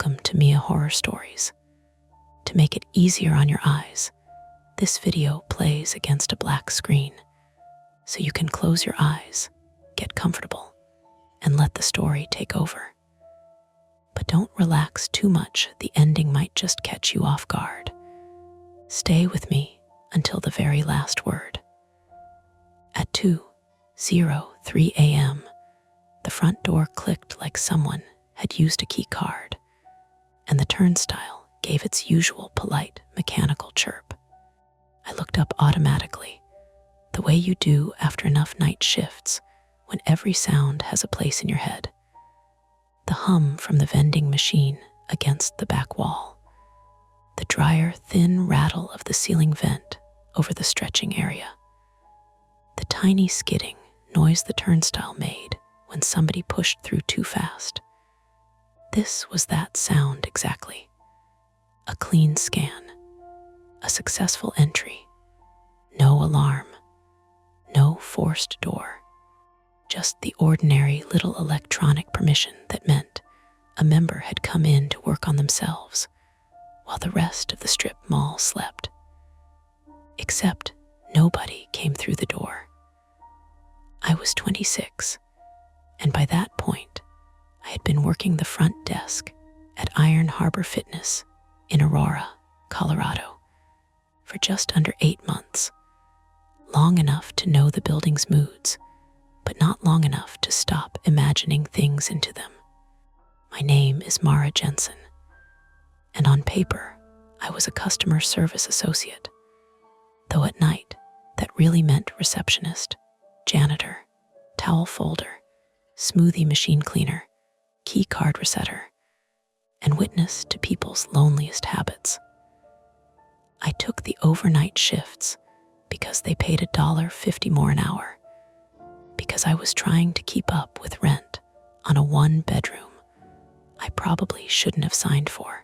Welcome to Mia Horror Stories. To make it easier on your eyes, this video plays against a black screen, so you can close your eyes, get comfortable, and let the story take over. But don't relax too much, the ending might just catch you off guard. Stay with me until the very last word. At 2:03 a.m., the front door clicked like someone had used a key card, and the turnstile gave its usual polite mechanical chirp. I looked up automatically, the way you do after enough night shifts when every sound has a place in your head. The hum from the vending machine against the back wall, the drier, thin rattle of the ceiling vent over the stretching area, the tiny skidding noise the turnstile made when somebody pushed through too fast. This was that sound exactly. A clean scan, a successful entry, no alarm, no forced door, just the ordinary little electronic permission that meant a member had come in to work on themselves while the rest of the strip mall slept. Except nobody came through the door. I was 26, and by that point, I had been working the front desk at Iron Harbor Fitness in Aurora, Colorado, for just under 8 months, long enough to know the building's moods, but not long enough to stop imagining things into them. My name is Mara Jensen, and on paper, I was a customer service associate, though at night, that really meant receptionist, janitor, towel folder, smoothie machine cleaner, key card resetter, and witness to people's loneliest habits. I took the overnight shifts because they paid $1.50 more an hour, because I was trying to keep up with rent on a 1-bedroom I probably shouldn't have signed for,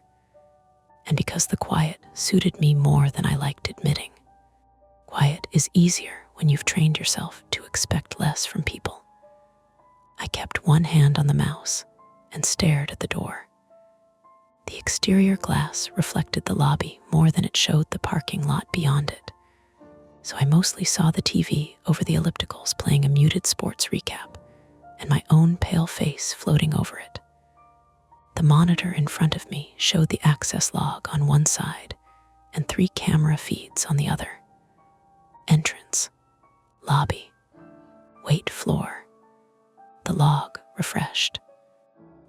and because the quiet suited me more than I liked admitting. Quiet is easier when you've trained yourself to expect less from people. I kept one hand on the mouse and stared at the door. The exterior glass reflected the lobby more than it showed the parking lot beyond it, so I mostly saw the TV over the ellipticals playing a muted sports recap and my own pale face floating over it. The monitor in front of me showed the access log on one side and 3 camera feeds on the other. Entrance, lobby, wait floor. The log refreshed.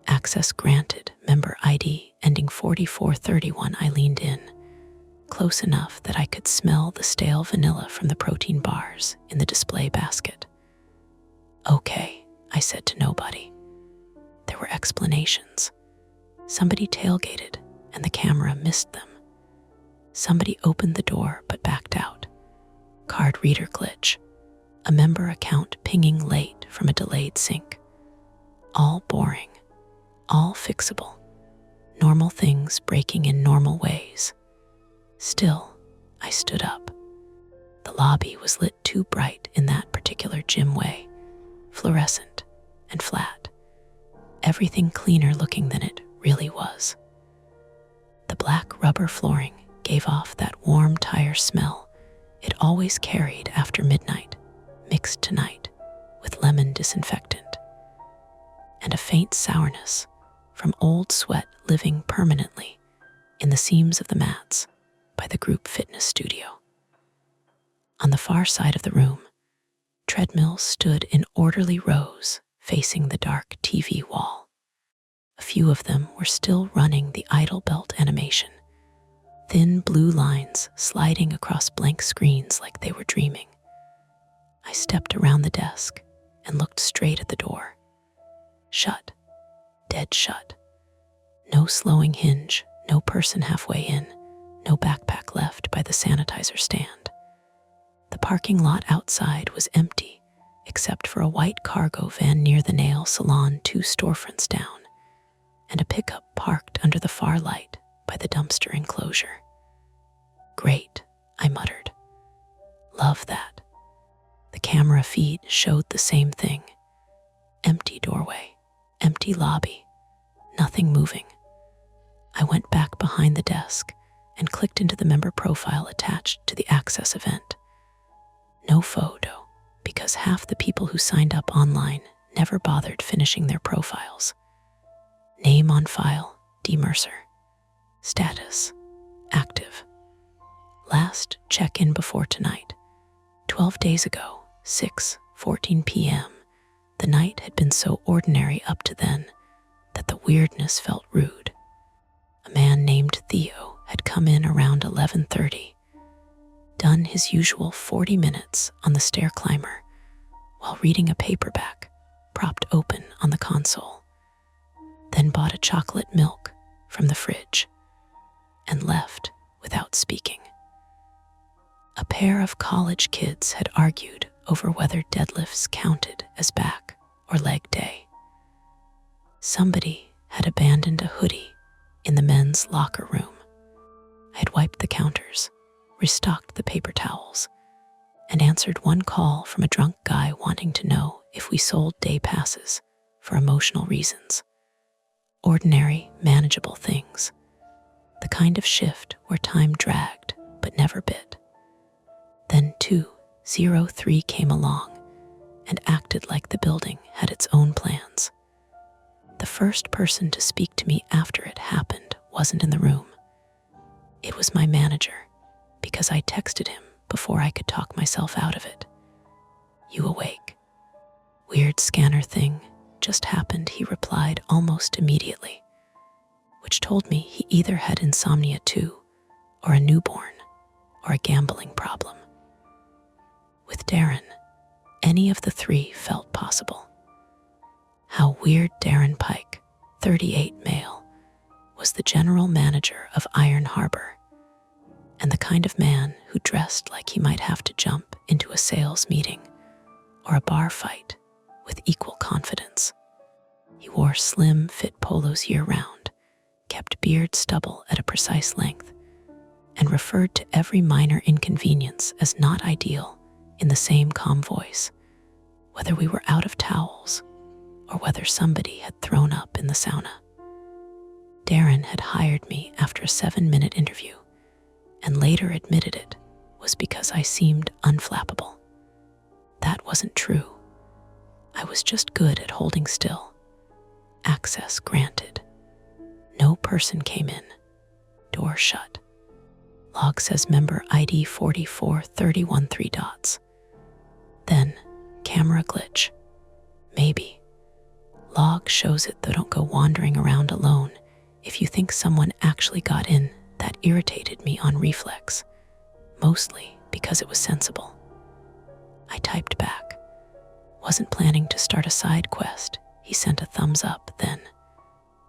Access granted, member ID ending 4431. I leaned in, close enough that I could smell the stale vanilla from the protein bars in the display basket. Okay, I said to nobody. There were explanations. Somebody tailgated and the camera missed them. Somebody opened the door but backed out. Card reader glitch. A member account pinging late from a delayed sync. All boring, all fixable. Normal things breaking in normal ways. Still, I stood up. The lobby was lit too bright in that particular gym way, fluorescent and flat. Everything cleaner looking than it really was. The black rubber flooring gave off that warm tire smell it always carried after midnight, mixed tonight with lemon disinfectant, and a faint sourness from old sweat living permanently in the seams of the mats by the group fitness studio. On the far side of the room, treadmills stood in orderly rows facing the dark TV wall. A few of them were still running the idle belt animation, thin blue lines sliding across blank screens like they were dreaming. I stepped around the desk and looked straight at the door. Shut, dead shut. No slowing hinge, no person halfway in, no backpack left by the sanitizer stand. The parking lot outside was empty, except for a white cargo van near the nail salon 2 storefronts down, and a pickup parked under the far light by the dumpster enclosure. Great, I muttered. Love that. The camera feed showed the same thing. Empty doorway, empty lobby, nothing moving. I went back behind the desk and clicked into the member profile attached to the Access event. No photo, because half the people who signed up online never bothered finishing their profiles. Name on file, D. Mercer. Status, active. Last check-in before tonight. 12 days ago, 6:14 p.m. The night had been so ordinary up to then that the weirdness felt rude. A man named Theo had come in around 11:30, done his usual 40 minutes on the stair climber while reading a paperback propped open on the console, then bought a chocolate milk from the fridge and left without speaking. A pair of college kids had argued over whether deadlifts counted as back or leg day. Somebody had abandoned a hoodie in the men's locker room. I had wiped the counters, restocked the paper towels, and answered one call from a drunk guy wanting to know if we sold day passes for emotional reasons. Ordinary, manageable things. The kind of shift where time dragged but never bit. Then 203 came along and acted like the building had its own plans. The first person to speak to me after it happened wasn't in the room. It was my manager, because I texted him before I could talk myself out of it. "You awake?" "Weird scanner thing just happened," he replied almost immediately, which told me he either had insomnia too, or a newborn, or a gambling problem. With Darren, any of the three felt possible. How weird Darren Pike, 38 male, was the general manager of Iron Harbor, and the kind of man who dressed like he might have to jump into a sales meeting or a bar fight with equal confidence. He wore slim fit polos year-round, kept beard stubble at a precise length, and referred to every minor inconvenience as not ideal in the same calm voice, whether we were out of towels or whether somebody had thrown up in the sauna. Darren had hired me after a 7-minute interview and later admitted it was because I seemed unflappable. That wasn't true. I was just good at holding still. Access granted. No person came in. Door shut. Log says member ID 44313 dots. Then, camera glitch. Maybe. Log shows it, though don't go wandering around alone. If you think someone actually got in, that irritated me on reflex, mostly because it was sensible. I typed back. Wasn't planning to start a side quest. He sent a thumbs up, then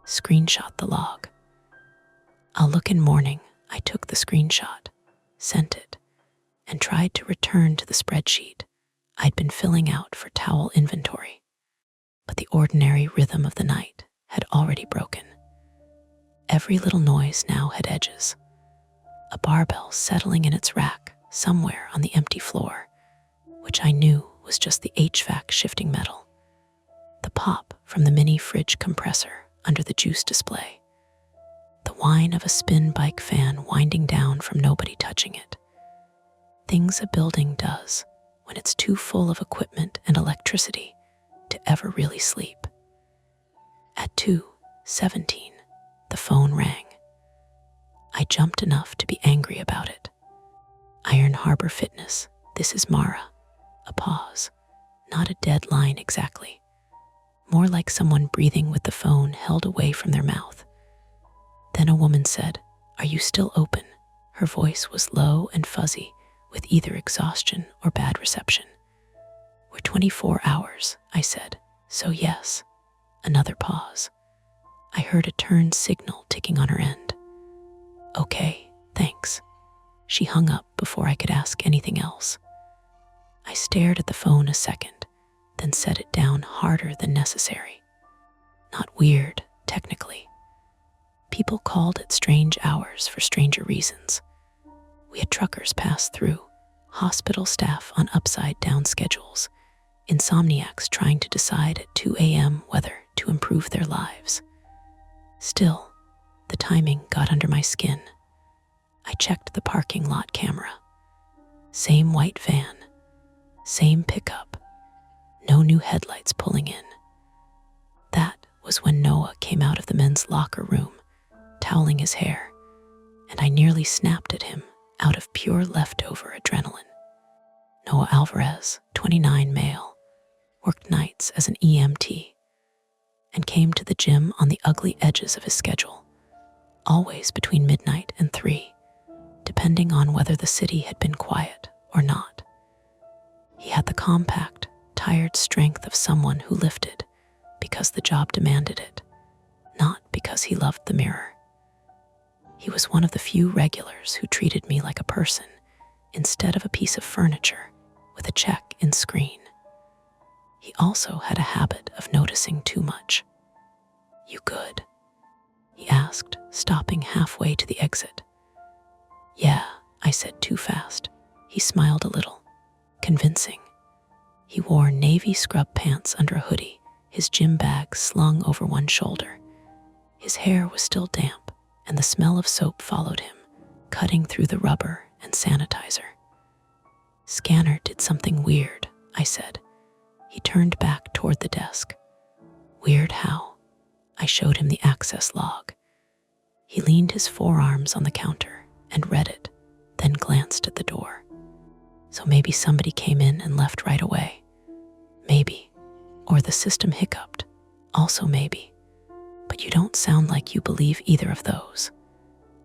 screenshot the log. "I'll look in morning." I took the screenshot, sent it, and tried to return to the spreadsheet I'd been filling out for towel inventory. But the ordinary rhythm of the night had already broken. Every little noise now had edges. A barbell settling in its rack somewhere on the empty floor, which I knew was just the HVAC shifting metal. The pop from the mini fridge compressor under the juice display. The whine of a spin bike fan winding down from nobody touching it. Things a building does when it's too full of equipment and electricity to ever really sleep. At 2:17, the phone rang. I jumped enough to be angry about it. Iron Harbor Fitness, this is Mara. A pause. Not a dead line exactly. More like someone breathing with the phone held away from their mouth. Then a woman said, "Are you still open?" Her voice was low and fuzzy, with either exhaustion or bad reception. "We're 24 hours, I said. "So yes." Another pause. I heard a turn signal ticking on her end. "Okay, thanks." She hung up before I could ask anything else. I stared at the phone a second, then set it down harder than necessary. Not weird, technically. People called at strange hours for stranger reasons. We had truckers pass through, hospital staff on upside-down schedules, insomniacs trying to decide at 2 a.m. whether to improve their lives. Still, the time timing got under my skin. I checked the parking lot camera. Same white van, same pickup, no new headlights pulling in. That was when Noah came out of the men's locker room, toweling his hair, and I nearly snapped at him out of pure leftover adrenaline. Noah Alvarez, 29 male, worked nights as an EMT and came to the gym on the ugly edges of his schedule, always between midnight and 3, depending on whether the city had been quiet or not. He had the compact, tired strength of someone who lifted because the job demanded it, not because he loved the mirror. He was one of the few regulars who treated me like a person instead of a piece of furniture with a check in screen. He also had a habit of noticing too much. "You good?" he asked, stopping halfway to the exit. "Yeah," I said too fast. He smiled a little, convincing. He wore navy scrub pants under a hoodie, his gym bag slung over one shoulder. His hair was still damp, and the smell of soap followed him, cutting through the rubber and sanitizer. "Scanner did something weird," I said. He turned back toward the desk. "Weird how?" I showed him the access log. He leaned his forearms on the counter and read it, then glanced at the door. "So maybe somebody came in and left right away. Maybe. Or the system hiccuped. Also maybe. But you don't sound like you believe either of those."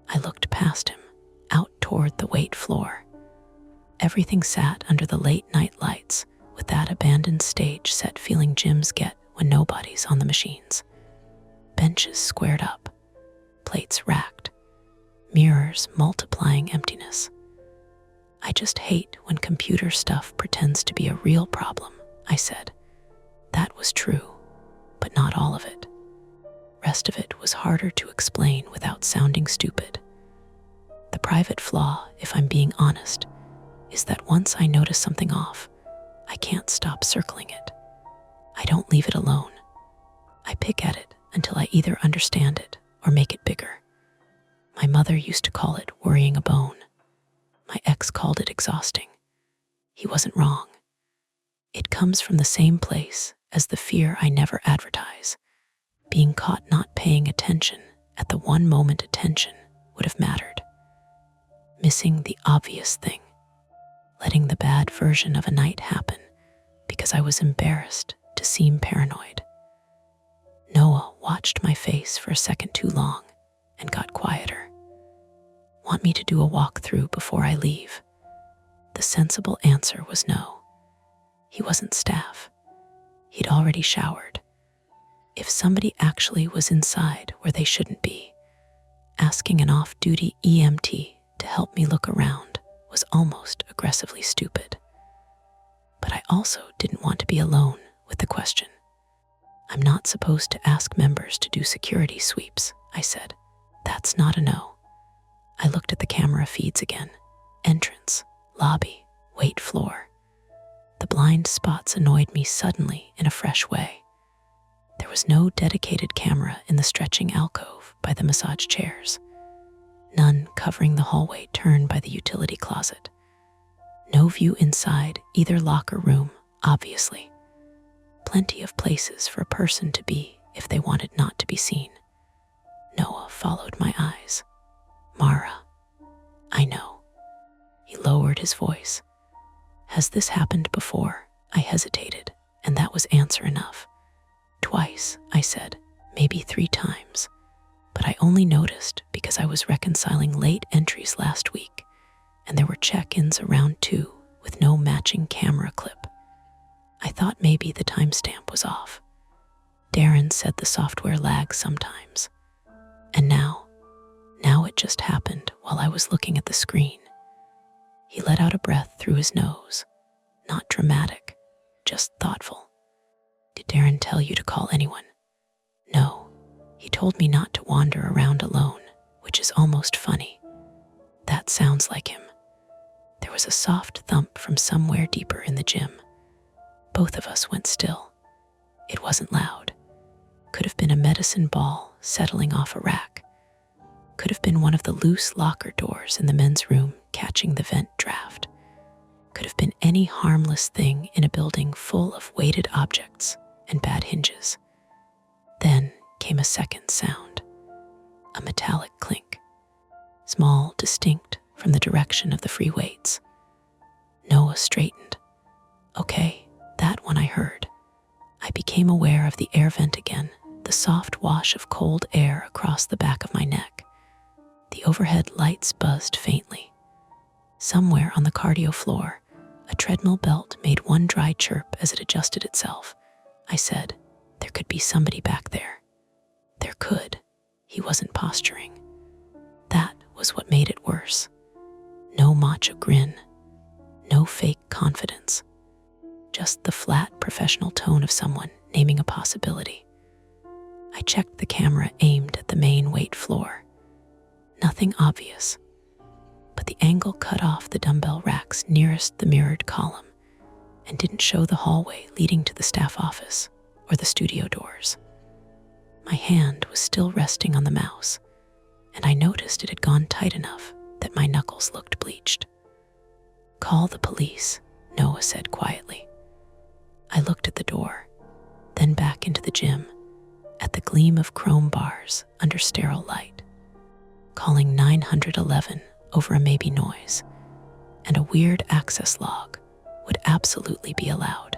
I looked past him, out toward the weight floor. Everything sat under the late-night lights, with that abandoned stage set feeling gyms get when nobody's on the machines. Benches squared up, plates racked, mirrors multiplying emptiness. "I just hate when computer stuff pretends to be a real problem," I said. That was true, but not all of it. Rest of it was harder to explain without sounding stupid. The private flaw, if I'm being honest, is that once I notice something off, I can't stop circling it. I don't leave it alone. I pick at it until I either understand it or make it bigger. My mother used to call it worrying a bone. My ex called it exhausting. He wasn't wrong. It comes from the same place as the fear I never advertise, being caught not paying attention at the one moment attention would have mattered. Missing the obvious thing, letting the bad version of a night happen because I was embarrassed to seem paranoid. Noah watched my face for a second too long and got quieter. "Want me to do a walkthrough before I leave?" The sensible answer was no. He wasn't staff. He'd already showered. If somebody actually was inside where they shouldn't be, asking an off-duty EMT to help me look around was almost aggressively stupid. But I also didn't want to be alone with the question. "I'm not supposed to ask members to do security sweeps," I said. "That's not a no." I looked at the camera feeds again. Entrance, lobby, weight floor. The blind spots annoyed me suddenly in a fresh way. There was no dedicated camera in the stretching alcove by the massage chairs. None covering the hallway turn by the utility closet. No view inside either locker room, obviously. Plenty of places for a person to be if they wanted not to be seen. Noah followed my eyes. "Mara, I know." He lowered his voice. "Has this happened before?" I hesitated, and that was answer enough. "Twice," I said, "maybe 3 times. But I only noticed because I was reconciling late entries last week, and there were check-ins around 2 with no matching camera clip. I thought maybe the timestamp was off. Darren said the software lags sometimes. And now it just happened while I was looking at the screen." He let out a breath through his nose. Not dramatic, just thoughtful. "Did Darren tell you to call anyone?" "No. He told me not to wander around alone, which is almost funny." "That sounds like him." There was a soft thump from somewhere deeper in the gym. Both of us went still. It wasn't loud. Could have been a medicine ball settling off a rack. Could have been one of the loose locker doors in the men's room catching the vent draft. Could have been any harmless thing in a building full of weighted objects and bad hinges. Then came a second sound, a metallic clink, small, distinct from the direction of the free weights. Noah straightened. Okay, that one I heard. I became aware of the air vent again, the soft wash of cold air across the back of my neck. The overhead lights buzzed faintly. Somewhere on the cardio floor, a treadmill belt made one dry chirp as it adjusted itself. I said, there could be somebody back there. There could. He wasn't posturing. That was what made it worse. No macho grin. No fake confidence. Just the flat, professional tone of someone naming a possibility. I checked the camera aimed at the main weight floor. Nothing obvious, but the angle cut off the dumbbell racks nearest the mirrored column and didn't show the hallway leading to the staff office or the studio doors. My hand was still resting on the mouse, and I noticed it had gone tight enough that my knuckles looked bleached. Call the police, Noah said quietly. I looked at the door, then back into the gym, at the gleam of chrome bars under sterile light. Calling 911 over a maybe noise, and a weird access log would absolutely be allowed.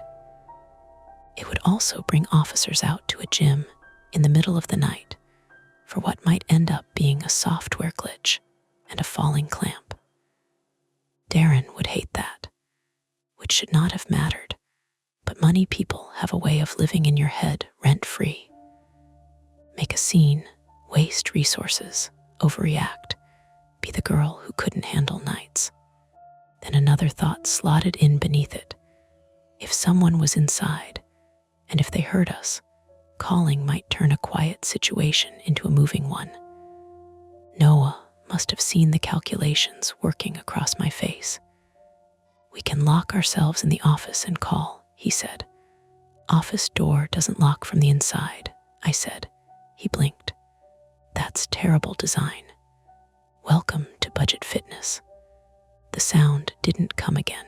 It would also bring officers out to a gym in the middle of the night for what might end up being a software glitch and a falling clamp. Darren would hate that, which should not have mattered, but money people have a way of living in your head rent-free. Make a scene, waste resources, overreact, be the girl who couldn't handle nights. Then another thought slotted in beneath it. If someone was inside, and if they heard us, calling might turn a quiet situation into a moving one. Noah must have seen the calculations working across my face. We can lock ourselves in the office and call, he said. Office door doesn't lock from the inside, I said. He blinked. That's terrible design. Welcome to budget fitness. The sound didn't come again.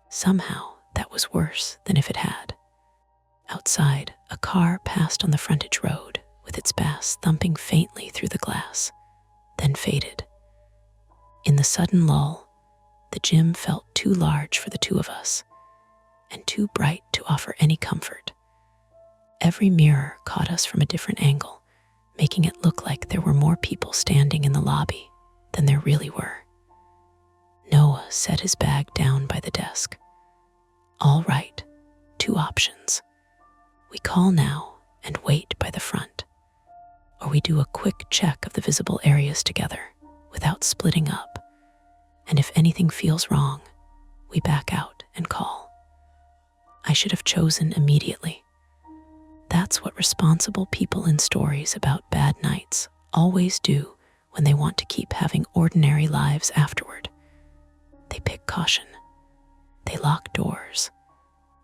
Somehow, that was worse than if it had. Outside, a car passed on the frontage road with its bass thumping faintly through the glass, then faded. In the sudden lull, the gym felt too large for the two of us, and too bright to offer any comfort. Every mirror caught us from a different angle, making it look like there were more people standing in the lobby than there really were. Noah set his bag down by the desk. All right, 2 options. We call now and wait by the front, or we do a quick check of the visible areas together without splitting up, and if anything feels wrong, we back out and call. I should have chosen immediately. That's what responsible people in stories about bad nights always do when they want to keep having ordinary lives afterward. They pick caution. They lock doors.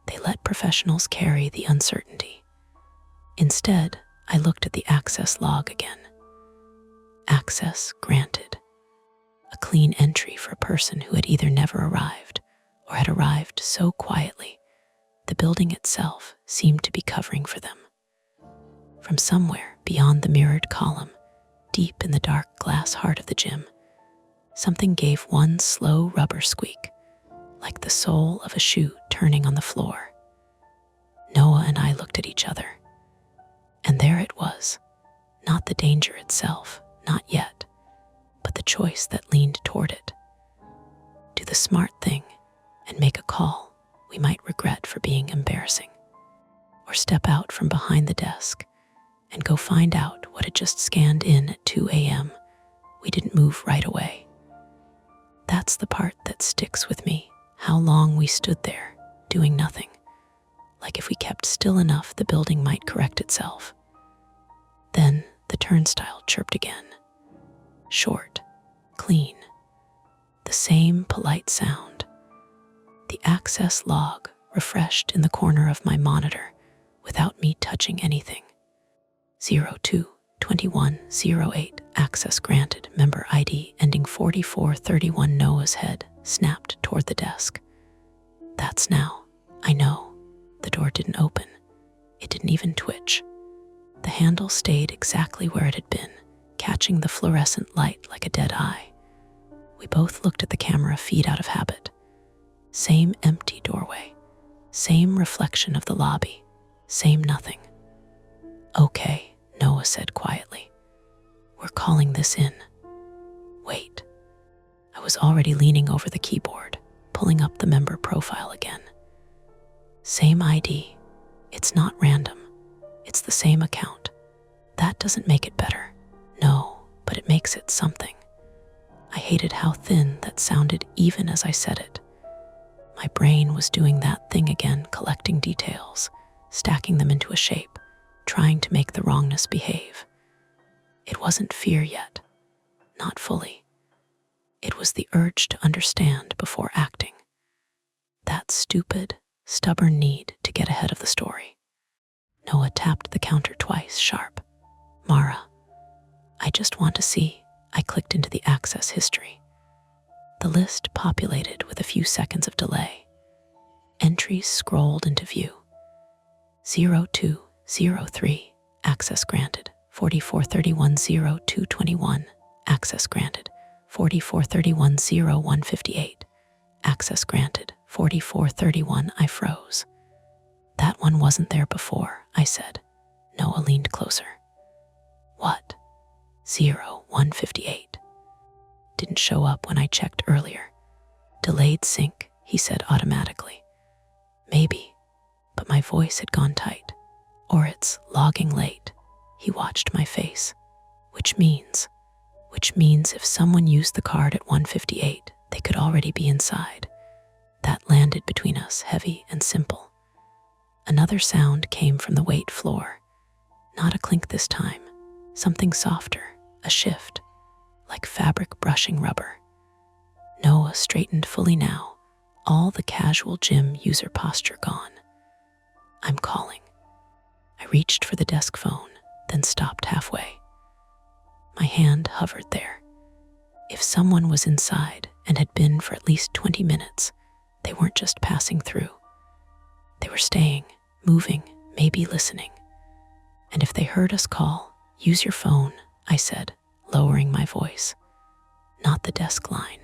They let professionals carry the uncertainty. Instead, I looked at the access log again. Access granted. A clean entry for a person who had either never arrived or had arrived so quietly the building itself seemed to be covering for them. From somewhere beyond the mirrored column, deep in the dark glass heart of the gym, something gave one slow rubber squeak, like the sole of a shoe turning on the floor. Noah and I looked at each other, and there it was, not the danger itself, not yet, but the choice that leaned toward it. Do the smart thing and make a call we might regret for being embarrassing, or step out from behind the desk and go find out what had just scanned in at 2 a.m. We didn't move right away. That's the part that sticks with me, how long we stood there, doing nothing, like if we kept still enough the building might correct itself. Then the turnstile chirped again. Short, clean, the same polite sound. The access log refreshed in the corner of my monitor without me touching anything. 02 2108, access granted, member ID ending 4431. Noah's head snapped toward the desk. That's now. I know. The door didn't open. It didn't even twitch. The handle stayed exactly where it had been, catching the fluorescent light like a dead eye. We both looked at the camera feed out of habit. Same empty doorway. Same reflection of the lobby. Same nothing. Okay, Noah said quietly. We're calling this in. Wait. I was already leaning over the keyboard, pulling up the member profile again. Same ID. It's not random. It's the same account. That doesn't make it better. No, but it makes it something. I hated how thin that sounded even as I said it. My brain was doing that thing again, collecting details, stacking them into a shape, trying to make the wrongness behave. It wasn't fear yet. Not fully. It was the urge to understand before acting. That stupid, stubborn need to get ahead of the story. Noah tapped the counter twice, sharp. Mara, I just want to see. I clicked into the access history. The list populated with a few seconds of delay. Entries scrolled into view. 0203, access granted. 4431-0221, access granted. 4431-0158, access granted. 4431. I froze. That one wasn't there before, I said. Noah leaned closer. What? 0158. Didn't show up when I checked earlier. Delayed sync, he said automatically. Maybe, but my voice had gone tight. Or it's logging late. He watched my face. Which means if someone used the card at 158, they could already be inside. That landed between us, heavy and simple. Another sound came from the wait floor. Not a clink this time. Something softer, a shift, like fabric brushing rubber. Noah straightened fully now, all the casual gym user posture gone. I'm calling. I reached for the desk phone, then stopped halfway. My hand hovered there. If someone was inside and had been for at least 20 minutes, they weren't just passing through. They were staying, moving, maybe listening. And if they heard us call, use your phone, I said, lowering my voice. Not the desk line.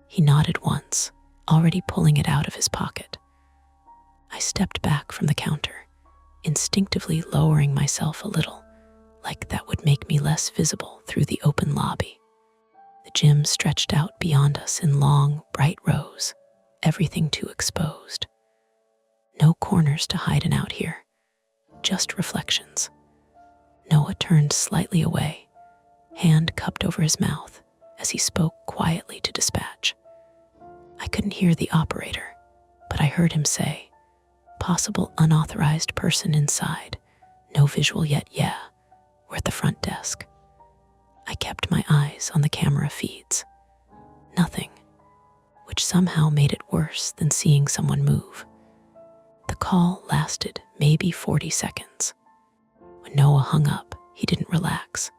He nodded once, already pulling it out of his pocket. I stepped back from the counter, instinctively lowering myself a little, like that would make me less visible through the open lobby. The gym stretched out beyond us in long, bright rows, everything too exposed. No corners to hide in out here, just reflections. Noah turned slightly away, hand cupped over his mouth as he spoke quietly to dispatch. I couldn't hear the operator, but I heard him say, possible unauthorized person inside, no visual yet, yeah, we're at the front desk. I kept my eyes on the camera feeds. Nothing, which somehow made it worse than seeing someone move. The call lasted maybe 40 seconds. When Noah hung up, he didn't relax.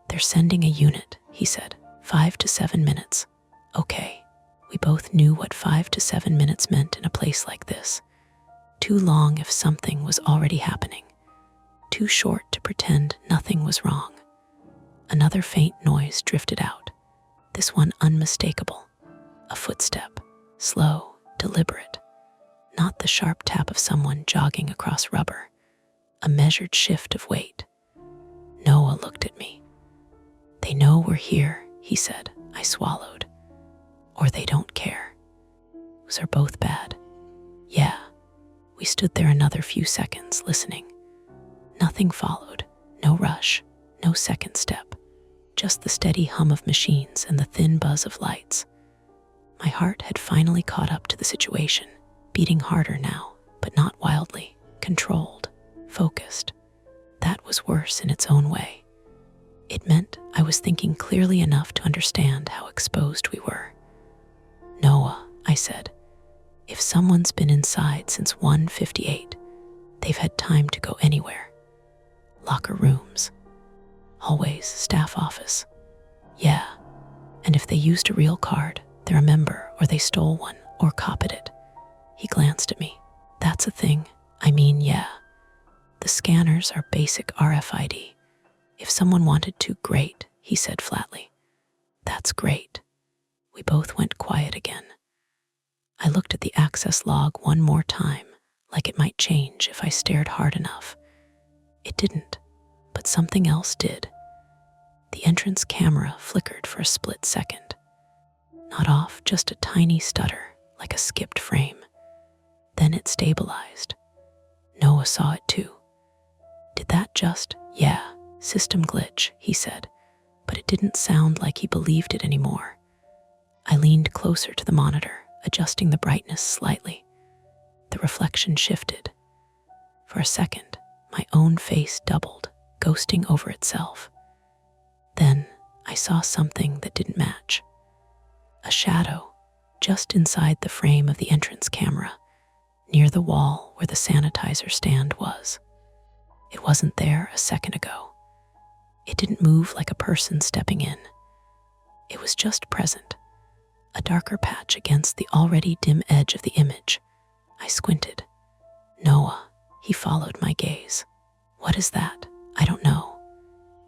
They're sending a unit, he said, 5 to 7 minutes. Okay, we both knew what 5 to 7 minutes meant in a place like this. Too long if something was already happening. Too short to pretend nothing was wrong. Another faint noise drifted out, this one unmistakable. A footstep, slow, deliberate. Not the sharp tap of someone jogging across rubber. A measured shift of weight. Noah looked at me. They know we're here, he said. I swallowed. Or they don't care. Those are both bad. Yeah. We stood there another few seconds, listening. Nothing followed. No rush. No second step. Just the steady hum of machines and the thin buzz of lights. My heart had finally caught up to the situation, beating harder now, but not wildly, controlled, focused. That was worse in its own way. It meant I was thinking clearly enough to understand how exposed we were. Noah, I said, if someone's been inside since 1:58, they've had time to go anywhere. Locker rooms, Hallways, staff office. Yeah, and if they used a real card, they're a member, or they stole one, or copied it. He glanced at me. That's a thing. I mean, yeah. The scanners are basic RFID. If someone wanted to, great, he said flatly. That's great. We both went quiet again. I looked at the access log one more time, like it might change if I stared hard enough. It didn't, but something else did. The entrance camera flickered for a split second. Not off, just a tiny stutter, like a skipped frame. Then it stabilized. Noah saw it too. Did that just? Yeah, system glitch, he said, but it didn't sound like he believed it anymore. I leaned closer to the monitor, adjusting the brightness slightly. The reflection shifted. For a second, my own face doubled, ghosting over itself. Then I saw something that didn't match. A shadow, just inside the frame of the entrance camera, near the wall where the sanitizer stand was. It wasn't there a second ago. It didn't move like a person stepping in. It was just present, a darker patch against the already dim edge of the image. I squinted. Noah, he followed my gaze. What is that? I don't know.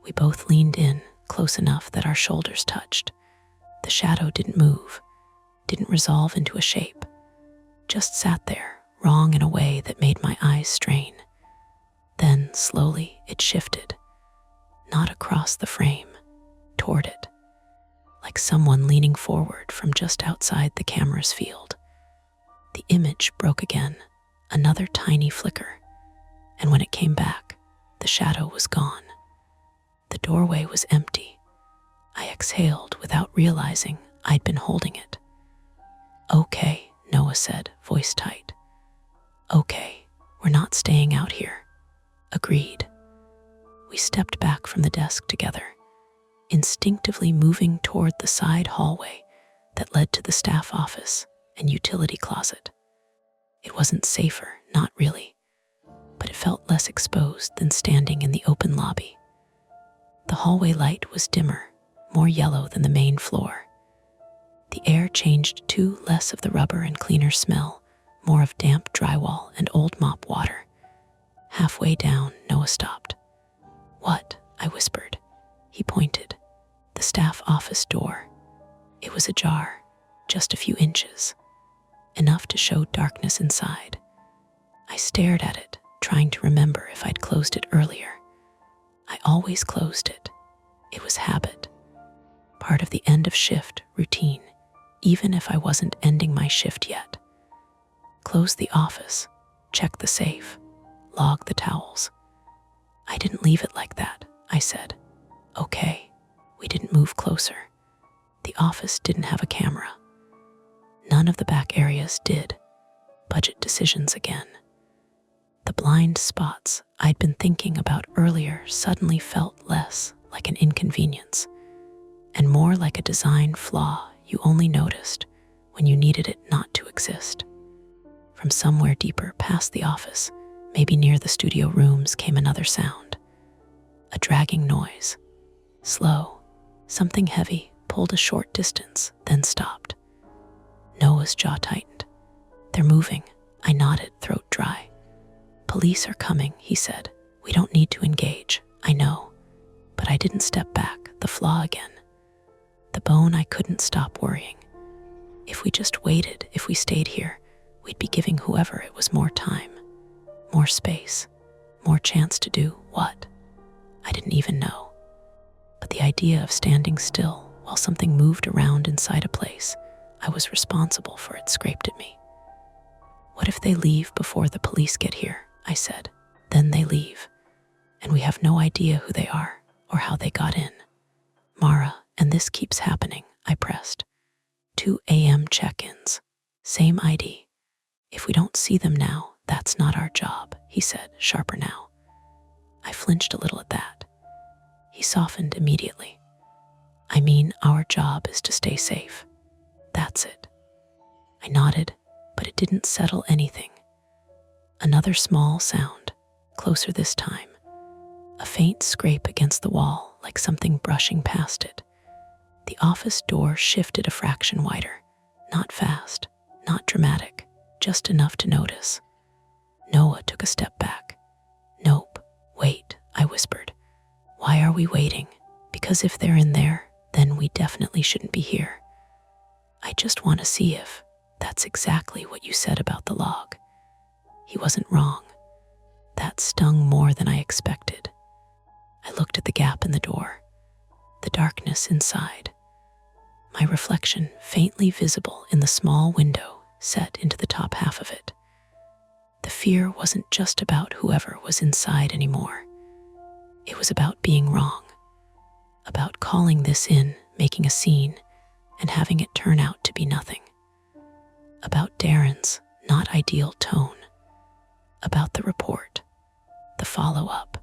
We both leaned in, close enough that our shoulders touched. The shadow didn't move, didn't resolve into a shape, just sat there, wrong in a way that made my eyes strain. Then, slowly, it shifted, not across the frame, toward it, like someone leaning forward from just outside the camera's field. The image broke again, another tiny flicker, and when it came back, the shadow was gone. The doorway was empty. I exhaled without realizing I'd been holding it. Okay, Noah said, voice tight. Okay, we're not staying out here. Agreed. We stepped back from the desk together, instinctively moving toward the side hallway that led to the staff office and utility closet. It wasn't safer, not really, but it felt less exposed than standing in the open lobby. The hallway light was dimmer, more yellow than the main floor. The air changed to less of the rubber and cleaner smell, more of damp drywall and old mop water. Halfway down, Noah stopped. What? I whispered. He pointed. The staff office door. It was ajar, just a few inches, enough to show darkness inside. I stared at it, trying to remember if I'd closed it earlier. I always closed it. It was habit, part of the end of shift routine, even if I wasn't ending my shift yet. Close the office, check the safe, log the towels. I didn't leave it like that, I said. Okay. We didn't move closer. The office didn't have a camera. None of the back areas did. Budget decisions again. The blind spots I'd been thinking about earlier suddenly felt less like an inconvenience and more like a design flaw you only noticed when you needed it not to exist. From somewhere deeper past the office, maybe near the studio rooms, came another sound. A dragging noise. Slow. Something heavy pulled a short distance, then stopped. Noah's jaw tightened. They're moving. I nodded, throat dry. Police are coming, he said. We don't need to engage. I know. But I didn't step back, the flaw again. The bone I couldn't stop worrying. If we just waited, if we stayed here, we'd be giving whoever it was more time, more space, more chance to do what? I didn't even know. But the idea of standing still while something moved around inside a place I was responsible for it scraped at me. What if they leave before the police get here? I said. Then they leave, and we have no idea who they are or how they got in. Mara, and this keeps happening, I pressed. 2 a.m. check-ins, same ID. If we don't see them now, that's not our job, he said, sharper now. I flinched a little at that. He softened immediately. I mean, our job is to stay safe. That's it. I nodded, but it didn't settle anything. Another small sound, closer this time. A faint scrape against the wall, like something brushing past it. The office door shifted a fraction wider. Not fast, not dramatic, just enough to notice. Noah took a step back. "Nope, wait," I whispered. "Why are we waiting? Because if they're in there, then we definitely shouldn't be here. I just want to see if that's exactly what you said about the log." He wasn't wrong. That stung more than I expected. I looked at the gap in the door, the darkness inside, my reflection faintly visible in the small window set into the top half of it. The fear wasn't just about whoever was inside anymore. It was about being wrong, about calling this in, making a scene, and having it turn out to be nothing. About Darren's not ideal tone, about the report, the follow-up,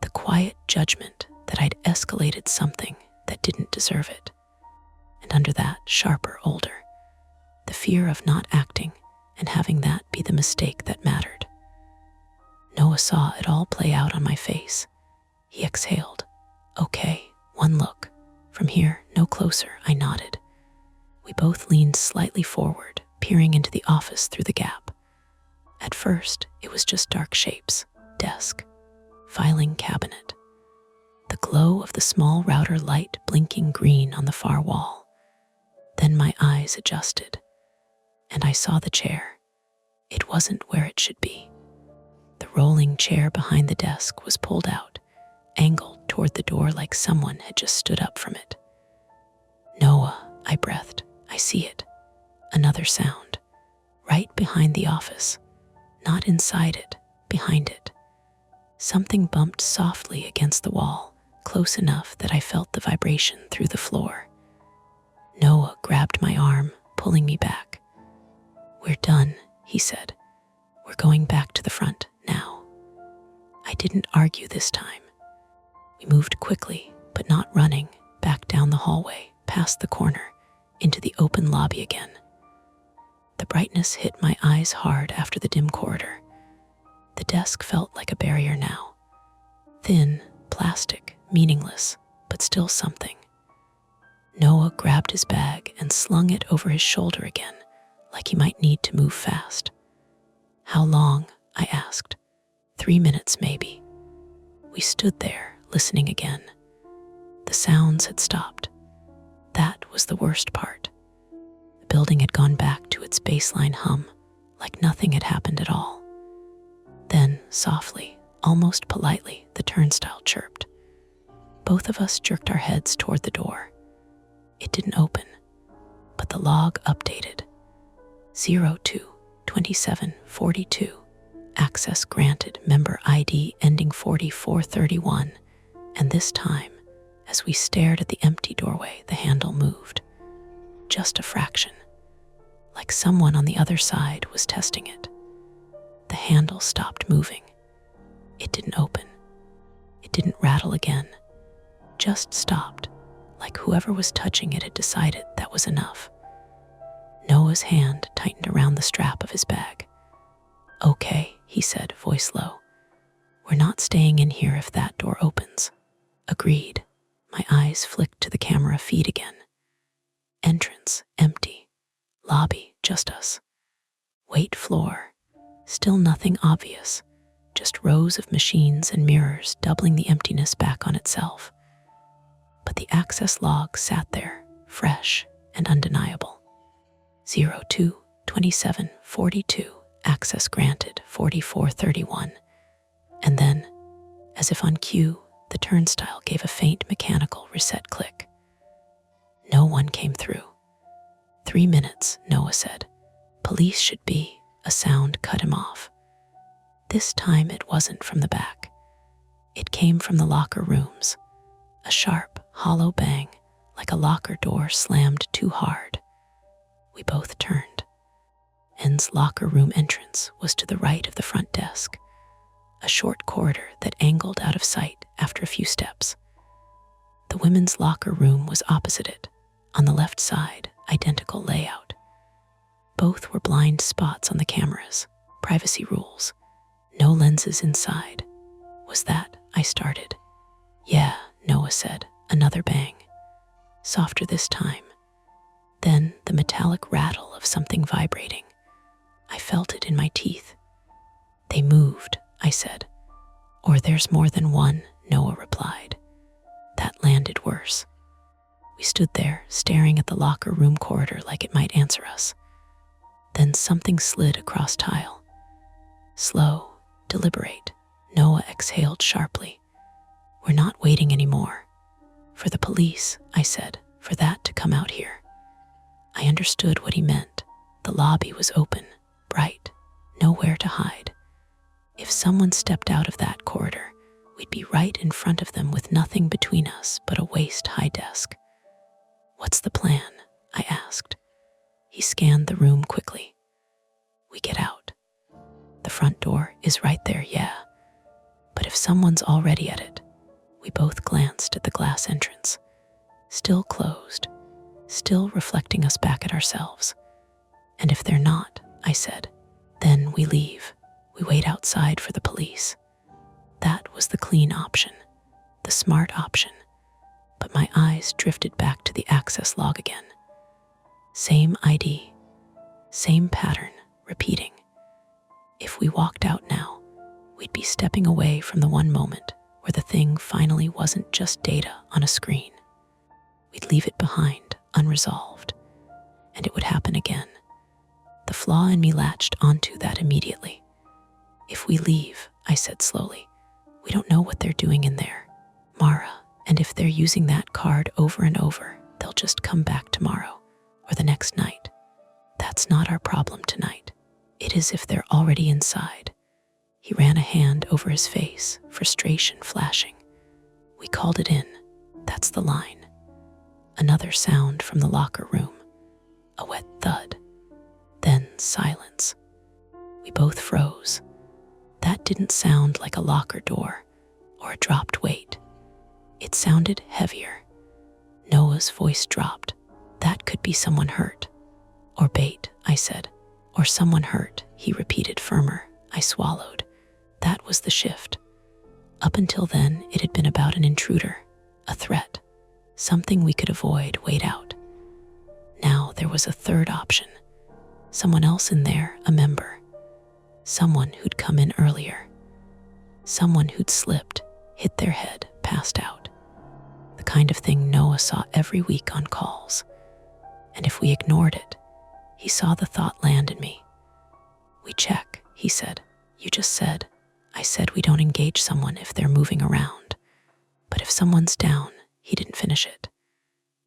the quiet judgment that I'd escalated something that didn't deserve it. And under that, sharper, older, the fear of not acting and having that be the mistake that mattered. Noah saw it all play out on my face. He exhaled. "Okay, one look. From here, no closer," I nodded. We both leaned slightly forward, peering into the office through the gap. At first, it was just dark shapes, desk, filing cabinet, the glow of the small router light blinking green on the far wall. Then my eyes adjusted, and I saw the chair. It wasn't where it should be. The rolling chair behind the desk was pulled out, angled toward the door like someone had just stood up from it. "Noah," I breathed, "I see it." Another sound, right behind the office, not inside it, behind it. Something bumped softly against the wall, close enough that I felt the vibration through the floor. Noah grabbed my arm, pulling me back. "We're done," he said. "We're going back to the front now." I didn't argue this time. We moved quickly, but not running, back down the hallway, past the corner, into the open lobby again. The brightness hit my eyes hard after the dim corridor. The desk felt like a barrier now. Thin, plastic, meaningless, but still something. Noah grabbed his bag and slung it over his shoulder again, like he might need to move fast. "How long?" I asked. 3 minutes, maybe." We stood there, listening again. The sounds had stopped. That was the worst part. The building had gone back to its baseline hum, like nothing had happened at all. Then, softly, almost politely, the turnstile chirped. Both of us jerked our heads toward the door. It didn't open, but the log updated. 02-2742, access granted, member ID ending 4431, and this time, as we stared at the empty doorway, the handle moved. Just a fraction, like someone on the other side was testing it. The handle stopped moving. It didn't open. It didn't rattle again. Just stopped, like whoever was touching it had decided that was enough. Noah's hand tightened around the strap of his bag. "Okay," he said, voice low. "We're not staying in here if that door opens." Agreed. My eyes flicked to the camera feed again. Entrance, empty. Lobby, just us. Wait floor. Still nothing obvious. Just rows of machines and mirrors doubling the emptiness back on itself. But the access log sat there, fresh and undeniable. 02-2742, access granted, 4431. And then, as if on cue, the turnstile gave a faint mechanical reset click. No one came through. 3 minutes, Noah said. "Police should be," a sound cut him off. This time it wasn't from the back. It came from the locker rooms. A sharp, hollow bang, like a locker door slammed too hard. We both turned. N's locker room entrance was to the right of the front desk, a short corridor that angled out of sight after a few steps. The women's locker room was opposite it, on the left side, identical layout. Both were blind spots on the cameras, privacy rules, no lenses inside. "Was that?" I started. "Yeah," Noah said. Another bang, softer this time. Then the metallic rattle of something vibrating. I felt it in my teeth. They moved, I said. Or there's more than one, Noah replied. That landed worse. We stood there, staring at the locker room corridor like it might answer us. Then something slid across tile. Slow, deliberate. Noah exhaled sharply. We're not waiting anymore. For the police, I said, for that to come out here. I understood what he meant. The lobby was open, bright, nowhere to hide. If someone stepped out of that corridor, we'd be right in front of them with nothing between us but a waist-high desk. What's the plan? I asked. He scanned the room quickly. We get out. The front door is right there, yeah. But if someone's already at it, we both glanced at the glass entrance. Still closed, still reflecting us back at ourselves. And if they're not, I said, then we leave. We wait outside for the police. That was the clean option, the smart option. But my eyes drifted back to the access log again. Same ID, same pattern, repeating. If we walked out now, we'd be stepping away from the one moment where the thing finally wasn't just data on a screen. We'd leave it behind, unresolved, and it would happen again. The flaw in me latched onto that immediately. If we leave, I said slowly, we don't know what they're doing in there, Mara, and if they're using that card over and over, they'll just come back tomorrow or the next night. That's not our problem tonight. It is if they're already inside. He ran a hand over his face, frustration flashing. We called it in. That's the line. Another sound from the locker room. A wet thud. Then silence. We both froze. That didn't sound like a locker door or a dropped weight. It sounded heavier. Noah's voice dropped. That could be someone hurt. Or bait, I said. Or someone hurt, he repeated firmer. I swallowed. That was the shift. Up until then, it had been about an intruder, a threat, something we could avoid, wait out. Now there was a third option. Someone else in there, a member. Someone who'd come in earlier. Someone who'd slipped, hit their head, passed out. The kind of thing Noah saw every week on calls. And if we ignored it, he saw the thought land in me. We check, he said. You just said. I said we don't engage someone if they're moving around. But if someone's down, he didn't finish it.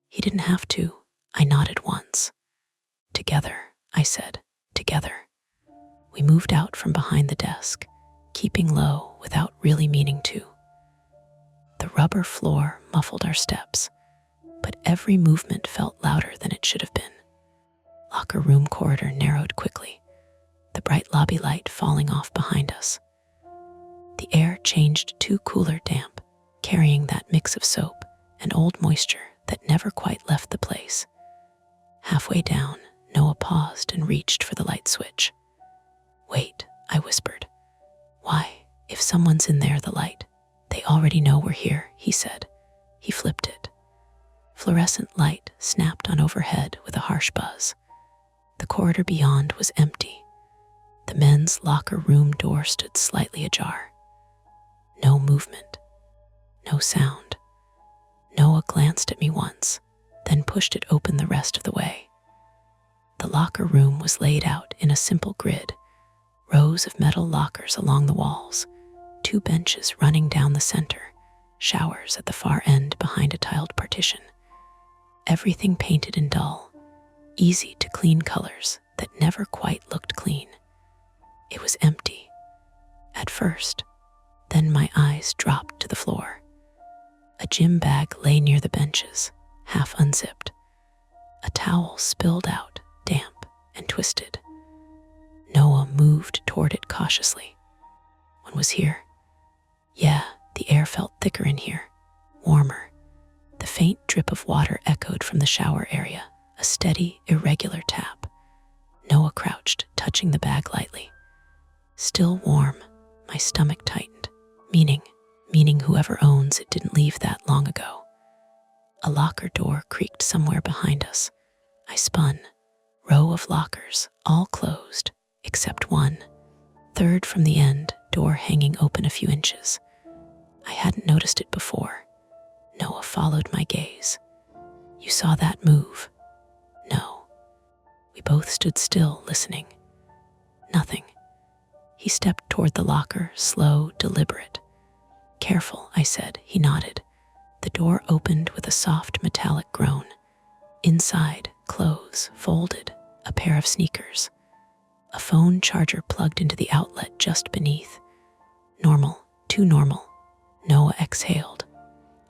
He didn't have to. I nodded once. Together, I said, together. We moved out from behind the desk, keeping low without really meaning to. The rubber floor muffled our steps, but every movement felt louder than it should have been. Locker room corridor narrowed quickly, the bright lobby light falling off behind us. The air changed to cooler damp, carrying that mix of soap and old moisture that never quite left the place. Halfway down, Noah paused and reached for the light switch. Wait, I whispered. Why? If someone's in there, the light. They already know we're here, he said. He flipped it. Fluorescent light snapped on overhead with a harsh buzz. The corridor beyond was empty. The men's locker room door stood slightly ajar. No movement. No sound. Noah glanced at me once, then pushed it open the rest of the way. The locker room was laid out in a simple grid, rows of metal lockers along the walls, 2 benches running down the center, showers at the far end behind a tiled partition. Everything painted in dull, easy to clean colors that never quite looked clean. It was empty. At first, then my eyes dropped to the floor. A gym bag lay near the benches, half unzipped. A towel spilled out, damp and twisted. Noah moved toward it cautiously. One was here. Yeah, the air felt thicker in here, warmer. The faint drip of water echoed from the shower area, a steady, irregular tap. Noah crouched, touching the bag lightly. Still warm, my stomach tightened. Meaning meaning whoever owns it didn't leave that long ago. A locker door creaked somewhere behind us. I spun. Row of lockers, all closed, except one. Third from the end, door hanging open a few inches. I hadn't noticed it before. Noah followed my gaze. You saw that move? No. We both stood still, listening. Nothing. He stepped toward the locker, slow, deliberate. Careful, I said. He nodded. The door opened with a soft metallic groan. Inside, clothes, folded, a pair of sneakers. A phone charger plugged into the outlet just beneath. Normal, too normal. Noah exhaled.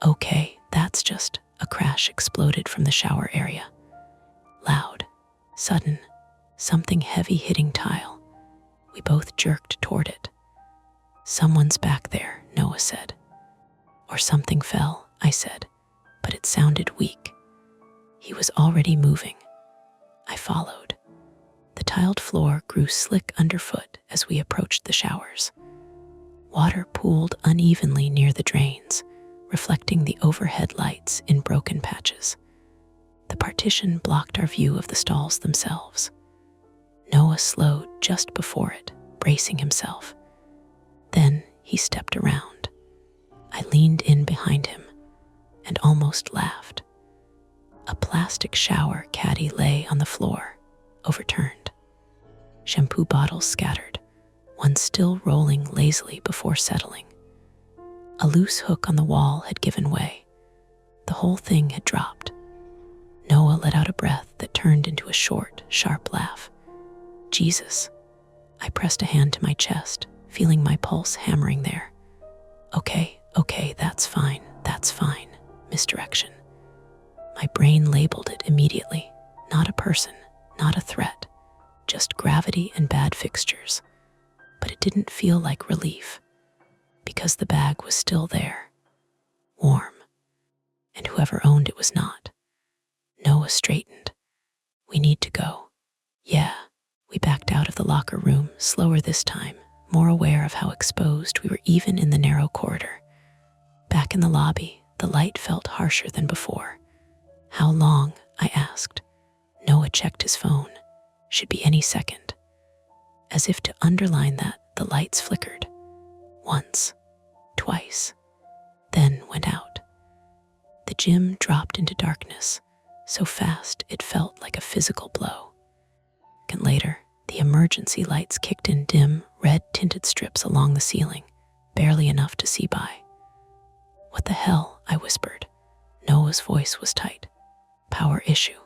Okay, that's just. A crash exploded from the shower area. Loud, sudden, something heavy hitting tile. We both jerked toward it. Someone's back there, Noah said. Or something fell, I said, but it sounded weak. He was already moving. I followed. The tiled floor grew slick underfoot as we approached the showers. Water pooled unevenly near the drains, reflecting the overhead lights in broken patches. The partition blocked our view of the stalls themselves. Noah slowed just before it, bracing himself. Then he stepped around. I leaned in behind him and almost laughed. A plastic shower caddy lay on the floor, overturned. Shampoo bottles scattered, one still rolling lazily before settling. A loose hook on the wall had given way. The whole thing had dropped. Noah let out a breath that turned into a short, sharp laugh. Jesus. I pressed a hand to my chest, feeling my pulse hammering there. Okay, that's fine. Misdirection. My brain labeled it immediately. Not a person, not a threat, just gravity and bad fixtures. But it didn't feel like relief, because the bag was still there, warm, and whoever owned it was not. Noah straightened. We need to go. Yeah. We backed out of the locker room, slower this time, more aware of how exposed we were even in the narrow corridor. Back in the lobby, the light felt harsher than before. How long? I asked. Noah checked his phone. Should be any second. As if to underline that, the lights flickered. Once, twice, then went out. The gym dropped into darkness, so fast it felt like a physical blow. And later, the emergency lights kicked in, dim, red-tinted strips along the ceiling, barely enough to see by. What the hell? I whispered. Noah's voice was tight. Power issue.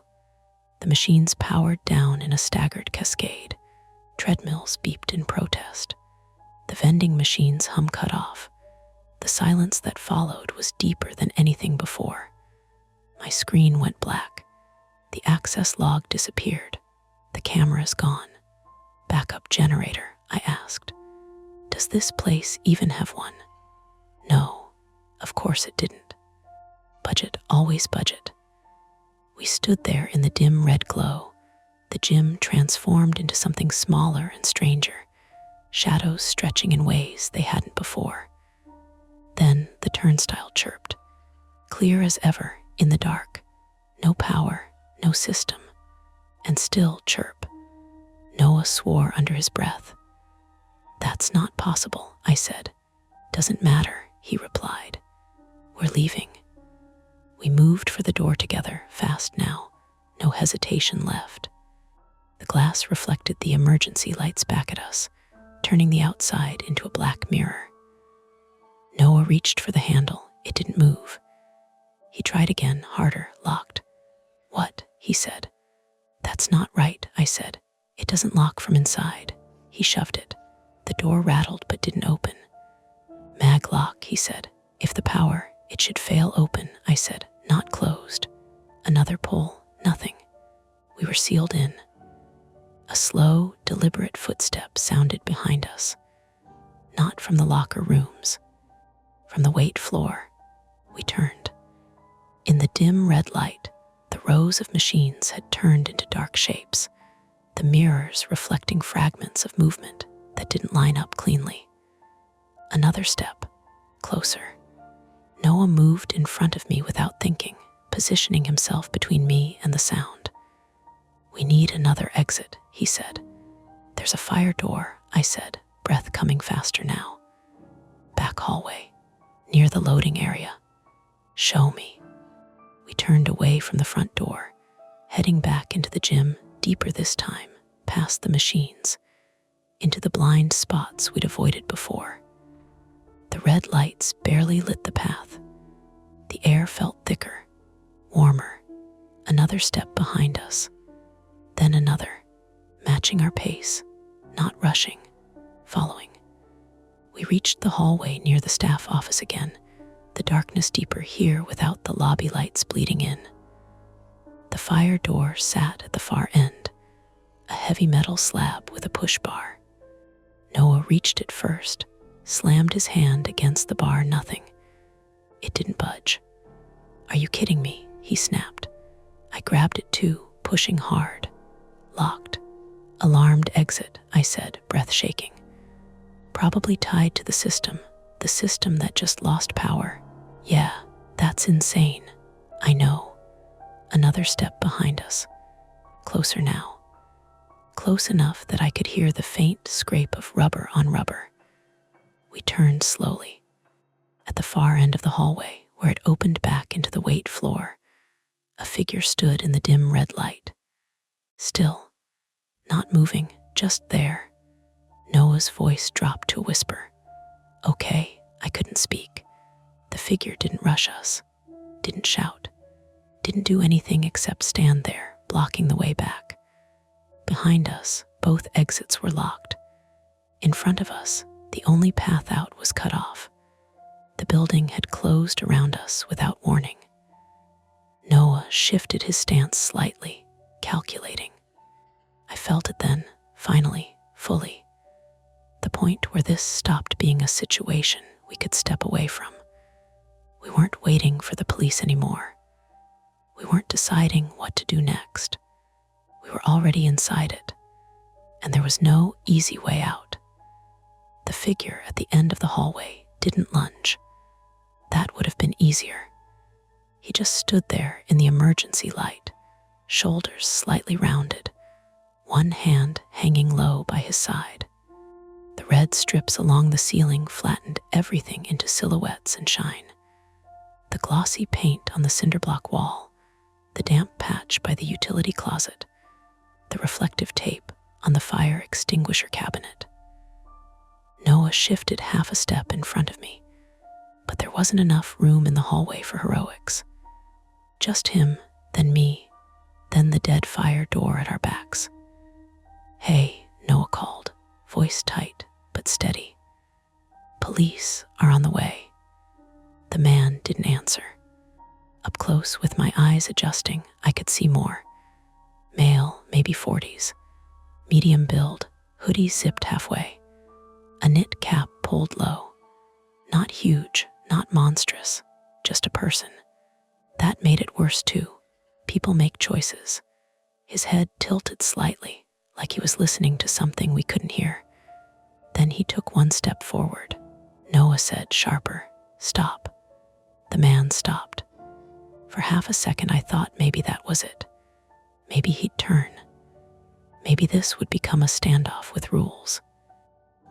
The machines powered down in a staggered cascade. Treadmills beeped in protest. The vending machines hum cut off. The silence that followed was deeper than anything before. My screen went black. The access log disappeared. The camera's gone. Backup generator, I asked. Does this place even have one? No, of course it didn't. Budget, always budget. We stood there in the dim red glow. The gym transformed into something smaller and stranger, shadows stretching in ways they hadn't before. Then the turnstile chirped, clear as ever in the dark. No power, no system, and still chirp. Noah swore under his breath. That's not possible, I said. Doesn't matter, he replied. We're leaving. We moved for the door together, fast now, no hesitation left. The glass reflected the emergency lights back at us, turning the outside into a black mirror. Noah reached for the handle. It didn't move. He tried again, harder, locked. What? He said. That's not right, I said. It doesn't lock from inside. He shoved it. The door rattled but didn't open. Mag lock, he said. If the power, it should fail open, I said. Not closed. Another pull, nothing. We were sealed in. A slow, deliberate footstep sounded behind us. Not from the locker rooms. From the weight floor. We turned. In the dim red light, the rows of machines had turned into dark shapes, the mirrors reflecting fragments of movement that didn't line up cleanly. Another step, closer. Noah moved in front of me without thinking, positioning himself between me and the sound. "We need another exit," he said. "There's a fire door," I said, breath coming faster now. "Back hallway, near the loading area." "Show me." We turned away from the front door, heading back into the gym, deeper this time, past the machines, into the blind spots we'd avoided before. The red lights barely lit the path. The air felt thicker, warmer. Another step behind us, then another, matching our pace, not rushing, following. We reached the hallway near the staff office again, the darkness deeper here without the lobby lights bleeding in. The fire door sat at the far end, a heavy metal slab with a push bar. Noah reached it first, slammed his hand against the bar, nothing. It didn't budge. "Are you kidding me?" he snapped. I grabbed it too, pushing hard. "Locked. Alarmed exit," I said, breath shaking. "Probably tied to the system that just lost power." "Yeah, that's insane." "I know." Another step behind us. Closer now. Close enough that I could hear the faint scrape of rubber on rubber. We turned slowly. At the far end of the hallway, where it opened back into the weight floor, a figure stood in the dim red light. Still, not moving, just there. Noah's voice dropped to a whisper. "Okay," I couldn't speak. The figure didn't rush us, didn't shout, didn't do anything except stand there, blocking the way back. Behind us, both exits were locked. In front of us, the only path out was cut off. The building had closed around us without warning. Noah shifted his stance slightly, calculating. I felt it then, finally, fully. The point where this stopped being a situation we could step away from. We weren't waiting for the police anymore. We weren't deciding what to do next. We were already inside it, and there was no easy way out. The figure at the end of the hallway didn't lunge. That would have been easier. He just stood there in the emergency light, shoulders slightly rounded, one hand hanging low by his side. The red strips along the ceiling flattened everything into silhouettes and shine. The glossy paint on the cinderblock wall, the damp patch by the utility closet, the reflective tape on the fire extinguisher cabinet. Noah shifted half a step in front of me, but there wasn't enough room in the hallway for heroics. Just him, then me, then the dead fire door at our backs. "Hey," Noah called, voice tight but steady. "Police are on the way." The man didn't answer. Up close, with my eyes adjusting, I could see more. Male, maybe 40s. Medium build, hoodie zipped halfway. A knit cap pulled low. Not huge, not monstrous, just a person. That made it worse too. People make choices. His head tilted slightly, like he was listening to something we couldn't hear. Then he took one step forward. Noah said, sharper, "Stop." The man stopped. For half a second I thought maybe that was it. Maybe he'd turn. Maybe this would become a standoff with rules.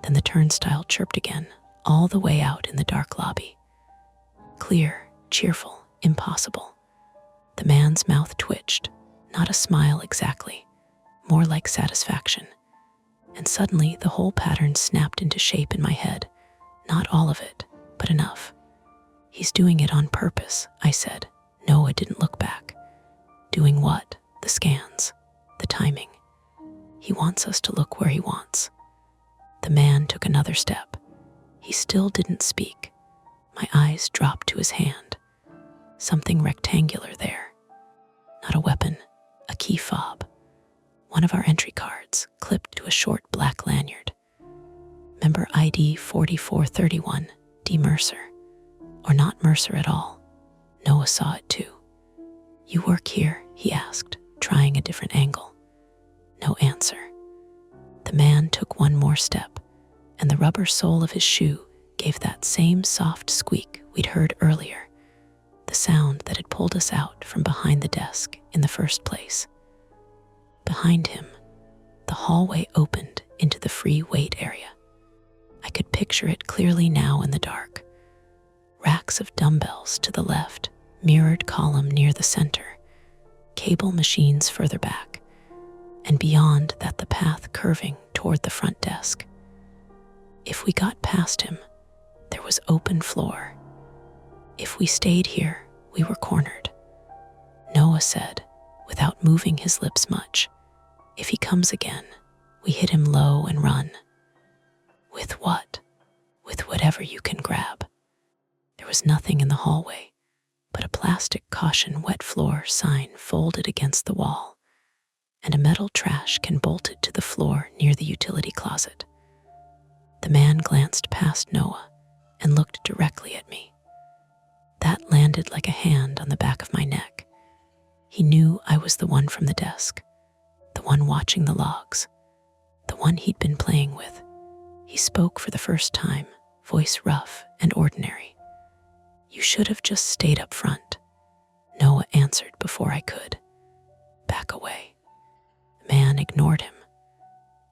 Then the turnstile chirped again, all the way out in the dark lobby. Clear, cheerful, impossible. The man's mouth twitched, not a smile exactly, more like satisfaction. And suddenly the whole pattern snapped into shape in my head. Not all of it, but enough. "He's doing it on purpose," I said. Noah didn't look back. "Doing what?" "The scans, the timing. He wants us to look where he wants." The man took another step. He still didn't speak. My eyes dropped to his hand. Something rectangular there. Not a weapon, a key fob. One of our entry cards, clipped to a short black lanyard. Member ID 4431, D. Mercer. Or not Mercer at all. Noah saw it too. "You work here?" he asked, trying a different angle. No answer. The man took one more step, and the rubber sole of his shoe gave that same soft squeak we'd heard earlier, the sound that had pulled us out from behind the desk in the first place. Behind him, the hallway opened into the free weight area. I could picture it clearly now in the dark. Racks of dumbbells to the left, mirrored column near the center, cable machines further back, and beyond that the path curving toward the front desk. If we got past him, there was open floor. If we stayed here, we were cornered. Noah said, without moving his lips much, "If he comes again, we hit him low and run." With what? With whatever you can grab. There was nothing in the hallway but a plastic caution wet floor sign folded against the wall, and a metal trash can bolted to the floor near the utility closet. The man glanced past Noah and looked directly at me. That landed like a hand on the back of my neck. He knew I was the one from the desk, the one watching the logs, the one he'd been playing with. He spoke for the first time, voice rough and ordinary. "You should have just stayed up front." Noah answered before I could. "Back away." The man ignored him.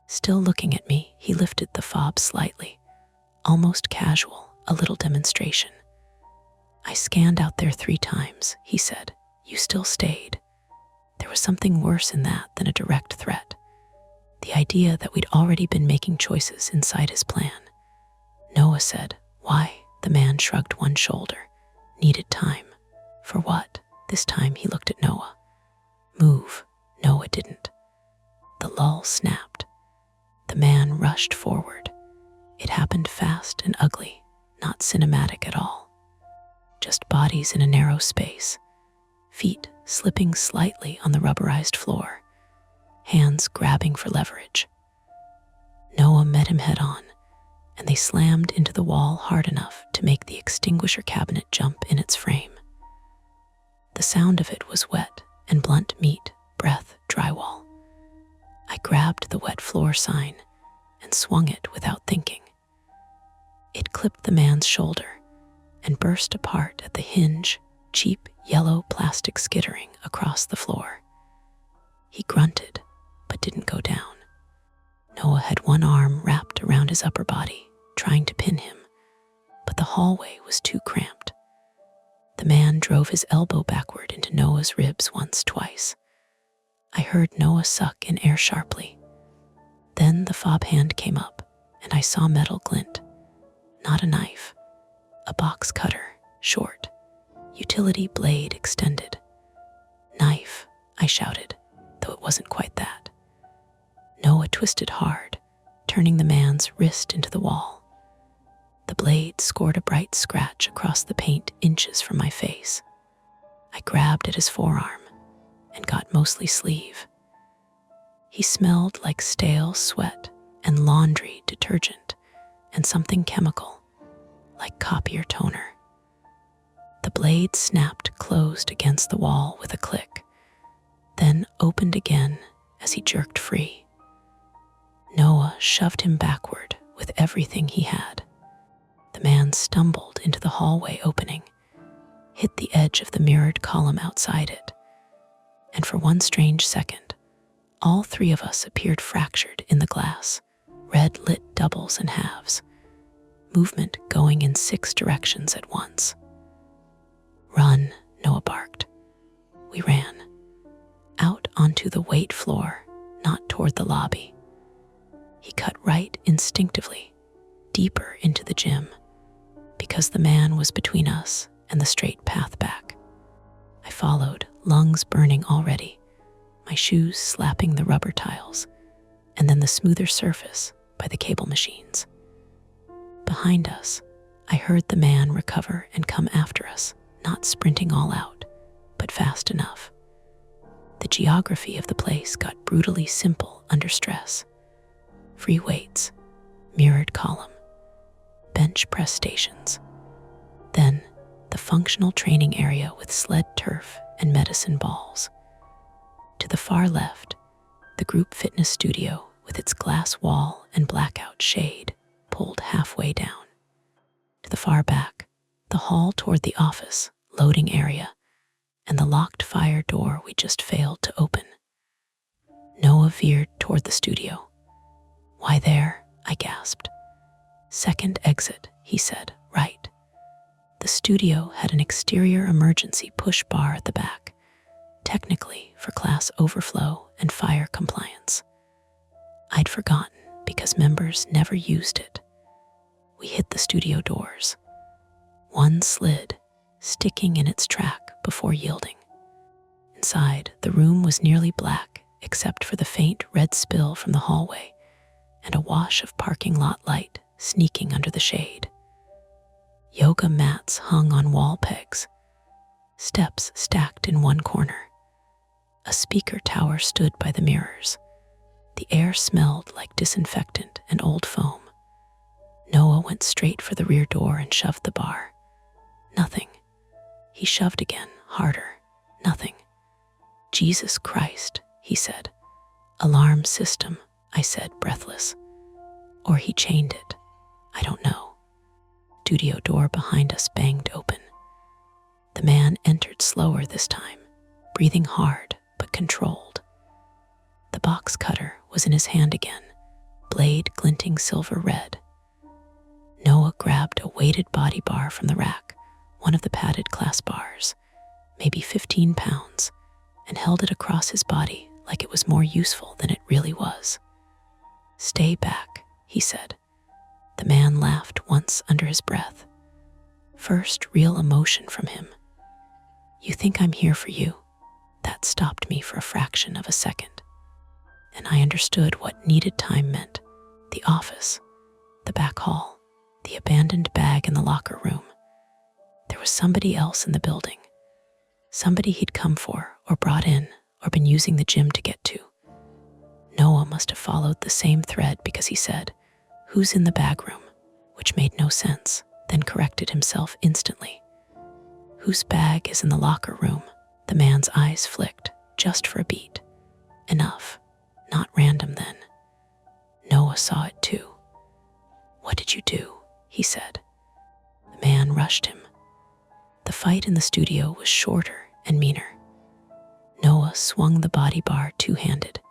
Still looking at me, he lifted the fob slightly, almost casual, a little demonstration. "I scanned out there 3 times, he said. "You still stayed." There was something worse in that than a direct threat. The idea that we'd already been making choices inside his plan. Noah said, "Why?" The man shrugged one shoulder. "Needed time." "For what?" This time he looked at Noah. "Move." Noah didn't. The lull snapped. The man rushed forward. It happened fast and ugly, not cinematic at all. Just bodies in a narrow space, feet slipping slightly on the rubberized floor, hands grabbing for leverage. Noah met him head on, and they slammed into the wall hard enough to make the extinguisher cabinet jump in its frame. The sound of it was wet and blunt meat, breath, drywall. I grabbed the wet floor sign and swung it without thinking. It clipped the man's shoulder and burst apart at the hinge, cheap yellow plastic skittering across the floor. He grunted, but didn't go down. Noah had one arm wrapped around his upper body, trying to pin him, but the hallway was too cramped. The man drove his elbow backward into Noah's ribs once, twice. I heard Noah suck in air sharply. Then the fob hand came up, and I saw metal glint. Not a knife. A box cutter, short. Utility blade extended. "Knife," I shouted, though it wasn't quite that. Noah twisted hard, turning the man's wrist into the wall. The blade scored a bright scratch across the paint inches from my face. I grabbed at his forearm and got mostly sleeve. He smelled like stale sweat and laundry detergent and something chemical, like copier toner. The blade snapped closed against the wall with a click, then opened again as he jerked free. Noah shoved him backward with everything he had. The man stumbled into the hallway opening, hit the edge of the mirrored column outside it, and for one strange second, all 3 of us appeared fractured in the glass, red-lit doubles and halves, movement going in 6 directions at once. "Run," Noah barked. We ran, out onto the weight floor, not toward the lobby. He cut right instinctively, deeper into the gym, because the man was between us and the straight path back. I followed, lungs burning already, my shoes slapping the rubber tiles, and then the smoother surface by the cable machines. Behind us, I heard the man recover and come after us, not sprinting all out, but fast enough. The geography of the place got brutally simple under stress. Free weights, mirrored column, bench press stations. Then, the functional training area with sled turf and medicine balls. To the far left, the group fitness studio with its glass wall and blackout shade pulled halfway down. To the far back, the hall toward the office, loading area, and the locked fire door we just failed to open. Noah veered toward the studio. "Why there?" I gasped. "Second exit," he said, "right." The studio had an exterior emergency push bar at the back, technically for class overflow and fire compliance. I'd forgotten because members never used it. We hit the studio doors. One slid, sticking in its track before yielding. Inside, the room was nearly black except for the faint red spill from the hallway and a wash of parking lot light sneaking under the shade. Yoga mats hung on wall pegs, steps stacked in one corner. A speaker tower stood by the mirrors. The air smelled like disinfectant and old foam. Noah went straight for the rear door and shoved the bar. Nothing. He shoved again, harder. Nothing. "Jesus Christ," he said. "Alarm system," I said, breathless. Or he chained it. I don't know. Studio door behind us banged open. The man entered slower this time, breathing hard but controlled. The box cutter was in his hand again, blade glinting silver red. Noah grabbed a weighted body bar from the rack, one of the padded class bars, maybe 15 pounds, and held it across his body like it was more useful than it really was. "Stay back," he said. The man laughed once under his breath. First real emotion from him. "You think I'm here for you?" That stopped me for a fraction of a second. And I understood what needed time meant. The office, the back hall, the abandoned bag in the locker room. There was somebody else in the building. Somebody he'd come for, or brought in, or been using the gym to get to. Noah must have followed the same thread because he said, "Who's in the bag room?" which made no sense, then corrected himself instantly. "Whose bag is in the locker room?" The man's eyes flicked, just for a beat. Enough. Not random then. Noah saw it too. "What did you do?" he said. The man rushed him. The fight in the studio was shorter and meaner. Noah swung the body bar two-handed.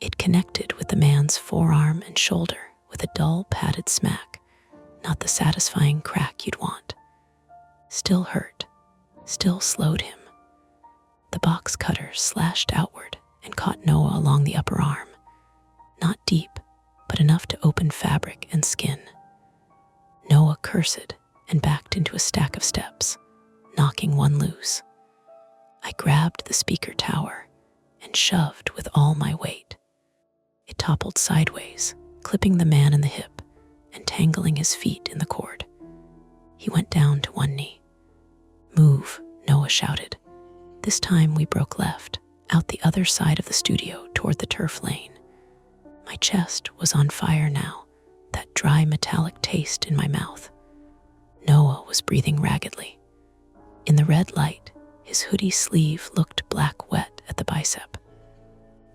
It connected with the man's forearm and shoulder with a dull, padded smack, not the satisfying crack you'd want. Still hurt, still slowed him. The box cutter slashed outward and caught Noah along the upper arm. Not deep, but enough to open fabric and skin. Noah cursed and backed into a stack of steps, knocking one loose. I grabbed the speaker tower and shoved with all my weight. It toppled sideways, clipping the man in the hip and tangling his feet in the cord. He went down to one knee. "Move," Noah shouted. This time we broke left, out the other side of the studio toward the turf lane. My chest was on fire now, that dry metallic taste in my mouth. Noah was breathing raggedly. In the red light, his hoodie sleeve looked black wet at the bicep.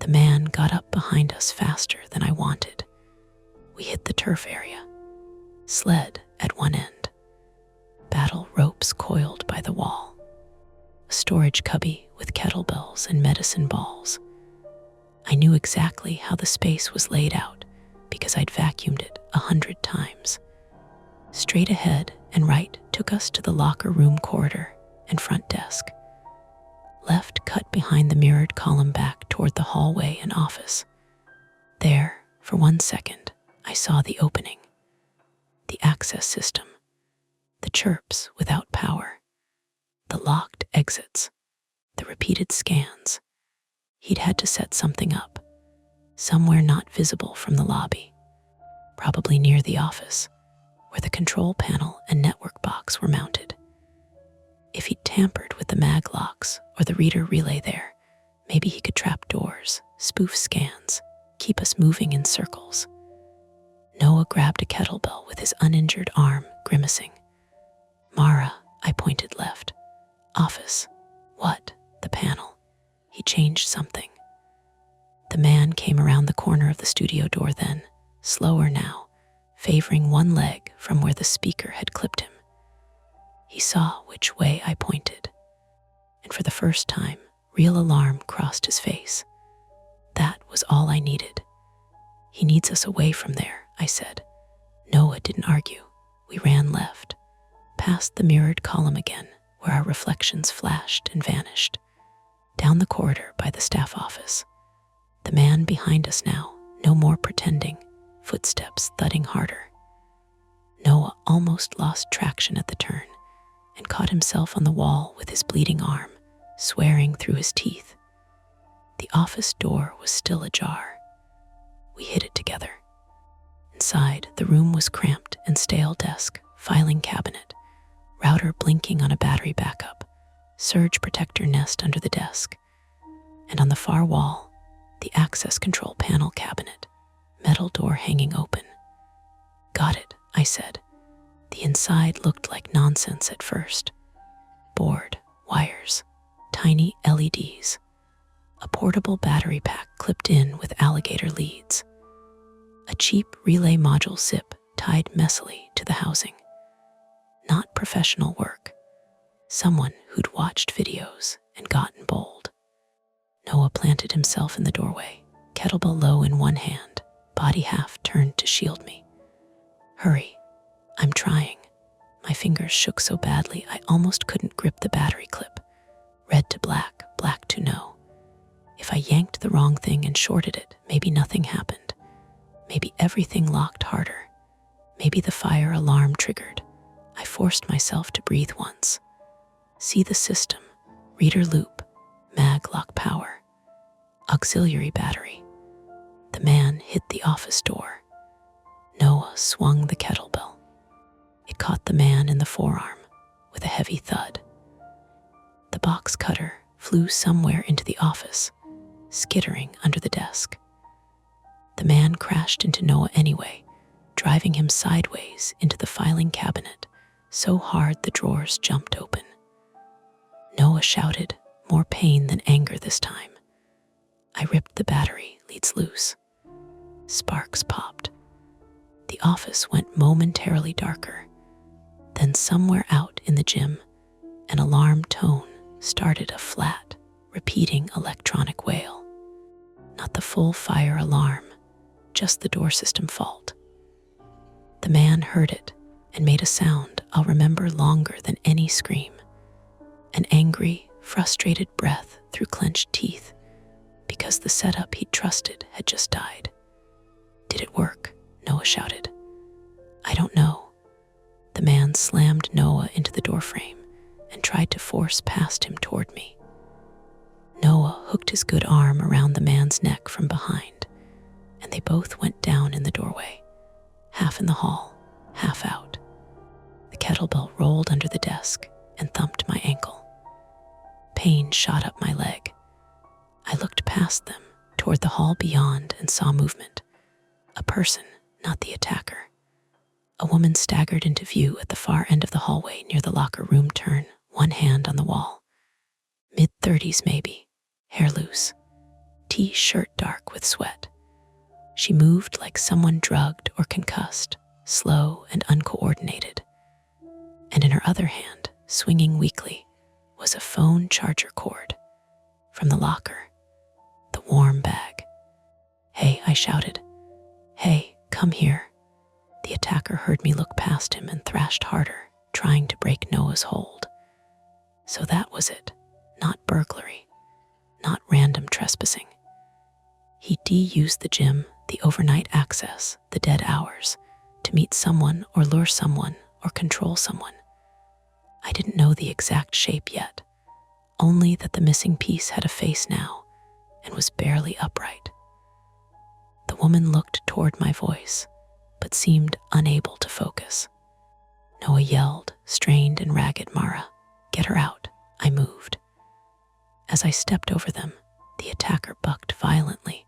The man got up behind us faster than I wanted. We hit the turf area. Sled at one end. Battle ropes coiled by the wall. A storage cubby with kettlebells and medicine balls. I knew exactly how the space was laid out because I'd vacuumed it 100 times. Straight ahead and right took us to the locker room corridor and front desk. Left cut behind the mirrored column back toward the hallway and office. There, for 1 second, I saw the opening. The access system. The chirps without power. The locked exits. The repeated scans. He'd had to set something up, somewhere not visible from the lobby, probably near the office, where the control panel and network box were mounted. If he'd tampered with the mag locks or the reader relay there, maybe he could trap doors, spoof scans, keep us moving in circles. Noah grabbed a kettlebell with his uninjured arm, grimacing. "Mara," I pointed left. "Office." "What?" "The panel." He changed something. The man came around the corner of the studio door then, slower now, favoring one leg from where the speaker had clipped him. He saw which way I pointed, and for the first time, real alarm crossed his face. That was all I needed. "He needs us away from there," I said. Noah didn't argue. We ran left, past the mirrored column again, where our reflections flashed and vanished, down the corridor by the staff office. The man behind us now, no more pretending, footsteps thudding harder. Noah almost lost traction at the turn and caught himself on the wall with his bleeding arm, swearing through his teeth. The office door was still ajar. We hid it together. Inside, the room was cramped and stale desk, filing cabinet, router blinking on a battery backup, surge protector nest under the desk, and on the far wall, the access control panel cabinet, metal door hanging open. "Got it," I said. The inside looked like nonsense at first. Board, wires, tiny LEDs, a portable battery pack clipped in with alligator leads, a cheap relay module zip tied messily to the housing. Not professional work. Someone who'd watched videos and gotten bold. Noah planted himself in the doorway, kettlebell low in one hand, body half turned to shield me. "Hurry, I'm trying." My fingers shook so badly I almost couldn't grip the battery clip. Red to black, black to no. If I yanked the wrong thing and shorted it, maybe nothing happened. Maybe everything locked harder. Maybe the fire alarm triggered. I forced myself to breathe once. See the system, reader loop, mag lock power, auxiliary battery. The man hit the office door. Noah swung the kettlebell. It caught the man in the forearm with a heavy thud. The box cutter flew somewhere into the office, skittering under the desk. The man crashed into Noah anyway, driving him sideways into the filing cabinet, so hard the drawers jumped open. Noah shouted, more pain than anger this time. I ripped the battery leads loose. Sparks popped. The office went momentarily darker. Then somewhere out in the gym, an alarm tone started a flat, repeating electronic wail. Not the full fire alarm, just the door system fault. The man heard it and made a sound I'll remember longer than any scream. An angry, frustrated breath through clenched teeth, because the setup he'd trusted had just died. "Did it work?" Noah shouted. "I don't know." The man slammed Noah into the doorframe and tried to force past him toward me. Noah hooked his good arm around the man's neck from behind, and they both went down in the doorway, half in the hall, half out. The kettlebell rolled under the desk and thumped my ankle. Pain shot up my leg. I looked past them toward the hall beyond and saw movement. A person, not the attacker. A woman staggered into view at the far end of the hallway near the locker room turn, one hand on the wall. Mid-30s maybe, hair loose, T-shirt dark with sweat. She moved like someone drugged or concussed, slow and uncoordinated. And in her other hand, swinging weakly, was a phone charger cord. From the locker, the warm bag. "Hey," I shouted. "Hey, come here." The attacker heard me look past him and thrashed harder, trying to break Noah's hold. So that was it. Not burglary, not random trespassing. He de-used the gym, the overnight access, the dead hours, to meet someone or lure someone or control someone. I didn't know the exact shape yet, only that the missing piece had a face now and was barely upright. The woman looked toward my voice, but seemed unable to focus. Noah yelled, strained and ragged, "Mara, get her out." I moved. As I stepped over them, the attacker bucked violently,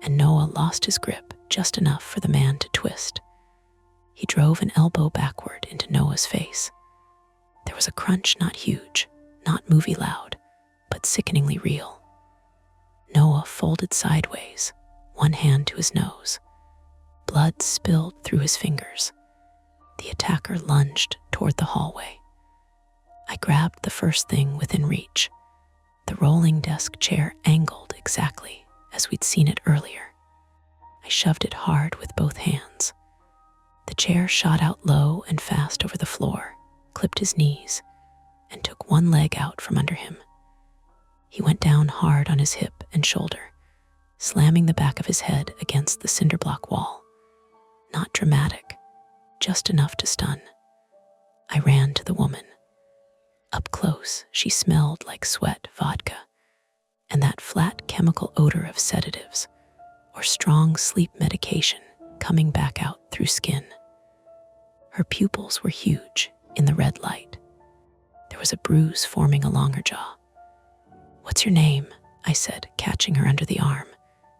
and Noah lost his grip just enough for the man to twist. He drove an elbow backward into Noah's face. There was a crunch not huge, not movie loud, but sickeningly real. Noah folded sideways, one hand to his nose. Blood spilled through his fingers. The attacker lunged toward the hallway. I grabbed the first thing within reach, the rolling desk chair angled exactly as we'd seen it earlier. I shoved it hard with both hands. The chair shot out low and fast over the floor, clipped his knees, and took one leg out from under him. He went down hard on his hip and shoulder, slamming the back of his head against the cinder block wall. Not dramatic, just enough to stun. I ran to the woman. Up close, she smelled like sweat, vodka, and that flat chemical odor of sedatives or strong sleep medication coming back out through skin. Her pupils were huge in the red light. There was a bruise forming along her jaw. "What's your name?" I said, catching her under the arm.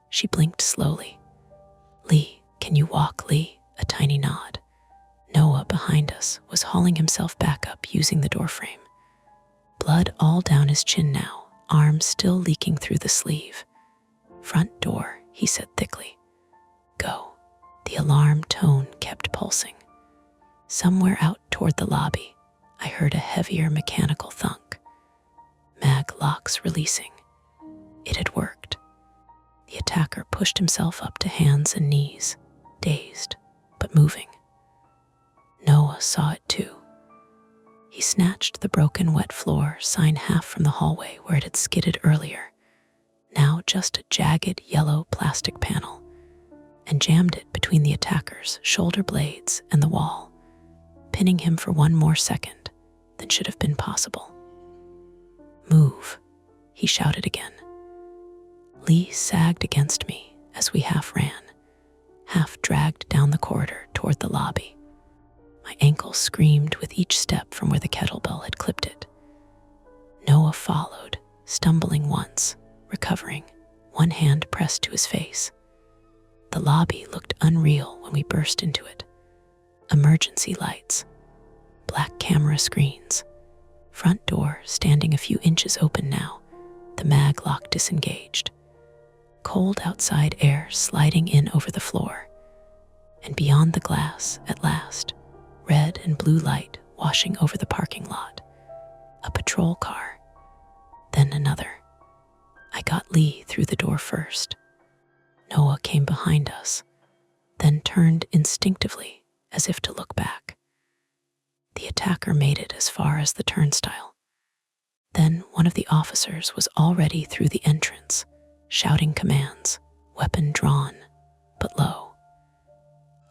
She blinked slowly. "Lee, can you walk, Lee?" A tiny nod. Noah, behind us, was hauling himself back up using the doorframe. Blood all down his chin now, arms still leaking through the sleeve. "Front door," he said thickly. "Go." The alarm tone kept pulsing. Somewhere out toward the lobby, I heard a heavier mechanical thunk. Mag locks releasing. It had worked. The attacker pushed himself up to hands and knees, dazed, but moving. Noah saw it too. He snatched the broken wet floor sign half from the hallway where it had skidded earlier, now just a jagged yellow plastic panel, and jammed it between the attacker's shoulder blades and the wall, pinning him for one more second than should have been possible. "Move," he shouted again. Lee sagged against me as we half ran, half dragged down the corridor toward the lobby. My ankle screamed with each step from where the kettlebell had clipped it. Noah followed, stumbling once, recovering, one hand pressed to his face. The lobby looked unreal when we burst into it. Emergency lights, black camera screens, front door standing a few inches open now, the mag lock disengaged. Cold outside air sliding in over the floor, and beyond the glass, at last, red and blue light washing over the parking lot. A patrol car, then another. I got Lee through the door first. Noah came behind us, then turned instinctively as if to look back. The attacker made it as far as the turnstile. Then one of the officers was already through the entrance, shouting commands, weapon drawn, but low.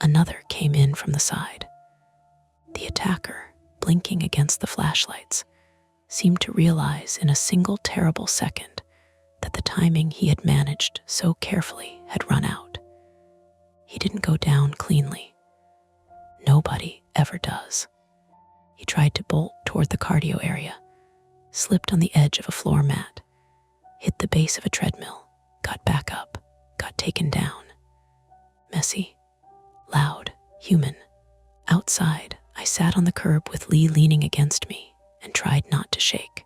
Another came in from the side. The attacker, blinking against the flashlights, seemed to realize in a single terrible second that the timing he had managed so carefully had run out. He didn't go down cleanly. Nobody ever does. He tried to bolt toward the cardio area, slipped on the edge of a floor mat, hit the base of a treadmill, got back up, got taken down. Messy, loud, human. Outside, I sat on the curb with Lee leaning against me and tried not to shake.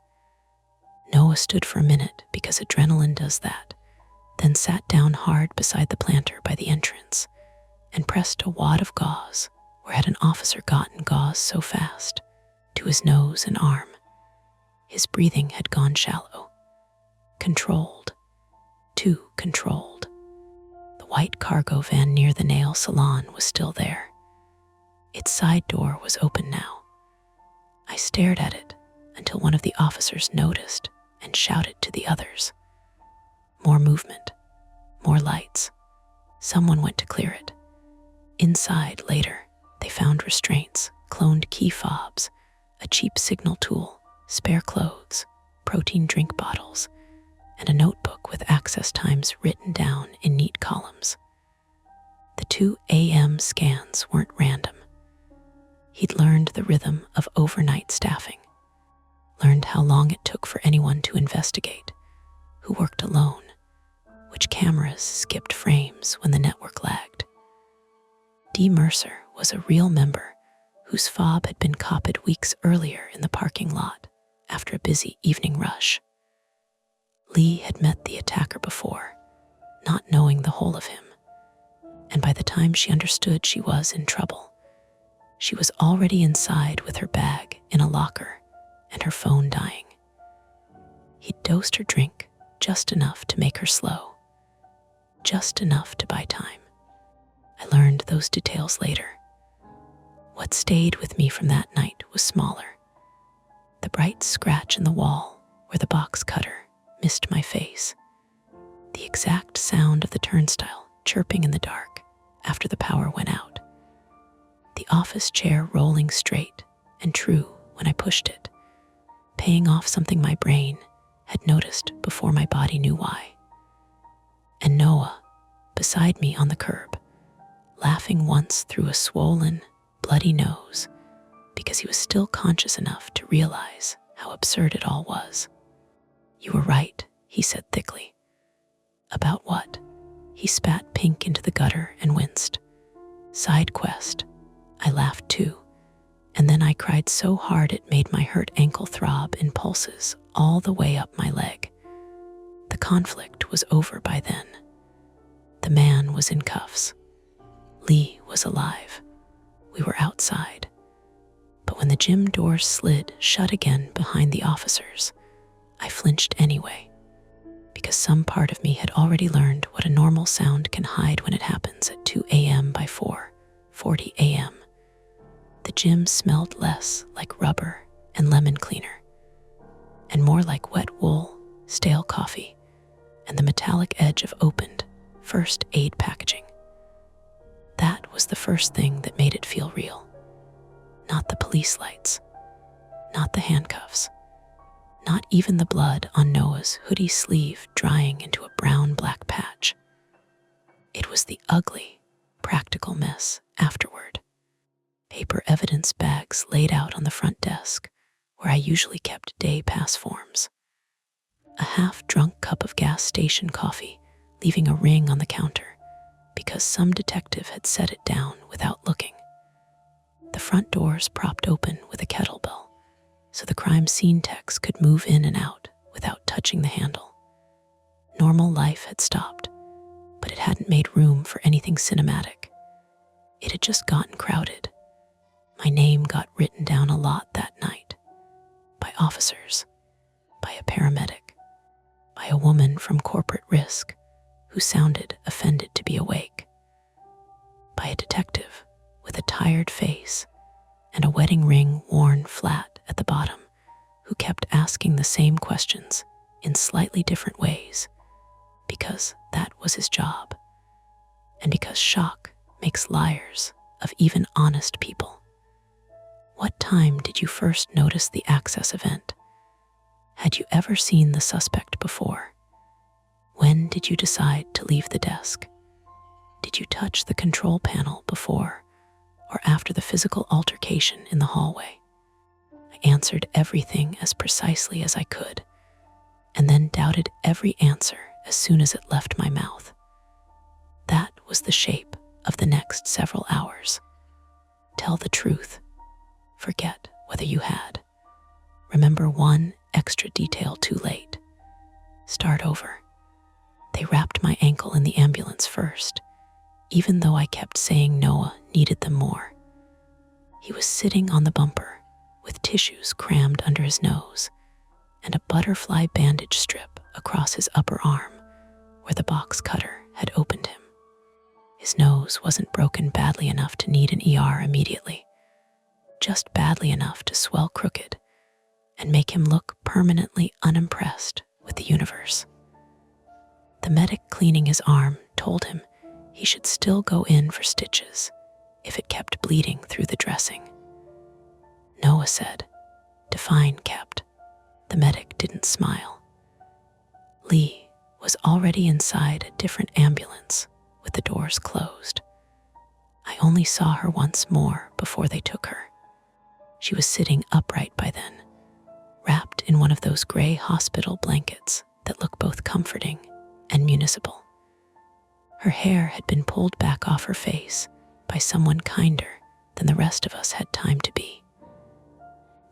Noah stood for a minute because adrenaline does that, then sat down hard beside the planter by the entrance and pressed a wad of gauze, where had an officer gotten gauze so fast, to his nose and arm. His breathing had gone shallow. Controlled. Too controlled. The white cargo van near the nail salon was still there. Its side door was open now. I stared at it until one of the officers noticed and shouted to the others. More movement, more lights. Someone went to clear it. Inside, later, they found restraints, cloned key fobs, a cheap signal tool, spare clothes, protein drink bottles, and a notebook with access times written down in neat columns. The 2 a.m. scans weren't random. He'd learned the rhythm of overnight staffing, learned how long it took for anyone to investigate, who worked alone, which cameras skipped frames when the network lagged. Dee Mercer was a real member whose fob had been copied weeks earlier in the parking lot after a busy evening rush. Lee had met the attacker before, not knowing the whole of him. And by the time she understood she was in trouble, she was already inside with her bag in a locker and her phone dying. He'd dosed her drink just enough to make her slow, just enough to buy time. I learned those details later. What stayed with me from that night was smaller. The bright scratch in the wall where the box cutter missed my face. The exact sound of the turnstile chirping in the dark after the power went out. The office chair rolling straight and true when I pushed it, paying off something my brain had noticed before my body knew why. And Noah, beside me on the curb, laughing once through a swollen, bloody nose because he was still conscious enough to realize how absurd it all was. "You were right," he said thickly. "About what?" He spat pink into the gutter and winced. "Side quest." I laughed too, and then I cried so hard it made my hurt ankle throb in pulses all the way up my leg. The conflict was over by then. The man was in cuffs. Lee was alive. We were outside. But when the gym doors slid shut again behind the officers, I flinched anyway, because some part of me had already learned what a normal sound can hide when it happens at 2 a.m. by 4:40 a.m. The gym smelled less like rubber and lemon cleaner, and more like wet wool, stale coffee, and the metallic edge of opened first aid packaging. That was the first thing that made it feel real. Not the police lights, not the handcuffs, not even the blood on Noah's hoodie sleeve drying into a brown-black patch. It was the ugly, practical mess afterward. Paper evidence bags laid out on the front desk, where I usually kept day pass forms. A half-drunk cup of gas station coffee, leaving a ring on the counter, because some detective had set it down without looking. The front doors propped open with a kettlebell, so the crime scene techs could move in and out without touching the handle. Normal life had stopped, but it hadn't made room for anything cinematic. It had just gotten crowded. My name got written down a lot that night. By officers, by a paramedic, by a woman from corporate risk who sounded offended to be awake, by a detective with a tired face and a wedding ring worn flat at the bottom who kept asking the same questions in slightly different ways, because that was his job, and because shock makes liars of even honest people. What time did you first notice the access event? Had you ever seen the suspect before? When did you decide to leave the desk? Did you touch the control panel before or after the physical altercation in the hallway? I answered everything as precisely as I could, and then doubted every answer as soon as it left my mouth. That was the shape of the next several hours. Tell the truth. Forget whether you had. Remember one extra detail too late. Start over. They wrapped my ankle in the ambulance first, even though I kept saying Noah needed them more. He was sitting on the bumper with tissues crammed under his nose and a butterfly bandage strip across his upper arm where the box cutter had opened him. His nose wasn't broken badly enough to need an ER immediately, just badly enough to swell crooked and make him look permanently unimpressed with the universe. The medic cleaning his arm told him he should still go in for stitches if it kept bleeding through the dressing. Noah said, "Define kept." The medic didn't smile. Lee was already inside a different ambulance with the doors closed. I only saw her once more before they took her. She was sitting upright by then, wrapped in one of those gray hospital blankets that look both comforting and municipal. Her hair had been pulled back off her face by someone kinder than the rest of us had time to be.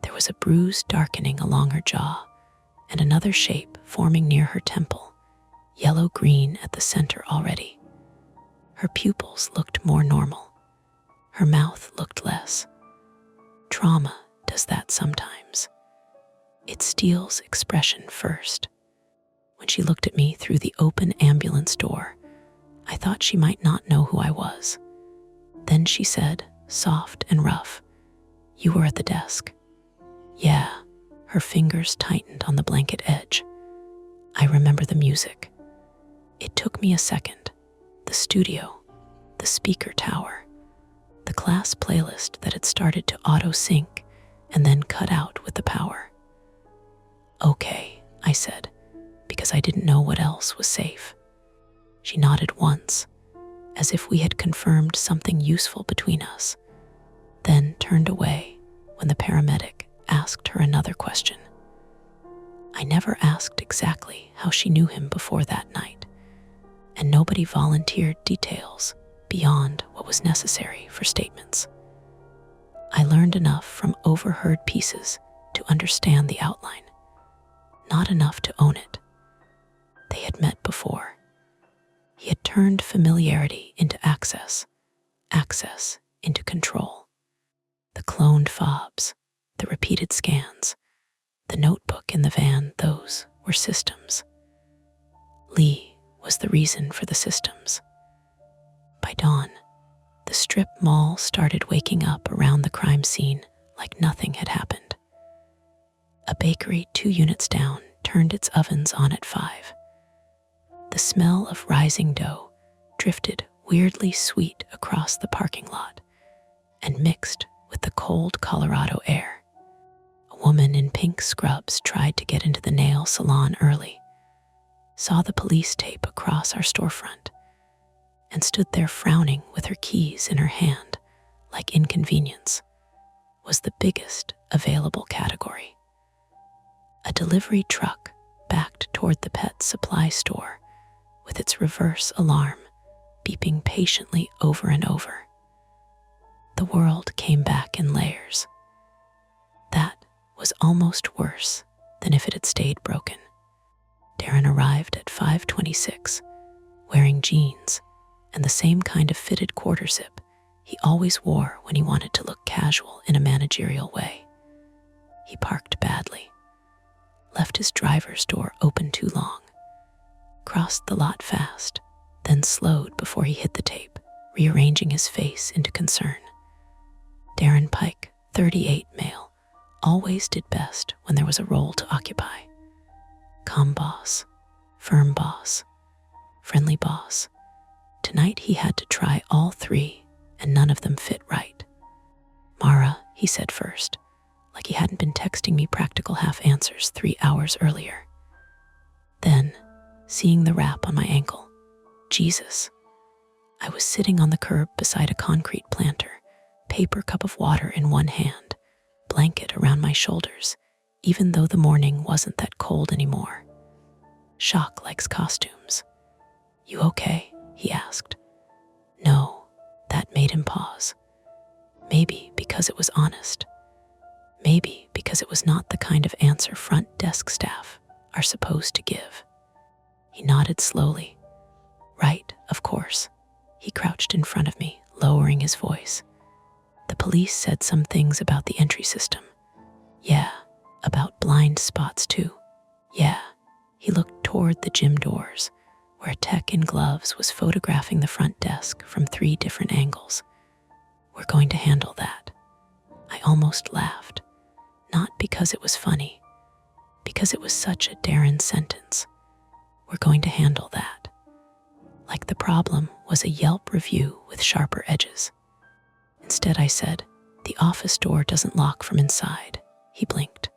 There was a bruise darkening along her jaw and another shape forming near her temple, yellow-green at the center already. Her pupils looked more normal. Her mouth looked less. Trauma does that sometimes. It steals expression first. When she looked at me through the open ambulance door, I thought she might not know who I was. Then she said, soft and rough, "You were at the desk." Yeah, her fingers tightened on the blanket edge. I remember the music. It took me a second. The studio, the speaker tower, the class playlist that had started to auto-sync and then cut out with the power. "Okay," I said, because I didn't know what else was safe. She nodded once, as if we had confirmed something useful between us, then turned away when the paramedic asked her another question. I never asked exactly how she knew him before that night, and nobody volunteered details beyond what was necessary for statements. I learned enough from overheard pieces to understand the outline, not enough to own it. They had met before. He had turned familiarity into access, access into control. The cloned fobs, the repeated scans, the notebook in the van, those were systems. Lee was the reason for the systems. By dawn, the strip mall started waking up around the crime scene like nothing had happened. A bakery 2 units down turned its ovens on at 5. The smell of rising dough drifted weirdly sweet across the parking lot and mixed with the cold Colorado air. A woman in pink scrubs tried to get into the nail salon early, saw the police tape across our storefront, and stood there frowning with her keys in her hand like inconvenience was the biggest available category. A delivery truck backed toward the pet supply store with its reverse alarm beeping patiently over and over. The world came back in layers. That was almost worse than if it had stayed broken. Darren arrived at 5:26, wearing jeans and the same kind of fitted quarter zip he always wore when he wanted to look casual in a managerial way. He parked badly, left his driver's door open too long, crossed the lot fast, then slowed before he hit the tape, rearranging his face into concern. Darren Pike, 38 male, always did best when there was a role to occupy. Calm boss, firm boss, friendly boss. Tonight he had to try all 3, and none of them fit right. "Mara," he said first, like he hadn't been texting me practical half answers 3 hours earlier. Then, seeing the wrap on my ankle, Jesus. I was sitting on the curb beside a concrete planter, paper cup of water in one hand, blanket around my shoulders, even though the morning wasn't that cold anymore. Shock likes costumes. "You okay?" he asked. No, that made him pause. Maybe because it was honest. Maybe because it was not the kind of answer front desk staff are supposed to give. He nodded slowly. "Right, of course." He crouched in front of me, lowering his voice. "The police said some things about the entry system. Yeah, about blind spots too. Yeah." He looked toward the gym doors, where a tech in gloves was photographing the front desk from 3 different angles. "We're going to handle that." I almost laughed, not because it was funny, because it was such a Darren sentence. "We're going to handle that." Like the problem was a Yelp review with sharper edges. Instead, I said, "The office door doesn't lock from inside." He blinked.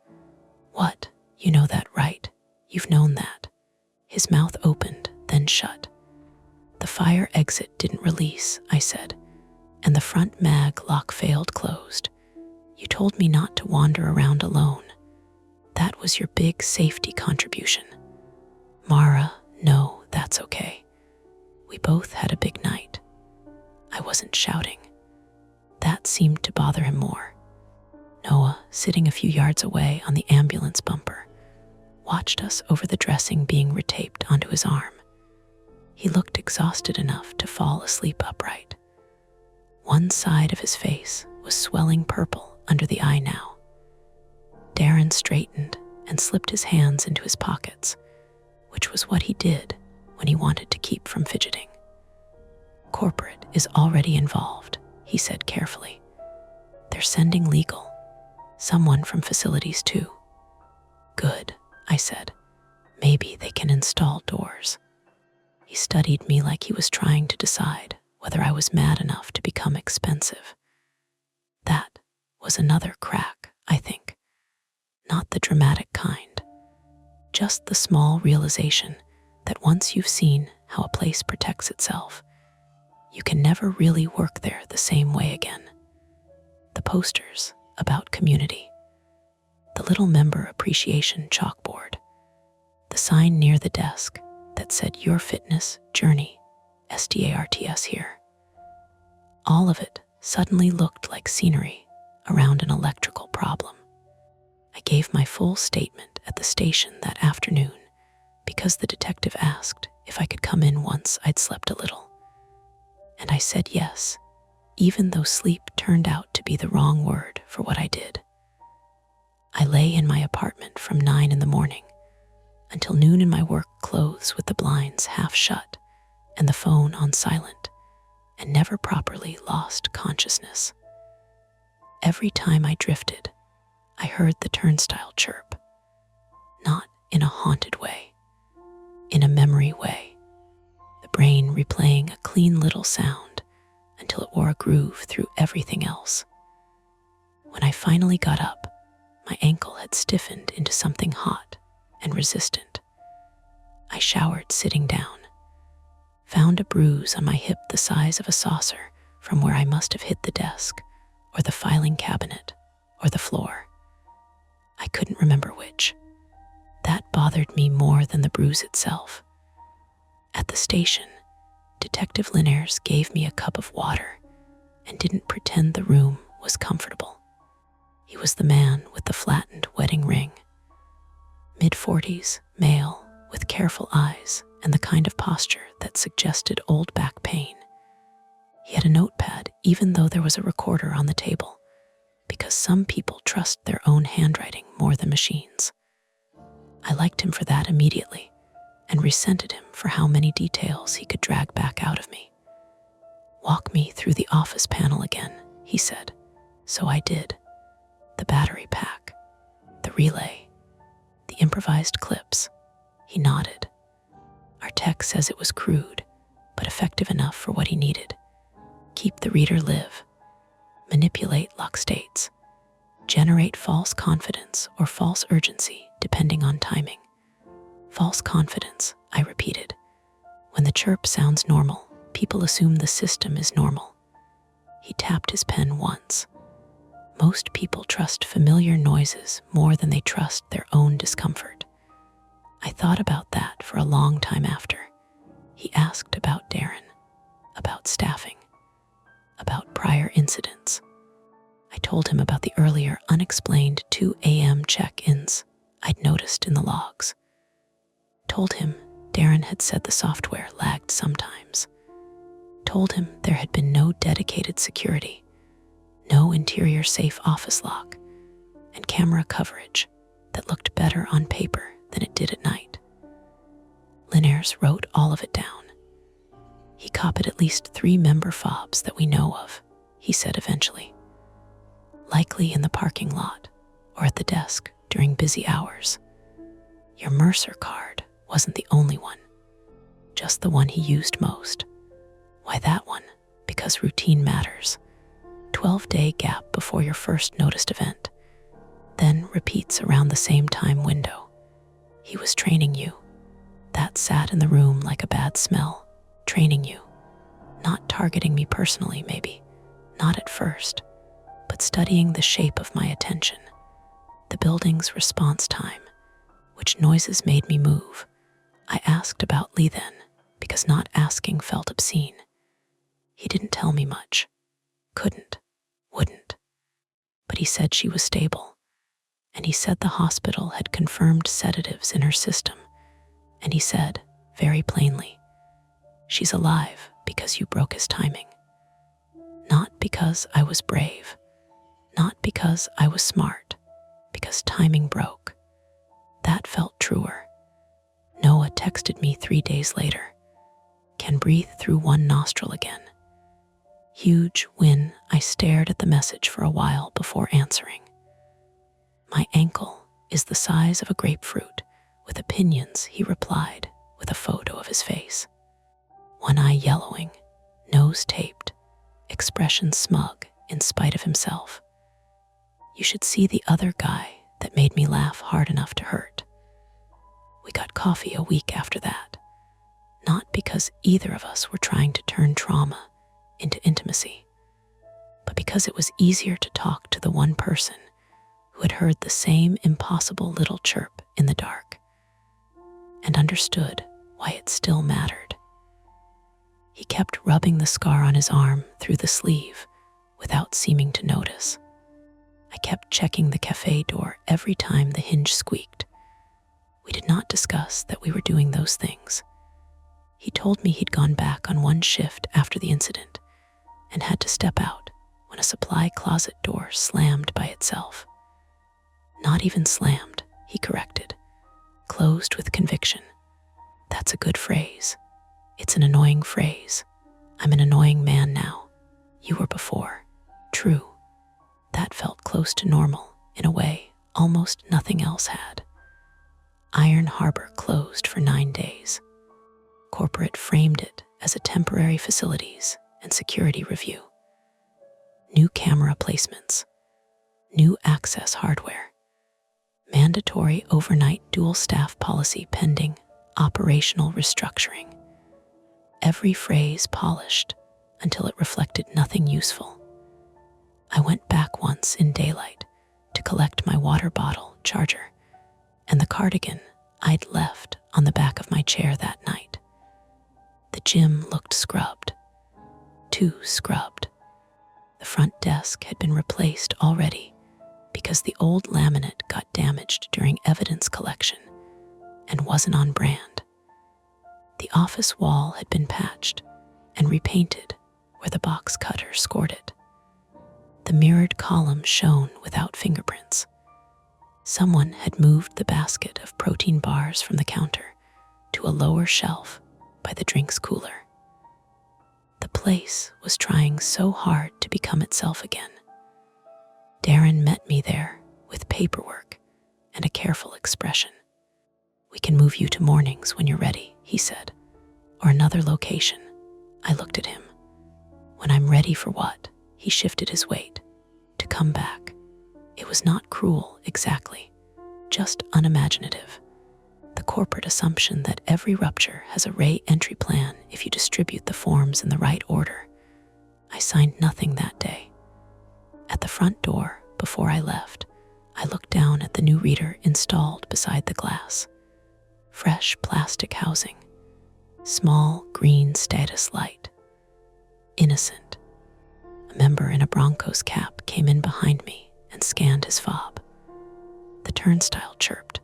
"What? You know that, right? You've known that." His mouth opened, then shut. "The fire exit didn't release," I said, "and the front mag lock failed closed. You told me not to wander around alone. That was your big safety contribution." "Mara, no, that's okay. We both had a big night." I wasn't shouting. That seemed to bother him more. Noah, sitting a few yards away on the ambulance bumper, watched us over the dressing being retaped onto his arm. He looked exhausted enough to fall asleep upright. One side of his face was swelling purple under the eye now. Darren straightened and slipped his hands into his pockets, which was what he did when he wanted to keep from fidgeting. "Corporate is already involved," he said carefully. "They're sending legal. Someone from facilities too." "Good," I said. "Maybe they can install doors." He studied me like he was trying to decide whether I was mad enough to become expensive. That was another crack, I think. Not the dramatic kind. Just the small realization that once you've seen how a place protects itself, you can never really work there the same way again. The posters about community, the little member appreciation chalkboard, the sign near the desk that said "Your Fitness Journey, STARTS here." All of it suddenly looked like scenery around an electrical problem. I gave my full statement at the station that afternoon because the detective asked if I could come in once I'd slept a little. And I said yes, even though sleep turned out to be the wrong word for what I did. I lay in my apartment from 9 in the morning until noon in my work clothes with the blinds half shut and the phone on silent, and never properly lost consciousness. Every time I drifted, I heard the turnstile chirp, not in a haunted way, in a memory way, the brain replaying a clean little sound until it wore a groove through everything else. When I finally got up, my ankle had stiffened into something hot and resistant. I showered sitting down, found a bruise on my hip the size of a saucer from where I must have hit the desk or the filing cabinet or the floor. I couldn't remember which. That bothered me more than the bruise itself. At the station, Detective Linares gave me a cup of water and didn't pretend the room was comfortable. He was the man with the flattened wedding ring. Mid-40s, male, with careful eyes and the kind of posture that suggested old back pain. He had a notepad even though there was a recorder on the table, because some people trust their own handwriting more than machines. I liked him for that immediately and resented him for how many details he could drag back out of me. "Walk me through the office panel again," he said. So I did. The battery pack, the relay, the improvised clips. He nodded. "Our tech says it was crude, but effective enough for what he needed. Keep the reader live, manipulate lock states, generate false confidence or false urgency depending on timing." False confidence, I repeated. When the chirp sounds normal, people assume the system is normal. He tapped his pen once. Most people trust familiar noises more than they trust their own discomfort. I thought about that for a long time after. He asked about Darren, about staffing, about prior incidents. I told him about the earlier unexplained 2 a.m. check-ins I'd noticed in the logs. Told him Darren had said the software lagged sometimes. Told him there had been no dedicated security, no interior safe office lock, and camera coverage that looked better on paper than it did at night. Linares wrote all of it down. He copied at least 3 member fobs that we know of, he said eventually. Likely in the parking lot or at the desk during busy hours. Your Mercer card wasn't the only one, just the one he used most. Why that one? Because routine matters. 12-day gap before your first noticed event, then repeats around the same time window. He was training you. That sat in the room like a bad smell, training you. Not targeting me personally, maybe, not at first, but studying the shape of my attention, the building's response time, which noises made me move. I asked about Lee then, because not asking felt obscene. He didn't tell me much. Couldn't, wouldn't. But he said she was stable, and he said the hospital had confirmed sedatives in her system, and he said, very plainly, She's alive because you broke his timing. Not because I was brave, not because I was smart, because timing broke. That felt truer. Noah texted me 3 days later. Can breathe through one nostril again. Huge win. I stared at the message for a while before answering. My ankle is the size of a grapefruit with opinions, he replied with a photo of his face. One eye yellowing, nose taped, expression smug in spite of himself. You should see the other guy that made me laugh hard enough to hurt. We got coffee a week after that, not because either of us were trying to turn trauma into intimacy, but because it was easier to talk to the one person who had heard the same impossible little chirp in the dark and understood why it still mattered. He kept rubbing the scar on his arm through the sleeve without seeming to notice. I kept checking the cafe door every time the hinge squeaked. We did not discuss that we were doing those things. He told me he'd gone back on one shift after the incident and had to step out when a supply closet door slammed by itself. Not even slammed, he corrected. Closed with conviction. That's a good phrase. It's an annoying phrase. I'm an annoying man now. You were before. True. That felt close to normal, in a way almost nothing else had. Iron Harbor closed for 9 days. Corporate framed it as a temporary facilities and security review. New camera placements. New access hardware. Mandatory overnight dual staff policy pending operational restructuring. Every phrase polished until it reflected nothing useful. I went back once in daylight to collect my water bottle charger and the cardigan I'd left on the back of my chair that night. The gym looked scrubbed. Too scrubbed. The front desk had been replaced already because the old laminate got damaged during evidence collection and wasn't on brand. The office wall had been patched and repainted where the box cutter scored it. The mirrored column shone without fingerprints. Someone had moved the basket of protein bars from the counter to a lower shelf by the drinks cooler. The place was trying so hard to become itself again. Darren met me there with paperwork and a careful expression. We can move you to mornings when you're ready, he said, or another location. I looked at him. When I'm ready for what? He shifted his weight. To come back. It was not cruel, exactly, just unimaginative. The corporate assumption that every rupture has a re-entry plan if you distribute the forms in the right order. I signed nothing that day. At the front door, before I left, I looked down at the new reader installed beside the glass. Fresh plastic housing. Small green status light. Innocent. A member in a Broncos cap came in behind me and scanned his fob. The turnstile chirped.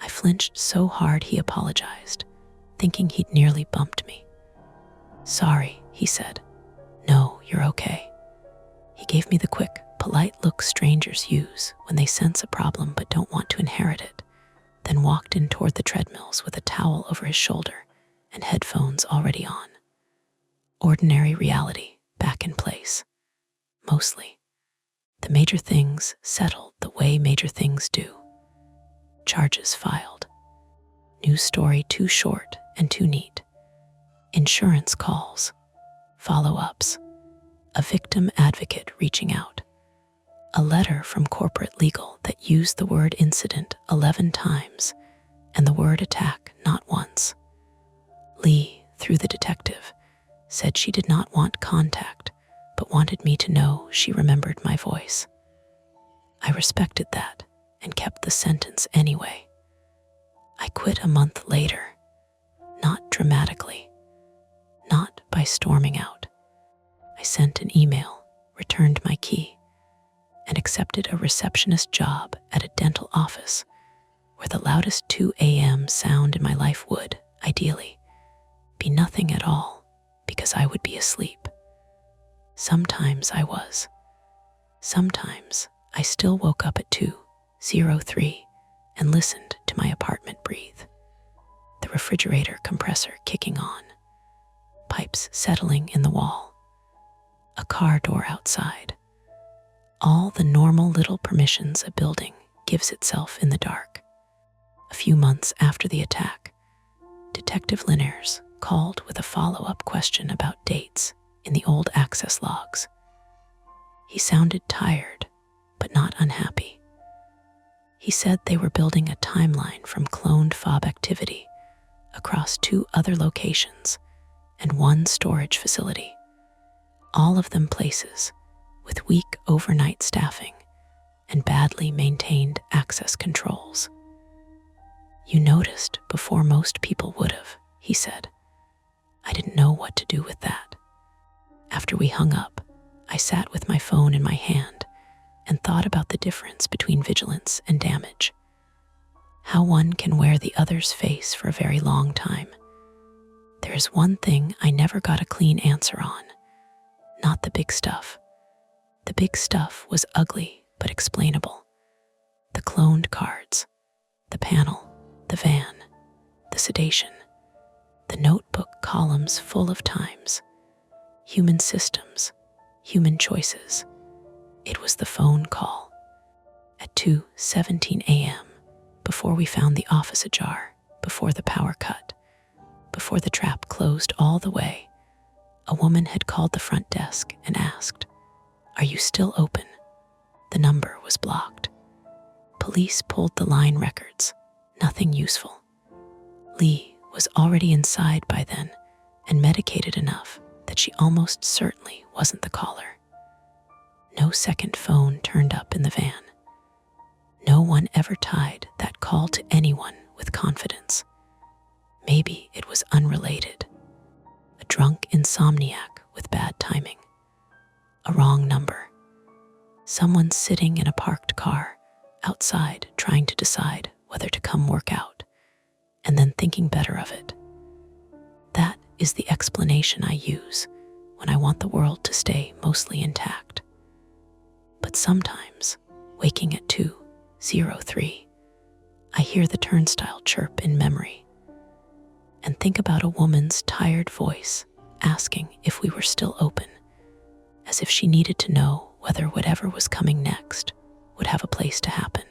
I flinched so hard he apologized, thinking he'd nearly bumped me. Sorry, he said. No, you're okay. He gave me the quick, polite look strangers use when they sense a problem but don't want to inherit it, then walked in toward the treadmills with a towel over his shoulder and headphones already on. Ordinary reality back in place. Mostly. The major things settled the way major things do. Charges filed. News story too short and too neat. Insurance calls. Follow-ups. A victim advocate reaching out. A letter from corporate legal that used the word incident 11 times and the word attack not once. Lee, through the detective, said she did not want contact but wanted me to know she remembered my voice. I respected that and kept the sentence anyway. I quit a month later, not dramatically, not by storming out. I sent an email, returned my key, and accepted a receptionist job at a dental office where the loudest 2 a.m. sound in my life would, ideally, be nothing at all because I would be asleep. Sometimes I was. Sometimes I still woke up at 2:03 and listened to my apartment breathe. The refrigerator compressor kicking on, pipes settling in the wall, a car door outside. All the normal little permissions a building gives itself in the dark. A few months after the attack, Detective Linares called with a follow-up question about dates in the old access logs. He sounded tired, but not unhappy. He said they were building a timeline from cloned fob activity across 2 other locations and 1 storage facility, all of them places with weak overnight staffing and badly maintained access controls. You noticed before most people would have, he said. I didn't know what to do with that. After we hung up, I sat with my phone in my hand and thought about the difference between vigilance and damage. How one can wear the other's face for a very long time. There is one thing I never got a clean answer on. Not the big stuff. The big stuff was ugly but explainable. The cloned cards, the panel, the van, the sedation, the notebook columns full of times, human systems, human choices. It was the phone call at 2:17 a.m., before we found the office ajar, before the power cut, before the trap closed all the way. A woman had called the front desk and asked, "Are you still open?" The number was blocked. Police pulled the line records. Nothing useful. Lee was already inside by then and medicated enough that she almost certainly wasn't the caller. No second phone turned up in the van. No one ever tied that call to anyone with confidence. Maybe it was unrelated. A drunk insomniac with bad timing. A wrong number. Someone sitting in a parked car outside trying to decide whether to come work out and then thinking better of it. That is the explanation I use when I want the world to stay mostly intact. But sometimes, waking at 2:03, I hear the turnstile chirp in memory and think about a woman's tired voice asking if we were still open, as if she needed to know whether whatever was coming next would have a place to happen.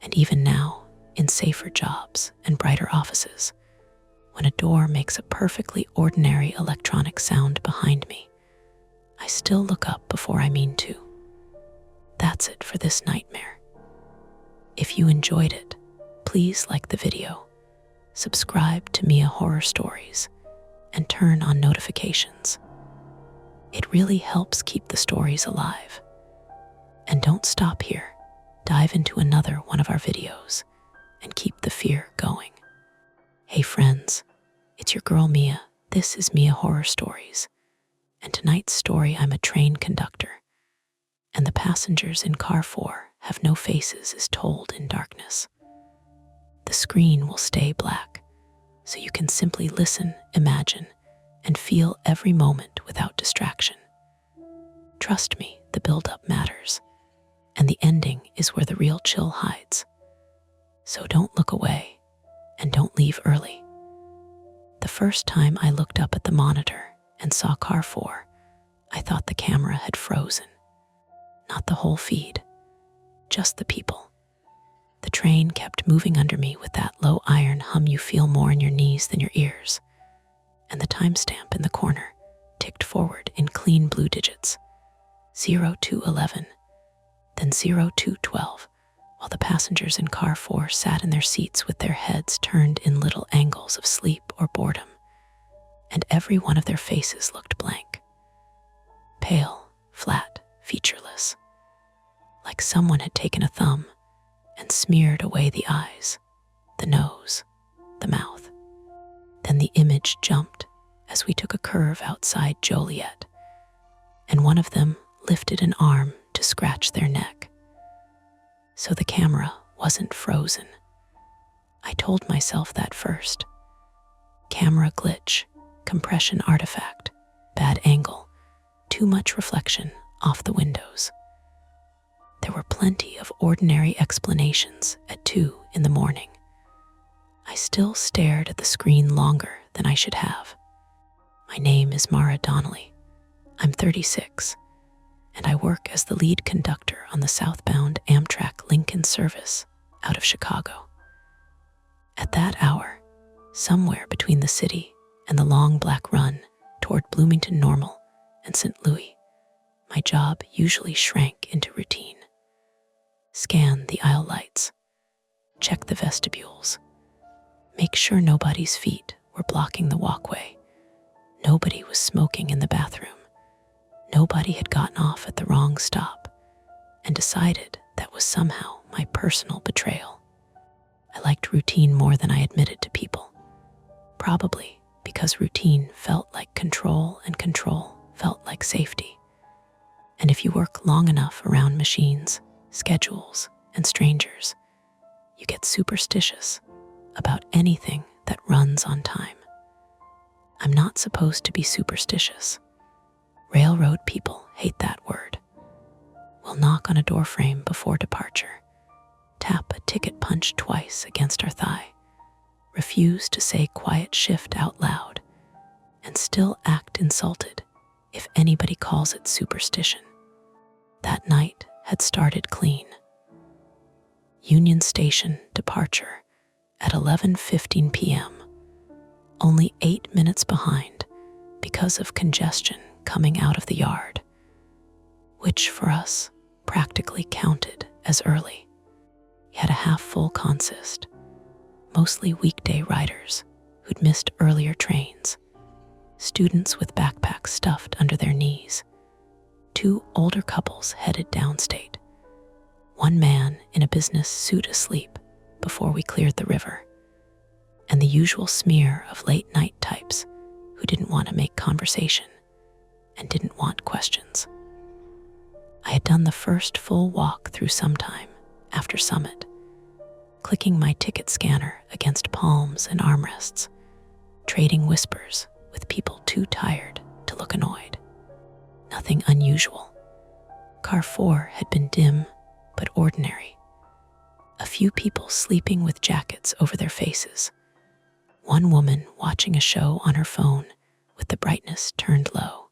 And even now, in safer jobs and brighter offices, when a door makes a perfectly ordinary electronic sound behind me, I still look up before I mean to. That's it for this nightmare. If you enjoyed it, please like the video, subscribe to Mia Horror Stories, and turn on notifications. It really helps keep the stories alive. And don't stop here. Dive into another one of our videos and keep the fear going. Hey friends, it's your girl Mia. This is Mia Horror Stories. And tonight's story, I'm a train conductor, and the passengers in car 4 have no faces, is told in darkness. The screen will stay black, so you can simply listen, imagine, and feel every moment without distraction. Trust me, the build-up matters, and the ending is where the real chill hides. So don't look away, and don't leave early. The first time I looked up at the monitor and saw car 4, I thought the camera had frozen. Not the whole feed, just the people. The train kept moving under me with that low iron hum you feel more in your knees than your ears, and the timestamp in the corner ticked forward in clean blue digits, 0211, then 0212, while the passengers in car 4 sat in their seats with their heads turned in little angles of sleep or boredom, and every one of their faces looked blank. Pale, flat, featureless, like someone had taken a thumb and smeared away the eyes, the nose, the mouth. Then the image jumped as we took a curve outside Joliet, and one of them lifted an arm to scratch their neck. So the camera wasn't frozen. I told myself that first. Camera glitch, compression artifact, bad angle, too much reflection off the windows. There were plenty of ordinary explanations at 2 in the morning. I still stared at the screen longer than I should have. My name is Mara Donnelly. I'm 36, and I work as the lead conductor on the southbound Amtrak Lincoln service out of Chicago. At that hour, somewhere between the city and the long black run toward Bloomington Normal and St. Louis, my job usually shrank into routine. Scan the aisle lights, check the vestibules, make sure nobody's feet were blocking the walkway, nobody was smoking in the bathroom, nobody had gotten off at the wrong stop, and decided that was somehow my personal betrayal. I liked routine more than I admitted to people, probably because routine felt like control and control felt like safety. And if you work long enough around machines, schedules, and strangers, you get superstitious about anything that runs on time. I'm not supposed to be superstitious. Railroad people hate that word. We'll knock on a doorframe before departure, tap a ticket punch twice against our thigh, refuse to say quiet shift out loud, and still act insulted if anybody calls it superstition. That night had started clean. Union Station departure at 11:15 p.m., only 8 minutes behind because of congestion coming out of the yard, which for us practically counted as early. We had a half-full consist, mostly weekday riders who'd missed earlier trains, students with backpacks stuffed under their knees, 2 older couples headed downstate, one man in a business suit asleep before we cleared the river, and the usual smear of late-night types who didn't want to make conversation and didn't want questions. I had done the first full walk through sometime after Summit, clicking my ticket scanner against palms and armrests, trading whispers with people too tired to look annoyed. Nothing unusual. Car 4 had been dim but ordinary. A few people sleeping with jackets over their faces. One woman watching a show on her phone with the brightness turned low.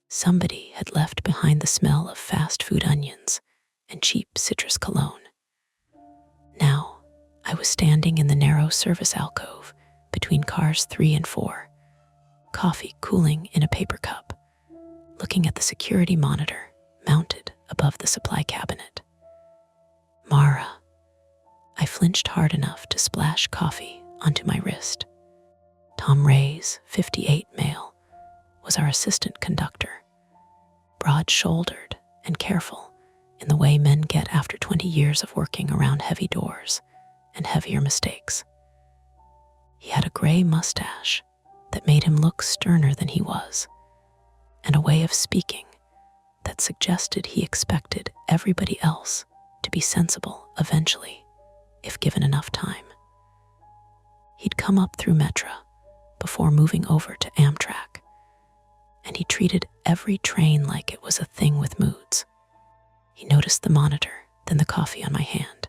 Somebody had left behind the smell of fast food onions and cheap citrus cologne. Now, I was standing in the narrow service alcove between cars 3 and 4, coffee cooling in a paper cup, looking at the security monitor mounted above the supply cabinet. Mara. I flinched hard enough to splash coffee onto my wrist. Tom Ray's 58 male was our assistant conductor, broad-shouldered and careful in the way men get after 20 years of working around heavy doors and heavier mistakes. He had a gray mustache that made him look sterner than he was, and a way of speaking that suggested he expected everybody else to be sensible eventually, if given enough time. He'd come up through Metra before moving over to Amtrak, and he treated every train like it was a thing with moods. He noticed the monitor, then the coffee on my hand.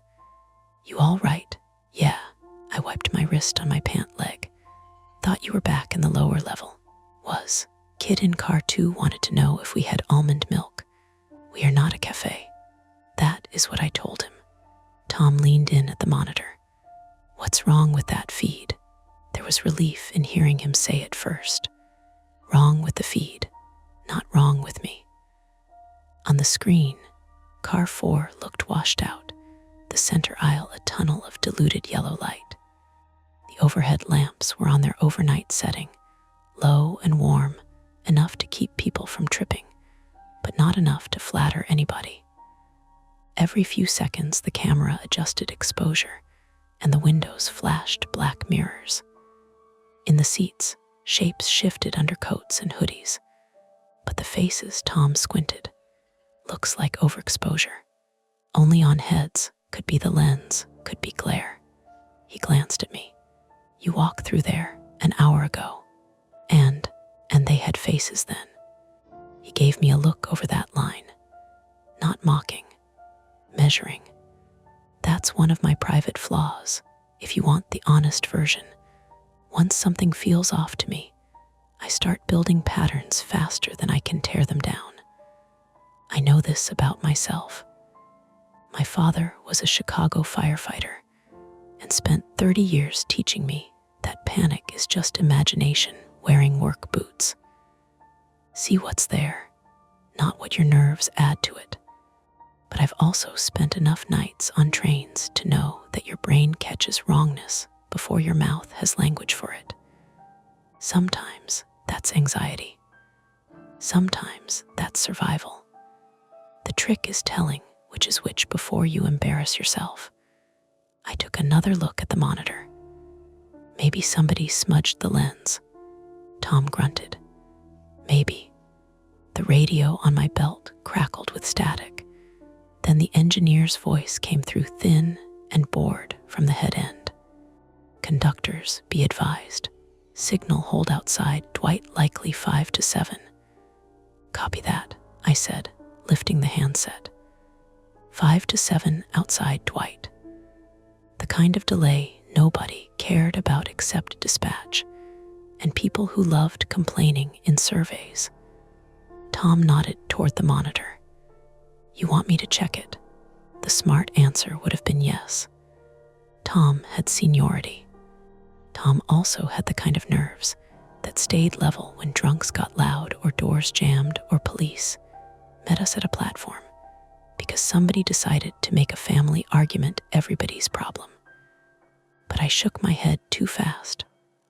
"You all right?" "Yeah." I wiped my wrist on my pant leg. "Thought you were back in the lower level." "Was." "Kid in car 2 wanted to know if we had almond milk." "We are not a cafe." That is what I told him. Tom leaned in at the monitor. "What's wrong with that feed?" There was relief in hearing him say it first. Wrong with the feed, not wrong with me. On the screen, car 4 looked washed out, the center aisle a tunnel of diluted yellow light. The overhead lamps were on their overnight setting, low and warm, enough to keep people from tripping, but not enough to flatter anybody. Every few seconds, the camera adjusted exposure, and the windows flashed black mirrors. In the seats, shapes shifted under coats and hoodies, but the faces Tom squinted. Looks like overexposure. Only on heads could be the lens, could be glare. He glanced at me. "You walked through there an hour ago." had faces then. He gave me a look over that line. Not mocking, measuring. That's one of my private flaws, if you want the honest version. Once something feels off to me, I start building patterns faster than I can tear them down. I know this about myself. My father was a Chicago firefighter and spent 30 years teaching me that panic is just imagination wearing work boots. See what's there, not what your nerves add to it. But I've also spent enough nights on trains to know that your brain catches wrongness before your mouth has language for it. Sometimes that's anxiety. Sometimes that's survival. The trick is telling which is which before you embarrass yourself. I took another look at the monitor. Maybe somebody smudged the lens. Tom grunted. Maybe. The radio on my belt crackled with static. Then the engineer's voice came through thin and bored from the head end. Conductors, be advised. Signal hold outside Dwight likely 5 to 7. Copy that, I said, lifting the handset. 5 to 7 outside Dwight. The kind of delay nobody cared about except dispatch, and people who loved complaining in surveys. Tom nodded toward the monitor. You want me to check it? The smart answer would have been yes. Tom had seniority. Tom also had the kind of nerves that stayed level when drunks got loud or doors jammed or police met us at a platform because somebody decided to make a family argument everybody's problem. But I shook my head too fast,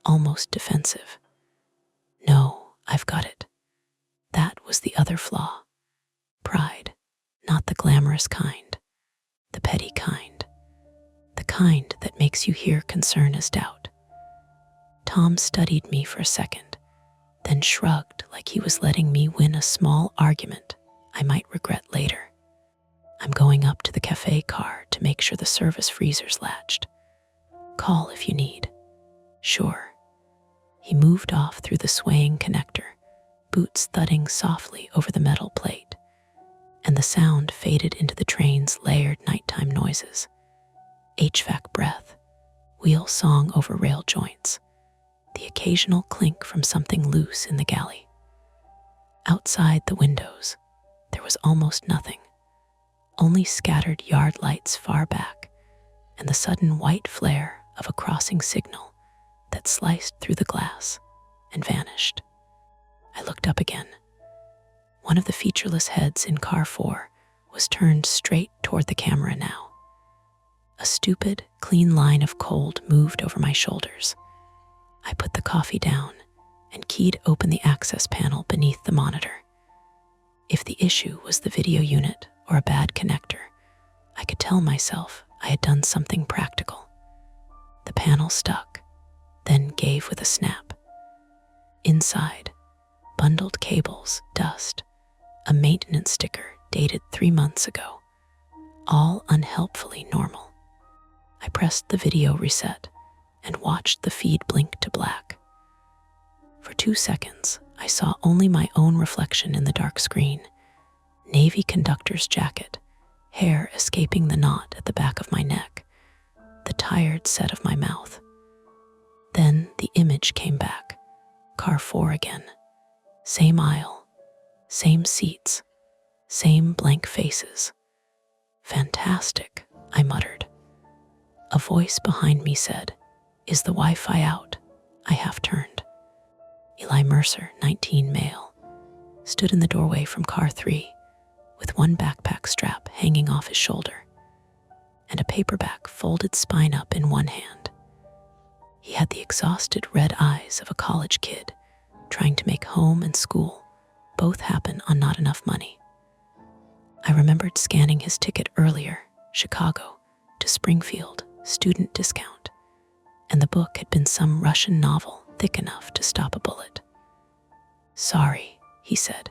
almost defensive. No, I've got it. That was the other flaw. Pride, not the glamorous kind, the petty kind, the kind that makes you hear concern as doubt. Tom studied me for a second, then shrugged like he was letting me win a small argument I might regret later. I'm going up to the cafe car to make sure the service freezer's latched. Call if you need. Sure. He moved off through the swaying connector, boots thudding softly over the metal plate, and the sound faded into the train's layered nighttime noises. HVAC breath, wheel song over rail joints, the occasional clink from something loose in the galley. Outside the windows, there was almost nothing, only scattered yard lights far back and the sudden white flare of a crossing signal that sliced through the glass and vanished. I looked up again. One of the featureless heads in car 4 was turned straight toward the camera now. A stupid, clean line of cold moved over my shoulders. I put the coffee down and keyed open the access panel beneath the monitor. If the issue was the video unit or a bad connector, I could tell myself I had done something practical. The panel stuck, then gave with a snap. Inside, bundled cables, dust, a maintenance sticker dated 3 months ago, all unhelpfully normal. I pressed the video reset and watched the feed blink to black. For 2 seconds, I saw only my own reflection in the dark screen, navy conductor's jacket, hair escaping the knot at the back of my neck, the tired set of my mouth. Then the image came back, car 4 again. Same aisle, same seats, same blank faces. Fantastic, I muttered. A voice behind me said, "Is the Wi-Fi out?" I half turned. Eli Mercer, 19 male, stood in the doorway from car 3 with one backpack strap hanging off his shoulder and a paperback folded spine up in one hand. He had the exhausted red eyes of a college kid trying to make home and school both happen on not enough money. I remembered scanning his ticket earlier, Chicago to Springfield, student discount, and the book had been some Russian novel thick enough to stop a bullet. "Sorry," he said,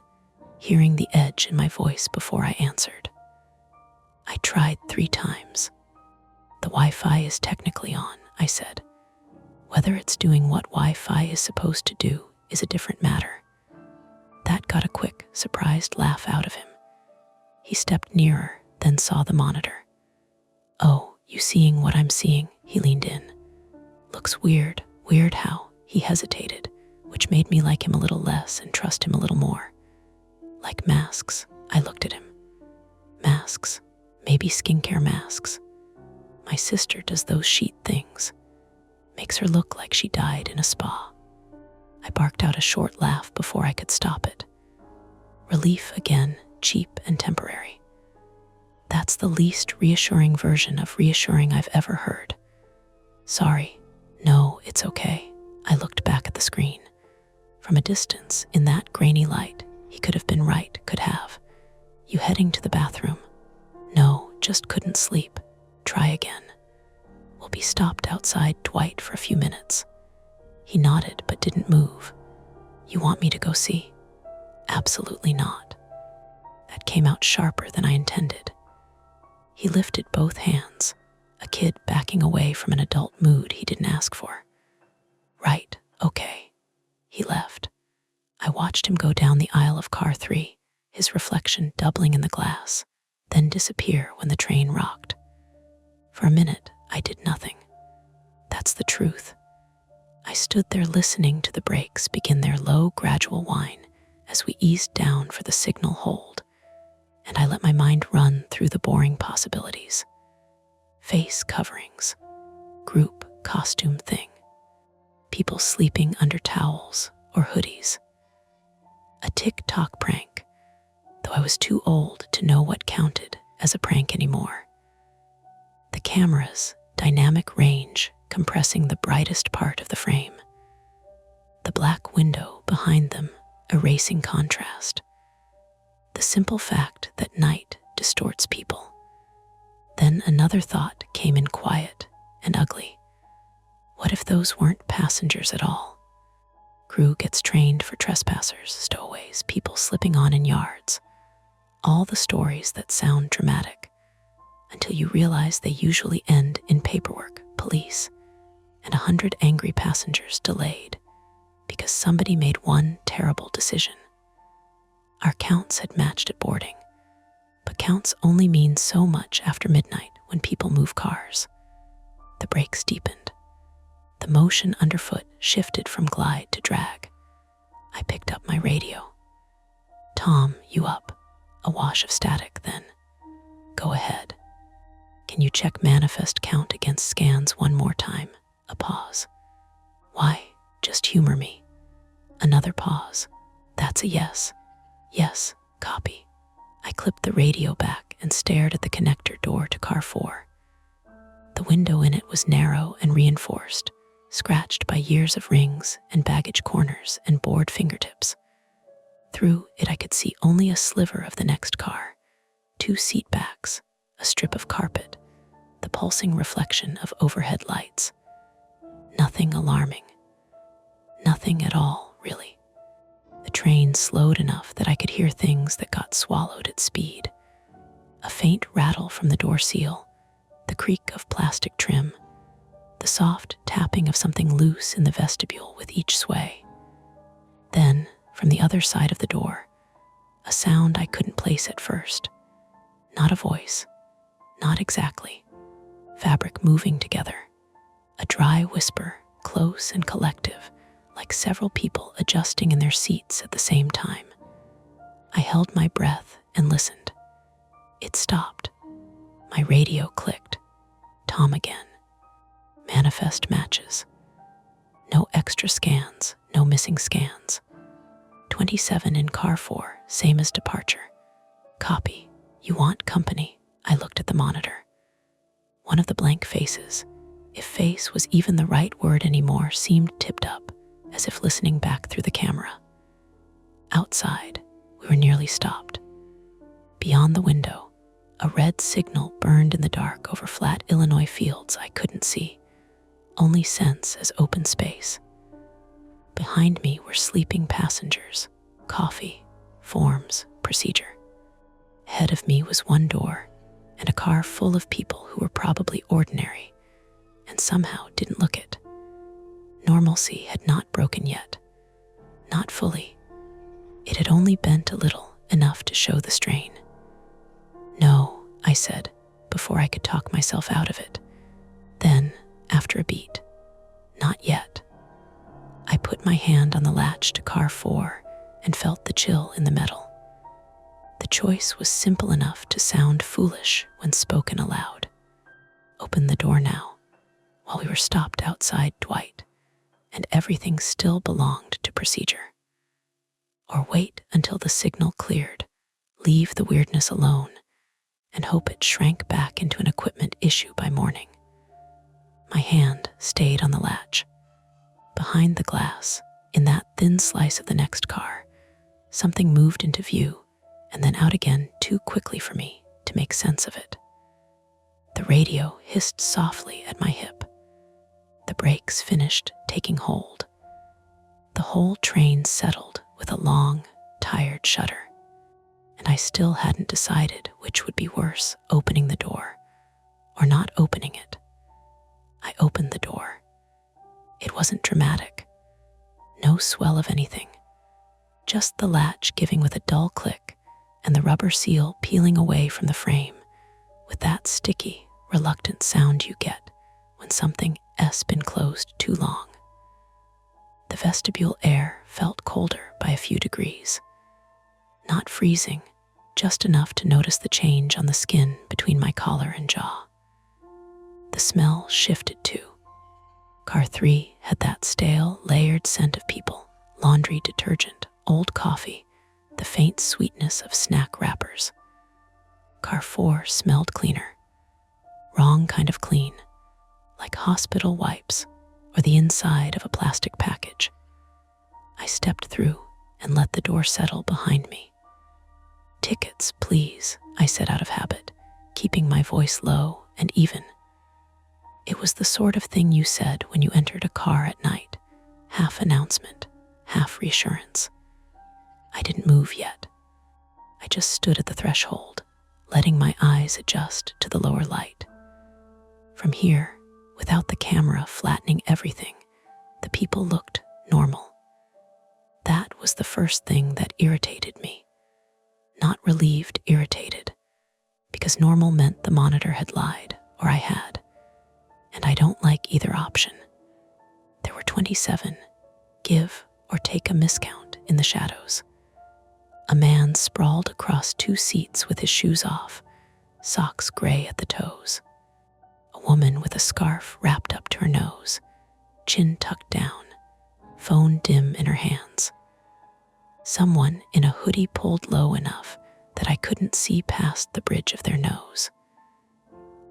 hearing the edge in my voice before I answered. "I tried 3 times. The Wi-Fi is technically on," I said. "Whether it's doing what Wi-Fi is supposed to do is a different matter. Dad got a quick, surprised laugh out of him. He stepped nearer, then saw the monitor. "Oh, you seeing what I'm seeing?" He leaned in. "Looks weird." "Weird how?" He hesitated, which made me like him a little less and trust him a little more. "Like masks." I looked at him. "Masks? Maybe skincare masks. My sister does those sheet things. Makes her look like she died in a spa." I barked out a short laugh before I could stop it. Relief again, cheap and temporary. That's the least reassuring version of reassuring I've ever heard. "Sorry." "No, it's okay." I looked back at the screen. From a distance, in that grainy light, he could have been right, could have. "You heading to the bathroom?" "No, just couldn't sleep." "Try again." "We'll be stopped outside Dwight for a few minutes." He nodded but didn't move. "You want me to go see?" "Absolutely not." That came out sharper than I intended. He lifted both hands, a kid backing away from an adult mood he didn't ask for. "Right, okay." He left. I watched him go down the aisle of car 3, his reflection doubling in the glass, then disappear when the train rocked. For a minute, I did nothing. That's the truth. I stood there listening to the brakes begin their low, gradual whine as we eased down for the signal hold, and I let my mind run through the boring possibilities. Face coverings, group costume thing, people sleeping under towels or hoodies. A TikTok prank, though I was too old to know what counted as a prank anymore. The camera's dynamic range compressing the brightest part of the frame. The black window behind them erasing contrast. The simple fact that night distorts people. Then another thought came in quiet and ugly. What if those weren't passengers at all? Crew gets trained for trespassers, stowaways, people slipping on in yards. All the stories that sound dramatic, until you realize they usually end in paperwork, police, and 100 angry passengers delayed because somebody made one terrible decision. Our counts had matched at boarding, but counts only mean so much after midnight when people move cars. The brakes deepened. The motion underfoot shifted from glide to drag. I picked up my radio. "Tom, you up?" A wash of static, then. "Go ahead. Can you check manifest count against scans one more time?" A pause. "Why? Just humor me." Another pause. "That's a yes." "Yes, copy." I clipped the radio back and stared at the connector door to car 4. The window in it was narrow and reinforced, scratched by years of rings and baggage corners and bored fingertips. Through it I could see only a sliver of the next car, 2 seat backs, a strip of carpet, the pulsing reflection of overhead lights. Nothing alarming. Nothing at all, really. The train slowed enough that I could hear things that got swallowed at speed. A faint rattle from the door seal, the creak of plastic trim, the soft tapping of something loose in the vestibule with each sway. Then, from the other side of the door, a sound I couldn't place at first. Not a voice, not exactly. Fabric moving together. A dry whisper, close and collective, like several people adjusting in their seats at the same time. I held my breath and listened. It stopped. My radio clicked. Tom again. Manifest matches. No extra scans, no missing scans. 27 in car 4, same as departure. Copy. You want company? I looked at the monitor. One of the blank faces, if face was even the right word anymore, seemed tipped up, as if listening back through the camera. Outside, we were nearly stopped. Beyond the window, a red signal burned in the dark over flat Illinois fields I couldn't see, only sense as open space. Behind me were sleeping passengers, coffee, forms, procedure. Ahead of me was one door and a car full of people who were probably ordinary and somehow didn't look it. Normalcy had not broken yet. Not fully. It had had only bent a little, enough to show the strain. "No," I said, before I could talk myself out of it. Then, after a beat, "Not yet." I put my hand on the latch to car 4 and felt the chill in the metal. The choice was simple enough to sound foolish when spoken aloud. Open the door now, while we were stopped outside Dwight, and everything still belonged to procedure. Or wait until the signal cleared, leave the weirdness alone, and hope it shrank back into an equipment issue by morning. My hand stayed on the latch. Behind the glass, in that thin slice of the next car, something moved into view and then out again too quickly for me to make sense of it. The radio hissed softly at my hip. The brakes finished taking hold. The whole train settled with a long, tired shudder. And I still hadn't decided which would be worse, opening the door or not opening it. I opened the door. It wasn't dramatic. No swell of anything. Just the latch giving with a dull click and the rubber seal peeling away from the frame with that sticky, reluctant sound you get when something has been closed too long. The vestibule air felt colder by a few degrees. Not freezing, just enough to notice the change on the skin between my collar and jaw. The smell shifted too. Car 3 had that stale, layered scent of people, laundry detergent, old coffee, the faint sweetness of snack wrappers. Car 4 smelled cleaner. Wrong kind of clean, like hospital wipes or the inside of a plastic package. I stepped through and let the door settle behind me. "Tickets, please," I said out of habit, keeping my voice low and even. It was the sort of thing you said when you entered a car at night, half announcement, half reassurance. I didn't move yet. I just stood at the threshold, letting my eyes adjust to the lower light. From here, without the camera flattening everything, the people looked normal. That was the first thing that irritated me. Not relieved, irritated, because normal meant the monitor had lied, or I had. And I don't like either option. There were 27, give or take a miscount, in the shadows. A man sprawled across 2 seats with his shoes off, socks gray at the toes. A woman with a scarf wrapped up to her nose, chin tucked down, phone dim in her hands. Someone in a hoodie pulled low enough that I couldn't see past the bridge of their nose.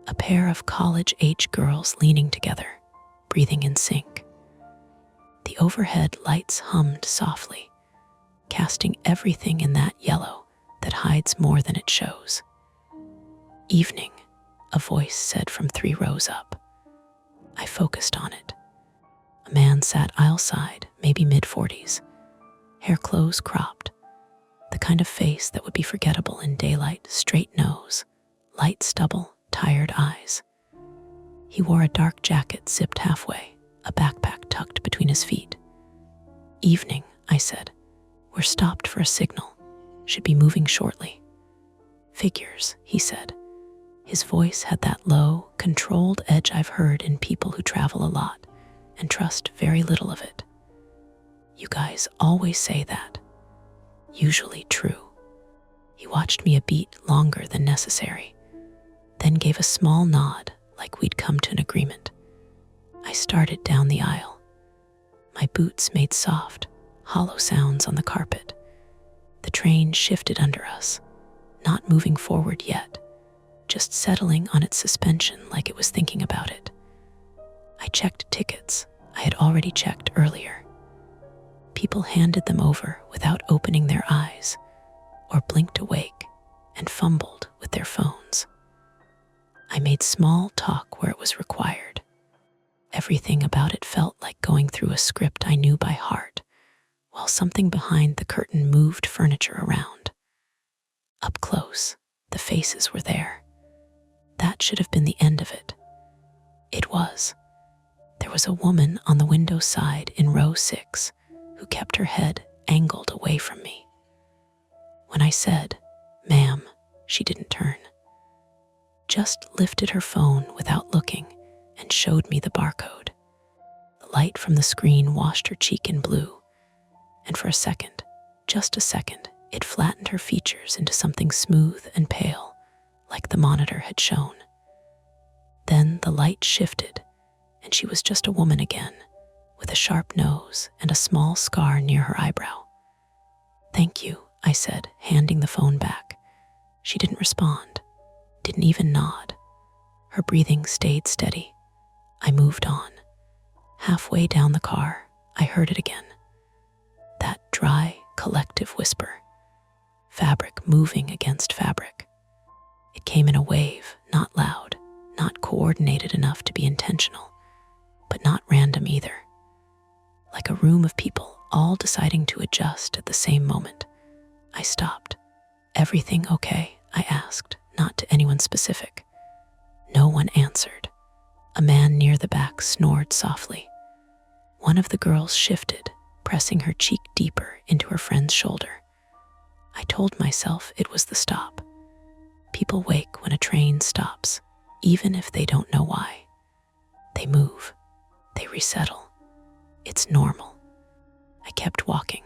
A pair of college-age girls leaning together, breathing in sync. The overhead lights hummed softly, casting everything in that yellow that hides more than it shows. "Evening," a voice said from 3 rows up. I focused on it. A man sat aisle side, maybe mid-40s, hair close cropped, the kind of face that would be forgettable in daylight, straight nose, light stubble, tired eyes. He wore a dark jacket zipped halfway, a backpack tucked between his feet. "Evening," I said. "We're stopped for a signal. Should be moving shortly." "Figures," he said. His voice had that low, controlled edge I've heard in people who travel a lot and trust very little of it. "You guys always say that." "Usually true." He watched me a beat longer than necessary, then gave a small nod like we'd come to an agreement. I started down the aisle. My boots made soft, hollow sounds on the carpet. The train shifted under us, not moving forward yet, just settling on its suspension like it was thinking about it. I checked tickets I had already checked earlier. People handed them over without opening their eyes, or blinked awake and fumbled with their phones. I made small talk where it was required. Everything about it felt like going through a script I knew by heart, while something behind the curtain moved furniture around. Up close, the faces were there. That should have been the end of it. It was. There was a woman on the window side in row 6 who kept her head angled away from me. When I said, "Ma'am," she didn't turn, just lifted her phone without looking and showed me the barcode. The light from the screen washed her cheek in blue, and for a second, just a second, it flattened her features into something smooth and pale, like the monitor had shown. Then the light shifted, and she was just a woman again, with a sharp nose and a small scar near her eyebrow. "Thank you," I said, handing the phone back. She didn't respond, didn't even nod. Her breathing stayed steady. I moved on. Halfway down the car, I heard it again. That dry, collective whisper. Fabric moving against fabric. It came in a wave, not loud, not coordinated enough to be intentional, but not random either. Like a room of people all deciding to adjust at the same moment. I stopped. "Everything okay?" I asked, not to anyone specific. No one answered. A man near the back snored softly. One of the girls shifted, pressing her cheek deeper into her friend's shoulder. I told myself it was the stop. People wake when a train stops, even if they don't know why. They move. They resettle. It's normal. I kept walking.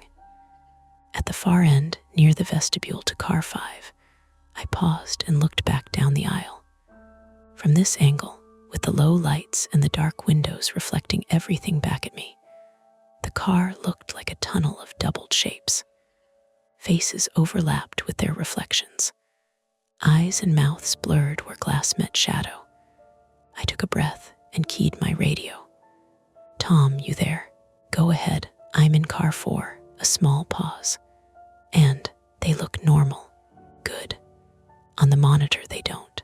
At the far end, near the vestibule to car 5, I paused and looked back down the aisle. From this angle, with the low lights and the dark windows reflecting everything back at me, the car looked like a tunnel of doubled shapes. Faces overlapped with their reflections. Eyes and mouths blurred where glass met shadow. I took a breath and keyed my radio. "Tom, you there? Go ahead, I'm in car 4, a small pause. And they look normal. Good. On the monitor they don't.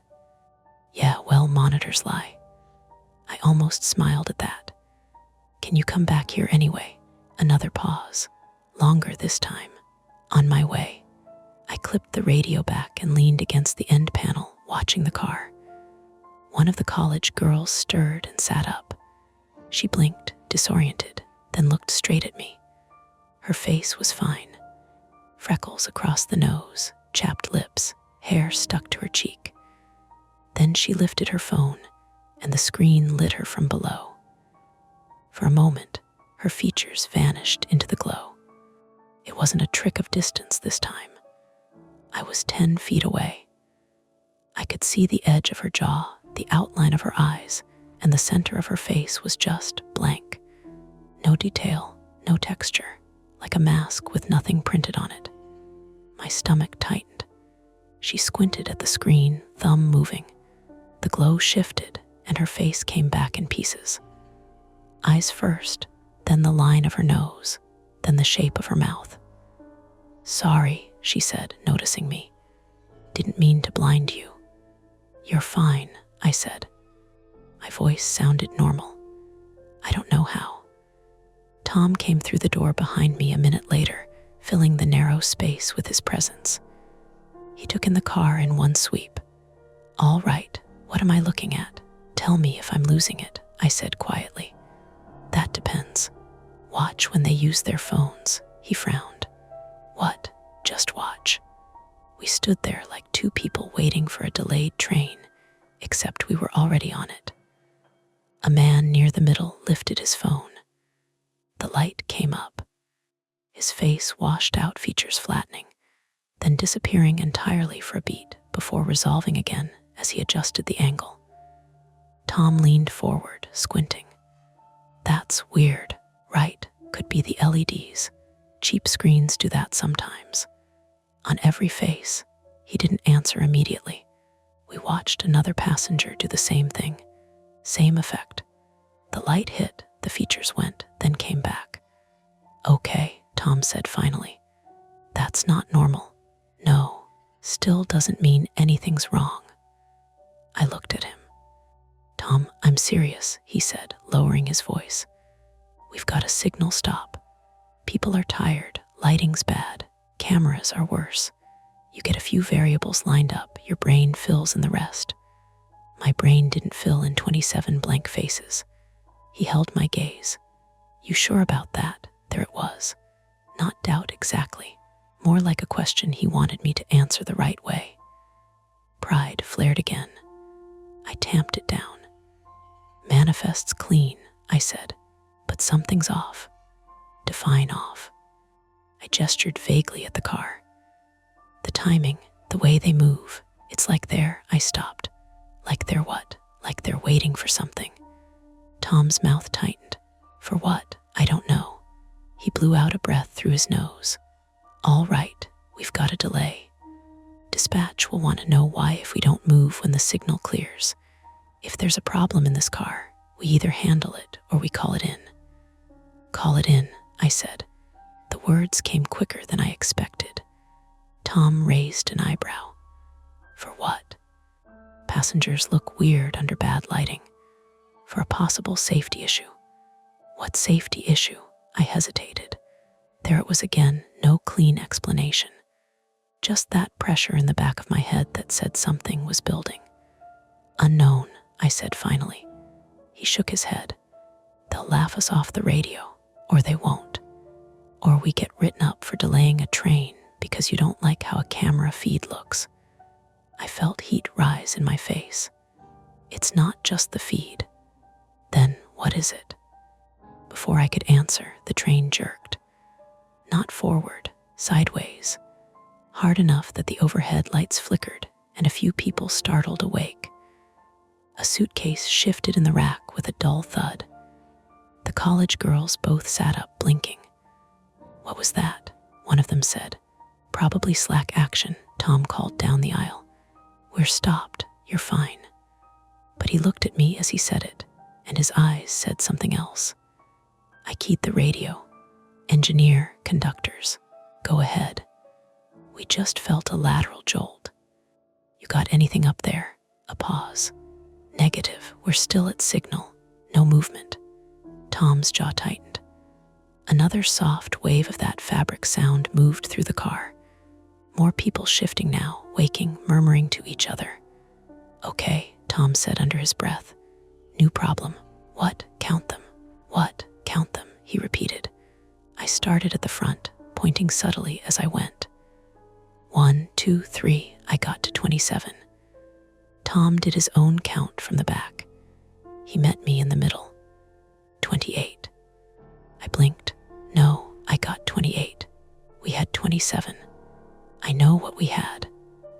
Yeah, well, monitors lie. I almost smiled at that. Can you come back here anyway? Another pause. Longer this time. On my way. I clipped the radio back and leaned against the end panel, watching the car. One of the college girls stirred and sat up. She blinked, disoriented, then looked straight at me. Her face was fine. Freckles across the nose, chapped lips, hair stuck to her cheek. Then she lifted her phone, and the screen lit her from below. For a moment, her features vanished into the glow. It wasn't a trick of distance this time. I was 10 feet away. I could see the edge of her jaw, the outline of her eyes, and the center of her face was just blank. No detail, no texture, like a mask with nothing printed on it. My stomach tightened. She squinted at the screen, thumb moving. The glow shifted, and her face came back in pieces. Eyes first, then the line of her nose, then the shape of her mouth. "Sorry," she said, noticing me. "Didn't mean to blind you." "You're fine," I said. My voice sounded normal. I don't know how. Tom came through the door behind me a minute later, filling the narrow space with his presence. He took in the car in one sweep. "All right, what am I looking at? Tell me if I'm losing it," I said quietly. "That depends. Watch when they use their phones," he frowned. "What? Just watch." We stood there like two people waiting for a delayed train, except we were already on it. A man near the middle lifted his phone. The light came up. His face washed out, features flattening, then disappearing entirely for a beat before resolving again as he adjusted the angle. Tom leaned forward, squinting. "That's weird, right? Could be the LEDs. Cheap screens do that sometimes." On every face, he didn't answer immediately. We watched another passenger do the same thing. Same effect. The light hit, the features went, then came back. "Okay," Tom said finally. "That's not normal." "No, still doesn't mean anything's wrong." I looked at him. "Tom, I'm serious," he said, lowering his voice. "We've got a signal stop. People are tired, lighting's bad, cameras are worse. You get a few variables lined up, your brain fills in the rest." My brain didn't fill in 27 blank faces. He held my gaze. "You sure about that?" There it was. Not doubt exactly. more like a question he wanted me to answer the right way. Pride flared again. I tamped it down. Manifests clean, I said, but something's off. Define off. I gestured vaguely at the car. The timing, the way they move, it's like I stopped. Like they're what? Like they're waiting for something. Tom's mouth tightened. For what? I don't know. He blew out a breath through his nose. All right, we've got a delay. Dispatch will want to know why if we don't move when the signal clears. If there's a problem in this car, we either handle it or we call it in. Call it in, I said. The words came quicker than I expected. Tom raised an eyebrow. For what? Passengers look weird under bad lighting. For a possible safety issue. What safety issue? I hesitated. There it was again, no clean explanation. Just that pressure in the back of my head that said something was building. Unknown, I said finally. He shook his head. They'll laugh us off the radio, or they won't. Or we get written up for delaying a train because you don't like how a camera feed looks. I felt heat rise in my face. It's not just the feed. Then what is it? Before I could answer, the train jerked. Not forward, sideways. Hard enough that the overhead lights flickered and a few people startled awake. A suitcase shifted in the rack with a dull thud. The college girls both sat up, blinking. What was that? One of them said. Probably slack action, Tom called down the aisle. We're stopped, you're fine. But he looked at me as he said it, and his eyes said something else. I keyed the radio. Engineer, conductors, go ahead. We just felt a lateral jolt. You got anything up there? A pause. Negative, we're still at signal. No movement. Tom's jaw tightened. Another soft wave of that fabric sound moved through the car. More people shifting now, waking, murmuring to each other. Okay, Tom said under his breath. New problem. What? Count them. What? Count them, he repeated. I started at the front, pointing subtly as I went. 1, 2, 3, I got to 27. Tom did his own count from the back. He met me in the middle. 28. I blinked. No, I got 28. We had 27. I know what we had.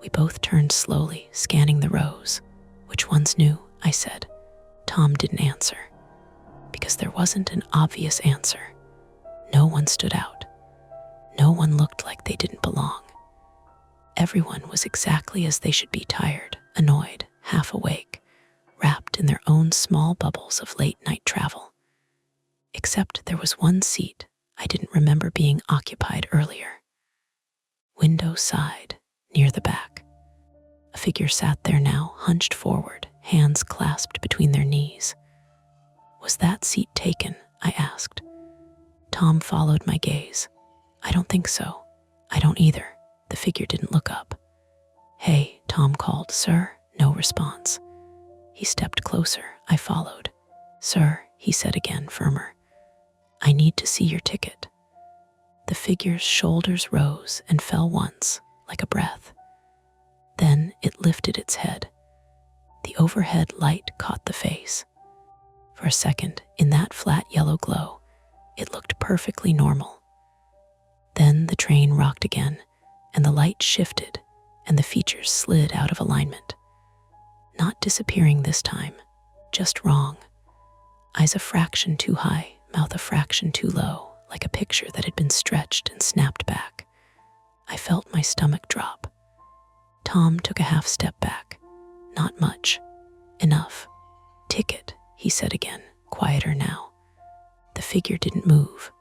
We both turned slowly, scanning the rows. Which one's new? I said. Tom didn't answer. Because there wasn't an obvious answer. No one stood out. No one looked like they didn't belong. Everyone was exactly as they should be, tired, annoyed, half awake, wrapped in their own small bubbles of late-night travel. Except there was one seat I didn't remember being occupied earlier. Window side, near the back. A figure sat there now, hunched forward, hands clasped between their knees. Was that seat taken? I asked. Tom followed my gaze. I don't think so. I don't either. The figure didn't look up. Hey, Tom called. Sir? No response. He stepped closer. I followed. Sir, he said again, firmer. I need to see your ticket. The figure's shoulders rose and fell once, like a breath. Then it lifted its head. The overhead light caught the face. For a second, in that flat yellow glow, it looked perfectly normal. Then the train rocked again, and the light shifted, and the features slid out of alignment. Not disappearing this time, just wrong. Eyes a fraction too high, mouth a fraction too low, like a picture that had been stretched and snapped back. I felt my stomach drop. Tom took a half step back. Not much. Enough. Ticket, he said again, quieter now. The figure didn't move.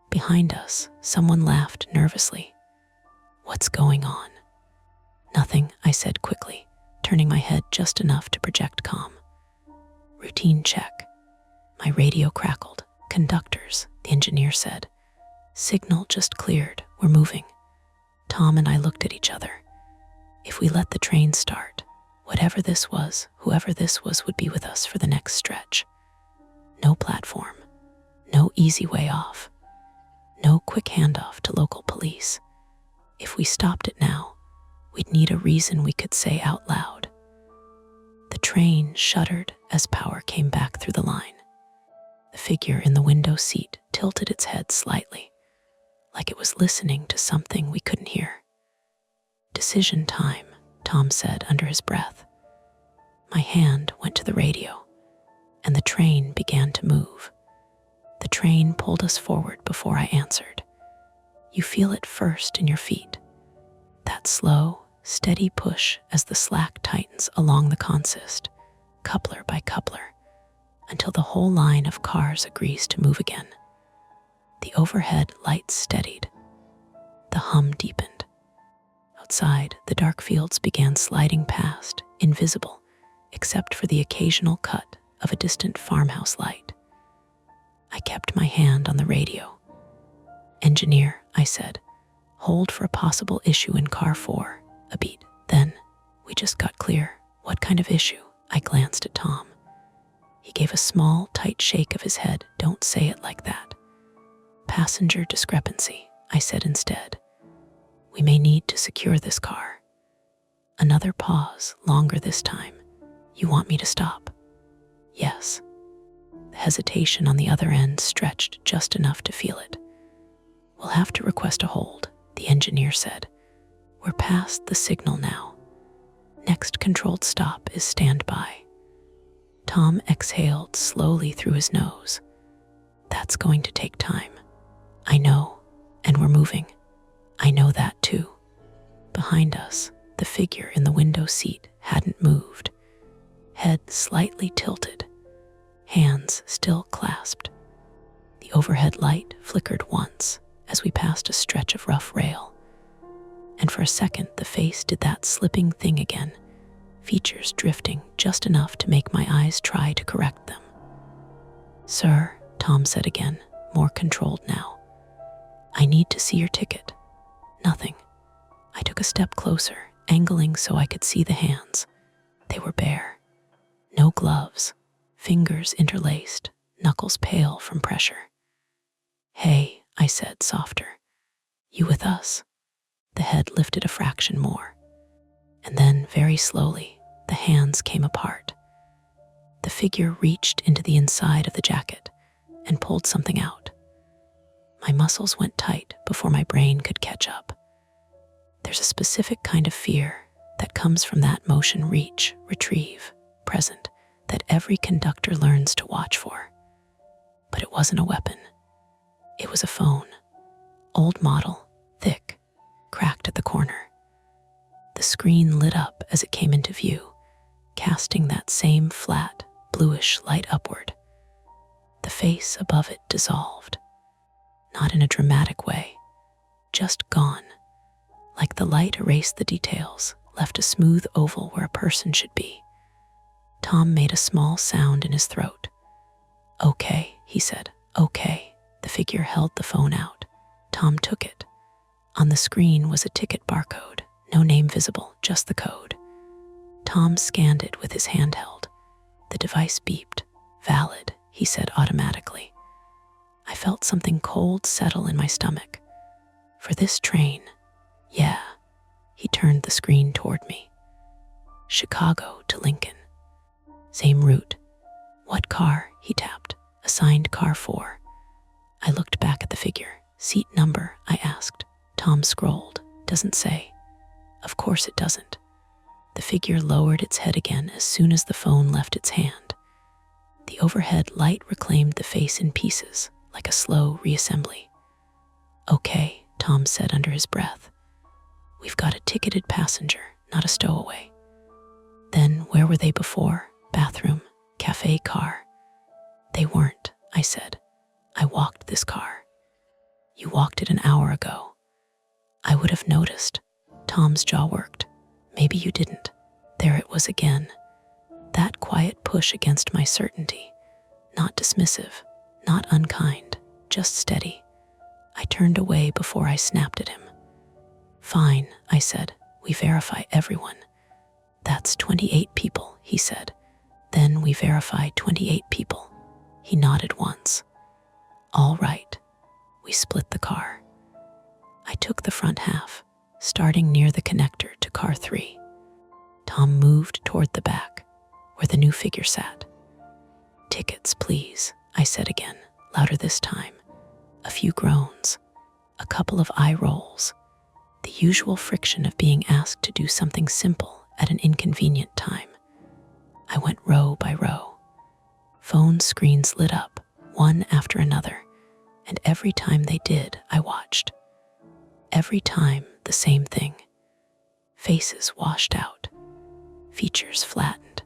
Behind us, someone laughed nervously. What's going on? Nothing, I said quickly, turning my head just enough to project calm. Routine check. My radio crackled. Conductors, the engineer said. Signal just cleared. We're moving. Tom and I looked at each other. If we let the train start, whatever this was, whoever this was would be with us for the next stretch. No platform. No easy way off. No quick handoff to local police. If we stopped it now, we'd need a reason we could say out loud. The train shuddered as power came back through the line. The figure in the window seat tilted its head slightly, like it was listening to something we couldn't hear. "Decision time," Tom said under his breath. My hand went to the radio, and the train began to move. The train pulled us forward before I answered. You feel it first in your feet. That slow, steady push as the slack tightens along the consist, coupler by coupler, until the whole line of cars agrees to move again. The overhead lights steadied. The hum deepened. Outside, the dark fields began sliding past, invisible, except for the occasional cut of a distant farmhouse light. I kept my hand on the radio. "Engineer," I said, "hold for a possible issue in car 4, a beat. Then, we just got clear. What kind of issue?" I glanced at Tom. He gave a small, tight shake of his head. "Don't say it like that." "Passenger discrepancy," I said instead. "We may need to secure this car." Another pause, longer this time. "You want me to stop?" "Yes." The hesitation on the other end stretched just enough to feel it. "We'll have to request a hold," the engineer said. "We're past the signal now. Next controlled stop is standby." Tom exhaled slowly through his nose. "That's going to take time." "I know, and we're moving." "I know that too." Behind us, the figure in the window seat hadn't moved. Head slightly tilted, hands still clasped. The overhead light flickered once as we passed a stretch of rough rail. And for a second, the face did that slipping thing again, features drifting just enough to make my eyes try to correct them. "Sir," Tom said again, more controlled now, "I need to see your ticket." "Nothing." I took a step closer, angling so I could see the hands. They were bare. No gloves, fingers interlaced, knuckles pale from pressure. "Hey," I said, softer. "You with us?" The head lifted a fraction more. And then, very slowly, the hands came apart. The figure reached into the inside of the jacket and pulled something out. My muscles went tight before my brain could catch up. There's a specific kind of fear that comes from that motion: reach, retrieve, present, that every conductor learns to watch for. But it wasn't a weapon. It was a phone. Old model, thick, cracked at the corner. The screen lit up as it came into view, casting that same flat, bluish light upward. The face above it dissolved. Not in a dramatic way, just gone. Like the light erased the details, left a smooth oval where a person should be. Tom made a small sound in his throat. "Okay," he said. "Okay." The figure held the phone out. Tom took it. On the screen was a ticket barcode, no name visible, just the code. Tom scanned it with his handheld. The device beeped. "Valid," he said automatically. I felt something cold settle in my stomach. "For this train?" "Yeah." He turned the screen toward me. "Chicago to Lincoln." "Same route." "What car?" he tapped. "Assigned car 4. I looked back at the figure. "Seat number?" I asked. Tom scrolled. "Doesn't say." "Of course it doesn't." The figure lowered its head again as soon as the phone left its hand. The overhead light reclaimed the face in pieces, like a slow reassembly. "Okay," Tom said under his breath. "We've got a ticketed passenger, not a stowaway." "Then where were they before? Bathroom, cafe, car?" "They weren't," I said. "I walked this car." "You walked it an hour ago." "I would have noticed." Tom's jaw worked. "Maybe you didn't." There it was again. That quiet push against my certainty. Not dismissive, not unkind, just steady. I turned away before I snapped at him. "Fine," I said. "We verify everyone." "That's 28 people," he said. "Then we verify 28 people." He nodded once. "All right." We split the car. I took the front half, starting near the connector to car 3. Tom moved toward the back, where the new figure sat. "Tickets, please," I said again, louder this time. A few groans, a couple of eye rolls, the usual friction of being asked to do something simple at an inconvenient time. I went row by row. Phone screens lit up, one after another, and every time they did, I watched. Every time, the same thing. Faces washed out, features flattened.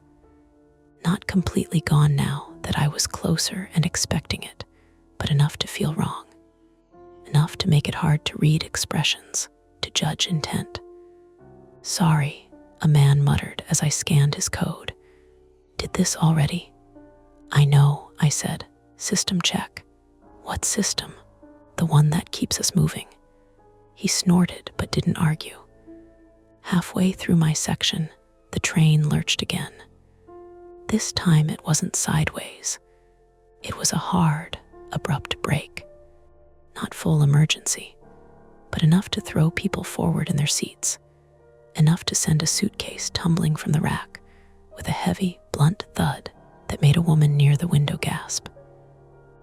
Not completely gone now that I was closer and expecting it, but enough to feel wrong. Enough to make it hard to read expressions, to judge intent. "Sorry," a man muttered as I scanned his code. "Did this already?" "I know," I said. "System check." "What system?" "The one that keeps us moving." He snorted but didn't argue. Halfway through my section, the train lurched again. This time it wasn't sideways. It was a hard, abrupt break. Not full emergency, but enough to throw people forward in their seats. Enough to send a suitcase tumbling from the rack with a heavy, blunt thud that made a woman near the window gasp.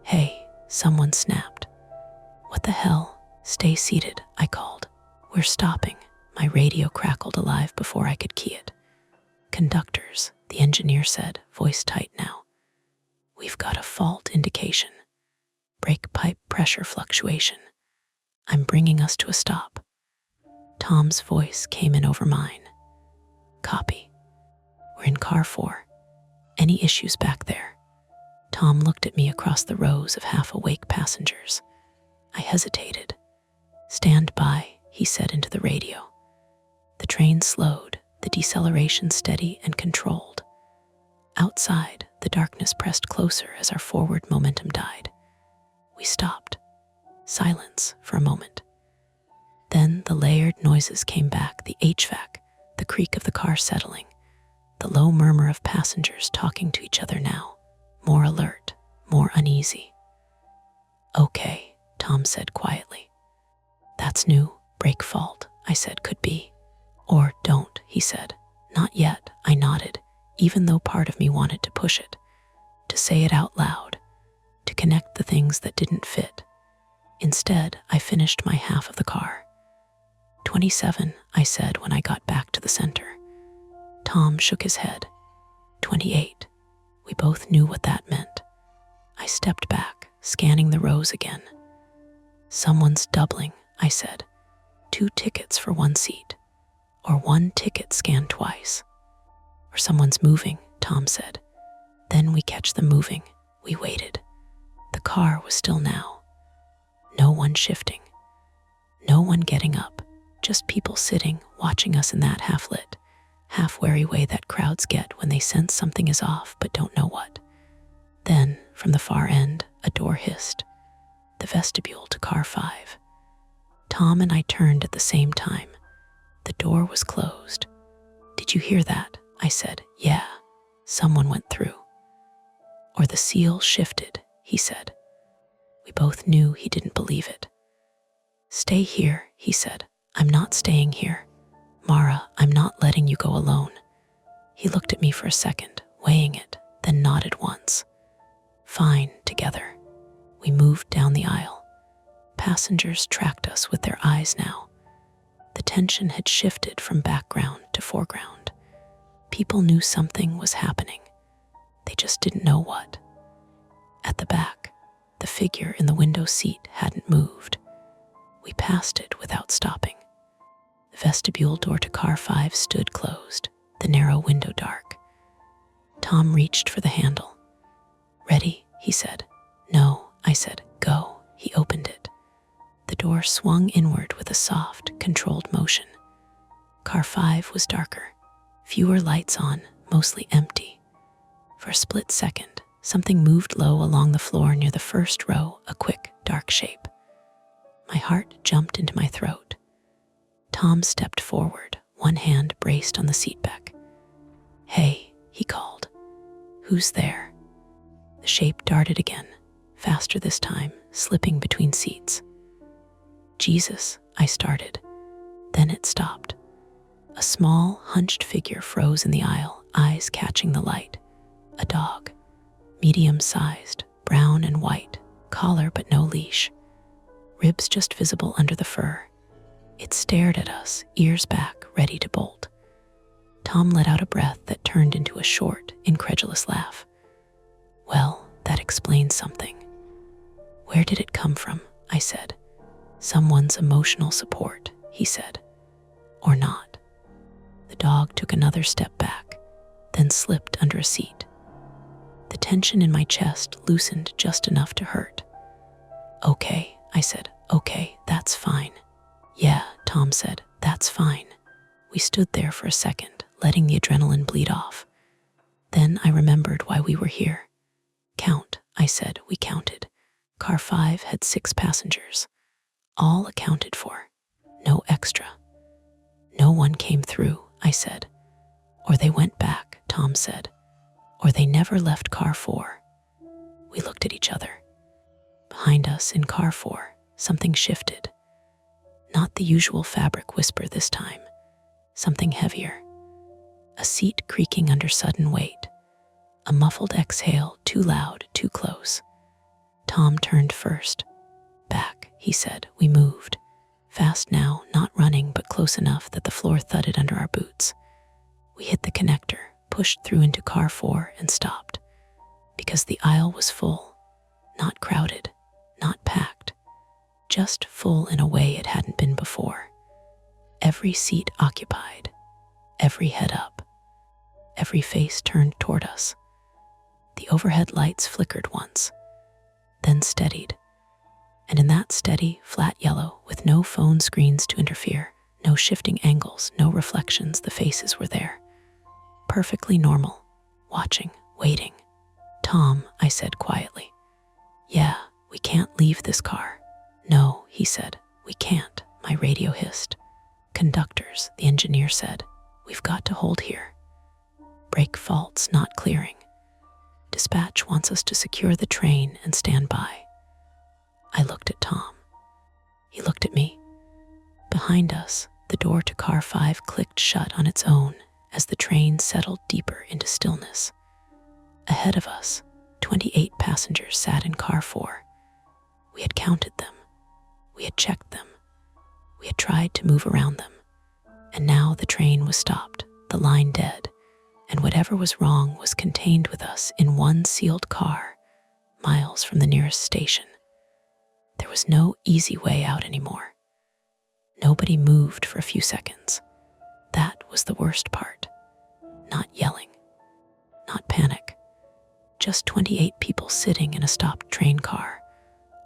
"Hey," someone snapped. "What the hell? Stay seated," I called. "We're stopping." My radio crackled alive before I could key it. "Conductors," the engineer said, voice tight now. "We've got a fault indication. Brake pipe pressure fluctuation. I'm bringing us to a stop." Tom's voice came in over mine. "Copy. We're in car 4. Any issues back there?" Tom looked at me across the rows of half-awake passengers. I hesitated. "Stand by," he said into the radio. The train slowed, the deceleration steady and controlled. Outside, the darkness pressed closer as our forward momentum died. We stopped. Silence for a moment. Then the layered noises came back, the HVAC, the creak of the car settling, the low murmur of passengers talking to each other now, more alert, more uneasy. "Okay," Tom said quietly. "That's new. Brake fault," I said. "Could be." "Or don't," he said. "Not yet," I nodded, even though part of me wanted to push it, to say it out loud, to connect the things that didn't fit. Instead, I finished my half of the car. 27, I said when I got back to the center. Tom shook his head. 28. We both knew what that meant. I stepped back, scanning the rows again. "Someone's doubling," I said. 2 tickets for 1 seat. Or 1 ticket scanned twice. "Or someone's moving," Tom said. "Then we catch them moving." We waited. The car was still now. No one shifting. No one getting up. Just people sitting, watching us in that half-lit, half-wary way that crowds get when they sense something is off but don't know what. Then, from the far end, a door hissed. The vestibule to car 5. Tom and I turned at the same time. The door was closed. "Did you hear that?" I said. "Yeah." Someone went through. "Or the seal shifted," he said. We both knew he didn't believe it. "Stay here," he said. "I'm not staying here. Mara, I'm not letting you go alone." He looked at me for a second, weighing it, then nodded once. "Fine," together. We moved down the aisle. Passengers tracked us with their eyes now. The tension had shifted from background to foreground. People knew something was happening. They just didn't know what. At the back, the figure in the window seat hadn't moved. We passed it without stopping. The vestibule door to car 5 stood closed, the narrow window dark. Tom reached for the handle. "Ready?" he said. "No," I said. "Go." He opened it. The door swung inward with a soft, controlled motion. Car 5 was darker, fewer lights on, mostly empty. For a split second, something moved low along the floor near the first row, a quick, dark shape. My heart jumped into my throat. Tom stepped forward, one hand braced on the seatback. "Hey," he called. "Who's there?" The shape darted again, faster this time, slipping between seats. "Jesus," I started. Then Then it stopped. A small, hunched figure froze in the aisle, eyes catching the light. A dog, medium-sized, brown and white, collar but no leash, ribs just visible under the fur. It stared at us, ears back, ready to bolt. Tom let out a breath that turned into a short, incredulous laugh. "Well, that explains something." "Where did it come from?" I said. "Someone's emotional support," he said. "Or not." The dog took another step back, then slipped under a seat. The tension in my chest loosened just enough to hurt. "Okay," I said. "Okay, that's fine." "Yeah," Tom said, "that's fine." We stood there for a second, letting the adrenaline bleed off. Then I remembered why we were here. "Count," I said. We counted. Car 5 had 6 passengers. All accounted for. No extra. "No one came through," I said. "Or they went back," Tom said. "Or they never left car 4. We looked at each other. Behind us in car 4, something shifted. Not the usual fabric whisper this time. Something heavier. A seat creaking under sudden weight. A muffled exhale, too loud, too close. Tom turned first. "Back," he said. We moved. Fast now, not running, but close enough that the floor thudded under our boots. We hit the connector, pushed through into car 4, and stopped. Because the aisle was full. Not crowded, not packed. Just full in a way it hadn't been before. Every seat occupied. Every head up. Every face turned toward us. The overhead lights flickered once, then steadied. And in that steady, flat yellow, with no phone screens to interfere, no shifting angles, no reflections, the faces were there. Perfectly normal, watching, waiting. "Tom," I said quietly. "Yeah, we can't leave this car." "No," he said, "we can't," my radio hissed. "Conductors," the engineer said, "we've got to hold here. Brake faults not clearing. Dispatch wants us to secure the train and stand by." I looked at Tom. He looked at me. Behind us, the door to car 5 clicked shut on its own as the train settled deeper into stillness. Ahead of us, 28 passengers sat in car 4. We had counted them. We had checked them. We had tried to move around them. And now the train was stopped, the line dead, and whatever was wrong was contained with us in one sealed car, miles from the nearest station. There was no easy way out anymore. Nobody moved for a few seconds. That was the worst part. Not yelling, not panic. Just 28 people sitting in a stopped train car,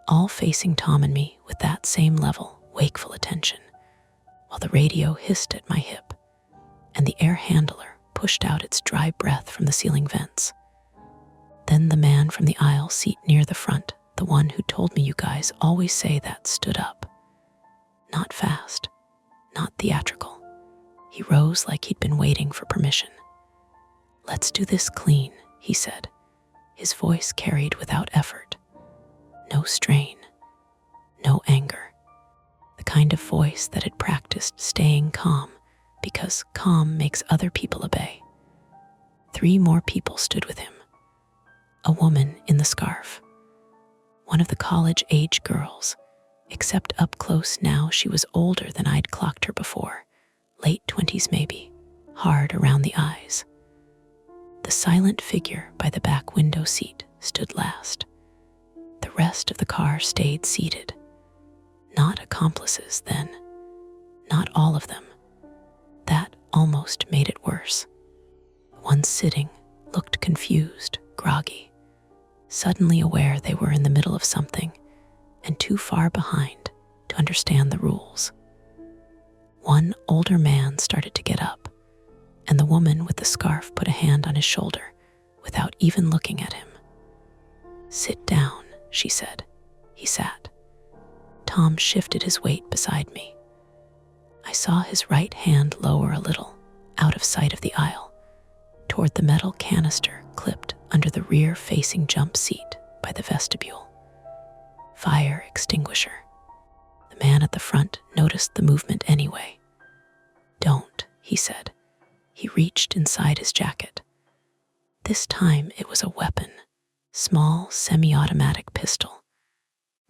all facing Tom and me with that same level, wakeful attention, while the radio hissed at my hip, and the air handler pushed out its dry breath from the ceiling vents. Then the man from the aisle seat near the front, the one who told me you guys always say that, stood up. Not fast, not theatrical. He rose like he'd been waiting for permission. "Let's do this clean," he said. His voice carried without effort. No strain, no anger. The kind of voice that had practiced staying calm, because calm makes other people obey. 3 more people stood with him. A woman in the scarf. One of the college-age girls, except up close now she was older than I'd clocked her before, late 20s maybe, hard around the eyes. The silent figure by the back window seat stood last. The rest of the car stayed seated. Not accomplices then. Not all of them. That almost made it worse. The ones sitting looked confused, groggy, suddenly aware they were in the middle of something and too far behind to understand the rules. One older man started to get up, and the woman with the scarf put a hand on his shoulder without even looking at him. "Sit down," she said. He sat. Tom shifted his weight beside me. I saw his right hand lower a little, out of sight of the aisle, toward the metal canister clipped under the rear-facing jump seat by the vestibule. Fire extinguisher. The man at the front noticed the movement anyway. said. He reached inside his jacket. This time it was a weapon, small semi-automatic pistol.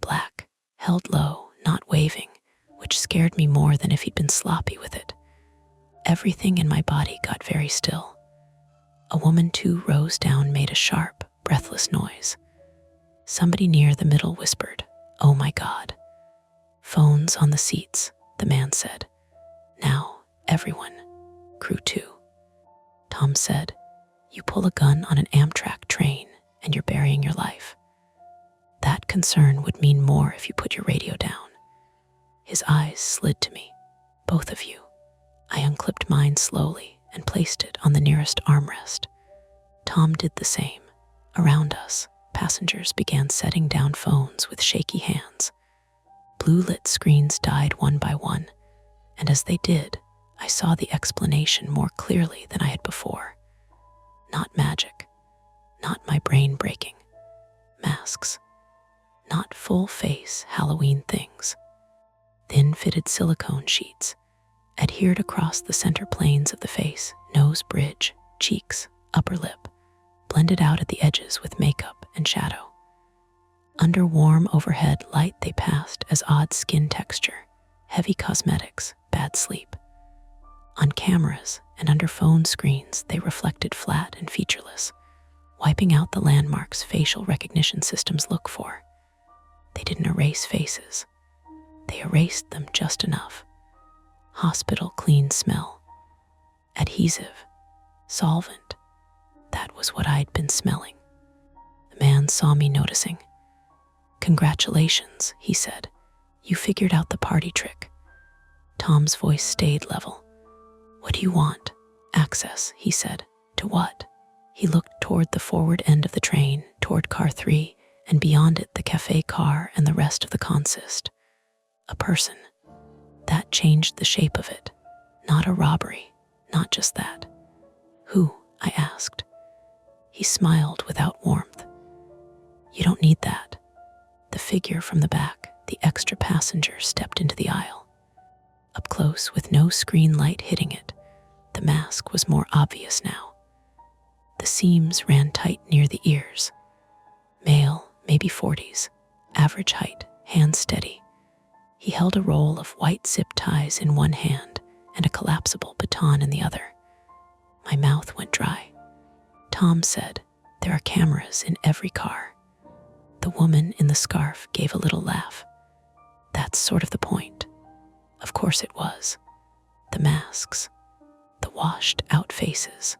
Black, held low, not waving, which scared me more than if he'd been sloppy with it. Everything in my body got very still. A woman 2 rows down made a sharp, breathless noise. Somebody near the middle whispered, "Oh my God." "Phones on the seats," the man said. "Now, everyone, crew 2. Tom said, "You pull a gun on an Amtrak train and you're burying your life. That concern would mean more if you put your radio down." His eyes slid to me. "Both of you." I unclipped mine slowly and placed it on the nearest armrest. Tom did the same. Around us, passengers began setting down phones with shaky hands. Blue-lit screens died one by one, and as they did, I saw the explanation more clearly than I had before. Not magic, not my brain breaking. Masks, not full-face Halloween things. Thin-fitted silicone sheets, adhered across the center planes of the face, nose bridge, cheeks, upper lip, blended out at the edges with makeup and shadow. Under warm overhead light they passed as odd skin texture, heavy cosmetics, bad sleep. On cameras and under phone screens they reflected flat and featureless, wiping out the landmarks facial recognition systems look for. They didn't erase faces. They erased them just enough. Hospital clean smell. Adhesive. Solvent. That was what I'd been smelling. The man saw me noticing. "Congratulations," he said. "You figured out the party trick." Tom's voice stayed level. "What do you want?" "Access," he said. "To what?" He looked toward the forward end of the train, toward car 3, and beyond it the cafe car and the rest of the consist. A person. That changed the shape of it. Not a robbery, not just that. "Who?" I asked. He smiled without warmth. "You don't need that." The figure from the back, the extra passenger, stepped into the aisle. Up close, with no screen light hitting it, the mask was more obvious now. The seams ran tight near the ears. Male, maybe 40s, average height, hands steady. He held a roll of white zip ties in one hand and a collapsible baton in the other. My mouth went dry. Tom said, "There are cameras in every car." The woman in the scarf gave a little laugh. "That's sort of the point." Of course it was. The masks, the washed-out faces,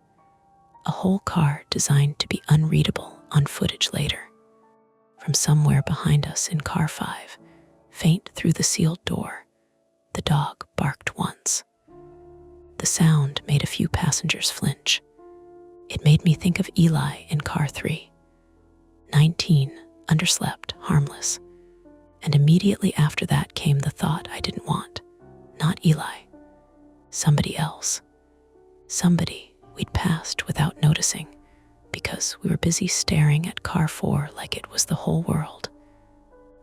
a whole car designed to be unreadable on footage later. From somewhere behind us in car 5, faint through the sealed door, the dog barked once. The sound made a few passengers flinch. It made me think of Eli in car 3. 19, underslept, harmless. And immediately after that came the thought I didn't want. Not Eli. Somebody else. Somebody we'd passed without noticing because we were busy staring at car 4 like it was the whole world.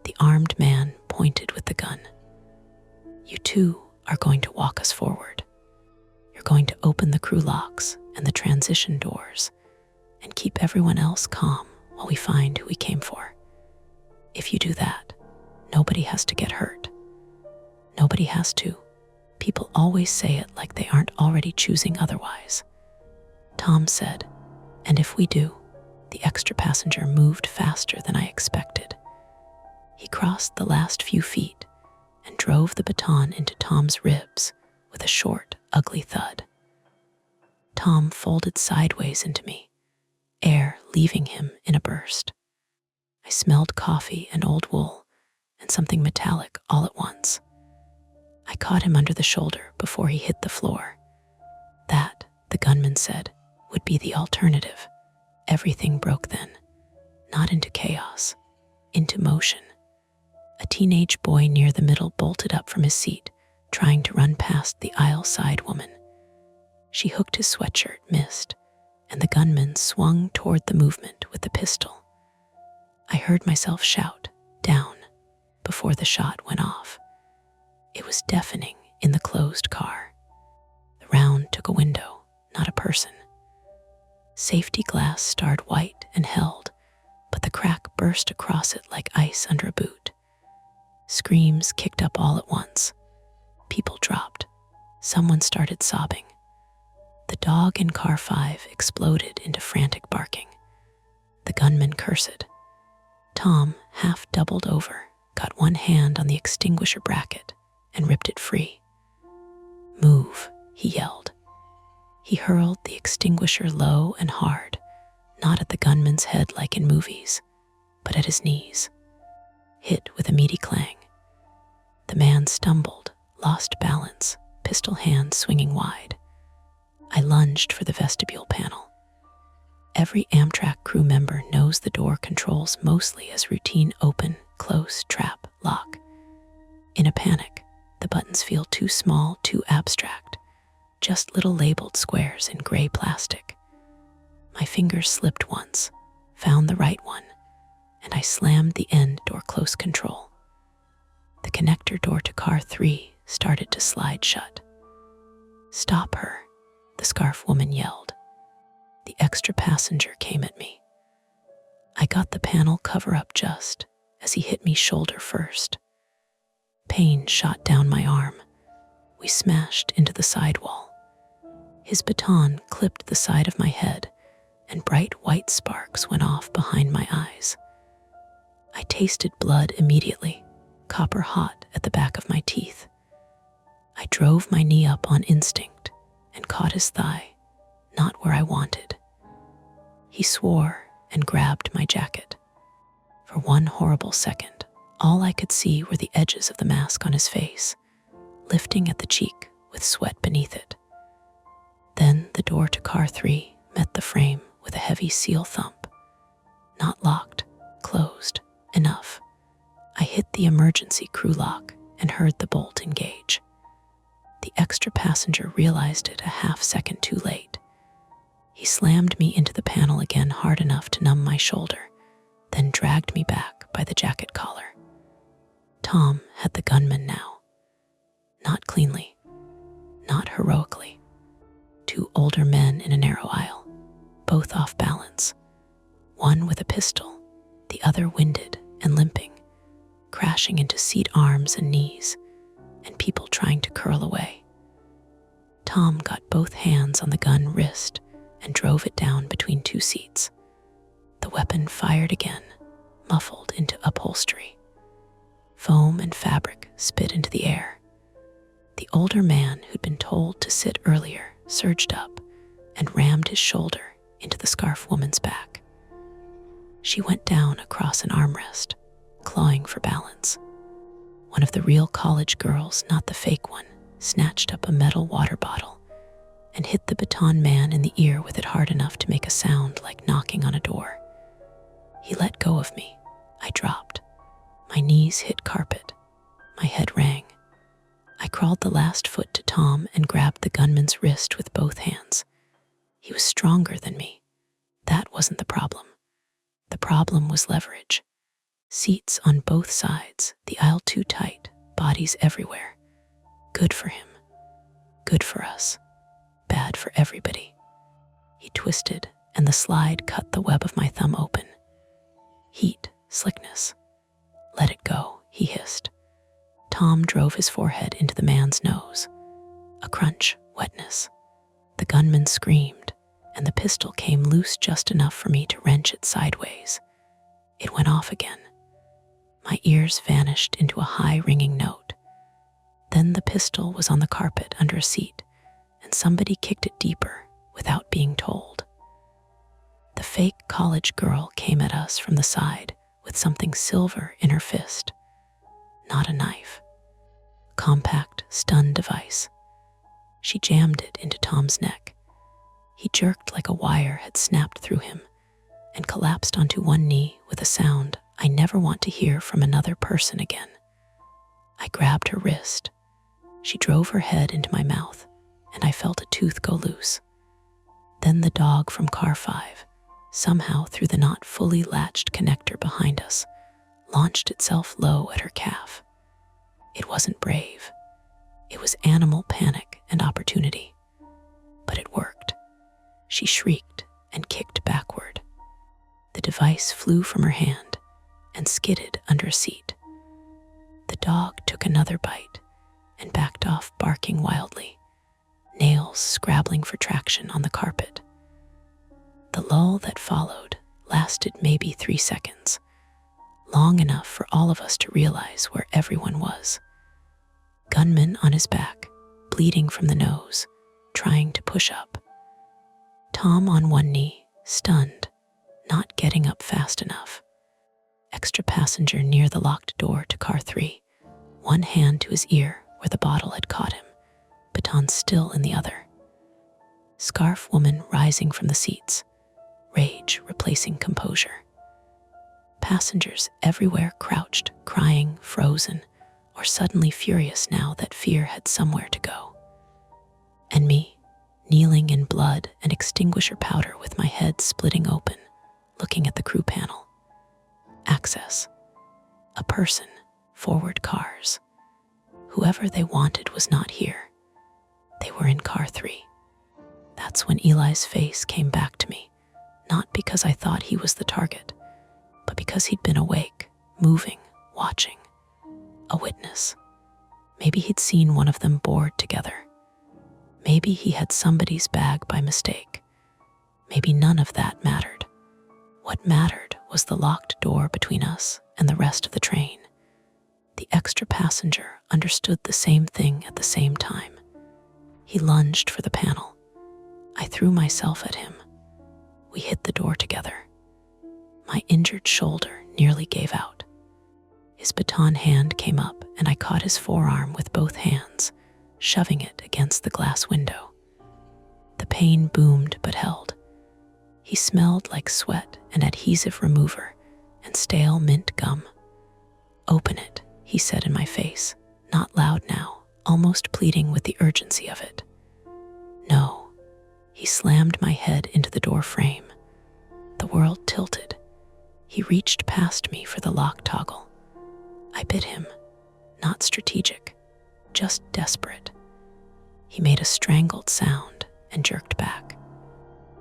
The armed man pointed with the gun. "You two are going to walk us forward. You're going to open the crew locks and the transition doors and keep everyone else calm while we find who we came for. If you do that, nobody has to get hurt. Nobody has to. People always say it like they aren't already choosing otherwise." Tom said, "And if we do," the extra passenger moved faster than I expected. He crossed the last few feet and drove the baton into Tom's ribs with a short, ugly thud. Tom folded sideways into me, air leaving him in a burst. I smelled coffee and old wool and something metallic all at once. I caught him under the shoulder before he hit the floor. That, the gunman said, would be the alternative. Everything broke then, not into chaos, into motion. A teenage boy near the middle bolted up from his seat, trying to run past the aisle-side woman. She hooked his sweatshirt, missed, and the gunman swung toward the movement with the pistol. I heard myself shout, "Down," before the shot went off. It was deafening in the closed car. The round took Safety glass starred white and held, but the crack burst across it like ice under a boot. Screams kicked up all at once. People dropped. Someone started sobbing. The dog in car 5 exploded into frantic barking. The gunman cursed. Tom, half doubled over, got one hand on the extinguisher bracket and ripped it free. "Move," he yelled. He hurled the extinguisher low and hard, not at the gunman's head like in movies, but at his knees. Hit with a meaty clang. The man stumbled, lost balance, pistol hand swinging wide. I lunged for the vestibule panel. Every Amtrak crew member knows the door controls mostly as routine open, close, trap, lock. In a panic, the buttons feel too small, too abstract, just little labeled squares in gray plastic. My fingers slipped once, found the right one, and I slammed the end door close control. The connector door to car 3 started to slide shut. "Stop her," the scarf woman yelled. The extra passenger came at me. I got the panel cover up just as he hit me shoulder first. Pain shot down my arm. We smashed into the sidewall. His baton clipped the side of my head, and bright white sparks went off behind my eyes. I tasted blood immediately, copper hot at the back of my teeth. I drove my knee up on instinct and caught his thigh, not where I wanted. He swore and grabbed my jacket. For one horrible second, all I could see were the edges of the mask on his face, lifting at the cheek with sweat beneath it. Then the door to car 3 met the frame with a heavy seal thump. Not locked, closed, enough. I hit the emergency crew lock and heard the bolt engage. The extra passenger realized it a half second too late. He slammed me into the panel again hard enough to numb my shoulder, then dragged me back by the jacket collar. Tom had the gunman now. Not cleanly, not heroically. Two older men in a narrow aisle, both off balance. One with a pistol, the other winded and limping, crashing into seat arms and knees, and people trying to curl away. Tom got both hands on the gun wrist and drove it down between two seats. The weapon fired again, muffled into upholstery. Foam and fabric spit into the air. The older man who'd been told to sit earlier surged up and rammed his shoulder into the scarf woman's back. She went down across an armrest, clawing for balance. One of the real college girls, not the fake one, snatched up a metal water bottle and hit the baton man in the ear with it hard enough to make a sound like knocking on a door. He let go of me. I dropped. My knees hit carpet. My head rang. I crawled the last foot to Tom and grabbed the gunman's wrist with both hands. He was stronger than me. That wasn't the problem. The problem was leverage. Seats on both sides, the aisle too tight, bodies everywhere. Good for him. Good for us. Bad for everybody. He twisted, and the slide cut the web of my thumb open. Heat, slickness. "Let it go," he hissed. Tom drove his forehead into the man's nose. A crunch, wetness. The gunman screamed, and the pistol came loose just enough for me to wrench it sideways. It went off again. My ears vanished into a high ringing note. Then the pistol was on the carpet under a seat, and somebody kicked it deeper without being told. The fake college girl came at us from the side with something silver in her fist. Not a knife. Compact stun device. She jammed it into Tom's neck. He jerked like a wire had snapped through him and collapsed onto one knee with a sound I never want to hear from another person again. I grabbed her wrist. She drove her head into my mouth, and I felt a tooth go loose. Then the dog from car 5, somehow through the not fully latched connector behind us, launched itself low at her calf. It wasn't brave. It was animal panic and opportunity. But it worked. She shrieked and kicked backward. The device flew from her hand and skidded under a seat. The dog took another bite and backed off, barking wildly, nails scrabbling for traction on the carpet. The lull that followed lasted maybe 3 seconds, long enough for all of us to realize where everyone was. Gunman on his back, bleeding from the nose, trying to push up. Tom on one knee, stunned, not getting up fast enough. Extra passenger near the locked door to car 3, one hand to his ear where the bottle had caught him, baton still in the other. Scarf woman rising from the seats, rage replacing composure. Passengers everywhere crouched, crying, frozen, or suddenly furious now that fear had somewhere to go. And me, kneeling in blood and extinguisher powder with my head splitting open, looking at the crew panel. Access. A person, forward cars. Whoever they wanted was not here. They were in car 3. That's when Eli's face came back to me, not because I thought he was the target, but because he'd been awake, moving, watching. A witness. Maybe he'd seen one of them board together. Maybe he had somebody's bag by mistake. Maybe none of that mattered. What mattered was the locked door between us and the rest of the train. The extra passenger understood the same thing at the same time. He lunged for the panel. I threw myself at him. We hit the door together. My injured shoulder nearly gave out. His baton hand came up and I caught his forearm with both hands, shoving it against the glass window. The pain boomed but held. He smelled like sweat and adhesive remover and stale mint gum. "Open it," he said in my face, not loud now, almost pleading with the urgency of it. No. He slammed my head into the door frame. The world tilted. He reached past me for the lock toggle. I bit him, not strategic, just desperate. He made a strangled sound and jerked back.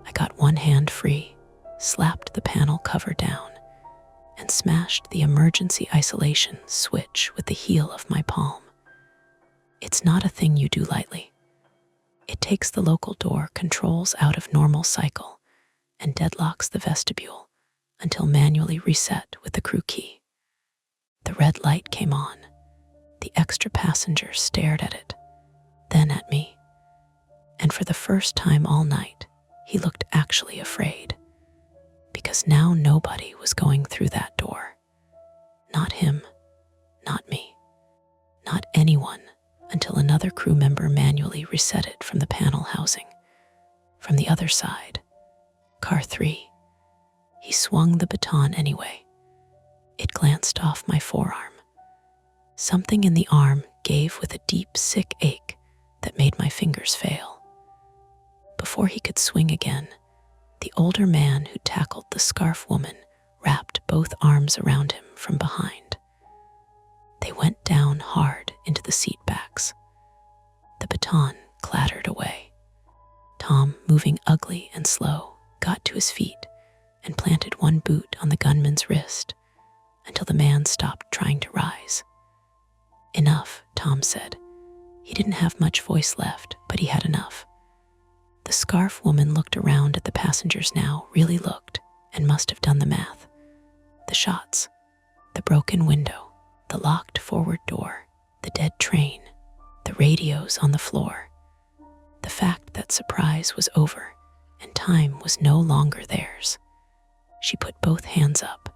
I got one hand free, slapped the panel cover down, and smashed the emergency isolation switch with the heel of my palm. It's not a thing you do lightly. It takes the local door controls out of normal cycle and deadlocks the vestibule until manually reset with the crew key. The red light came on. The extra passenger stared at it, then at me. And for the first time all night, he looked actually afraid. Because now nobody was going through that door. Not him, not me, not anyone until another crew member manually reset it from the panel housing. From the other side, car 3. He swung the baton anyway. It glanced off my forearm. Something in the arm gave with a deep, sick ache that made my fingers fail. Before he could swing again, the older man who tackled the scarf woman wrapped both arms around him from behind. They went down hard into the seat backs. The baton clattered away. Tom, moving ugly and slow, got to his feet and planted one boot on the gunman's wrist until the man stopped trying to rise. "Enough," Tom said. He didn't have much voice left, but he had enough. The scarf woman looked around at the passengers now, really looked, and must have done the math. The shots, the broken window, the locked forward door, the dead train, the radios on the floor. The fact that surprise was over and time was no longer theirs. She put both hands up.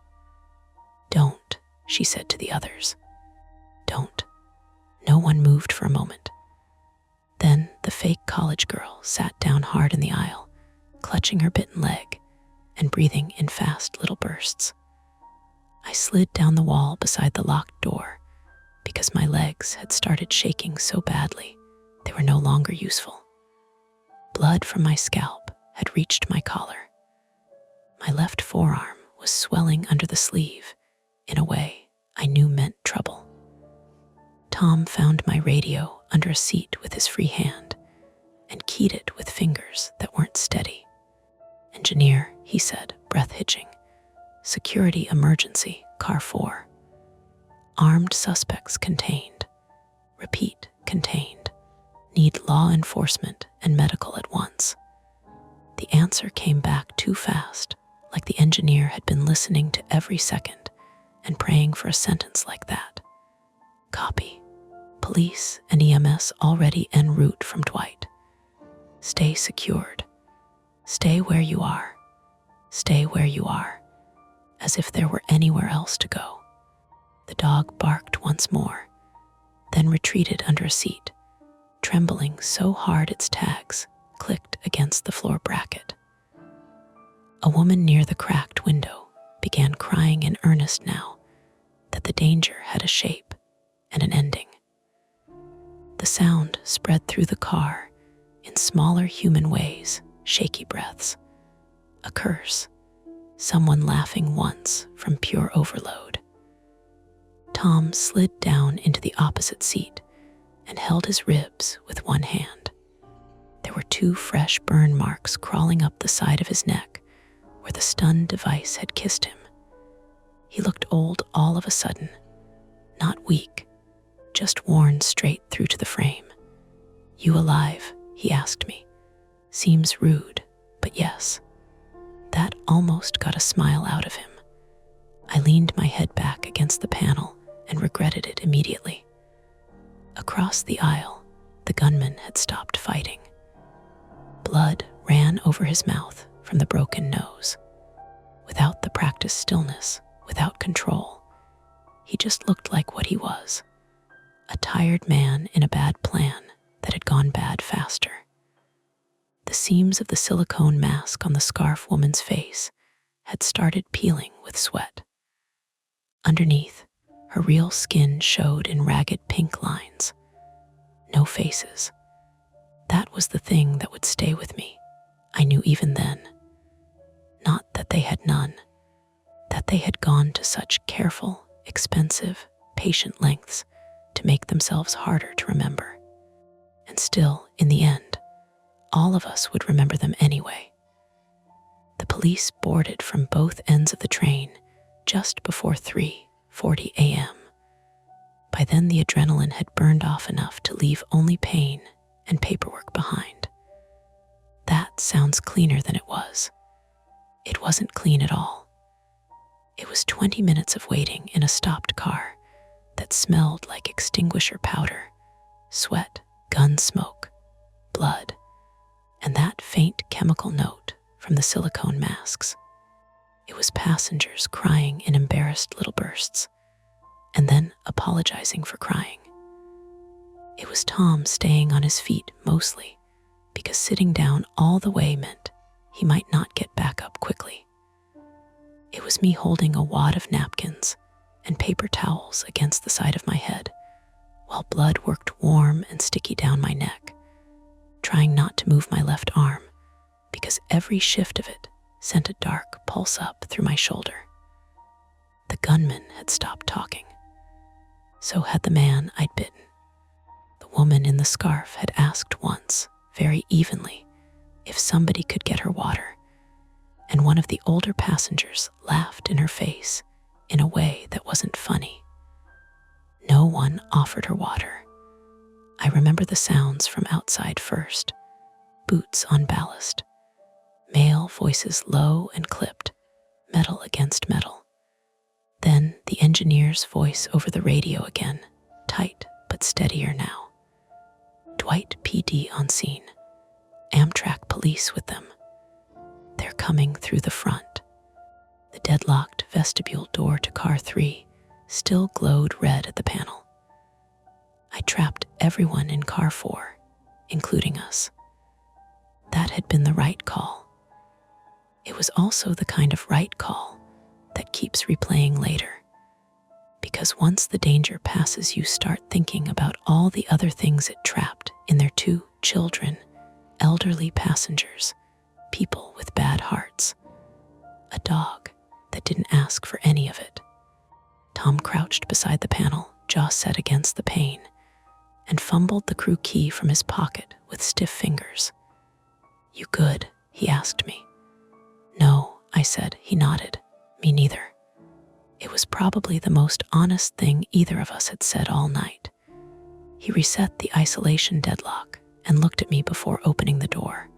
"Don't," she said to the others. "Don't." No one moved for a moment. Then the fake college girl sat down hard in the aisle, clutching her bitten leg and breathing in fast little bursts. I slid down the wall beside the locked door because my legs had started shaking so badly they were no longer useful. Blood from my scalp had reached my collar. My left forearm was swelling under the sleeve in a way I knew meant trouble. Tom found my radio under a seat with his free hand and keyed it with fingers that weren't steady. Engineer, he said, breath hitching. Security emergency, car 4. Armed suspects contained. Repeat, contained. Need law enforcement and medical at once. The answer came back too fast, like the engineer had been listening to every second and praying for a sentence like that. Copy. Police and EMS already en route from Dwight. Stay secured. Stay where you are. Stay where you are, as if there were anywhere else to go. The dog barked once more, then retreated under a seat, trembling so hard its tags clicked against the floor bracket. A woman near the cracked window began crying in earnest now that the danger had a shape and an ending. The sound spread through the car in smaller human ways, shaky breaths, a curse, someone laughing once from pure overload. Tom slid down into the opposite seat and held his ribs with one hand. There were 2 fresh burn marks crawling up the side of his neck where the stun device had kissed him. He looked old all of a sudden, not weak, just worn straight through to the frame. You alive? He asked me. Seems rude, but yes. That almost got a smile out of him. I leaned my head back against the panel and regretted it immediately. Across the aisle, the gunman had stopped fighting. Blood ran over his mouth from the broken nose. Without the practiced stillness, without control, he just looked like what he was, a tired man in a bad plan that had gone bad faster. The seams of the silicone mask on the scarf woman's face had started peeling with sweat. Underneath, her real skin showed in ragged pink lines. No faces. That was the thing that would stay with me, I knew even then. Not that they had none, that they had gone to such careful, expensive, patient lengths to make themselves harder to remember. And still, in the end, all of us would remember them anyway. The police boarded from both ends of the train just before 3:40 a.m. By then the adrenaline had burned off enough to leave only pain and paperwork behind. That sounds cleaner than it was. It wasn't clean at all. It was 20 minutes of waiting in a stopped car that smelled like extinguisher powder, sweat, gun smoke, blood, and that faint chemical note from the silicone masks. It was passengers crying in embarrassed little bursts, and then apologizing for crying. It was Tom staying on his feet mostly, because sitting down all the way meant he might not get back up quickly. It was me holding a wad of napkins and paper towels against the side of my head, while blood worked warm and sticky down my neck, trying not to move my left arm, because every shift of it sent a dark pulse up through my shoulder. The gunman had stopped talking. So had the man I'd bitten. The woman in the scarf had asked once, very evenly, if somebody could get her water, and one of the older passengers laughed in her face in a way that wasn't funny. No one offered her water. I remember the sounds from outside first, boots on ballast, male voices low and clipped, metal against metal. Then the engineer's voice over the radio again, tight but steadier now. Dwight PD on scene. Amtrak police with them. They're coming through the front. The deadlocked vestibule door to car 3 still glowed red at the panel. I trapped everyone in car 4, including us. That had been the right call. It was also the kind of right call that keeps replaying later. Because once the danger passes, you start thinking about all the other things it trapped in their 2 children, elderly passengers, people with bad hearts, a dog that didn't ask for any of it. Tom crouched beside the panel, jaw set against the pane, and fumbled the crew key from his pocket with stiff fingers. You good? He asked me. No, I said. He nodded. Me neither. It was probably the most honest thing either of us had said all night. He reset the isolation deadlock and looked at me before opening the door.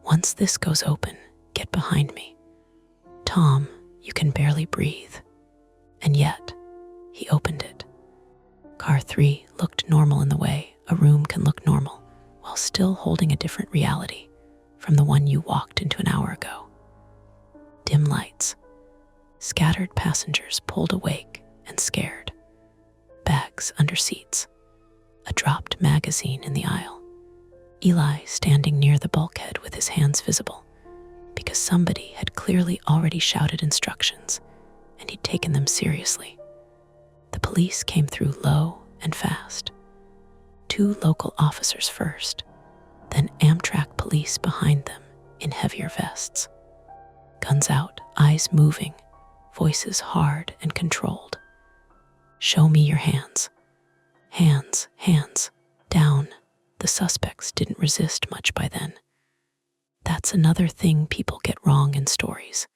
Once this goes open, get behind me. Tom, you can barely breathe. And yet, he opened it. Car 3 looked normal in the way a room can look normal while still holding a different reality from the one you walked into an hour ago. Dim lights. Scattered passengers pulled awake and scared. Bags under seats. A dropped magazine in the aisle. Eli standing near the bulkhead with his hands visible because somebody had clearly already shouted instructions and he'd taken them seriously. The police came through low and fast. 2 local officers first, then Amtrak police behind them in heavier vests. Guns out, eyes moving, voices hard and controlled. Show me your hands. Hands, hands, down. The suspects didn't resist much by then. That's another thing people get wrong in stories.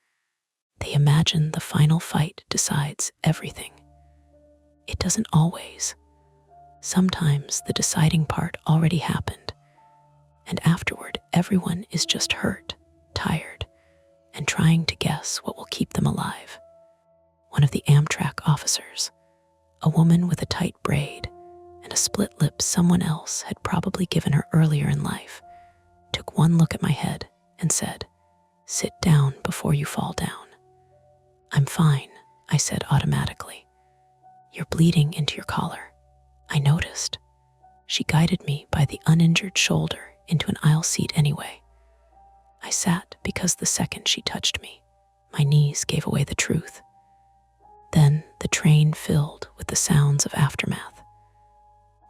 They imagine the final fight decides everything. It doesn't always. Sometimes the deciding part already happened, and afterward everyone is just hurt, tired, and trying to guess what will keep them alive. One of the Amtrak officers, a woman with a tight braid and a split lip someone else had probably given her earlier in life, took one look at my head and said, "Sit down before you fall down." "I'm fine," I said automatically. "You're bleeding into your collar." I noticed. She guided me by the uninjured shoulder into an aisle seat anyway. I sat because the second she touched me, my knees gave away the truth. Then the train filled with the sounds of aftermath.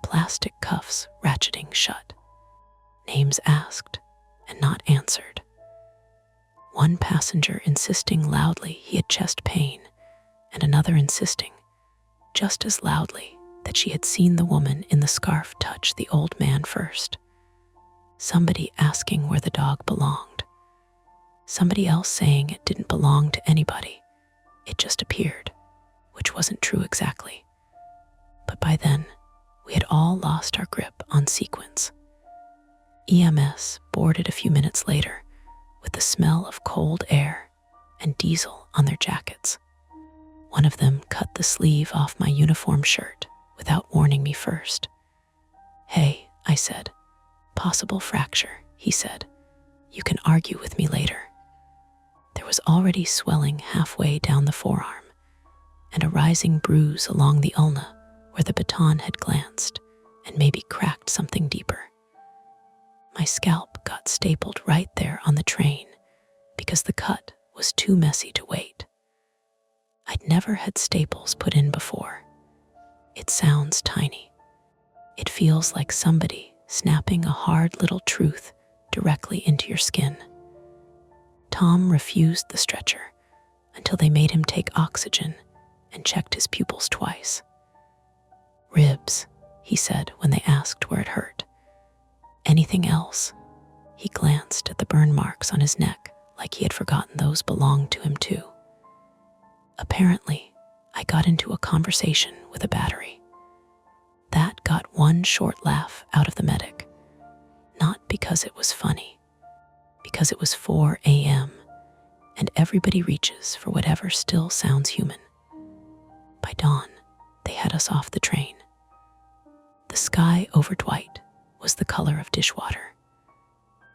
Plastic cuffs ratcheting shut. Names asked and not answered. One passenger insisting loudly he had chest pain, and another insisting, just as loudly, that she had seen the woman in the scarf touch the old man first. Somebody asking where the dog belonged. Somebody else saying it didn't belong to anybody. It just appeared, which wasn't true exactly. But by then, we had all lost our grip on sequence. EMS boarded a few minutes later with the smell of cold air and diesel on their jackets. One of them cut the sleeve off my uniform shirt without warning me first. "Hey," I said. "Possible fracture," he said. "You can argue with me later." There was already swelling halfway down the forearm and a rising bruise along the ulna where the baton had glanced and maybe cracked something deeper. My scalp got stapled right there on the train because the cut was too messy to wait. I'd never had staples put in before. It sounds tiny. It feels like somebody snapping a hard little truth directly into your skin. Tom refused the stretcher until they made him take oxygen and checked his pupils twice. "Ribs," he said when they asked where it hurt. "Anything else?" He glanced at the burn marks on his neck like he had forgotten those belonged to him too. Apparently, I got into a conversation with a battery. That got one short laugh out of the medic, not because it was funny, because it was 4 a.m. and everybody reaches for whatever still sounds human. By dawn, they had us off the train. The sky over Dwight was the color of dishwater,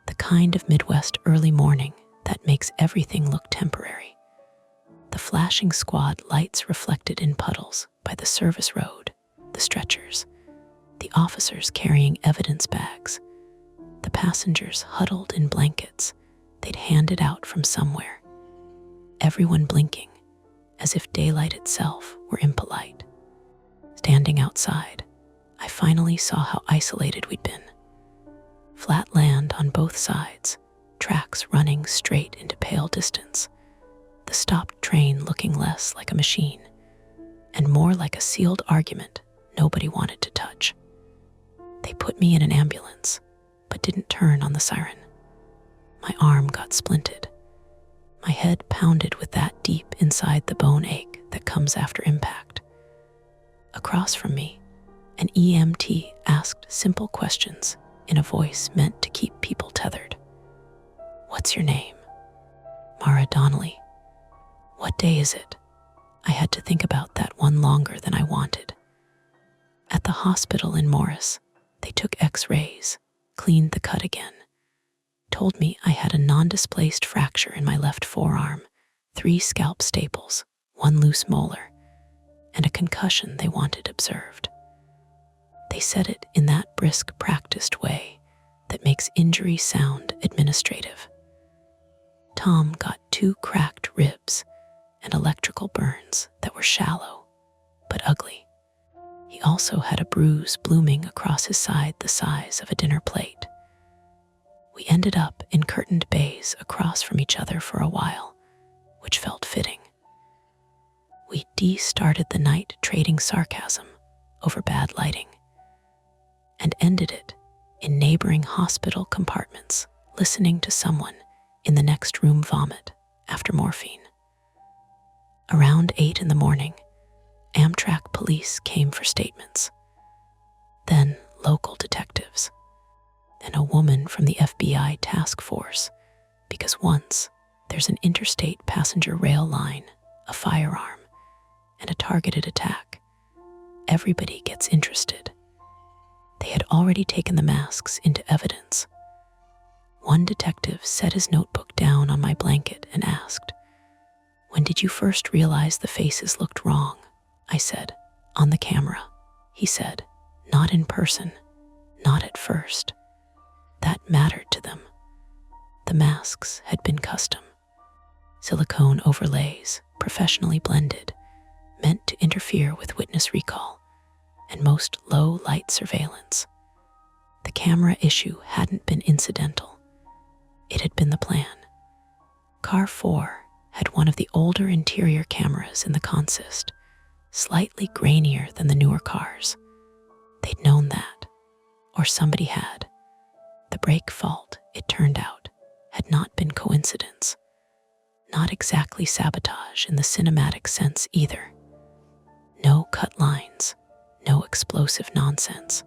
the kind of Midwest early morning that makes everything look temporary. The flashing squad lights reflected in puddles by the service road, the stretchers, the officers carrying evidence bags, the passengers huddled in blankets they'd handed out from somewhere, everyone blinking as if daylight itself were impolite. Standing outside, I finally saw how isolated we'd been. Flat land on both sides, tracks running straight into pale distance, the stopped train looking less like a machine and more like a sealed argument nobody wanted to touch. They put me in an ambulance, but didn't turn on the siren. My arm got splinted. My head pounded with that deep inside the bone ache that comes after impact. Across from me, an EMT asked simple questions in a voice meant to keep people tethered. "What's your name?" "Mara Donnelly." "What day is it?" I had to think about that one longer than I wanted. At the hospital in Morris, they took x-rays, cleaned the cut again, told me I had a non-displaced fracture in my left forearm, 3 scalp staples, 1 loose molar, and a concussion they wanted observed. They said it in that brisk, practiced way that makes injury sound administrative. Tom got 2 cracked ribs and electrical burns that were shallow but ugly. He also had a bruise blooming across his side the size of a dinner plate. We ended up in curtained bays across from each other for a while, which felt fitting. We started the night trading sarcasm over bad lighting, and ended it in neighboring hospital compartments, listening to someone in the next room vomit after morphine. Around 8 in the morning, Amtrak police came for statements. Then local detectives. Then a woman from the FBI task force, because once there's an interstate passenger rail line, a firearm, and a targeted attack, everybody gets interested. They had already taken the masks into evidence. One detective set his notebook down on my blanket and asked, "When did you first realize the faces looked wrong?" I said, "On the camera." He said, "Not in person, not at first." That mattered to them. The masks had been custom. Silicone overlays, professionally blended, meant to interfere with witness recall and most low-light surveillance. The camera issue hadn't been incidental. It had been the plan. Car 4 had one of the older interior cameras in the consist, slightly grainier than the newer cars. They'd known that, or somebody had. The brake fault, it turned out, had not been coincidence. Not exactly sabotage in the cinematic sense either. No cut lines, no explosive nonsense.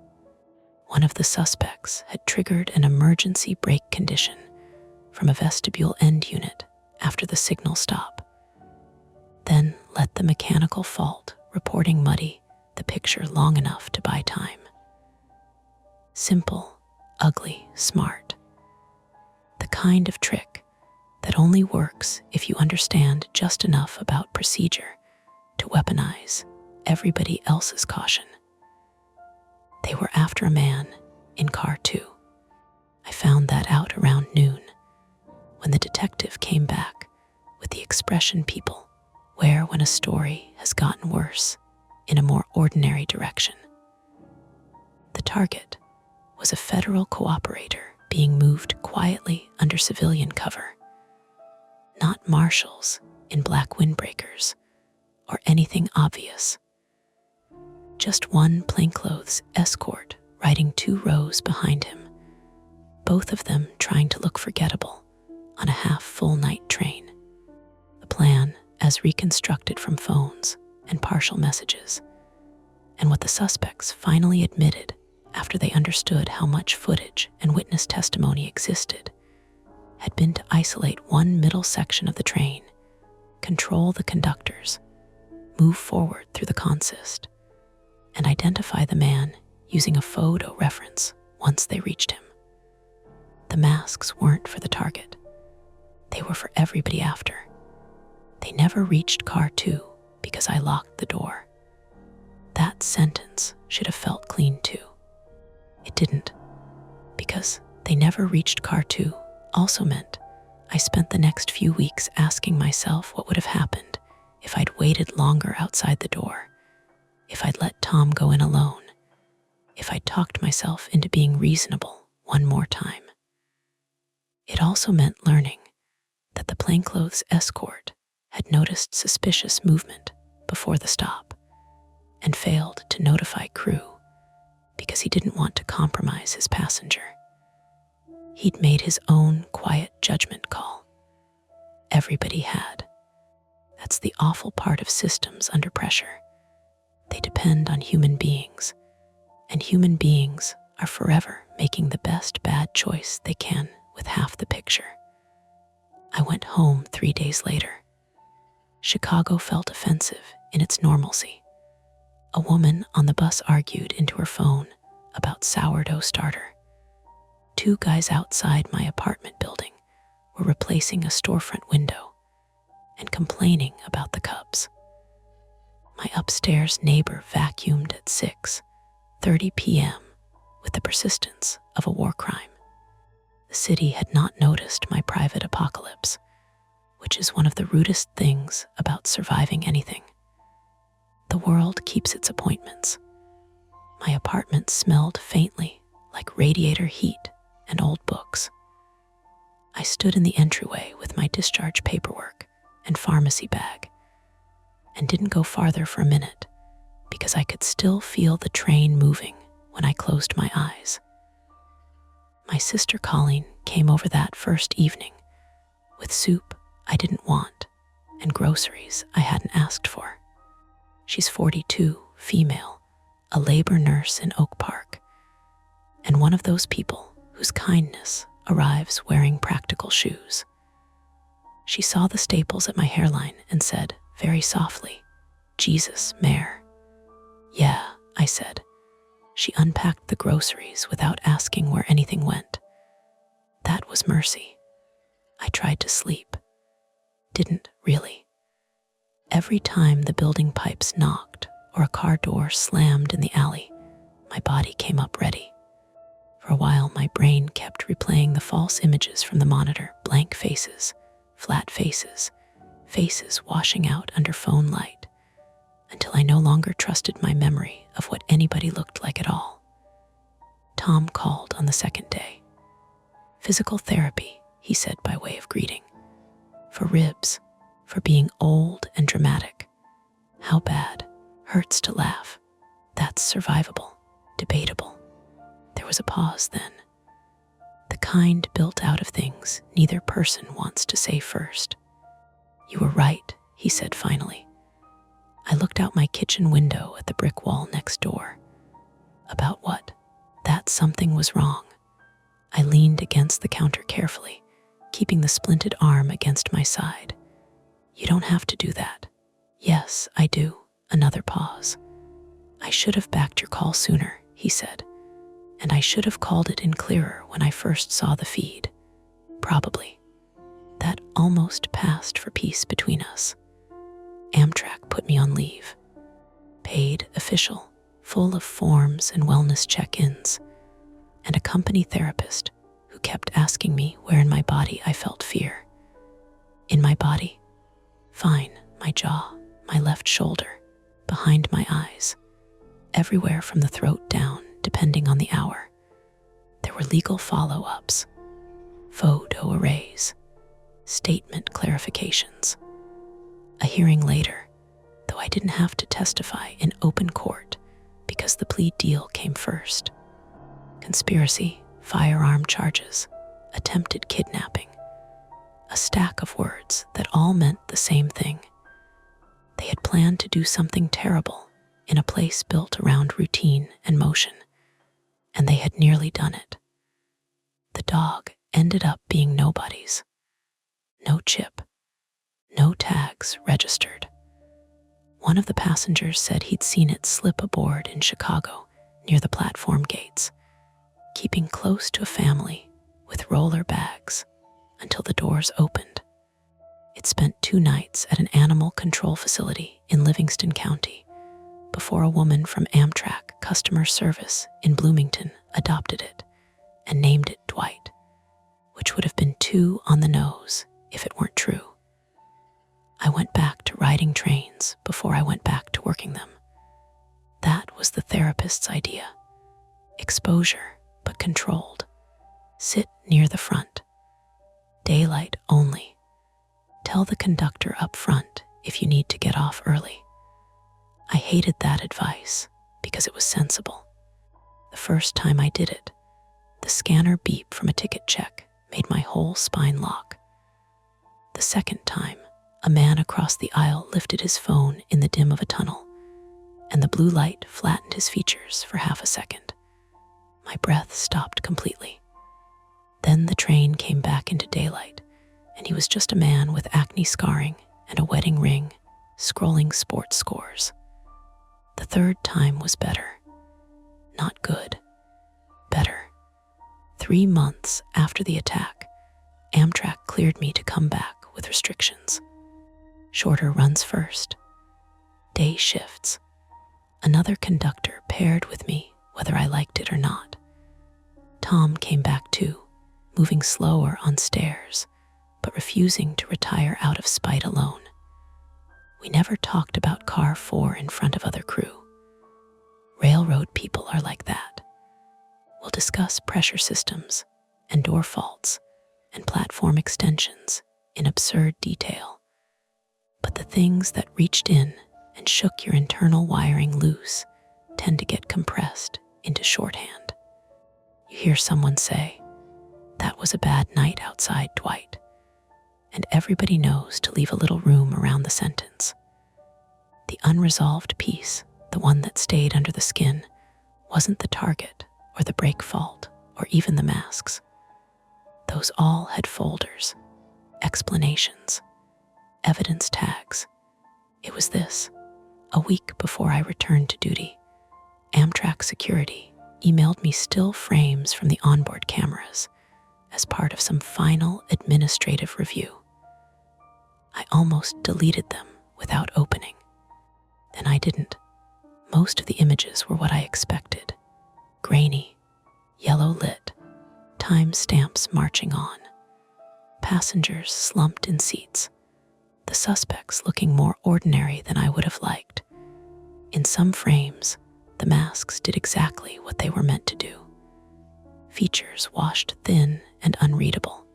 One of the suspects had triggered an emergency brake condition from a vestibule end unit after the signal stop. Then let the mechanical fault reporting muddy the picture long enough to buy time. Simple, ugly, smart. The kind of trick that only works if you understand just enough about procedure to weaponize everybody else's caution. They were after a man in car 2. I found that out around noon, when the detective came back with the expression people wear when a story has gotten worse in a more ordinary direction. The target was a federal cooperator being moved quietly under civilian cover, not marshals in black windbreakers or anything obvious. Just one plainclothes escort riding 2 rows behind him, both of them trying to look forgettable on a half-full night train. The plan as reconstructed from phones and partial messages, and what the suspects finally admitted after they understood how much footage and witness testimony existed, had been to isolate one middle section of the train, control the conductors, move forward through the consist, and identify the man using a photo reference once they reached him. The masks weren't for the target. They were for everybody after. They never reached car 2 because I locked the door. That sentence should have felt clean too. It didn't, because they never reached car 2 also meant I spent the next few weeks asking myself what would have happened if I'd waited longer outside the door, if I'd let Tom go in alone, if I'd talked myself into being reasonable one more time. It also meant learning that the plainclothes escort had noticed suspicious movement before the stop and failed to notify crew because he didn't want to compromise his passenger. He'd made his own quiet judgment call. everybody had. That's the awful part of systems under pressure. They depend on human beings, and human beings are forever making the best bad choice they can with half the picture. I went home 3 days later. Chicago felt offensive in its normalcy. A woman on the bus argued into her phone about sourdough starter. 2 guys outside my apartment building were replacing a storefront window and complaining about the Cubs. My upstairs neighbor vacuumed at 6:30 p.m. with the persistence of a war crime. The city had not noticed my private apocalypse, which is one of the rudest things about surviving anything. The world keeps its appointments. My apartment smelled faintly like radiator heat and old books. I stood in the entryway with my discharge paperwork and pharmacy bag and didn't go farther for a minute because I could still feel the train moving when I closed my eyes. My sister Colleen came over that first evening with soup I didn't want and groceries I hadn't asked for. She's 42, female, a labor nurse in Oak Park, and one of those people whose kindness arrives wearing practical shoes. She saw the staples at my hairline and said, very softly, "Jesus, Mare." "Yeah," I said. She unpacked the groceries without asking where anything went. That was mercy. I tried to sleep. Didn't really. Every time the building pipes knocked or a car door slammed in the alley, my body came up ready. For a while, my brain kept replaying the false images from the monitor, blank faces, flat faces, faces washing out under phone light, until I no longer trusted my memory of what anybody looked like at all. Tom called on the second day. "Physical therapy," he said by way of greeting. "For ribs, for being old and dramatic. How bad? Hurts to laugh. That's survivable, debatable." There was a pause then. The kind built out of things neither person wants to say first. "You were right," he said finally. I looked out my kitchen window at the brick wall next door. About what? That something was wrong. I leaned against the counter carefully, keeping the splinted arm against my side. "You don't have to do that." "Yes, I do." Another pause. "I should have backed your call sooner," he said. "And I should have called it in clearer when I first saw the feed. Probably. That almost passed for peace between us. Amtrak put me on leave. Paid, official, full of forms and wellness check-ins, and a company therapist who kept asking me where in my body I felt fear. In my body? Fine, my jaw, my left shoulder, behind my eyes, everywhere from the throat down, depending on the hour. There were legal follow-ups, photo arrays, statement clarifications. A hearing later, though I didn't have to testify in open court because the plea deal came first. Conspiracy, firearm charges, attempted kidnapping. A stack of words that all meant the same thing. They had planned to do something terrible in a place built around routine and motion, and they had nearly done it. The dog ended up being nobody's. No chip. No tags registered. One of the passengers said he'd seen it slip aboard in Chicago near the platform gates, keeping close to a family with roller bags until the doors opened. It spent 2 nights at an animal control facility in Livingston County before a woman from Amtrak customer service in Bloomington adopted it and named it Dwight, which would have been too on the nose if it weren't true. I went back to riding trains before I went back to working them. That was the therapist's idea. Exposure, but controlled. Sit near the front. Daylight only. Tell the conductor up front if you need to get off early. I hated that advice because it was sensible. The first time I did it, the scanner beep from a ticket check made my whole spine lock. The second time, a man across the aisle lifted his phone in the dim of a tunnel, and the blue light flattened his features for half a second. My breath stopped completely. Then the train came back into daylight, and he was just a man with acne scarring and a wedding ring, scrolling sports scores. The third time was better. Not good. Better. 3 months after the attack, Amtrak cleared me to come back with restrictions. Shorter runs first. Day shifts. Another conductor paired with me whether I liked it or not. Tom came back too, moving slower on stairs, but refusing to retire out of spite alone. We never talked about Car 4 in front of other crew. Railroad people are like that. We'll discuss pressure systems and door faults and platform extensions in absurd detail. But the things that reached in and shook your internal wiring loose tend to get compressed into shorthand. You hear someone say, "That was a bad night outside, Dwight," and everybody knows to leave a little room around the sentence. The unresolved piece, the one that stayed under the skin, wasn't the target or the brake fault or even the masks. Those all had folders, explanations, evidence tags. It was this. A week before I returned to duty, Amtrak security emailed me still frames from the onboard cameras as part of some final administrative review. I almost deleted them without opening. Then I didn't. Most of the images were what I expected. Grainy, yellow lit, time stamps marching on. Passengers slumped in seats. The suspects looking more ordinary than I would have liked. In some frames, the masks did exactly what they were meant to do. Features washed thin and unreadable.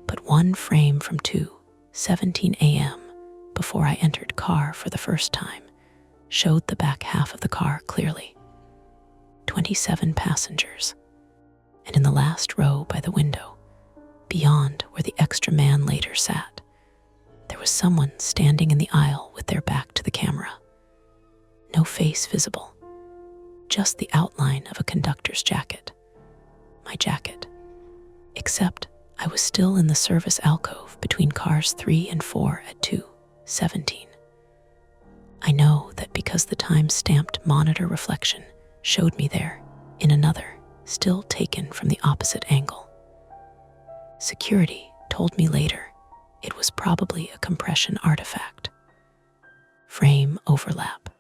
But one frame from 2:17 a.m. before I entered car for the first time showed the back half of the car clearly. 27 passengers. And in the last row by the window, beyond where the extra man later sat, there was someone standing in the aisle with their back to the camera. No face visible, just the outline of a conductor's jacket. My jacket. Except I was still in the service alcove between cars 3 and 4 at 2:17. I know that because the time-stamped monitor reflection showed me there in another, still taken from the opposite angle. Security told me later it was probably a compression artifact. Frame overlap.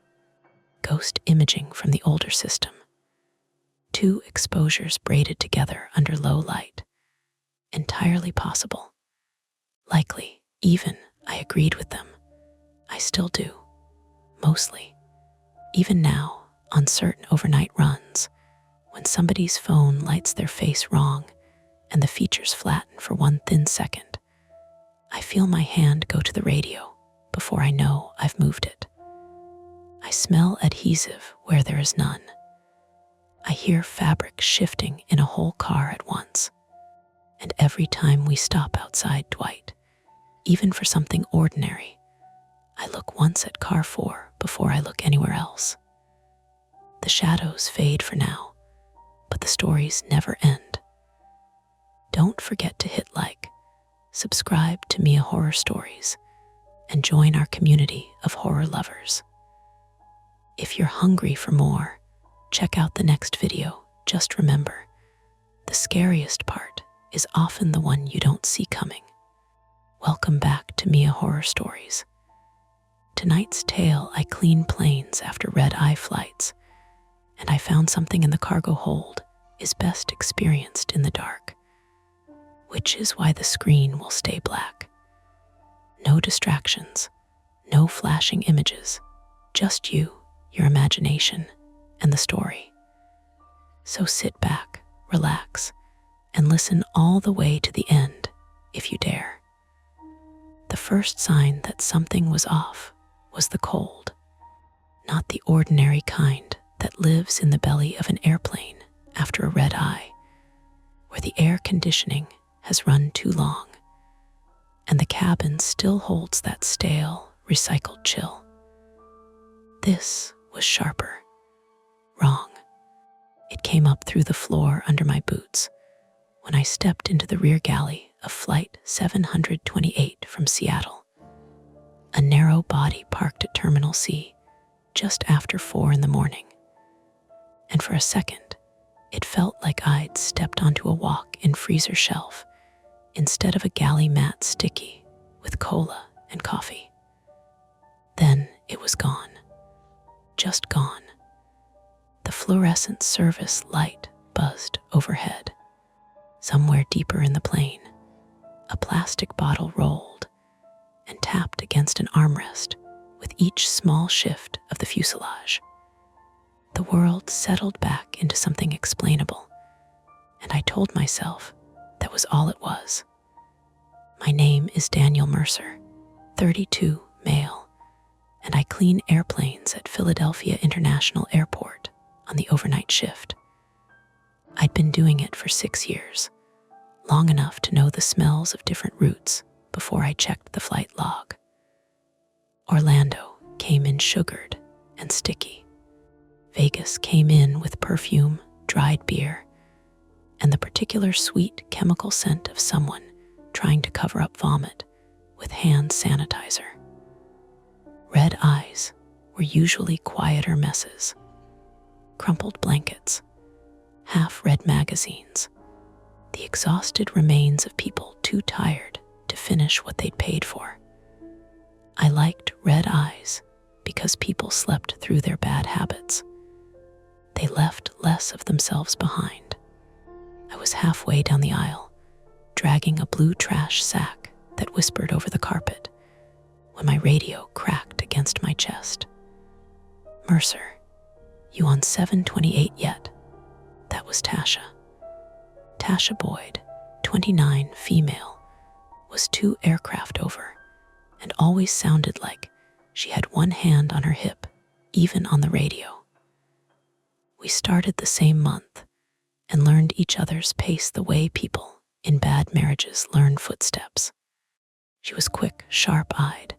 Ghost imaging from the older system. 2 exposures braided together under low light. Entirely possible. Likely, even, I agreed with them. I still do. Mostly. Even now, on certain overnight runs, when somebody's phone lights their face wrong and the features flatten for one thin second, I feel my hand go to the radio before I know I've moved it. I smell adhesive where there is none. I hear fabric shifting in a whole car at once. And every time we stop outside Dwight, even for something ordinary, I look once at car 4 before I look anywhere else. The shadows fade for now, but the stories never end. Don't forget to hit like, subscribe to Mia Horror Stories, and join our community of horror lovers. If you're hungry for more, check out the next video. Just remember, the scariest part is often the one you don't see coming. Welcome back to Mia Horror Stories. Tonight's tale, I clean planes after red-eye flights, and I found something in the cargo hold is best experienced in the dark, which is why the screen will stay black. No distractions, no flashing images, just you, your imagination, and the story. So sit back, relax, and listen all the way to the end, if you dare. The first sign that something was off was the cold, not the ordinary kind that lives in the belly of an airplane after a red eye, where the air conditioning has run too long. and the cabin still holds that stale, recycled chill. This was sharper. Wrong. It came up through the floor under my boots when I stepped into the rear galley of Flight 728 from Seattle. A narrow body parked at Terminal C just after 4 in the morning. And for a second, it felt like I'd stepped onto a walk-in freezer shelf instead of a galley mat sticky with cola and coffee. Then it was gone. Just gone. The fluorescent service light buzzed overhead. Somewhere deeper in the plane, a plastic bottle rolled and tapped against an armrest with each small shift of the fuselage. The world settled back into something explainable, and I told myself that was all it was. My name is Daniel Mercer, 32, male, and I clean airplanes at Philadelphia International Airport on the overnight shift. I'd been doing it for 6 years, long enough to know the smells of different routes before I checked the flight log. Orlando came in sugared and sticky. Vegas came in with perfume, dried beer, and the particular sweet chemical scent of someone trying to cover up vomit with hand sanitizer. Red eyes were usually quieter messes. Crumpled blankets, half-read magazines, the exhausted remains of people too tired to finish what they'd paid for. I liked red eyes because people slept through their bad habits. They left less of themselves behind. I was halfway down the aisle, dragging a blue trash sack that whispered over the carpet, when my radio cracked against my chest. "Mercer, you on 728 yet?" That was Tasha. Tasha Boyd, 29, female, was 2 aircraft over and always sounded like she had one hand on her hip, even on the radio. We started the same month and learned each other's pace the way people in bad marriages learn footsteps. She was quick, sharp-eyed,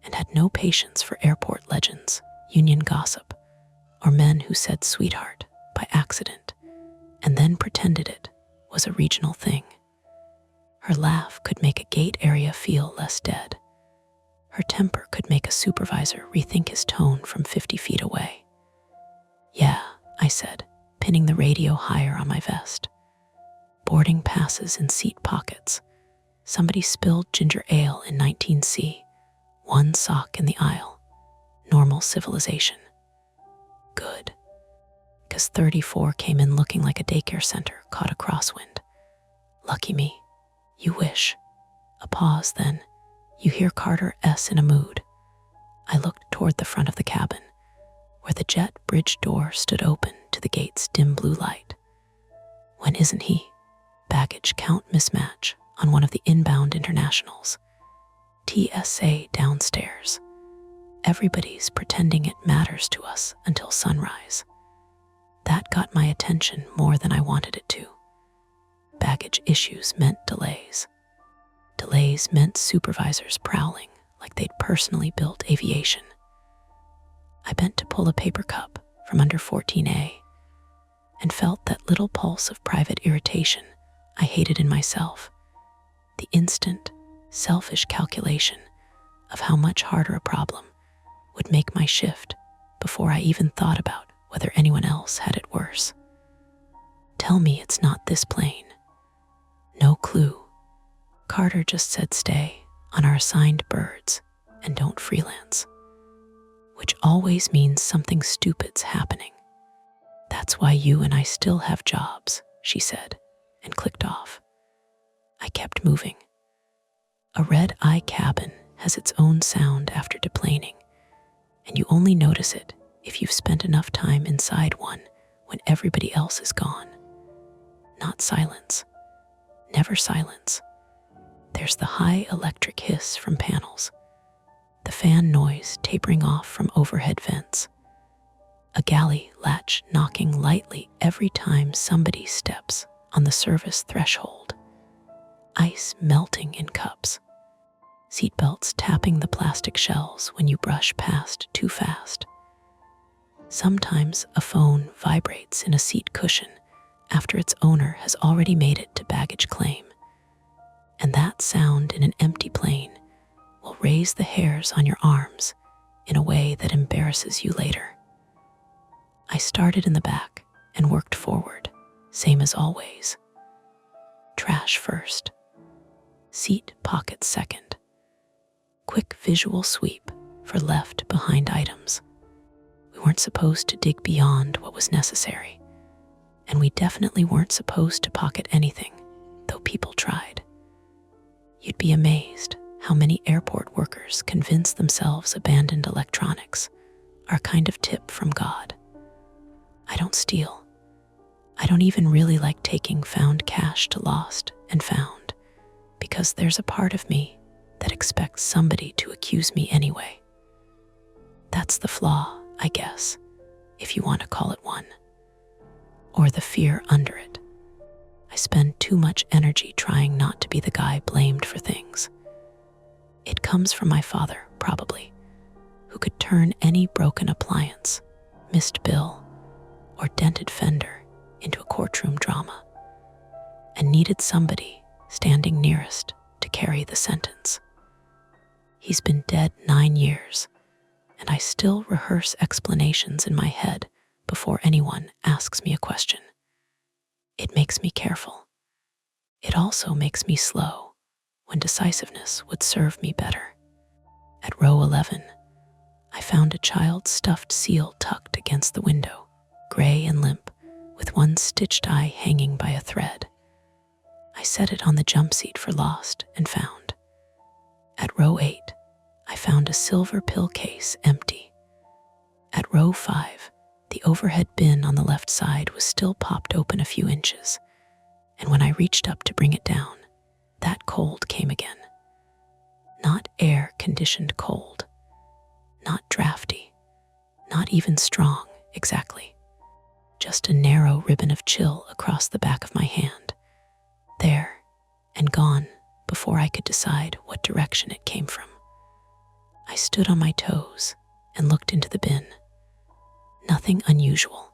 and had no patience for airport legends, union gossip, or men who said sweetheart by accident and then pretended it was a regional thing. Her laugh could make a gate area feel less dead. Her temper could make a supervisor rethink his tone from 50 feet away. "Yeah," I said, pinning the radio higher on my vest. Boarding passes in seat pockets. Somebody spilled ginger ale in 19C. 1 sock in the aisle. Normal civilization. Good. Because 34 came in looking like a daycare center caught a crosswind. Lucky me. You wish. A pause, then. You hear Carter S. in a mood. I looked toward the front of the cabin, where the jet bridge door stood open to the gate's dim blue light. When isn't he? Baggage count mismatch on one of the inbound internationals. TSA downstairs. Everybody's pretending it matters to us until sunrise. That got my attention more than I wanted it to. Baggage issues meant delays. Delays meant supervisors prowling like they'd personally built aviation. I bent to pull a paper cup from under 14A and felt that little pulse of private irritation I hated in myself. The instant, selfish calculation of how much harder a problem would make my shift before I even thought about whether anyone else had it worse. Tell me it's not this plane. No clue. Carter just said stay on our assigned birds and don't freelance, which always means something stupid's happening. That's why you and I still have jobs, she said, and clicked off. I kept moving. A red-eye cabin has its own sound after deplaning, and you only notice it if you've spent enough time inside one when everybody else is gone. Not silence. Never silence. There's the high electric hiss from panels, the fan noise tapering off from overhead vents, a galley latch knocking lightly every time somebody steps on the service threshold, ice melting in cups. seatbelts tapping the plastic shells when you brush past too fast. Sometimes a phone vibrates in a seat cushion after its owner has already made it to baggage claim. And that sound in an empty plane will raise the hairs on your arms in a way that embarrasses you later. I started in the back and worked forward, same as always. Trash first. Seat pockets second. Quick visual sweep for left behind items. We weren't supposed to dig beyond what was necessary, and we definitely weren't supposed to pocket anything, though people tried. You'd be amazed how many airport workers convince themselves abandoned electronics are a kind of tip from God. I don't steal. I don't even really like taking found cash to lost and found, because there's a part of me that expects somebody to accuse me anyway. That's the flaw, I guess, if you want to call it one. Or the fear under it. I spend too much energy trying not to be the guy blamed for things. It comes from my father, probably, who could turn any broken appliance, missed bill, or dented fender into a courtroom drama, and needed somebody standing nearest to carry the sentence. He's been dead 9 years, and I still rehearse explanations in my head before anyone asks me a question. It makes me careful. It also makes me slow when decisiveness would serve me better. At row 11, I found a child's stuffed seal tucked against the window, gray and limp, with one stitched eye hanging by a thread. I set it on the jump seat for lost and found. At row 8, I found a silver pill case empty. At row 5, the overhead bin on the left side was still popped open a few inches, and when I reached up to bring it down, that cold came again. Not air-conditioned cold, not drafty, not even strong, exactly. Just a narrow ribbon of chill across the back of my hand. There, and gone before I could decide what direction it came from. I stood on my toes and looked into the bin. Nothing unusual.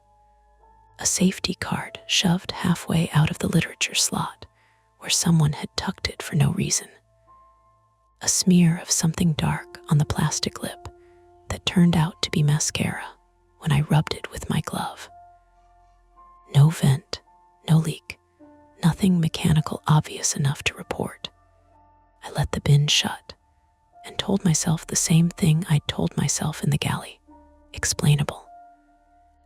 A safety card shoved halfway out of the literature slot where someone had tucked it for no reason. A smear of something dark on the plastic lip that turned out to be mascara when I rubbed it with my glove. No vent, no leak, nothing mechanical obvious enough to report. I let the bin shut and told myself the same thing I'd told myself in the galley. Explainable.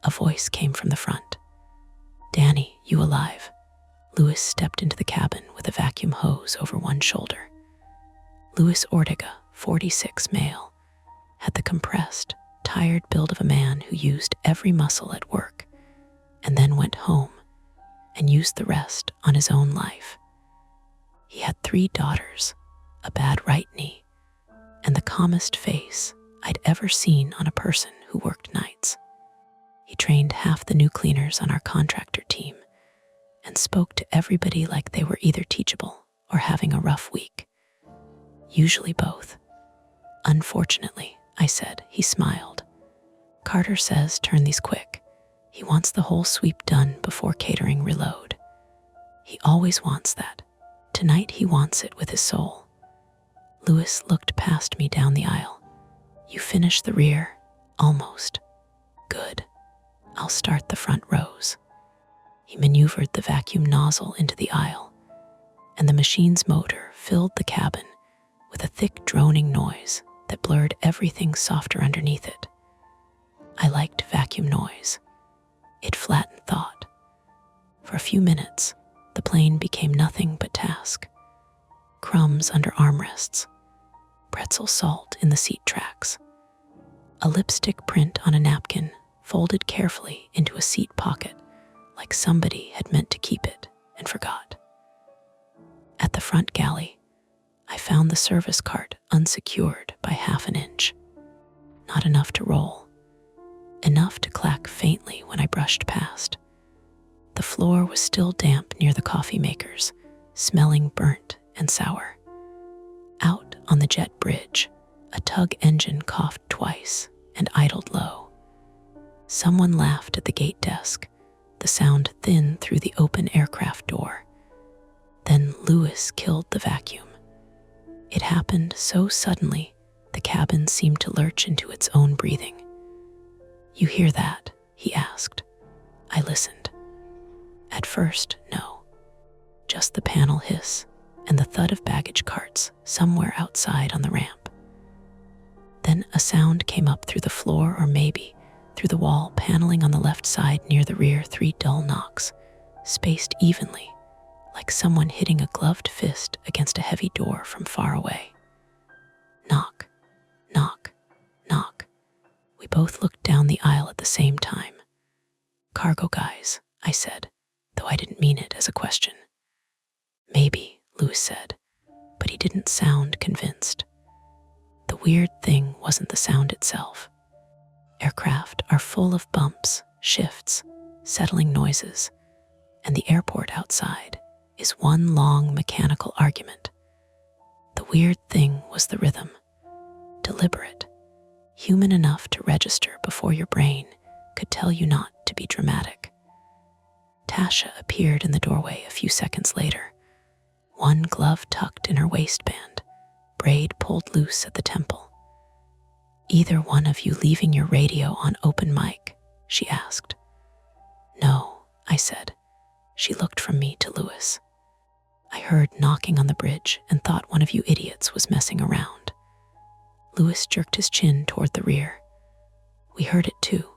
A voice came from the front. "Danny, you alive?" Louis stepped into the cabin with a vacuum hose over one shoulder. Louis Ortega, 46 male, had the compressed, tired build of a man who used every muscle at work and then went home and used the rest on his own life. He had 3 daughters, a bad right knee, and the calmest face I'd ever seen on a person who worked nights. He trained half the new cleaners on our contractor team and spoke to everybody like they were either teachable or having a rough week. Usually both. "Unfortunately," I said. He smiled. "Carter says turn these quick. He wants the whole sweep done before catering reload. He always wants that. Tonight he wants it with his soul." Louis looked past me down the aisle. "You finished the rear?" "Almost." "Good. I'll start the front rows." He maneuvered the vacuum nozzle into the aisle, and the machine's motor filled the cabin with a thick droning noise that blurred everything softer underneath it. I liked vacuum noise. It flattened thought. For a few minutes, the plane became nothing but task. Crumbs under armrests, pretzel salt in the seat tracks, a lipstick print on a napkin folded carefully into a seat pocket like somebody had meant to keep it and forgot. At the front galley, I found the service cart unsecured by half an inch. Not enough to roll. Enough to clack faintly when I brushed past. The floor was still damp near the coffee makers, smelling burnt and sour. Out On the jet bridge, a tug engine coughed twice and idled low. Someone laughed at the gate desk, the sound thin through the open aircraft door. Then Lewis killed the vacuum. It happened so suddenly, the cabin seemed to lurch into its own breathing. "You hear that?" he asked. I listened. At first, no. Just the panel hiss and the thud of baggage carts somewhere outside on the ramp. Then a sound came up through the floor, or maybe through the wall paneling on the left side near the rear. 3 dull knocks, spaced evenly, like someone hitting a gloved fist against a heavy door from far away. Knock, knock, knock. We both looked down the aisle at the same time. "Cargo guys," I said, though I didn't mean it as a question. "Maybe," Lewis said, but he didn't sound convinced. The weird thing wasn't the sound itself. Aircraft are full of bumps, shifts, settling noises, and the airport outside is one long mechanical argument. The weird thing was the rhythm. Deliberate, human enough to register before your brain could tell you not to be dramatic. Tasha appeared in the doorway a few seconds later, one glove tucked in her waistband, braid pulled loose at the temple. "Either one of you leaving your radio on open mic?" she asked. "No," I said. She looked from me to Lewis. "I heard knocking on the bridge and thought one of you idiots was messing around." Lewis jerked his chin toward the rear. "We heard it too."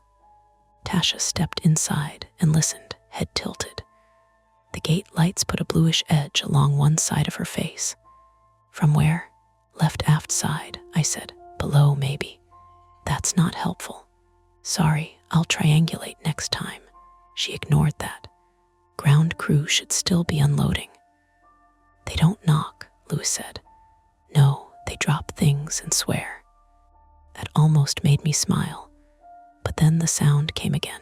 Tasha stepped inside and listened, head tilted. The gate lights put a bluish edge along one side of her face. "From where?" "Left aft side," I said. "Below, maybe." "That's not helpful." "Sorry, I'll triangulate next time." She ignored that. Ground crew should still be unloading. "They don't knock," Lewis said. "No, they drop things and swear." That almost made me smile, but then the sound came again.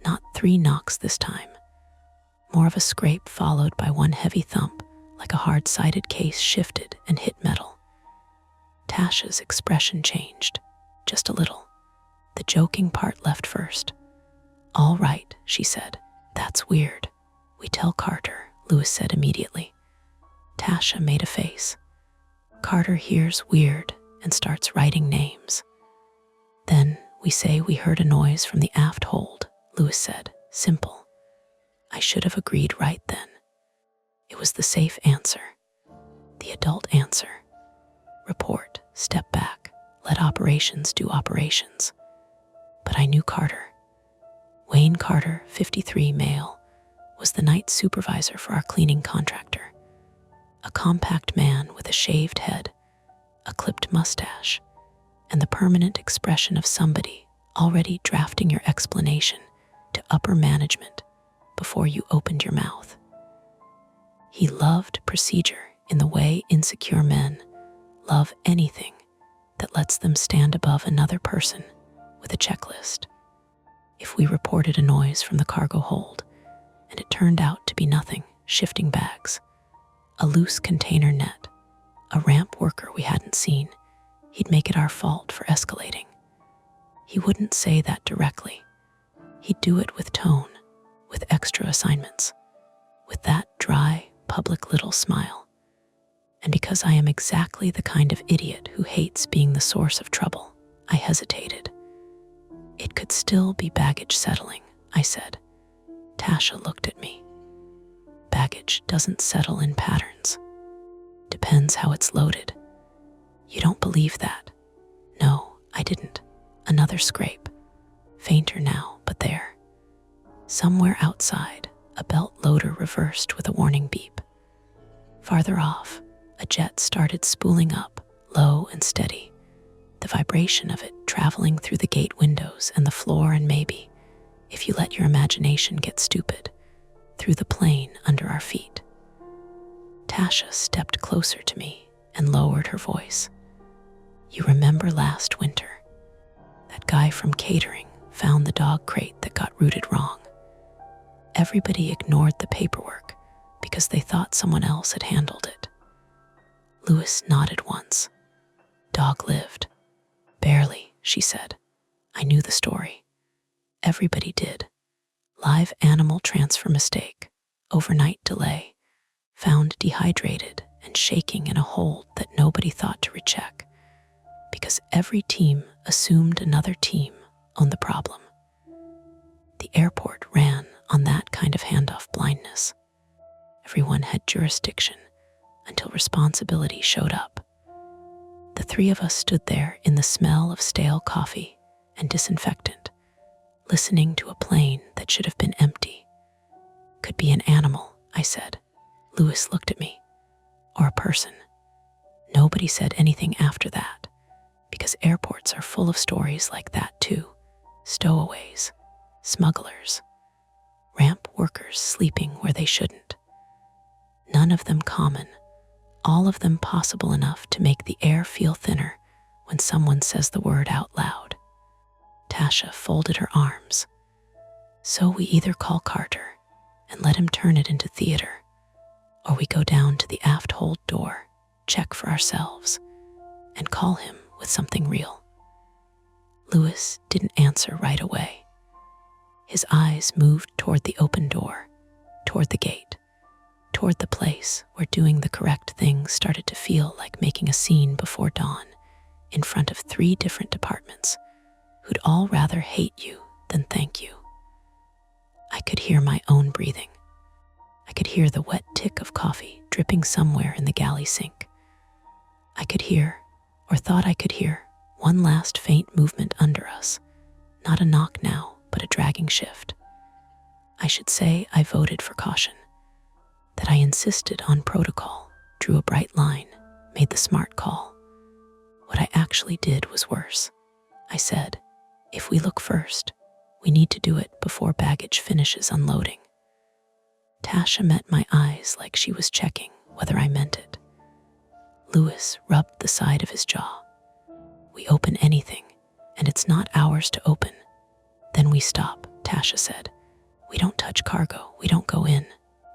Not 3 knocks this time. More of a scrape followed by one heavy thump, like a hard-sided case shifted and hit metal. Tasha's expression changed, just a little. The joking part left first. "All right," she said. "That's weird. We tell Carter," Lewis said immediately. Tasha made a face. Carter hears weird and starts writing names. "Then we say we heard a noise from the aft hold," Lewis said. "Simple." I should have agreed right then. It was the safe answer, the adult answer. Report, step back, let operations do operations. But I knew Carter. Wayne Carter, 53, male, was the night supervisor for our cleaning contractor. A compact man with a shaved head, a clipped mustache, and the permanent expression of somebody already drafting your explanation to upper management before you opened your mouth. He loved procedure in the way insecure men love anything that lets them stand above another person with a checklist. If we reported a noise from the cargo hold, and it turned out to be nothing, shifting bags, a loose container net, a ramp worker we hadn't seen, he'd make it our fault for escalating. He wouldn't say that directly. He'd do it with tone, with extra assignments, with that dry, public little smile. And because I am exactly the kind of idiot who hates being the source of trouble, I hesitated. "It could still be baggage settling," I said. Tasha looked at me. "Baggage doesn't settle in patterns. Depends how it's loaded." "You don't believe that?" No, I didn't. Another scrape. Fainter now, but there. Somewhere outside, a belt loader reversed with a warning beep. Farther off, a jet started spooling up, low and steady, the vibration of it traveling through the gate windows and the floor, and maybe, if you let your imagination get stupid, through the plane under our feet. Tasha stepped closer to me and lowered her voice. "You remember last winter? That guy from catering found the dog crate that got routed wrong. Everybody ignored the paperwork because they thought someone else had handled it." Lewis nodded once. Dog lived. Barely, she said. I knew the story. Everybody did. Live animal transfer mistake. Overnight delay. Found dehydrated and shaking in a hold that nobody thought to recheck. Because every team assumed another team owned the problem. The airport ran on that kind of handoff blindness. Everyone had jurisdiction until responsibility showed up. The three of us stood there in the smell of stale coffee and disinfectant, listening to a plane that should have been empty. Could be an animal, I said. Lewis looked at me. Or a person. Nobody said anything after that, because airports are full of stories like that too. Stowaways, smugglers, ramp workers sleeping where they shouldn't. None of them common, all of them possible enough to make the air feel thinner when someone says the word out loud. Tasha folded her arms. So we either call Carter and let him turn it into theater, or we go down to the aft hold door, check for ourselves, and call him with something real. Lewis didn't answer right away. His eyes moved toward the open door, toward the gate, toward the place where doing the correct thing started to feel like making a scene before dawn in front of 3 different departments who'd all rather hate you than thank you. I could hear my own breathing. I could hear the wet tick of coffee dripping somewhere in the galley sink. I could hear, or thought I could hear, one last faint movement under us. Not a knock now, but a dragging shift. I should say I voted for caution. That I insisted on protocol, drew a bright line, made the smart call. What I actually did was worse. I said, if we look first, we need to do it before baggage finishes unloading. Tasha met my eyes like she was checking whether I meant it. Lewis rubbed the side of his jaw. We open anything, and it's not ours to open. Then we stop, Tasha said. We don't touch cargo, we don't go in.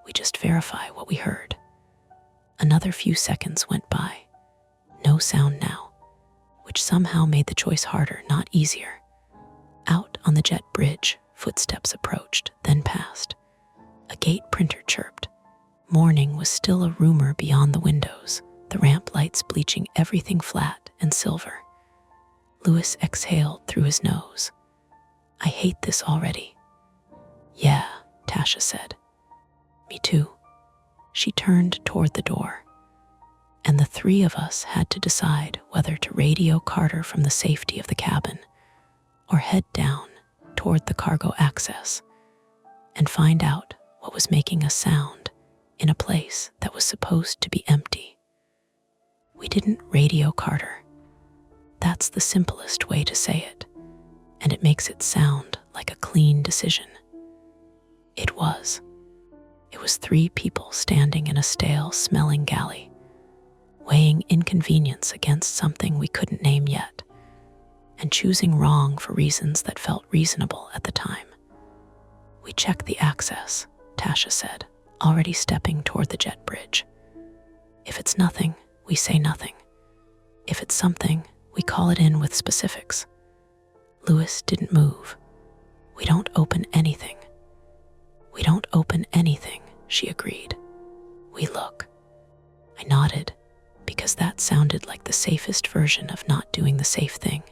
We just verify what we heard. Another few seconds went by. No sound now, which somehow made the choice harder, not easier. Out on the jet bridge, footsteps approached, then passed. A gate printer chirped. Morning was still a rumor beyond the windows, the ramp lights bleaching everything flat and silver. Lewis exhaled through his nose. I hate this already. Yeah, Tasha said. Me too. She turned toward the door, and the 3 of us had to decide whether to radio Carter from the safety of the cabin or head down toward the cargo access and find out what was making a sound in a place that was supposed to be empty. We didn't radio Carter. That's the simplest way to say it, and it makes it sound like a clean decision. It was 3 people standing in a stale-smelling galley, weighing inconvenience against something we couldn't name yet, and choosing wrong for reasons that felt reasonable at the time. We check the access, Tasha said, already stepping toward the jet bridge. If it's nothing, we say nothing. If it's something, we call it in with specifics. Lewis didn't move. We don't open anything. We don't open anything, she agreed. We look. I nodded, because that sounded like the safest version of not doing the safe thing.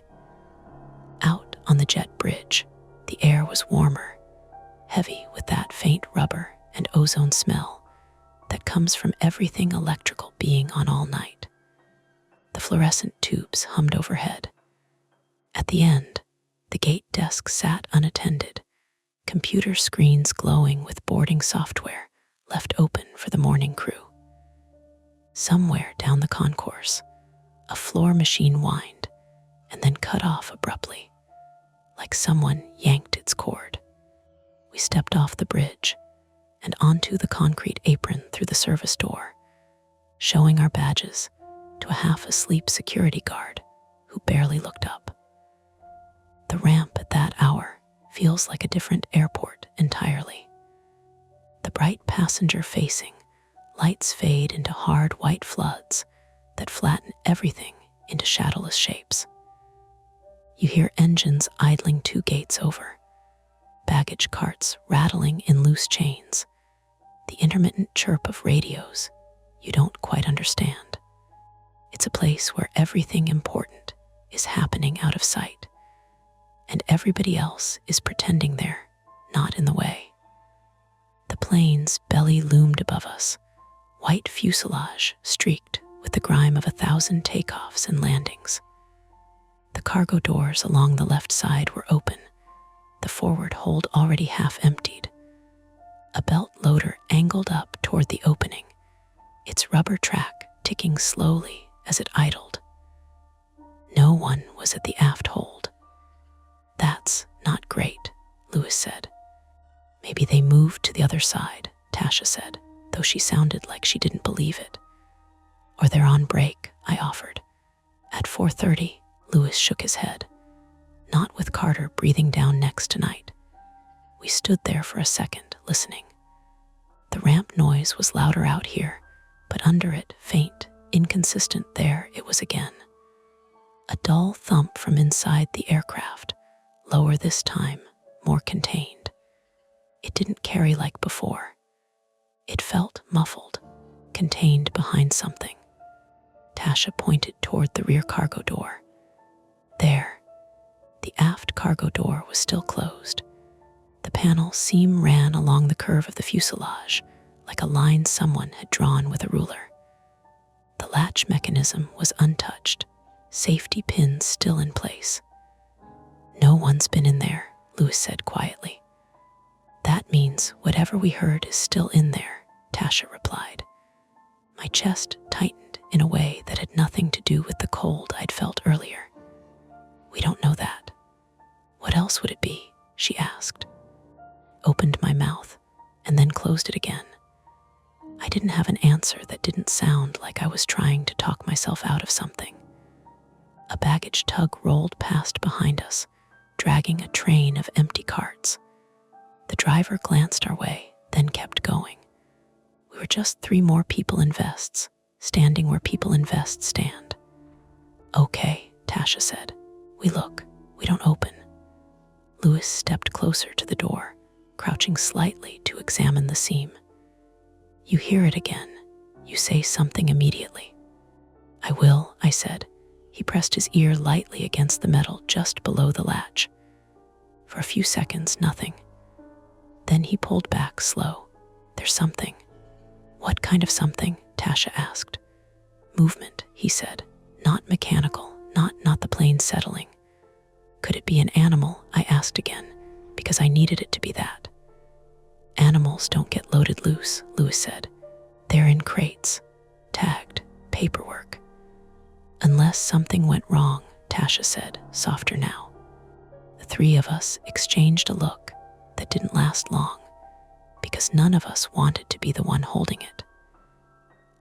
Out on the jet bridge, the air was warmer, heavy with that faint rubber and ozone smell that comes from everything electrical being on all night. The fluorescent tubes hummed overhead. At the end, the gate desk sat unattended, computer screens glowing with boarding software left open for the morning crew. Somewhere down the concourse, a floor machine whined and then cut off abruptly, like someone yanked its cord. We stepped off the bridge and onto the concrete apron through the service door, showing our badges to a half-asleep security guard who barely looked up. The ramp at that hour feels like a different airport entirely. The bright passenger-facing lights fade into hard white floods that flatten everything into shadowless shapes. You hear engines idling 2 gates over, baggage carts rattling in loose chains, the intermittent chirp of radios you don't quite understand. It's a place where everything important is happening out of sight, and everybody else is pretending they're not in the way. The plane's belly loomed above us, white fuselage streaked with the grime of 1,000 takeoffs and landings. The cargo doors along the left side were open, the forward hold already half emptied. A belt loader angled up toward the opening, its rubber track ticking slowly as it idled. No one was at the aft hold. "That's not great," Lewis said. "Maybe they moved to the other side," Tasha said, though she sounded like she didn't believe it. "Or they're on break," I offered. At 4:30, Lewis shook his head. "Not with Carter breathing down next tonight." We stood there for a second, listening. The ramp noise was louder out here, but under it, faint, inconsistent, there it was again. A dull thump from inside the aircraft, lower this time, more contained. It didn't carry like before. It felt muffled, contained behind something. Tasha pointed toward the rear cargo door. There, the aft cargo door was still closed. The panel seam ran along the curve of the fuselage, like a line someone had drawn with a ruler. The latch mechanism was untouched, safety pins still in place. "No one's been in there," Lewis said quietly. "That means whatever we heard is still in there," Tasha replied. My chest tightened in a way that had nothing to do with the cold I'd felt earlier. "We don't know that." "What else would it be?" she asked. Opened my mouth and then closed it again. I didn't have an answer that didn't sound like I was trying to talk myself out of something. A baggage tug rolled past behind us, dragging a train of empty carts. The driver glanced our way, then kept going. We were just 3 more people in vests, standing where people in vests stand. "Okay," Tasha said. "We look, we don't open." Lewis stepped closer to the door, crouching slightly to examine the seam. "You hear it again. You say something immediately." "I will," I said. He pressed his ear lightly against the metal just below the latch. For a few seconds, nothing. Then he pulled back slow. "There's something." "What kind of something?" Tasha asked. "Movement," he said. "Not mechanical, not the plane settling." "Could it be an animal?" I asked again, because I needed it to be that. "Animals don't get loaded loose," Lewis said. "They're in crates, tagged, paperwork." "Unless something went wrong," Tasha said, softer now. The 3 of us exchanged a look that didn't last long, because none of us wanted to be the one holding it.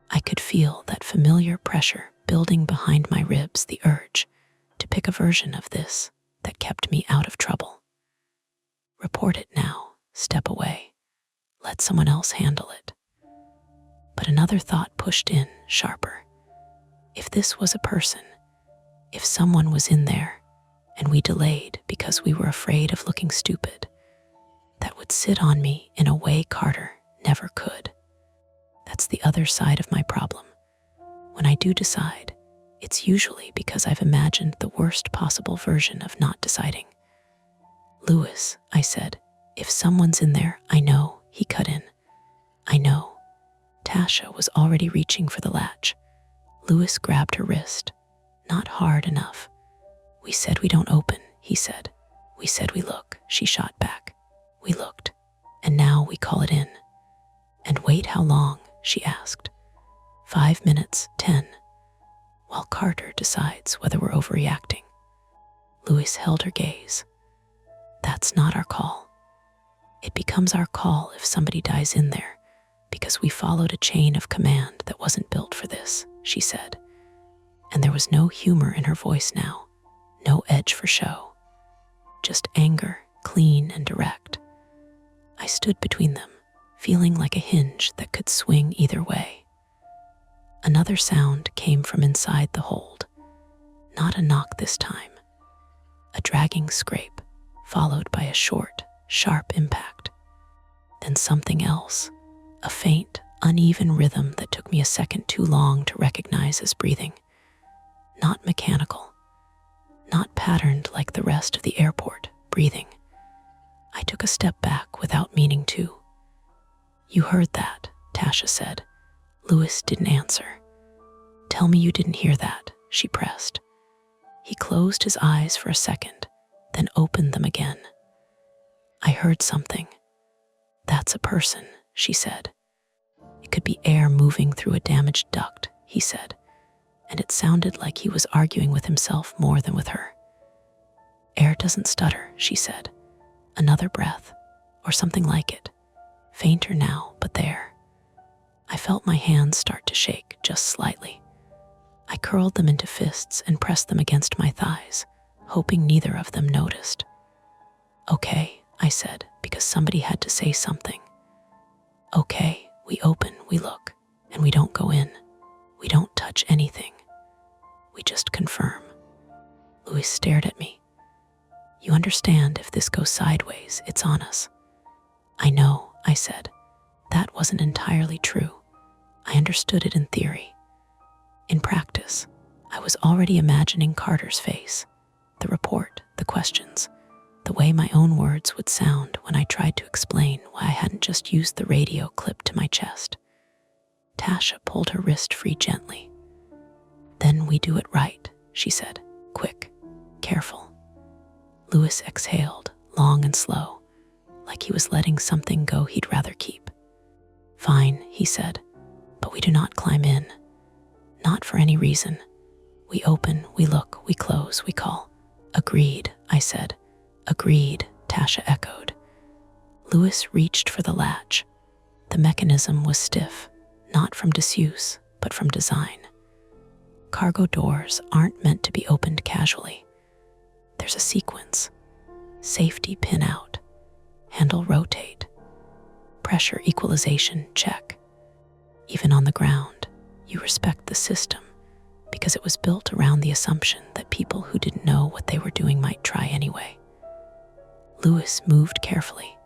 I could feel that familiar pressure building behind my ribs, the urge to pick a version of this that kept me out of trouble. Report it now, step away, let someone else handle it. But another thought pushed in, sharper. If this was a person, if someone was in there, and we delayed because we were afraid of looking stupid, that would sit on me in a way Carter never could. That's the other side of my problem. When I do decide, it's usually because I've imagined the worst possible version of not deciding. "Lewis," I said, "if someone's in there, I know," he cut in. "I know." Tasha was already reaching for the latch. Lewis grabbed her wrist. "Not hard enough." "We said we don't open," he said. "We said we look," she shot back. "We looked, and now we call it in." "And wait how long?" she asked. 5 minutes, 10. While Carter decides whether we're overreacting. Lewis held her gaze. "That's not our call. It becomes our call if somebody dies in there, because we followed a chain of command that wasn't built for this," she said. And there was no humor in her voice now, no edge for show. Just anger, clean and direct. I stood between them, feeling like a hinge that could swing either way. Another Another sound came from inside the hold. Not a knock this time. A dragging scrape, followed by a short, sharp impact. Then something else, a faint, uneven rhythm that took me a second too long to recognize as breathing. Not mechanical, not patterned like the rest of the airport, breathing. I took a step back without meaning to. "You heard that," Tasha said. Louis didn't answer. "Tell me you didn't hear that," she pressed. He closed his eyes for a second, then opened them again. "I heard something. That's a person," she said. "It could be air moving through a damaged duct," he said, and it sounded like he was arguing with himself more than with her. "Air doesn't stutter," she said. "Another breath, or something like it. Fainter now, but there." I felt my hands start to shake just slightly. I curled them into fists and pressed them against my thighs, hoping neither of them noticed. "Okay," I said, because somebody had to say something. "Okay, we open, we look, and we don't go in. We don't touch anything. We just confirm." Louis stared at me. "You understand, if this goes sideways, it's on us." "I know," I said. That wasn't entirely true. I understood it in theory. In practice, I was already imagining Carter's face, the report, the questions, the way my own words would sound when I tried to explain why I hadn't just used the radio clipped to my chest. Tasha pulled her wrist free gently. "Then we do it right," she said. "Quick, careful." Louis exhaled, long and slow, like he was letting something go he'd rather keep. "Fine," he said, "but we do not climb in. Not for any reason. We open, we look, we close, we call." "Agreed," I said. "Agreed," Tasha echoed. Louis reached for the latch. The mechanism was stiff, not from disuse, but from design. Cargo doors aren't meant to be opened casually. There's a sequence. Safety pin out. Handle rotate. Pressure equalization check. Even on the ground, you respect the system because it was built around the assumption that people who didn't know what they were doing might try anyway. Louis moved carefully,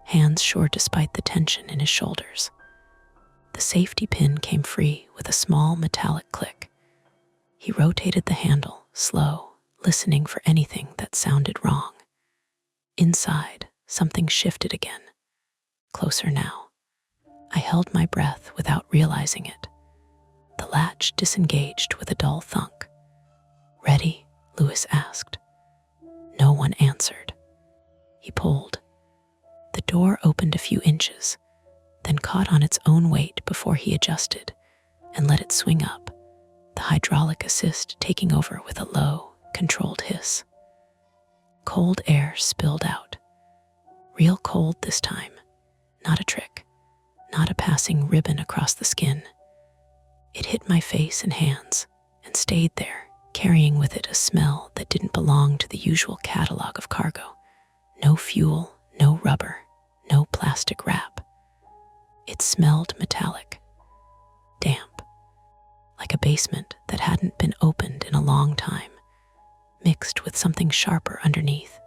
hands sure despite the tension in his shoulders. The safety pin came free with a small metallic click. He rotated the handle, slow, listening for anything that sounded wrong. Inside, something shifted again. Closer now. I held my breath without realizing it. The latch disengaged with a dull thunk. "Ready?" Louis asked. No one answered. He pulled. The door opened a few inches, then caught on its own weight before he adjusted and let it swing up, the hydraulic assist taking over with a low, controlled hiss. Cold air spilled out. Real cold this time. Not a trick. Not a passing ribbon across the skin. It hit my face and hands and stayed there, carrying with it a smell that didn't belong to the usual catalog of cargo. No fuel, no rubber, no plastic wrap. It smelled metallic, damp, like a basement that hadn't been opened in a long time, mixed with something sharper underneath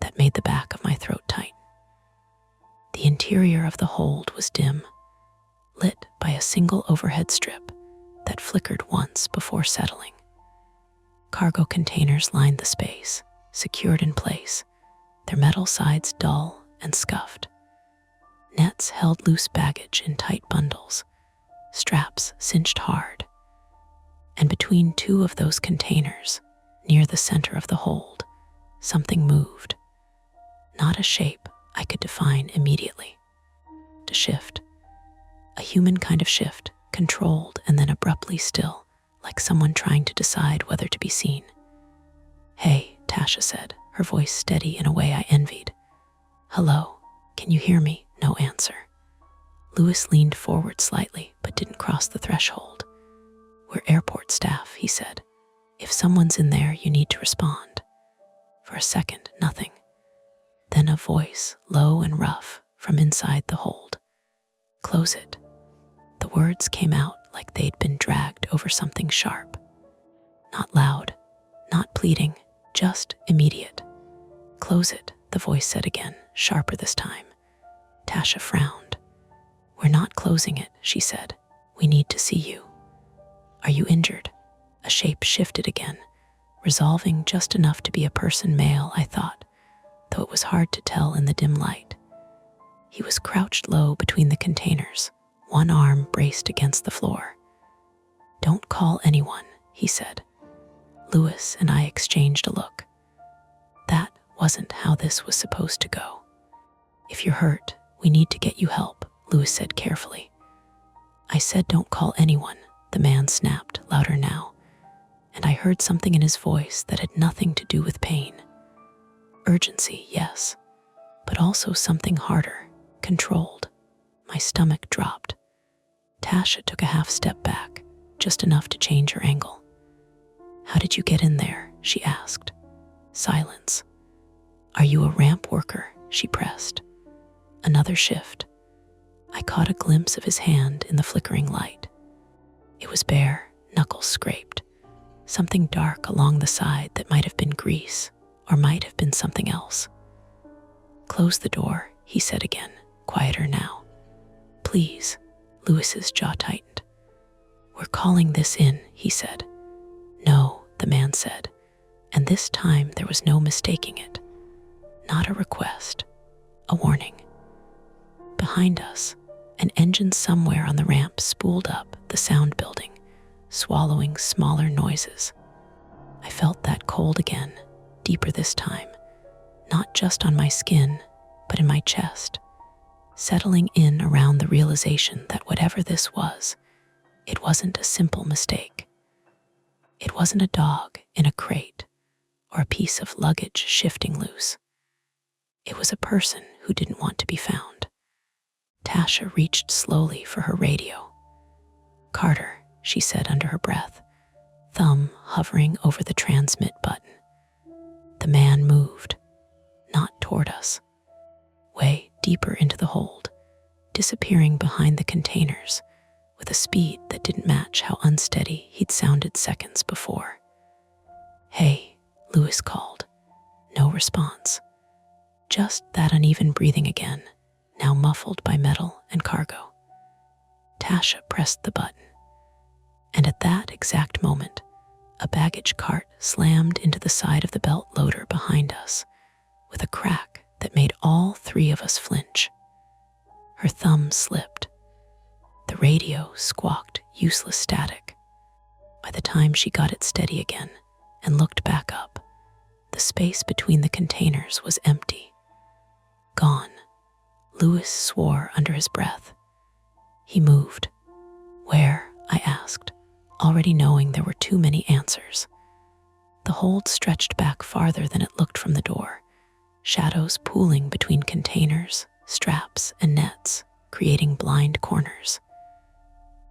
that made the back of my throat tight. The interior of the hold was dim, lit by a single overhead strip that flickered once before settling. Cargo containers lined the space, secured in place, their metal sides dull and scuffed. Nets held loose baggage in tight bundles, straps cinched hard. And between two of those containers, near the center of the hold, something moved. Not a shape I could define immediately. A shift. A human kind of shift, controlled and then abruptly still, like someone trying to decide whether to be seen. "Hey," Tasha said, her voice steady in a way I envied. "Hello, can you hear me?" No answer. Louis leaned forward slightly, but didn't cross the threshold. "We're airport staff," he said. "If someone's in there, you need to respond." For a second, nothing. Then a voice, low and rough, from inside the hold. "Close it." The words came out like they'd been dragged over something sharp. Not loud, not pleading, just immediate. "Close it," the voice said again, sharper this time. Tasha frowned. "We're not closing it," she said. "We need to see you." "Are you injured?" A shape shifted again, resolving just enough to be a person male, I thought, though it was hard to tell in the dim light. He was crouched low between the containers, one arm braced against the floor. "Don't call anyone," he said. Lewis and I exchanged a look. That wasn't how this was supposed to go. "If you're hurt, we need to get you help," Lewis said carefully. "I said don't call anyone," the man snapped, louder now, and I heard something in his voice that had nothing to do with pain. Urgency, yes, but also something harder, controlled. My stomach dropped. Tasha took a half step back, just enough to change her angle. "How did you get in there?" she asked. Silence. "Are you a ramp worker?" she pressed. Another shift. I caught a glimpse of his hand in the flickering light. It was bare, knuckles scraped. Something dark along the side that might have been grease, or might have been something else. "Close the door," he said again, quieter now. "Please." Lewis's jaw tightened. "We're calling this in," he said. "No," the man said, and this time there was no mistaking it. Not a request, a warning. Behind us, an engine somewhere on the ramp spooled up the sound building, swallowing smaller noises. I felt that cold again, deeper this time, not just on my skin, but in my chest, settling in around the realization that whatever this was, it wasn't a simple mistake. It wasn't a dog in a crate or a piece of luggage shifting loose. It was a person who didn't want to be found. Tasha reached slowly for her radio. "Carter," she said under her breath, thumb hovering over the transmit button. The man moved, not toward us, way deeper into the hold, disappearing behind the containers with a speed that didn't match how unsteady he'd sounded seconds before. "Hey," Lewis called. No response. Just that uneven breathing again, now muffled by metal and cargo. Tasha pressed the button, and at that exact moment, a baggage cart slammed into the side of the belt loader behind us, with a crack that made all three of us flinch. Her thumb slipped. The radio squawked useless static. By the time she got it steady again and looked back up, the space between the containers was empty. Gone. Lewis swore under his breath. He moved. "Where?" I asked, already knowing there were too many answers. The hold stretched back farther than it looked from the door, shadows pooling between containers, straps, and nets, creating blind corners.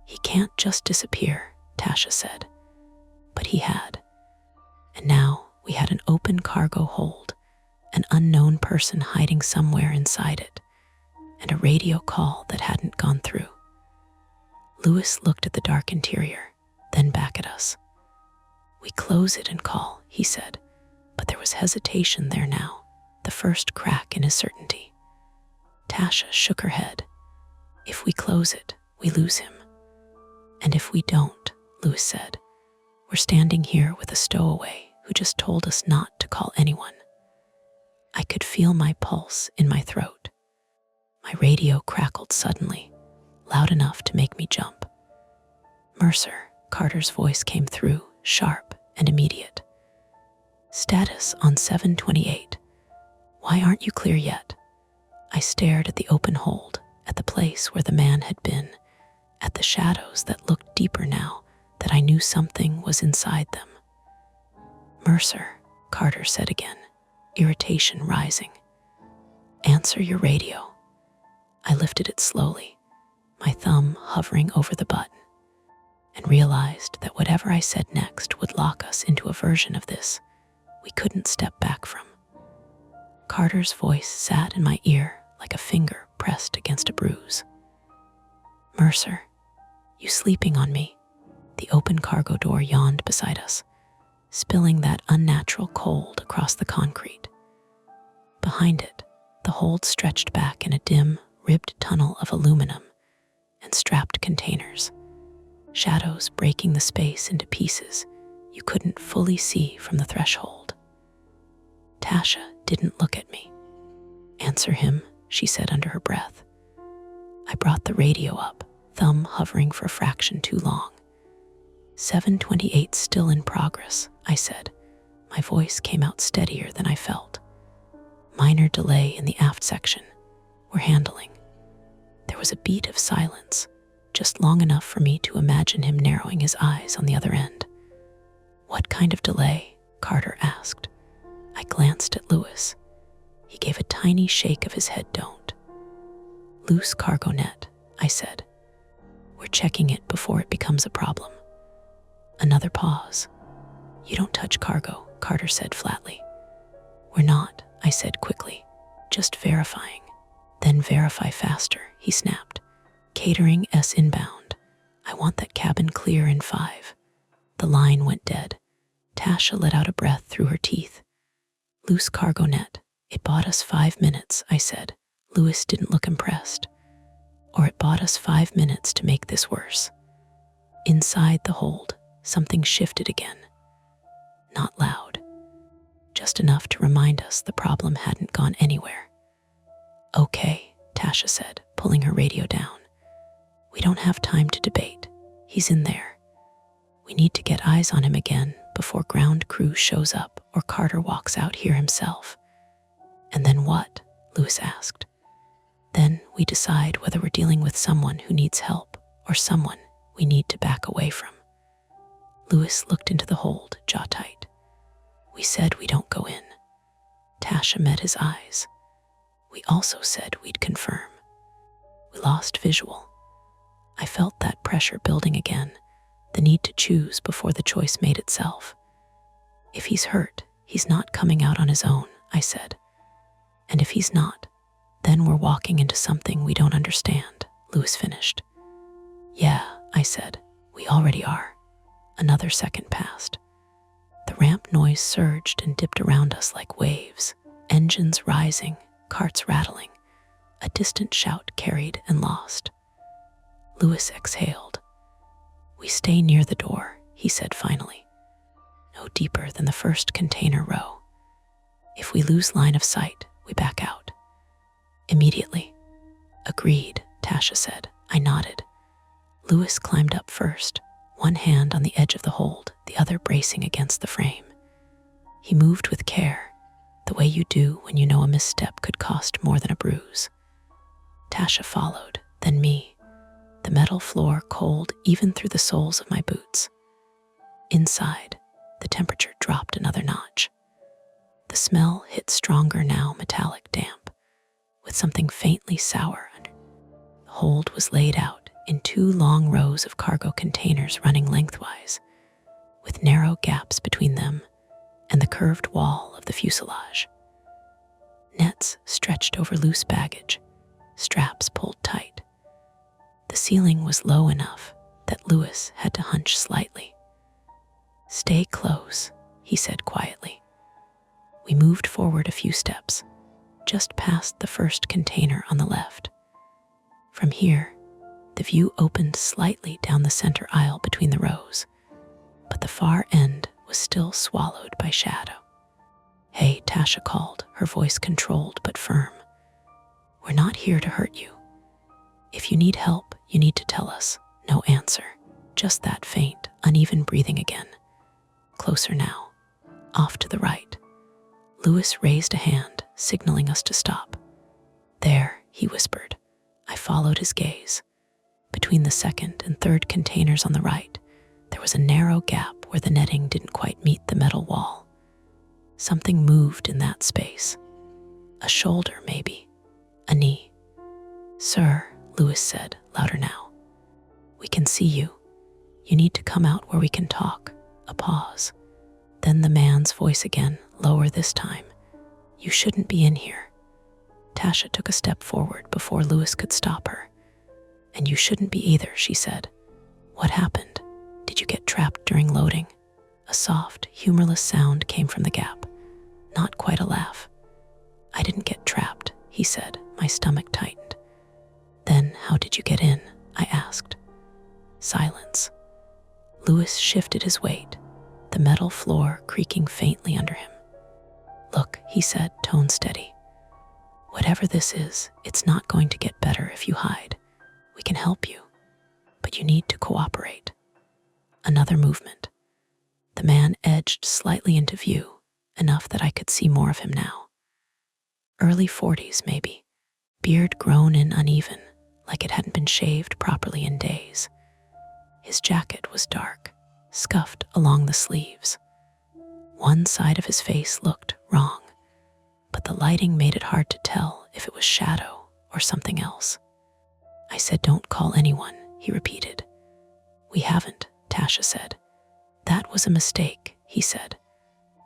"He can't just disappear," Tasha said. But he had. And now we had an open cargo hold, an unknown person hiding somewhere inside it, and a radio call that hadn't gone through. Lewis looked at the dark interior, then back at us. "We close it and call," he said, but there was hesitation there now, the first crack in his certainty. Tasha shook her head. "If we close it, we lose him. And if we don't," Lewis said, "we're standing here with a stowaway who just told us not to call anyone." I could feel my pulse in my throat. My radio crackled suddenly, loud enough to make me jump. "Mercer," Carter's voice came through, sharp and immediate. "Status on 728. Why aren't you clear yet?" I stared at the open hold, at the place where the man had been, at the shadows that looked deeper now that I knew something was inside them. "Mercer," Carter said again, irritation rising. "Answer your radio." I lifted it slowly, my thumb hovering over the button, and realized that whatever I said next would lock us into a version of this we couldn't step back from. Carter's voice sat in my ear like a finger pressed against a bruise. "Mercer, You sleeping on me?" The open cargo door yawned beside us, spilling that unnatural cold across the concrete. Behind it, the hold stretched back in a dim, ribbed tunnel of aluminum and strapped containers, shadows breaking the space into pieces you couldn't fully see from the threshold. Tasha didn't look at me. "Answer him," she said under her breath. I brought the radio up, thumb hovering for a fraction too long. 728 still in progress, I said. My voice came out steadier than I felt. Minor delay in the aft section. We're handling. There was a beat of silence, just long enough for me to imagine him narrowing his eyes on the other end. "What kind of delay?" Carter asked. I glanced at Lewis. He gave a tiny shake of his head. "Don't." "Loose cargo net," I said. "We're checking it before it becomes a problem." Another pause. "You don't touch cargo," Carter said flatly. "We're not," I said quickly. "Just verifying." "Then verify faster," he snapped. "Catering S inbound. I want that cabin clear in 5. The line went dead. Tasha let out a breath through her teeth. "Loose cargo net. It bought us 5 minutes," I said. Lewis didn't look impressed. "Or it bought us 5 minutes to make this worse." Inside the hold, something shifted again. Not loud. Just enough to remind us the problem hadn't gone anywhere. "Okay," Tasha said, pulling her radio down. "We don't have time to debate. He's in there. We need to get eyes on him again before ground crew shows up or Carter walks out here himself." "And then what?" Lewis asked. "Then we decide whether we're dealing with someone who needs help or someone we need to back away from." Lewis looked into the hold, jaw tight. "We said we don't go in." Tasha met his eyes. "We also said we'd confirm." We lost visual. I felt that pressure building again, the need to choose before the choice made itself. "If he's hurt, he's not coming out on his own," I said. "And if he's not, then we're walking into something we don't understand," Lewis finished. "Yeah," I said, "we already are." Another second passed. The ramp noise surged and dipped around us like waves, engines rising, carts rattling. A distant shout carried and lost. Lewis exhaled. "We stay near the door," he said finally. "No deeper than the first container row. If we lose line of sight, we back out." "Immediately." "Agreed," Tasha said. I nodded. Lewis climbed up first, one hand on the edge of the hold, the other bracing against the frame. He moved with care, the way you do when you know a misstep could cost more than a bruise. Tasha followed, then me, the metal floor cold even through the soles of my boots. Inside, the temperature dropped another notch. The smell hit stronger now, metallic damp, with something faintly sour under. The hold was laid out in 2 long rows of cargo containers running lengthwise, with narrow gaps between them and the curved wall of the fuselage. Nets stretched over loose baggage, straps pulled tight. The ceiling was low enough that Lewis had to hunch slightly. "Stay close," he said quietly. We moved forward a few steps, just past the first container on the left. From here, the view opened slightly down the center aisle between the rows, but the far end was still swallowed by shadow. "Hey," Tasha called, her voice controlled but firm. "We're not here to hurt you. If you need help, you need to tell us." No answer, just that faint, uneven breathing again. Closer now, off to the right. Lewis raised a hand, signaling us to stop. "There," he whispered. I followed his gaze. Between the second and third containers on the right, there was a narrow gap where the netting didn't quite meet the metal wall. Something moved in that space. A shoulder, maybe. A knee. "Sir," Lewis said, louder now. "We can see you. You need to come out where we can talk." A pause. Then the man's voice again, lower this time. "You shouldn't be in here." Tasha took a step forward before Lewis could stop her. "And you shouldn't be either," she said. What happened? Did you get trapped during loading? A soft, humorless sound came from the gap. Not quite a laugh. I didn't get trapped, he said. My stomach tightened. Then how did you get in? I asked. Silence. Louis shifted his weight, the metal floor creaking faintly under him. Look, he said, tone steady. Whatever this is, it's not going to get better if you hide. We can help you, but you need to cooperate. Another movement. The man edged slightly into view, enough that I could see more of him now. Early 40s, maybe. Beard grown in uneven, like it hadn't been shaved properly in days. His jacket was dark, scuffed along the sleeves. One side of his face looked wrong, but the lighting made it hard to tell if it was shadow or something else. I said, don't call anyone, he repeated. We haven't, Tasha said. That was a mistake, he said.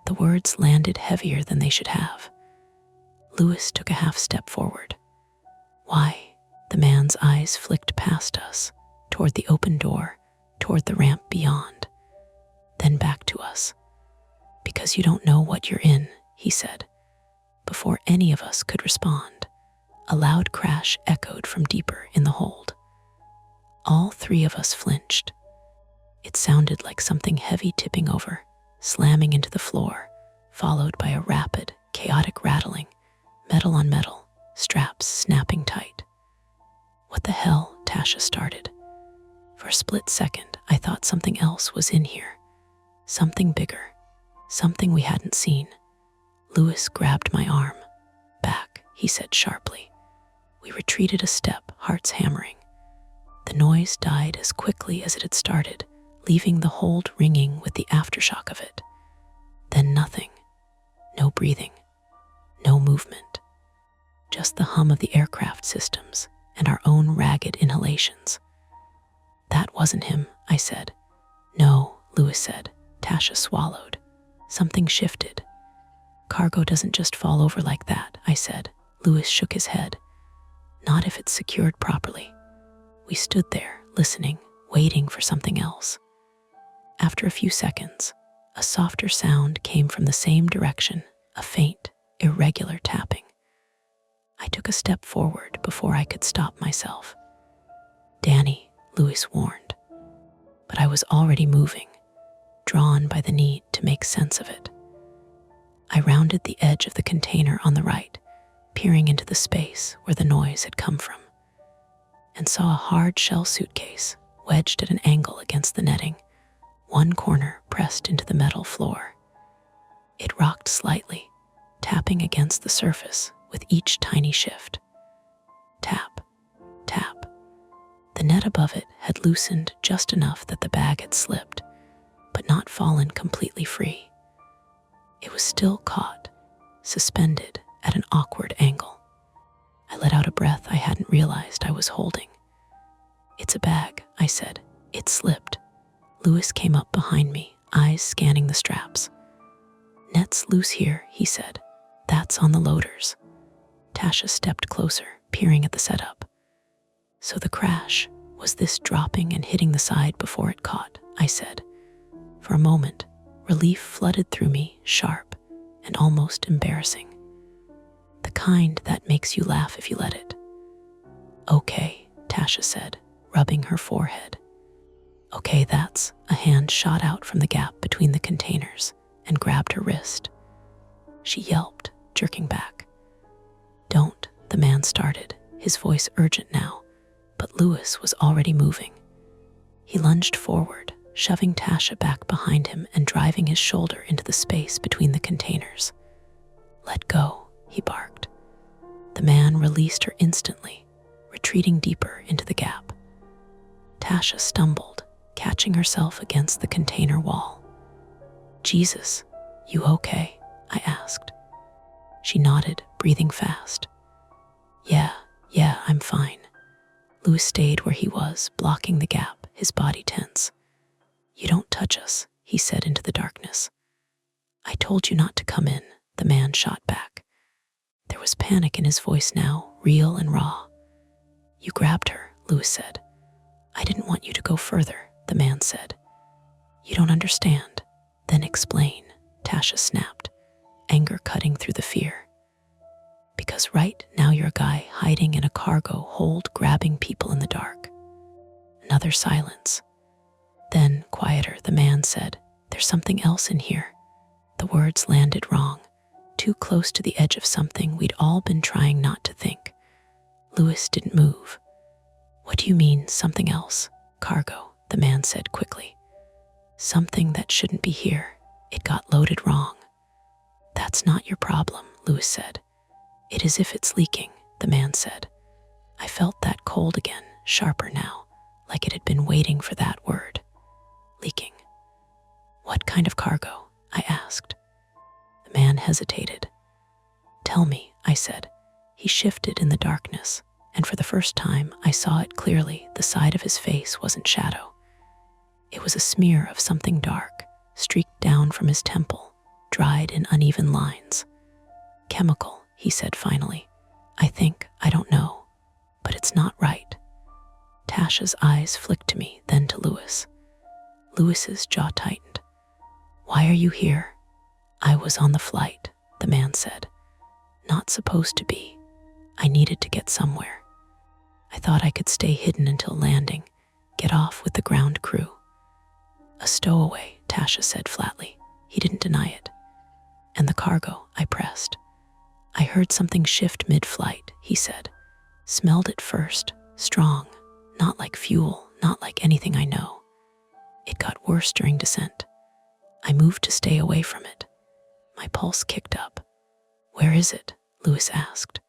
The words landed heavier than they should have. Louis took a half step forward. Why? The man's eyes flicked past us, toward the open door, toward the ramp beyond, then back to us. Because you don't know what you're in, he said. Before any of us could respond, a loud crash echoed from deeper in the hold. All three of us flinched. It sounded like something heavy tipping over, slamming into the floor, followed by a rapid, chaotic rattling, metal on metal, straps snapping tight. What the hell? Tasha started. For a split second, I thought something else was in here. Something bigger. Something we hadn't seen. Louis grabbed my arm. Back, he said sharply. We retreated a step, hearts hammering. The noise died as quickly as it had started, leaving the hold ringing with the aftershock of it. Then nothing. No breathing. No movement. Just the hum of the aircraft systems and our own ragged inhalations. That wasn't him, I said. No, Louis said. Tasha swallowed. Something shifted. Cargo doesn't just fall over like that, I said. Louis shook his head. Not if it's secured properly. We stood there, listening, waiting for something else. After a few seconds, a softer sound came from the same direction, a faint, irregular tapping. I took a step forward before I could stop myself. Danny, Louis warned. But I was already moving, drawn by the need to make sense of it. I rounded the edge of the container on the right, peering into the space where the noise had come from, and saw a hard shell suitcase wedged at an angle against the netting, one corner pressed into the metal floor. It rocked slightly, tapping against the surface with each tiny shift. Tap, tap. The net above it had loosened just enough that the bag had slipped, but not fallen completely free. It was still caught, suspended at an awkward angle. I let out a breath I hadn't realized I was holding. It's a bag, I said. It slipped. Louis came up behind me, eyes scanning the straps. Net's loose here, he said. That's on the loaders. Tasha stepped closer, peering at the setup. So the crash was this dropping and hitting the side before it caught, I said. For a moment, relief flooded through me, sharp and almost embarrassing. The kind that makes you laugh if you let it. Okay, Tasha said, rubbing her forehead. Okay, that's. A hand shot out from the gap between the containers and grabbed her wrist. She yelped, jerking back. Don't, the man started, his voice urgent now, but Louis was already moving. He lunged forward, shoving Tasha back behind him and driving his shoulder into the space between the containers. Let go, he barked. The man released her instantly, retreating deeper into the gap. Tasha stumbled, catching herself against the container wall. Jesus, you okay? I asked. She nodded, breathing fast. Yeah, I'm fine. Louis stayed where he was, blocking the gap, his body tense. You don't touch us, he said into the darkness. I told you not to come in, the man shot back. There was panic in his voice now, real and raw. You grabbed her, Louis said. I didn't want you to go further, the man said. You don't understand. Then explain, Tasha snapped, anger cutting through the fear. Because right now you're a guy hiding in a cargo hold grabbing people in the dark. Another silence. Then, quieter, the man said, There's something else in here. The words landed wrong, too close to the edge of something we'd all been trying not to think. Lewis didn't move. What do you mean, something else? Cargo, the man said quickly. Something that shouldn't be here. It got loaded wrong. That's not your problem, Lewis said. It is if it's leaking, the man said. I felt that cold again, sharper now, like it had been waiting for that word. Leaking. What kind of cargo? I asked. The man hesitated. Tell me, I said. He shifted in the darkness, and for the first time I saw it clearly. The side of his face wasn't shadow. It was a smear of something dark, streaked down from his temple, dried in uneven lines. Chemical, he said finally. I don't know, but it's not right. Tasha's eyes flicked to me, then to Lewis. Lewis's jaw tightened. Why are you here? I was on the flight, the man said. Not supposed to be. I needed to get somewhere. I thought I could stay hidden until landing, get off with the ground crew. A stowaway, Tasha said flatly. He didn't deny it. And the cargo, I pressed. I heard something shift mid-flight, he said. Smelled it first, strong, not like fuel, not like anything I know. It got worse during descent. I moved to stay away from it. My pulse kicked up. Where is it? Lewis asked.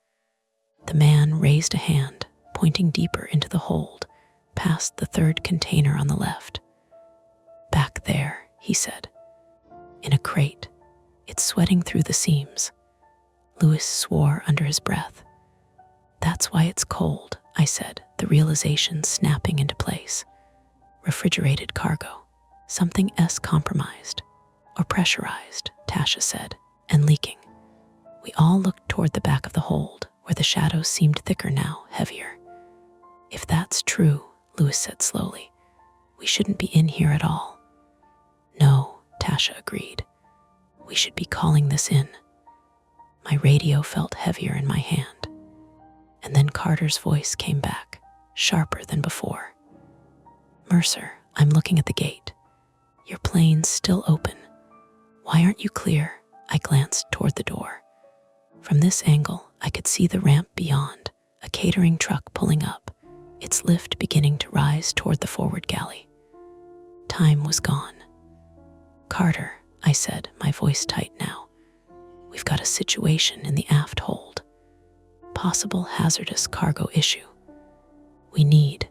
The man raised a hand, pointing deeper into the hold, past the third container on the left. Back there, he said. In a crate. It's sweating through the seams. Lewis swore under his breath. That's why it's cold, I said, the realization snapping into place. Refrigerated cargo. Something compromised. Or pressurized, Tasha said, and leaking. We all looked toward the back of the hold, where the shadows seemed thicker now, heavier. If that's true, Lewis said slowly, we shouldn't be in here at all. No, Tasha agreed. We should be calling this in. My radio felt heavier in my hand. And then Carter's voice came back, sharper than before. Mercer, I'm looking at the gate. Your plane's still open. Why aren't you clear? I glanced toward the door. From this angle, I could see the ramp beyond, a catering truck pulling up, its lift beginning to rise toward the forward galley. Time was gone. Carter, I said, my voice tight now. We've got a situation in the aft hold. Possible hazardous cargo issue. We need.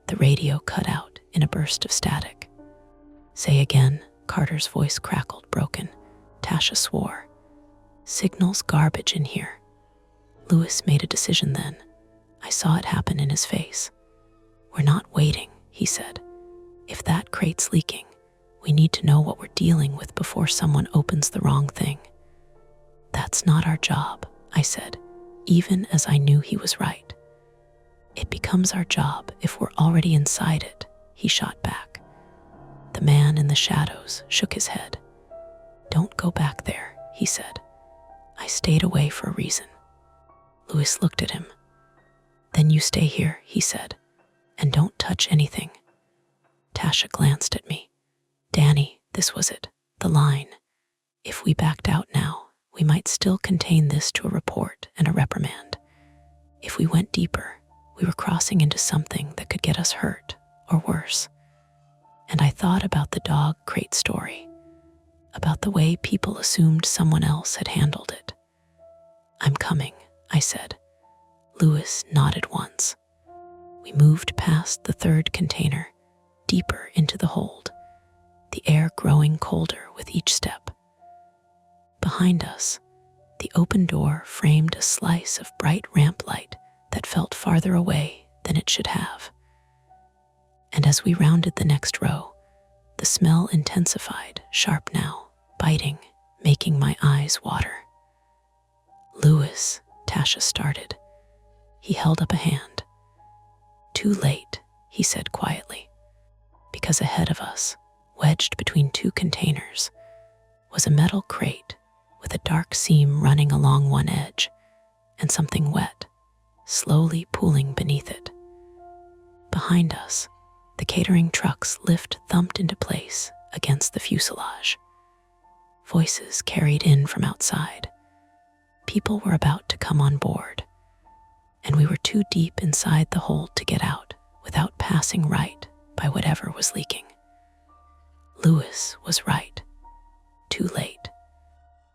The radio cut out in a burst of static. Say again, Carter's voice crackled, broken. Tasha swore. Signal's garbage in here. Lewis made a decision then. I saw it happen in his face. We're not waiting, he said. If that crate's leaking, we need to know what we're dealing with before someone opens the wrong thing. That's not our job, I said, even as I knew he was right. It becomes our job if we're already inside it, he shot back. The man in the shadows shook his head. Don't go back there, he said. I stayed away for a reason. Lewis looked at him. Then you stay here, he said, and don't touch anything. Tasha glanced at me. Danny, this was it, the line. If we backed out now, we might still contain this to a report and a reprimand. If we went deeper, we were crossing into something that could get us hurt, or worse. And I thought about the dog crate story, about the way people assumed someone else had handled it. I'm coming, I said. Lewis nodded once. We moved past the third container, deeper into the hold, the air growing colder with each step. Behind us, the open door framed a slice of bright ramp light that felt farther away than it should have. And as we rounded the next row, the smell intensified, sharp now, biting, making my eyes water. Lewis, Tasha started. He held up a hand. Too late, he said quietly. because ahead of us, wedged between two containers, was a metal crate with a dark seam running along one edge and something wet, slowly pooling beneath it. Behind us, the catering truck's lift thumped into place against the fuselage. Voices carried in from outside. People were about to come on board, and we were too deep inside the hold to get out without passing right by whatever was leaking. Lewis was right. Too late.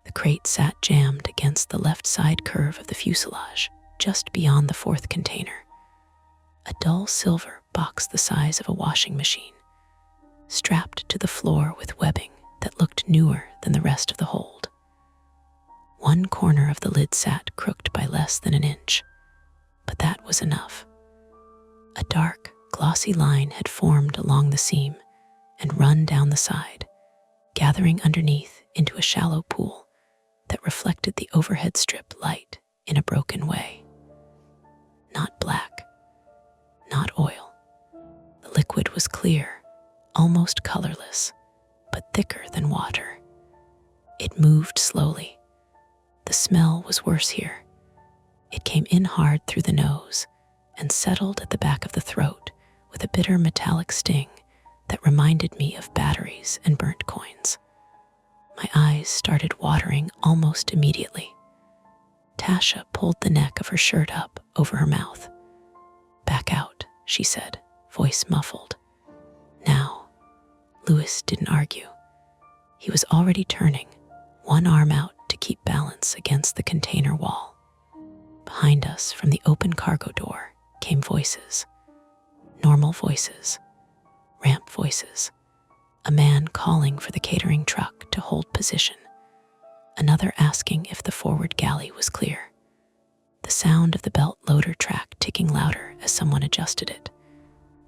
The crate sat jammed against the left side curve of the fuselage, just beyond the fourth container. A dull silver box the size of a washing machine, strapped to the floor with webbing that looked newer than the rest of the hold. One corner of the lid sat crooked by less than an inch, but that was enough. A dark, glossy line had formed along the seam and run down the side, gathering underneath into a shallow pool that reflected the overhead strip light in a broken way. Not black, not oil. The liquid was clear, almost colorless, but thicker than water. It moved slowly. The smell was worse here. It came in hard through the nose and settled at the back of the throat with a bitter metallic sting that reminded me of batteries and burnt coins. My eyes started watering almost immediately. Tasha pulled the neck of her shirt up over her mouth. "Back out," she said, voice muffled. "Now." Lewis didn't argue. He was already turning, one arm out to keep balance against the container wall. Behind us, from the open cargo door, came voices. Normal voices. Ramp voices. A man calling for the catering truck to hold position. Another asking if the forward galley was clear. The sound of the belt loader track ticking louder as someone adjusted it.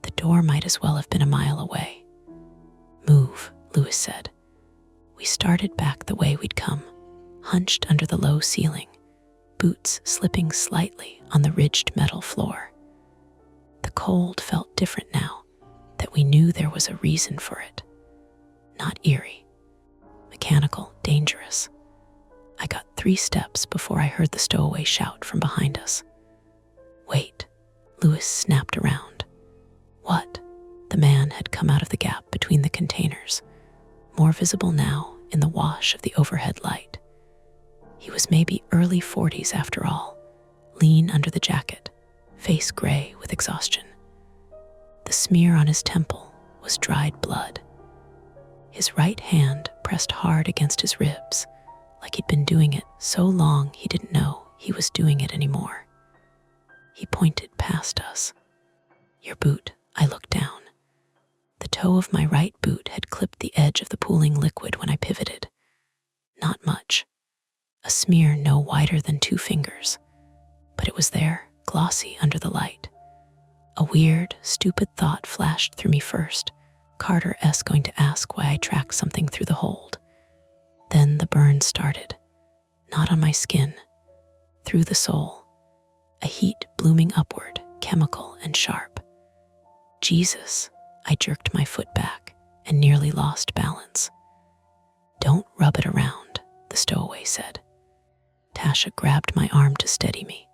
The door might as well have been a mile away. "Move," Lewis said. We started back the way we'd come, hunched under the low ceiling, boots slipping slightly on the ridged metal floor. The cold felt different now that we knew there was a reason for it. Not eerie, mechanical, dangerous. I got 3 steps before I heard the stowaway shout from behind us. "Wait," Lewis snapped around. "What?" The man had come out of the gap between the containers, more visible now in the wash of the overhead light. He was maybe early 40s after all, lean under the jacket, face gray with exhaustion. The smear on his temple was dried blood. His right hand pressed hard against his ribs, like he'd been doing it so long he didn't know he was doing it anymore. He pointed past us. "Your boot." I looked down. The toe of my right boot had clipped the edge of the pooling liquid when I pivoted. Not much. A smear no wider than 2 fingers. But it was there, glossy under the light. A weird, stupid thought flashed through me first. Carter's going to ask why I tracked something through the hold. Then the burn started. Not on my skin. Through the soul. A heat blooming upward, chemical and sharp. Jesus, I jerked my foot back and nearly lost balance. "Don't rub it around," the stowaway said. Tasha grabbed my arm to steady me.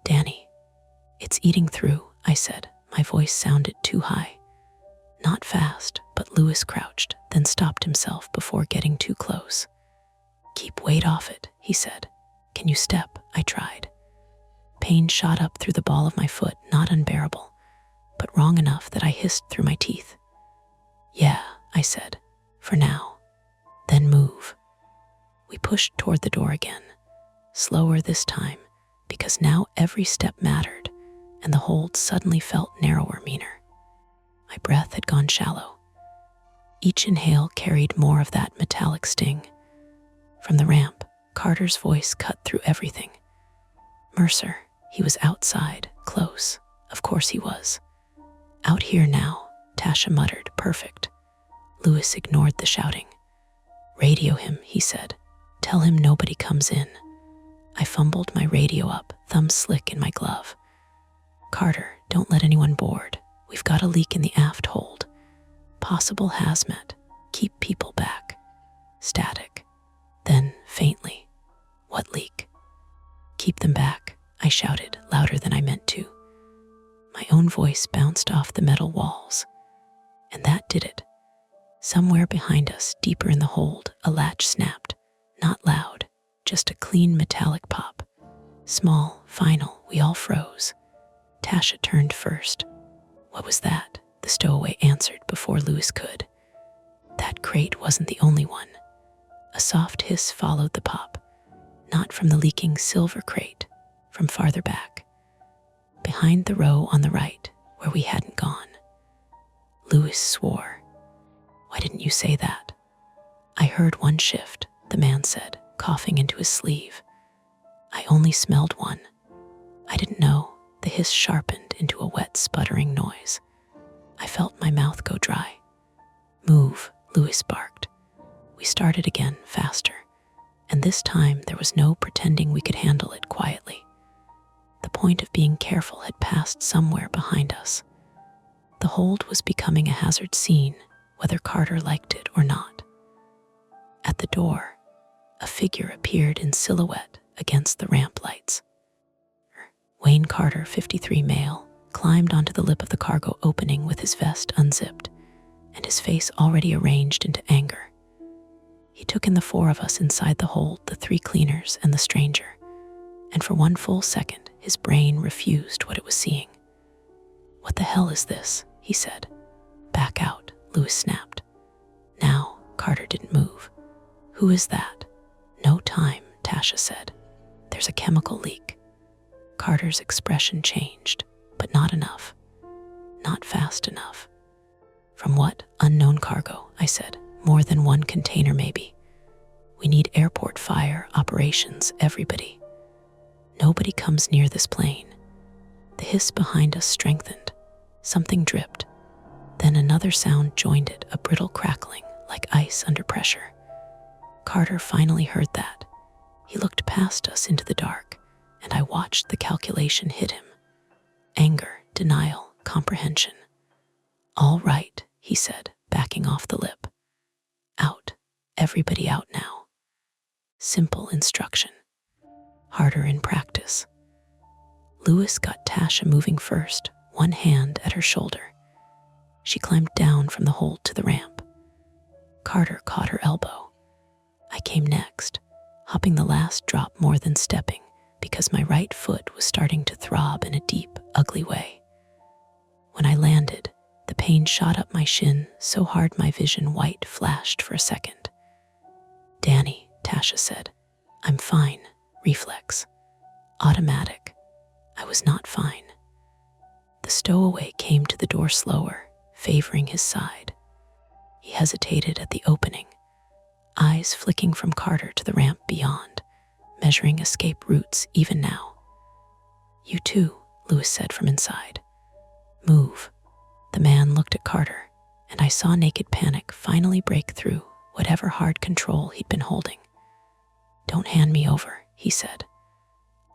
"Danny, it's eating through," I said. My voice sounded too high. Not fast, but Lewis crouched, then stopped himself before getting too close. "Keep weight off it," he said. "Can you step?" I tried. Pain shot up through the ball of my foot, not unbearable, but wrong enough that I hissed through my teeth. "Yeah," I said, "for now. Then move." We pushed toward the door again, slower this time, because now every step mattered, and the hold suddenly felt narrower, meaner. My breath had gone shallow. Each inhale carried more of that metallic sting. From the ramp, Carter's voice cut through everything. Mercer, he was outside, close. Of course he was. "Out here now," Tasha muttered, "perfect." Lewis ignored the shouting. "Radio him," he said. "Tell him nobody comes in." I fumbled my radio up, thumb slick in my glove. "Carter, don't let anyone board. We've got a leak in the aft hold." Possible hazmat. Keep people back. Static. Then, faintly, what leak? Keep them back, I shouted, louder than I meant to. My own voice bounced off the metal walls. And that did it. Somewhere behind us, deeper in the hold, a latch snapped. Not loud, just a clean metallic pop. Small, final, we all froze. Tasha turned first. What was that? The stowaway answered before Louis could. That crate wasn't the only one. A soft hiss followed the pop, not from the leaking silver crate, from farther back, behind the row on the right, where we hadn't gone. Louis swore. Why didn't you say that? I heard one shift, the man said, coughing into his sleeve. I only smelled one. I didn't know. The hiss sharpened into a wet, sputtering noise. I felt my mouth go dry. Move, Louis barked. We started again, faster, and this time there was no pretending we could handle it quietly. The point of being careful had passed somewhere behind us. The hold was becoming a hazard scene, whether Carter liked it or not. At the door, a figure appeared in silhouette against the ramp lights. Wayne Carter, 53 male, climbed onto the lip of the cargo opening with his vest unzipped and his face already arranged into anger. He took in the four of us inside the hold, the three cleaners and the stranger, and for one full second, his brain refused what it was seeing. What the hell is this? He said. Back out, Louis snapped. Now, Carter didn't move. Who is that? No time, Tasha said. There's a chemical leak. Carter's expression changed, but not enough. Not fast enough. From what? Unknown cargo, I said. More than one container, maybe. We need airport fire operations, everybody. Nobody comes near this plane. The hiss behind us strengthened. Something dripped. Then another sound joined it, a brittle crackling, like ice under pressure. Carter finally heard that. He looked past us into the dark, and I watched the calculation hit him. Anger, denial, comprehension. All right, he said, backing off the lip. Out. Everybody out now. Simple instruction. Harder in practice. Louis got Tasha moving first, one hand at her shoulder. She climbed down from the hold to the ramp. Carter caught her elbow. I came next, hopping the last drop more than stepping, because my right foot was starting to throb in a deep, ugly way. When I landed, the pain shot up my shin so hard my vision white flashed for a second. Danny, Tasha said. I'm fine. Reflex. Automatic. I was not fine. The stowaway came to the door slower, favoring his side. He hesitated at the opening, eyes flicking from Carter to the ramp beyond, measuring escape routes even now. You too, Louis said from inside. Move. The man looked at Carter, and I saw naked panic finally break through whatever hard control he'd been holding. Don't hand me over, he said.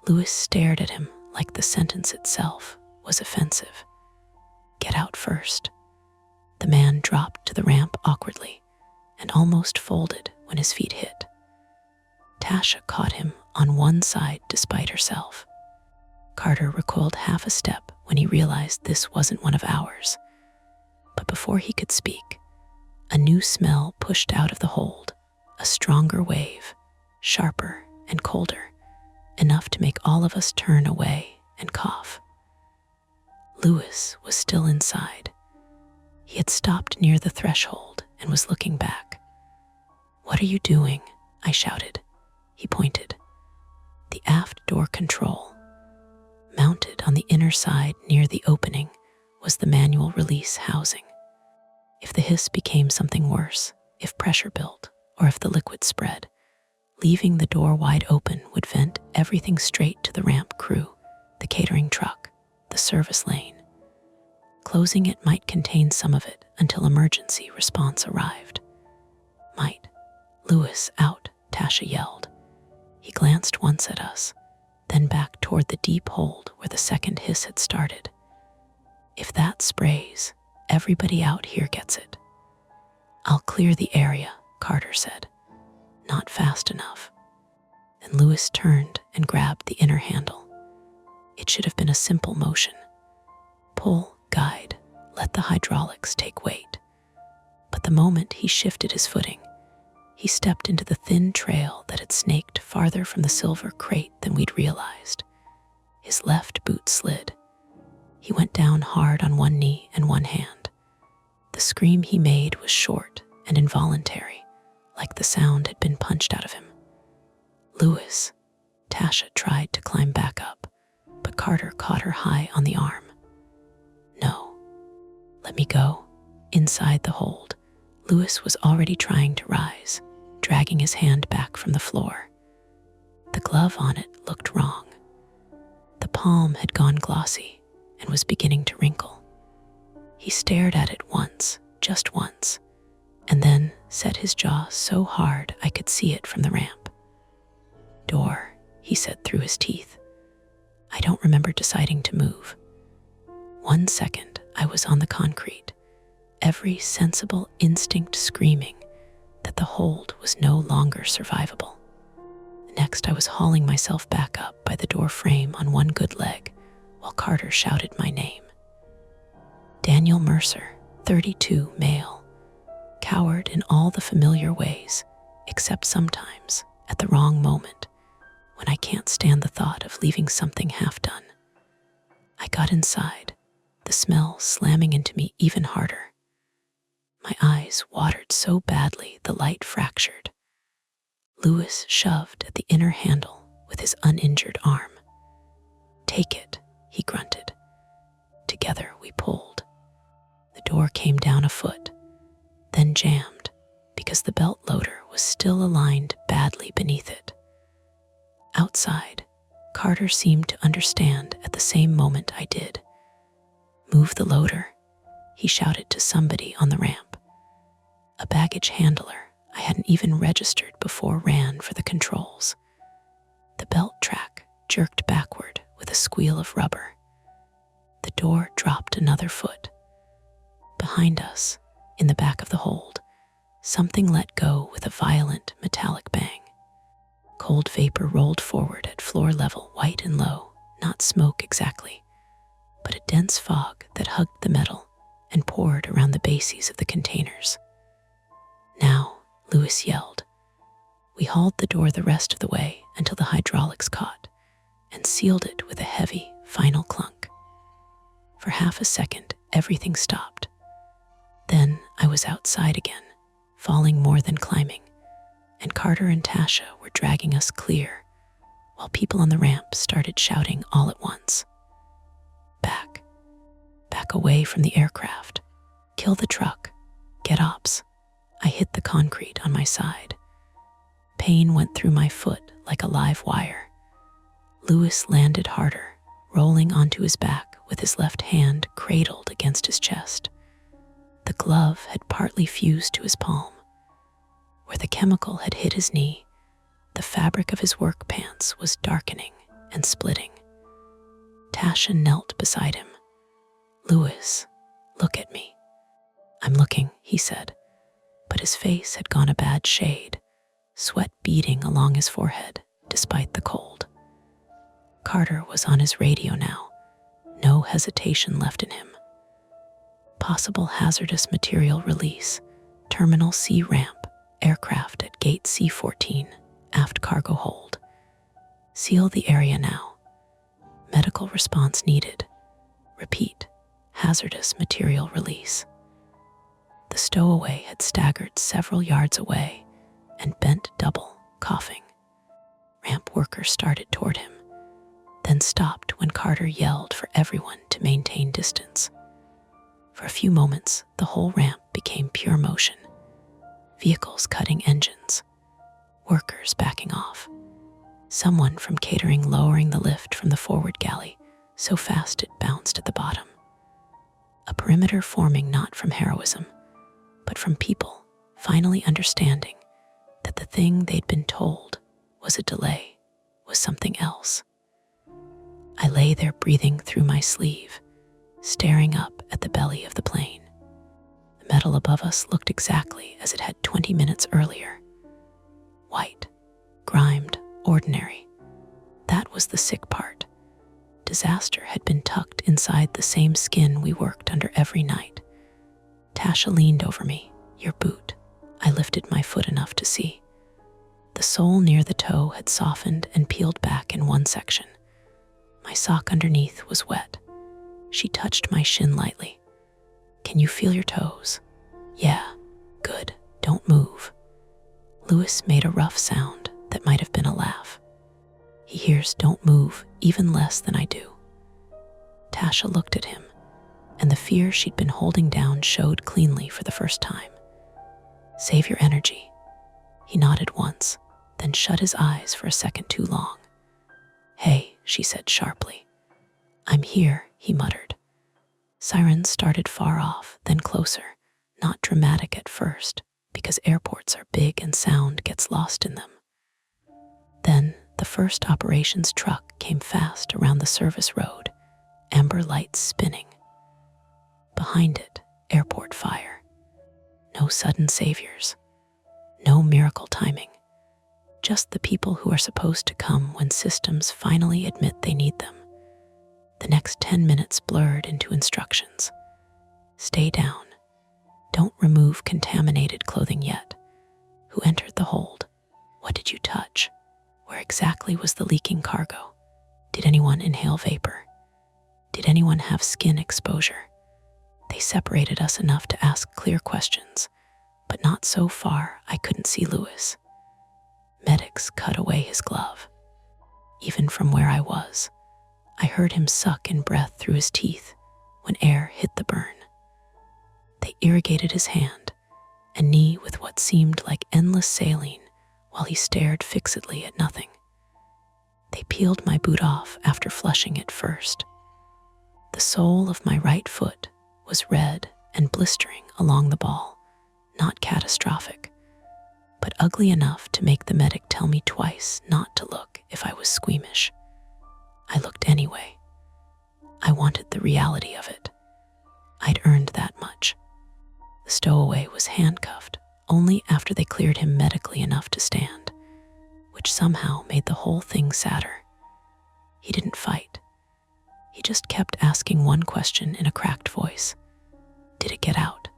Louis stared at him like the sentence itself was offensive. Get out first. The man dropped to the ramp awkwardly and almost folded when his feet hit. Tasha caught him on one side despite herself. Carter recoiled half a step when he realized this wasn't one of ours. But before he could speak, a new smell pushed out of the hold, a stronger wave, sharper and colder, enough to make all of us turn away and cough. Louis was still inside. He had stopped near the threshold and was looking back. What are you doing? I shouted. He pointed. The aft door control. Mounted on the inner side near the opening was the manual release housing. If the hiss became something worse, if pressure built, or if the liquid spread, leaving the door wide open would vent everything straight to the ramp crew, the catering truck, the service lane. Closing it might contain some of it until emergency response arrived. Might. Louis, out, Tasha yelled. He glanced once at us, then back toward the deep hold where the second hiss had started. If that sprays, everybody out here gets it. "I'll clear the area," Carter said. "Not fast enough." Then Lewis turned and grabbed the inner handle. It should have been a simple motion. Pull, guide, let the hydraulics take weight. But the moment he shifted his footing, he stepped into the thin trail that had snaked farther from the silver crate than we'd realized. His left boot slid. He went down hard on one knee and one hand. The scream he made was short and involuntary, like the sound had been punched out of him. "Lewis," Tasha tried to climb back up, but Carter caught her high on the arm. "No, let me go." Inside the hold, Lewis was already trying to rise, dragging his hand back from the floor. The glove on it looked wrong. The palm had gone glossy and was beginning to wrinkle. He stared at it once, just once, and then set his jaw so hard I could see it from the ramp. "Door," he said through his teeth. I don't remember deciding to move. 1 second, I was on the concrete, every sensible instinct screaming that the hold was no longer survivable. Next, I was hauling myself back up by the door frame on one good leg while Carter shouted my name. Daniel Mercer, 32, male, cowered in all the familiar ways, except sometimes, at the wrong moment, when I can't stand the thought of leaving something half done. I got inside, the smell slamming into me even harder. My eyes watered so badly the light fractured. Lewis shoved at the inner handle with his uninjured arm. "Take it," he grunted. Together we pulled. The door came down a foot, then jammed because the belt loader was still aligned badly beneath it. Outside, Carter seemed to understand at the same moment I did. "Move the loader," he shouted to somebody on the ramp. A baggage handler I hadn't even registered before ran for the controls. The belt track jerked backward with a squeal of rubber. The door dropped another foot. Behind us, in the back of the hold, something let go with a violent metallic bang. Cold vapor rolled forward at floor level, white and low, not smoke exactly, but a dense fog that hugged the metal and poured around the bases of the containers. "Now," Lewis yelled. We hauled the door the rest of the way until the hydraulics caught and sealed it with a heavy, final clunk. For half a second, everything stopped. Then I was outside again, falling more than climbing, and Carter and Tasha were dragging us clear, while people on the ramp started shouting all at once. "Back. Back away from the aircraft. Kill the truck. Get ops." I hit the concrete on my side. Pain went through my foot like a live wire. Lewis landed harder, rolling onto his back with his left hand cradled against his chest. The glove had partly fused to his palm. Where the chemical had hit his knee, the fabric of his work pants was darkening and splitting. Tasha knelt beside him. "Lewis, look at me." "I'm looking," he said, but his face had gone a bad shade, sweat beading along his forehead despite the cold. Carter was on his radio now, no hesitation left in him. "Possible hazardous material release, Terminal C ramp, aircraft at Gate C14, aft cargo hold. Seal the area now. Medical response needed. Repeat, hazardous material release." The stowaway had staggered several yards away and bent double, coughing. Ramp workers started toward him, then stopped when Carter yelled for everyone to maintain distance. For a few moments, the whole ramp became pure motion. Vehicles cutting engines, workers backing off, someone from catering lowering the lift from the forward galley so fast it bounced at the bottom. A perimeter forming not from heroism, but from people finally understanding that the thing they'd been told was a delay, was something else. I lay there breathing through my sleeve, staring up at the belly of the plane. The The metal above us looked exactly as it had 20 minutes earlier. White, grimed, ordinary. That was the sick part. Disaster had been tucked inside the same skin we worked under every night. Tasha leaned over me. "Your boot." I lifted my foot enough to see. The sole near the toe had softened and peeled back in one section. My sock underneath was wet. She touched my shin lightly. "Can you feel your toes?" "Yeah." "Good. Don't move." Lewis made a rough sound that might have been a laugh. He hears "don't move" even less than I do. Tasha looked at him, and the fear she'd been holding down showed cleanly for the first time. "Save your energy." He nodded once, then shut his eyes for a second too long. "Hey," she said sharply. "I'm here," he muttered. Sirens started far off, then closer, not dramatic at first, because airports are big and sound gets lost in them. Then the first operations truck came fast around the service road, amber lights spinning. Behind it, airport fire. No sudden saviors. No miracle timing. Just the people who are supposed to come when systems finally admit they need them. The next 10 minutes blurred into instructions. Stay down. Don't remove contaminated clothing yet. Who entered the hold? What did you touch? Where exactly was the leaking cargo? Did anyone inhale vapor? Did anyone have skin exposure? They separated us enough to ask clear questions, but not so far I couldn't see Lewis. Medics cut away his glove. Even from where I was, I heard him suck in breath through his teeth when air hit the burn. They irrigated his hand and knee with what seemed like endless saline while he stared fixedly at nothing. They peeled my boot off after flushing it first. The sole of my right foot was red and blistering along the ball, not catastrophic, but ugly enough to make the medic tell me twice not to look if I was squeamish. I looked anyway. I wanted the reality of it. I'd earned that much. The stowaway was handcuffed only after they cleared him medically enough to stand, which somehow made the whole thing sadder. He didn't fight. He just kept asking one question in a cracked voice. Did it get out?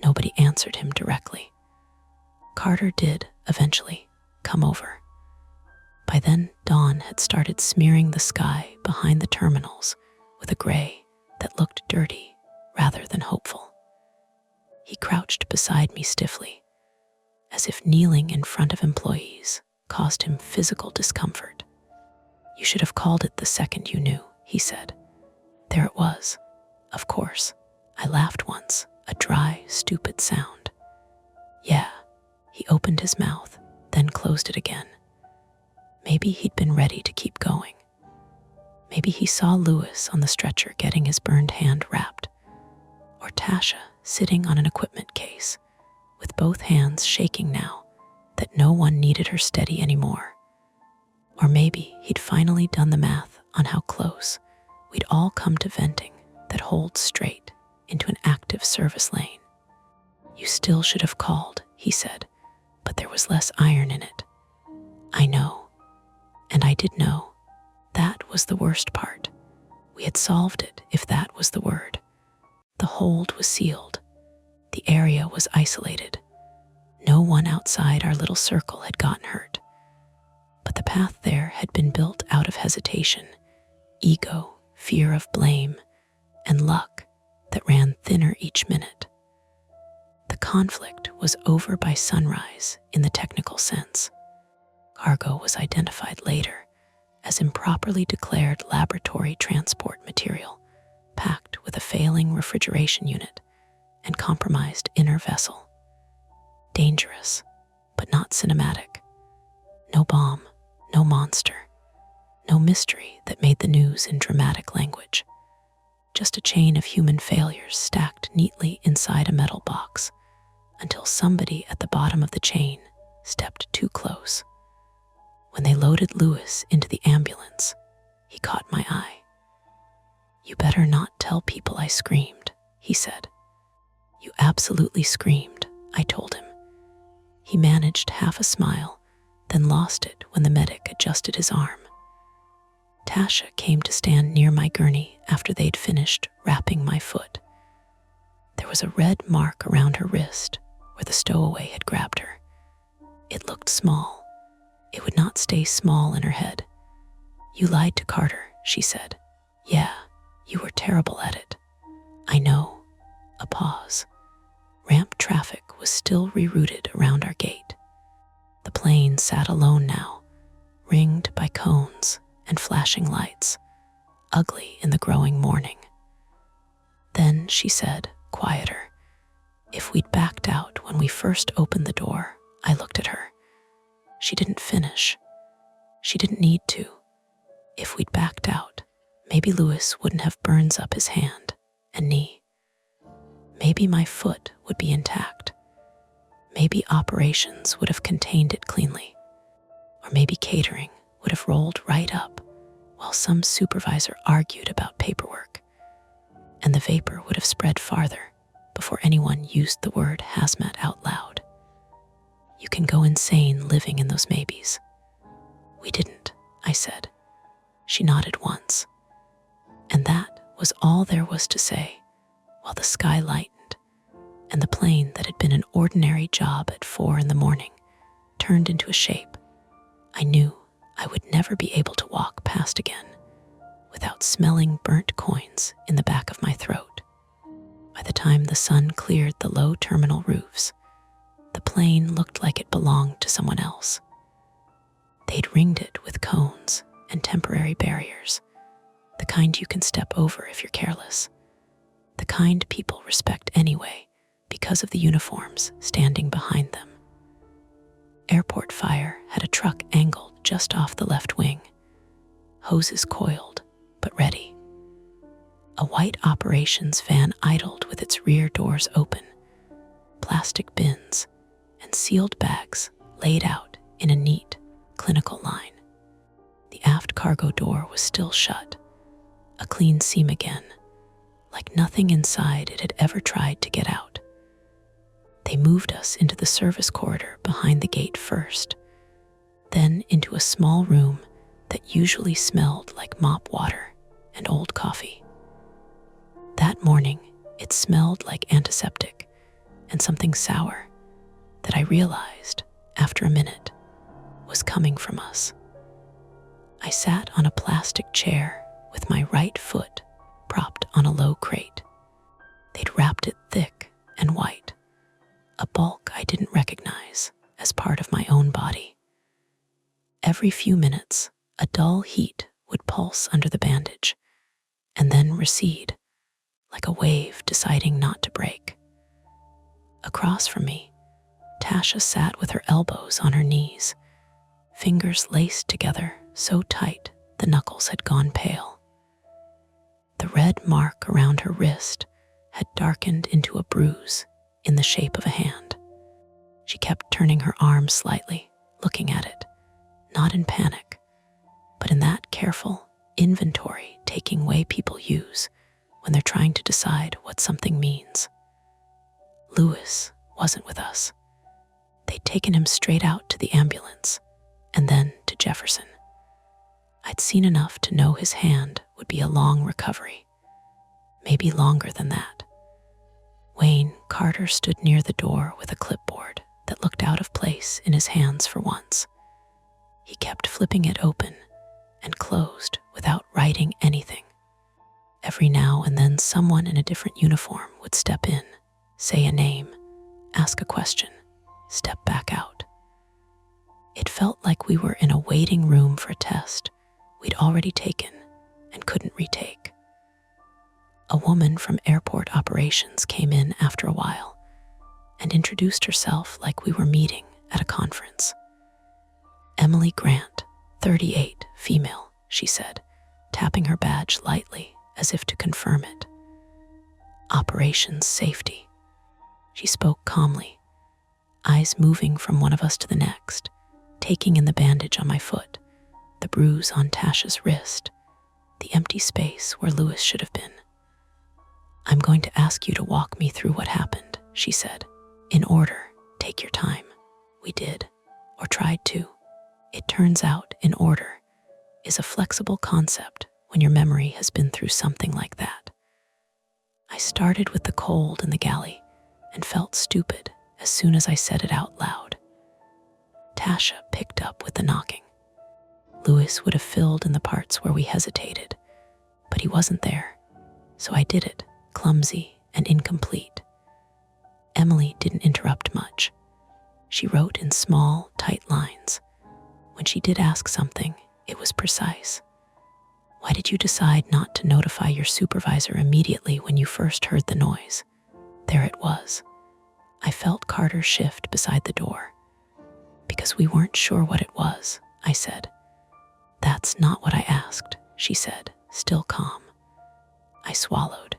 Nobody answered him directly. Carter did, eventually, come over. By then, dawn had started smearing the sky behind the terminals with a gray that looked dirty rather than hopeful. He crouched beside me stiffly, as if kneeling in front of employees caused him physical discomfort. "You should have called it the second you knew," he said. There it was. Of course. I laughed once, a dry, stupid sound. "Yeah." He opened his mouth, then closed it again. Maybe he'd been ready to keep going. Maybe he saw Lewis on the stretcher getting his burned hand wrapped, or Tasha sitting on an equipment case, with both hands shaking now that no one needed her steady anymore. Or maybe he'd finally done the math on how close we'd all come to venting that holds straight into an active service lane. "You still should have called," he said, but there was less iron in it. I know. And I did know. That was the worst part. We had solved it, if that was the word. The hold was sealed. The area was isolated. No one outside our little circle had gotten hurt. But the path there had been built out of hesitation, ego, fear of blame, and luck that ran thinner each minute. The conflict was over by sunrise in the technical sense. Cargo was identified later as improperly declared laboratory transport material, packed with a failing refrigeration unit and compromised inner vessel. Dangerous, but not cinematic. No bomb, no monster, no mystery that made the news in dramatic language. Just a chain of human failures stacked neatly inside a metal box until somebody at the bottom of the chain stepped too close. When they loaded Lewis into the ambulance, he caught my eye. "You better not tell people I screamed," he said. You absolutely screamed, I told him. He managed half a smile, then lost it when the medic adjusted his arm. Tasha came to stand near my gurney after they'd finished wrapping my foot. There was a red mark around her wrist where the stowaway had grabbed her. It looked small. It would not stay small in her head. You lied to Carter, she said. Yeah, you were terrible at it. I know. A pause. Ramp traffic was still rerouted around our gate. The plane sat alone now, ringed by cones and flashing lights, ugly in the growing morning. Then she said, quieter, if we'd backed out when we first opened the door. I looked at her. She didn't finish. She didn't need to. If we'd backed out, maybe Lewis wouldn't have burns up his hand and knee. Maybe my foot would be intact. Maybe operations would have contained it cleanly. Or maybe catering would have rolled right up while some supervisor argued about paperwork. And the vapor would have spread farther before anyone used the word hazmat out loud. You can go insane living in those maybes. We didn't, I said. She nodded once. And that was all there was to say, while the sky lightened, and the plane that had been an ordinary job at 4 a.m. turned into a shape I knew I would never be able to walk past again without smelling burnt coins in the back of my throat. By the time the sun cleared the low terminal roofs, the plane looked like it belonged to someone else. They'd ringed it with cones and temporary barriers, the kind you can step over if you're careless, the kind people respect anyway because of the uniforms standing behind them. Airport fire had a truck angled just off the left wing, hoses coiled but ready. A white operations van idled with its rear doors open, plastic bins and sealed bags laid out in a neat, clinical line. The aft cargo door was still shut, a clean seam again, like nothing inside it had ever tried to get out. They moved us into the service corridor behind the gate first, then into a small room that usually smelled like mop water and old coffee. That morning, it smelled like antiseptic and something sour that I realized, after a minute, was coming from us. I sat on a plastic chair with my right foot propped on a low crate. They'd wrapped it thick and white, a bulk I didn't recognize as part of my own body. Every few minutes, a dull heat would pulse under the bandage and then recede, like a wave deciding not to break. Across from me, Tasha sat with her elbows on her knees, fingers laced together so tight the knuckles had gone pale. The red mark around her wrist had darkened into a bruise in the shape of a hand. She kept turning her arm slightly, looking at it, not in panic, but in that careful inventory-taking way people use when they're trying to decide what something means. Lewis wasn't with us. They'd taken him straight out to the ambulance and then to Jefferson. I'd seen enough to know his hand would be a long recovery, maybe longer than that. Wayne Carter stood near the door with a clipboard that looked out of place in his hands for once. He kept flipping it open and closed without writing anything. Every now and then someone in a different uniform would step in, say a name, ask a question, step back out. It felt like we were in a waiting room for a test we'd already taken and couldn't retake. A woman from airport operations came in after a while and introduced herself like we were meeting at a conference. Emily Grant, 38, female, she said, tapping her badge lightly as if to confirm it. Operations safety. She spoke calmly, eyes moving from one of us to the next, taking in the bandage on my foot, the bruise on Tasha's wrist, the empty space where Lewis should have been. I'm going to ask you to walk me through what happened. she said. In order, take your time. We did, or tried to. It turns out in order is a flexible concept when your memory has been through something like that. I started with the cold in the galley and felt stupid as soon as I said it out loud. Tasha picked up with the knocking. Louis would have filled in the parts where we hesitated, but he wasn't there, so I did it, clumsy and incomplete. Emily didn't interrupt much. She wrote in small, tight lines. When she did ask something, it was precise. Why did you decide not to notify your supervisor immediately when you first heard the noise? There it was. I felt Carter shift beside the door. Because we weren't sure what it was, I said. That's not what I asked, she said, still calm. I swallowed.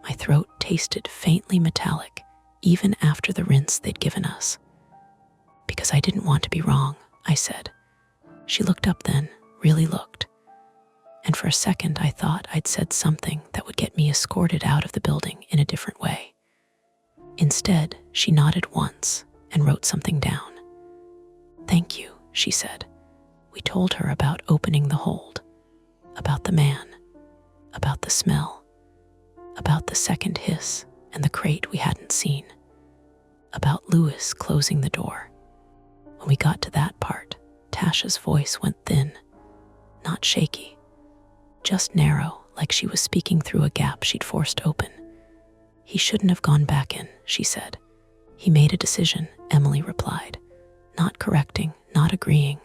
My throat tasted faintly metallic, even after the rinse they'd given us. Because I didn't want to be wrong, I said. She looked up then, really looked. And for a second I thought I'd said something that would get me escorted out of the building in a different way. Instead, she nodded once and wrote something down. Thank you, she said. We told her about opening the hold, about the man, about the smell, about the second hiss and the crate we hadn't seen, about Louis closing the door. When we got to that part, Tasha's voice went thin, not shaky, just narrow, like she was speaking through a gap she'd forced open. He shouldn't have gone back in, she said. He made a decision, Emily replied, not correcting, not agreeing,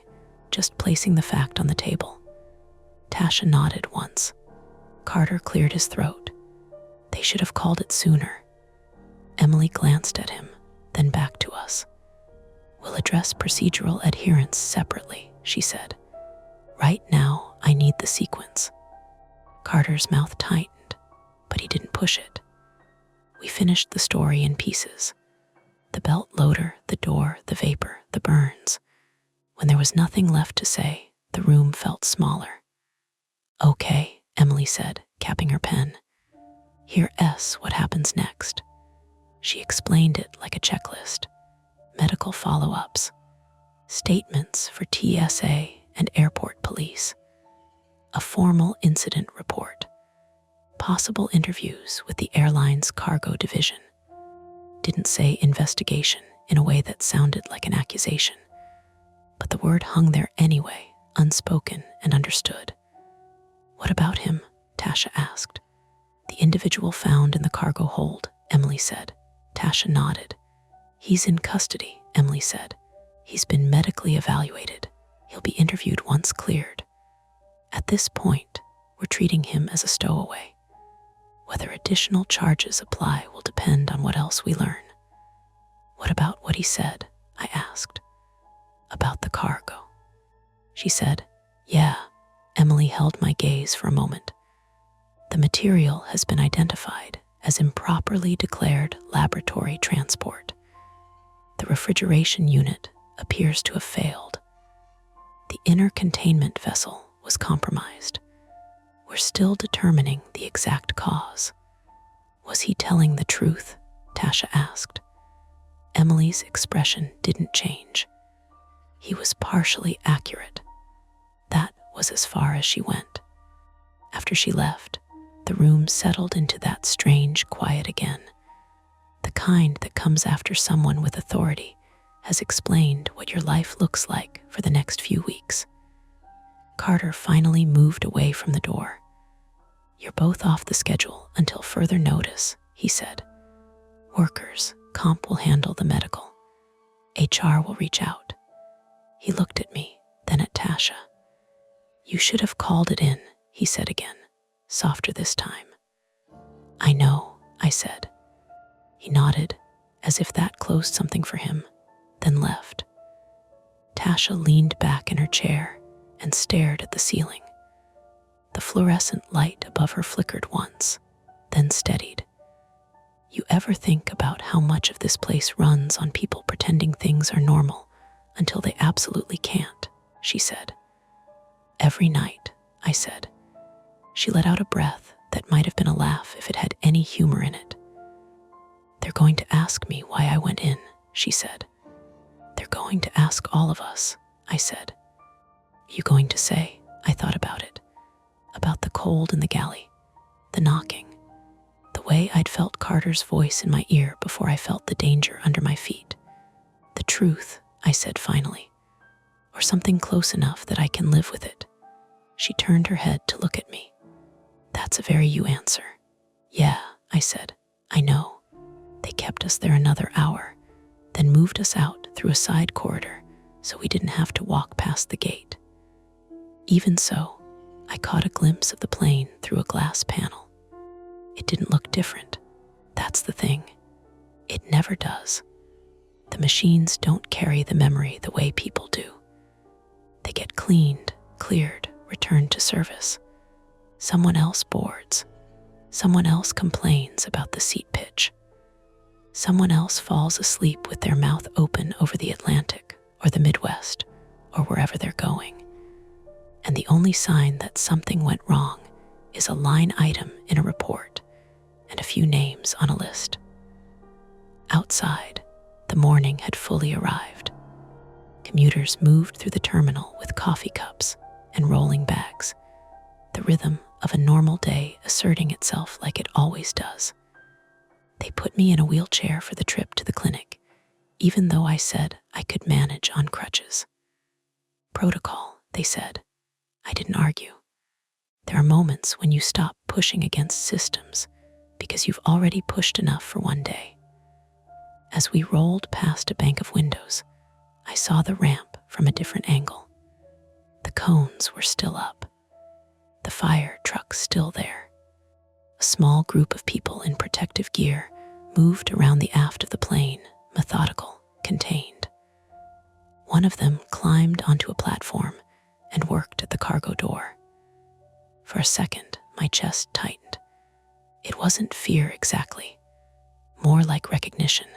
just placing the fact on the table. Tasha nodded once. Carter cleared his throat. They should have called it sooner. Emily glanced at him, then back to us. We'll address procedural adherence separately, she said. Right now, I need the sequence. Carter's mouth tightened, but he didn't push it. We finished the story in pieces. The belt loader, the door, the vapor, the burns. When there was nothing left to say, the room felt smaller. Okay, Emily said, capping her pen. Here S, what happens next? She explained it like a checklist. Medical follow-ups, statements for TSA and airport police, a formal incident report, possible interviews with the airline's cargo division. Didn't say investigation in a way that sounded like an accusation, but the word hung there anyway, unspoken and understood. What about him? Tasha asked. The individual found in the cargo hold, Emily said. Tasha nodded. He's in custody, Emily said. He's been medically evaluated. He'll be interviewed once cleared. At this point, we're treating him as a stowaway. Whether additional charges apply will depend on what else we learn. What about what he said? I asked. About the cargo. She said, yeah. Emily held my gaze for a moment. The material has been identified as improperly declared laboratory transport. The refrigeration unit appears to have failed. The inner containment vessel was compromised. We're still determining the exact cause. Was he telling the truth? Tasha asked. Emily's expression didn't change. He was partially accurate. That was as far as she went. After she left, the room settled into that strange quiet again. The kind that comes after someone with authority has explained what your life looks like for the next few weeks. Carter finally moved away from the door. You're both off the schedule until further notice, he said. Workers, comp will handle the medical. HR will reach out. He looked at me, then at Tasha. You should have called it in, he said again, softer this time. I know, I said. He nodded, as if that closed something for him, then left. Tasha leaned back in her chair and stared at the ceiling. The fluorescent light above her flickered once, then steadied. You ever think about how much of this place runs on people pretending things are normal until they absolutely can't, she said. Every night, I said. She let out a breath that might have been a laugh if it had any humor in it. "They're going to ask me why I went in," she said. "They're going to ask all of us," I said. "You going to say?" I thought about it. About the cold in the galley, the knocking, the way I'd felt Carter's voice in my ear before I felt the danger under my feet. "The truth," I said finally, "or something close enough that I can live with it." She turned her head to look at me. "That's a very you answer." "Yeah," I said, "I know." They kept us there another hour, then moved us out through a side corridor so we didn't have to walk past the gate. Even so, I caught a glimpse of the plane through a glass panel. It didn't look different. That's the thing. It never does. The machines don't carry the memory the way people do. They get cleaned, cleared, returned to service. Someone else boards. Someone else complains about the seat pitch. Someone else falls asleep with their mouth open over the Atlantic or the Midwest or wherever they're going. And the only sign that something went wrong is a line item in a report and a few names on a list. Outside, the morning had fully arrived. Commuters moved through the terminal with coffee cups and rolling bags, the rhythm of a normal day asserting itself like it always does. They put me in a wheelchair for the trip to the clinic, even though I said I could manage on crutches. Protocol, they said. I didn't argue. There are moments when you stop pushing against systems because you've already pushed enough for one day. As we rolled past a bank of windows, I saw the ramp from a different angle. The cones were still up. The fire truck still there. A small group of people in protective gear moved around the aft of the plane, methodical, contained. One of them climbed onto a platform and worked at the cargo door. For a second, my chest tightened. It wasn't fear exactly, more like recognition.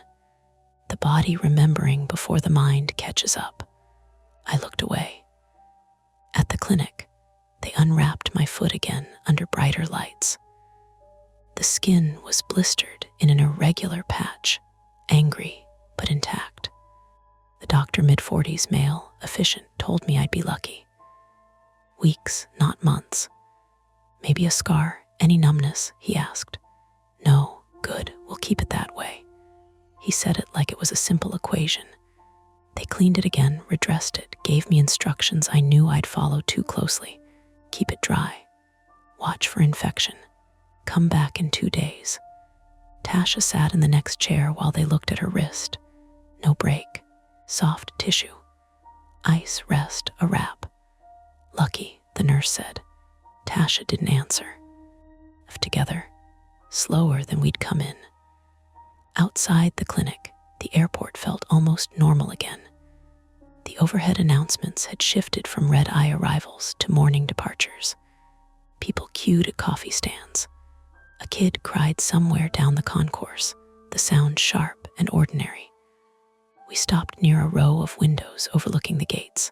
The body remembering before the mind catches up. I looked away. At the clinic, they unwrapped my foot again under brighter lights. The skin was blistered in an irregular patch, angry but intact. The doctor, mid-40s male, efficient, told me I'd be lucky. Weeks, not months. Maybe a scar, any numbness, he asked. No, good, we'll keep it that way. He said it like it was a simple equation. They cleaned it again, redressed it, gave me instructions I knew I'd follow too closely. Keep it dry. Watch for infection. Come back in 2 days. Tasha sat in the next chair while they looked at her wrist. No break. Soft tissue. Ice, rest, a wrap. Lucky, the nurse said. Tasha didn't answer. Left together, slower than we'd come in. Outside the clinic, the airport felt almost normal again. The overhead announcements had shifted from red-eye arrivals to morning departures. People queued at coffee stands. A kid cried somewhere down the concourse, the sound sharp and ordinary. We stopped near a row of windows overlooking the gates.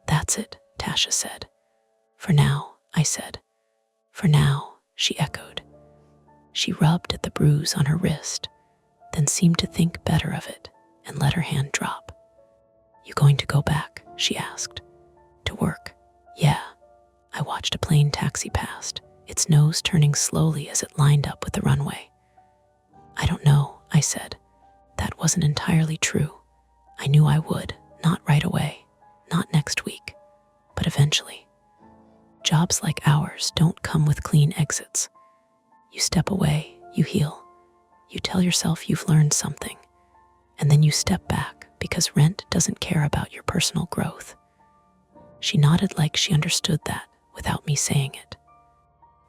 That's it, Tasha said. For now, I said. For now, she echoed. She rubbed at the bruise on her wrist, then seemed to think better of it and let her hand drop. You going to go back? She asked. To work? Yeah. I watched a plane taxi past, its nose turning slowly as it lined up with the runway. I don't know, I said. That wasn't entirely true. I knew I would, not right away, not next week, but eventually. Jobs like ours don't come with clean exits. You step away, you heal. You tell yourself you've learned something, and then you step back because rent doesn't care about your personal growth. She nodded like she understood that without me saying it.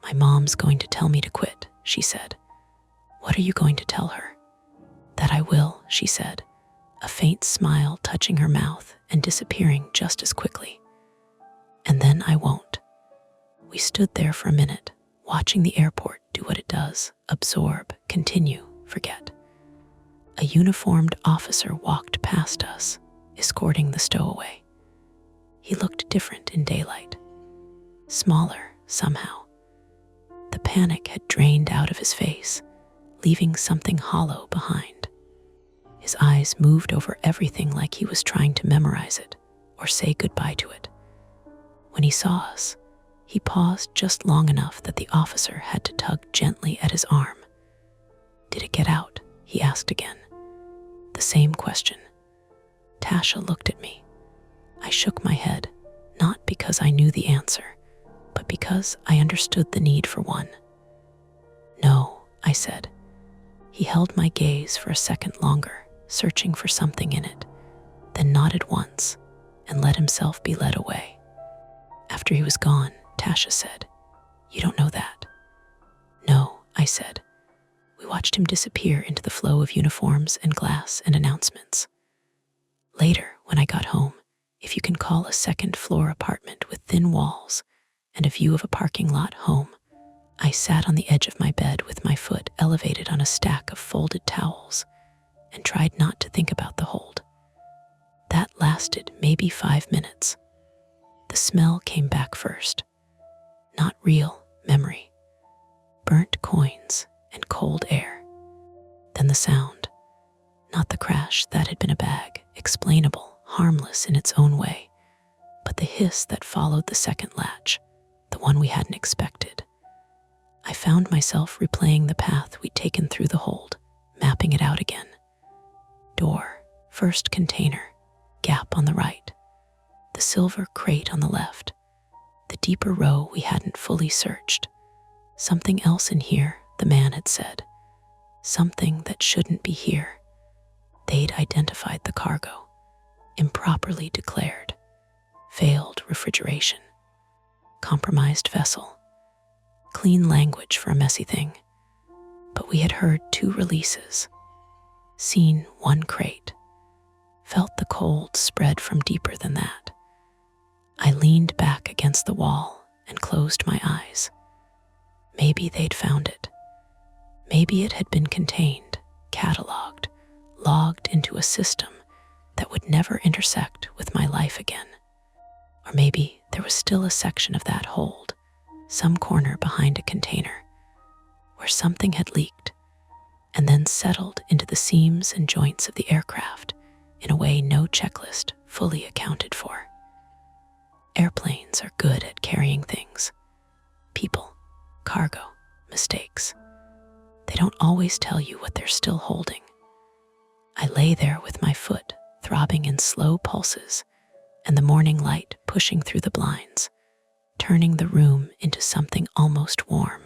My mom's going to tell me to quit, she said. What are you going to tell her? That I will, she said, a faint smile touching her mouth and disappearing just as quickly. And then I won't. We stood there for a minute, watching the airport do what it does, absorb, continue, forget. A uniformed officer walked past us, escorting the stowaway. He looked different in daylight, smaller somehow. The panic had drained out of his face, leaving something hollow behind. His eyes moved over everything like he was trying to memorize it or say goodbye to it. When he saw us, he paused just long enough that the officer had to tug gently at his arm. "Did it get out?" he asked again. The same question. Tasha looked at me. I shook my head, not because I knew the answer, but because I understood the need for one. "No," I said. He held my gaze for a second longer, searching for something in it, then nodded once and let himself be led away. After he was gone, Tasha said, "You don't know that?" "No," I said. We watched him disappear into the flow of uniforms and glass and announcements. Later, when I got home, if you can call a second-floor apartment with thin walls and a view of a parking lot home, I sat on the edge of my bed with my foot elevated on a stack of folded towels and tried not to think about the hold. That lasted maybe 5 minutes. The smell came back first. Not real memory. Burnt coins and cold air. Then the sound. Not the crash that had been a bag, explainable, harmless in its own way, but the hiss that followed the second latch, the one we hadn't expected. I found myself replaying the path we'd taken through the hold, mapping it out again. Door, first container, gap on the right, the silver crate on the left, the deeper row we hadn't fully searched. Something else in here, the man had said. Something that shouldn't be here. They'd identified the cargo. Improperly declared. Failed refrigeration. Compromised vessel. Clean language for a messy thing. But we had heard 2 releases. Seen 1 crate. Felt the cold spread from deeper than that. I leaned back against the wall and closed my eyes. Maybe they'd found it. Maybe it had been contained, cataloged, logged into a system that would never intersect with my life again. Or maybe there was still a section of that hold, some corner behind a container, where something had leaked and then settled into the seams and joints of the aircraft in a way no checklist fully accounted for. Airplanes are good at carrying things. People, cargo, mistakes. They don't always tell you what they're still holding. I lay there with my foot throbbing in slow pulses and the morning light pushing through the blinds, turning the room into something almost warm,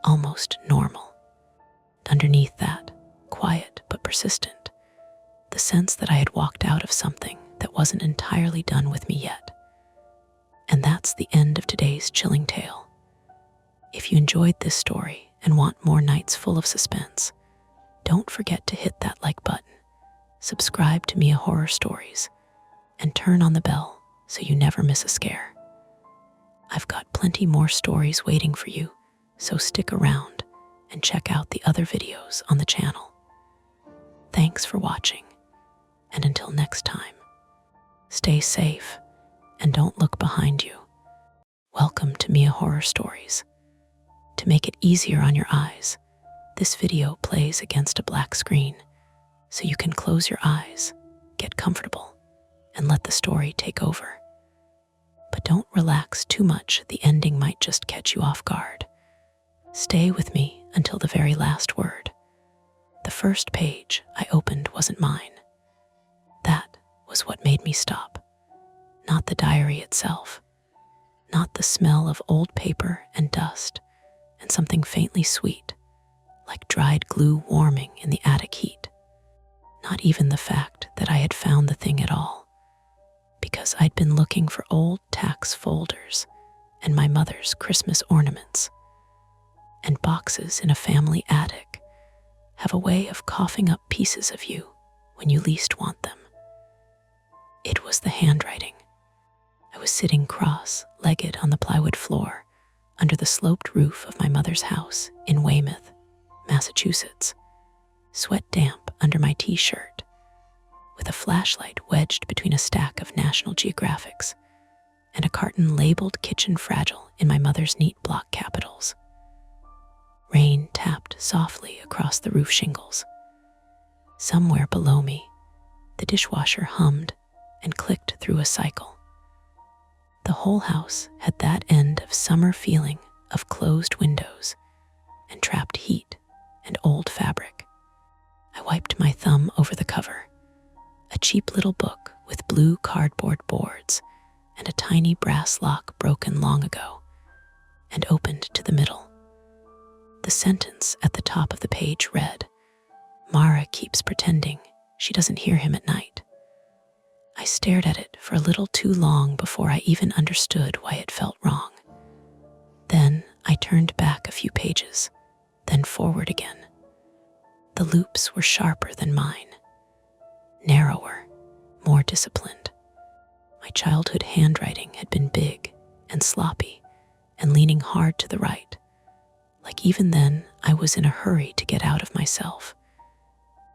almost normal. Underneath that, quiet but persistent, the sense that I had walked out of something that wasn't entirely done with me yet. And that's the end of today's chilling tale. If you enjoyed this story and want more nights full of suspense, don't forget to hit that like button, subscribe to Mia Horror Stories, and turn on the bell so you never miss a scare. I've got plenty more stories waiting for you, so stick around and check out the other videos on the channel. Thanks for watching, and until next time, stay safe and don't look behind you. Welcome to Mia Horror Stories. To make it easier on your eyes, this video plays against a black screen, so you can close your eyes, get comfortable, and let the story take over. But don't relax too much, the ending might just catch you off guard. Stay with me until the very last word. The first page I opened wasn't mine. That was what made me stop. Not the diary itself, not the smell of old paper and dust, and something faintly sweet, like dried glue warming in the attic heat. Not even the fact that I had found the thing at all, because I'd been looking for old tax folders and my mother's Christmas ornaments. And boxes in a family attic have a way of coughing up pieces of you when you least want them. It was the handwriting. I was sitting cross-legged on the plywood floor under the sloped roof of my mother's house in Weymouth, Massachusetts, sweat damp under my t-shirt, with a flashlight wedged between a stack of National Geographics and a carton labeled Kitchen Fragile in my mother's neat block capitals. Rain tapped softly across the roof shingles. Somewhere below me, the dishwasher hummed and clicked through a cycle. The whole house had that end of summer feeling of closed windows and trapped heat and old fabric. I wiped my thumb over the cover, a cheap little book with blue cardboard boards and a tiny brass lock broken long ago, and opened to the middle. The sentence at the top of the page read, "Mara keeps pretending she doesn't hear him at night." I stared at it for a little too long before I even understood why it felt wrong. Then I turned back a few pages, then forward again. The loops were sharper than mine, narrower, more disciplined. My childhood handwriting had been big and sloppy and leaning hard to the right, like even then I was in a hurry to get out of myself.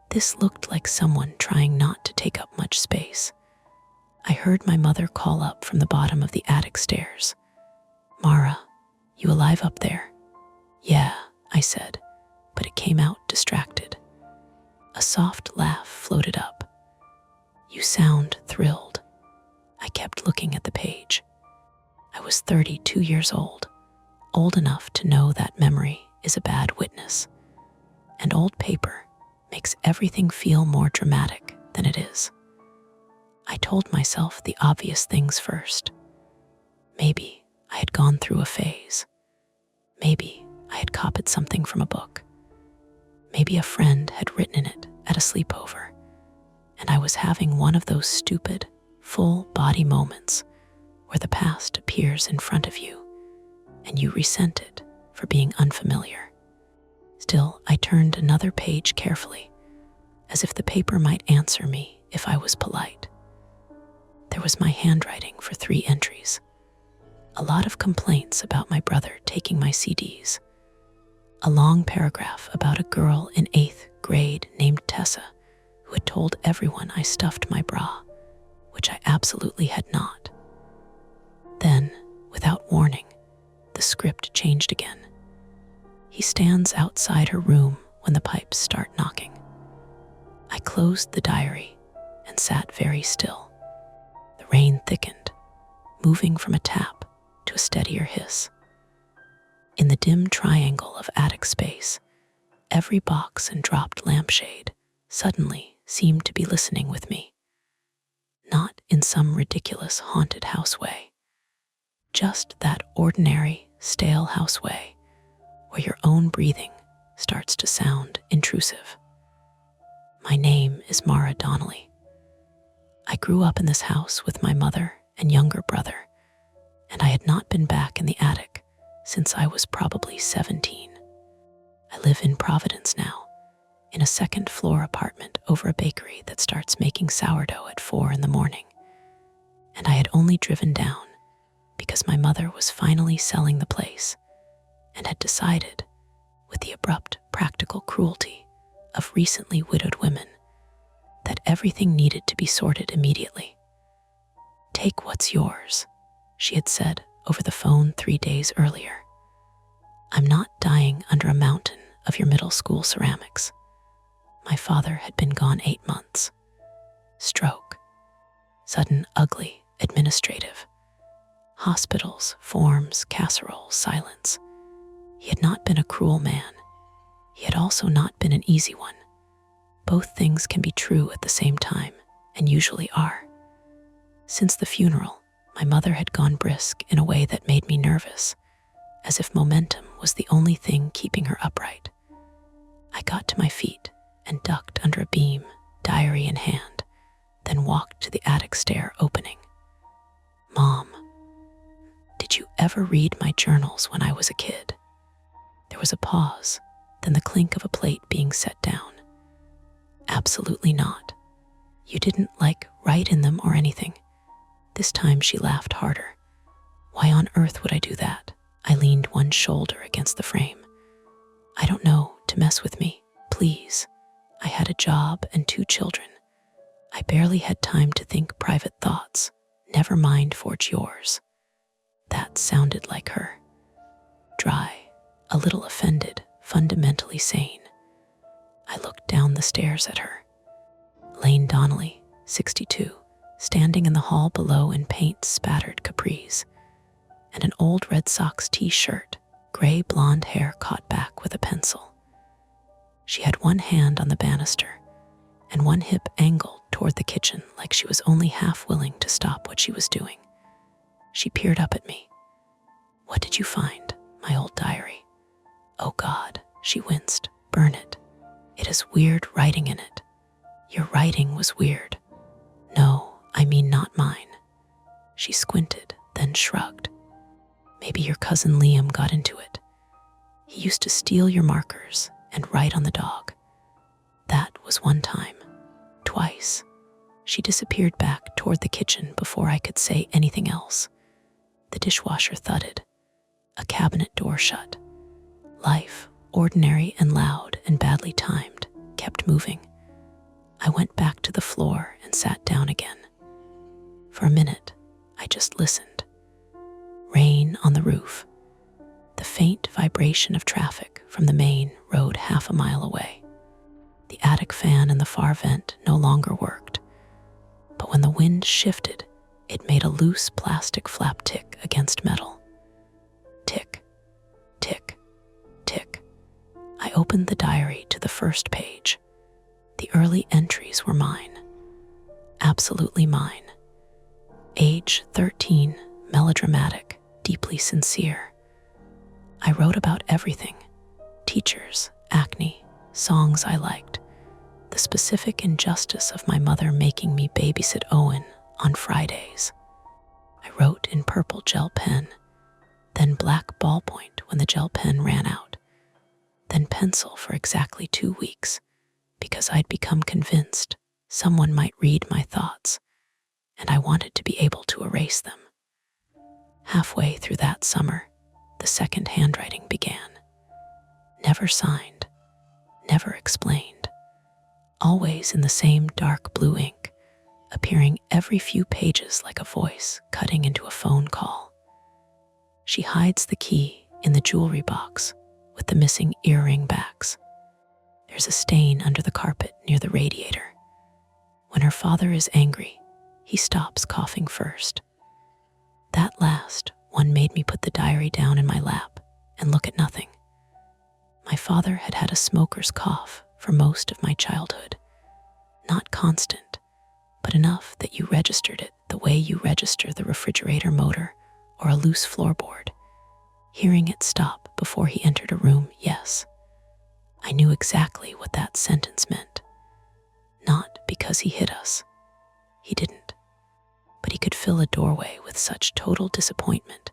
This looked like someone trying not to take up much space. I heard my mother call up from the bottom of the attic stairs. "Mara, you alive up there?" "Yeah," I said, but it came out distracted. A soft laugh floated up. "You sound thrilled." I kept looking at the page. I was 32 years old enough to know that memory is a bad witness, and old paper makes everything feel more dramatic than it is. I told myself the obvious things first. Maybe I had gone through a phase. Maybe I had copied something from a book. Maybe a friend had written in it at a sleepover, and I was having one of those stupid, full-body moments where the past appears in front of you and you resent it for being unfamiliar. Still, I turned another page carefully, as if the paper might answer me if I was polite. There was my handwriting for 3 entries. A lot of complaints about my brother taking my CDs. A long paragraph about a girl in 8th grade named Tessa who had told everyone I stuffed my bra, which I absolutely had not. Then, without warning, the script changed again. He stands outside her room when the pipes start knocking. I closed the diary and sat very still. The rain thickened, moving from a tap to a steadier hiss. In the dim triangle of attic space, every box and dropped lampshade suddenly seemed to be listening with me. Not in some ridiculous haunted house way, just that ordinary, stale house way where your own breathing starts to sound intrusive. My name is Mara Donnelly. I grew up in this house with my mother and younger brother, and I had not been back in the attic since I was probably 17. I live in Providence now, in a second-floor apartment over a bakery that starts making sourdough at 4 in the morning. And I had only driven down because my mother was finally selling the place and had decided, with the abrupt practical cruelty of recently widowed women, that everything needed to be sorted immediately. "Take what's yours," she had said over the phone 3 days earlier. "I'm not dying under a mountain of your middle school ceramics." My father had been gone 8 months. Stroke. Sudden, ugly, administrative. Hospitals, forms, casseroles, silence. He had not been a cruel man. He had also not been an easy one. Both things can be true at the same time, and usually are. Since the funeral, my mother had gone brisk in a way that made me nervous, as if momentum was the only thing keeping her upright. I got to my feet and ducked under a beam, diary in hand, then walked to the attic stair opening. "Mom, did you ever read my journals when I was a kid?" There was a pause, then the clink of a plate being set down. "Absolutely not. You didn't, write in them or anything." This time she laughed harder. "Why on earth would I do that?" I leaned one shoulder against the frame. "I don't know, to mess with me, please. I had a job and 2 children. I barely had time to think private thoughts, never mind forge yours." That sounded like her. Dry, a little offended, fundamentally sane. I looked down the stairs at her. Lane Donnelly, 62, standing in the hall below in paint-spattered capris, and an old Red Sox t-shirt, gray blonde hair caught back with a pencil. She had one hand on the banister and one hip angled toward the kitchen like she was only half willing to stop what she was doing. She peered up at me. "What did you find?" "My old diary." "Oh God," she winced. "Burn it. It has weird writing in it." "Your writing was weird." "No, I mean not mine." She squinted, then shrugged. "Maybe your cousin Liam got into it. He used to steal your markers and write on the dog. That was one time. Twice." She disappeared back toward the kitchen before I could say anything else. The dishwasher thudded. A cabinet door shut. Life, ordinary and loud and badly timed, kept moving. I went back to the floor and sat down again. For a minute, I just listened. Rain on the roof. The faint vibration of traffic from the main road half a mile away. The attic fan in the far vent no longer worked, but when the wind shifted, it made a loose plastic flap tick against metal. Tick, tick, tick. I opened the diary to the first page. The early entries were mine. Absolutely mine. Age 13, melodramatic, deeply sincere. I wrote about everything. Teachers, acne, songs I liked, the specific injustice of my mother making me babysit Owen on Fridays. I wrote in purple gel pen, then black ballpoint when the gel pen ran out, then pencil for exactly 2 weeks, because I'd become convinced someone might read my thoughts, and I wanted to be able to erase them. Halfway through that summer, the second handwriting began. Never signed, never explained, always in the same dark blue ink, appearing every few pages like a voice cutting into a phone call. She hides the key in the jewelry box with the missing earring backs. There's a stain under the carpet near the radiator. When her father is angry, he stops coughing first. That last one made me put the diary down in my lap and look at nothing. My father had had a smoker's cough for most of my childhood. Not constant, but enough that you registered it the way you register the refrigerator motor or a loose floorboard. Hearing it stop before he entered a room, yes. I knew exactly what that sentence meant. Not because he hit us. He didn't. But he could fill a doorway with such total disappointment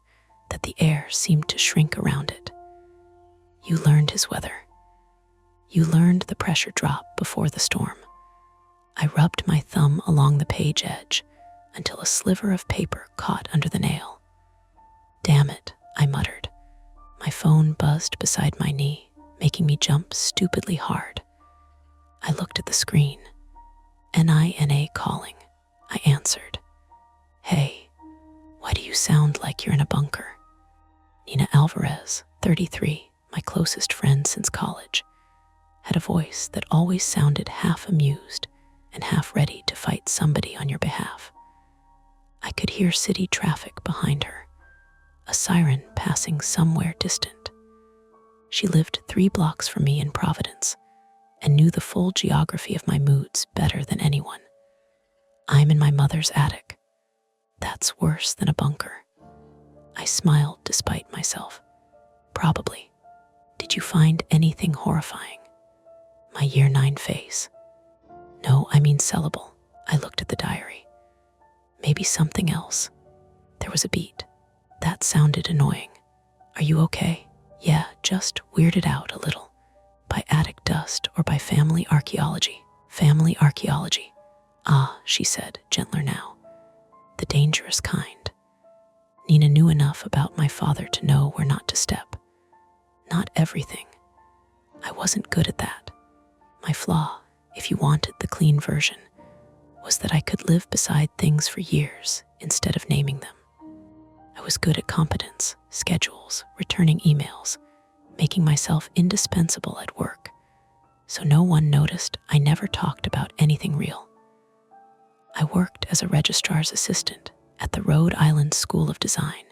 that the air seemed to shrink around it. You learned his weather. You learned the pressure drop before the storm. I rubbed my thumb along the page edge until a sliver of paper caught under the nail. "Damn it," I muttered. My phone buzzed beside my knee, making me jump stupidly hard. I looked at the screen. NINA calling. I answered. "Hey, why do you sound like you're in a bunker?" Nina Alvarez, 33, my closest friend since college, had a voice that always sounded half amused and half ready to fight somebody on your behalf. I could hear city traffic behind her, a siren passing somewhere distant. She lived 3 blocks from me in Providence and knew the full geography of my moods better than anyone. I'm in my mother's attic. That's worse than a bunker. I smiled despite myself. Probably. Did you find anything horrifying? My year 9 face. No, I mean sellable. I looked at the diary. Maybe something else. There was a beat. That sounded annoying. Are you okay? Yeah, just weirded out a little. By attic dust or by family archaeology. Family archaeology. Ah, she said, gentler now. The dangerous kind. Nina knew enough about my father to know where not to step. Not everything. I wasn't good at that. My flaw, if you wanted the clean version, was that I could live beside things for years instead of naming them. I was good at competence, schedules, returning emails, making myself indispensable at work, so no one noticed I never talked about anything real. I worked as a registrar's assistant at the Rhode Island School of Design,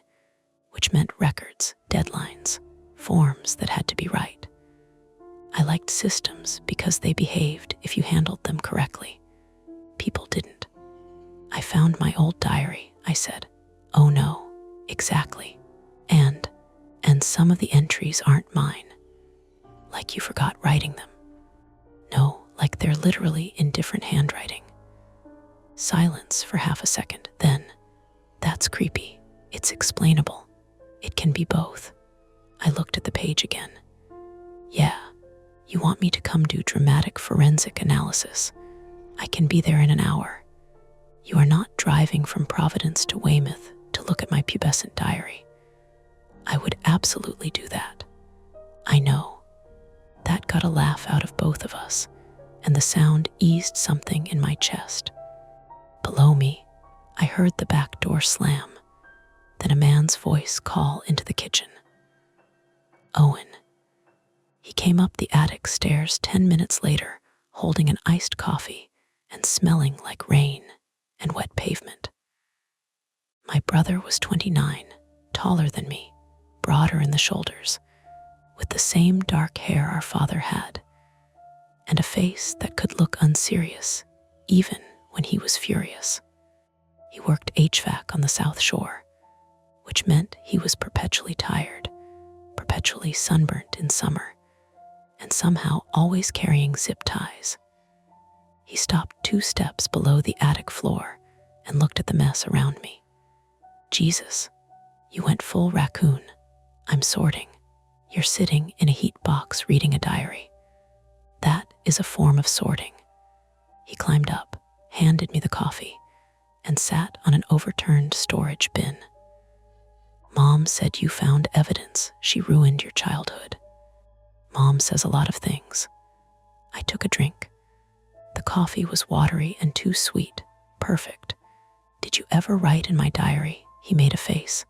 which meant records, deadlines, forms that had to be right. I liked systems because they behaved if you handled them correctly. People didn't. I found my old diary, I said. Oh no, exactly. And some of the entries aren't mine. Like you forgot writing them. No, like they're literally in different handwriting. Silence for half a second, then, that's creepy. It's explainable. It can be both. I looked at the page again. Yeah, you want me to come do dramatic forensic analysis. I can be there in an hour. You are not driving from Providence to Weymouth to look at my pubescent diary. I would absolutely do that. I know. That got a laugh out of both of us, and the sound eased something in my chest. Below me, I heard the back door slam, then a man's voice call into the kitchen. Owen. He came up the attic stairs 10 minutes later, holding an iced coffee and smelling like rain and wet pavement. My brother was 29, taller than me, broader in the shoulders, with the same dark hair our father had, and a face that could look unserious, even when he was furious. He worked HVAC on the South Shore, which meant he was perpetually tired, perpetually sunburnt in summer, and somehow always carrying zip ties. He stopped 2 steps below the attic floor and looked at the mess around me. Jesus, you went full raccoon. I'm sorting. You're sitting in a heat box reading a diary. That is a form of sorting. He climbed up, handed me the coffee, and sat on an overturned storage bin. Mom said you found evidence she ruined your childhood. Mom says a lot of things. I took a drink. The coffee was watery and too sweet. Perfect. Did you ever write in my diary? He made a face.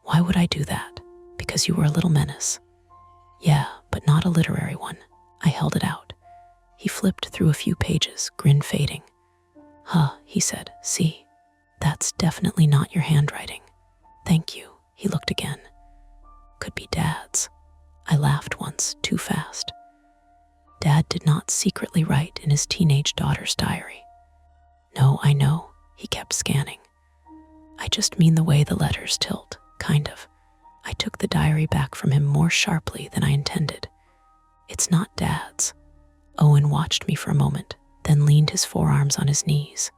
Why would I do that? Because you were a little menace. Yeah, but not a literary one. I held it out. He flipped through a few pages, grin fading. Huh, he said. See, that's definitely not your handwriting. Thank you. He looked again. Could be Dad's. I laughed once, too fast. Dad did not secretly write in his teenage daughter's diary. No, I know. He kept scanning. I just mean the way the letters tilt, kind of. I took the diary back from him more sharply than I intended. It's not Dad's. Owen watched me for a moment, then leaned his forearms on his knees.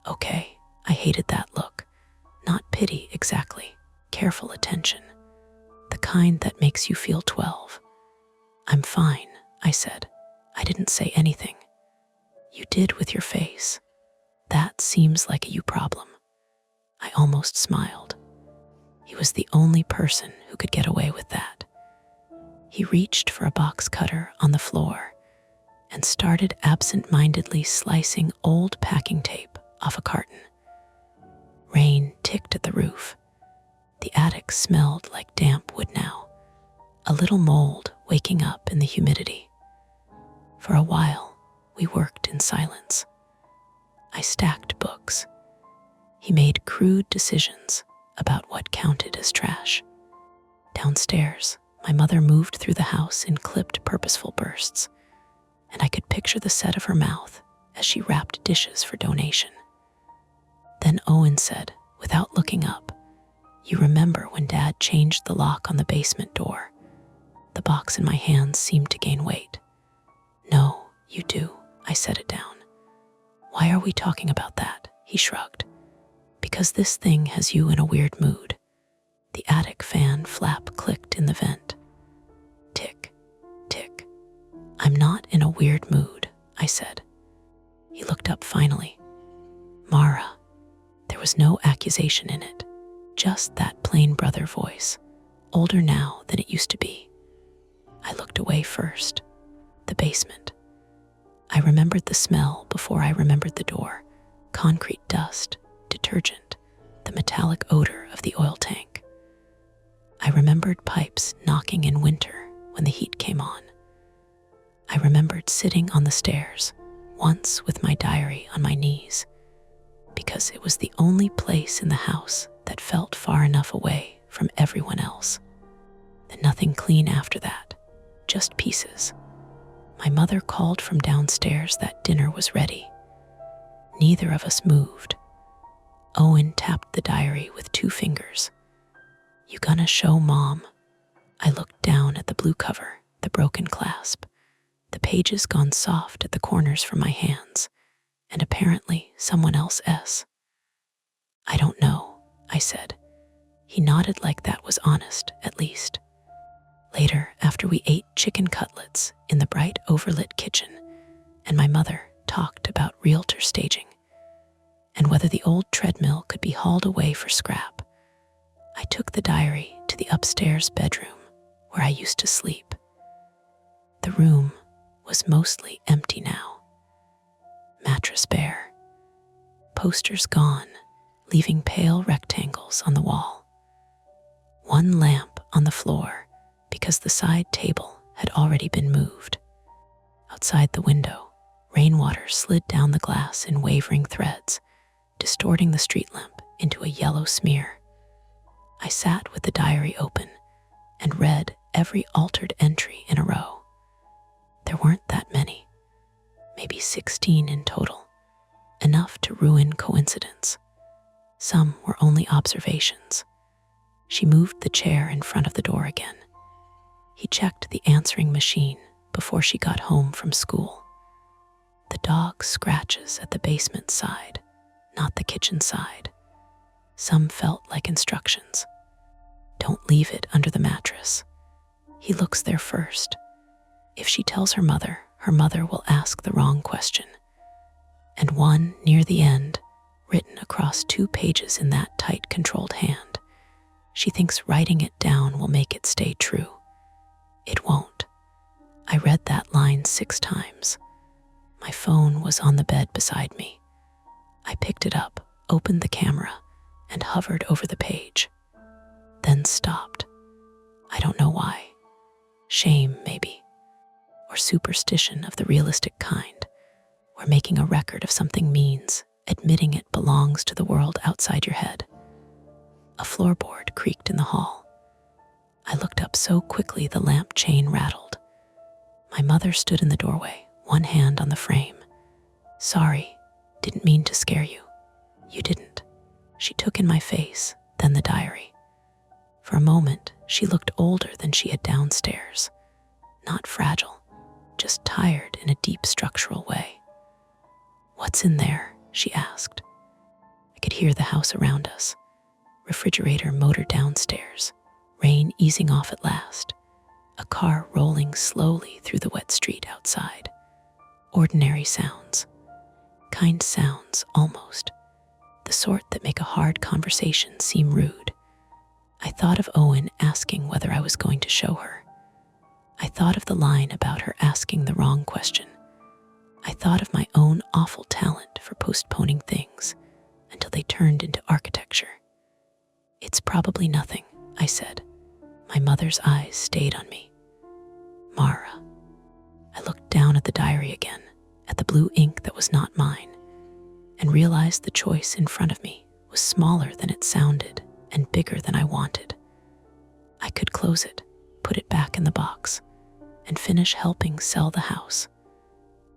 Okay, I hated that look. Not pity, exactly. Careful attention. The kind that makes you feel 12. I'm fine, I said. I didn't say anything. You did with your face. That seems like a you problem. I almost smiled. He was the only person who could get away with that. He reached for a box cutter on the floor and started absent-mindedly slicing old packing tape off a carton. Rain ticked at the roof. The attic smelled like damp wood now, a little mold waking up in the humidity. For a while, we worked in silence. I stacked books. He made crude decisions about what counted as trash. Downstairs, my mother moved through the house in clipped, purposeful bursts, and I could picture the set of her mouth as she wrapped dishes for donation. Then Owen said, without looking up, "You remember when Dad changed the lock on the basement door?" The box in my hands seemed to gain weight. "No, you do," I set it down. "Why are we talking about that?" He shrugged. "Because this thing has you in a weird mood." The attic fan flap clicked in the vent. Tick, tick. "I'm not in a weird mood," I said. He looked up finally. "Mara." There was no accusation in it, just that plain brother voice, older now than it used to be. I looked away first. The basement. I remembered the smell before I remembered the door. Concrete dust, detergent, the metallic odor of the oil tank. I remembered pipes knocking in winter when the heat came on. I remembered sitting on the stairs, once with my diary on my knees, because it was the only place in the house that felt far enough away from everyone else. Then nothing clean after that, just pieces. My mother called from downstairs that dinner was ready. Neither of us moved. Owen tapped the diary with 2 fingers. "You gonna show Mom?" I looked down at the blue cover, the broken clasp, the pages gone soft at the corners from my hands, and apparently someone else's. "I don't know," I said. He nodded like that was honest, at least. Later, after we ate chicken cutlets in the bright overlit kitchen, and my mother talked about realtor staging, and whether the old treadmill could be hauled away for scrap, I took the diary to the upstairs bedroom where I used to sleep. The room was mostly empty now. Mattress bare, posters gone, leaving pale rectangles on the wall. One lamp on the floor because the side table had already been moved. Outside the window, rainwater slid down the glass in wavering threads, distorting the street lamp into a yellow smear. I sat with the diary open and read every altered entry in a row. There weren't that many, maybe 16 in total, enough to ruin coincidence. Some were only observations. She moved the chair in front of the door again. He checked the answering machine before she got home from school. The dog scratches at the basement side, not the kitchen side. Some felt like instructions. Don't leave it under the mattress. He looks there first. If she tells her mother will ask the wrong question. And one near the end, written across 2 pages in that tight, controlled hand. She thinks writing it down will make it stay true. It won't. I read that line 6 times. My phone was on the bed beside me. I picked it up, opened the camera, and hovered over the page. Then stopped. I don't know why. Shame, maybe. Or superstition of the realistic kind, where making a record of something means admitting it belongs to the world outside your head. A floorboard creaked in the hall. I looked up so quickly the lamp chain rattled. My mother stood in the doorway, one hand on the frame. "Sorry, didn't mean to scare you." "You didn't." She took in my face, then the diary. For a moment, she looked older than she had downstairs. Not fragile, just tired in a deep structural way. "What's in there?" she asked. I could hear the house around us. Refrigerator motor downstairs, rain easing off at last, a car rolling slowly through the wet street outside. Ordinary sounds, kind sounds almost, the sort that make a hard conversation seem rude. I thought of Owen asking whether I was going to show her. I thought of the line about her asking the wrong question. I thought of my own awful talent for postponing things until they turned into architecture. "It's probably nothing," I said. My mother's eyes stayed on me. "Mara." I looked down at the diary again, at the blue ink that was not mine, and realized the choice in front of me was smaller than it sounded and bigger than I wanted. I could close it, put it back in the box, and finish helping sell the house.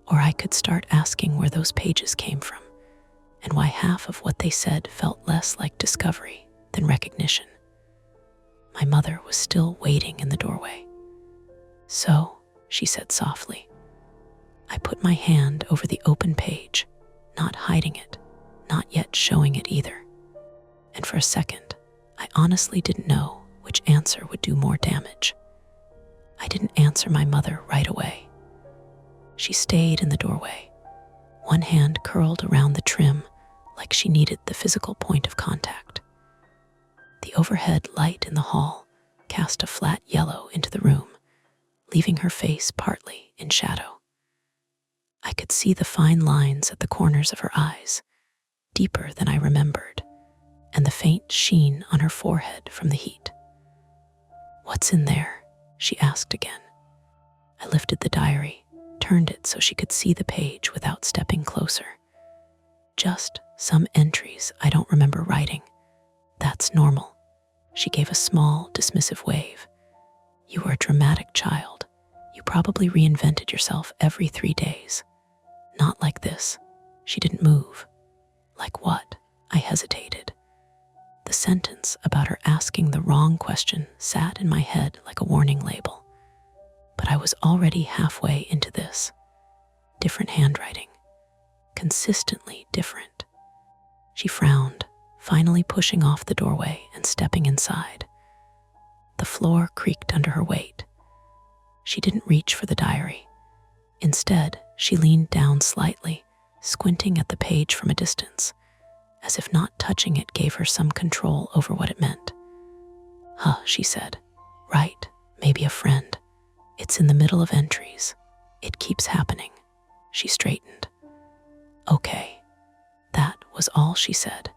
Or I could start asking where those pages came from, and why half of what they said felt less like discovery than recognition. My mother was still waiting in the doorway. "So," she said softly. I put my hand over the open page, not hiding it, not yet showing it either. And for a second, I honestly didn't know which answer would do more damage. I didn't answer my mother right away. She stayed in the doorway, one hand curled around the trim like she needed the physical point of contact. The overhead light in the hall cast a flat yellow into the room, leaving her face partly in shadow. I could see the fine lines at the corners of her eyes, deeper than I remembered, and the faint sheen on her forehead from the heat. "What's in there?" she asked again. I lifted the diary, turned it so she could see the page without stepping closer. Just some entries I don't remember writing. That's normal. She gave a small, dismissive wave. You were a dramatic child. You probably reinvented yourself every 3 days. Not like this. She didn't move. Like what? I hesitated. The sentence about her asking the wrong question sat in my head like a warning label. But I was already halfway into this. Different handwriting. Consistently different. She frowned, finally pushing off the doorway and stepping inside. The floor creaked under her weight. She didn't reach for the diary. Instead, she leaned down slightly, squinting at the page from a distance, as if not touching it gave her some control over what it meant. Huh, she said. Right, maybe a friend. It's in the middle of entries. It keeps happening. She straightened. Okay. That was all she said.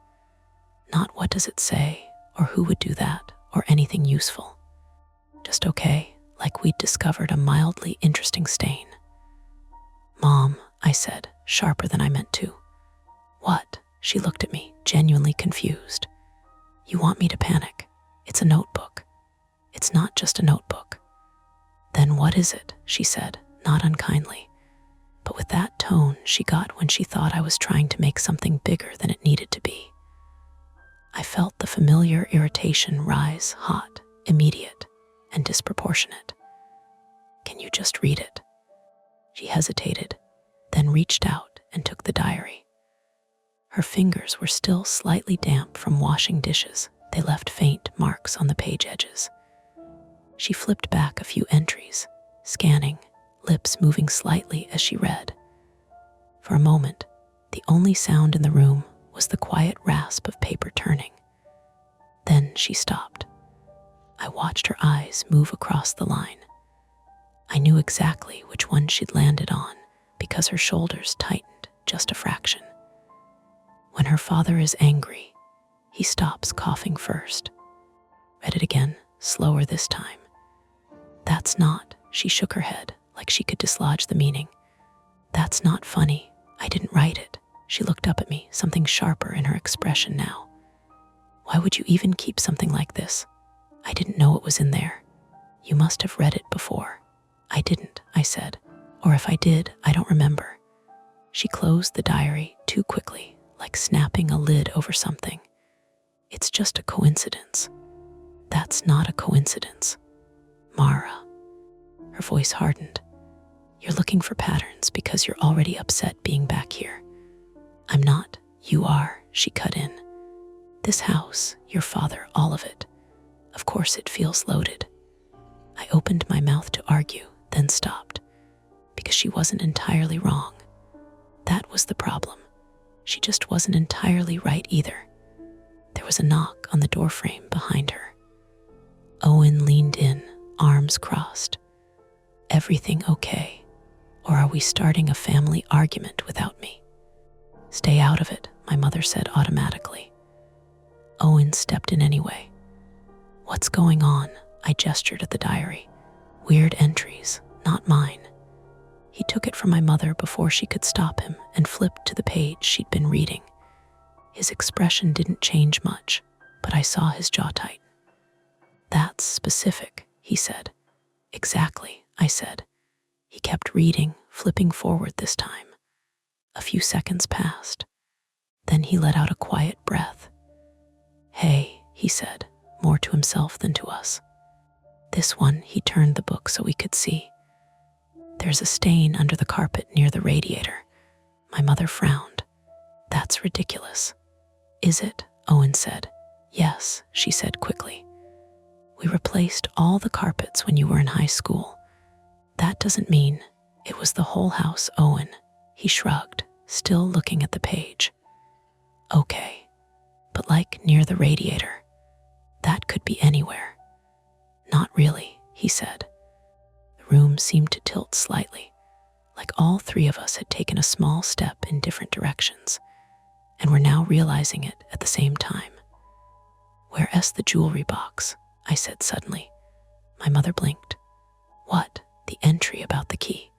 Not what does it say, or who would do that, or anything useful. Just okay, like we'd discovered a mildly interesting stain. Mom, I said, sharper than I meant to. What? She looked at me, genuinely confused. You want me to panic? It's a notebook. It's not just a notebook. Then what is it? She said, not unkindly, but with that tone she got when she thought I was trying to make something bigger than it needed to be. I felt the familiar irritation rise hot, immediate, and disproportionate. Can you just read it? She hesitated, then reached out and took the diary. Her fingers were still slightly damp from washing dishes. They left faint marks on the page edges. She flipped back a few entries, scanning, lips moving slightly as she read. For a moment, the only sound in the room was the quiet rasp of paper turning. Then she stopped. I watched her eyes move across the line. I knew exactly which one she'd landed on because her shoulders tightened just a fraction. When her father is angry, he stops coughing first. Read it again, slower this time. That's not, she shook her head like she could dislodge the meaning. That's not funny. I didn't write it. She looked up at me, something sharper in her expression now. Why would you even keep something like this? I didn't know it was in there. You must have read it before. I didn't, I said. Or if I did, I don't remember. She closed the diary too quickly, like snapping a lid over something. It's just a coincidence. That's not a coincidence. Mara. Her voice hardened. You're looking for patterns because you're already upset being back here. I'm not. You are, she cut in. This house, your father, all of it. Of course it feels loaded. I opened my mouth to argue, then stopped, because she wasn't entirely wrong. That was the problem. She just wasn't entirely right either. There was a knock on the doorframe behind her. Owen leaned in, arms crossed. Everything okay? Or are we starting a family argument without me? Stay out of it, my mother said automatically. Owen stepped in anyway. What's going on? I gestured at the diary. Weird entries, not mine. He took it from my mother before she could stop him and flipped to the page she'd been reading. His expression didn't change much, but I saw his jaw tighten. That's specific, he said. Exactly, I said. He kept reading, flipping forward this time. A few seconds passed. Then he let out a quiet breath. Hey, he said, more to himself than to us. This one, he turned the book so we could see. There's a stain under the carpet near the radiator. My mother frowned. That's ridiculous. Is it? Owen said. Yes, she said quickly. We replaced all the carpets when you were in high school. That doesn't mean it was the whole house, Owen. He shrugged, still looking at the page. Okay, but like near the radiator. That could be anywhere. Not really, he said. The room seemed to tilt slightly, like all three of us had taken a small step in different directions, and were now realizing it at the same time. Where's the jewelry box? I said suddenly. My mother blinked. What? The entry about the key.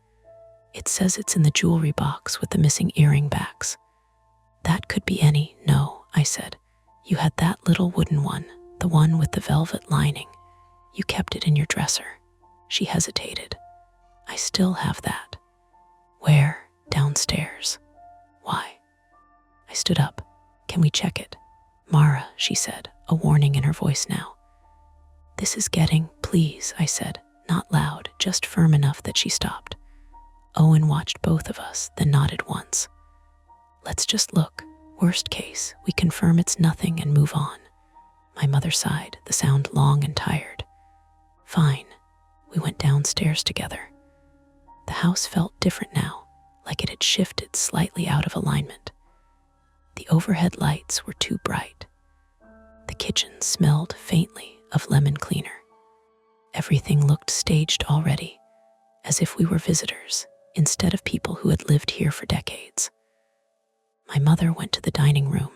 It says it's in the jewelry box with the missing earring backs. That could be any. No, I said. You had that little wooden one, the one with the velvet lining. You kept it in your dresser. She hesitated. I still have that. Where? Downstairs. Why? I stood up. Can we check it? Mara, she said, a warning in her voice now. This is getting, please, I said, not loud, just firm enough that she stopped. Owen watched both of us, then nodded once. Let's just look. Worst case, we confirm it's nothing and move on. My mother sighed, the sound long and tired. Fine. We went downstairs together. The house felt different now, like it had shifted slightly out of alignment. The overhead lights were too bright. The kitchen smelled faintly of lemon cleaner. Everything looked staged already, as if we were visitors instead of people who had lived here for decades. My mother went to the dining room,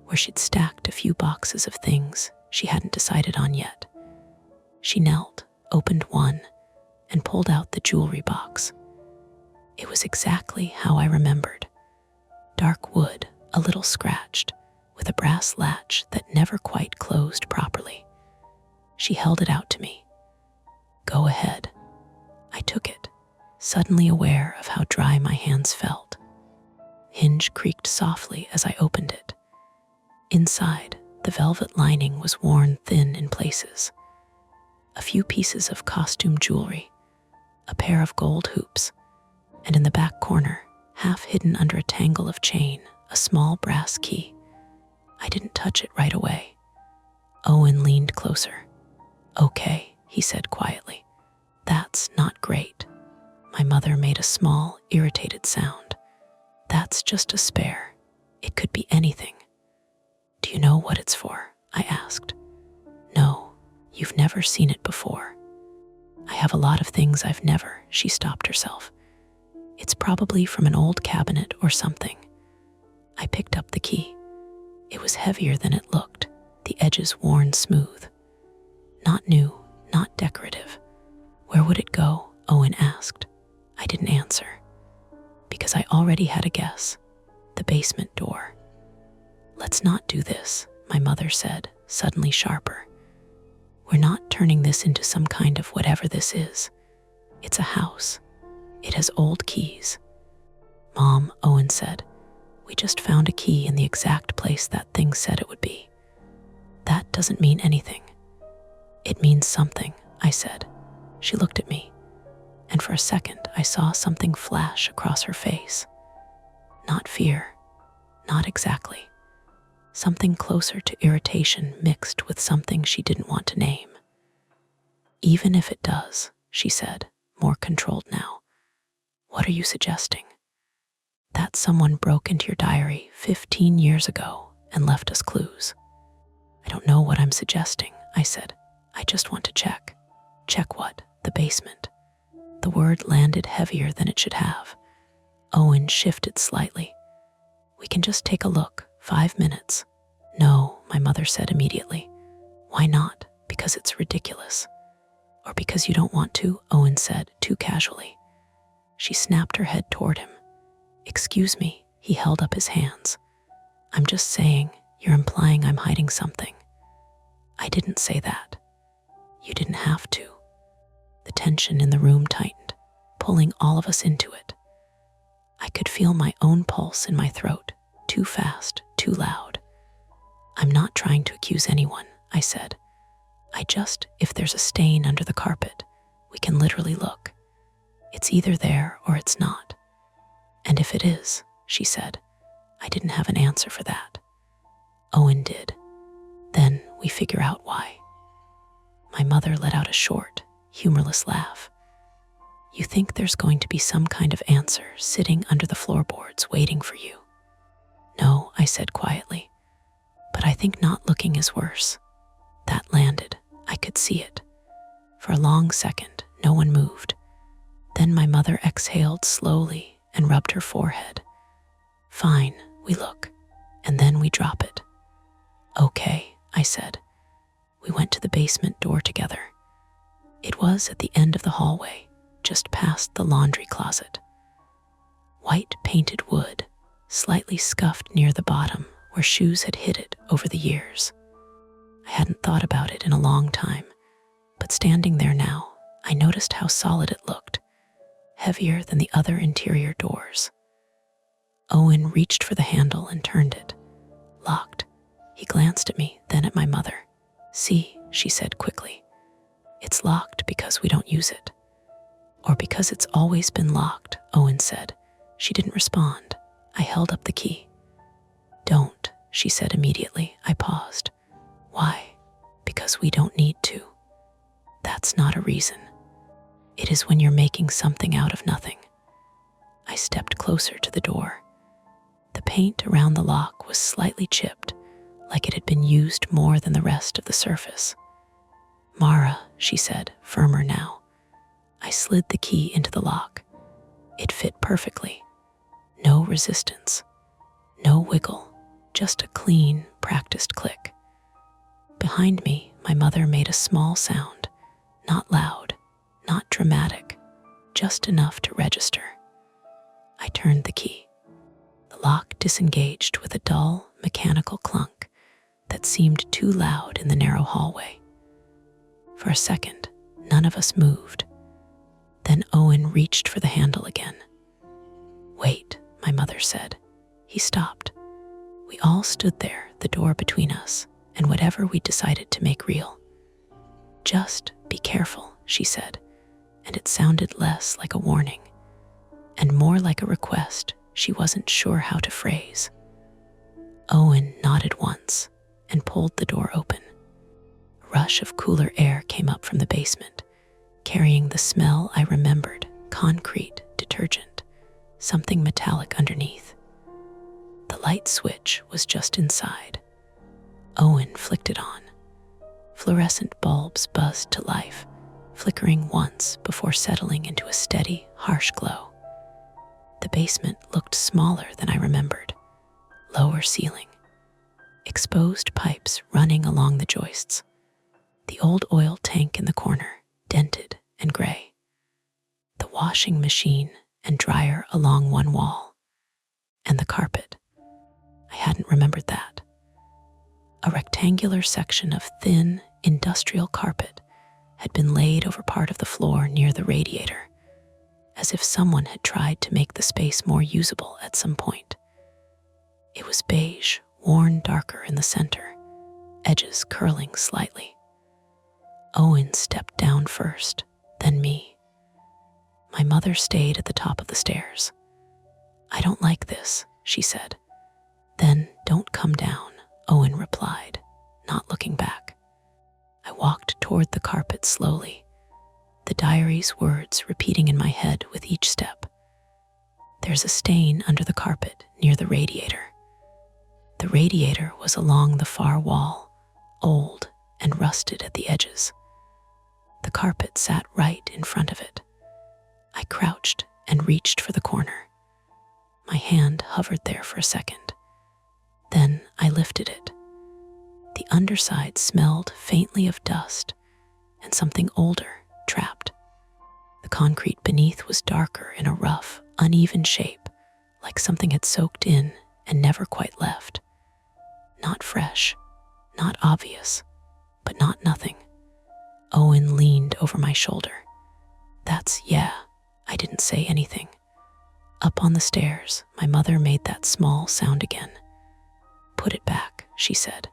where she'd stacked a few boxes of things she hadn't decided on yet. She knelt, opened one, and pulled out the jewelry box. It was exactly how I remembered. Dark wood, a little scratched, with a brass latch that never quite closed properly. She held it out to me. Go ahead. I took it, suddenly aware of how dry my hands felt. Hinge creaked softly as I opened it. Inside, the velvet lining was worn thin in places. A few pieces of costume jewelry, a pair of gold hoops, and in the back corner, half hidden under a tangle of chain, a small brass key. I didn't touch it right away. Owen leaned closer. Okay, he said quietly. That's not great. My mother made a small, irritated sound. That's just a spare. It could be anything. Do you know what it's for? I asked. No, you've never seen it before. I have a lot of things I've never. She stopped herself. It's probably from an old cabinet or something. I picked up the key. It was heavier than it looked, the edges worn smooth. Not new, not decorative. Where would it go? Owen asked. I didn't answer, because I already had a guess. The basement door. Let's not do this, my mother said, suddenly sharper. We're not turning this into some kind of whatever this is. It's a house. It has old keys. Mom, Owen said, we just found a key in the exact place that thing said it would be. That doesn't mean anything. It means something, I said. She looked at me, and for a second I saw something flash across her face. Not fear, not exactly. Something closer to irritation mixed with something she didn't want to name. Even if it does, she said, more controlled now. What are you suggesting? That someone broke into your diary 15 years ago and left us clues. I don't know what I'm suggesting, I said. I just want to check. Check what? The basement. The word landed heavier than it should have. Owen shifted slightly. We can just take a look, 5 minutes. No, my mother said immediately. Why not? Because it's ridiculous. Or because you don't want to, Owen said, too casually. She snapped her head toward him. Excuse me, he held up his hands. I'm just saying, you're implying I'm hiding something. I didn't say that. You didn't have to. The tension in the room tightened, pulling all of us into it. I could feel my own pulse in my throat, too fast, too loud. I'm not trying to accuse anyone, I said. If there's a stain under the carpet, we can literally look. It's either there or it's not. And if it is, she said. I didn't have an answer for that. Owen did. Then we figure out why. My mother let out a short, humorless laugh. You think there's going to be some kind of answer sitting under the floorboards waiting for you? No, I said quietly. But I think not looking is worse. That landed. I could see it. For a long second, no one moved. Then my mother exhaled slowly and rubbed her forehead. Fine, we look, and then we drop it. Okay, I said. We went to the basement door together. It was at the end of the hallway, just past the laundry closet. White painted wood, slightly scuffed near the bottom where shoes had hit it over the years. I hadn't thought about it in a long time, but standing there now, I noticed how solid it looked, heavier than the other interior doors. Owen reached for the handle and turned it. Locked. He glanced at me, then at my mother. "See," she said quickly. "It's locked because we don't use it." "Or because it's always been locked," Owen said. She didn't respond. I held up the key. "Don't," she said immediately. I paused. "Why?" "Because we don't need to." "That's not a reason. It is when you're making something out of nothing." I stepped closer to the door. The paint around the lock was slightly chipped, like it had been used more than the rest of the surface. "Mara," she said, firmer now. I slid the key into the lock. It fit perfectly. No resistance. No wiggle. Just a clean, practiced click. Behind me, my mother made a small sound. Not loud, not dramatic, just enough to register. I turned the key. The lock disengaged with a dull, mechanical clunk that seemed too loud in the narrow hallway. For a second, none of us moved. Then Owen reached for the handle again. "Wait," my mother said. He stopped. We all stood there, the door between us, and whatever we decided to make real. "Just be careful," she said, and it sounded less like a warning and more like a request she wasn't sure how to phrase. Owen nodded once and pulled the door open. A rush of cooler air came up from the basement, carrying the smell I remembered, concrete, detergent, something metallic underneath. The light switch was just inside. Owen flicked it on. Fluorescent bulbs buzzed to life, flickering once before settling into a steady, harsh glow. The basement looked smaller than I remembered. Lower ceiling. Exposed pipes running along the joists. The old oil tank in the corner, dented and gray. The washing machine and dryer along one wall. And the carpet. I hadn't remembered that. A rectangular section of thin, industrial carpet had been laid over part of the floor near the radiator, as if someone had tried to make the space more usable at some point. It was beige, worn darker in the center, edges curling slightly. Owen stepped down first, then me. My mother stayed at the top of the stairs. "I don't like this," she said. "Then don't come down," Owen replied, not looking back. I walked toward the carpet slowly, the diary's words repeating in my head with each step. "There's a stain under the carpet near the radiator." The radiator was along the far wall, old and rusted at the edges. The carpet sat right in front of it. I crouched and reached for the corner. My hand hovered there for a second. Then I lifted it. The underside smelled faintly of dust and something older trapped. The concrete beneath was darker in a rough, uneven shape, like something had soaked in and never quite left. Not fresh, not obvious, but not nothing. Owen leaned over my shoulder. Yeah, I didn't say anything. Up on the stairs, my mother made that small sound again. "Put it back," she said.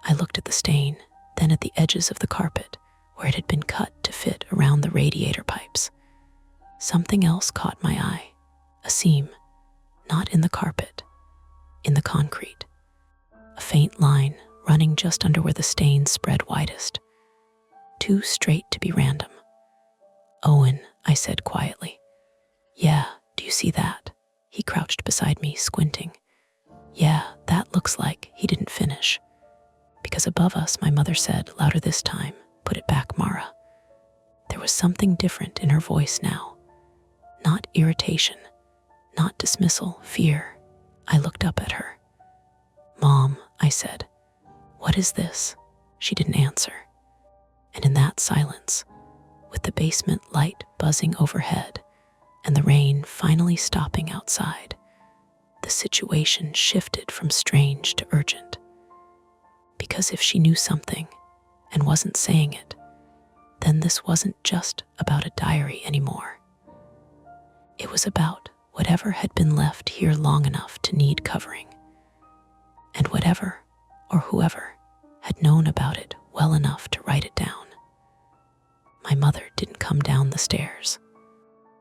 I looked at the stain, then at the edges of the carpet, where it had been cut to fit around the radiator pipes. Something else caught my eye. A seam, not in the carpet, in the concrete. A faint line running just under where the stain spread widest. Too straight to be random. "Owen," I said quietly. "Yeah, do you see that?" He crouched beside me, squinting. "Yeah, that looks like," he didn't finish. Because above us, my mother said, louder this time, "Put it back, Mara." There was something different in her voice now. Not irritation, not dismissal, fear. I looked up at her. "Mom," I said, "what is this?" She didn't answer. And in that silence, With the basement light buzzing overhead and the rain finally stopping outside, the situation shifted from strange to urgent. Because if she knew something and wasn't saying it, then this wasn't just about a diary anymore. It was about whatever had been left here long enough to need covering, and whatever or whoever had known about it well enough to write it down. My mother didn't come down the stairs.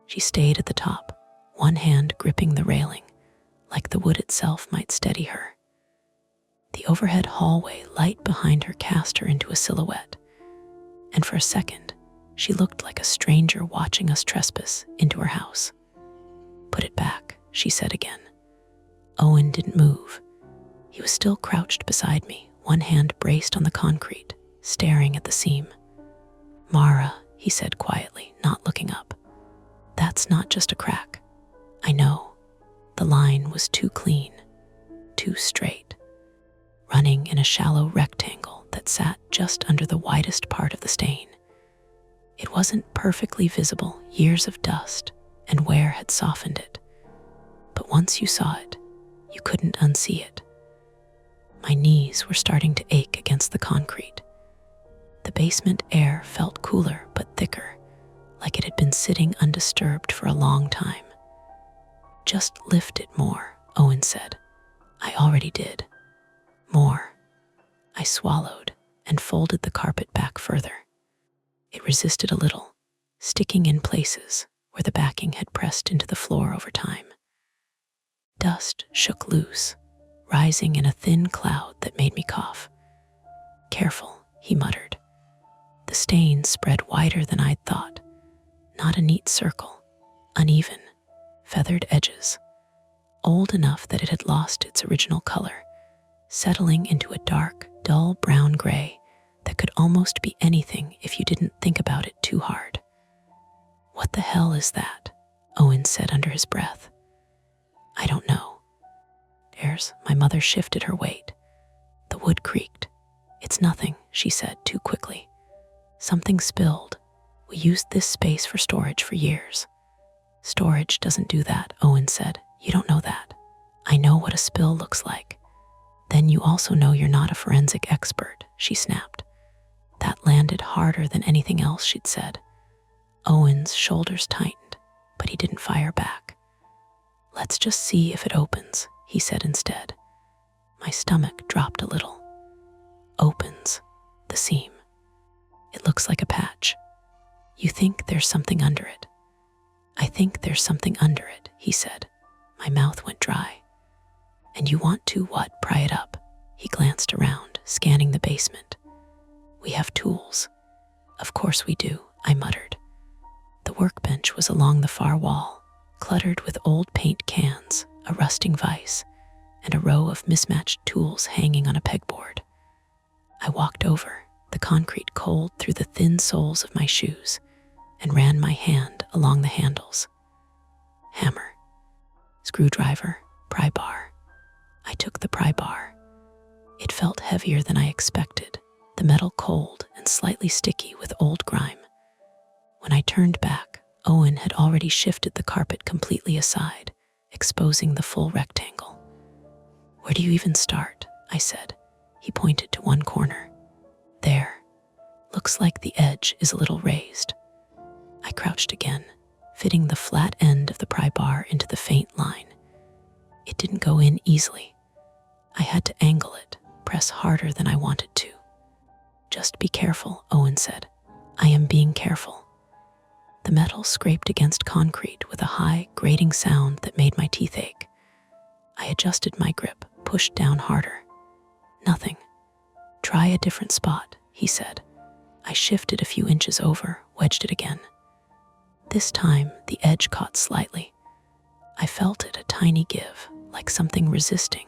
She stayed at the top, one hand gripping the railing, like the wood itself might steady her. The overhead hallway light behind her cast her into a silhouette, and for a second, she looked like a stranger watching us trespass into her house. "Put it back," she said again. Owen didn't move. He was still crouched beside me, one hand braced on the concrete, staring at the seam. "Mara," he said quietly, not looking up. "That's not just a crack. I know." The line was too clean, too straight, running in a shallow rectangle that sat just under the widest part of the stain. It wasn't perfectly visible, years of dust and wear had softened it, but once you saw it, you couldn't unsee it. My knees were starting to ache against the concrete. The basement air felt cooler but thicker, like it had been sitting undisturbed for a long time. "Just lift it more," Owen said. "I already did." "More." I swallowed and folded the carpet back further. It resisted a little, sticking in places where the backing had pressed into the floor over time. Dust shook loose, rising in a thin cloud that made me cough. "Careful," he muttered. The stain spread wider than I'd thought. Not a neat circle, uneven, feathered edges, old enough that it had lost its original color, settling into a dark, dull brown gray that could almost be anything if you didn't think about it too hard. "What the hell is that?" Owen said under his breath. "I don't know." My mother shifted her weight. The wood creaked. "It's nothing," she said too quickly. "Something spilled. We used this space for storage for years." "Storage doesn't do that," Owen said. "You don't know that." "I know what a spill looks like." "Then you also know you're not a forensic expert," she snapped. That landed harder than anything else she'd said. Owen's shoulders tightened, but he didn't fire back. "Let's just see if it opens," he said instead. My stomach dropped a little. Opens. The seam. It looks like a patch. "You think there's something under it?" "I think there's something under it," he said. My mouth went dry. "And you want to what? Pry it up?" He glanced around, scanning the basement. "We have tools." "Of course we do," I muttered. The workbench was along the far wall, cluttered with old paint cans, a rusting vise, and a row of mismatched tools hanging on a pegboard. I walked over, the concrete cold through the thin soles of my shoes, and ran my hand along the handles. Hammer, screwdriver, pry bar. I took the pry bar. It felt heavier than I expected, the metal cold and slightly sticky with old grime. When I turned back, Owen had already shifted the carpet completely aside, exposing the full rectangle. "Where do you even start?" I said. He pointed to one corner. "There. Looks like the edge is a little raised." I crouched again, fitting the flat end of the pry bar into the faint line. It didn't go in easily. I had to angle it, press harder than I wanted to. "Just be careful," Owen said. "I am being careful." The metal scraped against concrete with a high, grating sound that made my teeth ache. I adjusted my grip, pushed down harder. "Nothing. Try a different spot," he said. I shifted a few inches over, wedged it again. This time, the edge caught slightly. I felt it a tiny give, like something resisting,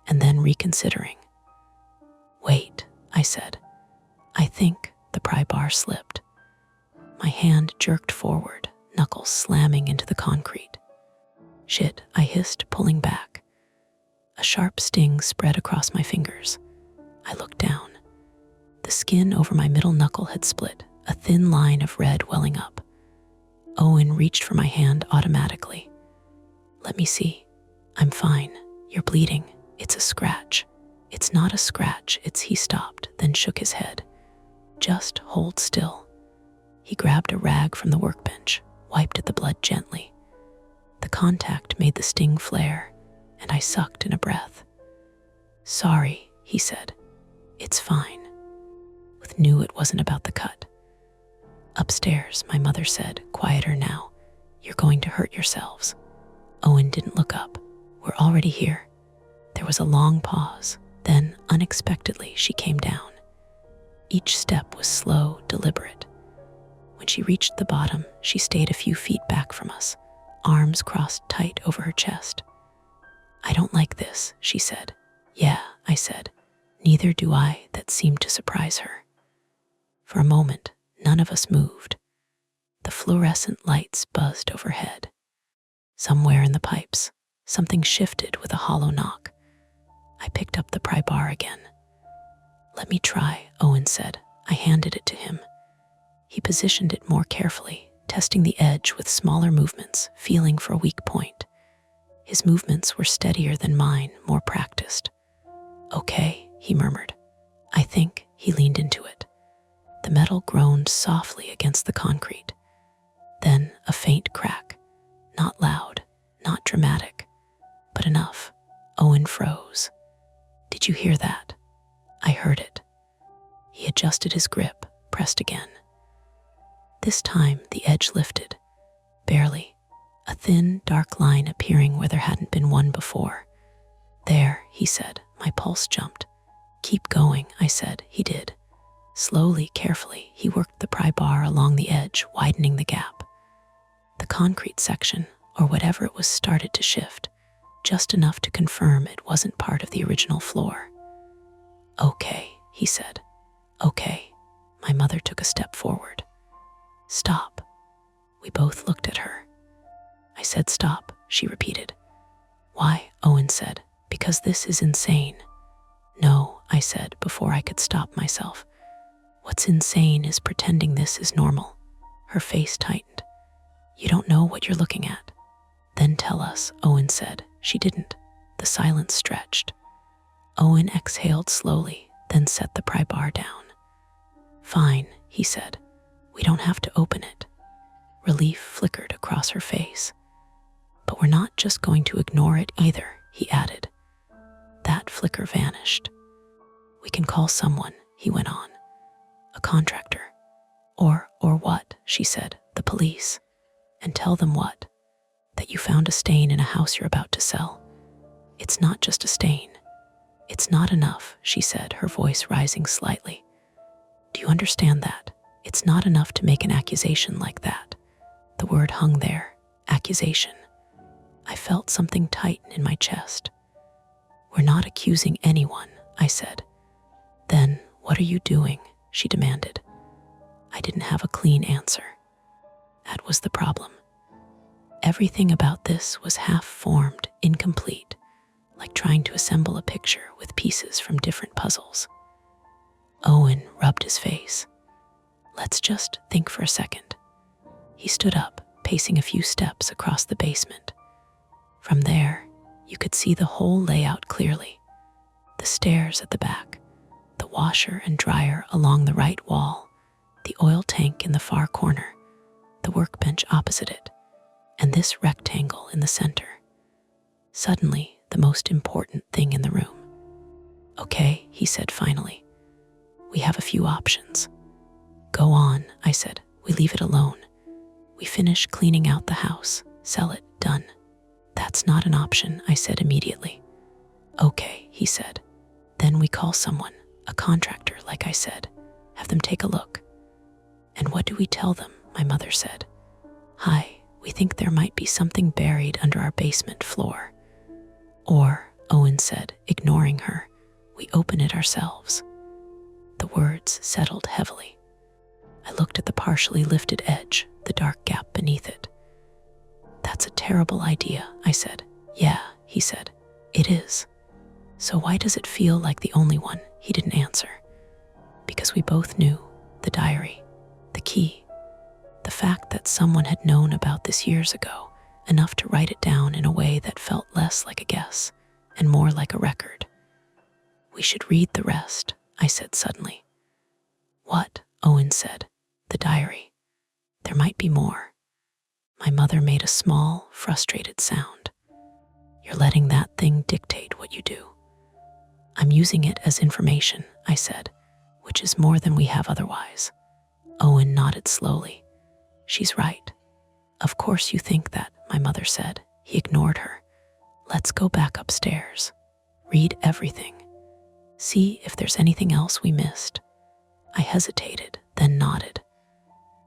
and then reconsidering. "Wait," I said. I think the pry bar slipped. My hand jerked forward, knuckles slamming into the concrete. "Shit," I hissed, pulling back. A sharp sting spread across my fingers. I looked down. The skin over my middle knuckle had split, a thin line of red welling up. Owen reached for my hand automatically. "Let me see." "I'm fine. You're bleeding. It's a scratch." "It's not a scratch, He stopped, then shook his head. "Just hold still." He grabbed a rag from the workbench, wiped at the blood gently. The contact made the sting flare, and I sucked in a breath. "Sorry," he said. "It's fine." Knew it wasn't about the cut. "Upstairs," my mother said, quieter now. "You're going to hurt yourselves." Owen didn't look up. "We're already here." There was a long pause. Then, unexpectedly, she came down. Each step was slow, deliberate. When she reached the bottom, she stayed a few feet back from us, arms crossed tight over her chest. "I don't like this," she said. "Yeah," I said. "Neither do I." That seemed to surprise her. For a moment, none of us moved. The fluorescent lights buzzed overhead. Somewhere in the pipes, something shifted with a hollow knock. I picked up the pry bar again. "Let me try," Owen said. I handed it to him. He positioned it more carefully, testing the edge with smaller movements, feeling for a weak point. His movements were steadier than mine, more practiced. "Okay," he murmured. "I think." He leaned into it. The metal groaned softly against the concrete. Then a faint crack. Not loud, not dramatic, but enough. Owen froze. "Did you hear that?" "I heard it." He adjusted his grip, pressed again. This time the edge lifted, barely, a thin, dark line appearing where there hadn't been one before. "There," he said. My pulse jumped. "Keep going," I said. He did. Slowly, carefully, he worked the pry bar along the edge, widening the gap. The concrete section, or whatever it was, started to shift, just enough to confirm it wasn't part of the original floor. "Okay," he said. "Okay." My mother took a step forward. "Stop." We both looked at her. I said stop, she repeated. "Why?" Owen said. "Because this is insane." "No," I said before I could stop myself. "What's insane is pretending this is normal." Her face tightened. "You don't know what you're looking at." "Then tell us," Owen said. She didn't. The silence stretched. Owen exhaled slowly, then set the pry bar down. "Fine," he said. "We don't have to open it." Relief flickered across her face. "But we're not just going to ignore it either," he added. That flicker vanished. "We can call someone," he went on. "A contractor." Or what?" she said. "The police." "And tell them what?" "That you found a stain in a house you're about to sell." "It's not just a stain." "It's not enough," she said, her voice rising slightly. "Do you understand that? It's not enough to make an accusation like that." The word hung there, accusation. I felt something tighten in my chest. "We're not accusing anyone," I said. "Then what are you doing?" she demanded. I didn't have a clean answer. That was the problem. Everything about this was half-formed, incomplete, like trying to assemble a picture with pieces from different puzzles. Owen rubbed his face. "Let's just think for a second." He stood up, pacing a few steps across the basement. From there, you could see the whole layout clearly. The stairs at the back, the washer and dryer along the right wall, the oil tank in the far corner, the workbench opposite it, and this rectangle in the center. Suddenly, the most important thing in the room. "Okay," he said finally. "We have a few options." "Go on," I said. "We leave it alone. We finish cleaning out the house, sell it, done." "That's not an option," I said immediately. "Okay," he said. "Then we call someone, a contractor, like I said, have them take a look." "And what do we tell them?" my mother said. "Hi, we think there might be something buried under our basement floor." "Or," Owen said, ignoring her, "we open it ourselves." The words settled heavily. I looked at the partially lifted edge, the dark gap beneath it. "That's a terrible idea," I said. "Yeah," he said. "It is." "So why does it feel like the only one?" He didn't answer. Because we both knew the diary. The key, the fact that someone had known about this years ago, enough to write it down in a way that felt less like a guess and more like a record. "We should read the rest," I said suddenly. "What?" Owen said. "The diary. There might be more." My mother made a small, frustrated sound. "You're letting that thing dictate what you do." "I'm using it as information," I said, "which is more than we have otherwise." Owen nodded slowly. "She's right. Of course you think that," my mother said. He ignored her. "Let's go back upstairs. Read everything. See if there's anything else we missed." I hesitated, then nodded.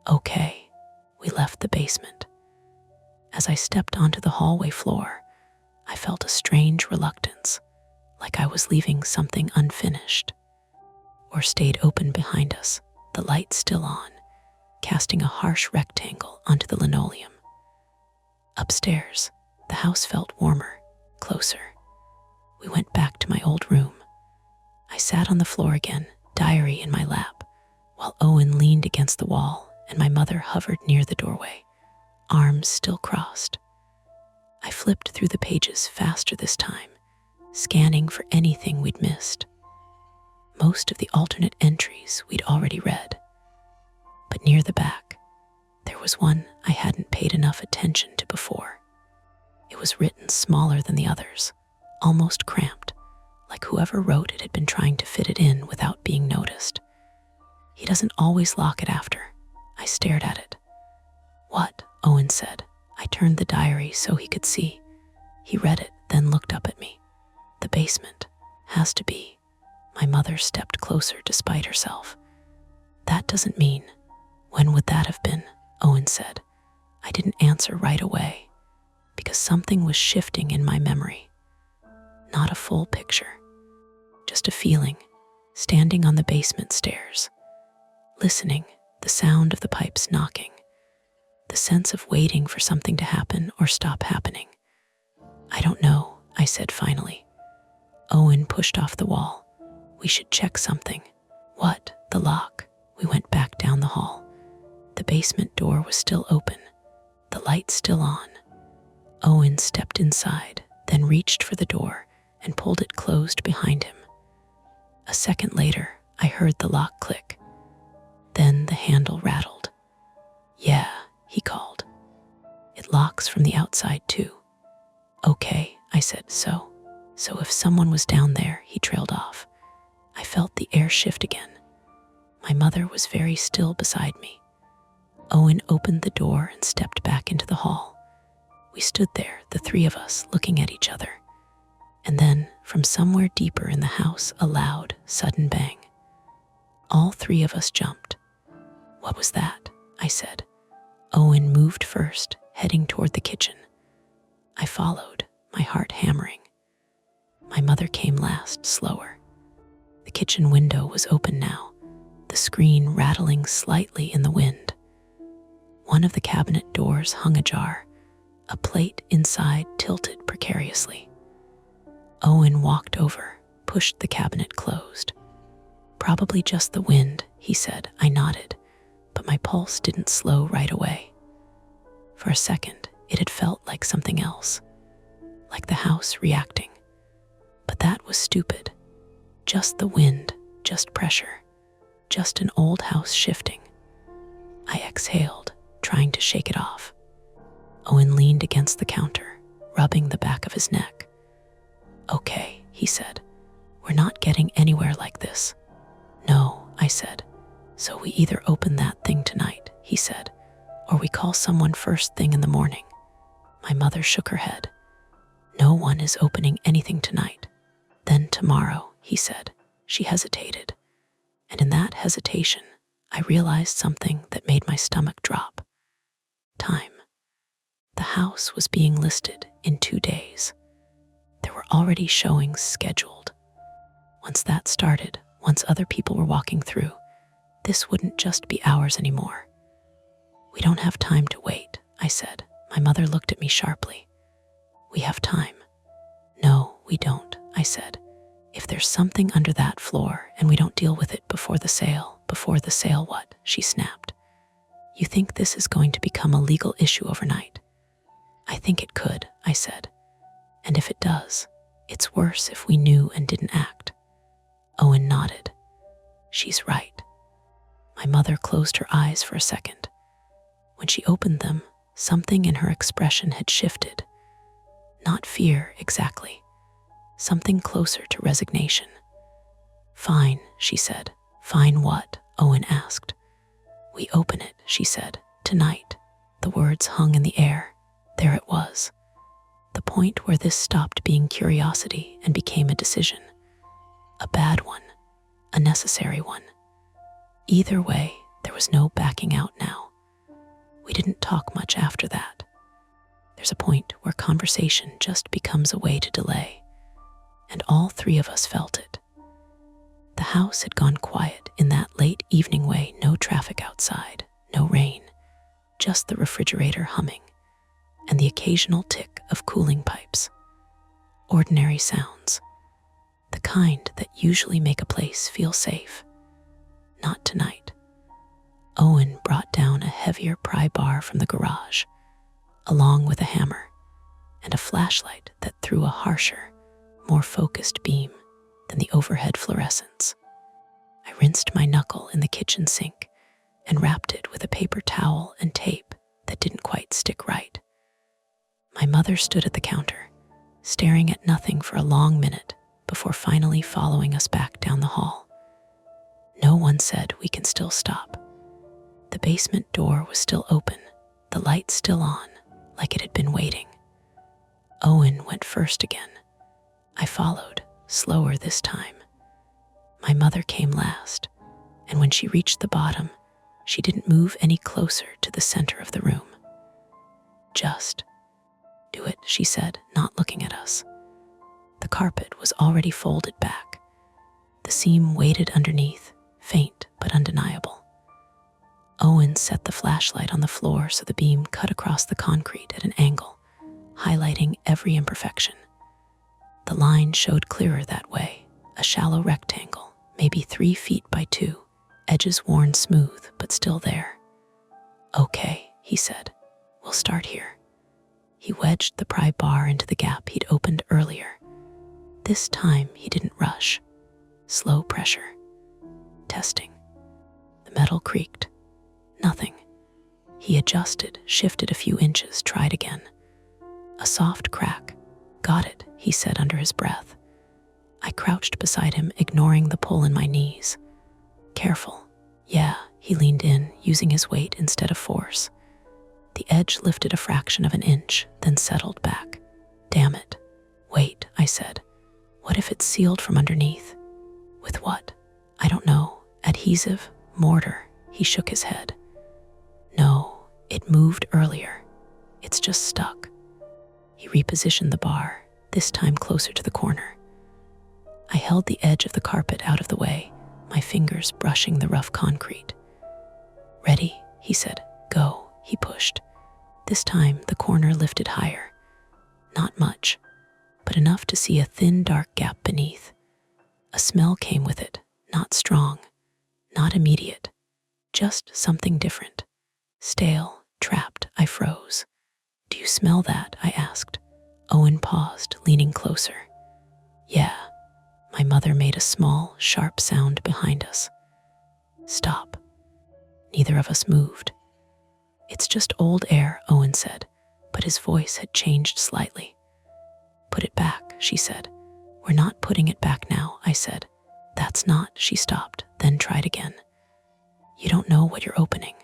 "Okay." We left the basement. As I stepped onto the hallway floor, I felt a strange reluctance, like I was leaving something unfinished. Or stayed open behind us, the light still on, casting a harsh rectangle onto the linoleum. Upstairs, the house felt warmer, closer. We went back to my old room. I sat on the floor again, diary in my lap, while Owen leaned against the wall and my mother hovered near the doorway, arms still crossed. I flipped through the pages faster this time, scanning for anything we'd missed. Most of the alternate entries we'd already read. But near the back, there was one I hadn't paid enough attention to before. It was written smaller than the others, almost cramped, like whoever wrote it had been trying to fit it in without being noticed. "He doesn't always lock it after." I stared at it. "What?" Owen said. I turned the diary so he could see. He read it, then looked up at me. "The basement. Has to be." My mother stepped closer despite herself. "That doesn't mean." "When would that have been?" Owen said. I didn't answer right away, because something was shifting in my memory. Not a full picture, just a feeling, standing on the basement stairs, listening, the sound of the pipes knocking, the sense of waiting for something to happen or stop happening. "I don't know," I said finally. Owen pushed off the wall. "We should check something." "What?" "The lock." We went back down the hall. The basement door was still open, the light still on. Owen stepped inside, then reached for the door and pulled it closed behind him. A second later, I heard the lock click. Then the handle rattled. "Yeah," he called. "It locks from the outside too." "Okay," I said. So if someone was down there," he trailed off. I felt the air shift again. My mother was very still beside me. Owen opened the door and stepped back into the hall. We stood there, the three of us, looking at each other. And then, from somewhere deeper in the house, a loud, sudden bang. All three of us jumped. "What was that?" I said. Owen moved first, heading toward the kitchen. I followed, my heart hammering. My mother came last, slower. The kitchen window was open now, the screen rattling slightly in the wind. One of the cabinet doors hung ajar, a plate inside tilted precariously. Owen walked over, pushed the cabinet closed. "Probably just the wind," he said. I nodded, but my pulse didn't slow right away. For a second, it had felt like something else, like the house reacting. But that was stupid. Just the wind, just pressure, just an old house shifting. I exhaled, trying to shake it off. Owen leaned against the counter, rubbing the back of his neck. "Okay," he said. "We're not getting anywhere like this." "No," I said. "So we either open that thing tonight," he said, "or we call someone first thing in the morning." My mother shook her head. "No one is opening anything tonight. Then tomorrow," he said. She hesitated, and in that hesitation, I realized something that made my stomach drop. Time. The house was being listed in 2 days. There were already showings scheduled. Once that started, once other people were walking through, this wouldn't just be ours anymore. "We don't have time to wait," I said. My mother looked at me sharply. "We have time." "No, we don't," I said. "If there's something under that floor and we don't deal with it before the sale what?" she snapped. You think this is going to become a legal issue overnight? I think it could, I said. And if it does, it's worse if we knew and didn't act. Owen nodded. She's right. My mother closed her eyes for a second. When she opened them, something in her expression had shifted. Not fear, exactly. Something closer to resignation. Fine, she said. Fine what? Owen asked. We open it, she said. Tonight. The words hung in the air. There it was. The point where this stopped being curiosity and became a decision. A bad one. A necessary one. Either way, there was no backing out now. We didn't talk much after that. There's a point where conversation just becomes a way to delay, and all three of us felt it. The house had gone quiet in that late evening way, no traffic outside, no rain, just the refrigerator humming, and the occasional tick of cooling pipes. Ordinary sounds, the kind that usually make a place feel safe. Not tonight. Owen brought down a heavier pry bar from the garage, along with a hammer and a flashlight that threw a harsher, more focused beam than the overhead fluorescence. I rinsed my knuckle in the kitchen sink and wrapped it with a paper towel and tape that didn't quite stick right. My mother stood at the counter, staring at nothing for a long minute before finally following us back down the hall. No one said we can still stop. The basement door was still open, the light still on, like it had been waiting. Owen went first again. I followed, slower this time. My mother came last, and when she reached the bottom, she didn't move any closer to the center of the room. Just do it, she said, not looking at us. The carpet was already folded back. The seam weighted underneath, faint but undeniable. Owen set the flashlight on the floor so the beam cut across the concrete at an angle, highlighting every imperfection. The line showed clearer that way, a shallow rectangle, maybe 3 feet by 2, edges worn smooth but still there. Okay, he said, we'll start here. He wedged the pry bar into the gap he'd opened earlier. This time he didn't rush. Slow pressure. Testing. The metal creaked. Nothing. He adjusted, shifted a few inches, tried again. A soft crack. Got it, he said under his breath. I crouched beside him, ignoring the pull in my knees. Careful. Yeah, he leaned in, using his weight instead of force. The edge lifted a fraction of an inch, then settled back. Damn it. Wait, I said. What if it's sealed from underneath? With what? I don't know. Adhesive? Mortar? He shook his head. No, it moved earlier. It's just stuck. He repositioned the bar, this time closer to the corner. I held the edge of the carpet out of the way, my fingers brushing the rough concrete. Ready, he said. Go, he pushed. This time the corner lifted higher. Not much, but enough to see a thin, dark gap beneath. A smell came with it, not strong, not immediate, just something different. Stale, trapped, I froze. Do you smell that? I asked. Owen paused, leaning closer. Yeah. My mother made a small, sharp sound behind us. Stop. Neither of us moved. It's just old air, Owen said, but his voice had changed slightly. Put it back, she said. We're not putting it back now, I said. That's not, she stopped, then tried again. You don't know what you're opening.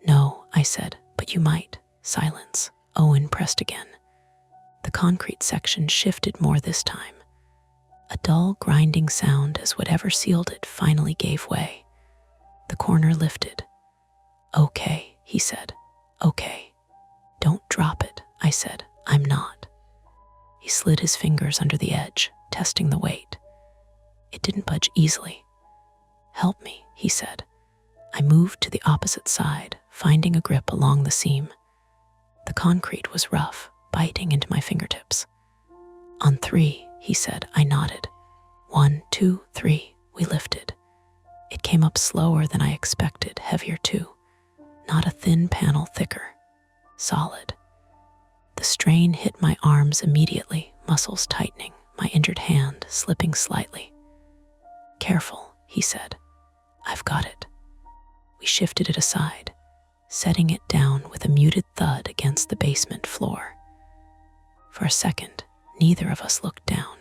No, I said, but you might. Silence. Owen pressed again. The concrete section shifted more this time. A dull, grinding sound as whatever sealed it finally gave way. The corner lifted. Okay, he said. Okay. Don't drop it, I said. I'm not. He slid his fingers under the edge, testing the weight. It didn't budge easily. Help me, he said. I moved to the opposite side, finding a grip along the seam. The concrete was rough, biting into my fingertips. On 3, he said. I nodded. 1, 2, 3, we lifted. It came up slower than I expected, heavier too. not a thin panel thicker, solid. The strain hit my arms immediately, muscles tightening, my injured hand slipping slightly. "Careful," he said. "I've got it." We shifted it aside, setting it down with a muted thud against the basement floor. For a second, neither of us looked down.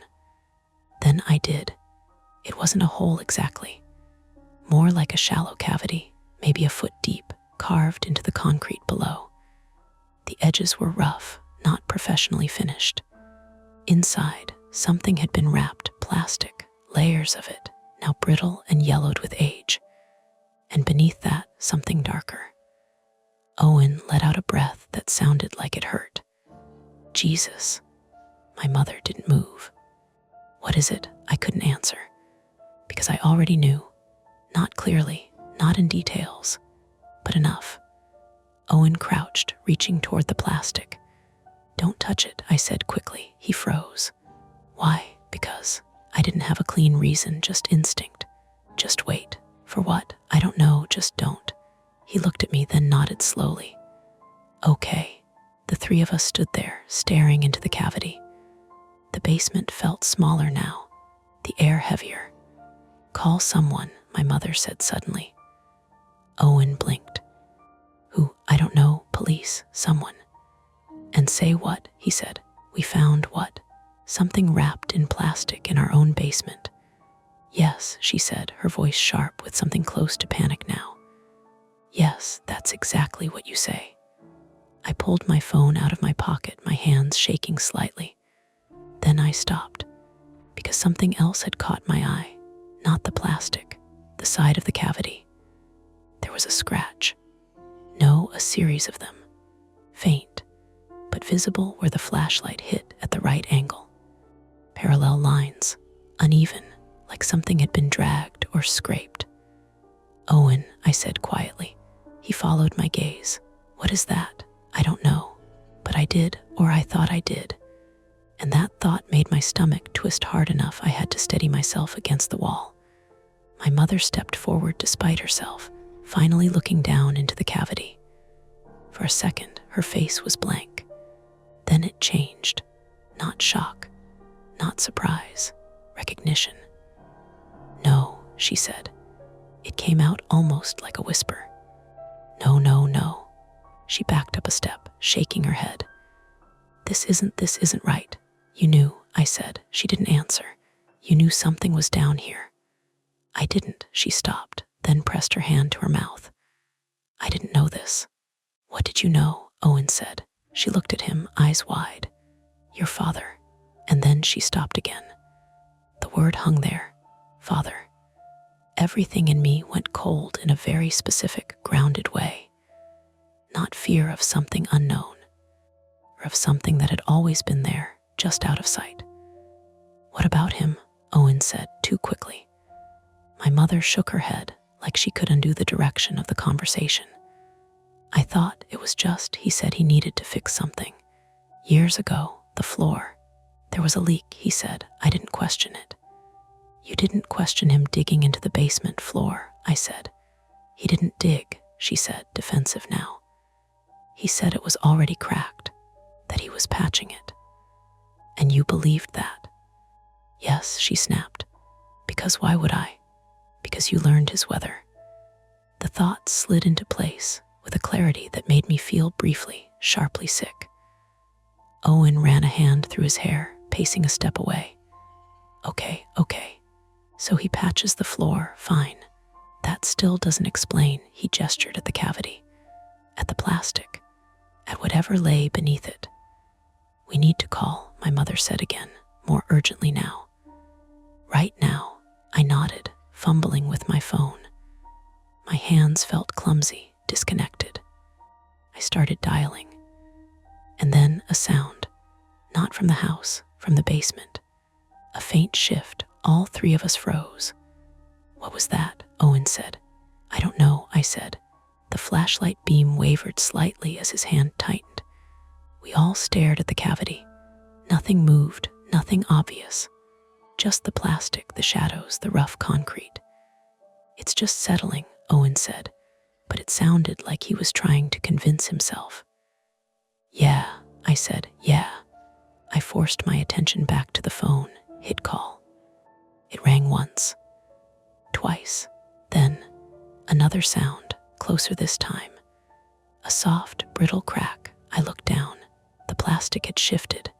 Then I did. It wasn't a hole exactly, more like a shallow cavity, maybe a foot deep, carved into the concrete below. The edges were rough, not professionally finished. Inside, something had been wrapped, plastic, layers of it, now brittle and yellowed with age. And beneath that, something darker. Owen let out a breath that sounded like it hurt. "Jesus." My mother didn't move. "What is it?" I couldn't answer, because I already knew. Not clearly, not in details, but enough. Owen crouched, reaching toward the plastic. "Don't touch it," I said quickly. He froze. Why? Because I didn't have a clean reason, just instinct. "Just wait." "For what?" "I don't know, just don't." He looked at me, then nodded slowly. "Okay." The three of us stood there, staring into the cavity. The basement felt smaller now, the air heavier. "Call someone," my mother said suddenly. Owen blinked. "Who?" "I don't know. Police. Someone." "And say what?" he said. "We found what?" "Something wrapped in plastic in our own basement." "Yes," she said, her voice sharp with something close to panic now. "Yes, that's exactly what you say." I pulled my phone out of my pocket, my hands shaking slightly. Then I stopped, because something else had caught my eye. Not the plastic, the side of the cavity. There was a scratch. No, a series of them. Faint, but visible where the flashlight hit at the right angle. Parallel lines, uneven, like something had been dragged or scraped. "Owen," I said quietly. He followed my gaze. "What is that?" "I don't know, but I did, or I thought I did." And that thought made my stomach twist hard enough I had to steady myself against the wall. My mother stepped forward despite herself, finally looking down into the cavity. For a second, her face was blank. Then it changed. Not shock, not surprise, recognition. "No," she said. It came out almost like a whisper. "No, no, no." She backed up a step, shaking her head. This isn't right." "You knew," I said. She didn't answer. "You knew something was down here." "I didn't." She stopped, then pressed her hand to her mouth. "I didn't know this." "What did you know?" Owen said. She looked at him, eyes wide. "Your father." And then she stopped again. The word hung there. Father. Everything in me went cold in a very specific, grounded way. Not fear of something unknown, or of something that had always been there, just out of sight. "What about him?" Owen said, too quickly. My mother shook her head, like she could undo the direction of the conversation. "I thought it was just," he said, "he needed to fix something. Years ago, the floor. There was a leak," he said. "I didn't question it." "You didn't question him digging into the basement floor," I said. "He didn't dig," she said, defensive now. "He said it was already cracked, that he was patching it." "And you believed that?" "Yes," she snapped. "Because why would I? Because you learned his weather." The thought slid into place with a clarity that made me feel briefly, sharply sick. Owen ran a hand through his hair, pacing a step away. Okay. So he patches the floor, fine. That still doesn't explain," he gestured at the cavity, at the plastic, at whatever lay beneath it. "We need to call," my mother said again, more urgently now. "Right now," I nodded, fumbling with my phone. My hands felt clumsy, disconnected. I started dialing. And then a sound, not from the house, from the basement. A faint shift, all three of us froze. "What was that?" Owen said. "I don't know," I said. The flashlight beam wavered slightly as his hand tightened. We all stared at the cavity. Nothing moved, nothing obvious. Just the plastic, the shadows, the rough concrete. "It's just settling," Owen said. but it sounded like he was trying to convince himself. "Yeah," I said, "yeah." I forced my attention back to the phone, hit call. It rang once, twice, then another sound, closer this time. A soft, brittle crack. I looked down. The plastic had shifted.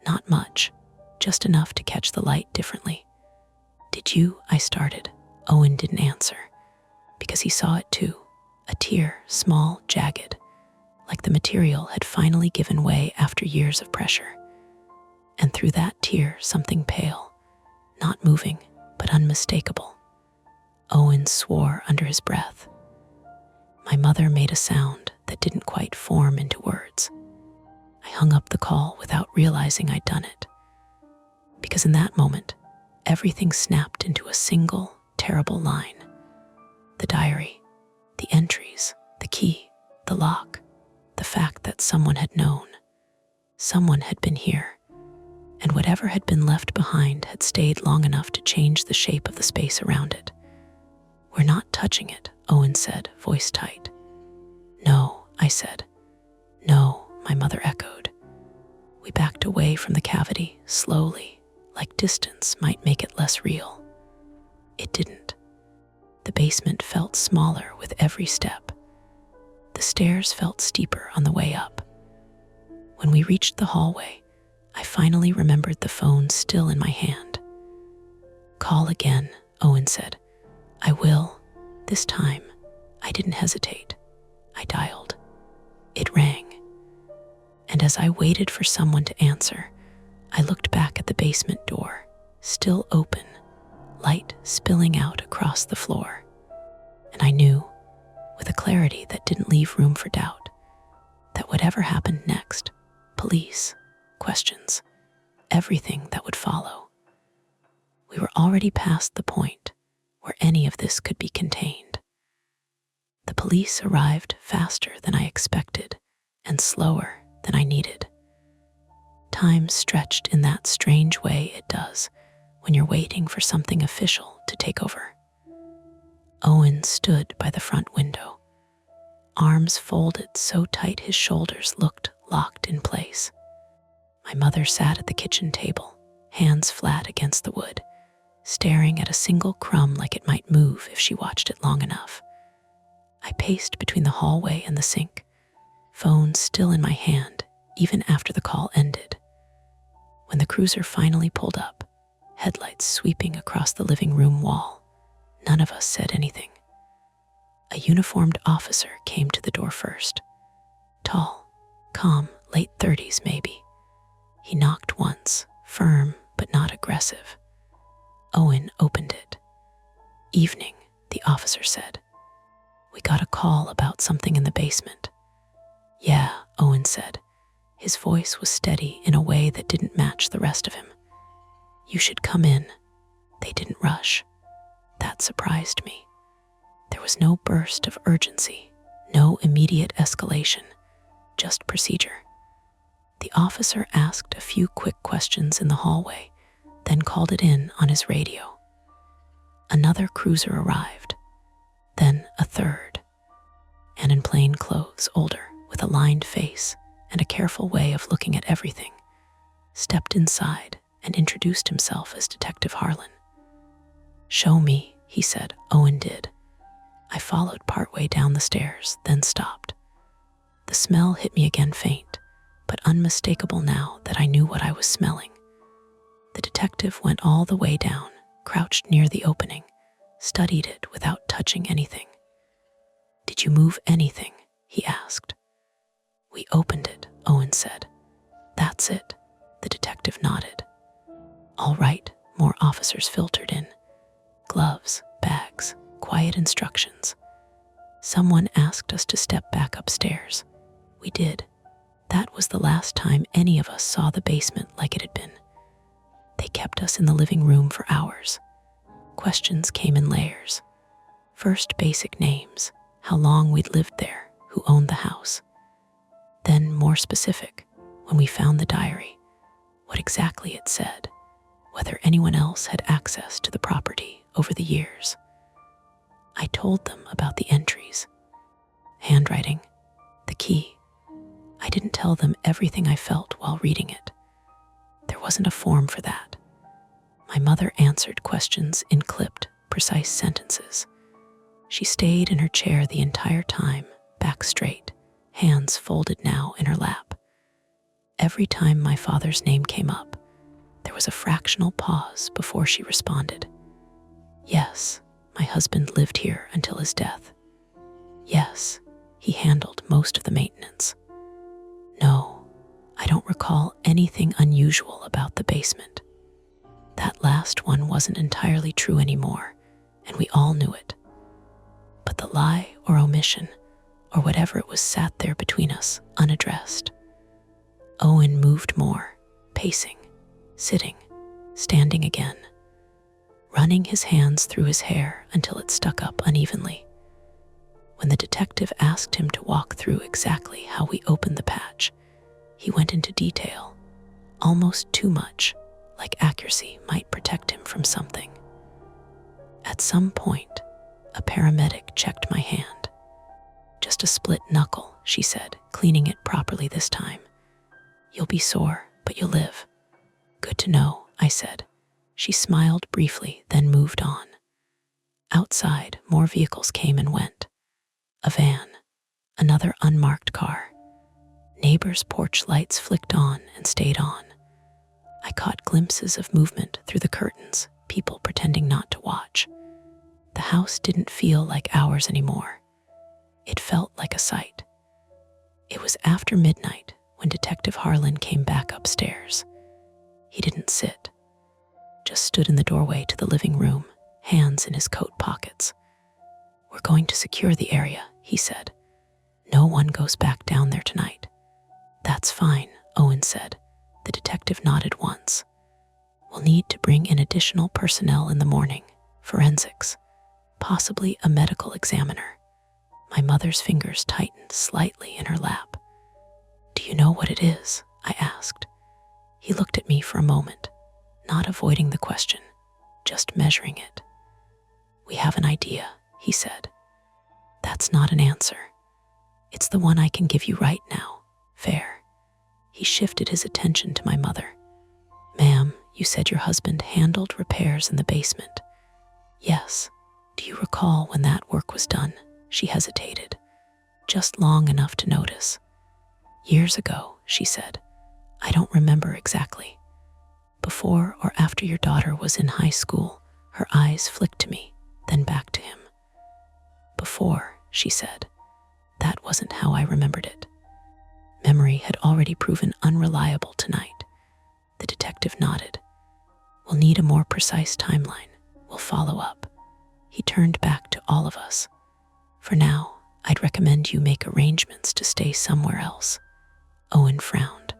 Not much, just enough to catch the light differently. "Did you?" I started. Owen didn't answer, because he saw it too. A tear, small, jagged, like the material had finally given way after years of pressure. And through that tear, something pale, not moving, but unmistakable. Owen swore under his breath. My mother made a sound that didn't quite form into words. I hung up the call without realizing I'd done it. Because in that moment, everything snapped into a single, terrible line. The diary, the entries, the key, the lock, the fact that someone had known. Someone had been here. And whatever had been left behind had stayed long enough to change the shape of the space around it. "We're not touching it," Owen said, voice tight. "No," I said. "No," my mother echoed. We backed away from the cavity, slowly, like distance might make it less real. It didn't. The basement felt smaller with every step. The stairs felt steeper on the way up. When we reached the hallway, I finally remembered the phone still in my hand. "Call again," Owen said. "I will." This time, I didn't hesitate. I dialed. It rang. And as I waited for someone to answer, I looked back at the basement door, still open, light spilling out across the floor. And I knew, with a clarity that didn't leave room for doubt, that whatever happened next, police, questions, everything that would follow, we were already past the point where any of this could be contained. The police arrived faster than I expected and slower than I needed. Time stretched in that strange way it does when you're waiting for something official to take over. Owen stood by the front window, arms folded so tight his shoulders looked locked in place. My mother sat at the kitchen table, hands flat against the wood, staring at a single crumb like it might move if she watched it long enough. I paced between the hallway and the sink, phone still in my hand, even after the call ended. When the cruiser finally pulled up, headlights sweeping across the living room wall, none of us said anything. A uniformed officer came to the door first. Tall, calm, late 30s maybe. He knocked once, firm but not aggressive. Owen opened it. "Evening," the officer said. "We got a call about something in the basement." "Yeah," Owen said. His voice was steady in a way that didn't match the rest of him. "You should come in." They didn't rush. That surprised me. There was no burst of urgency, no immediate escalation, just procedure. The officer asked a few quick questions in the hallway, then called it in on his radio. Another cruiser arrived, then a third. And in plain clothes, older, with a lined face and a careful way of looking at everything, stepped inside and introduced himself as Detective Harlan. "Show me," he said. Owen did. I followed partway down the stairs, then stopped. The smell hit me again faint, but unmistakable now that I knew what I was smelling. The detective went all the way down, crouched near the opening, studied it without touching anything. "Did you move anything?" he asked. "We opened it," Owen said. "That's it," the detective nodded. "All right," more officers filtered in. Gloves, bags, quiet instructions. Someone asked us to step back upstairs. We did. That was the last time any of us saw the basement like it had been. They kept us in the living room for hours. Questions came in layers. First, basic names, how long we'd lived there, who owned the house. Then, more specific, when we found the diary, what exactly it said, whether anyone else had access to the property over the years. I told them about the entries, handwriting, the key. I didn't tell them everything I felt while reading it. There wasn't a form for that. My mother answered questions in clipped, precise sentences. She stayed in her chair the entire time, back straight, hands folded now in her lap. Every time my father's name came up, there was a fractional pause before she responded. Yes, my husband lived here until his death. Yes, he handled most of the maintenance. No, I don't recall anything unusual about the basement. That last one wasn't entirely true anymore, and we all knew it. But the lie or omission, or whatever it was, sat there between us, unaddressed. Owen moved more, pacing, sitting, standing again, running his hands through his hair until it stuck up unevenly. When the detective asked him to walk through exactly how we opened the patch, he went into detail, almost too much, like accuracy might protect him from something. At some point, a paramedic checked my hand. Just a split knuckle, she said, cleaning it properly this time. You'll be sore, but you'll live. Good to know, I said. She smiled briefly, then moved on. Outside, more vehicles came and went. A van, another unmarked car. Neighbors' porch lights flicked on and stayed on. I caught glimpses of movement through the curtains, people pretending not to watch. The house didn't feel like ours anymore. It felt like a site. It was after midnight when Detective Harlan came back upstairs. He didn't sit, just stood in the doorway to the living room, hands in his coat pockets. We're going to secure the area, he said. No one goes back down there tonight. That's fine, Owen said. The detective nodded once. We'll need to bring in additional personnel in the morning, forensics, possibly a medical examiner. My mother's fingers tightened slightly in her lap. Do you know what it is? I asked. He looked at me for a moment, not avoiding the question, just measuring it. We have an idea, he said. That's not an answer. It's the one I can give you right now. Fair. He shifted his attention to my mother. Ma'am, you said your husband handled repairs in the basement. Yes. Do you recall when that work was done? She hesitated, just long enough to notice. Years ago, she said. I don't remember exactly. Before or after your daughter was in high school, her eyes flicked to me, then back to him. Before, she said. That wasn't how I remembered it. Memory had already proven unreliable tonight. The detective nodded. We'll need a more precise timeline. We'll follow up. He turned back to all of us. For now, I'd recommend you make arrangements to stay somewhere else. Owen frowned.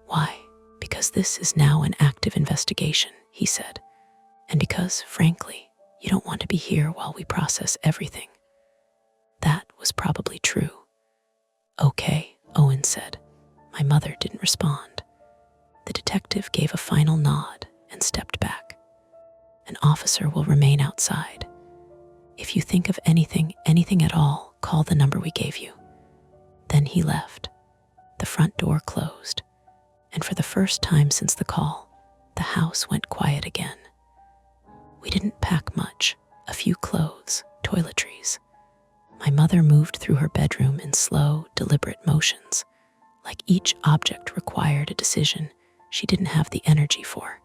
Why? Because this is now an active investigation, he said. And because, frankly, you don't want to be here while we process everything. That was probably true. Okay, Owen said. My mother didn't respond. The detective gave a final nod and stepped back. An officer will remain outside. If you think of anything at all, call the number we gave you. Then he left. The front door closed, and for the first time since the call, the house went quiet again. We didn't pack much, a few clothes, toiletries. My mother moved through her bedroom in slow, deliberate motions, like each object required a decision she didn't have the energy for.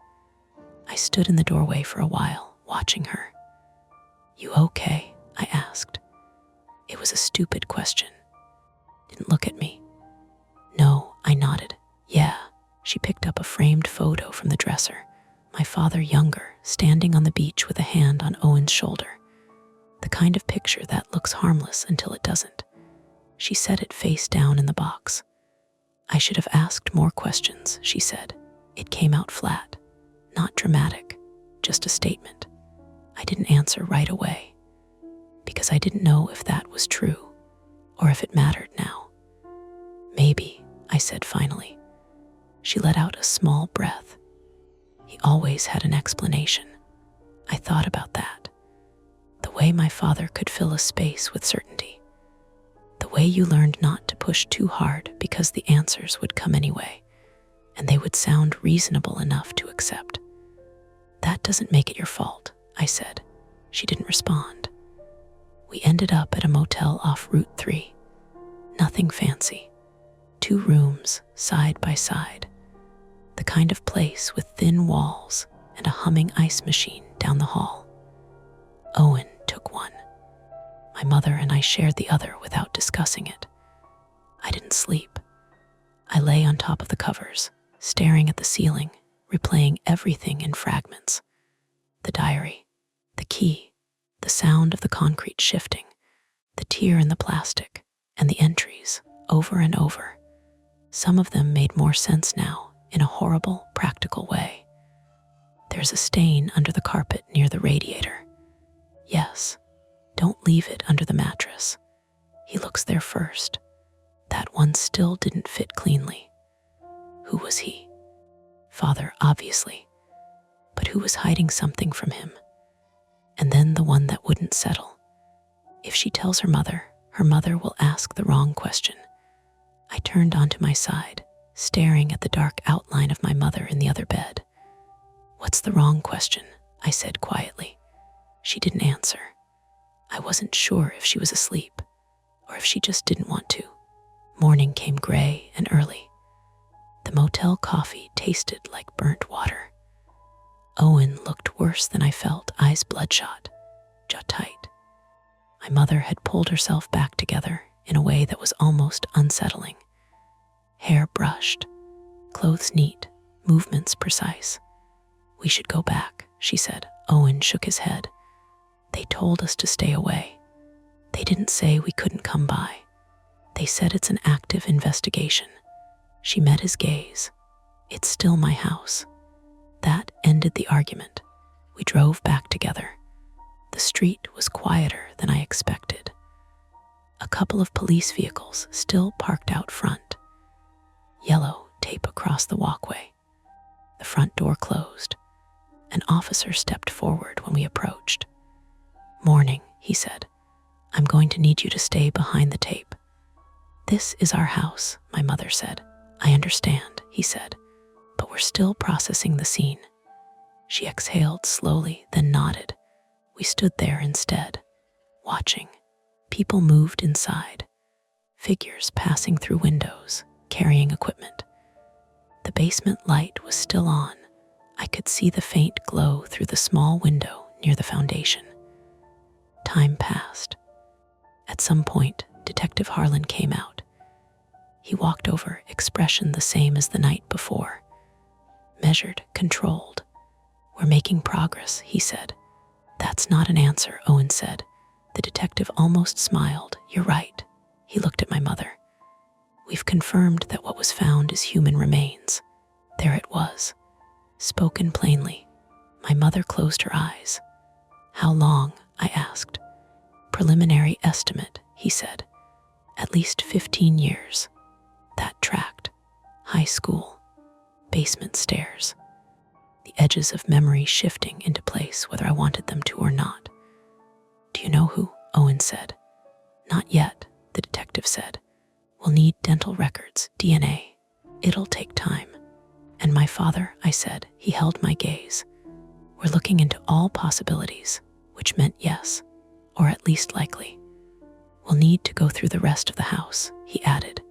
I stood in the doorway for a while, watching her. You okay? I asked. It was a stupid question. Didn't look at me. No, I nodded. Yeah. She picked up a framed photo from the dresser. My father younger, standing on the beach with a hand on Owen's shoulder. The kind of picture that looks harmless until it doesn't. She set it face down in the box. I should have asked more questions, she said. It came out flat. Not dramatic, just a statement. I didn't answer right away, because I didn't know if that was true, or if it mattered now. Maybe, I said finally. She let out a small breath. He always had an explanation. I thought about that. The way my father could fill a space with certainty. The way way you learned not to push too hard because the answers would come anyway, and they would sound reasonable enough to accept. That doesn't make it your fault, I said. She didn't respond. We ended up at a motel off Route 3. Nothing fancy. 2 rooms, side by side. The kind of place with thin walls and a humming ice machine down the hall. Owen took one. My mother and I shared the other without discussing it. I didn't sleep. I lay on top of the covers, staring at the ceiling, replaying everything in fragments. The diary, the key, the sound of the concrete shifting, the tear in the plastic, and the entries, over and over. Some of them made more sense now, in a horrible, practical way. There's a stain under the carpet near the radiator. Yes, don't leave it under the mattress. He looks there first. That one still didn't fit cleanly. Who was he? Father, obviously. But who was hiding something from him? And then the one that wouldn't settle. If she tells her mother will ask the wrong question. I turned onto my side, staring at the dark outline of my mother in the other bed. What's the wrong question? I said quietly. She didn't answer. I wasn't sure if she was asleep, or if she just didn't want to. Morning came gray and early. The motel coffee tasted like burnt water. Owen looked worse than I felt, eyes bloodshot, jaw tight. My mother had pulled herself back together in a way that was almost unsettling. Hair brushed, clothes neat, movements precise. We should go back, she said. Owen shook his head. They told us to stay away. They didn't say we couldn't come by. They said it's an active investigation. She met his gaze. It's still my house. That ended the argument. We drove back together. The street was quieter than I expected. A couple of police vehicles still parked out front. Yellow tape across the walkway. The front door closed. An officer stepped forward when we approached. Morning, he said. I'm going to need you to stay behind the tape. This is our house, my mother said. I understand, he said, but we're still processing the scene. She exhaled slowly, then nodded. We stood there instead, watching. People moved inside, figures passing through windows, carrying equipment. The basement light was still on. I could see the faint glow through the small window near the foundation. Time passed. At some point, Detective Harlan came out. He walked over, expression the same as the night before. Measured, controlled. We're making progress, he said. That's not an answer, Owen said. The detective almost smiled. You're right. He looked at my mother. We've confirmed that what was found is human remains. There it was. Spoken plainly. My mother closed her eyes. How long? I asked. Preliminary estimate, he said. At least 15 years. That tracked. High school. Basement stairs. The edges of memory shifting into place whether I wanted them to or not. Do you know who? Owen said. Not yet, the detective said. We'll need dental records, DNA. It'll take time. And my father, I said. He held my gaze. We're looking into all possibilities, which meant yes, or at least likely. We'll need to go through the rest of the house, he added.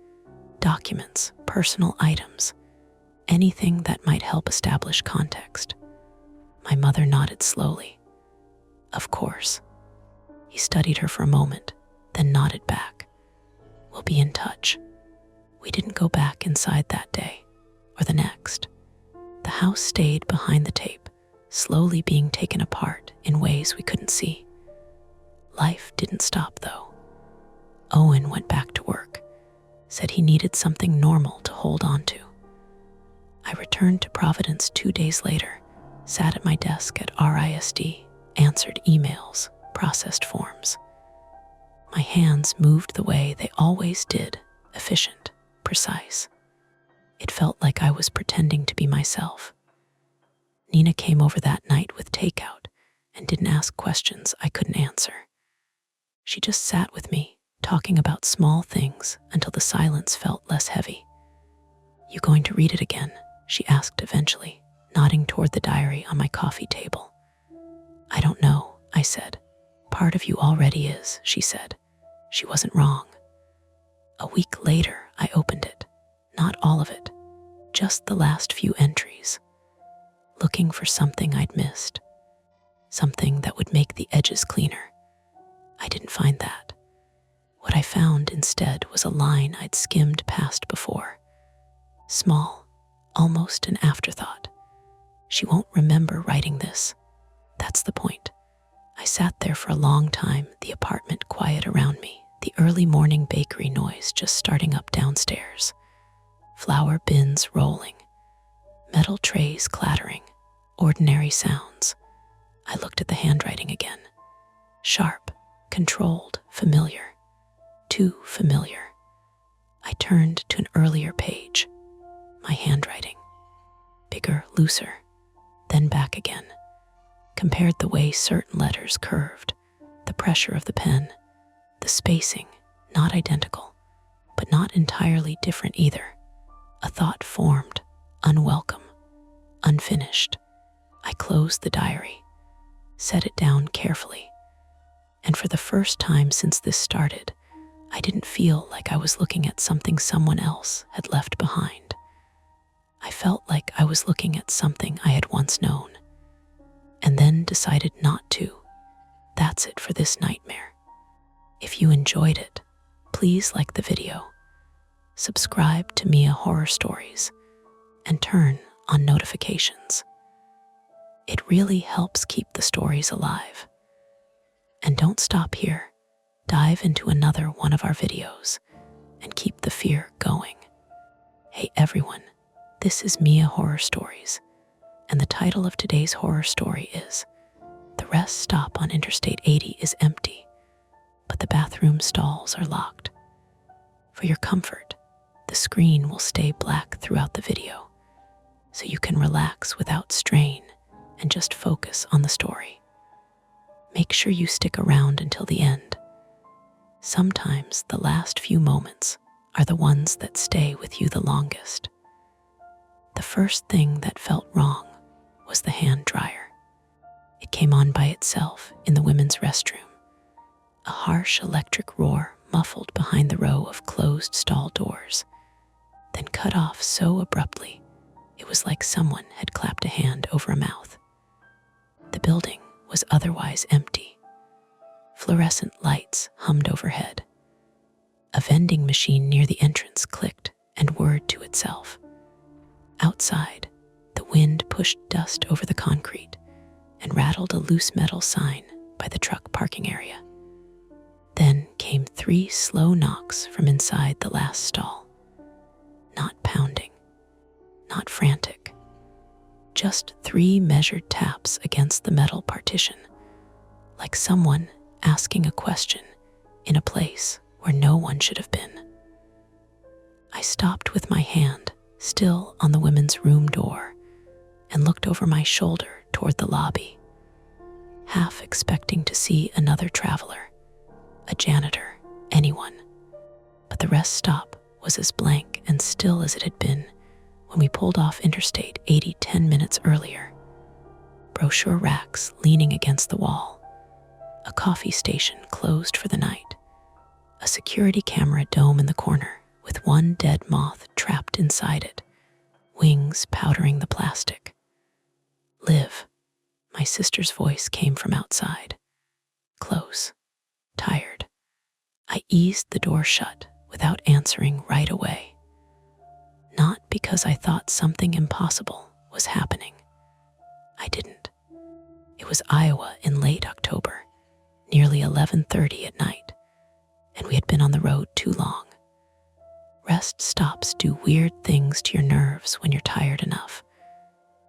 Documents, personal items, anything that might help establish context. My mother nodded slowly. Of course. He studied her for a moment, then nodded back. We'll be in touch. We didn't go back inside that day, or the next. The house stayed behind the tape, slowly being taken apart in ways we couldn't see. Life didn't stop, though. Owen went back to work, said he needed something normal to hold on to. I returned to Providence 2 days later, sat at my desk at RISD, answered emails, processed forms. My hands moved the way they always did, efficient, precise. It felt like I was pretending to be myself. Nina came over that night with takeout and didn't ask questions I couldn't answer. She just sat with me, talking about small things until the silence felt less heavy. "You going to read it again?" she asked eventually, nodding toward the diary on my coffee table. "I don't know," I said. "Part of you already is," she said. She wasn't wrong. A week later, I opened it. Not all of it, just the last few entries, looking for something I'd missed, something that would make the edges cleaner. I didn't find that. What I found instead was a line I'd skimmed past before. Small, almost an afterthought. She won't remember writing this. That's the point. I sat there for a long time, the apartment quiet around me, the early morning bakery noise just starting up downstairs, flour bins rolling, metal trays clattering, ordinary sounds. I looked at the handwriting again. Sharp, controlled, familiar. Too familiar. I turned to an earlier page. My handwriting. Bigger, looser, then back again. Compared the way certain letters curved, the pressure of the pen, the spacing, not identical, but not entirely different either. A thought formed, unwelcome, unfinished. I closed the diary, set it down carefully, and for the first time since this started, I didn't feel like I was looking at something someone else had left behind. I felt like I was looking at something I had once known, and then decided not to. That's it for this nightmare. If you enjoyed it, please like the video, subscribe to Mia Horror Stories, and turn on notifications. It really helps keep the stories alive. And don't stop here. Dive into another one of our videos and keep the fear going. Hey everyone, this is Mia Horror Stories, and the title of today's horror story is "The Rest Stop on Interstate 80 is Empty, but the bathroom stalls are locked." For your comfort, the screen will stay black throughout the video, so you can relax without strain and just focus on the story. Make sure you stick around until the end. Sometimes the last few moments are the ones that stay with you the longest. The first thing that felt wrong was the hand dryer. It came on by itself in the women's restroom. A harsh electric roar muffled behind the row of closed stall doors, then cut off so abruptly it was like someone had clapped a hand over a mouth. The building was otherwise empty. Fluorescent lights hummed overhead. A vending machine near the entrance clicked and whirred to itself. Outside, the wind pushed dust over the concrete and rattled a loose metal sign by the truck parking area. Then came 3 slow knocks from inside the last stall. Not pounding, not frantic, just 3 measured taps against the metal partition, like someone asking a question in a place where no one should have been. I stopped with my hand still on the women's room door and looked over my shoulder toward the lobby, half expecting to see another traveler, a janitor, anyone. But the rest stop was as blank and still as it had been when we pulled off Interstate 80 10 minutes earlier. Brochure racks leaning against the wall, a coffee station closed for the night, a security camera dome in the corner with 1 dead moth trapped inside it, wings powdering the plastic. "Liv," my sister's voice came from outside. Close, tired. I eased the door shut without answering right away. Not because I thought something impossible was happening. I didn't. It was Iowa in late October, nearly 11:30 at night, and we had been on the road too long. Rest stops do weird things to your nerves when you're tired enough.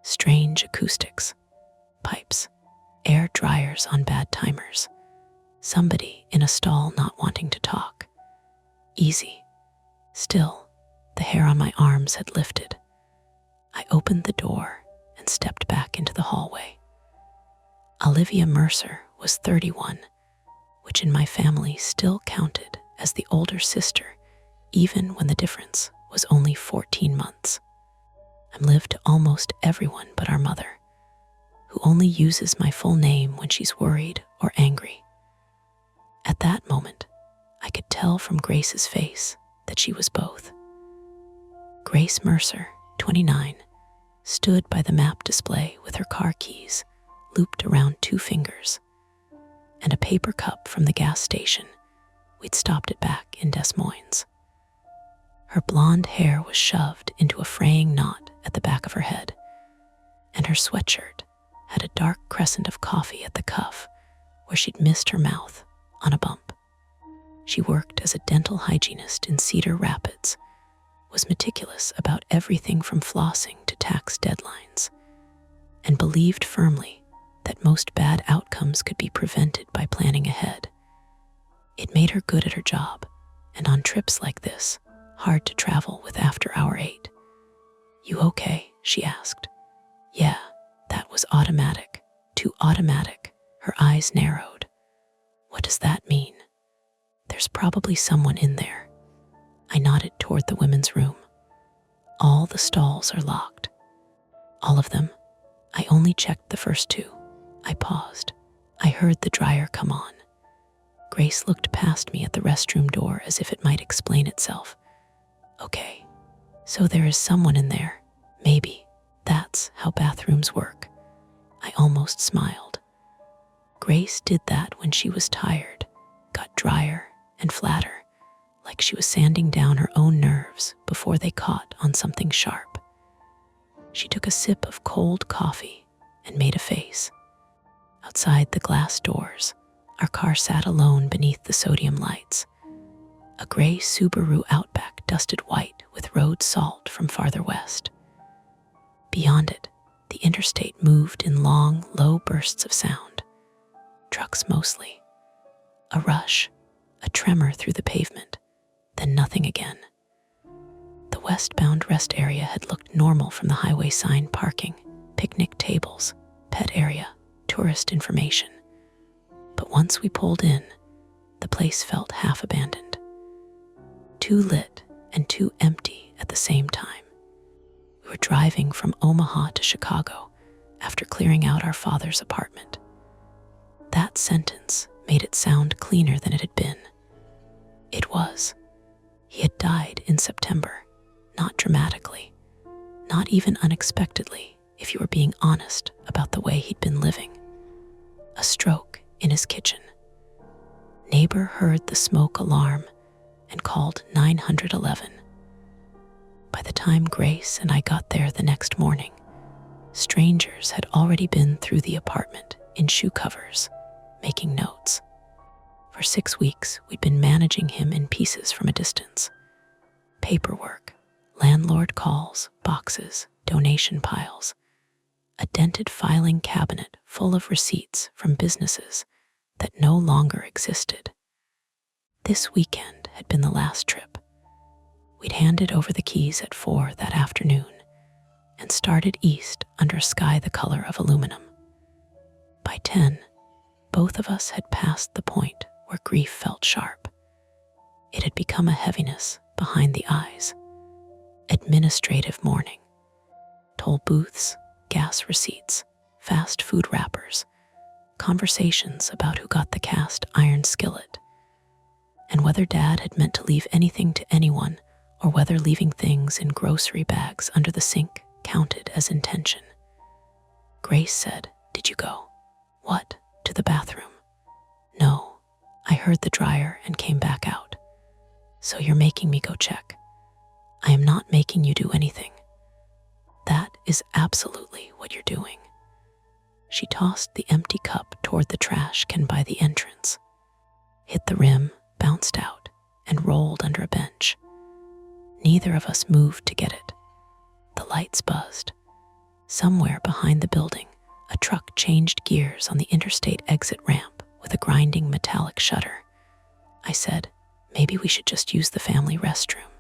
Strange acoustics, pipes, air dryers on bad timers, somebody in a stall not wanting to talk. Easy. Still, the hair on my arms had lifted. I opened the door and stepped back into the hallway. Olivia Mercer was 31, which in my family still counted as the older sister, even when the difference was only 14 months. I'm lived to almost everyone but our mother, who only uses my full name when she's worried or angry. At that moment, I could tell from Grace's face that she was both. Grace Mercer, 29, stood by the map display with her car keys looped around 2 fingers and a paper cup from the gas station. We'd stopped it back in Des Moines. Her blonde hair was shoved into a fraying knot at the back of her head, and her sweatshirt had a dark crescent of coffee at the cuff where she'd missed her mouth on a bump. She worked as a dental hygienist in Cedar Rapids, was meticulous about everything from flossing to tax deadlines, and believed firmly that most bad outcomes could be prevented by planning ahead. It made her good at her job, and on trips like this, hard to travel with after hour 8. "You okay?" she asked. "Yeah, that was automatic. Too automatic." Her eyes narrowed. "What does that mean?" "There's probably someone in there." I nodded toward the women's room. "All the stalls are locked." "All of them?" "I only checked the first 2. I paused. I heard the dryer come on. Grace looked past me at the restroom door as if it might explain itself. "Okay, so there is someone in there. Maybe that's how bathrooms work." I almost smiled. Grace did that when she was tired, got drier and flatter, like she was sanding down her own nerves before they caught on something sharp. She took a sip of cold coffee and made a face. Outside the glass doors, our car sat alone beneath the sodium lights. A gray Subaru Outback dusted white with road salt from farther west. Beyond it, the interstate moved in long, low bursts of sound. Trucks mostly. A rush, a tremor through the pavement, then nothing again. The westbound rest area had looked normal from the highway sign: parking, picnic tables, pet area, tourist information. But once we pulled in, the place felt half abandoned. Too lit and too empty at the same time. We were driving from Omaha to Chicago after clearing out our father's apartment. That sentence made it sound cleaner than it had been. It was. He had died in September, not dramatically, not even unexpectedly, if you were being honest about the way he'd been living. A stroke in his kitchen. Neighbor heard the smoke alarm and called 911. By the time Grace and I got there the next morning, strangers had already been through the apartment in shoe covers, making notes. For 6 weeks, we'd been managing him in pieces from a distance. Paperwork, landlord calls, boxes, donation piles, a dented filing cabinet full of receipts from businesses that no longer existed. This weekend had been the last trip. We'd handed over the keys at 4 that afternoon and started east under a sky the color of aluminum. By 10, both of us had passed the point where grief felt sharp. It had become a heaviness behind the eyes. Administrative mourning. Toll booths, gas receipts, fast food wrappers, conversations about who got the cast iron skillet, and whether Dad had meant to leave anything to anyone or whether leaving things in grocery bags under the sink counted as intention. Grace said, "Did you go?" "What? To the bathroom?" "No, I heard the dryer and came back out." "So you're making me go check." "I am not making you do anything." "That is absolutely what you're doing." She tossed the empty cup toward the trash can by the entrance, hit the rim, bounced out, and rolled under a bench. Neither of us moved to get it. The lights buzzed. Somewhere behind the building, a truck changed gears on the interstate exit ramp with a grinding metallic shudder. I said, "Maybe we should just use the family restroom."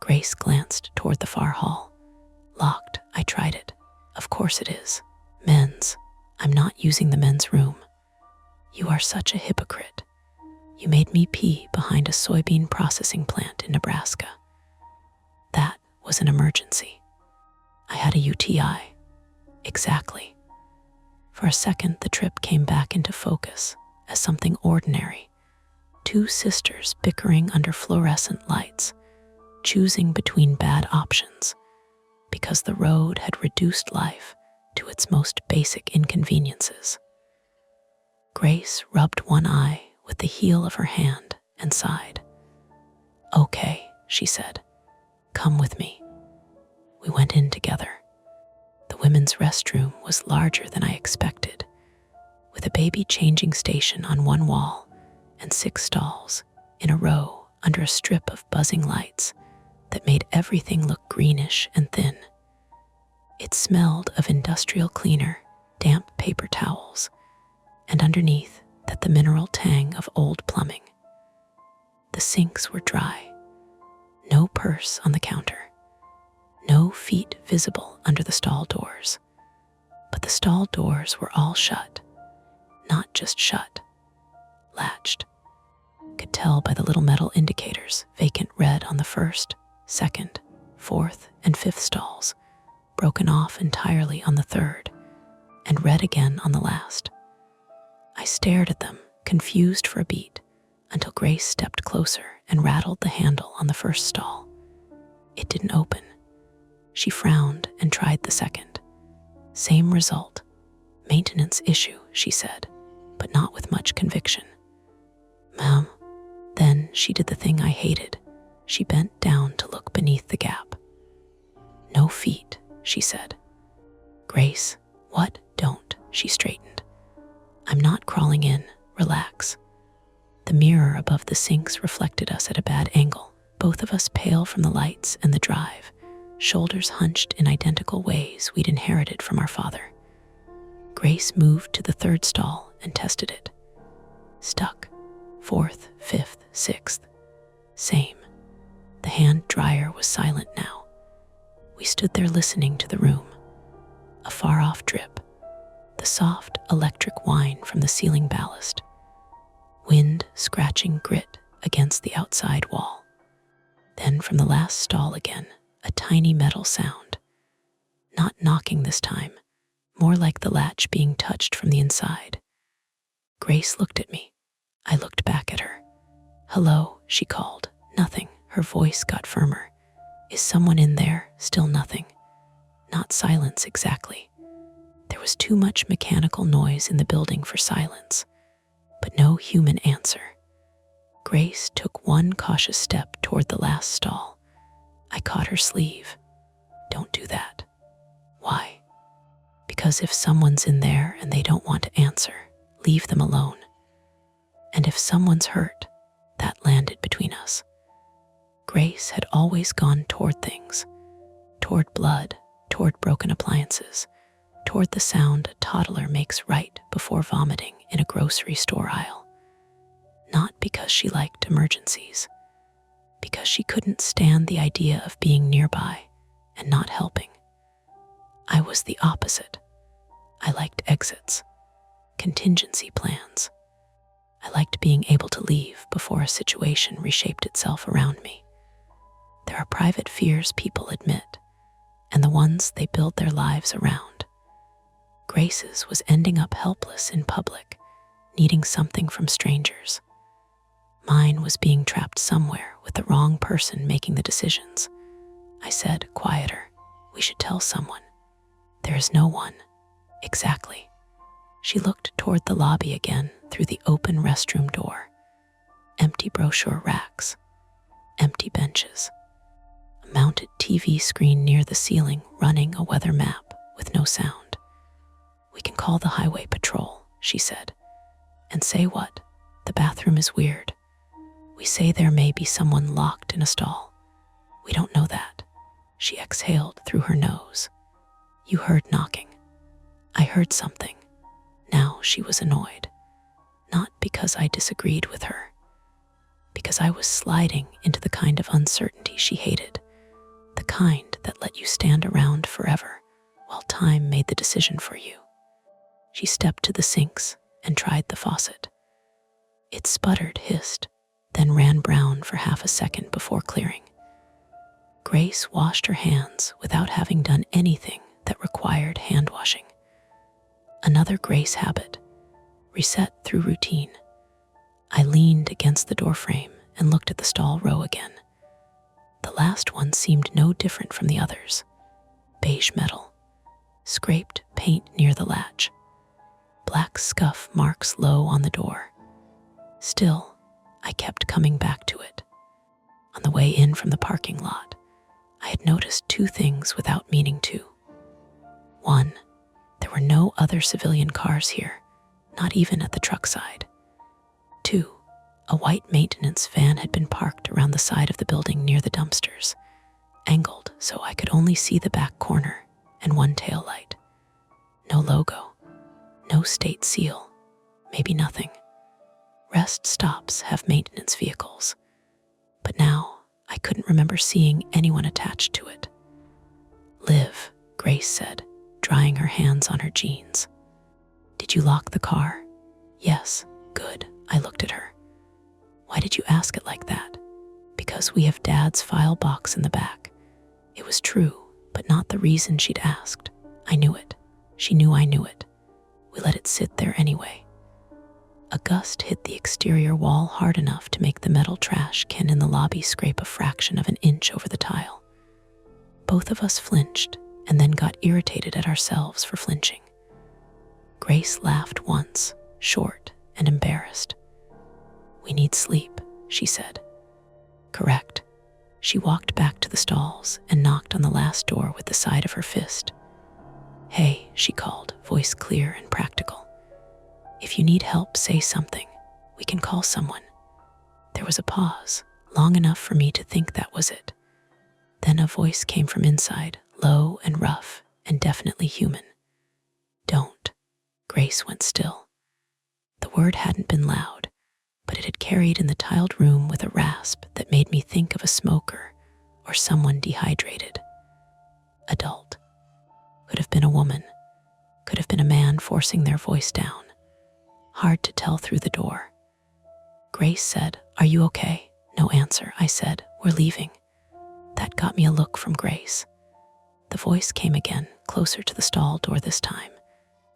Grace glanced toward the far hall. "Locked. I tried it." "Of course it is. Men's. I'm not using the men's room." "You are such a hypocrite. You made me pee behind a soybean processing plant in Nebraska. That was an emergency. I had a UTI. Exactly. For a second, the trip came back into focus as something ordinary. Two sisters bickering under fluorescent lights, choosing between bad options because the road had reduced life to its most basic inconveniences. Grace rubbed one eye with the heel of her hand and sighed. "Okay," she said. "Come with me." We went in together. The women's restroom was larger than I expected, with a baby changing station on one wall and 6 stalls in a row under a strip of buzzing lights that made everything look greenish and thin. It smelled of industrial cleaner, damp paper towels, and underneath that the mineral tang of old plumbing. The sinks were dry, no purse on the counter, no feet visible under the stall doors. But the stall doors were all shut, not just shut, latched. Could tell by the little metal indicators, vacant red on the first, second, fourth, and fifth stalls, broken off entirely on the third, and red again on the last. I stared at them, confused for a beat, until Grace stepped closer and rattled the handle on the first stall. It didn't open. She frowned and tried the second. Same result. Maintenance issue, she said, but not with much conviction. "Ma'am." Then she did the thing I hated. She bent down to look beneath the gap. "No feet," she said. "Grace, what? Don't." She straightened. "I'm not crawling in. Relax." The mirror above the sinks reflected us at a bad angle, both of us pale from the lights and the drive, shoulders hunched in identical ways we'd inherited from our father. Grace moved to the third stall and tested it. Stuck. Fourth, fifth, sixth. Same. The hand dryer was silent now. We stood there listening to the room. A far-off drip. The soft electric whine from the ceiling ballast. Wind scratching grit against the outside wall. Then from the last stall again, a tiny metal sound. Not knocking this time, more like the latch being touched from the inside. Grace looked at me. I looked back at her. "Hello," she called. "Nothing." Her voice got firmer. "Is someone in there?" Still nothing. Not silence exactly. There was too much mechanical noise in the building for silence, but no human answer. Grace took one cautious step toward the last stall. I caught her sleeve. "Don't do that." "Why?" "Because if someone's in there and they don't want to answer, leave them alone. And if someone's hurt," that landed between us. Grace had always gone toward things, toward blood, toward broken appliances, toward the sound a toddler makes right before vomiting in a grocery store aisle. Not because she liked emergencies, because she couldn't stand the idea of being nearby and not helping. I was the opposite. I liked exits, contingency plans. I liked being able to leave before a situation reshaped itself around me. There are private fears people admit, and the ones they build their lives around. Grace's was ending up helpless in public, needing something from strangers. Mine was being trapped somewhere with the wrong person making the decisions. I said, quieter, "We should tell someone." "There is no one." "Exactly." She looked toward the lobby again through the open restroom door. Empty brochure racks, empty benches, a mounted TV screen near the ceiling running a weather map with no sound. "We can call the highway patrol," she said. "And say what? The bathroom is weird. We say there may be someone locked in a stall. We don't know that." She exhaled through her nose. "You heard knocking." I heard something. Now she was annoyed. Not because I disagreed with her. Because I was sliding into the kind of uncertainty she hated. The kind that let you stand around forever while time made the decision for you. She stepped to the sinks and tried the faucet. It sputtered, hissed, then ran brown for half a second before clearing. Grace washed her hands without having done anything that required hand washing. Another Grace habit, reset through routine. I leaned against the doorframe and looked at the stall row again. The last one seemed no different from the others. Beige metal, scraped paint near the latch, black scuff marks low on the door. Still, I kept coming back to it. On the way in from the parking lot, I had noticed two things without meaning to. One, there were no other civilian cars here, not even at the truck side. Two, a white maintenance van had been parked around the side of the building near the dumpsters, angled so I could only see the back corner and one tail light. No logo, no state seal, maybe nothing. Rest stops have maintenance vehicles, but now I couldn't remember seeing anyone attached to it. "Liv," Grace said, drying her hands on her jeans. "Did you lock the car?" "Yes." "Good." I looked at her. "Why did you ask it like that?" "Because we have Dad's file box in the back." It was true, but not the reason she'd asked. I knew it. She knew I knew it. We let it sit there anyway. A gust hit the exterior wall hard enough to make the metal trash can in the lobby scrape a fraction of an inch over the tile. Both of us flinched and then got irritated at ourselves for flinching. Grace laughed once, short and embarrassed. "We need sleep," she said. "Correct." She walked back to the stalls and knocked on the last door with the side of her fist. "Hey," she called, voice clear and practical. "If you need help, say something. We can call someone." There was a pause, long enough for me to think that was it. Then a voice came from inside, low and rough and definitely human. "Don't." Grace went still. The word hadn't been loud, but it had carried in the tiled room with a rasp that made me think of a smoker or someone dehydrated. Adult. Could have been a woman. Could have been a man forcing their voice down. Hard to tell through the door. Grace said, "Are you okay?" No answer. I said, "We're leaving." That got me a look from Grace. The voice came again, closer to the stall door this time.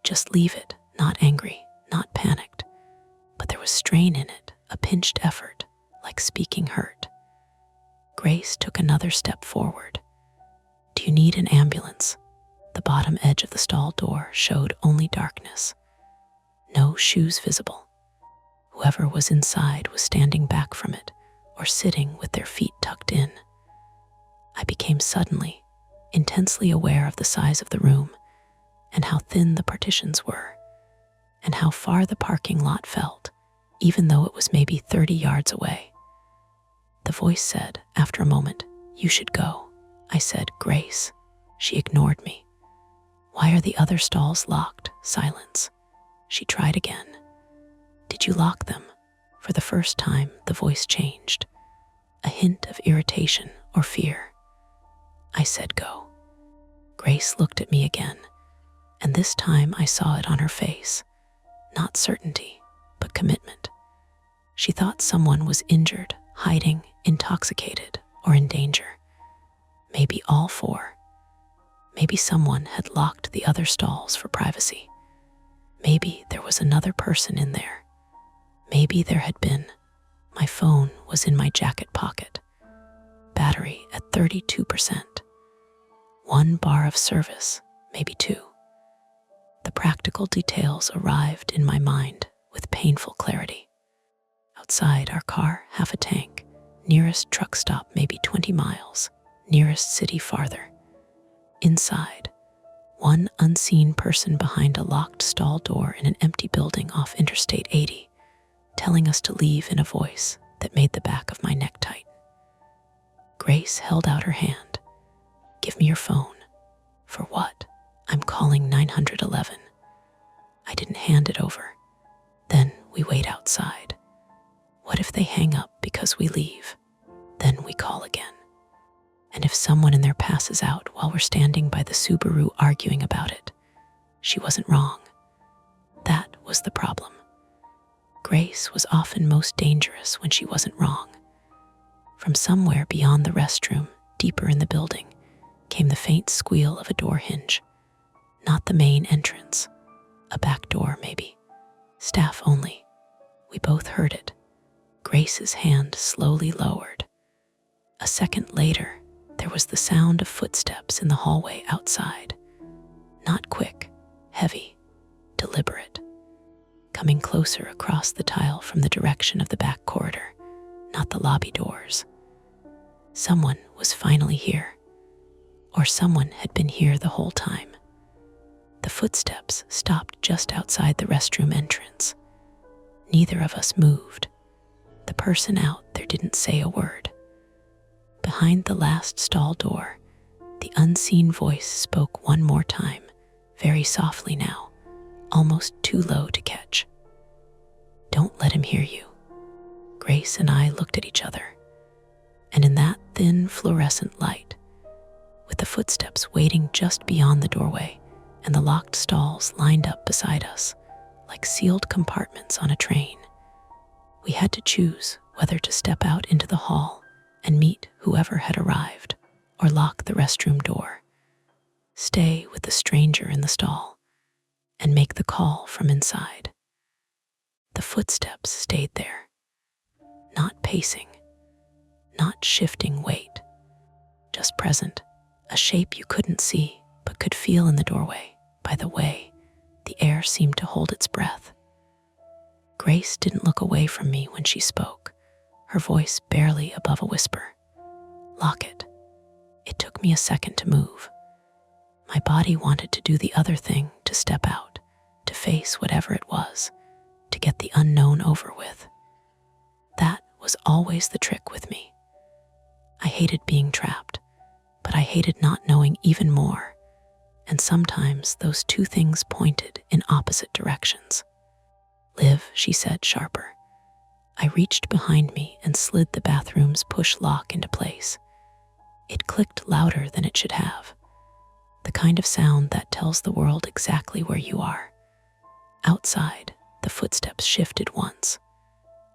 "Just leave it." Not angry, not panicked. But there was strain in it, a pinched effort, like speaking hurt. Grace took another step forward. "Do you need an ambulance?" The bottom edge of the stall door showed only darkness. No shoes visible. Whoever was inside was standing back from it or sitting with their feet tucked in. I became suddenly, intensely aware of the size of the room and how thin the partitions were and how far the parking lot felt, even though it was maybe 30 yards away. The voice said, after a moment, "You should go." I said, "Grace." She ignored me. "Why are the other stalls locked?" Silence. She tried again. "Did you lock them?" For the first time, the voice changed. A hint of irritation or fear. I said, "Go." Grace looked at me again, and this time I saw it on her face. Not certainty, but commitment. She thought someone was injured, hiding, intoxicated, or in danger. Maybe all four. Maybe someone had locked the other stalls for privacy. Maybe there was another person in there. Maybe there had been. My phone was in my jacket pocket. Battery at 32%. 1 bar of service, maybe 2. The practical details arrived in my mind with painful clarity. Outside our car, half a tank. Nearest truck stop maybe 20 miles. Nearest city farther. Inside, one unseen person behind a locked stall door in an empty building off Interstate 80, telling us to leave in a voice that made the back of my neck tight. Grace held out her hand. "Give me your phone." "For what?" "I'm calling 911. I didn't hand it over. Then we wait outside. What if they hang up because we leave? Then we call again. And if someone in there passes out while we're standing by the Subaru arguing about it? She wasn't wrong. That was the problem. Grace was often most dangerous when she wasn't wrong. From somewhere beyond the restroom, deeper in the building, came the faint squeal of a door hinge. Not the main entrance. A back door, maybe. Staff only. We both heard it. Grace's hand slowly lowered. A second later, there was the sound of footsteps in the hallway outside. Not quick, heavy, deliberate. Coming closer across the tile from the direction of the back corridor, not the lobby doors. Someone was finally here. Or someone had been here the whole time. The footsteps stopped just outside the restroom entrance. Neither of us moved. The person out there didn't say a word. Behind the last stall door, the unseen voice spoke one more time, very softly now, almost too low to catch. "Don't let him hear you." Grace and I looked at each other, and in that thin fluorescent light, with the footsteps waiting just beyond the doorway and the locked stalls lined up beside us, like sealed compartments on a train, we had to choose whether to step out into the hall and meet whoever had arrived, or lock the restroom door, stay with the stranger in the stall, and make the call from inside. The footsteps stayed there, not pacing, not shifting weight, just present, a shape you couldn't see but could feel in the doorway. By the way, the air seemed to hold its breath. Grace didn't look away from me when she spoke, her voice barely above a whisper. "Lock it." It took me a second to move. My body wanted to do the other thing, to step out, to face whatever it was, to get the unknown over with. That was always the trick with me. I hated being trapped, but I hated not knowing even more, and sometimes those two things pointed in opposite directions. "Liv," she said, sharper. I reached behind me and slid the bathroom's push lock into place. It clicked louder than it should have, the kind of sound that tells the world exactly where you are. Outside, the footsteps shifted once.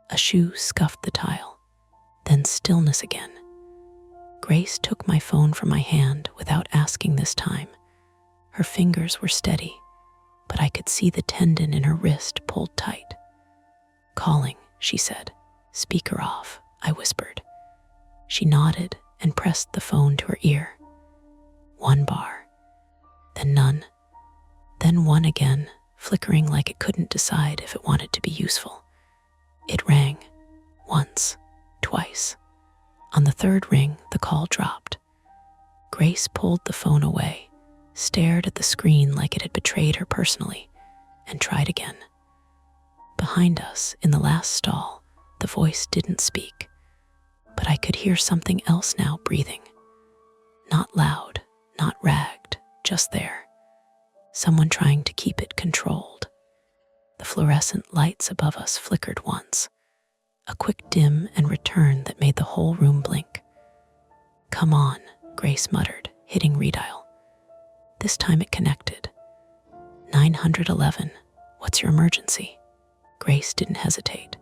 A shoe scuffed the tile, then stillness again. Grace took my phone from my hand without asking this time. Her fingers were steady, but I could see the tendon in her wrist pulled tight. "Calling," she said. "Speaker off," I whispered. She nodded and pressed the phone to her ear. One bar, then none, then one again, flickering like it couldn't decide if it wanted to be useful. It rang, once, twice. On the third ring, the call dropped. Grace pulled the phone away, stared at the screen like it had betrayed her personally, and tried again. Behind us, in the last stall, the voice didn't speak, but I could hear something else now breathing. Not loud, not ragged, just there. Someone trying to keep it controlled. The fluorescent lights above us flickered once, a quick dim and return that made the whole room blink. "Come on," Grace muttered, hitting redial. This time it connected. 911, what's your emergency? Grace didn't hesitate.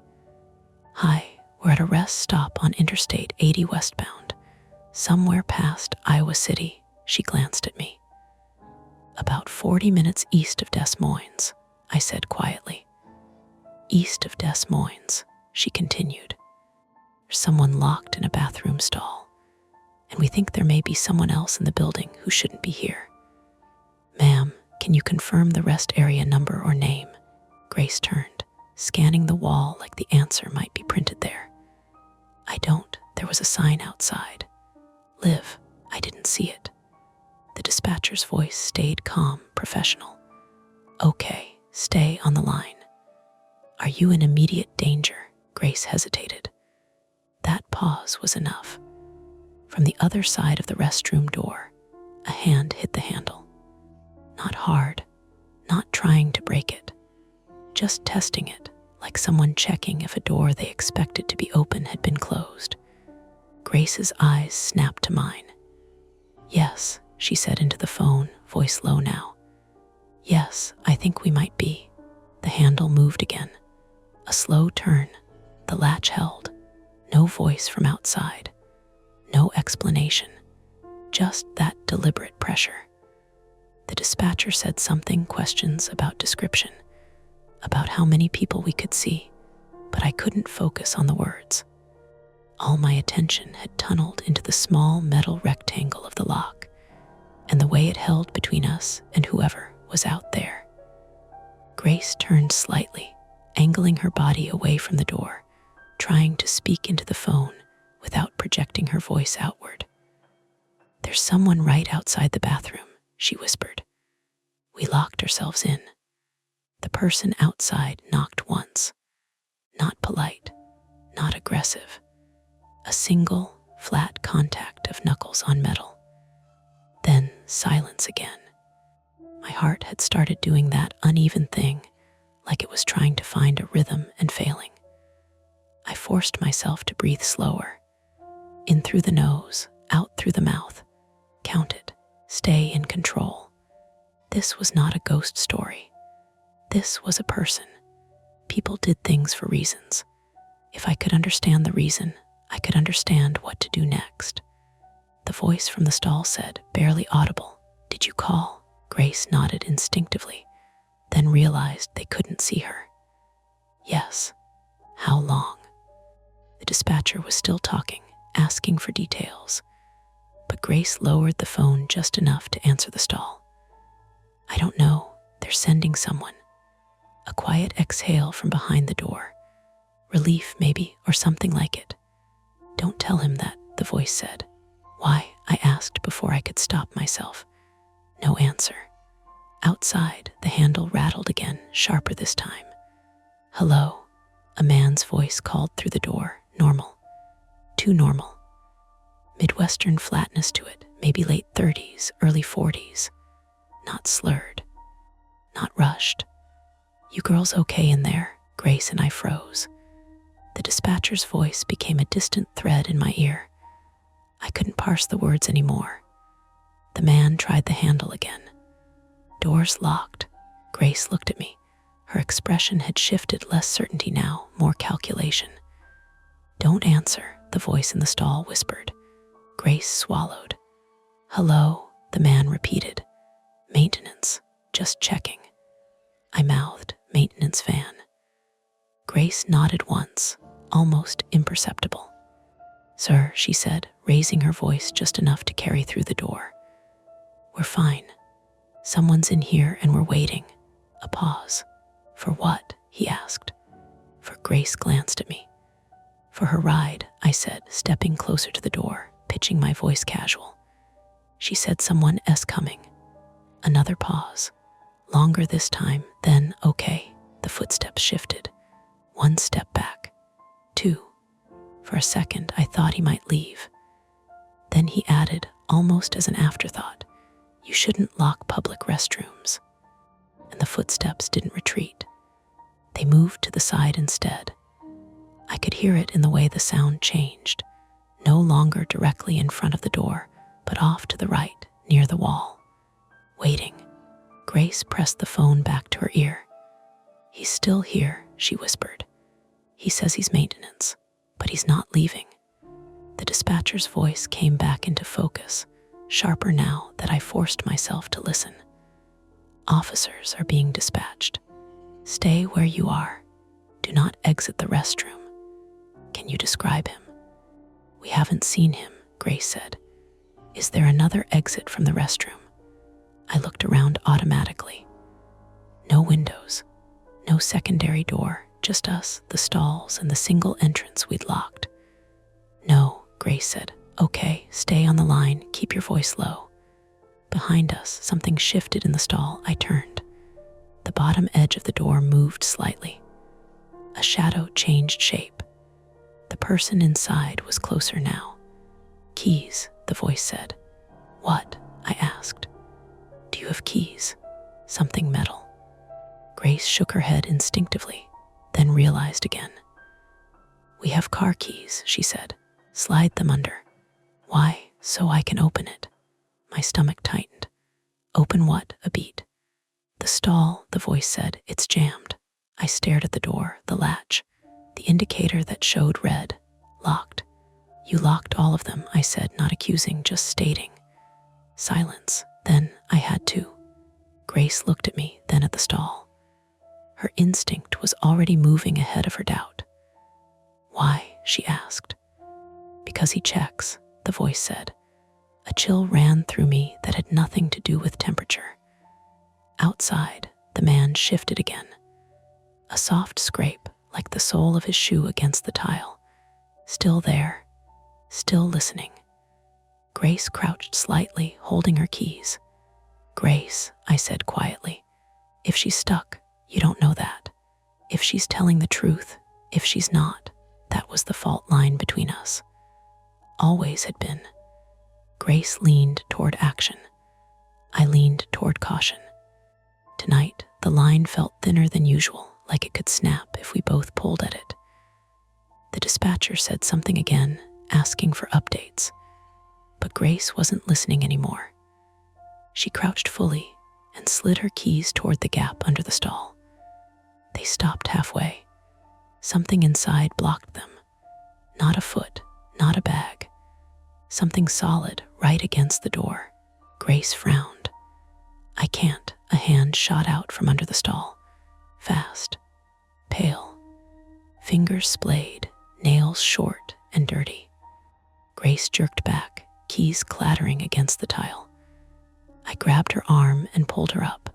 "Hi, we're at a rest stop on Interstate 80 westbound, somewhere past Iowa City," she glanced at me. "About 40 minutes east of Des Moines," I said quietly. "East of Des Moines," she continued. "There's someone locked in a bathroom stall, and we think there may be someone else in the building who shouldn't be here." "Ma'am, can you confirm the rest area number or name?" Grace turned, scanning the wall like the answer might be printed there. "I don't. There was a sign outside." "Liv, I didn't see it." The dispatcher's voice stayed calm, professional. "Okay, stay on the line." "Are you in immediate danger?" Grace hesitated. That pause was enough. From the other side of the restroom door, a hand hit the handle. Not hard, not trying to break it, just testing it, like someone checking if a door they expected to be open had been closed. Grace's eyes snapped to mine. "Yes," she said into the phone, voice low now. "Yes, I think we might be." The handle moved again. A slow turn, the latch held, no voice from outside, no explanation, just that deliberate pressure. The dispatcher said something, questions about description, about how many people we could see, but I couldn't focus on the words. All my attention had tunneled into the small metal rectangle of the lock and the way it held between us and whoever was out there. Grace turned slightly, angling her body away from the door, trying to speak into the phone without projecting her voice outward. "There's someone right outside the bathroom," she whispered. We locked ourselves in. The person outside knocked once. Not polite, not aggressive. A single, flat contact of knuckles on metal. Then silence again. My heart had started doing that uneven thing, like it was trying to find a rhythm and failing. I forced myself to breathe slower. In through the nose, out through the mouth. Count it. Stay in control. This was not a ghost story. This was a person. People did things for reasons. If I could understand the reason, I could understand what to do next. The voice from the stall said, barely audible, "Did you call?" Grace nodded instinctively, then realized they couldn't see her. "Yes." "How long?" The dispatcher was still talking, asking for details, but Grace lowered the phone just enough to answer the stall. "I don't know. They're sending someone." A quiet exhale from behind the door. Relief, maybe, or something like it. "Don't tell him that," the voice said. "Why?" I asked before I could stop myself. No answer. Outside, the handle rattled again, sharper this time. "Hello," a man's voice called through the door. Normal. Too normal. Midwestern flatness to it, maybe late 30s, early 40s. Not slurred. Not rushed. "You girls okay in there?" Grace and I froze. The dispatcher's voice became a distant thread in my ear. I couldn't parse the words anymore. The man tried the handle again. Doors locked. Grace looked at me. Her expression had shifted, less certainty now, more calculation. "Don't answer," the voice in the stall whispered. Grace swallowed. "Hello," the man repeated. "Maintenance, just checking." I mouthed, "Maintenance van." Grace nodded once, almost imperceptible. "Sir," she said, raising her voice just enough to carry through the door. "We're fine. Someone's in here and we're waiting." A pause. "For what?" he asked. For Grace glanced at me. "For her ride," I said, stepping closer to the door, pitching my voice casual. She said someone is coming. Another pause. Longer this time, then, "Okay." The footsteps shifted. One step back. Two. For a second, I thought he might leave. Then he added, almost as an afterthought, "You shouldn't lock public restrooms." And the footsteps didn't retreat. They moved to the side instead. I could hear it in the way the sound changed, no longer directly in front of the door, but off to the right, near the wall. Waiting. Grace pressed the phone back to her ear. "He's still here," she whispered. "He says he's maintenance, but he's not leaving." The dispatcher's voice came back into focus, sharper now that I forced myself to listen. "Officers are being dispatched. Stay where you are. Do not exit the restroom." "Can you describe him?" "We haven't seen him," Grace said. "Is there another exit from the restroom?" I looked around automatically. No windows, no secondary door, just us, the stalls, and the single entrance we'd locked. "No," Grace said. "Okay, stay on the line, keep your voice low." Behind us, something shifted in the stall. I turned. The bottom edge of the door moved slightly. A shadow changed shape. The person inside was closer now. "Keys," the voice said. "What?" I asked. "Do you have keys?" Something metal. Grace shook her head instinctively, then realized again. "We have car keys," she said. "Slide them under." "Why?" "So I can open it." My stomach tightened. "Open what?" A beat. "The stall," the voice said. "It's jammed." I stared at the door, the latch, the indicator that showed red, locked. You locked all of them, I said, not accusing, just stating. Silence. Then I had to. Grace looked at me, then at the stall. Her instinct was already moving ahead of her doubt. Why? She asked. Because he checks, the voice said. A chill ran through me that had nothing to do with temperature. Outside, the man shifted again. A soft scrape, like the sole of his shoe against the tile. Still there, still listening. Grace crouched slightly, holding her keys. Grace, I said quietly, if she's stuck, you don't know that. If she's telling the truth, if she's not, that was the fault line between us. Always had been. Grace leaned toward action. I leaned toward caution. Tonight, the line felt thinner than usual, like it could snap if we both pulled at it. The dispatcher said something again, asking for updates. But Grace wasn't listening anymore. She crouched fully and slid her keys toward the gap under the stall. They stopped halfway. Something inside blocked them. Not a foot, not a bag. Something solid right against the door. Grace frowned. I can't. A hand shot out from under the stall. Fast. Pale. Fingers splayed, nails short and dirty. Grace jerked back, keys clattering against the tile. I grabbed her arm and pulled her up.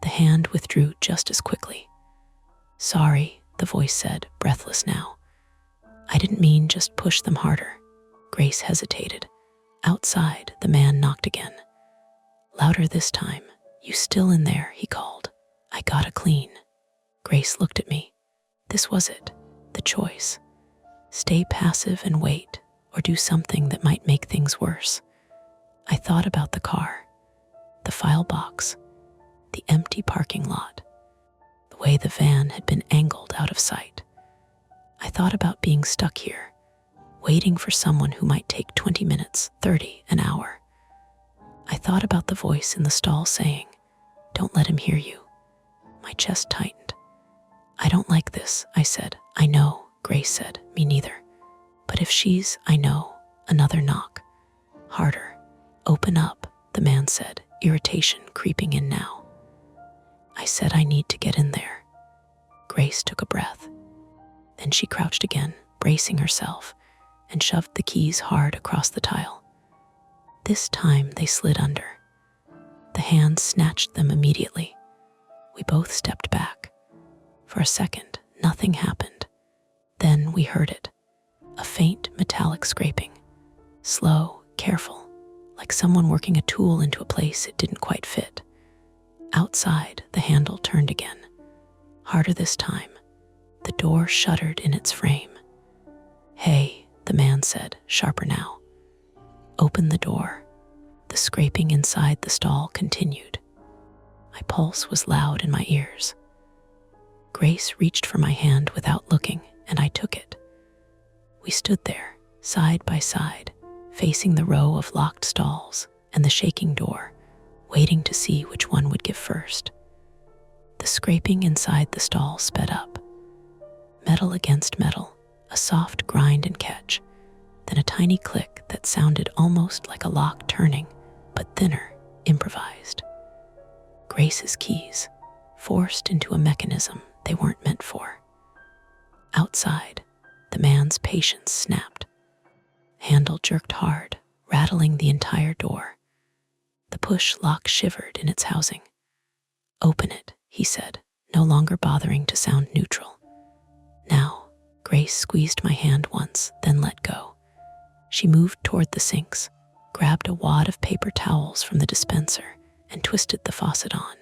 The hand withdrew just as quickly. Sorry, the voice said, breathless now. I didn't mean just push them harder. Grace hesitated. Outside, the man knocked again. Louder this time. You still in there, he called. I gotta clean. Grace looked at me. This was it, the choice. Stay passive and wait, or do something that might make things worse. I thought about the car, the file box, the empty parking lot, the way the van had been angled out of sight. I thought about being stuck here, waiting for someone who might take 20 minutes, 30, an hour. I thought about the voice in the stall saying, "Don't let him hear you." My chest tightened. I don't like this, I said. I know, Grace said. Me neither. But if she's, I know. Another knock. Harder. Open up, the man said, irritation creeping in now. I said I need to get in there. Grace took a breath. Then she crouched again, bracing herself, and shoved the keys hard across the tile. This time they slid under. The hand snatched them immediately. We both stepped back. For a second, nothing happened. Then we heard it. A faint metallic scraping. Slow, careful, like someone working a tool into a place it didn't quite fit. Outside, the handle turned again. Harder this time. The door shuddered in its frame. Hey, the man said, sharper now. Open the door. The scraping inside the stall continued. My pulse was loud in my ears. Grace reached for my hand without looking, and I took it. We stood there, side by side, facing the row of locked stalls and the shaking door, waiting to see which one would give first. The scraping inside the stall sped up. Metal against metal, a soft grind and catch, then a tiny click that sounded almost like a lock turning, but thinner, improvised. Grace's keys, forced into a mechanism they weren't meant for. Outside, the man's patience snapped. Handle jerked hard, rattling the entire door. The push lock shivered in its housing. Open it, he said, no longer bothering to sound neutral. Now, Grace squeezed my hand once, then let go. She moved toward the sinks, grabbed a wad of paper towels from the dispenser, and twisted the faucet on.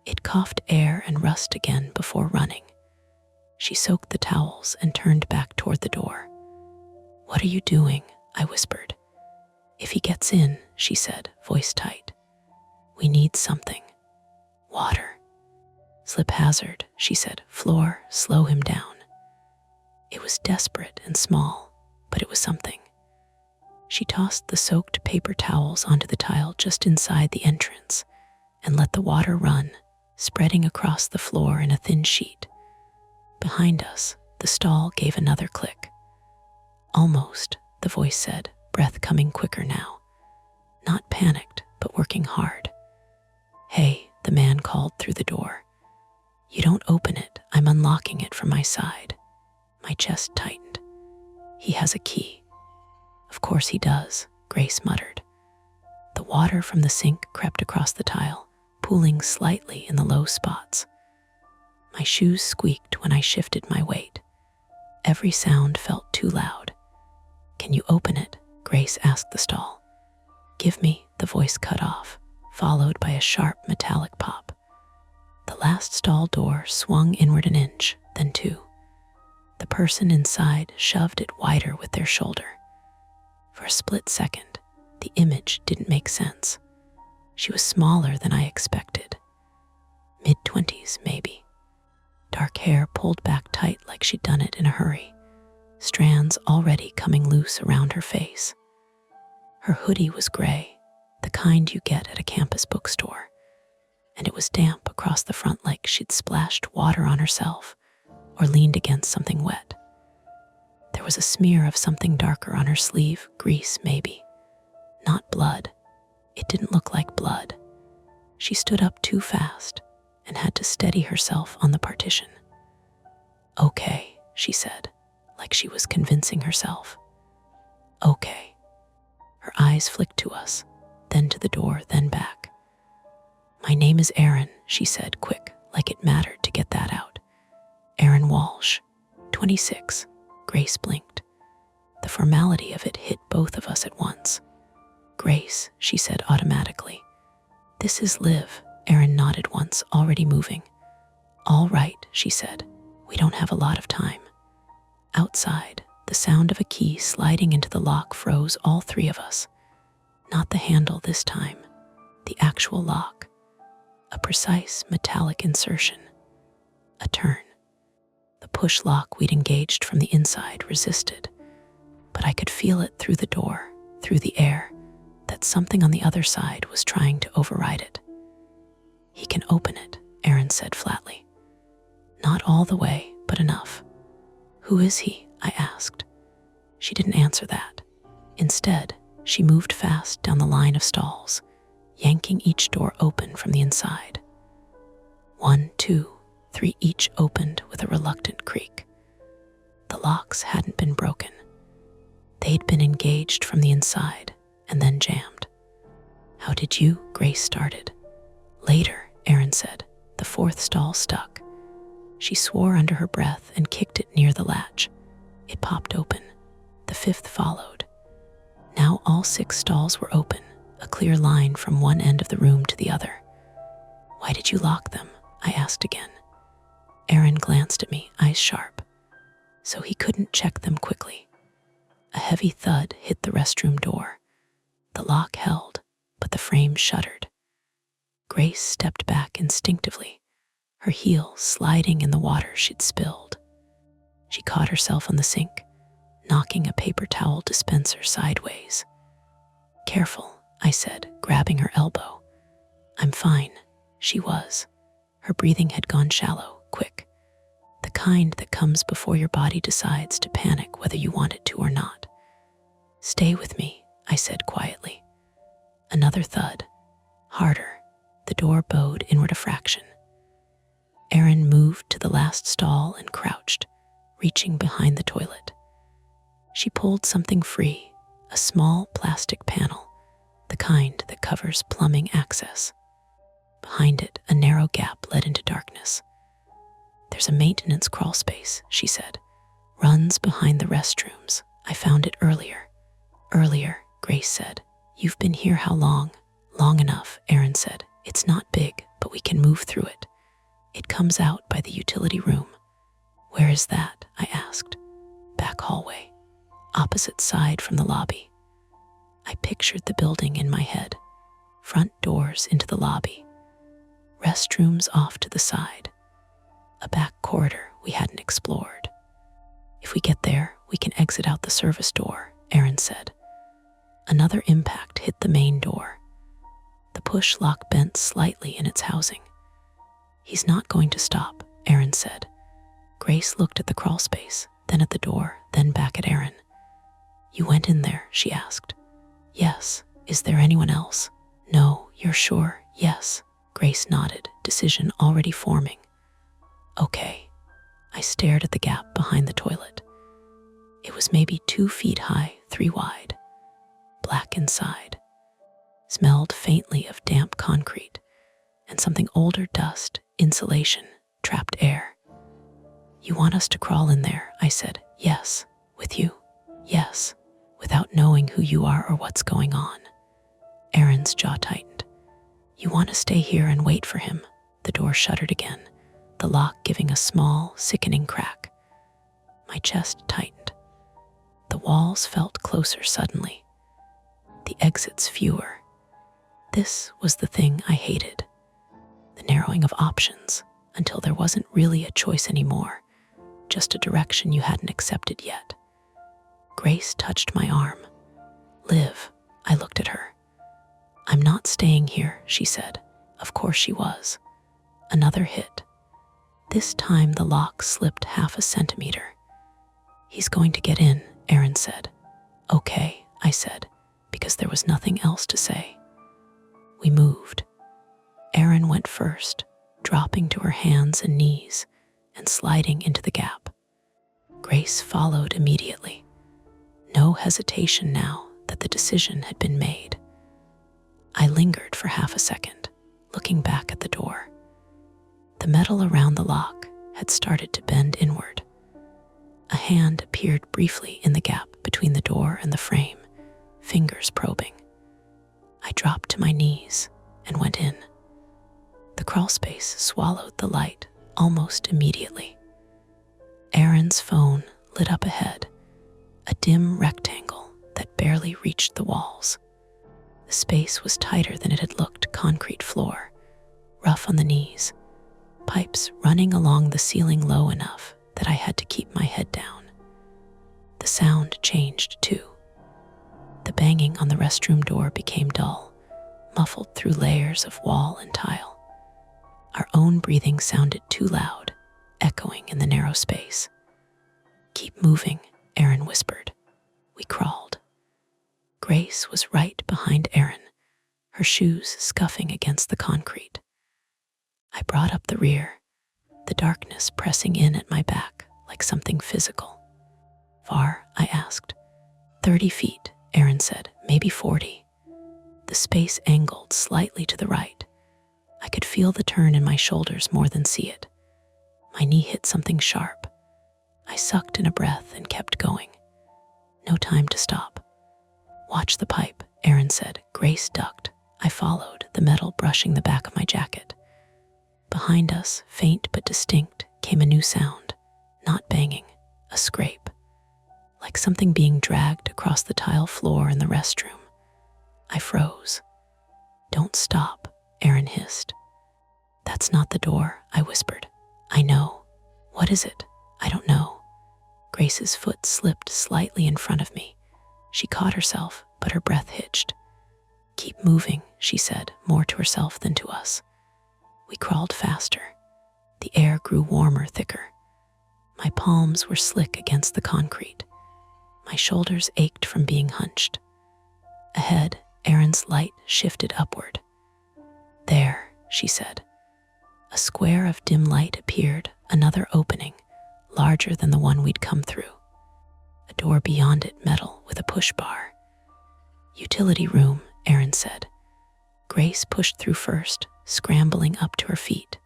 It coughed air and rust again before running. She soaked the towels and turned back toward the door. What are you doing? I whispered. If he gets in, she said, voice tight. We need something. Water. Slip hazard, she said. Floor, slow him down. It was desperate and small, but it was something. She tossed the soaked paper towels onto the tile just inside the entrance and let the water run, spreading across the floor in a thin sheet. Behind us, the stall gave another click. Almost, the voice said, breath coming quicker now. Not panicked, but working hard. Hey, the man called through the door. You don't open it, I'm unlocking it from my side. My chest tightened. He has a key. Of course he does, Grace muttered. The water from the sink crept across the tile, pooling slightly in the low spots. My shoes squeaked when I shifted my weight. Every sound felt too loud. Can you open it? Grace asked the stall. Give me, the voice cut off, followed by a sharp metallic pop. The last stall door swung inward an inch, then two. The person inside shoved it wider with their shoulder. For a split second, the image didn't make sense. She was smaller than I expected. Mid-20s, maybe. Dark hair pulled back tight like she'd done it in a hurry, strands already coming loose around her face. Her hoodie was gray, the kind you get at a campus bookstore, and it was damp across the front like she'd splashed water on herself or leaned against something wet. There was a smear of something darker on her sleeve, grease maybe. Not blood. It didn't look like blood. She stood up too fast and had to steady herself on the partition. Okay, she said, like she was convincing herself. Okay. Her eyes flicked to us, then to the door, then back. My name is Aaron, she said, quick, like it mattered to get that out. Aaron Walsh, 26, Grace blinked. The formality of it hit both of us at once. Grace, she said automatically. This is Liv, Aaron nodded once, already moving. All right, she said. We don't have a lot of time. Outside, the sound of a key sliding into the lock froze all three of us. Not the handle this time, the actual lock. A precise metallic insertion. A turn. The push lock we'd engaged from the inside resisted, but I could feel it through the door, through the air, that something on the other side was trying to override it. He can open it, Aaron said flatly. Not all the way, but enough. Who is he? I asked. She didn't answer that. Instead, she moved fast down the line of stalls, yanking each door open from the inside. 1, 2, 3 each opened with a reluctant creak. The locks hadn't been broken. They'd been engaged from the inside and then jammed. How did you? Grace started. Later, Aaron said. The fourth stall stuck. She swore under her breath and kicked it near the latch. It popped open. The fifth followed. Now all 6 stalls were open, a clear line from one end of the room to the other. Why did you lock them? I asked again. Aaron glanced at me, eyes sharp. So he couldn't check them quickly. A heavy thud hit the restroom door. The lock held, but the frame shuddered. Grace stepped back instinctively, her heels sliding in the water she'd spilled. She caught herself on the sink, knocking a paper towel dispenser sideways. Careful, I said, grabbing her elbow. I'm fine. She was. Her breathing had gone shallow, quick. The kind that comes before your body decides to panic whether you want it to or not. Stay with me, I said quietly. Another thud. Harder. The door bowed inward a fraction. Aaron moved to the last stall and crouched, reaching behind the toilet. She pulled something free, a small plastic panel, the kind that covers plumbing access. Behind it, a narrow gap led into darkness. There's a maintenance crawl space, she said. Runs behind the restrooms. I found it earlier. Earlier, Grace said. You've been here how long? Long enough, Aaron said. It's not big, but we can move through it. It comes out by the utility room. Where is that? I asked. Back hallway. Opposite side from the lobby. I pictured the building in my head. Front doors into the lobby. Restrooms off to the side. A back corridor we hadn't explored. If we get there, we can exit out the service door, Aaron said. Another impact hit the main door. The push lock bent slightly in its housing. He's not going to stop, Erin said. Grace looked at the crawl space, then at the door, then back at Erin. You went in there, she asked. Yes. Is there anyone else? No. You're sure? Yes. Grace nodded, decision already forming. Okay. I stared at the gap behind the toilet. It was maybe 2 feet high, 3 wide. Black inside. Smelled faintly of damp concrete and something older dust, insulation, trapped air. You want us to crawl in there? I said. Yes. With you? Yes. Without knowing who you are or what's going on. Erin's jaw tightened. You want to stay here and wait for him? The door shuttered again, the lock giving a small, sickening crack. My chest tightened. The walls felt closer suddenly. The exits fewer. This was the thing I hated. The narrowing of options, until there wasn't really a choice anymore, just a direction you hadn't accepted yet. Grace touched my arm. Liv, I looked at her. I'm not staying here, she said. Of course she was. Another hit. This time the lock slipped 0.5 centimeter. He's going to get in, Erin said. Okay, I said, because there was nothing else to say. We moved. Erin went first, dropping to her hands and knees and sliding into the gap. Grace followed immediately. No hesitation now that the decision had been made. I lingered for 0.5 second, looking back at the door. The metal around the lock had started to bend inward. A hand appeared briefly in the gap between the door and the frame, fingers probing. I dropped to my knees and went in. The crawl space swallowed the light almost immediately. Erin's phone lit up ahead, a dim rectangle that barely reached the walls. The space was tighter than it had looked, concrete floor, rough on the knees, pipes running along the ceiling low enough that I had to keep my head down. The sound changed too. The banging on the restroom door became dull, muffled through layers of wall and tile. Our own breathing sounded too loud, echoing in the narrow space. Keep moving, Erin whispered. We crawled. Grace was right behind Erin, her shoes scuffing against the concrete. I brought up the rear, the darkness pressing in at my back like something physical. Far? I asked. 30 feet, Erin said, maybe 40. The space angled slightly to the right. I could feel the turn in my shoulders more than see it. My knee hit something sharp. I sucked in a breath and kept going. No time to stop. Watch the pipe, Erin said. Grace ducked. I followed, the metal brushing the back of my jacket. Behind us, faint but distinct, came a new sound. Not banging, a scrape. Like something being dragged across the tile floor in the restroom. I froze. Don't stop, Erin hissed. That's not the door, I whispered. I know. What is it? I don't know. Grace's foot slipped slightly in front of me. She caught herself, but her breath hitched. Keep moving, she said, more to herself than to us. We crawled faster. The air grew warmer, thicker. My palms were slick against the concrete. My shoulders ached from being hunched. Ahead, Erin's light shifted upward. There, she said. A square of dim light appeared, another opening, larger than the one we'd come through. A door beyond it, metal with a push bar. Utility room, Erin said. Grace pushed through first, scrambling up to her feet.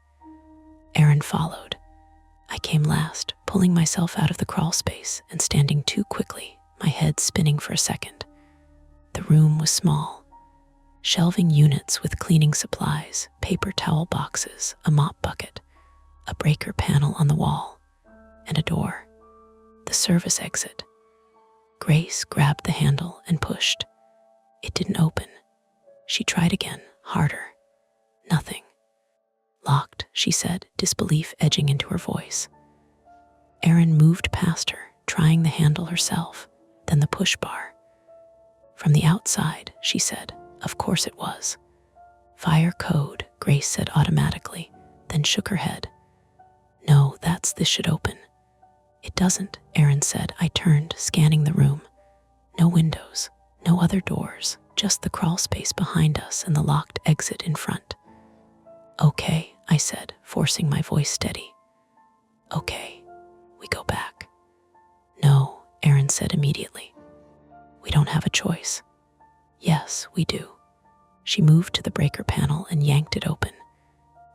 Erin followed. I came last, pulling myself out of the crawl space and standing too quickly, my head spinning for a second. The room was small. Shelving units with cleaning supplies, paper towel boxes, a mop bucket, a breaker panel on the wall, and a door. The service exit. Grace grabbed the handle and pushed. It didn't open. She tried again, harder. Nothing. Locked, she said, disbelief edging into her voice. Erin moved past her, trying the handle herself, then the push bar. From the outside, she said, of course it was. Fire code, Grace said automatically, then shook her head. No, this should open. It doesn't, Erin said. I turned, scanning the room. No windows, no other doors, just the crawl space behind us and the locked exit in front. Okay, I said, forcing my voice steady. Okay, we go back. No, Erin said immediately. We don't have a choice. Yes, we do. She moved to the breaker panel and yanked it open.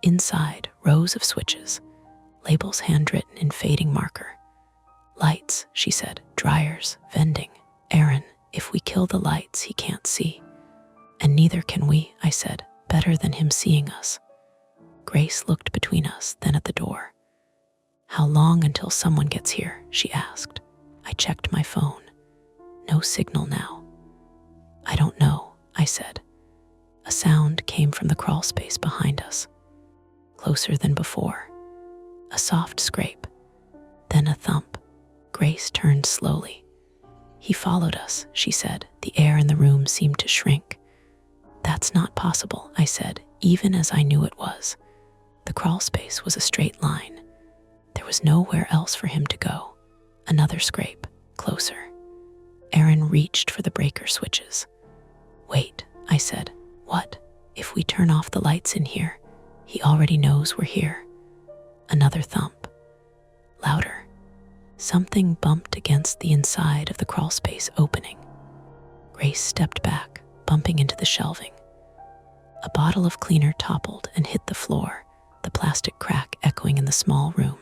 Inside, rows of switches, labels handwritten in fading marker. Lights, she said, dryers, vending. Erin, if we kill the lights, he can't see. And neither can we, I said, better than him seeing us. Grace looked between us, then at the door. How long until someone gets here? She asked. I checked my phone. No signal now. I don't know, I said. A sound came from the crawl space behind us. Closer than before. A soft scrape, then a thump. Grace turned slowly. He followed us, she said. The air in the room seemed to shrink. That's not possible, I said, even as I knew it was. The crawl space was a straight line. There was nowhere else for him to go. Another scrape, closer. Erin reached for the breaker switches. Wait, I said. What? If we turn off the lights in here, he already knows we're here. Another thump. Louder. Something bumped against the inside of the crawl space opening. Grace stepped back, bumping into the shelving. A bottle of cleaner toppled and hit the floor, the plastic crack echoing in the small room.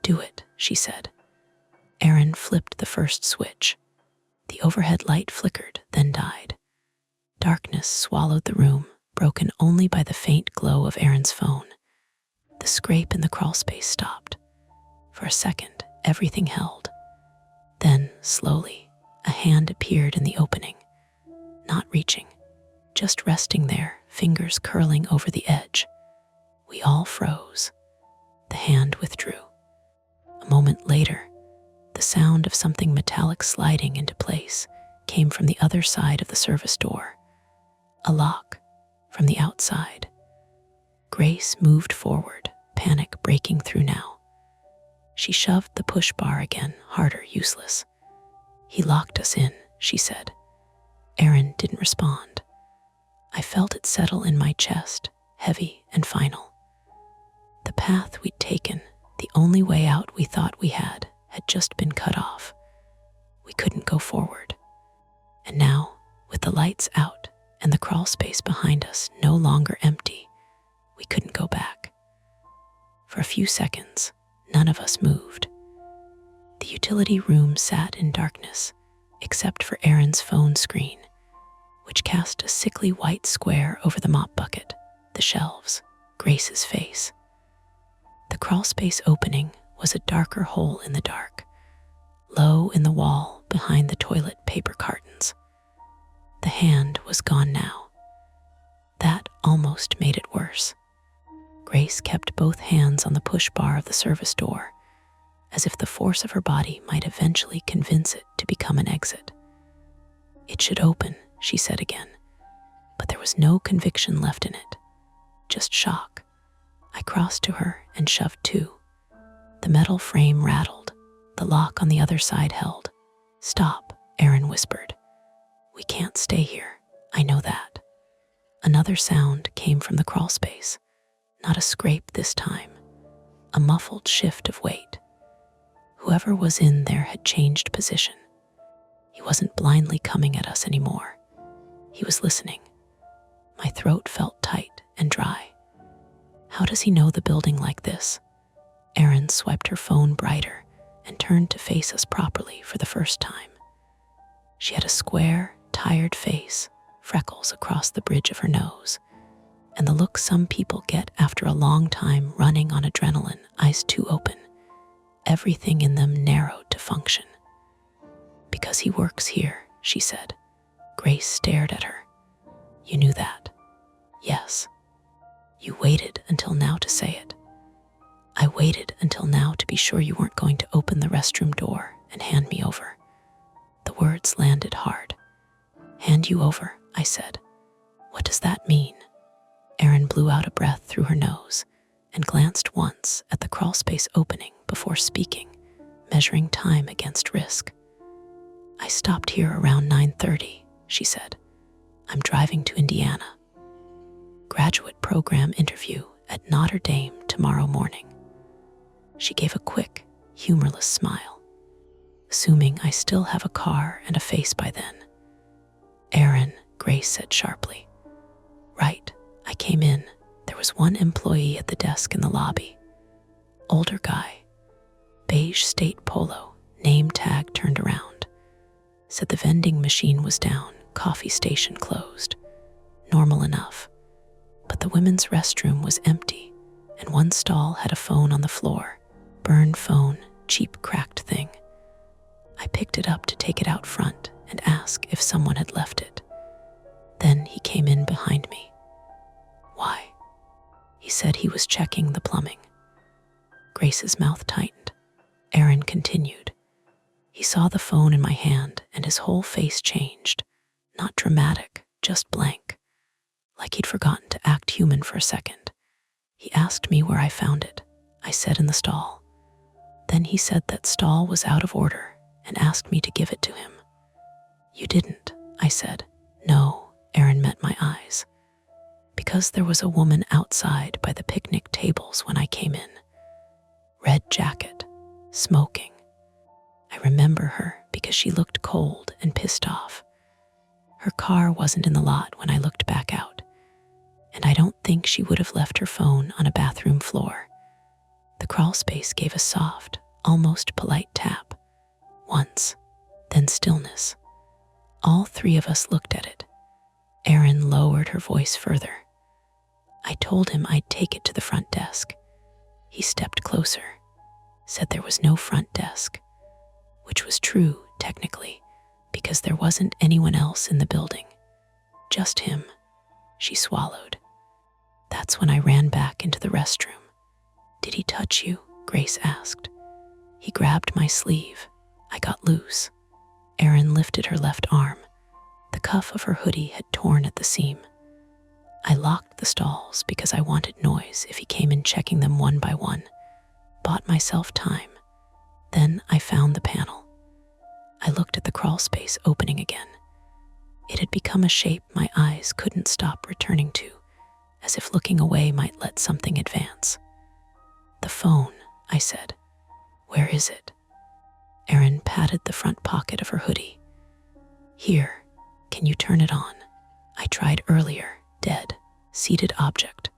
Do it, she said. Erin flipped the first switch. The overhead light flickered, then died. Darkness swallowed the room, broken only by the faint glow of Erin's phone. The scrape in the crawl space stopped. For a second, everything held. Then, slowly, a hand appeared in the opening. Not reaching, just resting there, fingers curling over the edge. We all froze. The hand withdrew. A moment later, the sound of something metallic sliding into place came from the other side of the service door. A lock from the outside. Grace moved forward, panic breaking through now. She shoved the push bar again, harder, useless. He locked us in, she said. Erin didn't respond. I felt it settle in my chest, heavy and final. The path we'd taken, the only way out we thought we had just been cut off. We couldn't go forward. And now, with the lights out and the crawl space behind us no longer empty, we couldn't go back. For a few seconds, none of us moved. The utility room sat in darkness, except for Erin's phone screen, which cast a sickly white square over the mop bucket, the shelves, Grace's face. The crawl space opening was a darker hole in the dark, low in the wall behind the toilet paper cartons. The hand was gone now. That almost made it worse. Grace kept both hands on the push bar of the service door, as if the force of her body might eventually convince it to become an exit. It should open, she said again, but there was no conviction left in it, just shock. I crossed to her and shoved too. The metal frame rattled. The lock on the other side held. Stop, Erin whispered. We can't stay here. I know that. Another sound came from the crawl space. Not a scrape this time. A muffled shift of weight. Whoever was in there had changed position. He wasn't blindly coming at us anymore. He was listening. My throat felt tight and dry. How does he know the building like this? Erin swiped her phone brighter and turned to face us properly for the first time. She had a square, tired face, freckles across the bridge of her nose, and the look some people get after a long time running on adrenaline, eyes too open, everything in them narrowed to function. Because he works here, she said. Grace stared at her. You knew that? Yes. You waited until now to say it. I waited until now to be sure you weren't going to open the restroom door and hand me over. The words landed hard. Hand you over, I said. What does that mean? Erin blew out a breath through her nose, and glanced once at the crawlspace opening before speaking, measuring time against risk. "I stopped here around 9:30, she said. "I'm driving to Indiana. Graduate program interview at Notre Dame tomorrow morning." She gave a quick, humorless smile. "Assuming I still have a car and a face by then." "Aaron," Grace said sharply. "Right, I came in. There was one employee at the desk in the lobby. Older guy, beige state polo, name tag turned around. Said the vending machine was down, coffee station closed. Normal enough. But the women's restroom was empty, and one stall had a phone on the floor. Burned phone, cheap cracked thing. I picked it up to take it out front and ask if someone had left it. Then he came in behind me." "Why?" "He said he was checking the plumbing." Grace's mouth tightened. Aaron continued. "He saw the phone in my hand and his whole face changed. Not dramatic, just blank. Like he'd forgotten to act human for a second. He asked me where I found it. I said in the stall. Then he said that stall was out of order and asked me to give it to him." "You didn't," I said. "No," Aaron met my eyes. "Because there was a woman outside by the picnic tables when I came in. Red jacket, smoking. I remember her because she looked cold and pissed off. Her car wasn't in the lot when I looked back out, and I don't think she would have left her phone on a bathroom floor." The crawlspace gave a soft, almost polite tap. Once, then stillness. All three of us looked at it. Erin lowered her voice further. "I told him I'd take it to the front desk. He stepped closer, said there was no front desk," which was true, technically, because there wasn't anyone else in the building. "Just him." She swallowed. "That's when I ran back into the restroom." "Did he touch you?" Grace asked. "He grabbed my sleeve. I got loose." Erin lifted her left arm. The cuff of her hoodie had torn at the seam. "I locked the stalls because I wanted noise if he came in checking them one by one. Bought myself time. Then I found the panel. I looked at the crawlspace opening again. It had become a shape my eyes couldn't stop returning to, as if looking away might let something advance. "The phone," I said. "Where is it?" Erin patted the front pocket of her hoodie. "Here, can you turn it on?" I tried earlier. Dead, seated object.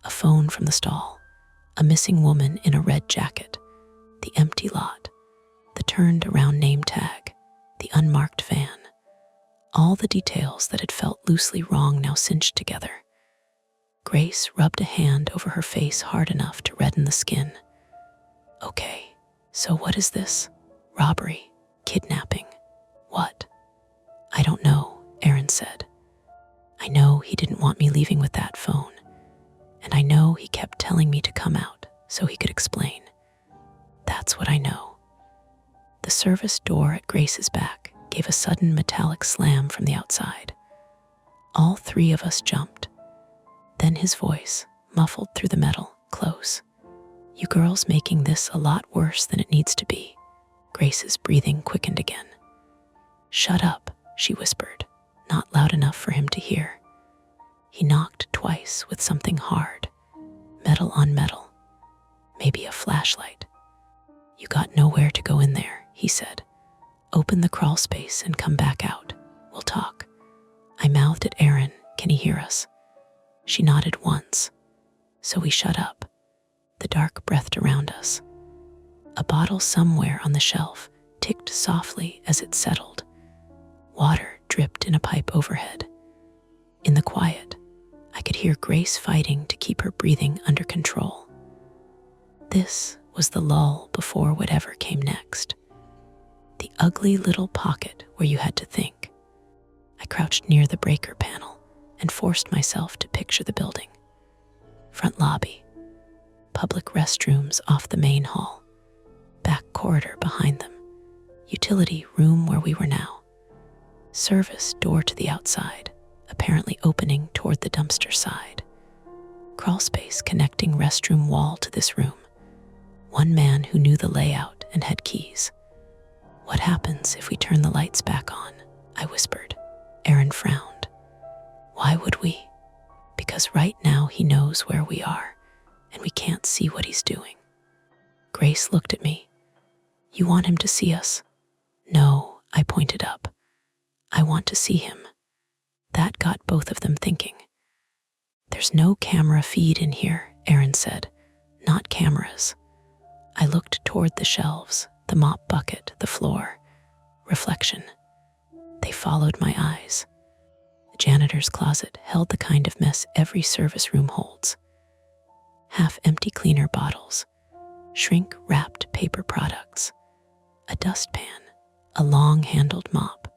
A phone from the stall. A missing woman in a red jacket. The empty lot. The turned around name tag. The unmarked van. All the details that had felt loosely wrong now cinched together. Grace rubbed a hand over her face hard enough to redden the skin. "Okay, so what is this? Robbery? Kidnapping? What?" "I don't know," Erin said. "I know he didn't want me leaving with that phone, and I know he kept telling me to come out so he could explain. That's what I know." The service door at Grace's back gave a sudden metallic slam from the outside. All three of us jumped. Then his voice, muffled through the metal, close. "You girls making this a lot worse than it needs to be." Grace's breathing quickened again. "Shut up," she whispered, not loud enough for him to hear. He knocked twice with something hard, metal on metal, maybe a flashlight. "You got nowhere to go in there," he said. "Open the crawl space and come back out. We'll talk." I mouthed at Erin, "Can he hear us?" She nodded once, so we shut up. The dark breathed around us. A bottle somewhere on the shelf ticked softly as it settled. Water dripped in a pipe overhead. In the quiet, I could hear Grace fighting to keep her breathing under control. This was the lull before whatever came next. The ugly little pocket where you had to think. I crouched near the breaker panel and forced myself to picture the building. Front lobby. Public restrooms off the main hall. Back corridor behind them. Utility room where we were now. Service door to the outside, apparently opening toward the dumpster side. crawl space connecting restroom wall to this room. One man who knew the layout and had keys. What happens if we turn the lights back on? I whispered. Aaron frowned. Why would we? Because right now he knows where we are, and we can't see what he's doing. Grace looked at me. You want him to see us? No, I pointed up. I want to see him. That got both of them thinking. There's no camera feed in here, Aaron said. Not cameras. I looked toward the shelves, the mop bucket, the floor. Reflection. They followed my eyes. The janitor's closet held the kind of mess every service room holds. Half-empty cleaner bottles, shrink-wrapped paper products, a dustpan, a long-handled mop,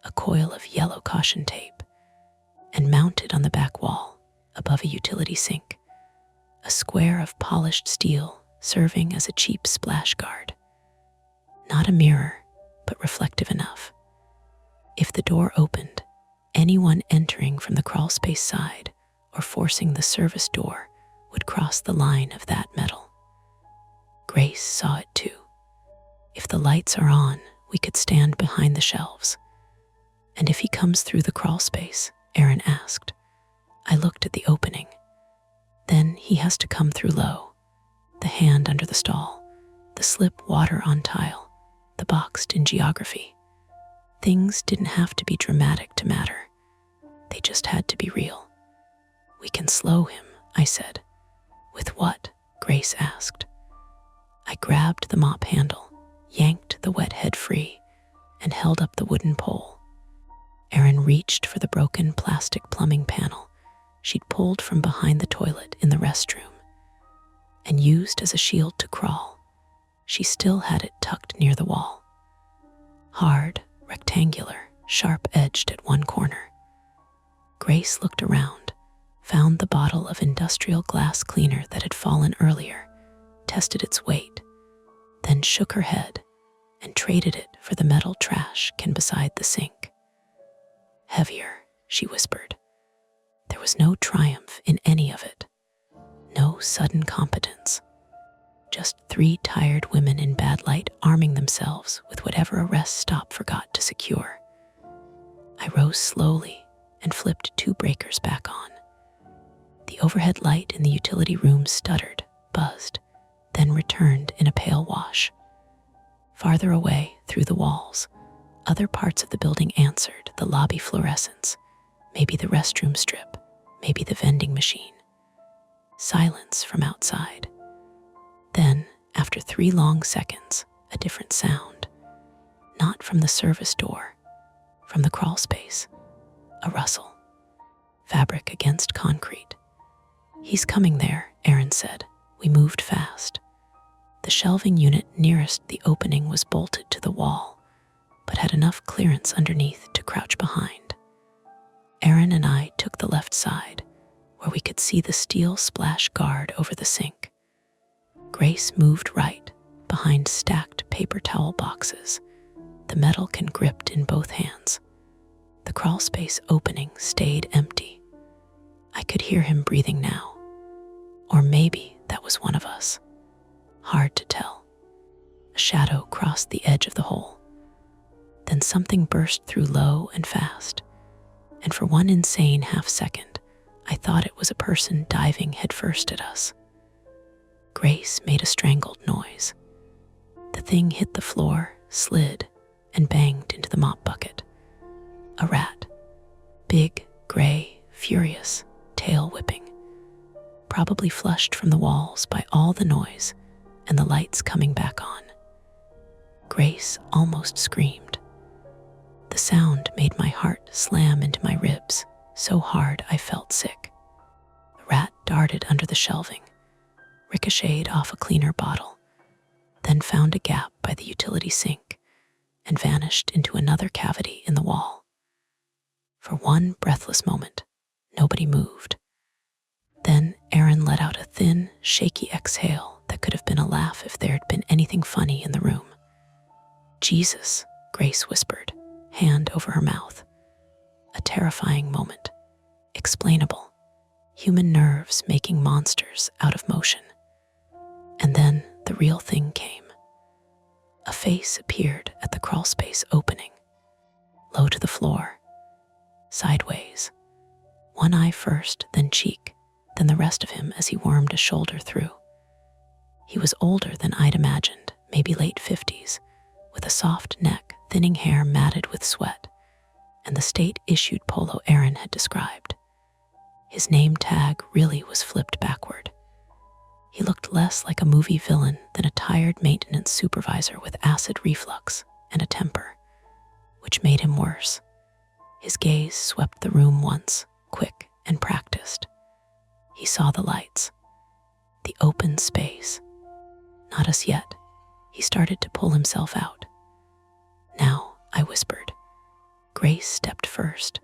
a coil of yellow caution tape, and mounted on the back wall, above a utility sink, a square of polished steel serving as a cheap splash guard. Not a mirror, but reflective enough. If the door opened, anyone entering from the crawlspace side or forcing the service door would cross the line of that metal. Grace saw it too. If the lights are on, we could stand behind the shelves. And if he comes through the crawlspace, Aaron asked. I looked at the opening. Then he has to come through low. The hand under the stall, the slip water on tile, the boxed in geography. Things didn't have to be dramatic to matter. They just had to be real. We can slow him, I said. With what? Grace asked. I grabbed the mop handle, yanked the wet head free, and held up the wooden pole. Aaron reached for the broken plastic plumbing panel she'd pulled from behind the toilet in the restroom and used as a shield to crawl. She still had it tucked near the wall. Hard, rectangular, sharp-edged at one corner. Grace looked around, found the bottle of industrial glass cleaner that had fallen earlier, tested its weight, then shook her head and traded it for the metal trash can beside the sink. Heavier, she whispered. There was no triumph in any of it. No sudden competence. Just 3 tired women in bad light arming themselves with whatever a rest stop forgot to secure. I rose slowly and flipped 2 breakers back on. The overhead light in the utility room stuttered, buzzed, then returned in a pale wash. Farther away, through the walls, other parts of the building answered, the lobby fluorescence, maybe the restroom strip, maybe the vending machine. Silence from outside. Then, after 3 long seconds, a different sound. Not from the service door, from the crawl space. A rustle. Fabric against concrete. He's coming there, Aaron said. We moved fast. The shelving unit nearest the opening was bolted to the wall, but had enough clearance underneath to crouch behind. Aaron and I took the left side, where we could see the steel splash guard over the sink. Grace moved right, behind stacked paper towel boxes, the metal can gripped in both hands. The crawlspace opening stayed empty. I could hear him breathing now. Or maybe that was one of us. Hard to tell. A shadow crossed the edge of the hole. Then something burst through low and fast, and for one insane half-second, I thought it was a person diving headfirst at us. Grace made a strangled noise. The thing hit the floor, slid, and banged into the mop bucket. A rat. Big, gray, furious, tail whipping. Probably flushed from the walls by all the noise and the lights coming back on. Grace almost screamed. The sound made my heart slam into my ribs, so hard I felt sick. The rat darted under the shelving, ricocheted off a cleaner bottle, then found a gap by the utility sink and vanished into another cavity in the wall. For one breathless moment, nobody moved. Then Aaron let out a thin, shaky exhale that could have been a laugh if there had been anything funny in the room. Jesus, Grace whispered, hand over her mouth. A terrifying moment. Explainable. human nerves making monsters out of motion. And then the real thing came. A face appeared at the crawlspace opening, low to the floor, sideways, one eye first, then cheek, then the rest of him as he wormed a shoulder through. He was older than I'd imagined, maybe late 50s, with a soft neck, thinning hair matted with sweat, and the state-issued polo Aaron had described. His name tag really was flipped backward. He looked less like a movie villain than a tired maintenance supervisor with acid reflux and a temper, which made him worse. His gaze swept the room once, quick and practiced. He saw the lights, the open space. Not us yet. He started to pull himself out. Now, I whispered. Grace stepped first.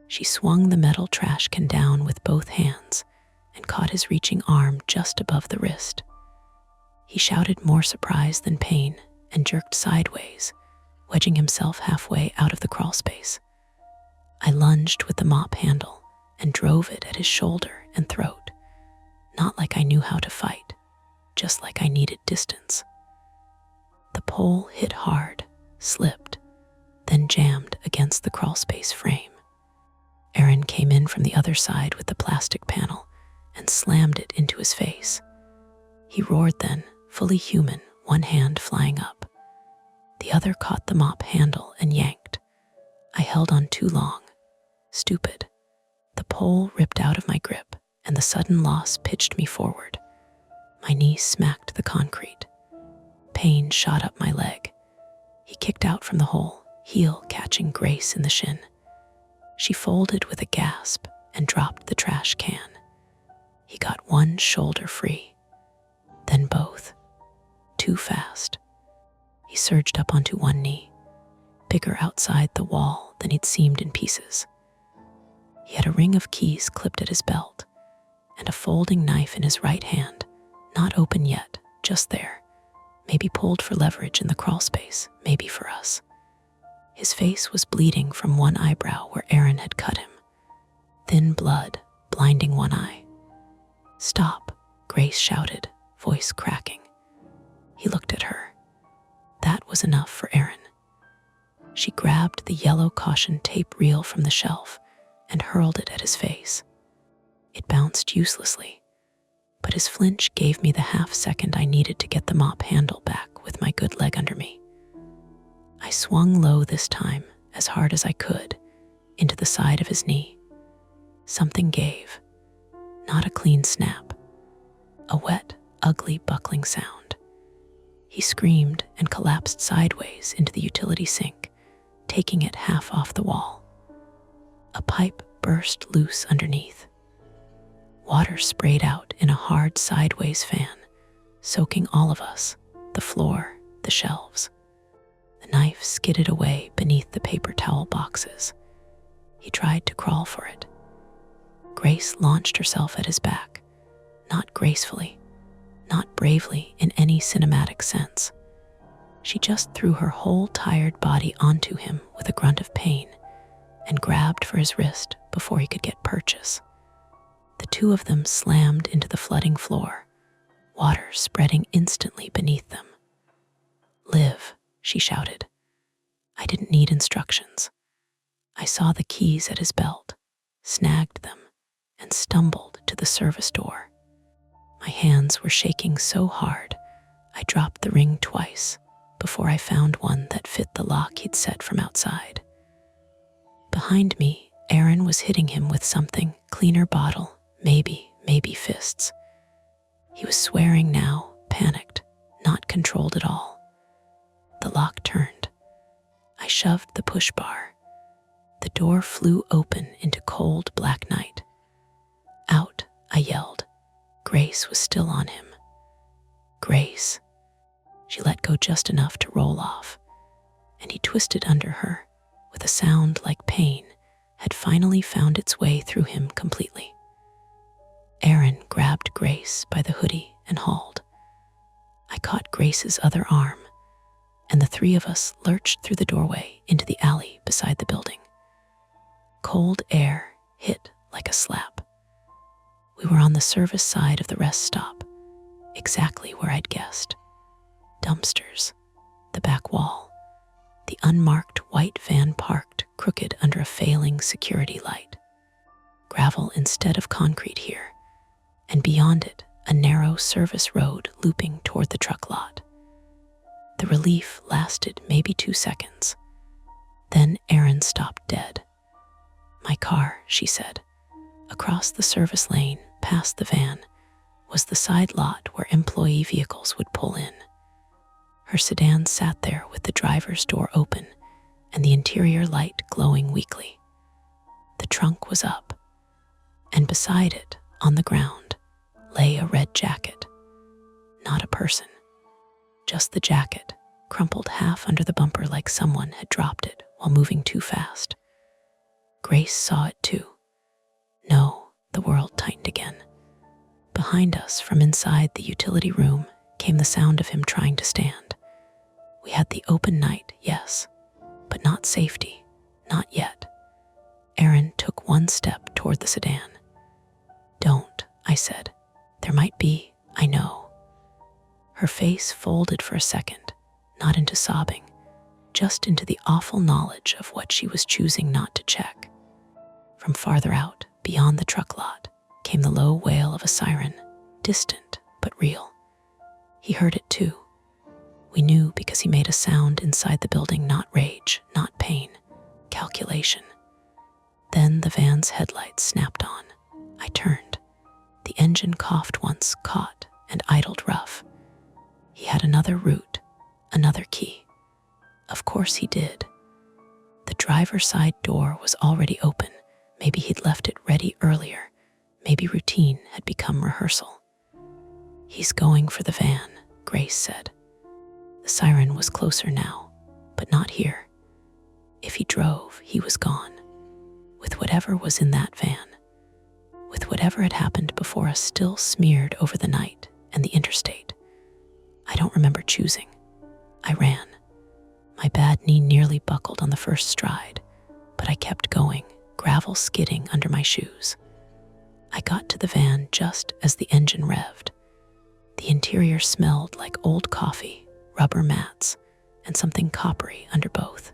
She swung the metal trash can down with both hands and caught his reaching arm just above the wrist. He shouted more surprise than pain and jerked sideways, wedging himself halfway out of the crawlspace. I lunged with the mop handle and drove it at his shoulder and throat, not like I knew how to fight, just like I needed distance. The pole hit hard, slipped, then jammed against the crawlspace frame. Aaron came in from the other side with the plastic panel and slammed it into his face. He roared then, fully human, one hand flying up. The other caught the mop handle and yanked. I held on too long. Stupid. The pole ripped out of my grip, and the sudden loss pitched me forward. My knee smacked the concrete. Pain shot up my leg. He kicked out from the hole, heel catching Grace in the shin. She folded with a gasp and dropped the trash can. He got one shoulder free, then both. Too fast. He surged up onto one knee, bigger outside the wall than he'd seemed in pieces. He had a ring of keys clipped at his belt and a folding knife in his right hand, not open yet, just there, maybe pulled for leverage in the crawlspace, maybe for us. His face was bleeding from one eyebrow where Aaron had cut him. Thin blood, blinding one eye. "Stop," Grace shouted, voice cracking. He looked at her. That was enough for Aaron. She grabbed the yellow caution tape reel from the shelf and hurled it at his face. It bounced uselessly, but his flinch gave me the half second I needed to get the mop handle back with my good leg under me. I swung low this time, as hard as I could, into the side of his knee. Something gave. Not a clean snap. A wet, ugly buckling sound. He screamed and collapsed sideways into the utility sink, taking it half off the wall. A pipe burst loose underneath. Water sprayed out in a hard sideways fan, soaking all of us, the floor, the shelves. The knife skidded away beneath the paper towel boxes. He tried to crawl for it. Grace launched herself at his back, not gracefully, not bravely in any cinematic sense. She just threw her whole tired body onto him with a grunt of pain and grabbed for his wrist before he could get purchase. The two of them slammed into the flooding floor, water spreading instantly beneath them. "Live," she shouted. I didn't need instructions. I saw the keys at his belt, snagged them, and stumbled to the service door. My hands were shaking so hard, I dropped the ring twice before I found one that fit the lock he'd set from outside. Behind me, Aaron was hitting him with something, cleaner bottle, maybe fists. He was swearing now, panicked, not controlled at all. The lock turned. I shoved the push bar. The door flew open into cold black night. "Out," I yelled. Grace was still on him. "Grace." She let go just enough to roll off, and he twisted under her with a sound like pain had finally found its way through him completely. Aaron grabbed Grace by the hoodie and hauled. I caught Grace's other arm, and the three of us lurched through the doorway into the alley beside the building. Cold air hit like a slap. We were on the service side of the rest stop, exactly where I'd guessed. Dumpsters, the back wall, the unmarked white van parked crooked under a failing security light. Gravel instead of concrete here, and beyond it, a narrow service road looping toward the truck lot. The relief lasted maybe 2 seconds. Then Erin stopped dead. "My car," she said. Across the service lane, past the van, was the side lot where employee vehicles would pull in. Her sedan sat there with the driver's door open and the interior light glowing weakly. The trunk was up, and beside it, on the ground, lay a red jacket. Not a person, just the jacket, crumpled half under the bumper like someone had dropped it while moving too fast. Grace saw it too. No, the world tightened again. Behind us, from inside the utility room, came the sound of him trying to stand. We had the open night, yes, but not safety, not yet. Erin took one step toward the sedan. "Don't," I said. "There might be, I know." Her face folded for a second, not into sobbing, just into the awful knowledge of what she was choosing not to check. From farther out, beyond the truck lot, came the low wail of a siren, distant but real. He heard it too. We knew because he made a sound inside the building, not rage, not pain, calculation. Then the van's headlights snapped on. I turned. The engine coughed once, caught, and idled rough. He had another route, another key. Of course he did. The driver's side door was already open. Maybe he'd left it ready earlier. Maybe routine had become rehearsal. "He's going for the van," Grace said. The siren was closer now, but not here. If he drove, he was gone. With whatever was in that van. With whatever had happened before us still smeared over the night and the interstate. I don't remember choosing. I ran. My bad knee nearly buckled on the first stride, but I kept going, gravel skidding under my shoes. I got to the van just as the engine revved. The interior smelled like old coffee, rubber mats, and something coppery under both.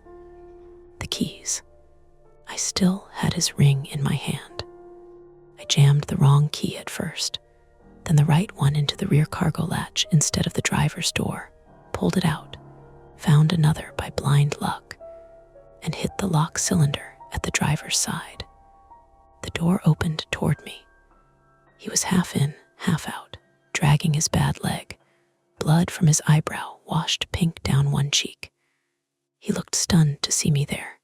The keys. I still had his ring in my hand. I jammed the wrong key at first, then the right one into the rear cargo latch instead of the driver's door, pulled it out, found another by blind luck, and hit the lock cylinder at the driver's side. The door opened toward me. He was half in, half out, dragging his bad leg. Blood from his eyebrow washed pink down one cheek. He looked stunned to see me there.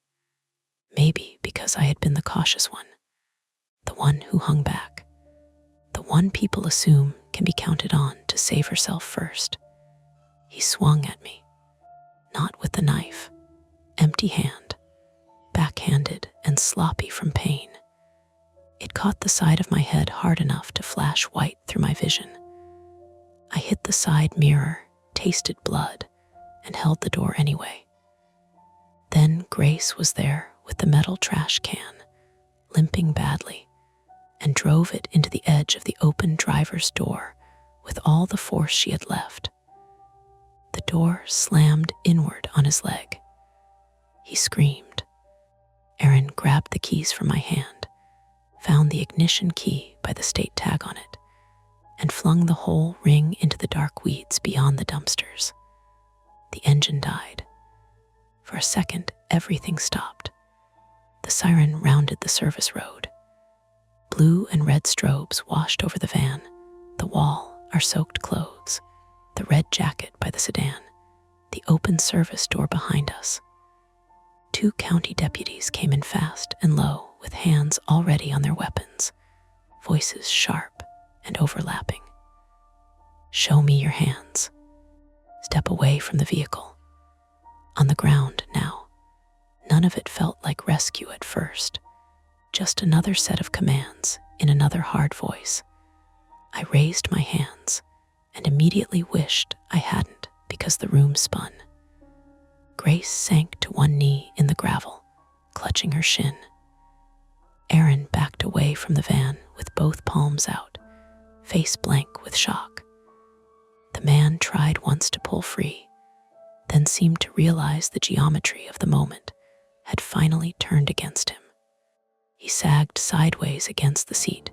Maybe because I had been the cautious one, the one who hung back, the one people assume can be counted on to save herself first. He swung at me, not with the knife, empty hand, backhanded and sloppy from pain. It caught the side of my head hard enough to flash white through my vision. I hit the side mirror, tasted blood, and held the door anyway. Then Grace was there with the metal trash can, limping badly, and drove it into the edge of the open driver's door with all the force she had left. The door slammed inward on his leg. He screamed. Erin grabbed the keys from my hand, found the ignition key by the state tag on it, and flung the whole ring into the dark weeds beyond the dumpsters. The engine died. For a second, everything stopped. The siren rounded the service road. Blue and red strobes washed over the van, the wall, our soaked clothes, the red jacket by the sedan, the open service door behind us. 2 county deputies came in fast and low with hands already on their weapons, voices sharp and overlapping. "Show me your hands. Step away from the vehicle." On the ground now. None of it felt like rescue at first, just another set of commands in another hard voice. I raised my hands and immediately wished I hadn't because the room spun. Grace sank to one knee in the gravel, clutching her shin. Erin backed away from the van with both palms out, face blank with shock. The man tried once to pull free, then seemed to realize the geometry of the moment had finally turned against him. He sagged sideways against the seat,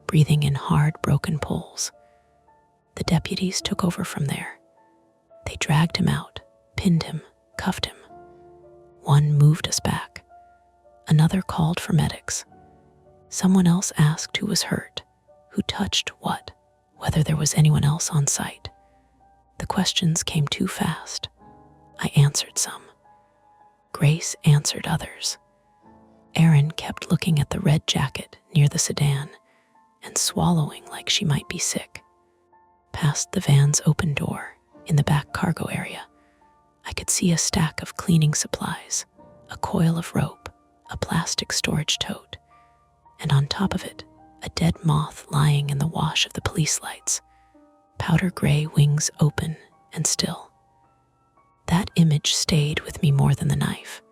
breathing in hard, broken pulls. The deputies took over from there. They dragged him out, pinned him, cuffed him. One moved us back. Another called for medics. Someone else asked who was hurt, who touched what, whether there was anyone else on site. The questions came too fast. I answered some. Grace answered others. Erin kept looking at the red jacket near the sedan and swallowing like she might be sick. Past the van's open door, in the back cargo area, I could see a stack of cleaning supplies, a coil of rope, a plastic storage tote, and on top of it, a dead moth lying in the wash of the police lights, powder gray wings open and still. That image stayed with me more than the knife,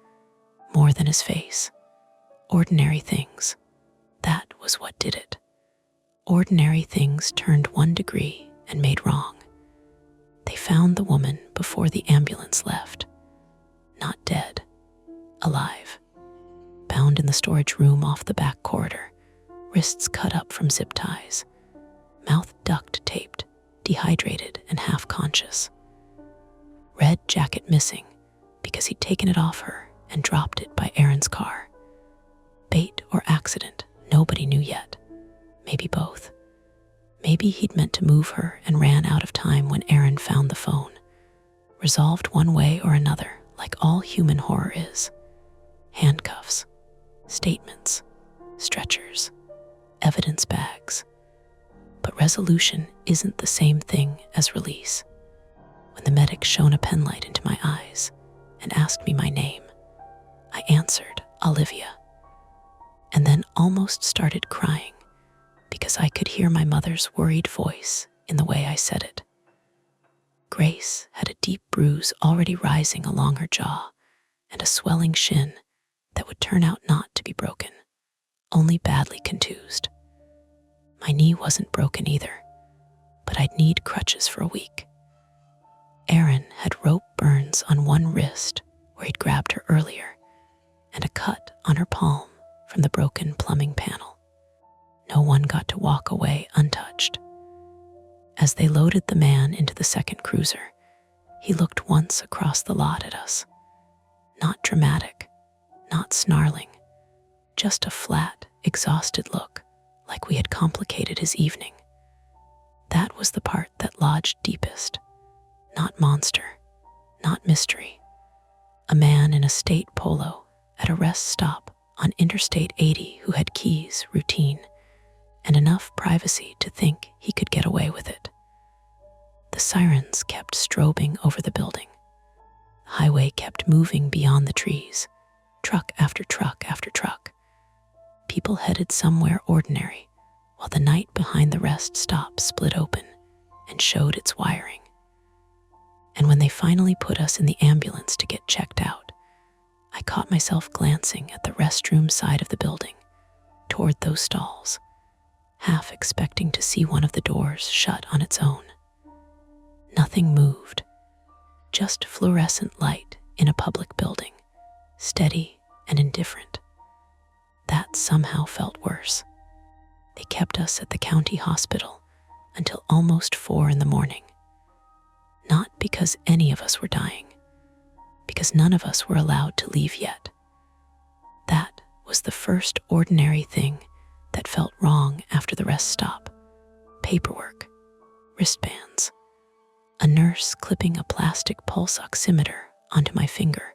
more than his face. Ordinary things. That was what did it. Ordinary things turned 1 degree and made wrong. They found the woman before the ambulance left. Not dead. Alive. Bound in the storage room off the back corridor, wrists cut up from zip ties, mouth duct taped, dehydrated and half conscious. Red jacket missing because he'd taken it off her and dropped it by Erin's car. Bait or accident, nobody knew yet. Maybe both. Maybe he'd meant to move her and ran out of time when Erin found the phone. Resolved one way or another, like all human horror is. Handcuffs, statements, stretchers, evidence bags. But resolution isn't the same thing as release. When the medic shone a penlight into my eyes and asked me my name, I answered, Olivia, and then almost started crying because I could hear my mother's worried voice in the way I said it. Grace had a deep bruise already rising along her jaw and a swelling shin that would turn out not to be broken, only badly contused. My knee wasn't broken either, but I'd need crutches for a week. Erin had rope burns on one wrist where he'd grabbed her earlier, and a cut on her palm from the broken plumbing panel. No one got to walk away untouched. As they loaded the man into the second cruiser, he looked once across the lot at us. Not dramatic, not snarling, just a flat, exhausted look, like we had complicated his evening. That was the part that lodged deepest. Not monster, not mystery. A man in a state polo at a rest stop on Interstate 80 who had keys, routine, and enough privacy to think he could get away with it. The sirens kept strobing over the building. The highway kept moving beyond the trees, truck after truck after truck. People headed somewhere ordinary, while the night behind the rest stop split open and showed its wiring. And when they finally put us in the ambulance to get checked out, I caught myself glancing at the restroom side of the building, toward those stalls, half expecting to see one of the doors shut on its own. Nothing moved, just fluorescent light in a public building, steady and indifferent. That somehow felt worse. They kept us at the county hospital until almost 4 a.m. Not because any of us were dying, because none of us were allowed to leave yet. That was the first ordinary thing that felt wrong after the rest stop. Paperwork, wristbands, a nurse clipping a plastic pulse oximeter onto my finger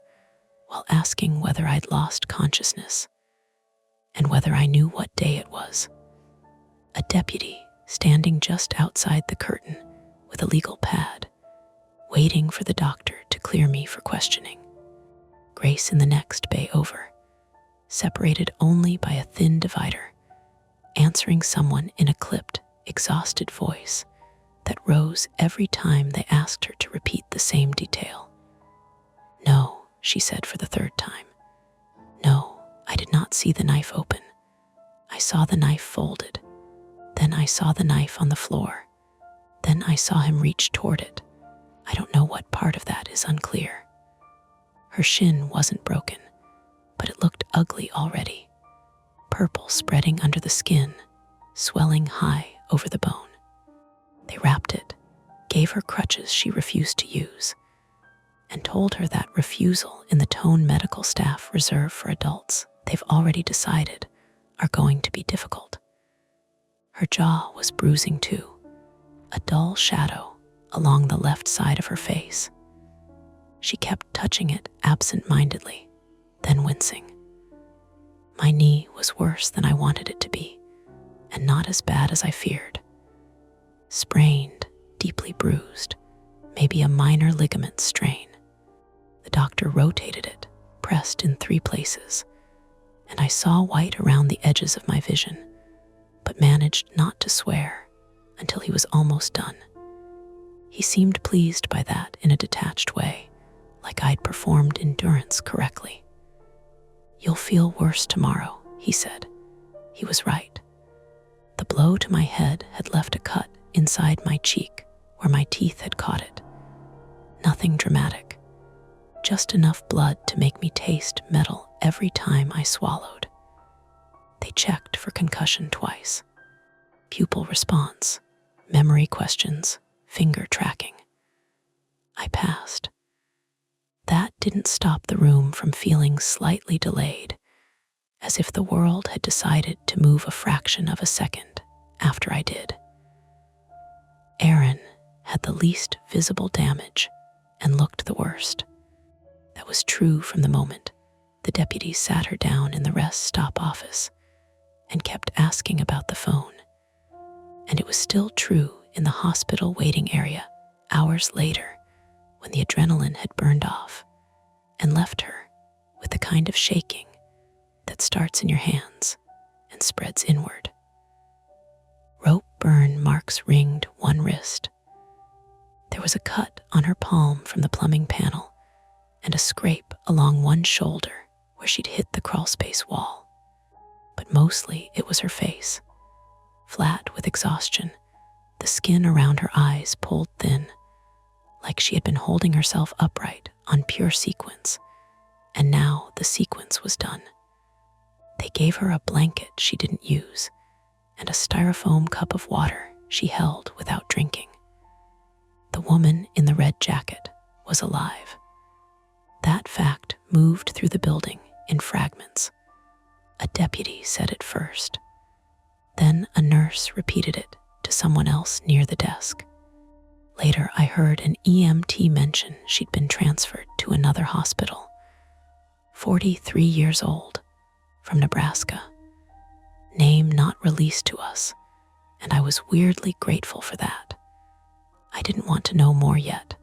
while asking whether I'd lost consciousness and whether I knew what day it was. A deputy standing just outside the curtain with a legal pad, waiting for the doctor to clear me for questioning. Grace in the next bay over, separated only by a thin divider, answering someone in a clipped, exhausted voice that rose every time they asked her to repeat the same detail. No, she said for the 3rd time. No, I did not see the knife open. I saw the knife folded, Then I saw the knife on the floor. Then I saw him reach toward it. I don't know what part of that is unclear. Her shin wasn't broken, but it looked ugly already. Purple spreading under the skin, swelling high over the bone. They wrapped it, gave her crutches she refused to use, and told her that refusal in the tone medical staff reserve for adults they've already decided are going to be difficult. Her jaw was bruising too, a dull shadow along the left side of her face. She kept touching it absent-mindedly, then wincing. My knee was worse than I wanted it to be, and not as bad as I feared. Sprained, deeply bruised, maybe a minor ligament strain. The doctor rotated it, pressed in 3 places, and I saw white around the edges of my vision, but managed not to swear until he was almost done. He seemed pleased by that in a detached way, like I'd performed endurance correctly. "You'll feel worse tomorrow," he said. He was right. The blow to my head had left a cut inside my cheek where my teeth had caught it. Nothing dramatic, just enough blood to make me taste metal every time I swallowed. They checked for concussion twice. Pupil response, memory questions, finger tracking. I passed. That didn't stop the room from feeling slightly delayed, as if the world had decided to move a fraction of a second after I did. Erin had the least visible damage and looked the worst. That was true from the moment the deputies sat her down in the rest stop office and kept asking about the phone. And it was still true in the hospital waiting area hours later when the adrenaline had burned off and left her with the kind of shaking that starts in your hands and spreads inward. Rope burn marks ringed one wrist. There was a cut on her palm from the plumbing panel and a scrape along one shoulder where she'd hit the crawlspace wall. But mostly it was her face, flat with exhaustion, the skin around her eyes pulled thin, like she had been holding herself upright on pure sequence, and now the sequence was done. They gave her a blanket she didn't use and a styrofoam cup of water she held without drinking. The woman in the red jacket was alive. That fact moved through the building in fragments. A deputy said it first. Then a nurse repeated it to someone else near the desk. Later, I heard an EMT mention she'd been transferred to another hospital. 43 years old, from Nebraska. Name not released to us, and I was weirdly grateful for that. I didn't want to know more yet.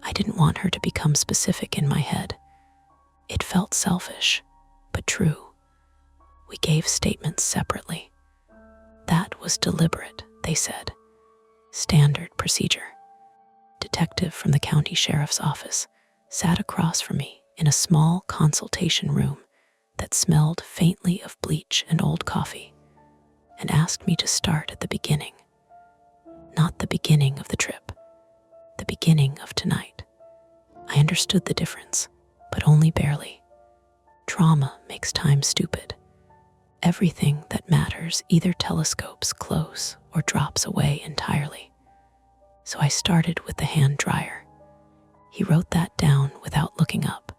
I didn't want her to become specific in my head. It felt selfish, but true. We gave statements separately. That was deliberate, they said. Standard procedure. Detective from the county sheriff's office sat across from me in a small consultation room that smelled faintly of bleach and old coffee, and asked me to start at the beginning. Not the beginning of the trip, the beginning of tonight. I understood the difference, but only barely. Trauma makes time stupid. Everything that matters either telescopes close or drops away entirely. So I started with the hand dryer. He wrote that down without looking up,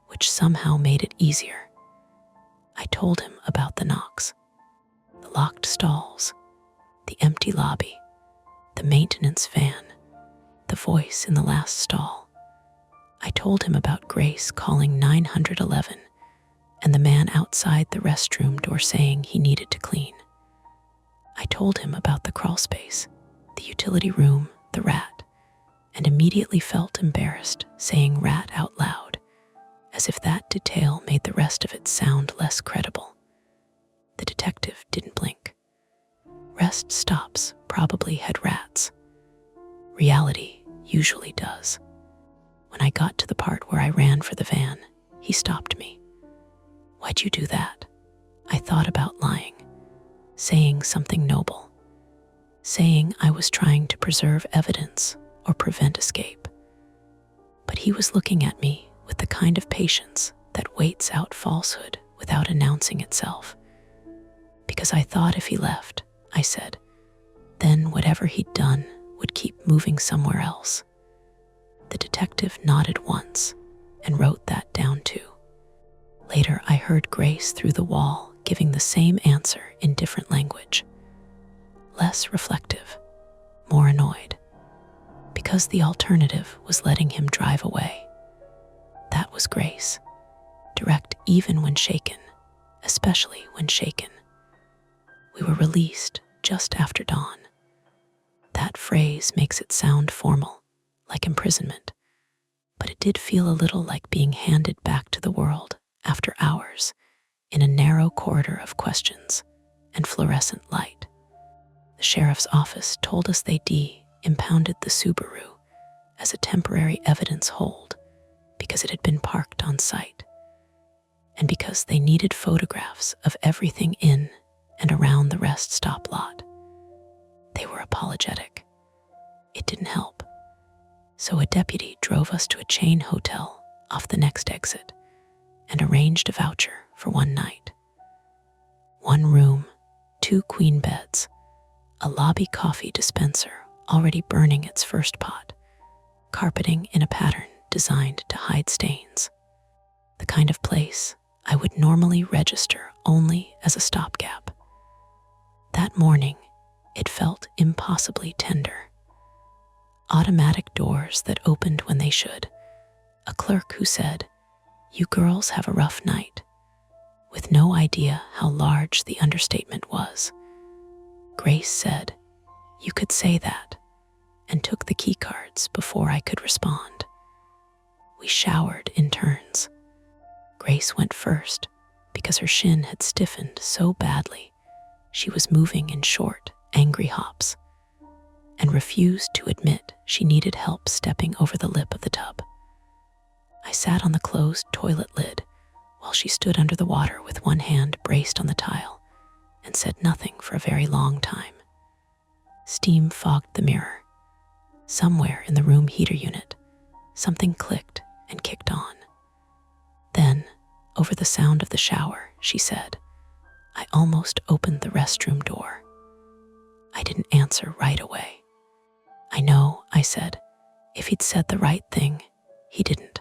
which somehow made it easier. I told him about the knocks, the locked stalls, the empty lobby, the maintenance van, the voice in the last stall. I told him about Grace calling 911 and the man outside the restroom door saying he needed to clean. I told him about the crawlspace, the utility room, the rat, and immediately felt embarrassed saying rat out loud, as if that detail made the rest of it sound less credible. The detective didn't blink. Rest stops probably had rats. Reality usually does. When I got to the part where I ran for the van, he stopped me. "Why'd you do that?" I thought about lying, saying something noble, saying I was trying to preserve evidence or prevent escape. But he was looking at me with the kind of patience that waits out falsehood without announcing itself. Because I thought if he left, I said, then whatever he'd done would keep moving somewhere else. The detective nodded once and wrote that down too. Later, I heard Grace through the wall giving the same answer in different language. Less reflective, more annoyed. Because the alternative was letting him drive away. That was Grace. Direct even when shaken, especially when shaken. We were released just after dawn. That phrase makes it sound formal, like imprisonment, but it did feel a little like being handed back to the world after hours in a narrow corridor of questions and fluorescent light. The sheriff's office told us they impounded the Subaru as a temporary evidence hold because it had been parked on site, and because they needed photographs of everything in and around the rest stop lot. They were apologetic. It didn't help. So a deputy drove us to a chain hotel off the next exit and arranged a voucher for one night. 1 room, 2 queen beds, a lobby coffee dispenser already burning its first pot, carpeting in a pattern designed to hide stains. The kind of place I would normally register only as a stopgap. That morning, it felt impossibly tender. Automatic doors that opened when they should. A clerk who said, "You girls have a rough night," with no idea how large the understatement was. Grace said, "You could say that," and took the key cards before I could respond. We showered in turns. Grace went first because her shin had stiffened so badly she was moving in short, angry hops, and refused to admit she needed help stepping over the lip of the tub. I sat on the closed toilet lid while she stood under the water with one hand braced on the tile and said nothing for a very long time. Steam fogged the mirror. Somewhere in the room heater unit, something clicked and kicked on. Then, over the sound of the shower, she said, "I almost opened the restroom door." I didn't answer right away. "I know," I said. "If he'd said the right thing, he didn't.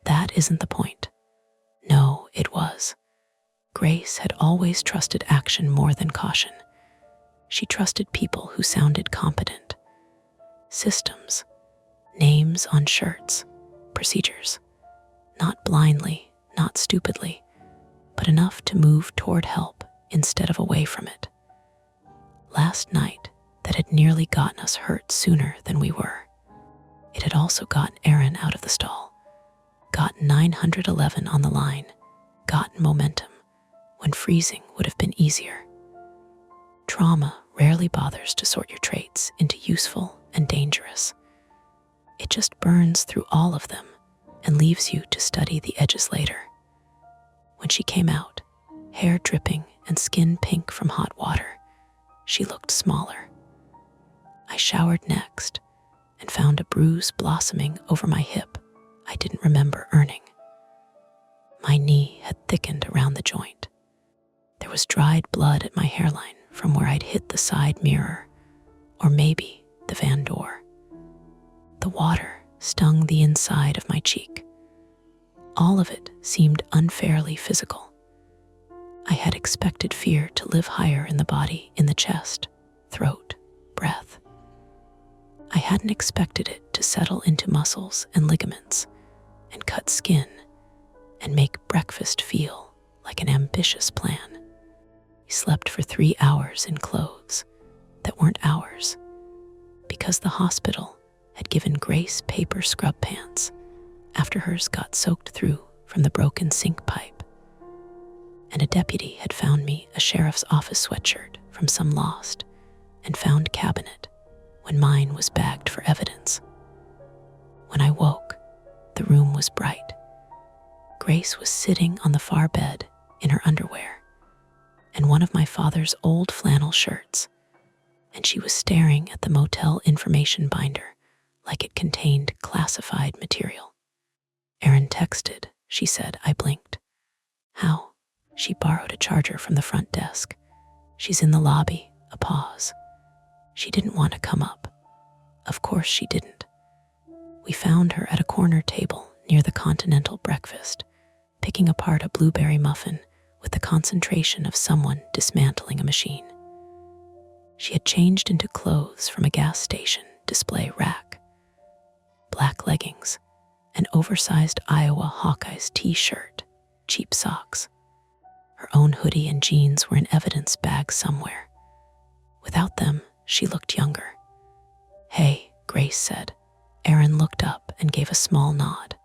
That isn't the point." No, it was. Grace had always trusted action more than caution. She trusted people who sounded competent. Systems, names on shirts, procedures. Not blindly, not stupidly, but enough to move toward help instead of away from it. Last night, that had nearly gotten us hurt sooner than we were. It had also gotten Aaron out of the stall, gotten 911 on the line, gotten momentum when freezing would have been easier. Trauma rarely bothers to sort your traits into useful and dangerous. It just burns through all of them and leaves you to study the edges later. When she came out, hair dripping and skin pink from hot water, she looked smaller. I showered next and found a bruise blossoming over my hip I didn't remember earning. My knee had thickened around the joint. There was dried blood at my hairline from where I'd hit the side mirror, or maybe the van door. The water stung the inside of my cheek. All of it seemed unfairly physical. I had expected fear to live higher in the body, in the chest, throat, breath. I hadn't expected it to settle into muscles and ligaments and cut skin and make breakfast feel like an ambitious plan. We slept for 3 hours in clothes that weren't ours because the hospital had given Grace paper scrub pants after hers got soaked through from the broken sink pipe. And a deputy had found me a sheriff's office sweatshirt from some lost and found cabinet when mine was bagged for evidence. When I woke, the room was bright. Grace was sitting on the far bed in her underwear and one of my father's old flannel shirts, and she was staring at the motel information binder like it contained classified material. "Erin texted," she said. I blinked. "How?" "She borrowed a charger from the front desk. She's in the lobby." A pause. "She didn't want to come up." "Of course she didn't." "We found her at a corner table near the continental breakfast, picking apart a blueberry muffin with the concentration of someone dismantling a machine. She had changed into clothes from a gas station display rack. Black leggings, an oversized Iowa Hawkeyes t-shirt, cheap socks. Her own hoodie and jeans were in evidence bags somewhere. Without them, she looked younger. "Hey," Grace said. Erin looked up and gave a small nod.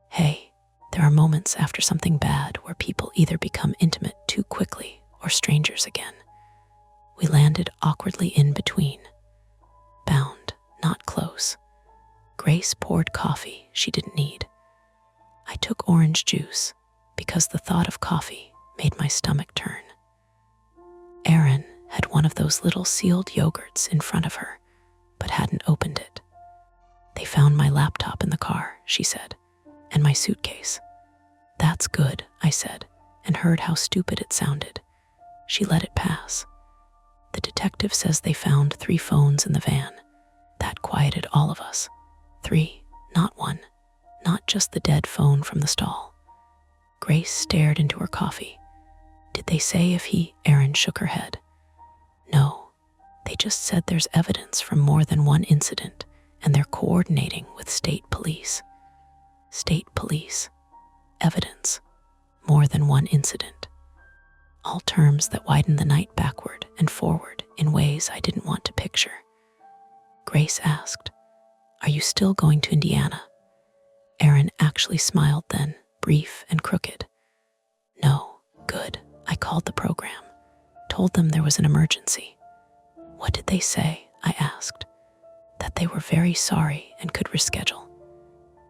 "Hey, there are moments after something bad where people either become intimate too quickly or strangers again. We landed awkwardly in between. Bound, not close." Grace poured coffee she didn't need. I took orange juice because the thought of coffee made my stomach turn. Erin had one of those little sealed yogurts in front of her, but hadn't opened it. "They found my laptop in the car," she said, "and my suitcase." "That's good," I said, and heard how stupid it sounded. She let it pass. "The detective says they found 3 phones in the van." That quieted all of us. 3, not 1, not just the dead phone from the stall. Grace stared into her coffee. "Did they say if he—" Erin shook her head. "No, they just said there's evidence from more than one incident, and they're coordinating with state police." State police. Evidence. More than one incident. All terms that widen the night backward and forward in ways I didn't want to picture. Grace asked, "Are you still going to Indiana?" Erin actually smiled then, brief and crooked. "No." "Good." I called the program. Told them there was an emergency. "What did they say?" I asked. "That they were very sorry and could reschedule."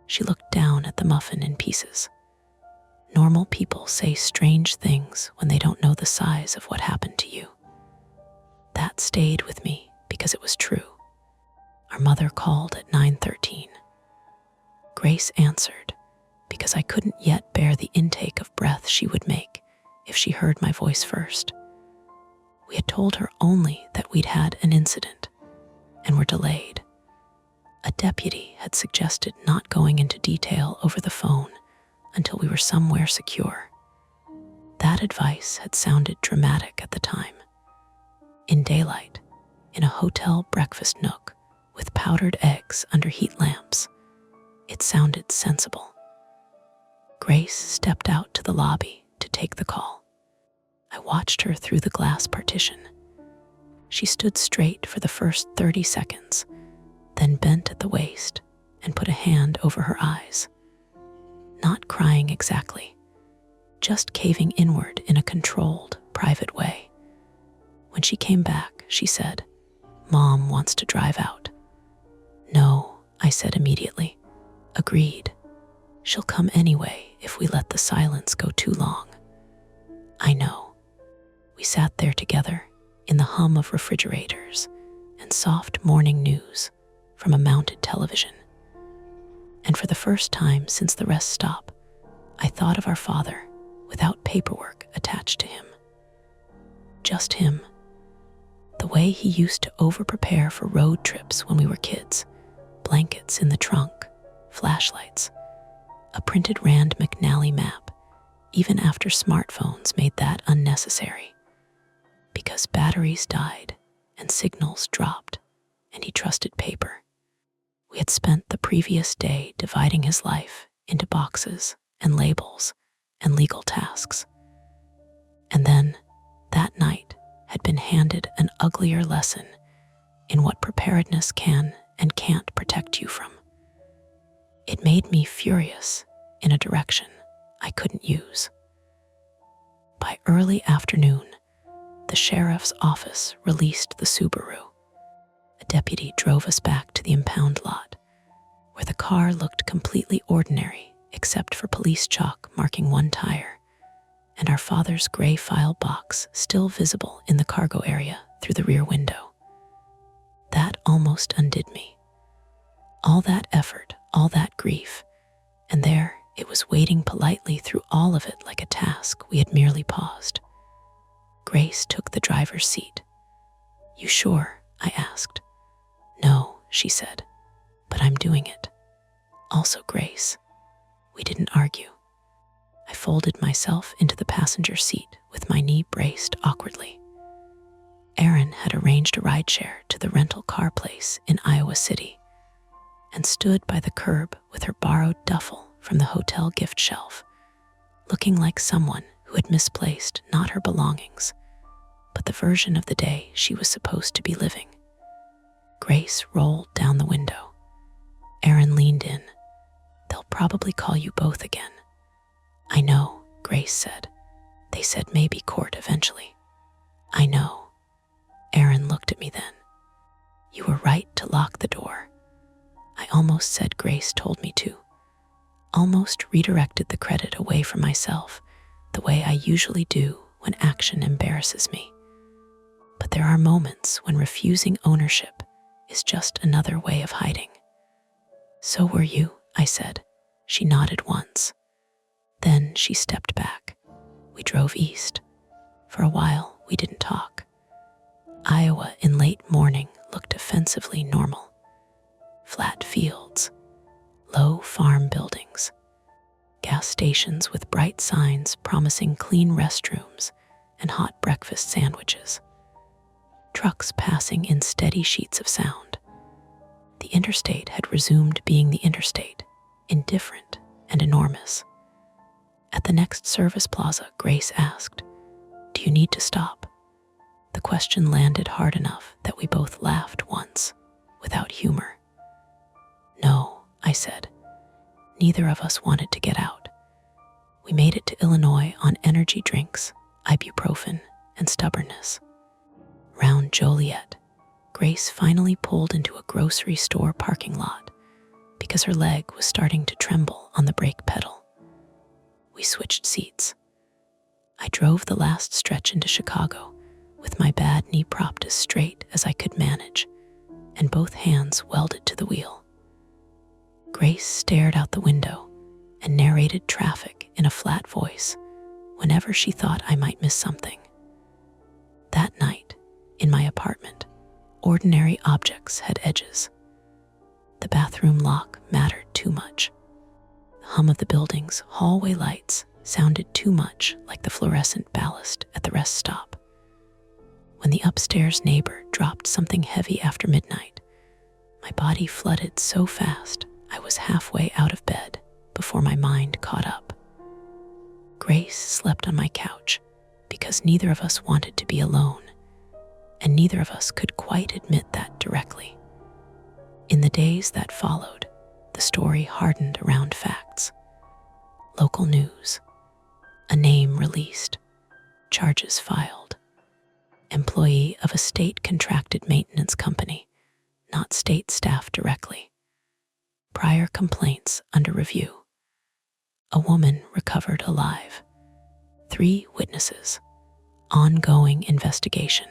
She looked down at the muffin in pieces. "Normal people say strange things when they don't know the size of what happened to you." That stayed with me because it was true. Our mother called at 9:13. Grace answered because I couldn't yet bear the intake of breath she would make if she heard my voice first. We had told her only that we'd had an incident and were delayed. A deputy had suggested not going into detail over the phone until we were somewhere secure. That advice had sounded dramatic at the time. In daylight, in a hotel breakfast nook with powdered eggs under heat lamps, it sounded sensible. Grace stepped out to the lobby to take the call. I watched her through the glass partition. She stood straight for the first 30 seconds, then bent at the waist and put a hand over her eyes. Not crying exactly, just caving inward in a controlled, private way. When she came back, she said, "Mom wants to drive out." "No," I said immediately. "Agreed. She'll come anyway if we let the silence go too long." "I know." We sat there together in the hum of refrigerators and soft morning news from a mounted television. And for the first time since the rest stop, I thought of our father without paperwork attached to him. Just him. The way he used to over-prepare for road trips when we were kids. Blankets in the trunk, flashlights, a printed Rand McNally map, even after smartphones made that unnecessary. Because batteries died and signals dropped, and he trusted paper. We had spent the previous day dividing his life into boxes and labels and legal tasks. And then, that night, had been handed an uglier lesson in what preparedness can and can't protect you from. It made me furious in a direction I couldn't use. By early afternoon, the sheriff's office released the Subaru. A deputy drove us back to the impound lot, where the car looked completely ordinary except for police chalk marking one tire, and our father's gray file box still visible in the cargo area through the rear window. That almost undid me. All that effort, all that grief, and there it was waiting politely through all of it like a task we had merely paused. Grace took the driver's seat. "You sure?" I asked. "No," she said, "but I'm doing it." Also Grace. We didn't argue. I folded myself into the passenger seat with my knee braced awkwardly. Erin had arranged a rideshare to the rental car place in Iowa City and stood by the curb with her borrowed duffel from the hotel gift shelf, looking like someone who had misplaced not her belongings, but the version of the day she was supposed to be living. Grace rolled down the window. Erin leaned in. "They'll probably call you both again." "I know," Grace said. "They said maybe court eventually." "I know." Erin looked at me then. "You were right to lock the door." I almost said Grace told me to. Almost redirected the credit away from myself, the way I usually do when action embarrasses me. But there are moments when refusing ownership is just another way of hiding. "So were you," I said. She nodded once. Then she stepped back. We drove east. For a while, we didn't talk. Iowa in late morning looked offensively normal. Flat fields, low farm buildings, gas stations with bright signs promising clean restrooms and hot breakfast sandwiches. Trucks passing in steady sheets of sound. The interstate had resumed being the interstate, indifferent and enormous. At the next service plaza, Grace asked, "Do you need to stop?" The question landed hard enough that we both laughed once, without humor. "No," I said. Neither of us wanted to get out. We made it to Illinois on energy drinks, ibuprofen, and stubbornness. Round Joliet, Grace finally pulled into a grocery store parking lot because her leg was starting to tremble on the brake pedal. We switched seats. I drove the last stretch into Chicago with my bad knee propped as straight as I could manage and both hands welded to the wheel. Grace stared out the window and narrated traffic in a flat voice whenever she thought I might miss something. That night, in my apartment, ordinary objects had edges. The bathroom lock mattered too much. The hum of the building's hallway lights sounded too much like the fluorescent ballast at the rest stop. When the upstairs neighbor dropped something heavy after midnight, my body flooded so fast I was halfway out of bed before my mind caught up. Grace slept on my couch because neither of us wanted to be alone, and neither of us could quite admit that directly. In the days that followed, the story hardened around facts. Local news, a name released, charges filed. Employee of a state-contracted maintenance company, not state staff directly. Prior complaints under review. A woman recovered alive. 3 witnesses. Ongoing investigation.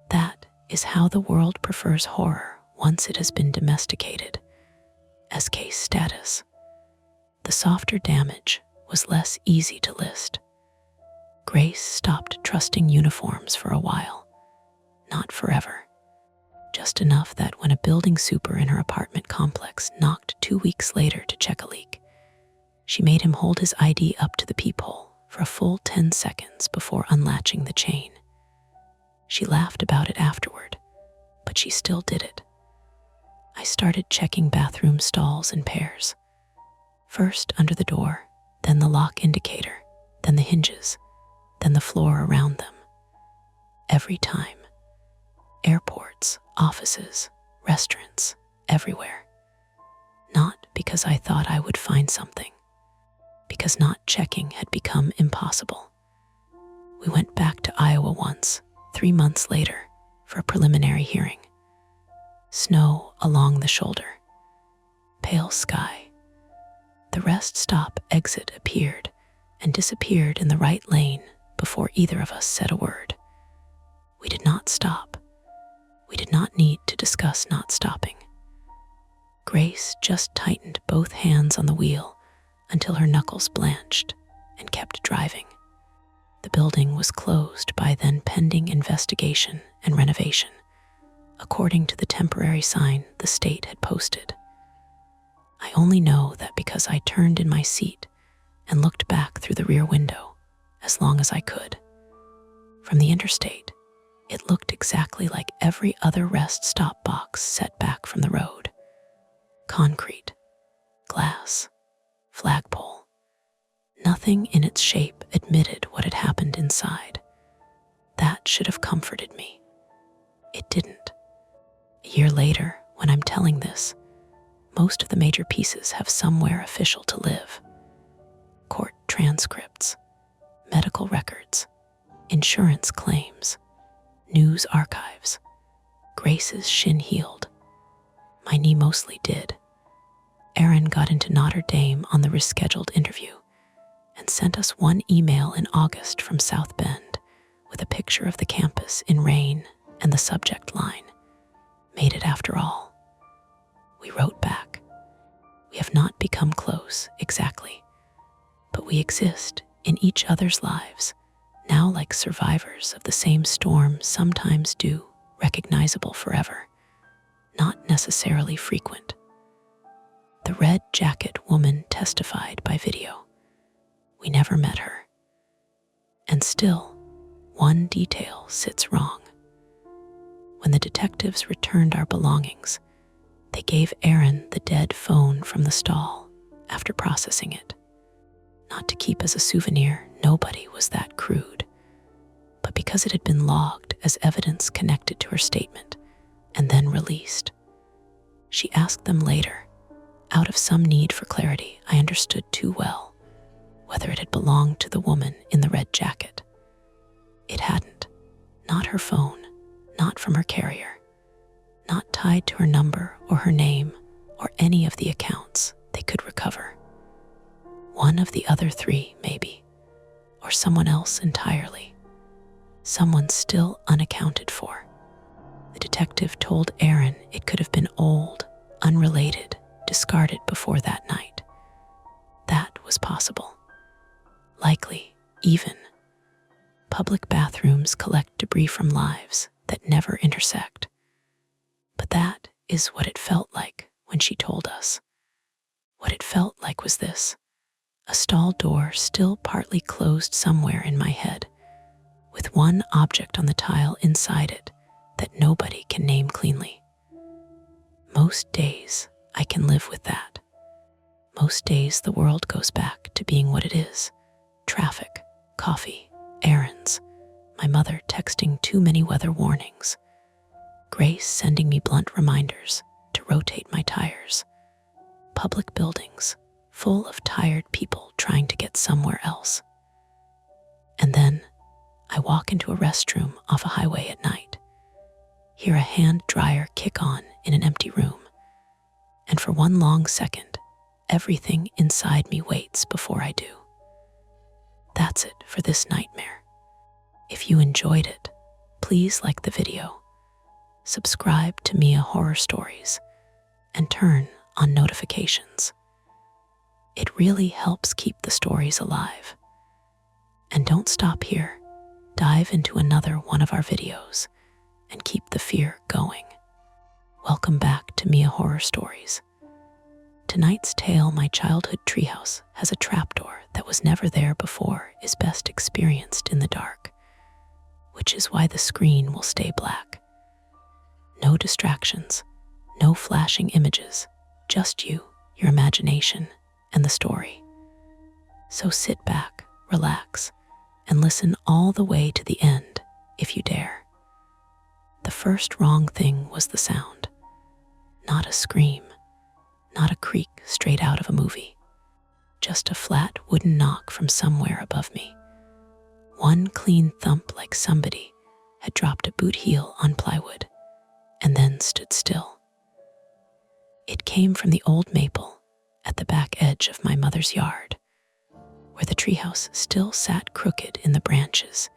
That is how the world prefers horror once it has been domesticated, as case status. The softer damage was less easy to list. Grace stopped trusting uniforms for a while. Not forever. Just enough that when a building super in her apartment complex knocked 2 weeks later to check a leak, she made him hold his ID up to the peephole for a full 10 seconds before unlatching the chain. She laughed about it afterward, but she still did it. I started checking bathroom stalls in pairs. First under the door, then the lock indicator, then the hinges, then the floor around them. Every time. Airports, offices, restaurants, everywhere. Not because I thought I would find something, because not checking had become impossible. We went back to Iowa once, 3 months later, for a preliminary hearing. Snow along the shoulder. Pale sky. The rest stop exit appeared and disappeared in the right lane before either of us said a word. We did not stop. We did not need to discuss not stopping. Grace just tightened both hands on the wheel until her knuckles blanched and kept driving. The building was closed by then pending investigation and renovation, according to the temporary sign the state had posted. I only know that because I turned in my seat and looked back through the rear window as long as I could. From the interstate, it looked exactly like every other rest stop box set back from the road. Concrete, glass, flagpole. Nothing in its shape admitted what had happened inside. That should have comforted me. It didn't. A year later, when I'm telling this, most of the major pieces have somewhere official to live. Court transcripts, medical records, insurance claims, news archives. Grace's shin healed. My knee mostly did. Aaron got into Notre Dame on the rescheduled interview and sent us one email in August from South Bend with a picture of the campus in rain and the subject line, "Made it after all." We wrote back, "We have not become close, exactly, but we exist in each other's lives, now like survivors of the same storm sometimes do, recognizable forever, not necessarily frequent." The red jacket woman testified by video. We never met her. And still, one detail sits wrong. When the detectives returned our belongings, they gave Aaron the dead phone from the stall after processing it. Not to keep as a souvenir, nobody was that crude, but because it had been logged as evidence connected to her statement and then released. She asked them later, out of some need for clarity I understood too well, whether it had belonged to the woman in the red jacket. It hadn't. Not her phone, not from her carrier, not tied to her number or her name or any of the accounts they could recover. One of the other three, maybe, or someone else entirely. Someone still unaccounted for. The detective told Aaron it could have been old, unrelated, discarded before that night. That was possible. Likely, even. Public bathrooms collect debris from lives that never intersect. But that is what it felt like when she told us. What it felt like was this: a stall door still partly closed somewhere in my head, with one object on the tile inside it that nobody can name cleanly. Most days, I can live with that. Most days, the world goes back to being what it is: traffic, coffee, errands, my mother texting too many weather warnings, Grace sending me blunt reminders to rotate my tires, public buildings full of tired people trying to get somewhere else. And then I walk into a restroom off a highway at night, hear a hand dryer kick on in an empty room, and for one long second, everything inside me waits before I do. That's it for this nightmare. If you enjoyed it, please like the video, subscribe to Mia Horror Stories, and turn on notifications. It really helps keep the stories alive. And don't stop here. Dive into another one of our videos and keep the fear going. Welcome back to Mia Horror Stories. Tonight's tale, My Childhood Treehouse, has a trapdoor that was never there before, is best experienced in the dark, which is why the screen will stay black. No distractions, no flashing images, just you, your imagination, and the story. So sit back, relax, and listen all the way to the end, if you dare. The first wrong thing was the sound. Not a scream, not a creak straight out of a movie, just a flat wooden knock from somewhere above me. One clean thump like somebody had dropped a boot heel on plywood and then stood still. It came from the old maple at the back edge of my mother's yard, where the treehouse still sat crooked in the branches,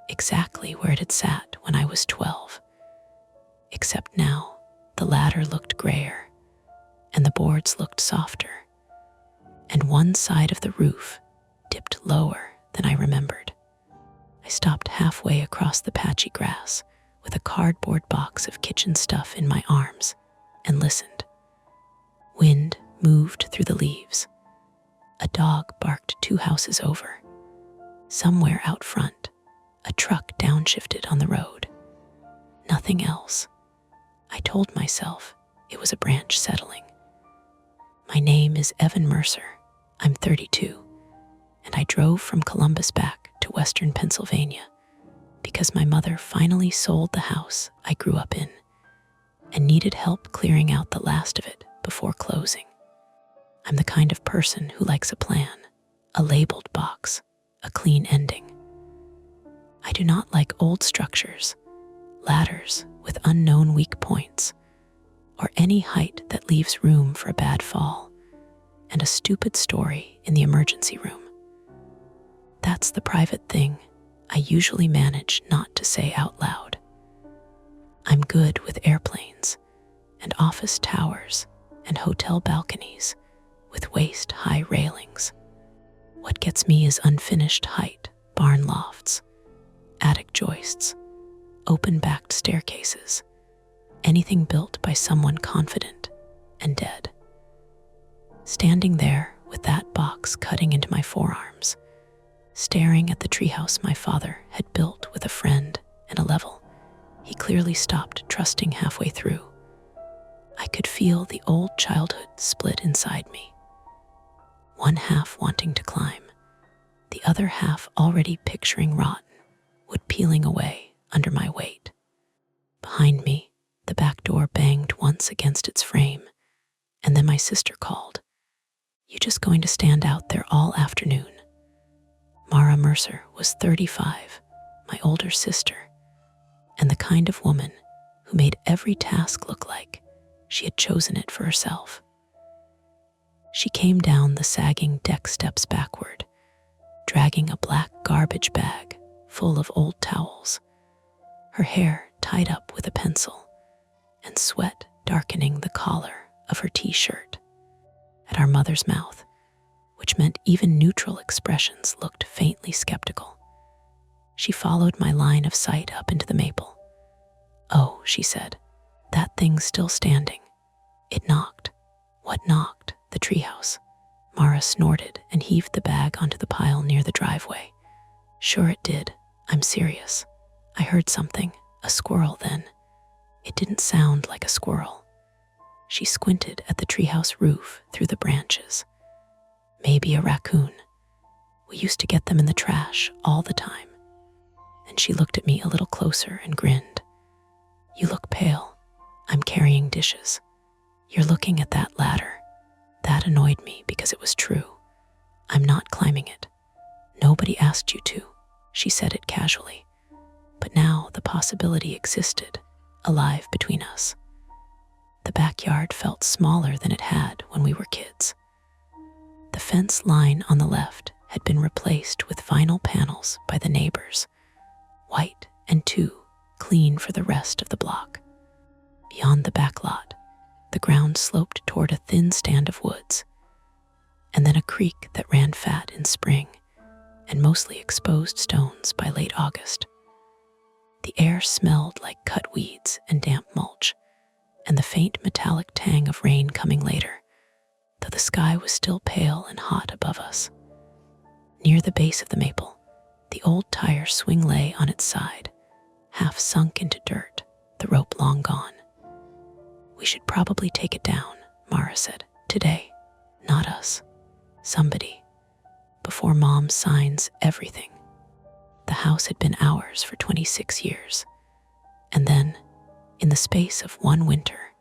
exactly where it had sat when I was 12. except now the ladder looked grayer and the boards looked softer, and one side of the roof dipped lower than I remembered. I stopped halfway across the patchy grass with a cardboard box of kitchen stuff in my arms and listened. Wind moved through the leaves. A dog barked 2 houses over. Somewhere out front, a truck downshifted on the road. Nothing else. I told myself it was a branch settling. My name is Evan Mercer. I'm 32, and I drove from Columbus back to western Pennsylvania because my mother finally sold the house I grew up in and needed help clearing out the last of it before closing. I'm the kind of person who likes a plan, a labeled box, a clean ending. I do not like old structures, ladders with unknown weak points, or any height that leaves room for a bad fall and a stupid story in the emergency room. That's the private thing I usually manage not to say out loud. I'm good with airplanes and office towers and hotel balconies with waist-high railings. What gets me is unfinished height, barn lofts, attic joists, open-backed staircases, anything built by someone confident and dead. Standing there with that box cutting into my forearms, staring at the treehouse my father had built with a friend and a level he clearly stopped trusting halfway through, I could feel the old childhood split inside me. One half wanting to climb, the other half already picturing rotten wood peeling away under my weight. Behind me, the back door banged once against its frame, and then my sister called. "You just going to stand out there all afternoon?" Mara Mercer was 35, my older sister, and the kind of woman who made every task look like she had chosen it for herself. She came down the sagging deck steps backward, dragging a black garbage bag full of old towels, her hair tied up with a pencil, and sweat darkening the collar of her t-shirt. At our mother's mouth, which meant even neutral expressions looked faintly skeptical, she followed my line of sight up into the maple. "Oh," she said, "that thing's still standing. It knocked." "What knocked?" "The treehouse." Mara snorted and heaved the bag onto the pile near the driveway. "Sure it did. I'm serious. I heard something, a squirrel then. It didn't sound like a squirrel." She squinted at the treehouse roof through the branches. "Maybe a raccoon. We used to get them in the trash all the time." And she looked at me a little closer and grinned. "You look pale. I'm carrying dishes. You're looking at that ladder." That annoyed me because it was true. "I'm not climbing it. Nobody asked you to." She said it casually. But now the possibility existed, alive between us. The backyard felt smaller than it had when we were kids. The fence line on the left had been replaced with vinyl panels by the neighbors, white and too clean for the rest of the block. Beyond the back lot, the ground sloped toward a thin stand of woods, and then a creek that ran fat in spring and mostly exposed stones by late August. The air smelled like cut weeds and damp mulch, and the faint metallic tang of rain coming later, though the sky was still pale and hot above us. Near the base of the maple, the old tire swing lay on its side, half sunk into dirt, the rope long gone. "We should probably take it down," Mara said. "Today. Not us. Somebody. Before Mom signs everything." The house had been ours for 26 years. And then, in the space of one winter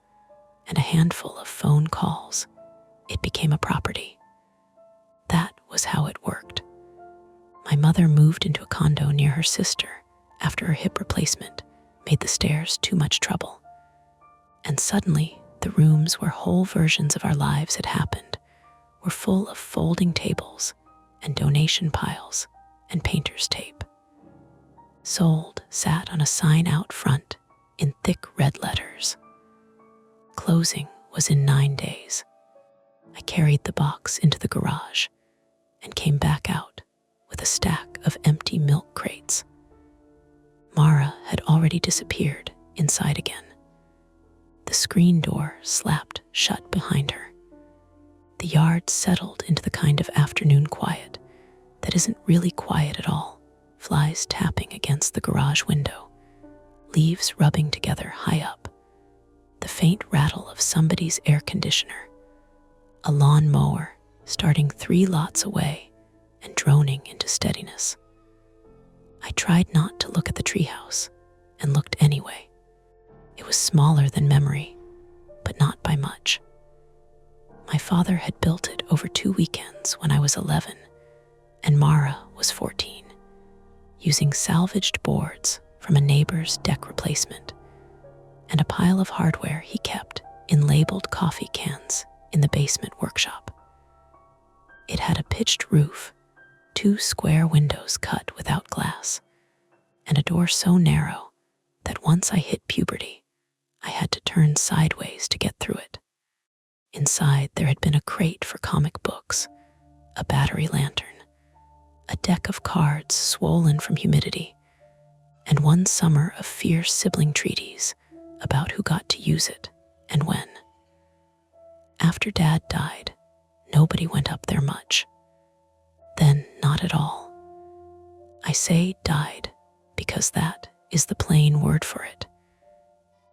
and a handful of phone calls, it became a property. That was how it worked. My mother moved into a condo near her sister after her hip replacement made the stairs too much trouble. And suddenly, the rooms where whole versions of our lives had happened were full of folding tables and donation piles and painter's tape. "Sold" sat on a sign out front in thick red letters. Closing was in 9 days. I carried the box into the garage and came back out with a stack of empty milk crates. Mara had already disappeared inside again. The screen door slapped shut behind her. The yard settled into the kind of afternoon quiet that isn't really quiet at all. Flies tapping against the garage window, leaves rubbing together high up, the faint rattle of somebody's air conditioner, a lawn mower starting 3 lots away and droning into steadiness. I tried not to look at the treehouse and looked anyway. It was smaller than memory, but not by much. My father had built it over 2 weekends when I was 11 and Mara was 14, using salvaged boards from a neighbor's deck replacement and a pile of hardware he kept in labeled coffee cans in the basement workshop. It had a pitched roof, 2 square windows cut without glass, and a door so narrow that once I hit puberty, I had to turn sideways to get through it. Inside, there had been a crate for comic books, a battery lantern, a deck of cards swollen from humidity, and one summer of fierce sibling treaties about who got to use it and when. After Dad died, nobody went up there much. Then not at all. I say died because that is the plain word for it.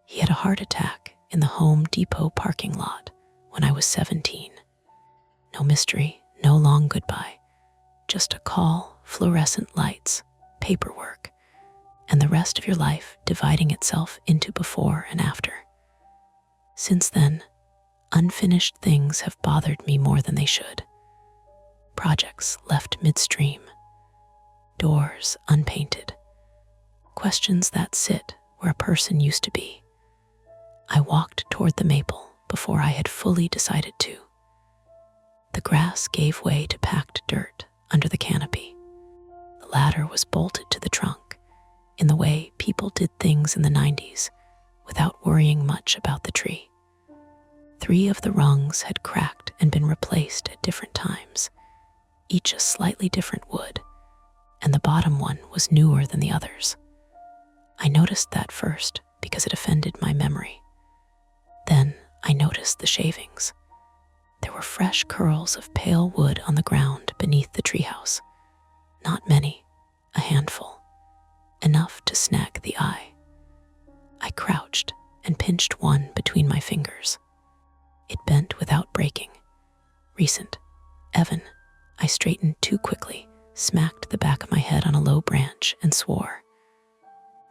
He had a heart attack in the Home Depot parking lot when I was 17. No mystery, no long goodbye. Just a call, fluorescent lights, paperwork, and the rest of your life dividing itself into before and after. Since then, unfinished things have bothered me more than they should. Projects left midstream, doors unpainted, questions that sit where a person used to be. I walked toward the maple before I had fully decided to. The grass gave way to packed dirt under the canopy. The ladder was bolted to the trunk in the way people did things in the 90s without worrying much about the tree. 3 of the rungs had cracked and been replaced at different times, each a slightly different wood, and the bottom one was newer than the others. I noticed that first because it offended my memory. Then I noticed the shavings. There were fresh curls of pale wood on the ground beneath the treehouse. Not many, a handful, enough to snag the eye. I crouched and pinched one between my fingers. It bent without breaking. Recent. Evan. I straightened too quickly, smacked the back of my head on a low branch, and swore.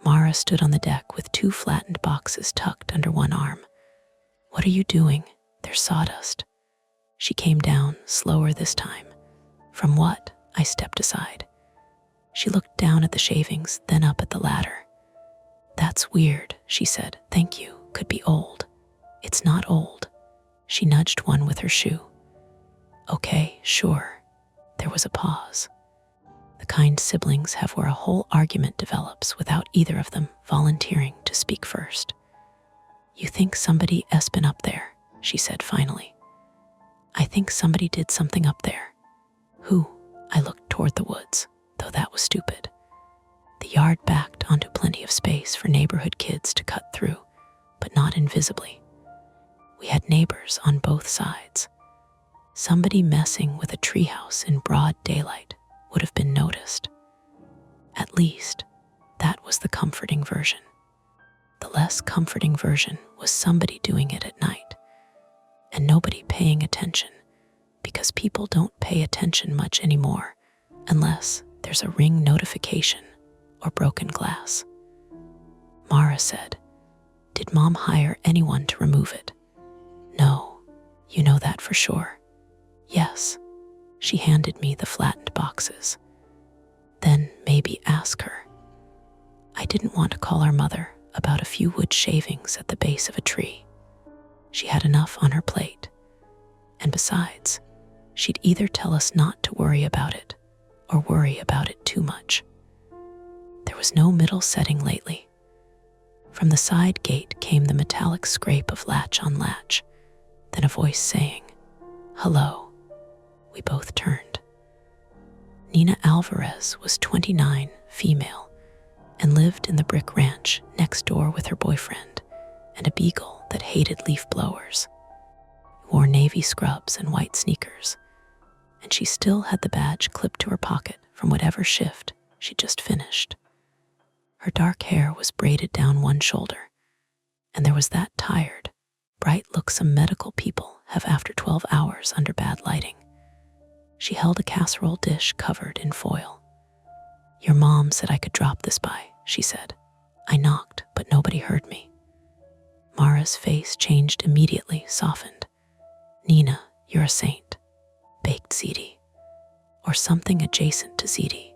Mara stood on the deck with 2 flattened boxes tucked under one arm. "What are you doing? There's sawdust." She came down, slower this time. "From what?" I stepped aside. She looked down at the shavings, then up at the ladder. "That's weird," she said. "Thank you. Could be old." "It's not old." She nudged one with her shoe. "Okay, sure." There was a pause. The kind siblings have where a whole argument develops without either of them volunteering to speak first. "You think somebody has been up there," she said finally. "I think somebody did something up there." "Who?" I looked toward the woods, though that was stupid. The yard backed onto plenty of space for neighborhood kids to cut through, but not invisibly. We had neighbors on both sides. Somebody messing with a treehouse in broad daylight would have been noticed. At least, that was the comforting version. The less comforting version was somebody doing it at night, and nobody paying attention, because people don't pay attention much anymore unless there's a ring notification or broken glass. Mara said, "Did Mom hire anyone to remove it?" "No, you know that for sure." "Yes." She handed me the flattened boxes. "Then maybe ask her." I didn't want to call our mother about a few wood shavings at the base of a tree. She had enough on her plate. And besides, she'd either tell us not to worry about it or worry about it too much. There was no middle setting lately. From the side gate came the metallic scrape of latch on latch, then a voice saying, "Hello." We both turned. Nina Alvarez was 29, female, and lived in the brick ranch next door with her boyfriend and a beagle that hated leaf blowers. Wore navy scrubs and white sneakers, and she still had the badge clipped to her pocket from whatever shift she'd just finished. Her dark hair was braided down one shoulder, and there was that tired, bright look some medical people have after 12 hours under bad lighting. She held a casserole dish covered in foil. "Your mom said I could drop this by," she said. I knocked, but nobody heard me. Mara's face changed immediately, softened. "Nina, you're a saint," baked Ziti, or something adjacent to Ziti.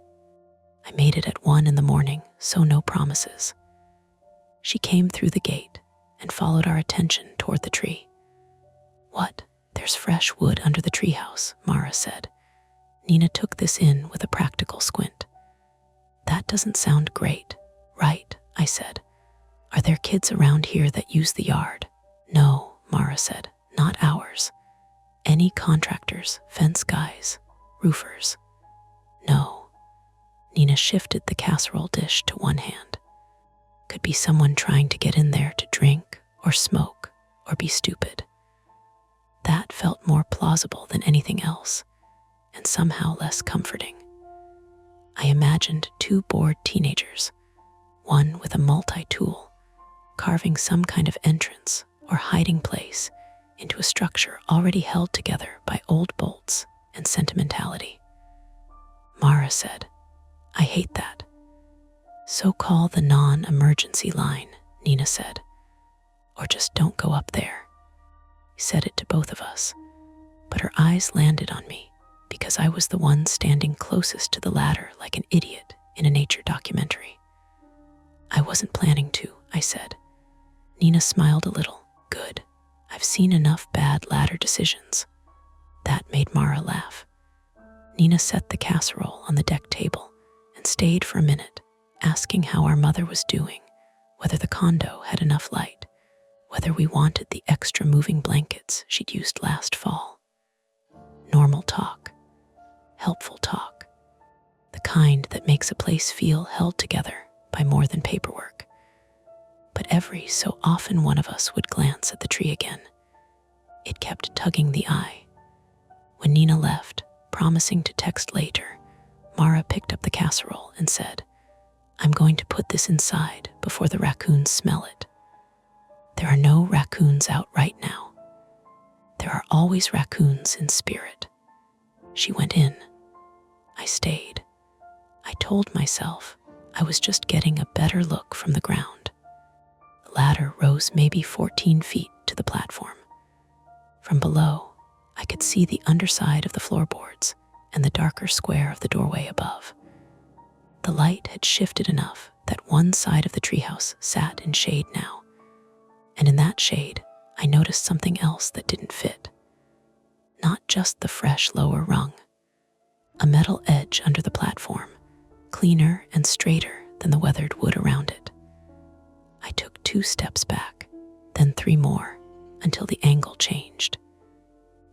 I made it at 1 in the morning, so no promises. She came through the gate and followed our attention toward the tree. "What? There's fresh wood under the treehouse," Mara said. Nina took this in with a practical squint. "That doesn't sound great, right?" I said. "Are there kids around here that use the yard?" "No," Mara said, "not ours. Any contractors, fence guys, roofers?" "No." Nina shifted the casserole dish to one hand. "Could be someone trying to get in there to drink or smoke or be stupid." That felt more plausible than anything else, and somehow less comforting. I imagined 2 bored teenagers, one with a multi-tool, carving some kind of entrance or hiding place into a structure already held together by old bolts and sentimentality. Mara said, "I hate that." "So call the non-emergency line," Nina said, "or just don't go up there." He said it to both of us, but her eyes landed on me because I was the one standing closest to the ladder like an idiot in a nature documentary. "I wasn't planning to," I said. Nina smiled a little. "Good. I've seen enough bad ladder decisions." That made Mara laugh. Nina set the casserole on the deck table and stayed for a minute, asking how our mother was doing, whether the condo had enough light, whether we wanted the extra moving blankets she'd used last fall. Normal talk. Helpful talk. The kind that makes a place feel held together by more than paperwork. But every so often one of us would glance at the tree again. It kept tugging the eye. When Nina left, promising to text later, Mara picked up the casserole and said, "I'm going to put this inside before the raccoons smell it." There are no raccoons out right now. There are always raccoons in spirit. She went in. I stayed. I told myself I was just getting a better look from the ground. The ladder rose maybe 14 feet to the platform. From below, I could see the underside of the floorboards and the darker square of the doorway above. The light had shifted enough that one side of the treehouse sat in shade now. And in that shade, I noticed something else that didn't fit. Not just the fresh lower rung. A metal edge under the platform, cleaner and straighter than the weathered wood around it. I took 2 steps back, then 3 more, until the angle changed.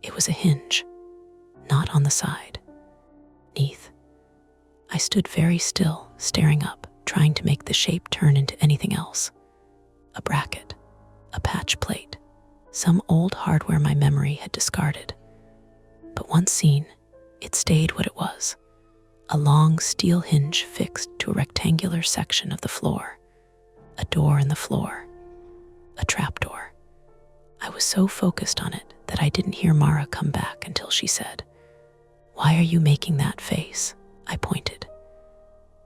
It was a hinge, not on the side. Neath. I stood very still, staring up, trying to make the shape turn into anything else. A bracket, a patch plate, some old hardware my memory had discarded. But once seen, it stayed what it was. A long steel hinge fixed to a rectangular section of the floor. A door in the floor. A trapdoor. I was so focused on it that I didn't hear Mara come back until she said, "Why are you making that face?" I pointed.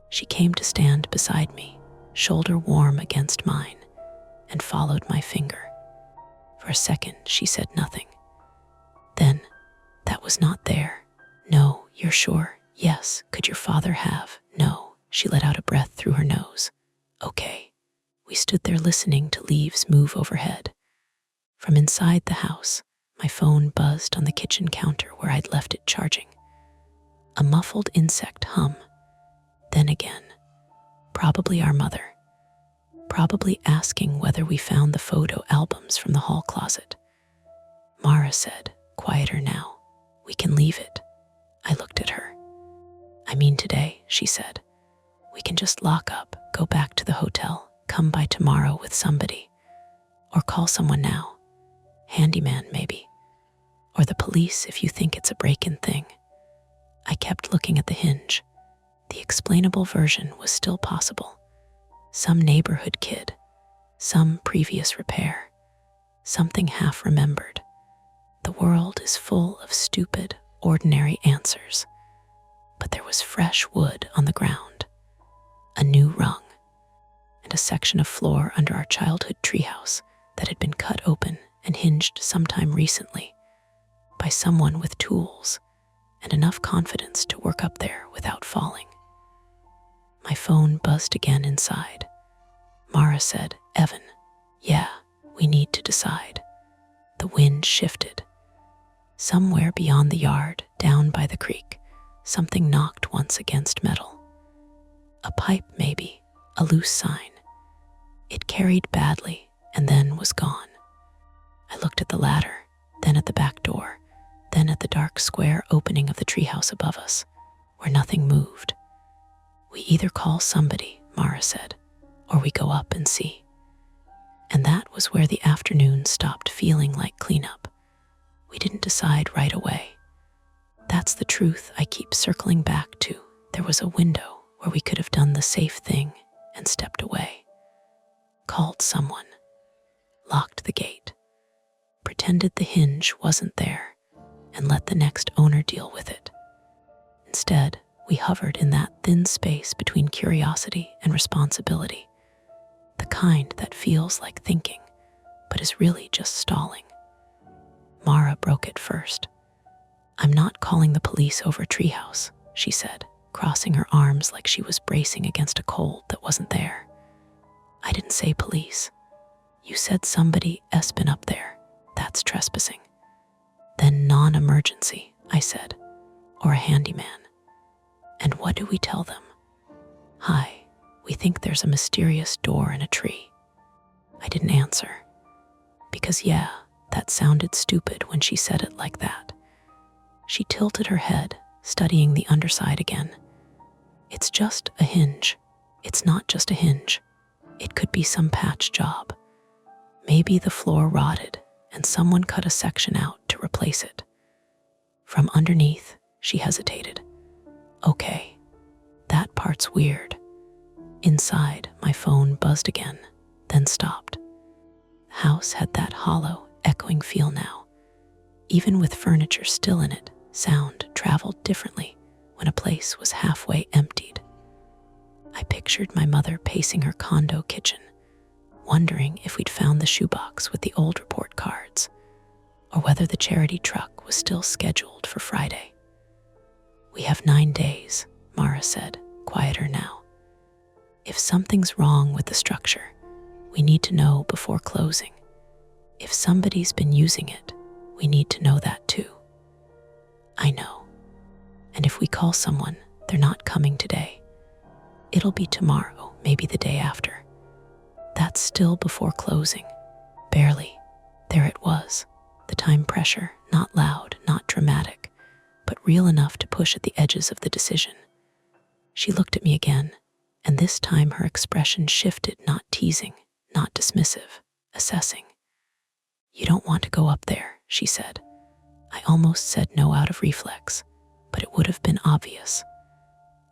She came to stand beside me, shoulder warm against mine, and followed my finger. For a second, she said nothing. Then, "That was not there." "No, you're sure?" "Yes." "Could your father have?" "No." She let out a breath through her nose. "Okay." We stood there listening to leaves move overhead. From inside the house, my phone buzzed on the kitchen counter where I'd left it charging. A muffled insect hum. Then again. Probably our mother. probably asking whether we found the photo albums from the hall closet. Mara said, quieter now. We can leave it. I looked at her. I mean today, she said. We can just lock up, go back to the hotel, come by tomorrow with somebody. Or call someone now. Handyman, maybe. Or the police if you think it's a break-in thing. I kept looking at the hinge. The explainable version was still possible. Some neighborhood kid. Some previous repair. Something half remembered. The world is full of stupid, ordinary answers. But there was fresh wood on the ground. A new rung. And a section of floor under our childhood treehouse that had been cut open and hinged sometime recently by someone with tools and enough confidence to work up there without falling. My phone buzzed again inside. Mara said, Evan, yeah, we need to decide. The wind shifted. Somewhere beyond the yard, down by the creek, something knocked once against metal. A pipe, maybe, a loose sign. It carried badly and then was gone. I looked at the ladder, then at the back door, then at the dark square opening of the treehouse above us, where nothing moved. We either call somebody, Mara said, or we go up and see. And that was where the afternoon stopped feeling like cleanup. We didn't decide right away. That's the truth I keep circling back to. There was a window where we could have done the safe thing and stepped away. Called someone. Locked the gate. Pretended the hinge wasn't there and let the next owner deal with it. Instead, we hovered in that thin space between curiosity and responsibility, the kind that feels like thinking, but is really just stalling. Mara broke it first. I'm not calling the police over treehouse, she said, crossing her arms like she was bracing against a cold that wasn't there. I didn't say police. You said somebody has been up there. That's trespassing. Then non-emergency, I said, or a handyman. And what do we tell them? Hi, we think there's a mysterious door in a tree. I didn't answer. Because yeah, that sounded stupid when she said it like that. She tilted her head, studying the underside again. It's just a hinge. It's not just a hinge. It could be some patch job. Maybe the floor rotted and someone cut a section out to replace it. From underneath, she hesitated. Okay, that part's weird. Inside, my phone buzzed again, then stopped. The house had that hollow, echoing feel now. Even with furniture still in it, sound traveled differently when a place was halfway emptied. I pictured my mother pacing her condo kitchen, wondering if we'd found the shoebox with the old report cards, or whether the charity truck was still scheduled for Friday. We have 9 days, Mara said, quieter now. If something's wrong with the structure, we need to know before closing. If somebody's been using it, we need to know that too. I know. And if we call someone, they're not coming today. It'll be tomorrow, maybe the day after. That's still before closing. Barely. There it was. The time pressure, not loud, not dramatic, but real enough to push at the edges of the decision. She looked at me again, and this time her expression shifted, not teasing, not dismissive, assessing. You don't want to go up there, she said. I almost said no out of reflex, but it would have been obvious.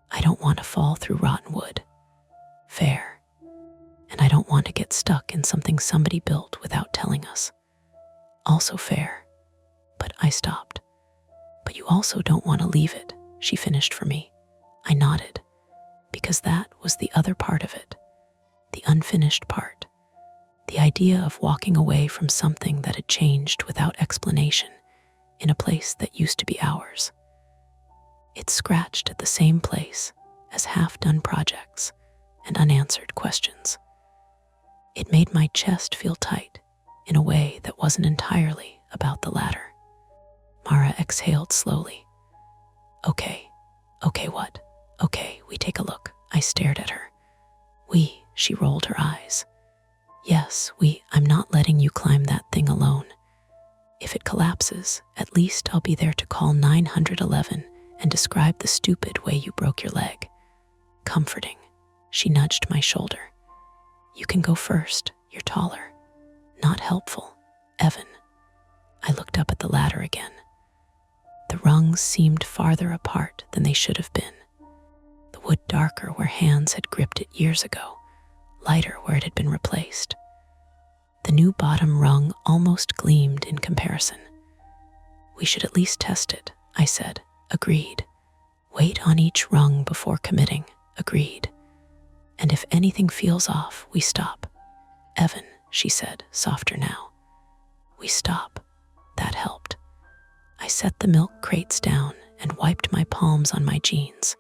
I don't want to fall through rotten wood. Fair. And I don't want to get stuck in something somebody built without telling us. Also fair. But I stopped. But you also don't want to leave it, she finished for me. I nodded, because that was the other part of it, the unfinished part. The idea of walking away from something that had changed without explanation in a place that used to be ours. It scratched at the same place as half-done projects and unanswered questions. It made my chest feel tight in a way that wasn't entirely about the latter. Mara exhaled slowly. Okay, what? Okay, we take a look. I stared at her. She rolled her eyes. Yes, I'm not letting you climb that thing alone. If it collapses, at least I'll be there to call 911 and describe the stupid way you broke your leg. Comforting, she nudged my shoulder. You can go first, you're taller. Not helpful, Evan. I looked up at the ladder again. The rungs seemed farther apart than they should have been. The wood darker where hands had gripped it years ago, lighter where it had been replaced. The new bottom rung almost gleamed in comparison. We should at least test it, I said. Agreed. Wait on each rung before committing. Agreed. And if anything feels off, we stop. Evan, she said, softer now. We stop. That helped. I set the milk crates down and wiped my palms on my jeans,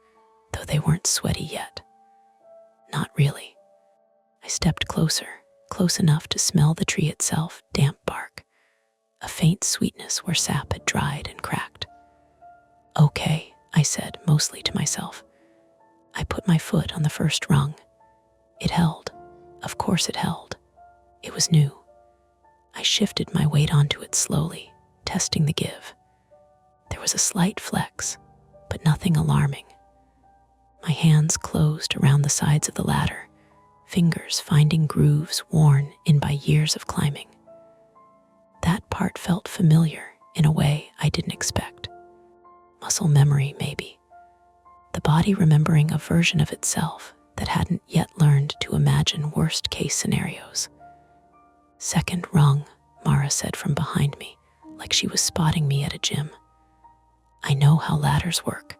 though they weren't sweaty yet. Not really. I stepped closer, close enough to smell the tree itself, damp bark, a faint sweetness where sap had dried and cracked. Okay, I said, mostly to myself. I put my foot on the first rung. It held. Of course it held. It was new. I shifted my weight onto it slowly, testing the give. There was a slight flex, but nothing alarming. My hands closed around the sides of the ladder, fingers finding grooves worn in by years of climbing. That part felt familiar in a way I didn't expect. Muscle memory, maybe. The body remembering a version of itself that hadn't yet learned to imagine worst-case scenarios. Second rung, Mara said from behind me, like she was spotting me at a gym. I know how ladders work.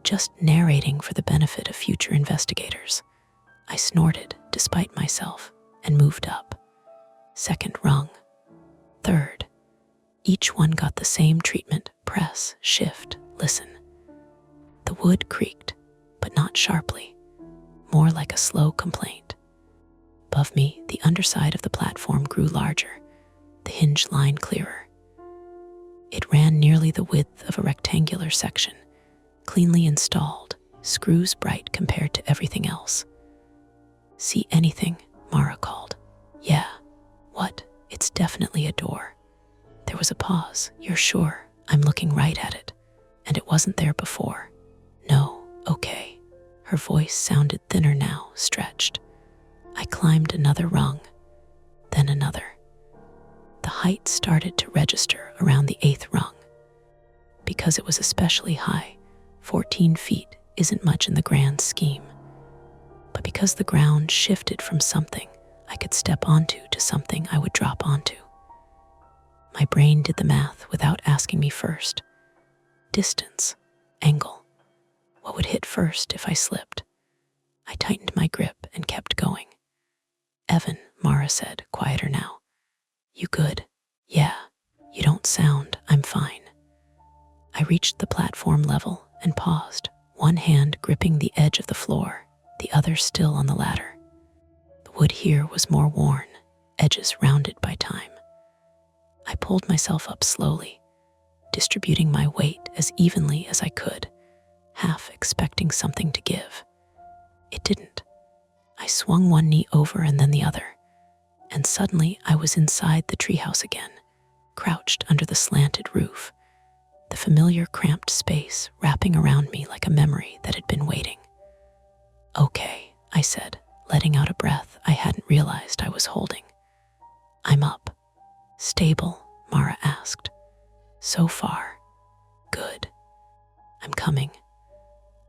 Just narrating for the benefit of future investigators. I snorted, despite myself, and moved up. Second rung. Third. Each one got the same treatment: press, shift, listen. The wood creaked, but not sharply, more like a slow complaint. Above me, the underside of the platform grew larger, the hinge line clearer. It ran nearly the width of a rectangular section, cleanly installed, screws bright compared to everything else. See anything? Mara called. Yeah. What? It's definitely a door. There was a pause. You're sure? I'm looking right at it. And it wasn't there before. No, okay. Her voice sounded thinner now, stretched. I climbed another rung, then another. The height started to register around the 8th rung. Because it was especially high, 14 feet isn't much in the grand scheme. But because the ground shifted from something I could step onto to something I would drop onto. My brain did the math without asking me first. Distance, angle. What would hit first if I slipped? I tightened my grip and kept going. Evan, Mara said, quieter now. You good? Yeah. You don't sound. I'm fine. I reached the platform level and paused, one hand gripping the edge of the floor, the other still on the ladder. The wood here was more worn, edges rounded by time. I pulled myself up slowly, distributing my weight as evenly as I could, half expecting something to give. It didn't. I swung one knee over and then the other, and suddenly I was inside the treehouse again, crouched under the slanted roof, the familiar cramped space wrapping around me like a memory that had been waiting. Okay, I said, letting out a breath I hadn't realized I was holding. I'm up. Stable? Mara asked. So far. Good. I'm coming.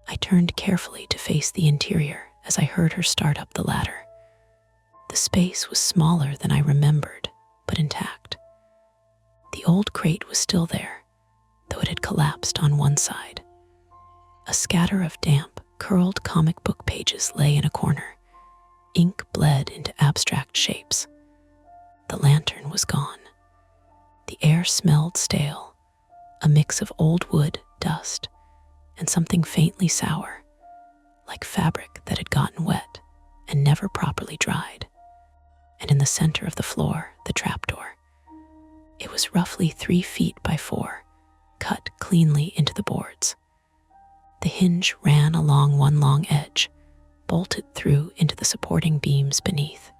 I turned carefully to face the interior as I heard her start up the ladder. The space was smaller than I remembered, but intact. The old crate was still there, though it had collapsed on one side. A scatter of damp, curled comic book pages lay in a corner. Ink bled into abstract shapes. The lantern was gone. The air smelled stale, a mix of old wood, dust, and something faintly sour, like fabric that had gotten wet and never properly dried. And in the center of the floor, the trapdoor. It was roughly 3 feet by 4, cut cleanly into the boards. The hinge ran along one long edge, bolted through into the supporting beams beneath.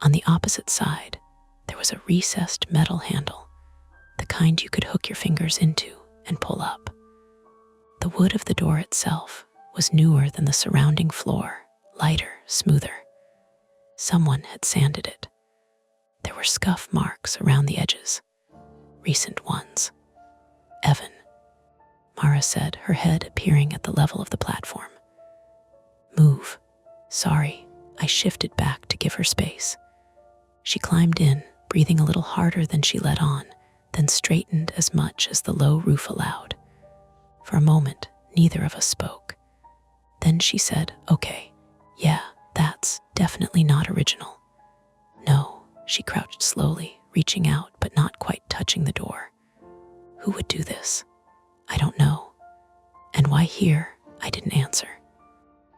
On the opposite side, there was a recessed metal handle, the kind you could hook your fingers into and pull up. The wood of the door itself was newer than the surrounding floor, lighter, smoother. Someone had sanded it. There were scuff marks around the edges, recent ones. "Evan," Mara said, her head appearing at the level of the platform. "Move." "Sorry." I shifted back to give her space. She climbed in, breathing a little harder than she let on, then straightened as much as the low roof allowed. For a moment, neither of us spoke. Then she said, "Okay, yeah, that's definitely not original." "No." She crouched slowly, reaching out but not quite touching the door. "Who would do this?" "I don't know." "And why here?" I didn't answer.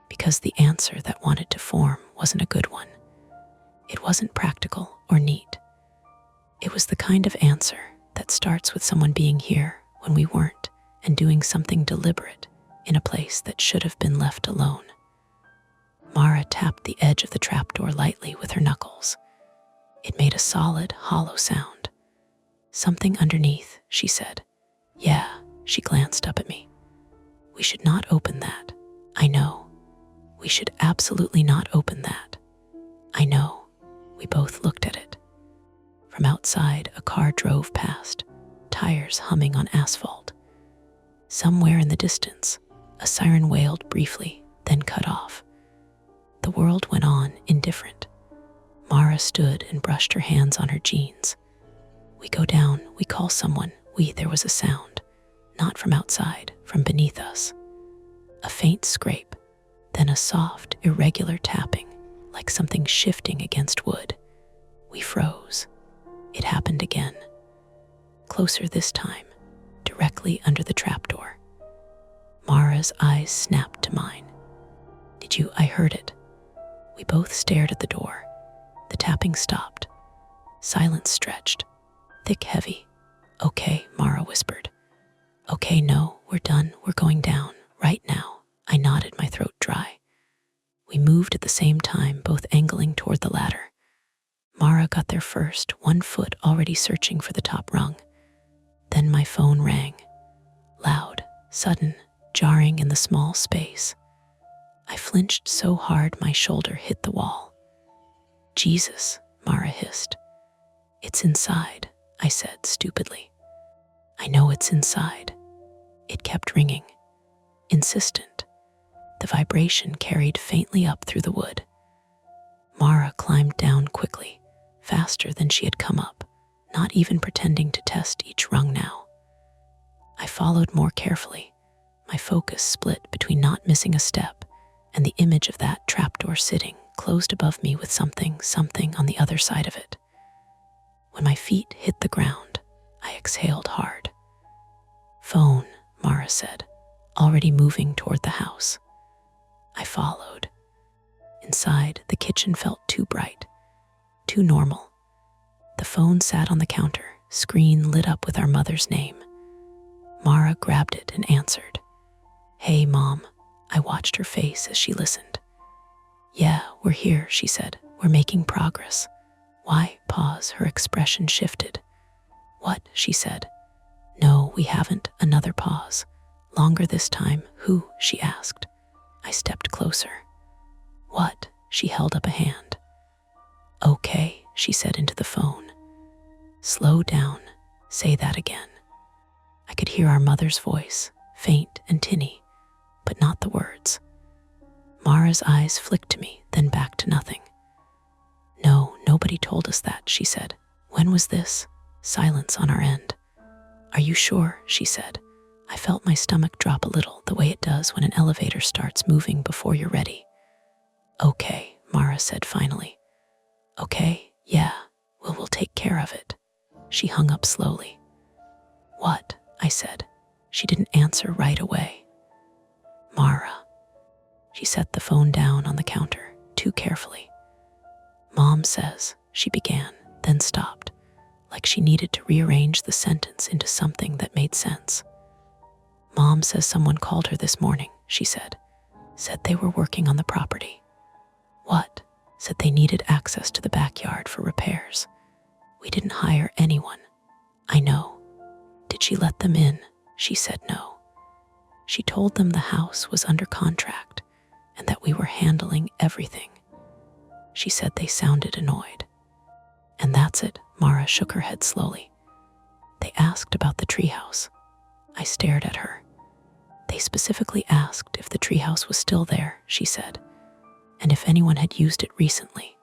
Because the answer that wanted to form wasn't a good one. It wasn't practical or neat. It was the kind of answer that starts with someone being here when we weren't and doing something deliberate in a place that should have been left alone. Mara tapped the edge of the trapdoor lightly with her knuckles. It made a solid, hollow sound. "Something underneath," she said. "Yeah." She glanced up at me. "We should not open that." "I know." "We should absolutely not open that." "I know." We both looked at it. From outside, a car drove past, tires humming on asphalt. Somewhere in the distance, a siren wailed briefly, then cut off. The world went on, indifferent. Mara stood and brushed her hands on her jeans. "We go down, we call someone." There was a sound, not from outside, from beneath us. A faint scrape, then a soft, irregular tapping, like something shifting against wood. We froze. It happened again. Closer this time, directly under the trapdoor. Mara's eyes snapped to mine. "Did you?" I heard it. We both stared at the door. The tapping stopped. Silence stretched, thick, heavy. "Okay," Mara whispered. "Okay, no, we're done. We're going down, right now." I nodded, my throat dry. We moved at the same time, both angling toward the ladder. Mara got there first, one foot already searching for the top rung. Then my phone rang. Loud, sudden, jarring in the small space. I flinched so hard my shoulder hit the wall. "Jesus," Mara hissed. "It's inside," I said stupidly. "I know it's inside." It kept ringing, insistent. The vibration carried faintly up through the wood. Mara climbed down quickly, faster than she had come up, not even pretending to test each rung now. I followed more carefully, my focus split between not missing a step and the image of that trapdoor sitting closed above me with something on the other side of it. When my feet hit the ground, I exhaled hard. "Phone," Mara said, already moving toward the house. I followed. Inside, the kitchen felt too bright, too normal. The phone sat on the counter, screen lit up with our mother's name. Mara grabbed it and answered. "Hey, Mom." I watched her face as she listened. "Yeah, we're here," she said. "We're making progress." "Why?" Pause. Her expression shifted. "What?" she said. "No, we haven't." Another pause. Longer this time. "Who?" she asked. I stepped closer. "What?" She held up a hand. "Okay," she said into the phone. "Slow down. Say that again." I could hear our mother's voice, faint and tinny, but not the words. Mara's eyes flicked to me, then back to nothing. "No, nobody told us that," she said. "When was this?" Silence on our end. "Are you sure?" she said. I felt my stomach drop a little, the way it does when an elevator starts moving before you're ready. "Okay," Mara said finally. "Okay, yeah, we'll take care of it." She hung up slowly. "What?" I said. She didn't answer right away. "Mara." She set the phone down on the counter, too carefully. "Mom says," she began, then stopped, like she needed to rearrange the sentence into something that made sense. "Mom says someone called her this morning," she said. Said they were working on the property. What? Said they needed access to the backyard for repairs. We didn't hire anyone. I know. Did she let them in? She said no. She told them the house was under contract and that we were handling everything. She said they sounded annoyed. And that's it, Mara shook her head slowly. They asked about the treehouse. I stared at her. They specifically asked if the treehouse was still there, she said, and if anyone had used it recently.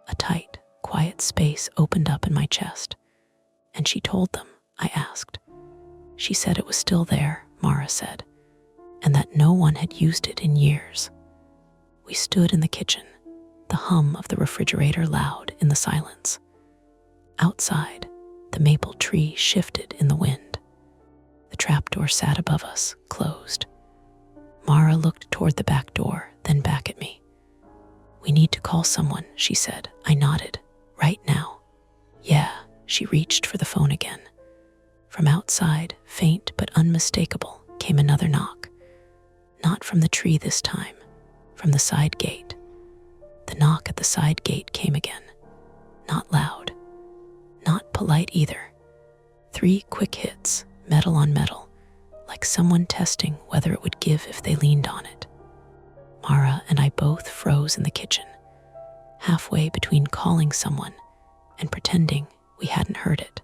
A tight, quiet space opened up in my chest. And she told them, I asked. She said it was still there, Mara said, and that no one had used it in years. We stood in the kitchen, the hum of the refrigerator loud in the silence. Outside, the maple tree shifted in the wind. The trapdoor sat above us, closed. Mara looked toward the back door, then back at me. We need to call someone, she said. I nodded. Right now. Yeah, she reached for the phone again. From outside, faint but unmistakable, came another knock. Not from the tree this time, from the side gate. The knock at the side gate came again. Not loud. Not polite either. 3 quick hits, metal on metal, like someone testing whether it would give if they leaned on it. Mara and I both froze in the kitchen, halfway between calling someone and pretending we hadn't heard it.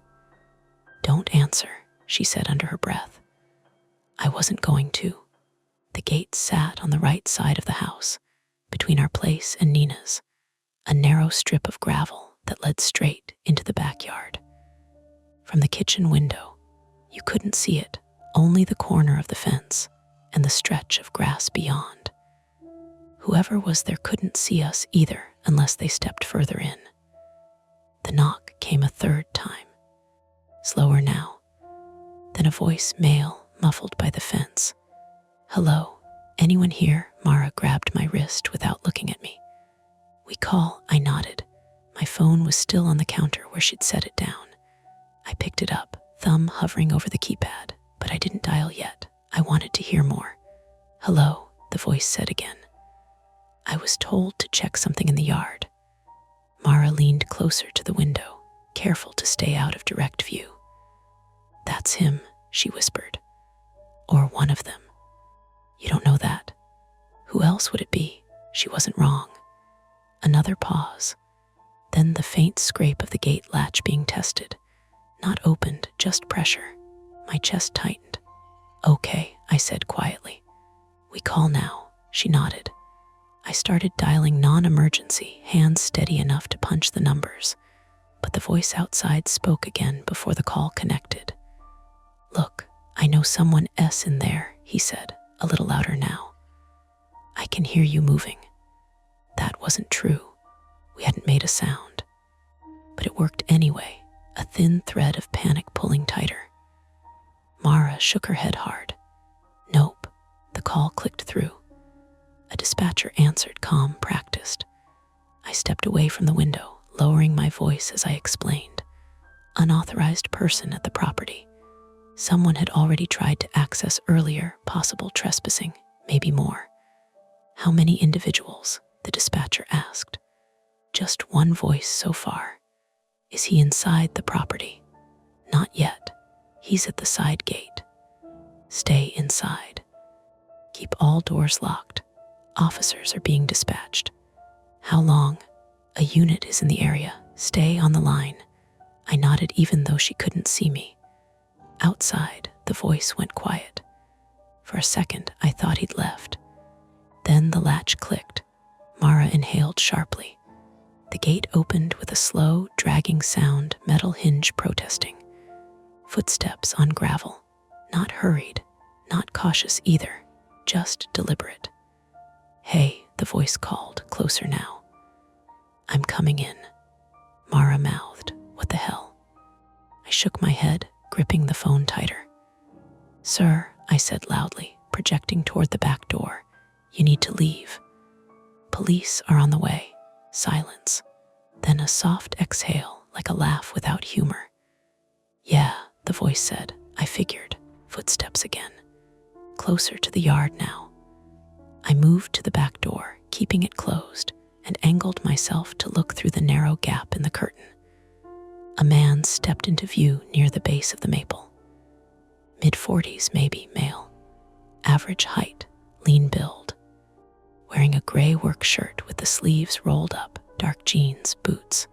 Don't answer, she said under her breath. I wasn't going to. The gate sat on the right side of the house, between our place and Nina's, a narrow strip of gravel that led straight into the backyard. From the kitchen window, you couldn't see it, only the corner of the fence and the stretch of grass beyond. Whoever was there couldn't see us either unless they stepped further in. The knock came a third time, slower now. Then a voice, male, muffled by the fence. Hello, anyone here? Mara grabbed my wrist without looking at me. We call, I nodded. My phone was still on the counter where she'd set it down. I picked it up, thumb hovering over the keypad, but I didn't dial yet. I wanted to hear more. Hello, the voice said again. I was told to check something in the yard. Mara leaned closer to the window, careful to stay out of direct view. That's him, she whispered. Or one of them. You don't know that. Who else would it be? She wasn't wrong. Another pause. Then the faint scrape of the gate latch being tested. Not opened, just pressure. My chest tightened. Okay, I said quietly. We call now, she nodded. I started dialing non-emergency, hands steady enough to punch the numbers, but the voice outside spoke again before the call connected. Look, I know someone S in there, he said, a little louder now. I can hear you moving. That wasn't true. We hadn't made a sound. But it worked anyway, a thin thread of panic pulling tighter. Mara shook her head hard. Nope, the call clicked through. A dispatcher answered, calm, practiced. I stepped away from the window, lowering my voice as I explained. Unauthorized person at the property. Someone had already tried to access earlier, possible trespassing, maybe more. How many individuals? The dispatcher asked. Just one voice so far. Is he inside the property? Not yet. He's at the side gate. Stay inside. Keep all doors locked. Officers are being dispatched. How long? A unit is in the area. Stay on the line. I nodded even though she couldn't see me. Outside, the voice went quiet. For a second, I thought he'd left. Then the latch clicked. Mara inhaled sharply. The gate opened with a slow, dragging sound, metal hinge protesting. Footsteps on gravel. Not hurried, not cautious either, just deliberate. Hey, the voice called, closer now. I'm coming in. Mara mouthed, what the hell? I shook my head, gripping the phone tighter. Sir, I said loudly, projecting toward the back door, you need to leave. Police are on the way. Silence. Then a soft exhale, like a laugh without humor. Yeah, the voice said, I figured. Footsteps again. Closer to the yard now. I moved to the back door, keeping it closed, and angled myself to look through the narrow gap in the curtain. A man stepped into view near the base of the maple. Mid-40s, maybe, male. Average height, lean build. Wearing a gray work shirt with the sleeves rolled up, dark jeans, boots.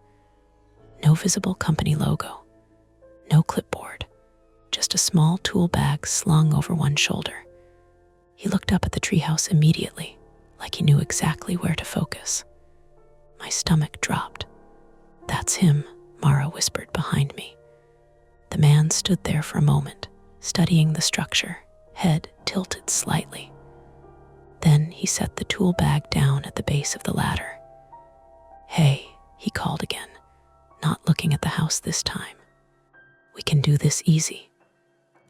No visible company logo. No clipboard. Just a small tool bag slung over one shoulder. He looked up at the treehouse immediately, like he knew exactly where to focus. My stomach dropped. "That's him," Mara whispered behind me. The man stood there for a moment, studying the structure, head tilted slightly. Then he set the tool bag down at the base of the ladder. "Hey," he called again, not looking at the house this time. "We can do this easy."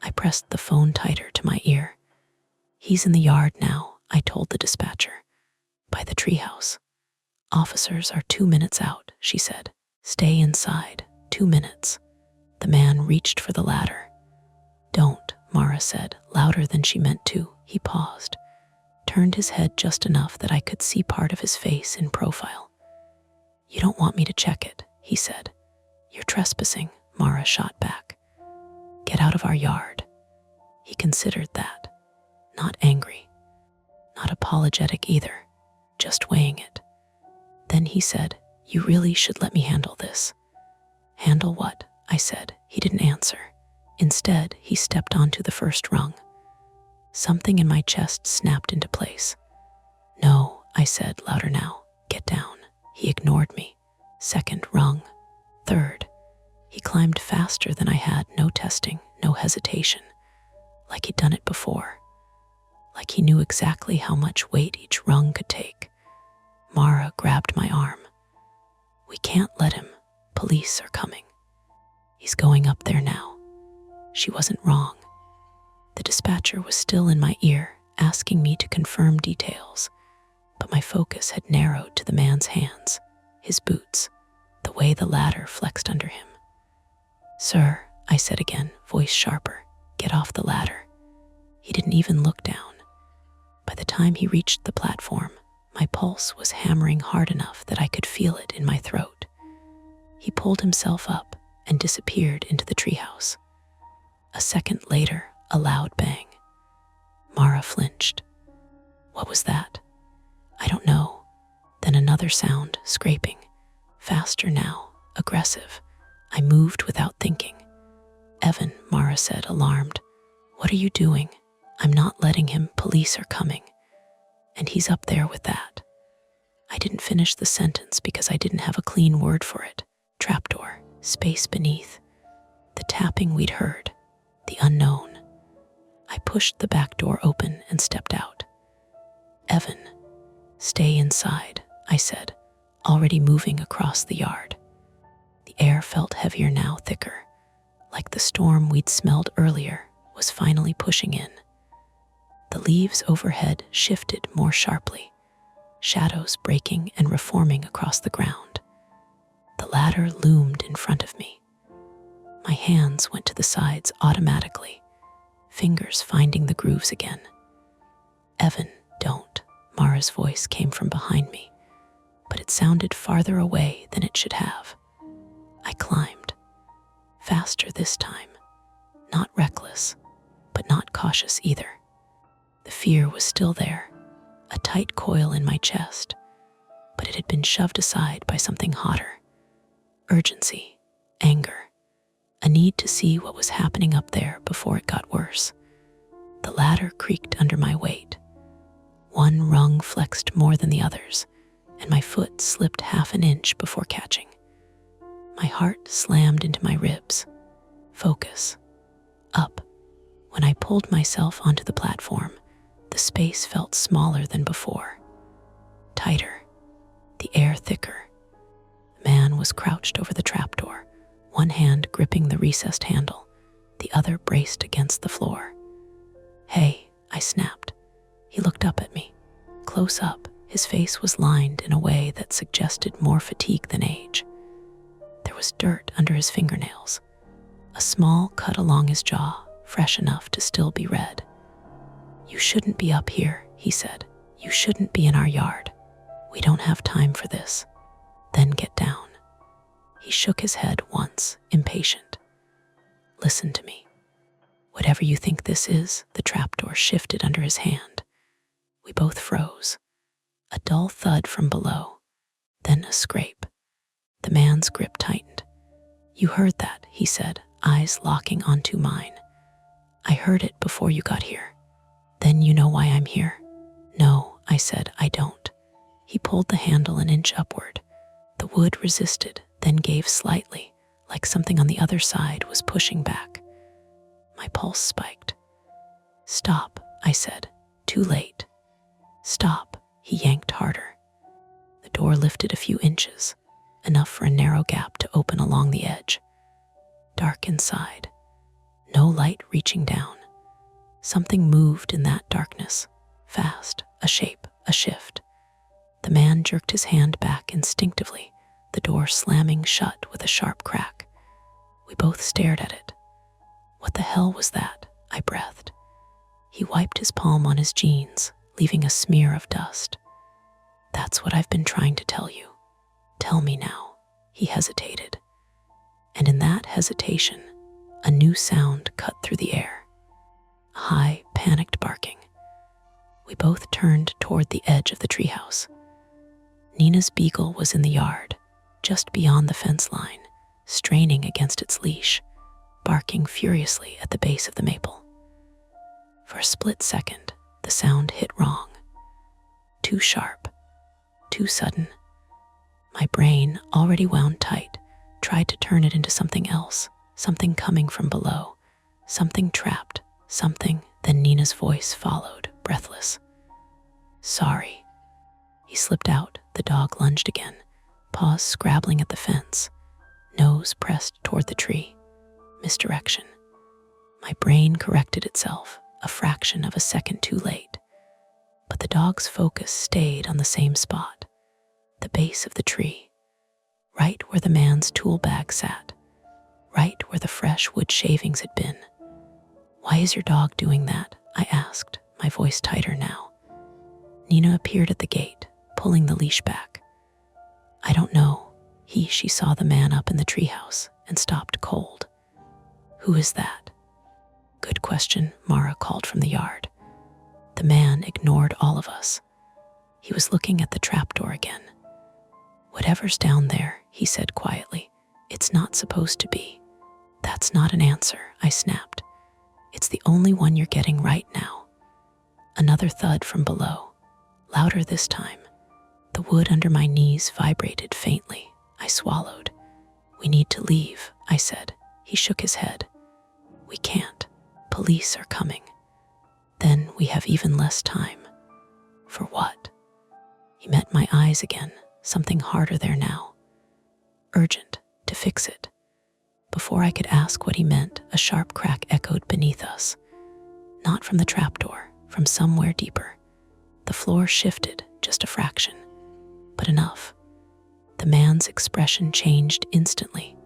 I pressed the phone tighter to my ear. "He's in the yard now," I told the dispatcher. "By the treehouse. Officers are 2 minutes out," she said. "Stay inside, 2 minutes." The man reached for the ladder. "Don't," Mara said, louder than she meant to. He paused, turned his head just enough that I could see part of his face in profile. "You don't want me to check it," he said. "You're trespassing," Mara shot back. "Get out of our yard." He considered that. Not angry. Not apologetic either. Just weighing it. Then he said, "You really should let me handle this." "Handle what?" I said. He didn't answer. Instead, he stepped onto the first rung. Something in my chest snapped into place. "No," I said, louder now. "Get down." He ignored me. Second rung. Third. He climbed faster than I had, no testing, no hesitation. Like he'd done it before. Like he knew exactly how much weight each rung could take. Mara grabbed my arm. "We can't let him. Police are coming. He's going up there now." She wasn't wrong. The dispatcher was still in my ear, asking me to confirm details, but my focus had narrowed to the man's hands, his boots, the way the ladder flexed under him. "Sir," I said again, voice sharper, "get off the ladder." He didn't even look down. By the time he reached the platform, my pulse was hammering hard enough that I could feel it in my throat. He pulled himself up and disappeared into the treehouse. A second later, a loud bang. Mara flinched. "What was that?" "I don't know." Then another sound, scraping. Faster now, aggressive. I moved without thinking. "Evan," Mara said, alarmed. "What are you doing?" "I'm not letting him. Police are coming." "And he's up there with that." I didn't finish the sentence because I didn't have a clean word for it. Trapdoor, space beneath. The tapping we'd heard. The unknown. I pushed the back door open and stepped out. "Evan, stay inside," I said, already moving across the yard. The air felt heavier now, thicker, like the storm we'd smelled earlier was finally pushing in. The leaves overhead shifted more sharply, shadows breaking and reforming across the ground. The ladder loomed in front of me. My hands went to the sides automatically, fingers finding the grooves again. "Evan, don't." Mara's voice came from behind me, but it sounded farther away than it should have. I climbed. Faster this time. Not reckless, but not cautious either. The fear was still there, a tight coil in my chest, but it had been shoved aside by something hotter. Urgency, anger, a need to see what was happening up there before it got worse. The ladder creaked under my weight. One rung flexed more than the others, and my foot slipped half an inch before catching. My heart slammed into my ribs. Focus. Up. When I pulled myself onto the platform, the space felt smaller than before. Tighter. The air thicker. The man was crouched over the trapdoor, one hand gripping the recessed handle, the other braced against the floor. "Hey," I snapped. He looked up at me. Close up, his face was lined in a way that suggested more fatigue than age. There was dirt under his fingernails, a small cut along his jaw, fresh enough to still be red. "You shouldn't be up here," he said. You shouldn't be in our yard. We don't have time for this. Then get down. He shook his head once, impatient. Listen to me. Whatever you think this is, the trapdoor shifted under his hand. We both froze. A dull thud from below, then a scrape. The man's grip tightened. You heard that, he said, eyes locking onto mine. I heard it before you got here. Then you know why I'm here? No, I said, I don't. He pulled the handle an inch upward. The wood resisted, then gave slightly, like something on the other side was pushing back. My pulse spiked. Stop, I said. Too late. Stop, he yanked harder. The door lifted a few inches, enough for a narrow gap to open along the edge. Dark inside. No light reaching down. Something moved in that darkness. Fast, a shape, a shift. The man jerked his hand back instinctively, the door slamming shut with a sharp crack. We both stared at it. What the hell was that? I breathed. He wiped his palm on his jeans, leaving a smear of dust. That's what I've been trying to tell you. Tell me now. He hesitated. And in that hesitation, a new sound cut through the air. A high, panicked barking. We both turned toward the edge of the treehouse. Nina's beagle was in the yard, just beyond the fence line, straining against its leash, barking furiously at the base of the maple. For a split second, the sound hit wrong. Too sharp, too sudden. My brain, already wound tight, tried to turn it into something else, something coming from below, something trapped, something. Then Nina's voice followed, breathless. Sorry. He slipped out, the dog lunged again, paws scrabbling at the fence, nose pressed toward the tree. Misdirection. My brain corrected itself, a fraction of a second too late. But the dog's focus stayed on the same spot, the base of the tree, right where the man's tool bag sat, right where the fresh wood shavings had been. Why is your dog doing that? I asked, my voice tighter now. Nina appeared at the gate, pulling the leash back. I don't know. She saw the man up in the treehouse and stopped cold. Who is that? Good question, Mara called from the yard. The man ignored all of us. He was looking at the trapdoor again. Whatever's down there, he said quietly. It's not supposed to be. That's not an answer, I snapped. It's the only one you're getting right now. Another thud from below, louder this time. The wood under my knees vibrated faintly. I swallowed. We need to leave, I said. He shook his head. We can't. Police are coming. Then we have even less time. For what? He met my eyes again, something harder there now. Urgent, to fix it. Before I could ask what he meant, a sharp crack echoed beneath us. Not from the trapdoor, from somewhere deeper. The floor shifted, just a fraction, but enough. The man's expression changed instantly.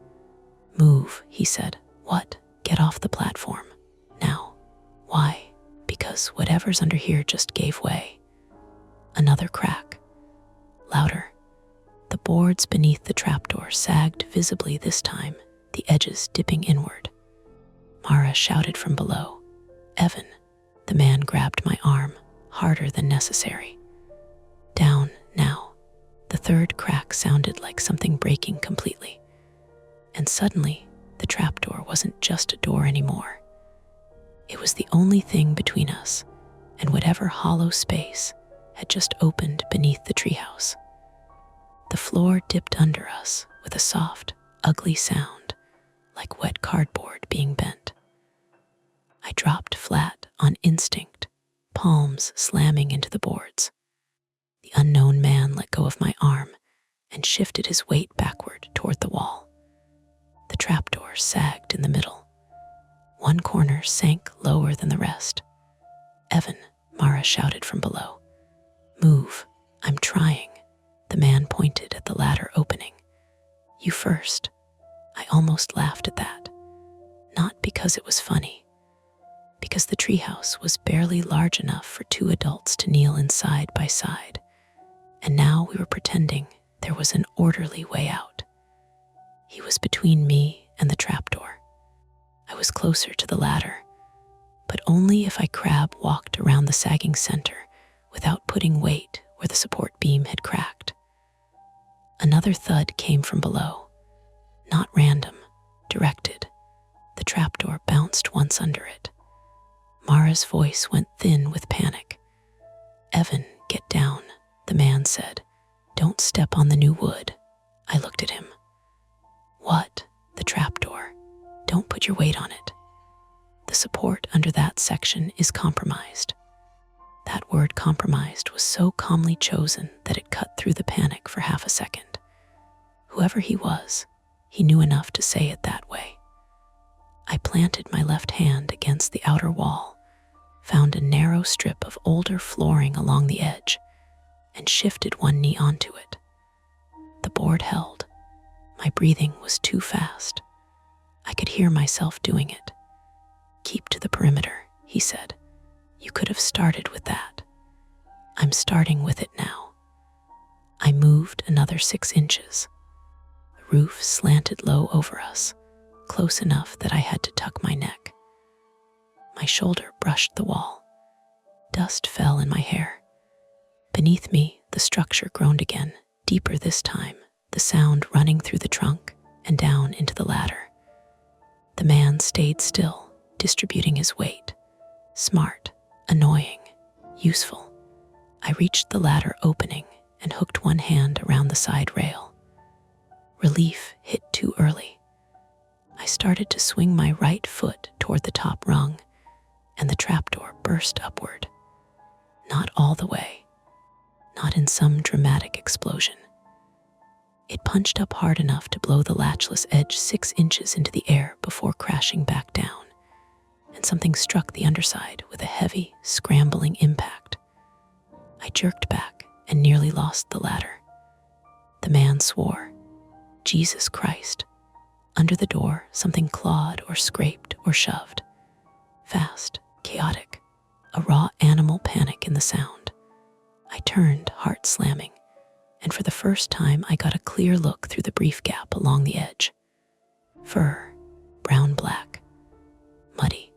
Move, he said. What? Get off the platform. Now. Why? Because whatever's under here just gave way. Another crack. Louder. The boards beneath the trapdoor sagged visibly this time, the edges dipping inward. Mara shouted from below. Evan. The man grabbed my arm, harder than necessary. Down, now. The third crack sounded like something breaking completely. And suddenly, the trapdoor wasn't just a door anymore. It was the only thing between us and whatever hollow space had just opened beneath the treehouse. The floor dipped under us with a soft, ugly sound, like wet cardboard being bent. I dropped flat on instinct, palms slamming into the boards. The unknown man let go of my arm and shifted his weight backward toward the wall. The trapdoor sagged in the middle. One corner sank lower than the rest. Evan, Mara shouted from below. Move, I'm trying. The man pointed at the ladder opening. You first. I almost laughed at that. Not because it was funny, because the treehouse was barely large enough for two adults to kneel in side by side, and now we were pretending there was an orderly way out. He was between me and the trapdoor. I was closer to the ladder, but only if I crab walked around the sagging center without putting weight where the support beam had cracked. Another thud came from below, not random, directed. The trapdoor bounced once under it. Mara's voice went thin with panic. "Evan, get down," the man said. "Don't step on the new wood." I looked at him. "What?" "The trapdoor. Don't put your weight on it. The support under that section is compromised." That word compromised was so calmly chosen that it cut through the panic for half a second. Whoever he was, he knew enough to say it that way. I planted my left hand against the outer wall, found a narrow strip of older flooring along the edge, and shifted one knee onto it. The board held. My breathing was too fast. I could hear myself doing it. "Keep to the perimeter," he said. "You could have started with that. I'm starting with it now." I moved another 6 inches. The roof slanted low over us, close enough that I had to tuck my neck. My shoulder brushed the wall. Dust fell in my hair. Beneath me, the structure groaned again, deeper this time, the sound running through the trunk and down into the ladder. The man stayed still, distributing his weight. Smart, annoying, useful. I reached the ladder opening and hooked one hand around the side rail. Relief hit too early. I started to swing my right foot toward the top rung, and the trapdoor burst upward. Not all the way. Not in some dramatic explosion. It punched up hard enough to blow the latchless edge 6 inches into the air before crashing back down, and something struck the underside with a heavy, scrambling impact. I jerked back and nearly lost the ladder. The man swore. Jesus Christ. Under the door, something clawed or scraped or shoved. Fast, chaotic, a raw animal panic in the sound. I turned, heart slamming, and for the first time I got a clear look through the brief gap along the edge. Fur, brown-black, muddy,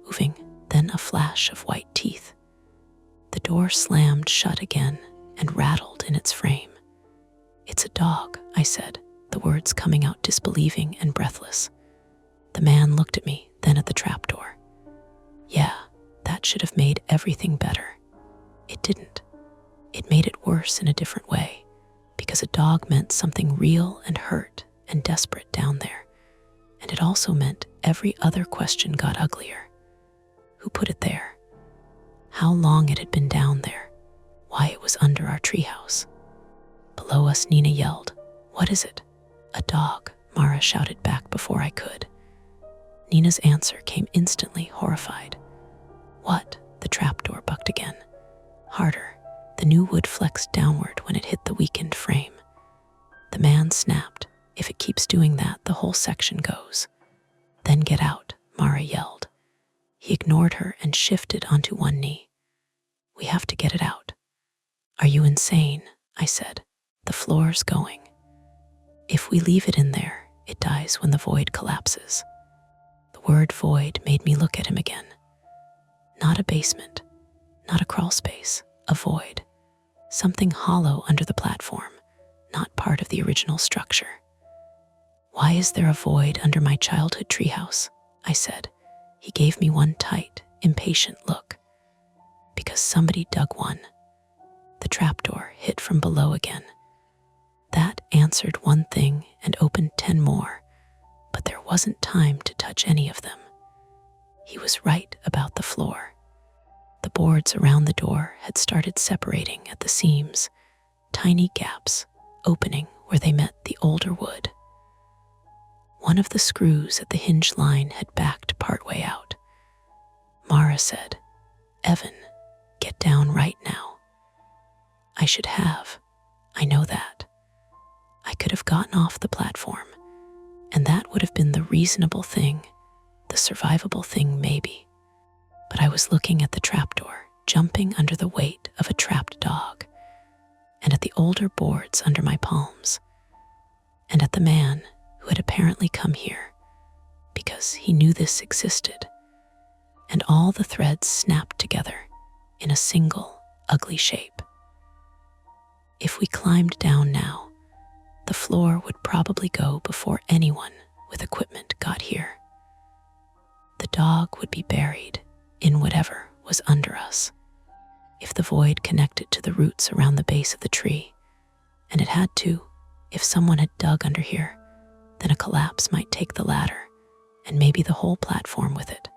moving, then a flash of white teeth. The door slammed shut again and rattled in its frame. "It's a dog," I said, the words coming out disbelieving and breathless. The man looked at me, then at the trapdoor. Yeah, that should have made everything better. It didn't. It made it worse in a different way, because a dog meant something real and hurt and desperate down there, and it also meant every other question got uglier. Who put it there? How long it had been down there? Why it was under our treehouse? Below us, Nina yelled, "What is it?" "A dog," Mara shouted back before I could. Nina's answer came instantly, horrified. "What?" The trapdoor bucked again. Harder. The new wood flexed downward when it hit the weakened frame. The man snapped. "If it keeps doing that, the whole section goes." "Then get out," Mara yelled. He ignored her and shifted onto one knee. "We have to get it out." "Are you insane?" I said. "The floor's going. If we leave it in there, it dies when the void collapses." The word void made me look at him again. Not a basement, not a crawl space, a void. Something hollow under the platform, not part of the original structure. "Why is there a void under my childhood treehouse?" I said. He gave me one tight, impatient look. "Because somebody dug one." The trapdoor hit from below again. That answered one thing and opened 10 more, but there wasn't time to touch any of them. He was right about the floor. The boards around the door had started separating at the seams, tiny gaps opening where they met the older wood. One of the screws at the hinge line had backed partway out. Mara said, "Evan, get down right now." I should have. I know that. I could have gotten off the platform, and that would have been the reasonable thing, the survivable thing maybe. but I was looking at the trapdoor, jumping under the weight of a trapped dog, and at the older boards under my palms, and at the man who had apparently come here because he knew this existed, and all the threads snapped together in a single ugly shape. If we climbed down now, the floor would probably go before anyone with equipment got here. The dog would be buried in whatever was under us. If the void connected to the roots around the base of the tree, and it had to, if someone had dug under here, then a collapse might take the ladder, and maybe the whole platform with it.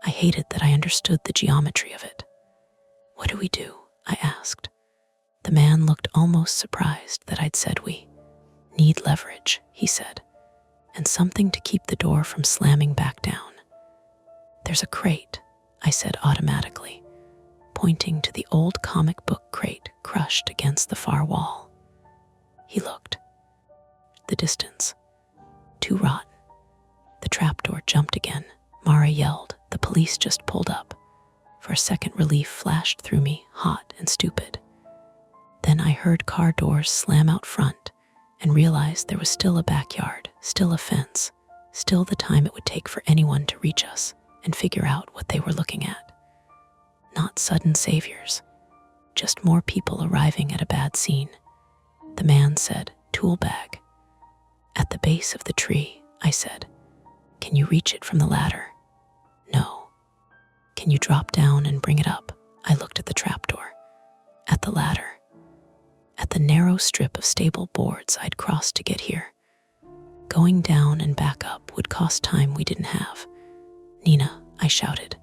I hated that I understood the geometry of it. "What do we do?" I asked. The man looked almost surprised that I'd said we need leverage, he said, and something to keep the door from slamming back down. "There's a crate," I said automatically, pointing to the old comic book crate crushed against the far wall. He looked. The distance. Too rotten. The trapdoor jumped again. Mara yelled. The police just pulled up. For a second, relief flashed through me, hot and stupid. Then I heard car doors slam out front and realized there was still a backyard, still a fence, still the time it would take for anyone to reach us and figure out what they were looking at. Not sudden saviors, just more people arriving at a bad scene. The man said, "Tool bag." "At the base of the tree," I said. "Can you reach it from the ladder?" "No." "Can you drop down and bring it up?" I looked at the trapdoor. "At the ladder." At the narrow strip of stable boards I'd crossed to get here. Going down and back up would cost time we didn't have. "Nina," I shouted.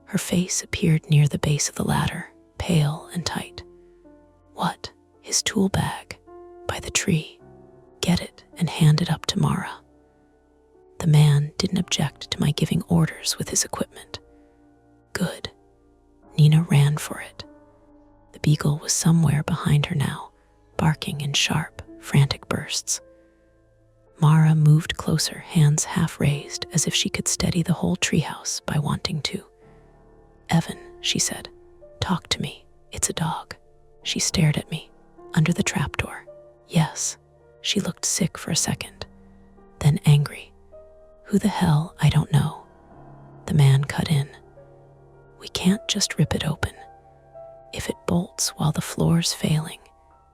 Her face appeared near the base of the ladder, pale and tight. "What?" "His tool bag. By the tree. Get it and hand it up to Mara." The man didn't object to my giving orders with his equipment. Good. Nina ran for it. The beagle was somewhere behind her now, barking in sharp, frantic bursts. Mara moved closer, hands half raised as if she could steady the whole treehouse by wanting to. "Evan," she said, "talk to me. It's a dog." She stared at me, under the trapdoor. "Yes." She looked sick for a second, then angry. "Who the hell? I don't know." The man cut in. "We can't just rip it open. If it bolts while the floor's failing,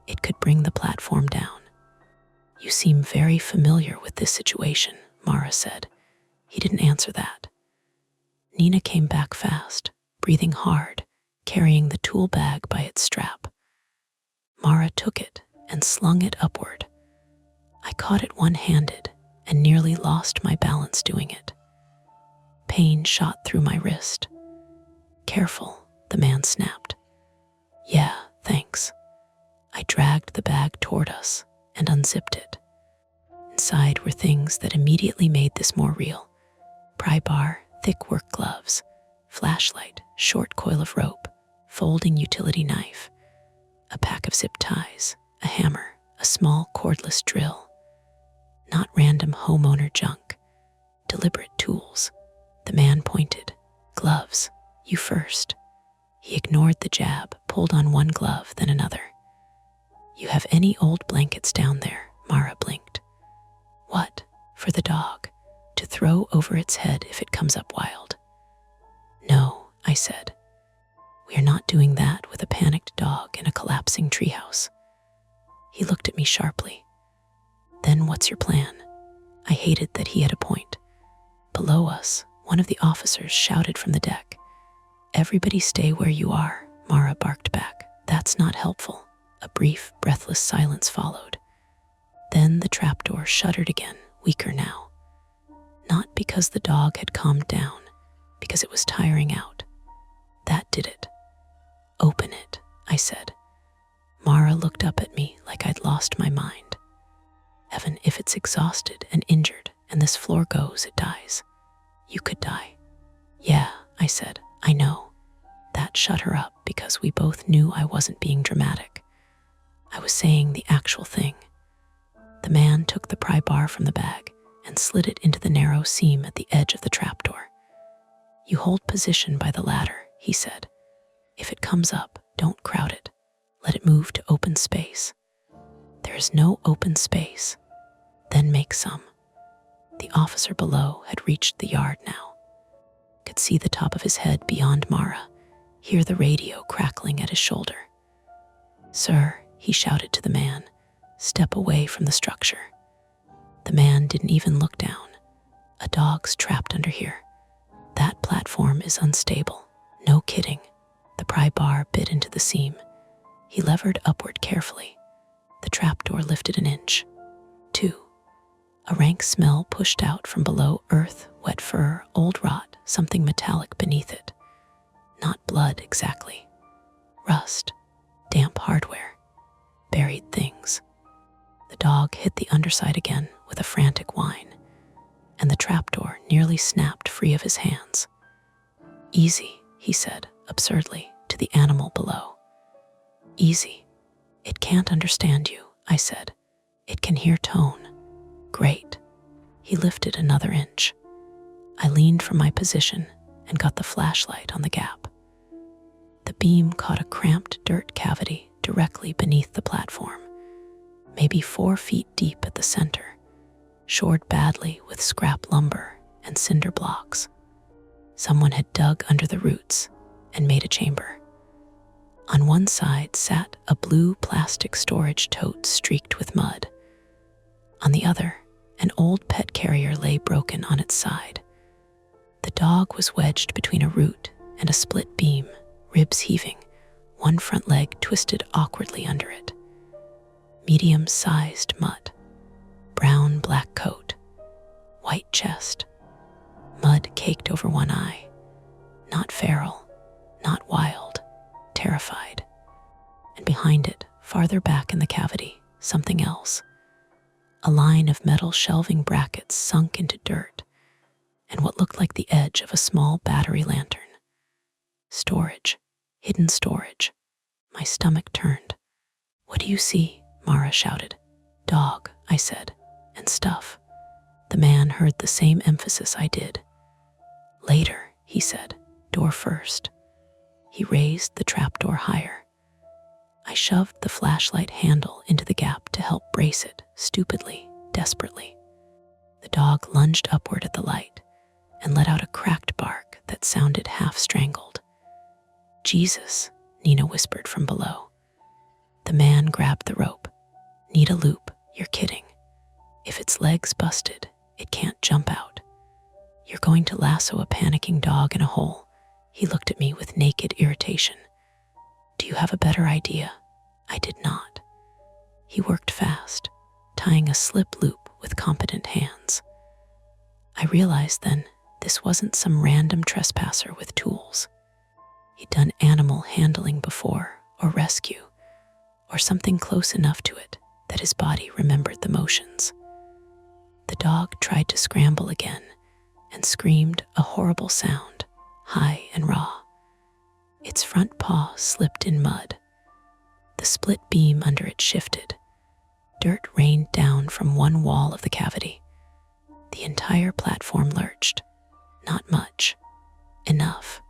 it could bring the platform down." "You seem very familiar with this situation," Mara said. He didn't answer that. Nina came back fast, breathing hard, carrying the tool bag by its strap. Mara took it and slung it upward. I caught it one-handed and nearly lost my balance doing it. Pain shot through my wrist. "Careful," the man snapped. "Yeah, thanks." I dragged the bag toward us and unzipped it. Inside were things that immediately made this more real. Pry bar, thick work gloves, flashlight, short coil of rope, folding utility knife, a pack of zip ties, a hammer, a small cordless drill. Not random homeowner junk, deliberate tools. The man pointed. "Gloves, you first." He ignored the jab, pulled on one glove, then another. "You have any old blankets down there?" Mara blinked. "What?" "For the dog, to throw over its head if it comes up wild." "No," I said. "We are not doing that with a panicked dog in a collapsing treehouse." He looked at me sharply. "Then what's your plan?" I hated that he had a point. Below us, one of the officers shouted from the deck. "Everybody stay where you are," Mara barked back. "That's not helpful." A brief, breathless silence followed. Then the trapdoor shuddered again, weaker now. Not because the dog had calmed down, because it was tiring out. That did it. "Open it," I said. Mara looked up at me like I'd lost my mind. "Evan, if it's exhausted and injured and this floor goes, it dies. You could die." "Yeah," I said, "I know." That shut her up because we both knew I wasn't being dramatic. I was saying the actual thing. The man took the pry bar from the bag and slid it into the narrow seam at the edge of the trapdoor. You hold position by the ladder, he said. If it comes up, don't crowd it. Let it move to open space. There is no open space. Then make some. The officer below had reached the yard now. Could see the top of his head beyond Mara, hear the radio crackling at his shoulder. Sir, he shouted to the man, step away from the structure. The man didn't even look down. A dog's trapped under here. That platform is unstable. No kidding. The pry bar bit into the seam. He levered upward carefully. The trapdoor lifted an inch. 2. A rank smell pushed out from below, earth, wet fur, old rot, something metallic beneath it. Not blood exactly. Rust, damp hardware, buried things. The dog hit the underside again with a frantic whine, and the trapdoor nearly snapped free of his hands. Easy, he said, absurdly, to the animal below. Easy. It can't understand you, I said. It can hear tone. Great. He lifted another inch. I leaned from my position and got the flashlight on the gap. The beam caught a cramped dirt cavity directly beneath the platform, maybe 4 feet deep at the center, shored badly with scrap lumber and cinder blocks. Someone had dug under the roots and made a chamber. On one side sat a blue plastic storage tote streaked with mud. On the other, an old pet carrier lay broken on its side. The dog was wedged between a root and a split beam, ribs heaving, one front leg twisted awkwardly under it. Medium-sized mutt, brown-black coat, white chest, mud caked over one eye. Not feral, not wild, terrified. And behind it, farther back in the cavity, something else. A line of metal shelving brackets sunk into dirt, and what looked like the edge of a small battery lantern. Storage, hidden storage. My stomach turned. What do you see? Mara shouted. Dog, I said, and stuff. The man heard the same emphasis I did. Later, he said, door first. He raised the trapdoor higher. I shoved the flashlight handle into the gap to help brace it, stupidly, desperately. The dog lunged upward at the light and let out a cracked bark that sounded half-strangled. Jesus, Nina whispered from below. The man grabbed the rope. Need a loop, you're kidding. If its leg's busted, it can't jump out. You're going to lasso a panicking dog in a hole. He looked at me with naked irritation. Do you have a better idea? I did not. He worked fast, tying a slip loop with competent hands. I realized then this wasn't some random trespasser with tools. He'd done animal handling before, or rescue, or something close enough to it that his body remembered the motions. The dog tried to scramble again and screamed a horrible sound, high and raw. Its front paw slipped in mud. The split beam under it shifted. Dirt rained down from one wall of the cavity. The entire platform lurched. Not much. Enough.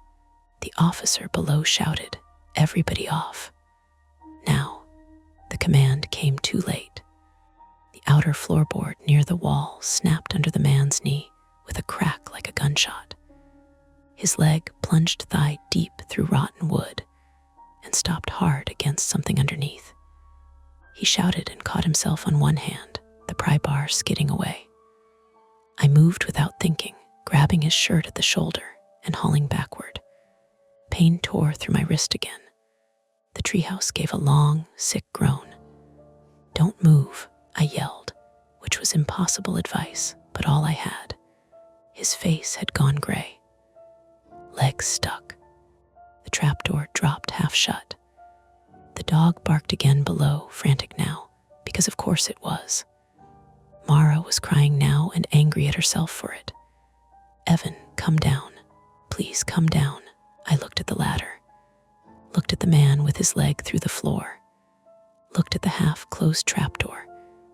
The officer below shouted, "Everybody off." Now, the command came too late. The outer floorboard near the wall snapped under the man's knee with a crack like a gunshot. His leg plunged thigh deep through rotten wood and stopped hard against something underneath. He shouted and caught himself on one hand, the pry bar skidding away. I moved without thinking, grabbing his shirt at the shoulder and hauling backward. Pain tore through my wrist again. The treehouse gave a long, sick groan. "Don't move," I yelled, which was impossible advice, but all I had. His face had gone gray. Legs stuck. The trapdoor dropped half shut. The dog barked again below, frantic now, because of course it was. Mara was crying now and angry at herself for it. "Evan, come down. Please come down." I looked at the ladder, looked at the man with his leg through the floor, looked at the half-closed trapdoor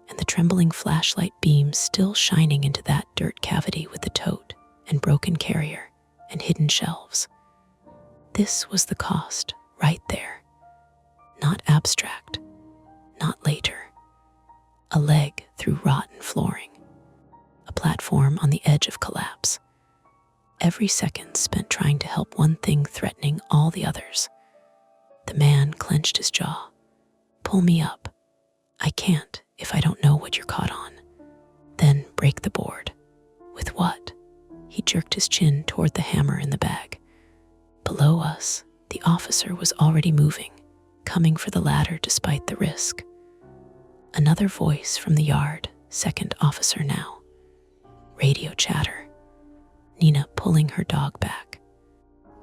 and the trembling flashlight beam still shining into that dirt cavity with the tote and broken carrier and hidden shelves. This was the cost, right there. Not abstract, not later. A leg through rotten flooring. A platform on the edge of collapse. Every second spent trying to help one thing threatening all the others. The man clenched his jaw. Pull me up. I can't if I don't know what you're caught on. Then break the board. With what? He jerked his chin toward the hammer in the bag. Below us, the officer was already moving, coming for the ladder despite the risk. Another voice from the yard, second officer now. Radio chatter. Nina pulling her dog back.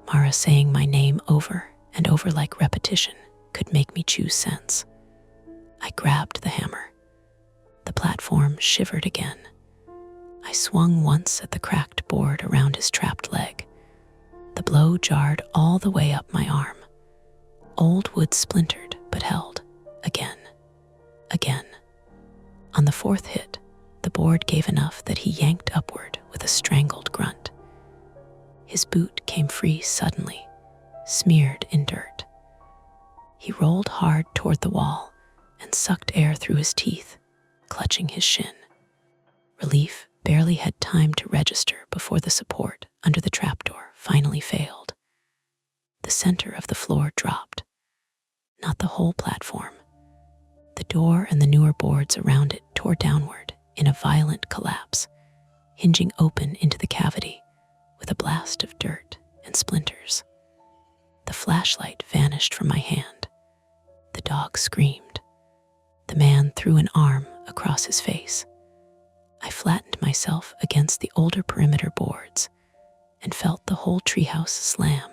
Mara saying my name over and over like repetition could make me choose sense. I grabbed the hammer. The platform shivered again. I swung once at the cracked board around his trapped leg. The blow jarred all the way up my arm. Old wood splintered but held. Again. On the fourth hit, the board gave enough that he yanked upward with a strangled grunt. His boot came free suddenly, smeared in dirt. He rolled hard toward the wall and sucked air through his teeth, clutching his shin. Relief barely had time to register before the support under the trapdoor finally failed. The center of the floor dropped. Not the whole platform. The door and the newer boards around it tore downward in a violent collapse, hinging open into the cavity with a blast of dirt and splinters. The flashlight vanished from my hand. The dog screamed. The man threw an arm across his face. I flattened myself against the older perimeter boards and felt the whole treehouse slam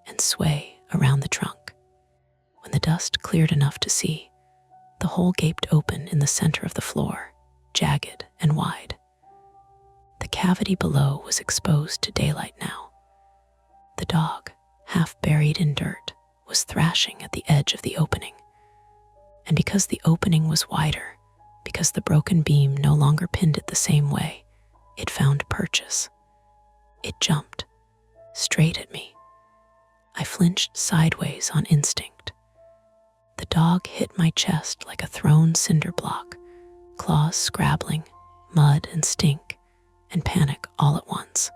and sway around the trunk. When the dust cleared enough to see, the hole gaped open in the center of the floor, jagged and wide. The cavity below was exposed to daylight now. The dog, half buried in dirt, was thrashing at the edge of the opening. And because the opening was wider, because the broken beam no longer pinned it the same way, it found purchase. It jumped, straight at me. I flinched sideways on instinct. The dog hit my chest like a thrown cinder block, claws scrabbling, mud and stink, and panic all at once.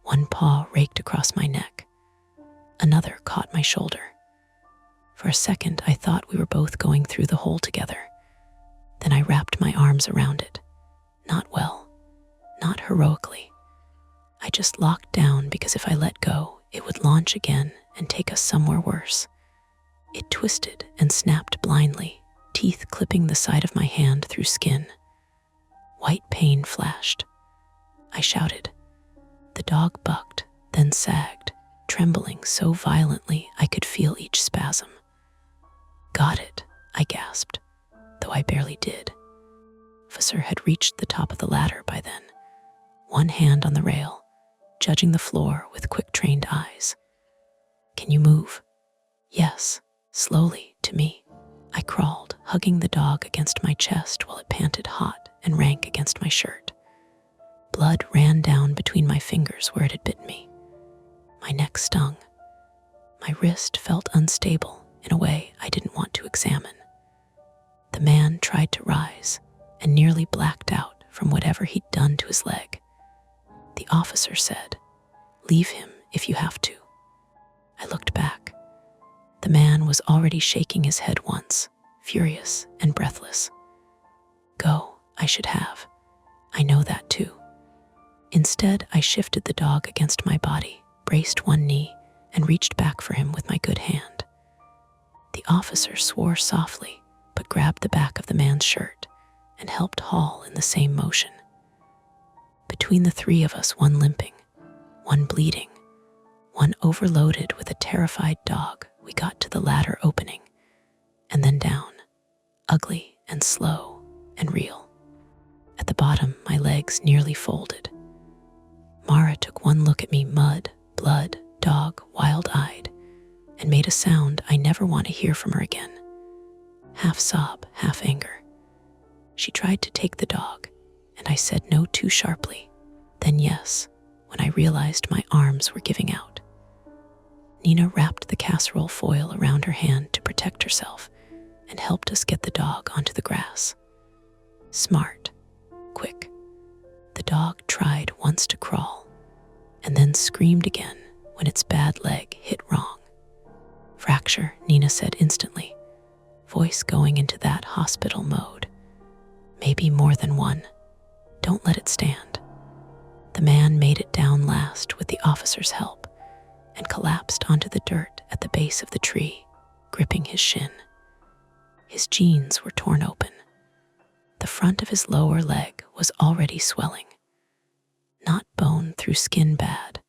One paw raked across my neck. Another caught my shoulder. For a second, I thought we were both going through the hole together. Then I wrapped my arms around it. Not well, not heroically. I just locked down because if I let go, it would launch again and take us somewhere worse. It twisted and snapped blindly, teeth clipping the side of my hand through skin. White pain flashed. I shouted. The dog bucked, then sagged, trembling so violently I could feel each spasm. Got it, I gasped, though I barely did. Officer had reached the top of the ladder by then, one hand on the rail, judging the floor with quick trained eyes. Can you move? Yes, slowly to me. I crawled, hugging the dog against my chest while it panted hot and rank against my shirt. Blood ran down between my fingers where it had bitten me. My neck stung. My wrist felt unstable in a way I didn't want to examine. The man tried to rise and nearly blacked out from whatever he'd done to his leg. The officer said, "Leave him if you have to." I looked back. The man was already shaking his head once, furious and breathless. Go, I should have. I know that too. Instead, I shifted the dog against my body, braced one knee, and reached back for him with my good hand. The officer swore softly, but grabbed the back of the man's shirt and helped haul in the same motion. Between the three of us, one limping, one bleeding, one overloaded with a terrified dog, we got to the ladder opening, and then down, ugly and slow and real. At the bottom, my legs nearly folded. Mara took one look at me, mud, blood, dog, wild-eyed, and made a sound I never want to hear from her again. Half sob, half anger. She tried to take the dog, and I said no too sharply, then yes, when I realized my arms were giving out. Nina wrapped the casserole foil around her hand to protect herself and helped us get the dog onto the grass. Smart, quick. The dog tried once to crawl and then screamed again when its bad leg hit wrong. Fracture, Nina said instantly, voice going into that hospital mode. Maybe more than one. Don't let it stand. The man made it down last with the officer's help and collapsed onto the dirt at the base of the tree, gripping his shin. His jeans were torn open. The front of his lower leg was already swelling. Not bone through skin bad,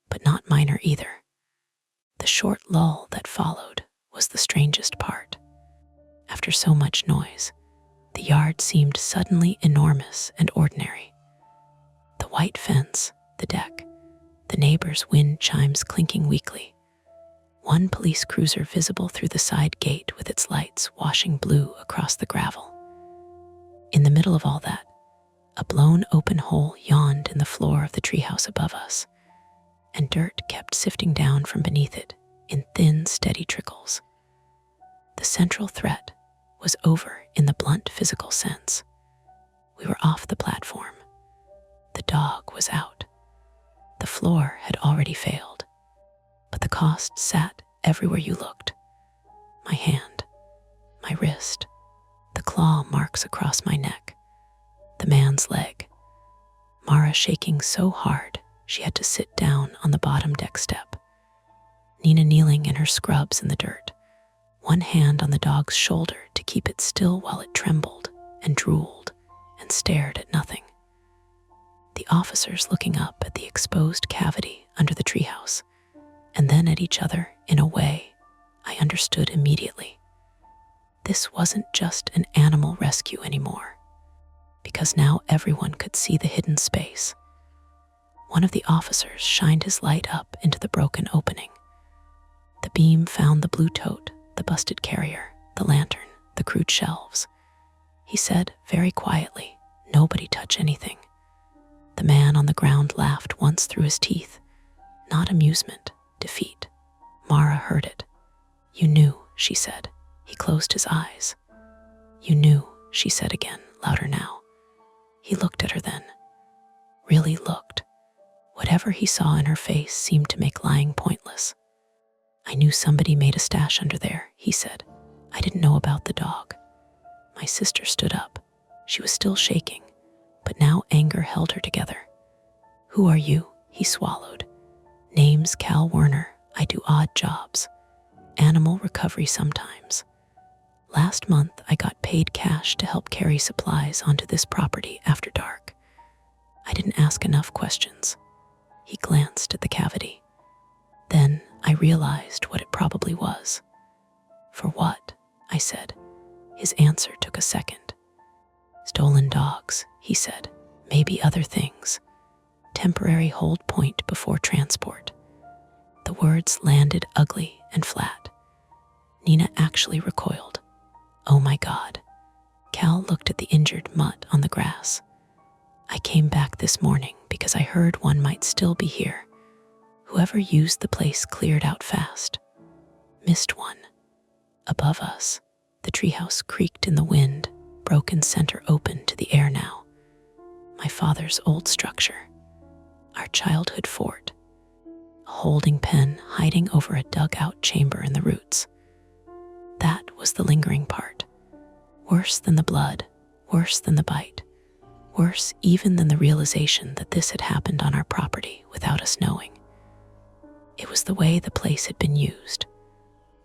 but not minor either. The short lull that followed was the strangest part. After so much noise, the yard seemed suddenly enormous and ordinary. The white fence, the deck, the neighbors' wind chimes clinking weakly. One police cruiser visible through the side gate with its lights washing blue across the gravel. In the middle of all that, a blown open hole yawned in the floor of the treehouse above us, and dirt kept sifting down from beneath it in thin, steady trickles. The central threat was over in the blunt physical sense. We were off the platform. The dog was out. The floor had already failed, but the cost sat everywhere you looked. My hand, my wrist, the claw marks across my neck, the man's leg. Mara shaking so hard she had to sit down on the bottom deck step. Nina kneeling in her scrubs in the dirt, one hand on the dog's shoulder to keep it still while it trembled and drooled and stared at nothing. The officers looking up at the exposed cavity under the treehouse, and then at each other in a way I understood immediately. This wasn't just an animal rescue anymore, because now everyone could see the hidden space. One of the officers shined his light up into the broken opening. The beam found the blue tote, the busted carrier, the lantern, the crude shelves. He said very quietly, "Nobody touch anything." The man on the ground laughed once through his teeth. Not amusement, defeat. Mara heard it. "You knew," she said. He closed his eyes. "You knew," she said again, louder now. He looked at her then. Really looked. Whatever he saw in her face seemed to make lying pointless. "I knew somebody made a stash under there," he said. "I didn't know about the dog." My sister stood up. She was still shaking, but now anger held her together. "Who are you?" he swallowed. "Name's Cal Werner. I do odd jobs. Animal recovery sometimes. Last month I got paid cash to help carry supplies onto this property after dark. I didn't ask enough questions." He glanced at the cavity. Then I realized what it probably was. "For what?" I said. His answer took a second. "Stolen dogs," he said. "Maybe other things. Temporary hold point before transport." The words landed ugly and flat. Nina actually recoiled. "Oh my God." Cal looked at the injured mutt on the grass. "I came back this morning because I heard one might still be here. Whoever used the place cleared out fast. Missed one." Above us, the treehouse creaked in the wind, broken center open to the air now. My father's old structure. Our childhood fort. A holding pen hiding over a dug-out chamber in the roots. That was the lingering part. Worse than the blood, worse than the bite. Worse even than the realization that this had happened on our property without us knowing. It was the way the place had been used,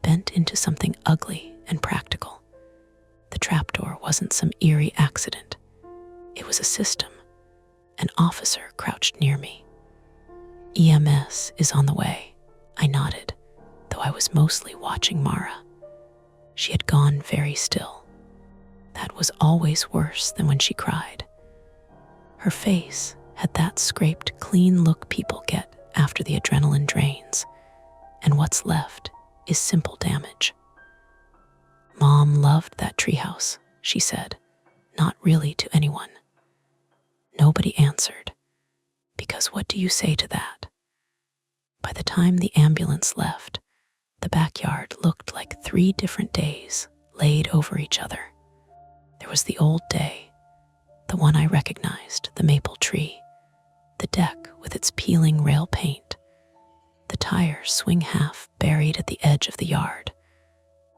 bent into something ugly and practical. The trapdoor wasn't some eerie accident. It was a system. An officer crouched near me. "EMS is on the way," I nodded, though I was mostly watching Mara. She had gone very still. That was always worse than when she cried. Her face had that scraped, clean look people get after the adrenaline drains, and what's left is simple damage. "Mom loved that treehouse," she said, not really to anyone. Nobody answered, because Because what do you say to that? By the time the ambulance left, the backyard looked like 3 different days laid over each other. There was the old day, the one I recognized, the maple tree, the deck with its peeling rail paint, the tires swing half buried at the edge of the yard,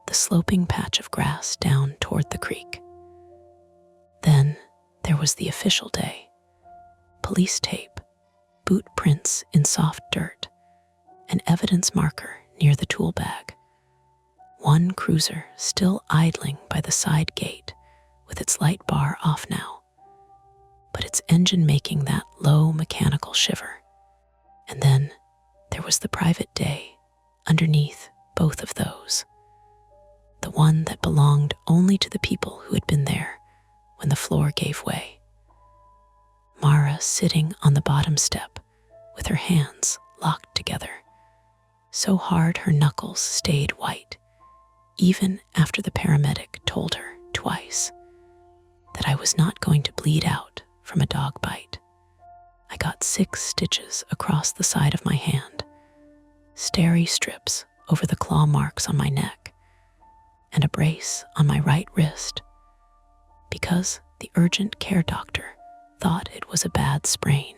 the sloping patch of grass down toward the creek. Then there was the official day. Police tape, boot prints in soft dirt, an evidence marker near the tool bag. One cruiser still idling by the side gate with its light bar off now, but its engine making that low mechanical shiver. And then there was the private day underneath both of those, the one that belonged only to the people who had been there when the floor gave way. Mara sitting on the bottom step with her hands locked together, so hard her knuckles stayed white, even after the paramedic told her twice that I was not going to bleed out from a dog bite. I got 6 stitches across the side of my hand, starry strips over the claw marks on my neck, and a brace on my right wrist, because the urgent care doctor thought it was a bad sprain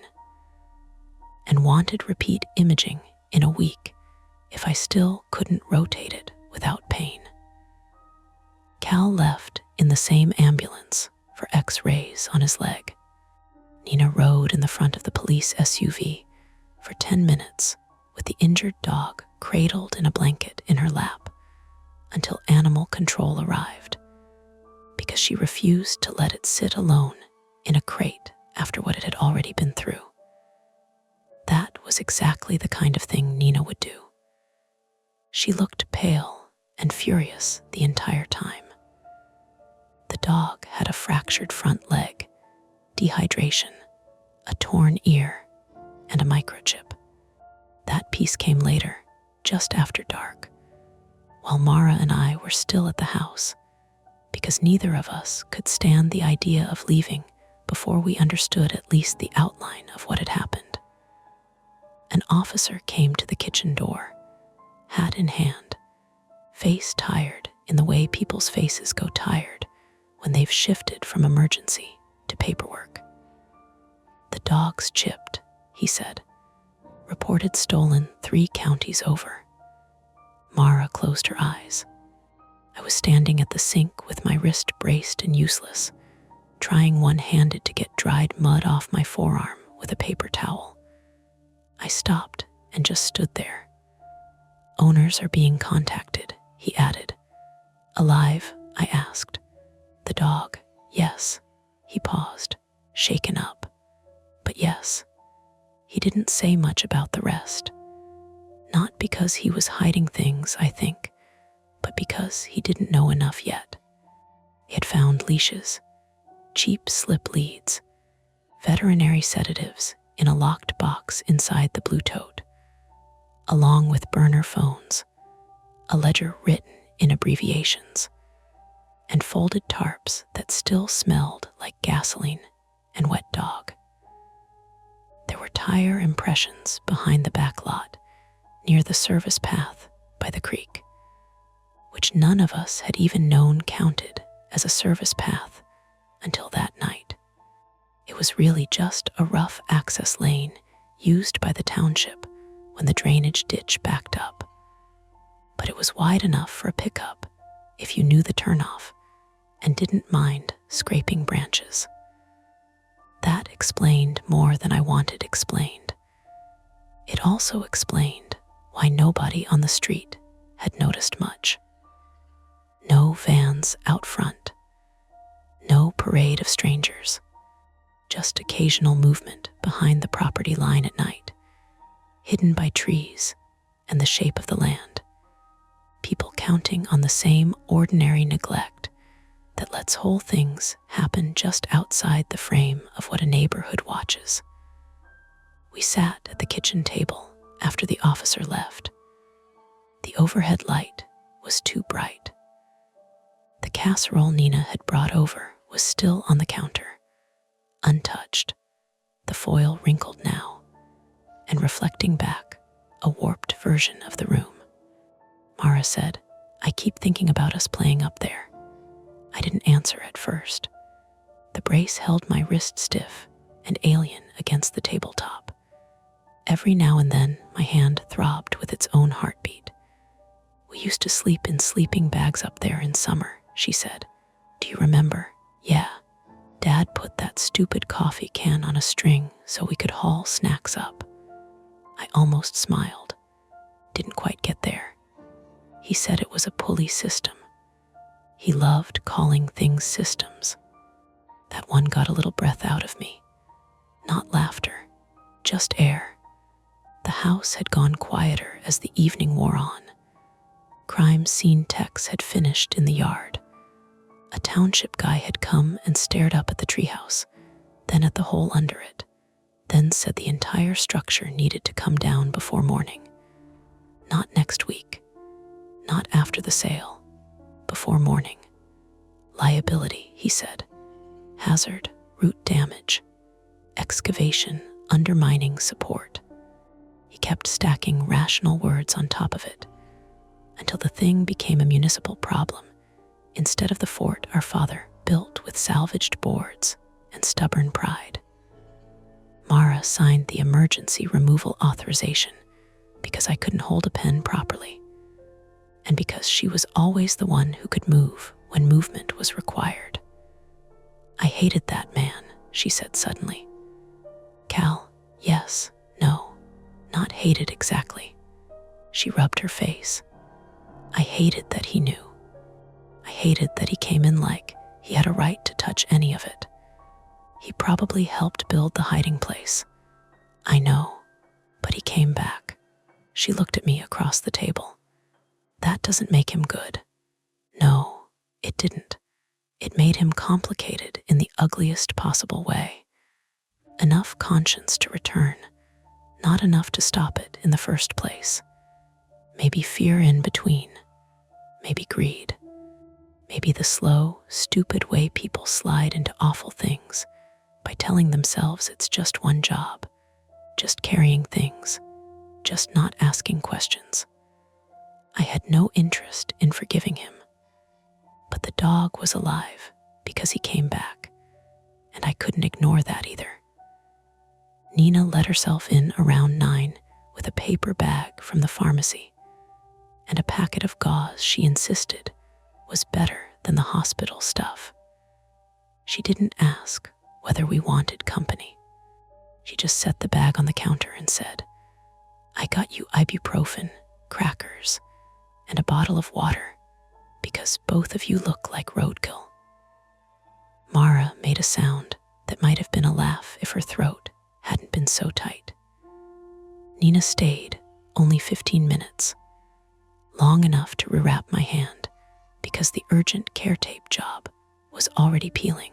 and wanted repeat imaging in a week if I still couldn't rotate it without pain. Cal left in the same ambulance for x-rays on his leg. Nina rode in the front of the police SUV for 10 minutes with the injured dog cradled in a blanket in her lap until animal control arrived, because she refused to let it sit alone in a crate after what it had already been through. That was exactly the kind of thing Nina would do. She looked pale and furious the entire time. The dog had a fractured front leg, dehydration, a torn ear, and a microchip. That piece came later, just after dark, while Mara and I were still at the house, because neither of us could stand the idea of leaving before we understood at least the outline of what had happened. An officer came to the kitchen door, hat in hand, face tired in the way people's faces go tired when they've shifted from emergency to paperwork. "The dog's chipped," he said. "Reported stolen 3 counties over." Mara closed her eyes. I was standing at the sink with my wrist braced and useless, trying one-handed to get dried mud off my forearm with a paper towel. I stopped and just stood there. "Owners are being contacted," he added. "Alive?" I asked. "The dog, yes." He paused, shaken up. "But yes." He didn't say much about the rest. Not because he was hiding things, I think, but because he didn't know enough yet. He had found leashes, cheap slip leads, veterinary sedatives in a locked box inside the blue tote, along with burner phones, a ledger written in abbreviations, and folded tarps that still smelled like gasoline and wet dog. There were tire impressions behind the back lot near the service path by the creek, which none of us had even known counted as a service path until that night. It was really just a rough access lane used by the township when the drainage ditch backed up. But it was wide enough for a pickup if you knew the turnoff and didn't mind scraping branches. That explained more than I wanted explained. It also explained why nobody on the street had noticed much. No vans out front, no parade of strangers, just occasional movement behind the property line at night, hidden by trees and the shape of the land. People counting on the same ordinary neglect that lets whole things happen just outside the frame of what a neighborhood watches. We sat at the kitchen table after the officer left. The overhead light was too bright. The casserole Nina had brought over was still on the counter, untouched, the foil wrinkled now, and reflecting back a warped version of the room. Mara said, "I keep thinking about us playing up there." I didn't answer at first. The brace held my wrist stiff and alien against the tabletop. Every now and then, my hand throbbed with its own heartbeat. "We used to sleep in sleeping bags up there in summer," she said. "Do you remember?" "Yeah. Dad put that stupid coffee can on a string so we could haul snacks up." I almost smiled. Didn't quite get there. "He said it was a pulley system. He loved calling things systems." That one got a little breath out of me. Not laughter, just air. The house had gone quieter as the evening wore on. Crime scene techs had finished in the yard. A township guy had come and stared up at the treehouse, then at the hole under it, then said the entire structure needed to come down before morning. Not next week, not after the sale, before morning. Liability, he said. Hazard, root damage, excavation, undermining support. He kept stacking rational words on top of it, until the thing became a municipal problem, instead of the fort our father built with salvaged boards and stubborn pride. Mara signed the emergency removal authorization because I couldn't hold a pen properly, and because she was always the one who could move when movement was required. "I hated that man," she said suddenly. "Cal, yes, no, not hated exactly." She rubbed her face. "I hated that he knew. I hated that he came in like he had a right to touch any of it. He probably helped build the hiding place. I know, but he came back." She looked at me across the table. "That doesn't make him good." No, it didn't. It made him complicated in the ugliest possible way. Enough conscience to return, not enough to stop it in the first place. Maybe fear in between, maybe greed, maybe the slow, stupid way people slide into awful things by telling themselves it's just one job, just carrying things, just not asking questions. I had no interest in forgiving him, but the dog was alive because he came back, and I couldn't ignore that either. Nina let herself in around 9 with a paper bag from the pharmacy and a packet of gauze she insisted was better than the hospital stuff. She didn't ask whether we wanted company. She just set the bag on the counter and said, "I got you ibuprofen, crackers, and a bottle of water because both of you look like roadkill." Mara made a sound that might have been a laugh if her throat hadn't been so tight. Nina stayed only 15 minutes, long enough to rewrap my hand because the urgent care tape job was already peeling,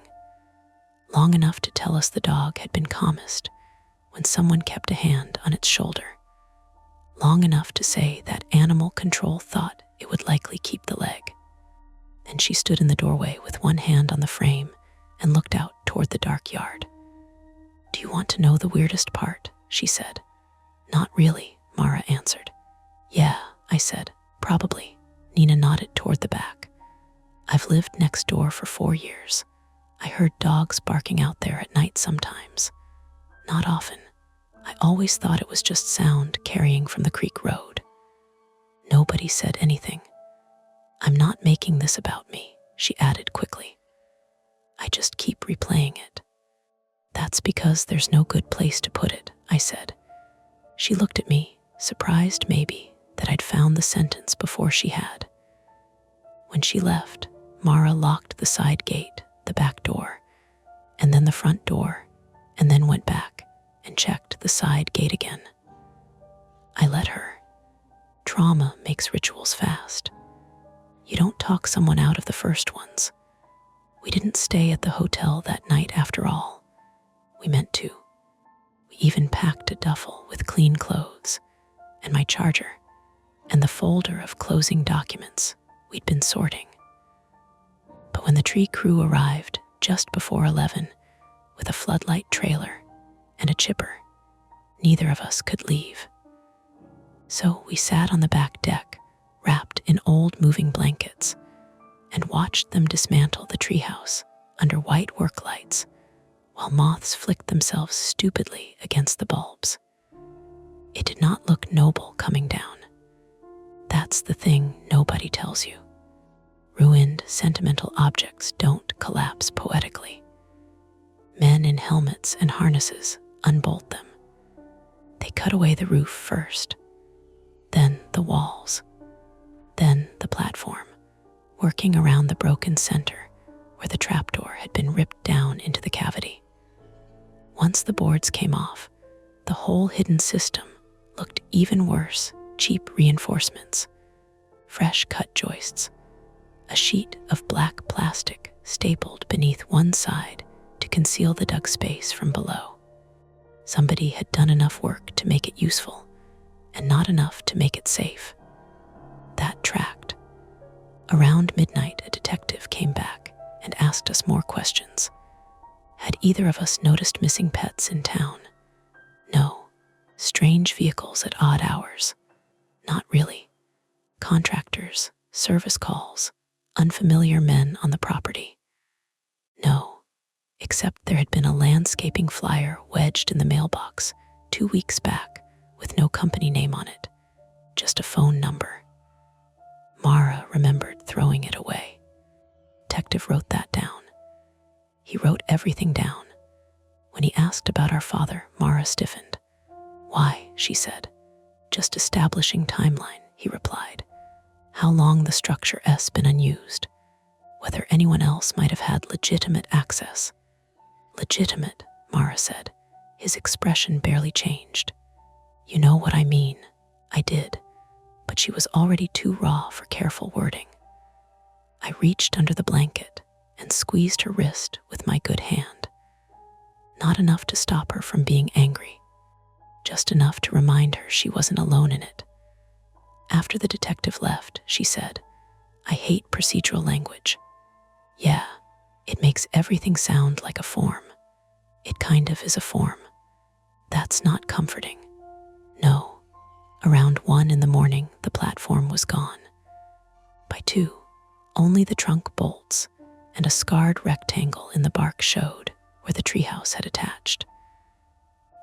long enough to tell us the dog had been calmest when someone kept a hand on its shoulder, long enough to say that animal control thought it would likely keep the leg. Then she stood in the doorway with one hand on the frame and looked out toward the dark yard. "Do you want to know the weirdest part?" she said. "Not really," Mara answered. "Yeah," I said, "probably." Nina nodded toward the back. "I've lived next door for 4 years. I heard dogs barking out there at night sometimes. Not often. I always thought it was just sound carrying from the creek road." Nobody said anything. "I'm not making this about me," she added quickly. "I just keep replaying it." "That's because there's no good place to put it," I said. She looked at me, surprised maybe that I'd found the sentence before she had. When she left, Mara locked the side gate, the back door, and then the front door, and then went back and checked the side gate again. I let her. Trauma makes rituals fast. You don't talk someone out of the first ones. We didn't stay at the hotel that night after all. We meant to. We even packed a duffel with clean clothes and my charger and the folder of closing documents we'd been sorting. But when the tree crew arrived just before 11 with a floodlight trailer and a chipper, Neither of us could leave. So we sat on the back deck, wrapped in old moving blankets, and watched them dismantle the treehouse under white work lights while moths flicked themselves stupidly against the bulbs. It did not look noble coming down. That's the thing nobody tells you. Ruined, sentimental objects don't collapse poetically. Men in helmets and harnesses unbolt them. They cut away the roof first, then the walls, then the platform, working around the broken center where the trapdoor had been ripped down into the cavity. Once the boards came off, the whole hidden system looked even worse. Cheap reinforcements, fresh cut joists, a sheet of black plastic stapled beneath one side to conceal the dug space from below. Somebody had done enough work to make it useful and not enough to make it safe. That tracked. Around midnight, a detective came back and asked us more questions. Had either of us noticed missing pets in town? No. Strange vehicles at odd hours? Not really. Contractors, service calls, unfamiliar men on the property? No, except there had been a landscaping flyer wedged in the mailbox 2 weeks back with no company name on it, just a phone number. Mara remembered throwing it away. Detective wrote that down. He wrote everything down. When he asked about our father, Mara stiffened. Why, she said. Just establishing timeline, he replied. How long the structure S been unused. Whether anyone else might have had legitimate access. Legitimate, Mara said. His expression barely changed. You know what I mean. I did. But she was already too raw for careful wording. I reached under the blanket and squeezed her wrist with my good hand. Not enough to stop her from being angry. Just enough to remind her she wasn't alone in it. After the detective left, she said, I hate procedural language. Yeah, it makes everything sound like a form. It kind of is a form. That's not comforting. No. Around 1 a.m, the platform was gone. By 2, only the trunk bolts and a scarred rectangle in the bark showed where the treehouse had attached.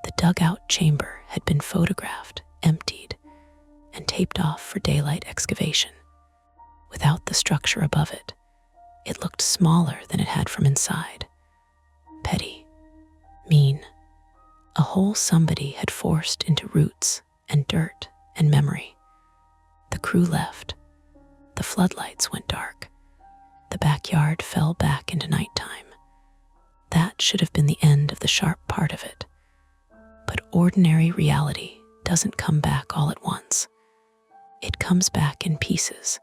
The dugout chamber had been photographed, emptied, and taped off for daylight excavation. Without the structure above it, it looked smaller than it had from inside. Petty. Mean. A hole somebody had forced into roots and dirt and memory. The crew left. The floodlights went dark. The backyard fell back into nighttime. That should have been the end of the sharp part of it. But ordinary reality doesn't come back all at once. It comes back in pieces,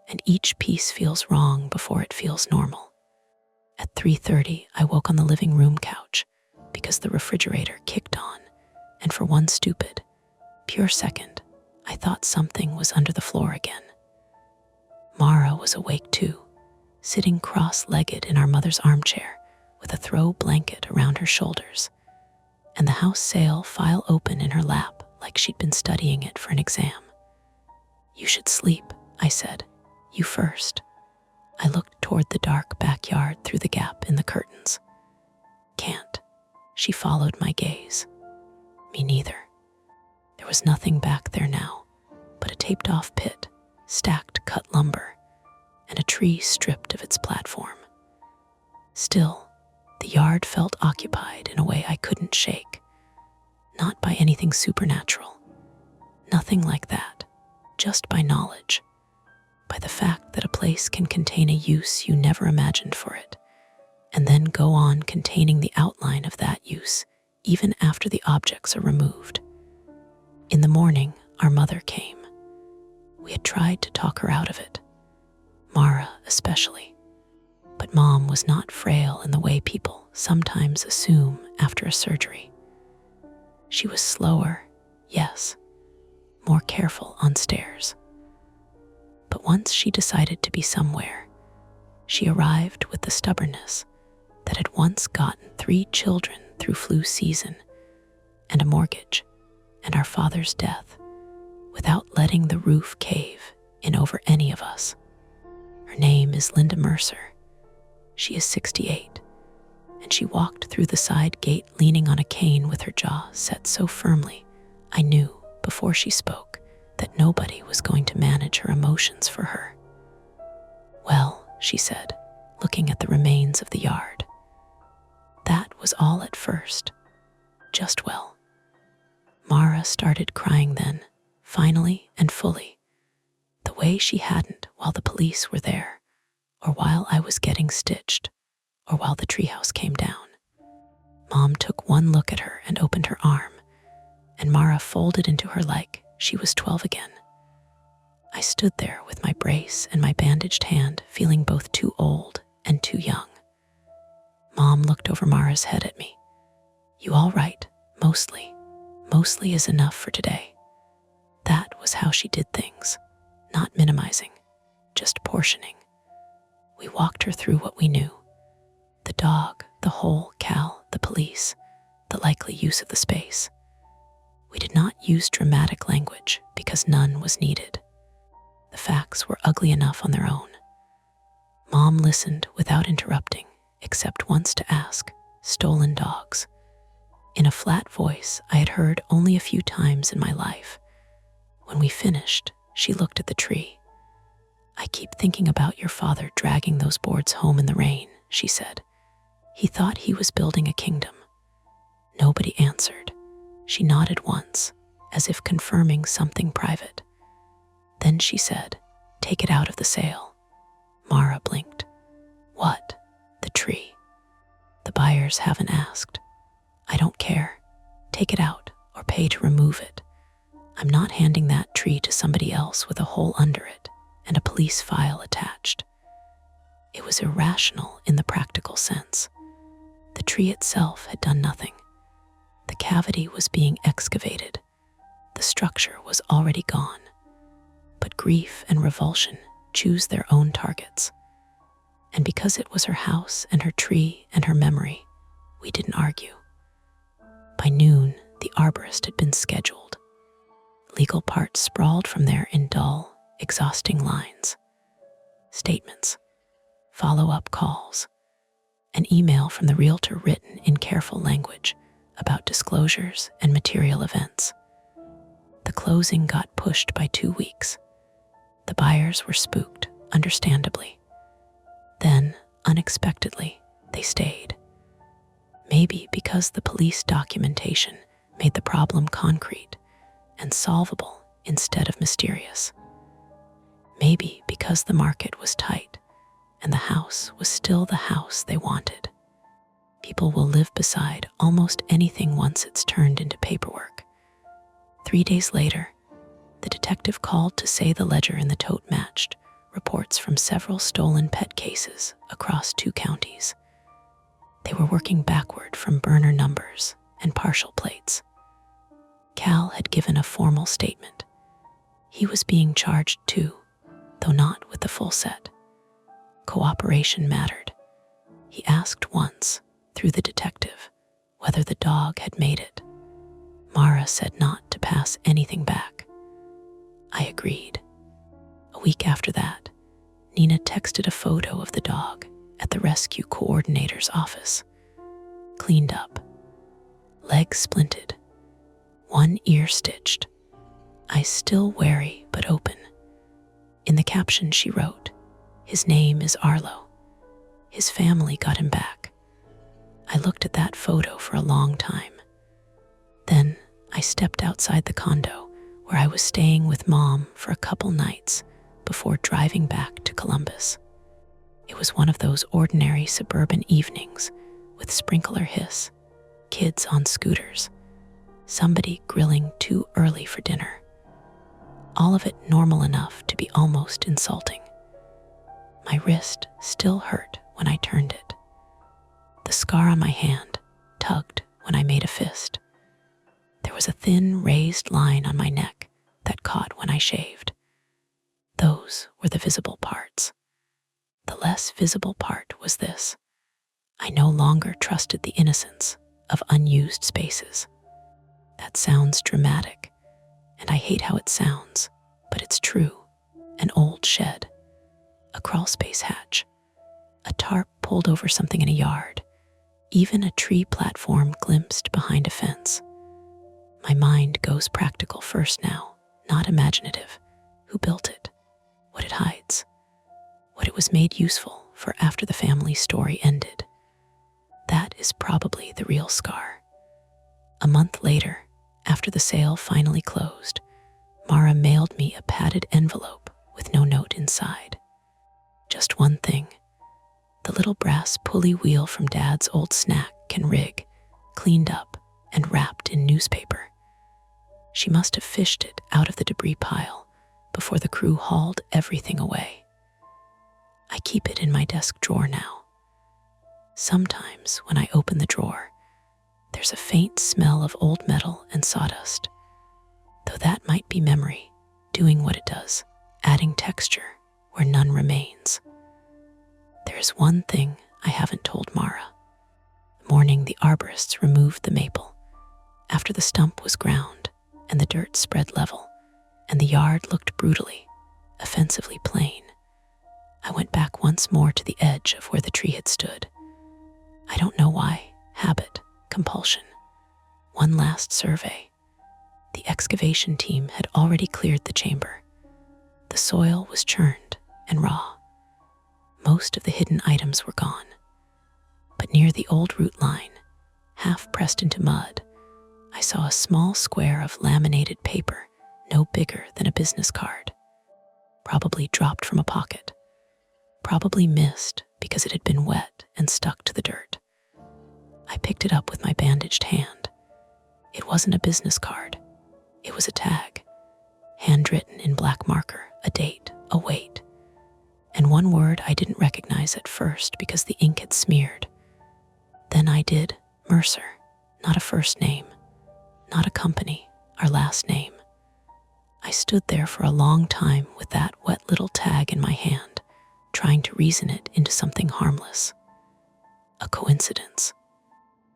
and each piece feels wrong before it feels normal. At 3:30, I woke on the living room couch because the refrigerator kicked on, and for one stupid, pure second, I thought something was under the floor again. Mara was awake too, sitting cross-legged in our mother's armchair with a throw blanket around her shoulders, and the house sale file open in her lap like she'd been studying it for an exam. You should sleep, I said. You first. I looked toward the dark backyard through the gap in the curtains. Can't. She followed my gaze. Me neither. There was nothing back there now but a taped-off pit, stacked cut lumber, and a tree stripped of its platform. Still, the yard felt occupied in a way I couldn't shake. Not by anything supernatural. Nothing like that. Just by knowledge. By the fact that a place can contain a use you never imagined for it, and then go on containing the outline of that use, even after the objects are removed. In the morning, our mother came. We had tried to talk her out of it. Mara especially. But Mom was not frail in the way people sometimes assume after a surgery. She was slower, yes, more careful on stairs. But once she decided to be somewhere, she arrived with the stubbornness that had once gotten 3 children through flu season and a mortgage and our father's death without letting the roof cave in over any of us. Her name is Linda Mercer. She is 68, and she walked through the side gate leaning on a cane with her jaw set so firmly I knew before she spoke that nobody was going to manage her emotions for her. "Well," she said, looking at the remains of the yard, "that was all at first. Just well." Mara started crying then, finally and fully, the way she hadn't while the police were there, or while I was getting stitched, or while the treehouse came down. Mom took one look at her and opened her arm, and Mara folded into her like she was 12 again. I stood there with my brace and my bandaged hand, feeling both too old and too young. Mom looked over Mara's head at me. "You all right? Mostly. Mostly is enough for today." That was how she did things, not minimizing, just portioning. We walked her through what we knew. The dog, the hole, Cal, the police, the likely use of the space. We did not use dramatic language because none was needed. The facts were ugly enough on their own. Mom listened without interrupting, except once to ask, "Stolen dogs?" in a flat voice I had heard only a few times in my life. When we finished, she looked at the tree. "I keep thinking about your father dragging those boards home in the rain," she said. "He thought he was building a kingdom." Nobody answered. She nodded once, as if confirming something private. Then she said, "Take it out of the sale." Mara blinked. "What? The tree?" "The buyers haven't asked." "I don't care. Take it out or pay to remove it. I'm not handing that tree to somebody else with a hole under it and a police file attached." It was irrational in the practical sense. The tree itself had done nothing. The cavity was being excavated. The structure was already gone. But grief and revulsion choose their own targets. And because it was her house and her tree and her memory, we didn't argue. By noon, the arborist had been scheduled. Legal parts sprawled from there in dull, exhausting lines. Statements, follow-up calls, an email from the realtor written in careful language about disclosures and material events. The closing got pushed by 2 weeks. The buyers were spooked, understandably. Then, unexpectedly, they stayed. Maybe because the police documentation made the problem concrete and solvable instead of mysterious. Maybe because the market was tight and the house was still the house they wanted. People will live beside almost anything once it's turned into paperwork. 3 days later, the detective called to say the ledger in the tote matched reports from several stolen pet cases across 2 counties. They were working backward from burner numbers and partial plates. Cal had given a formal statement. He was being charged too, though not with the full set. Cooperation mattered. He asked once, through the detective, whether the dog had made it. Mara said not to pass anything back. I agreed. A week after that, Nina texted a photo of the dog at the rescue coordinator's office. Cleaned up. Leg splinted. 1 ear stitched. Eyes still wary but open. In the caption she wrote, "His name is Arlo. His family got him back." I looked at that photo for a long time. Then I stepped outside the condo where I was staying with Mom for a couple nights before driving back to Columbus. It was one of those ordinary suburban evenings with sprinkler hiss, kids on scooters, somebody grilling too early for dinner. All of it normal enough to be almost insulting. My wrist still hurt when I turned it. The scar on my hand tugged when I made a fist. There was a thin raised line on my neck that caught when I shaved. Those were the visible parts. The less visible part was this. I no longer trusted the innocence of unused spaces. That sounds dramatic, and I hate how it sounds, but it's true. An old shed, a crawlspace hatch, a tarp pulled over something in a yard, even a tree platform glimpsed behind a fence. My mind goes practical first now, not imaginative. Who built it? What it hides? What it was made useful for after the family story ended? That is probably the real scar. A month later, after the sale finally closed, Mara mailed me a padded envelope with no note inside. Just one thing. The little brass pulley wheel from Dad's old snack can rig, cleaned up and wrapped in newspaper. She must have fished it out of the debris pile before the crew hauled everything away. I keep it in my desk drawer now. Sometimes when I open the drawer, there's a faint smell of old metal and sawdust, though that might be memory doing what it does, adding texture where none remains. There's one thing I haven't told Mara. The morning the arborists removed the maple, after the stump was ground and the dirt spread level, and the yard looked brutally, offensively plain, I went back once more to the edge of where the tree had stood. I don't know why. Habit, compulsion. One last survey. The excavation team had already cleared the chamber. The soil was churned and raw. Most of the hidden items were gone. But near the old root line, half pressed into mud, I saw a small square of laminated paper, no bigger than a business card. Probably dropped from a pocket. Probably missed because it had been wet and stuck to the dirt. I picked it up with my bandaged hand. It wasn't a business card. It was a tag, handwritten in black marker, a date, a weight, and one word I didn't recognize at first because the ink had smeared. Then I did. Mercer, not a first name, not a company, our last name. I stood there for a long time with that wet little tag in my hand, trying to reason it into something harmless. A coincidence,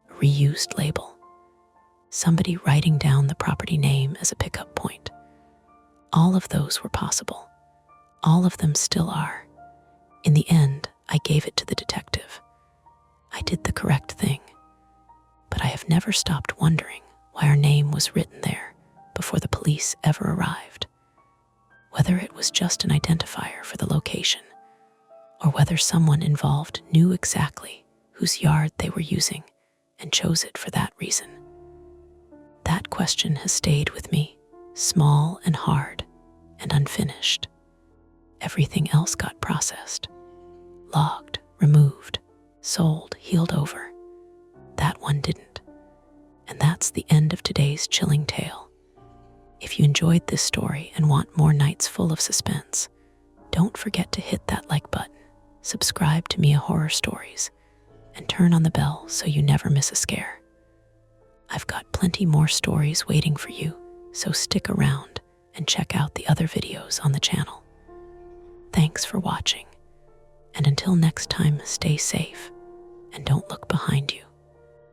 a reused label, somebody writing down the property name as a pickup point. All of those were possible. All of them still are. In the end, I gave it to the detective. I did the correct thing. But I have never stopped wondering why our name was written there before the police ever arrived. Whether it was just an identifier for the location, or whether someone involved knew exactly whose yard they were using and chose it for that reason. That question has stayed with me, small and hard and unfinished. Everything else got processed, logged, removed, sold, healed over. That one didn't. And that's the end of today's chilling tale. If you enjoyed this story and want more nights full of suspense, don't forget to hit that like button, subscribe to Mia Horror Stories, and turn on the bell so you never miss a scare. I've got plenty more stories waiting for you, so stick around and check out the other videos on the channel. Thanks for watching, and until next time, stay safe and don't look behind you.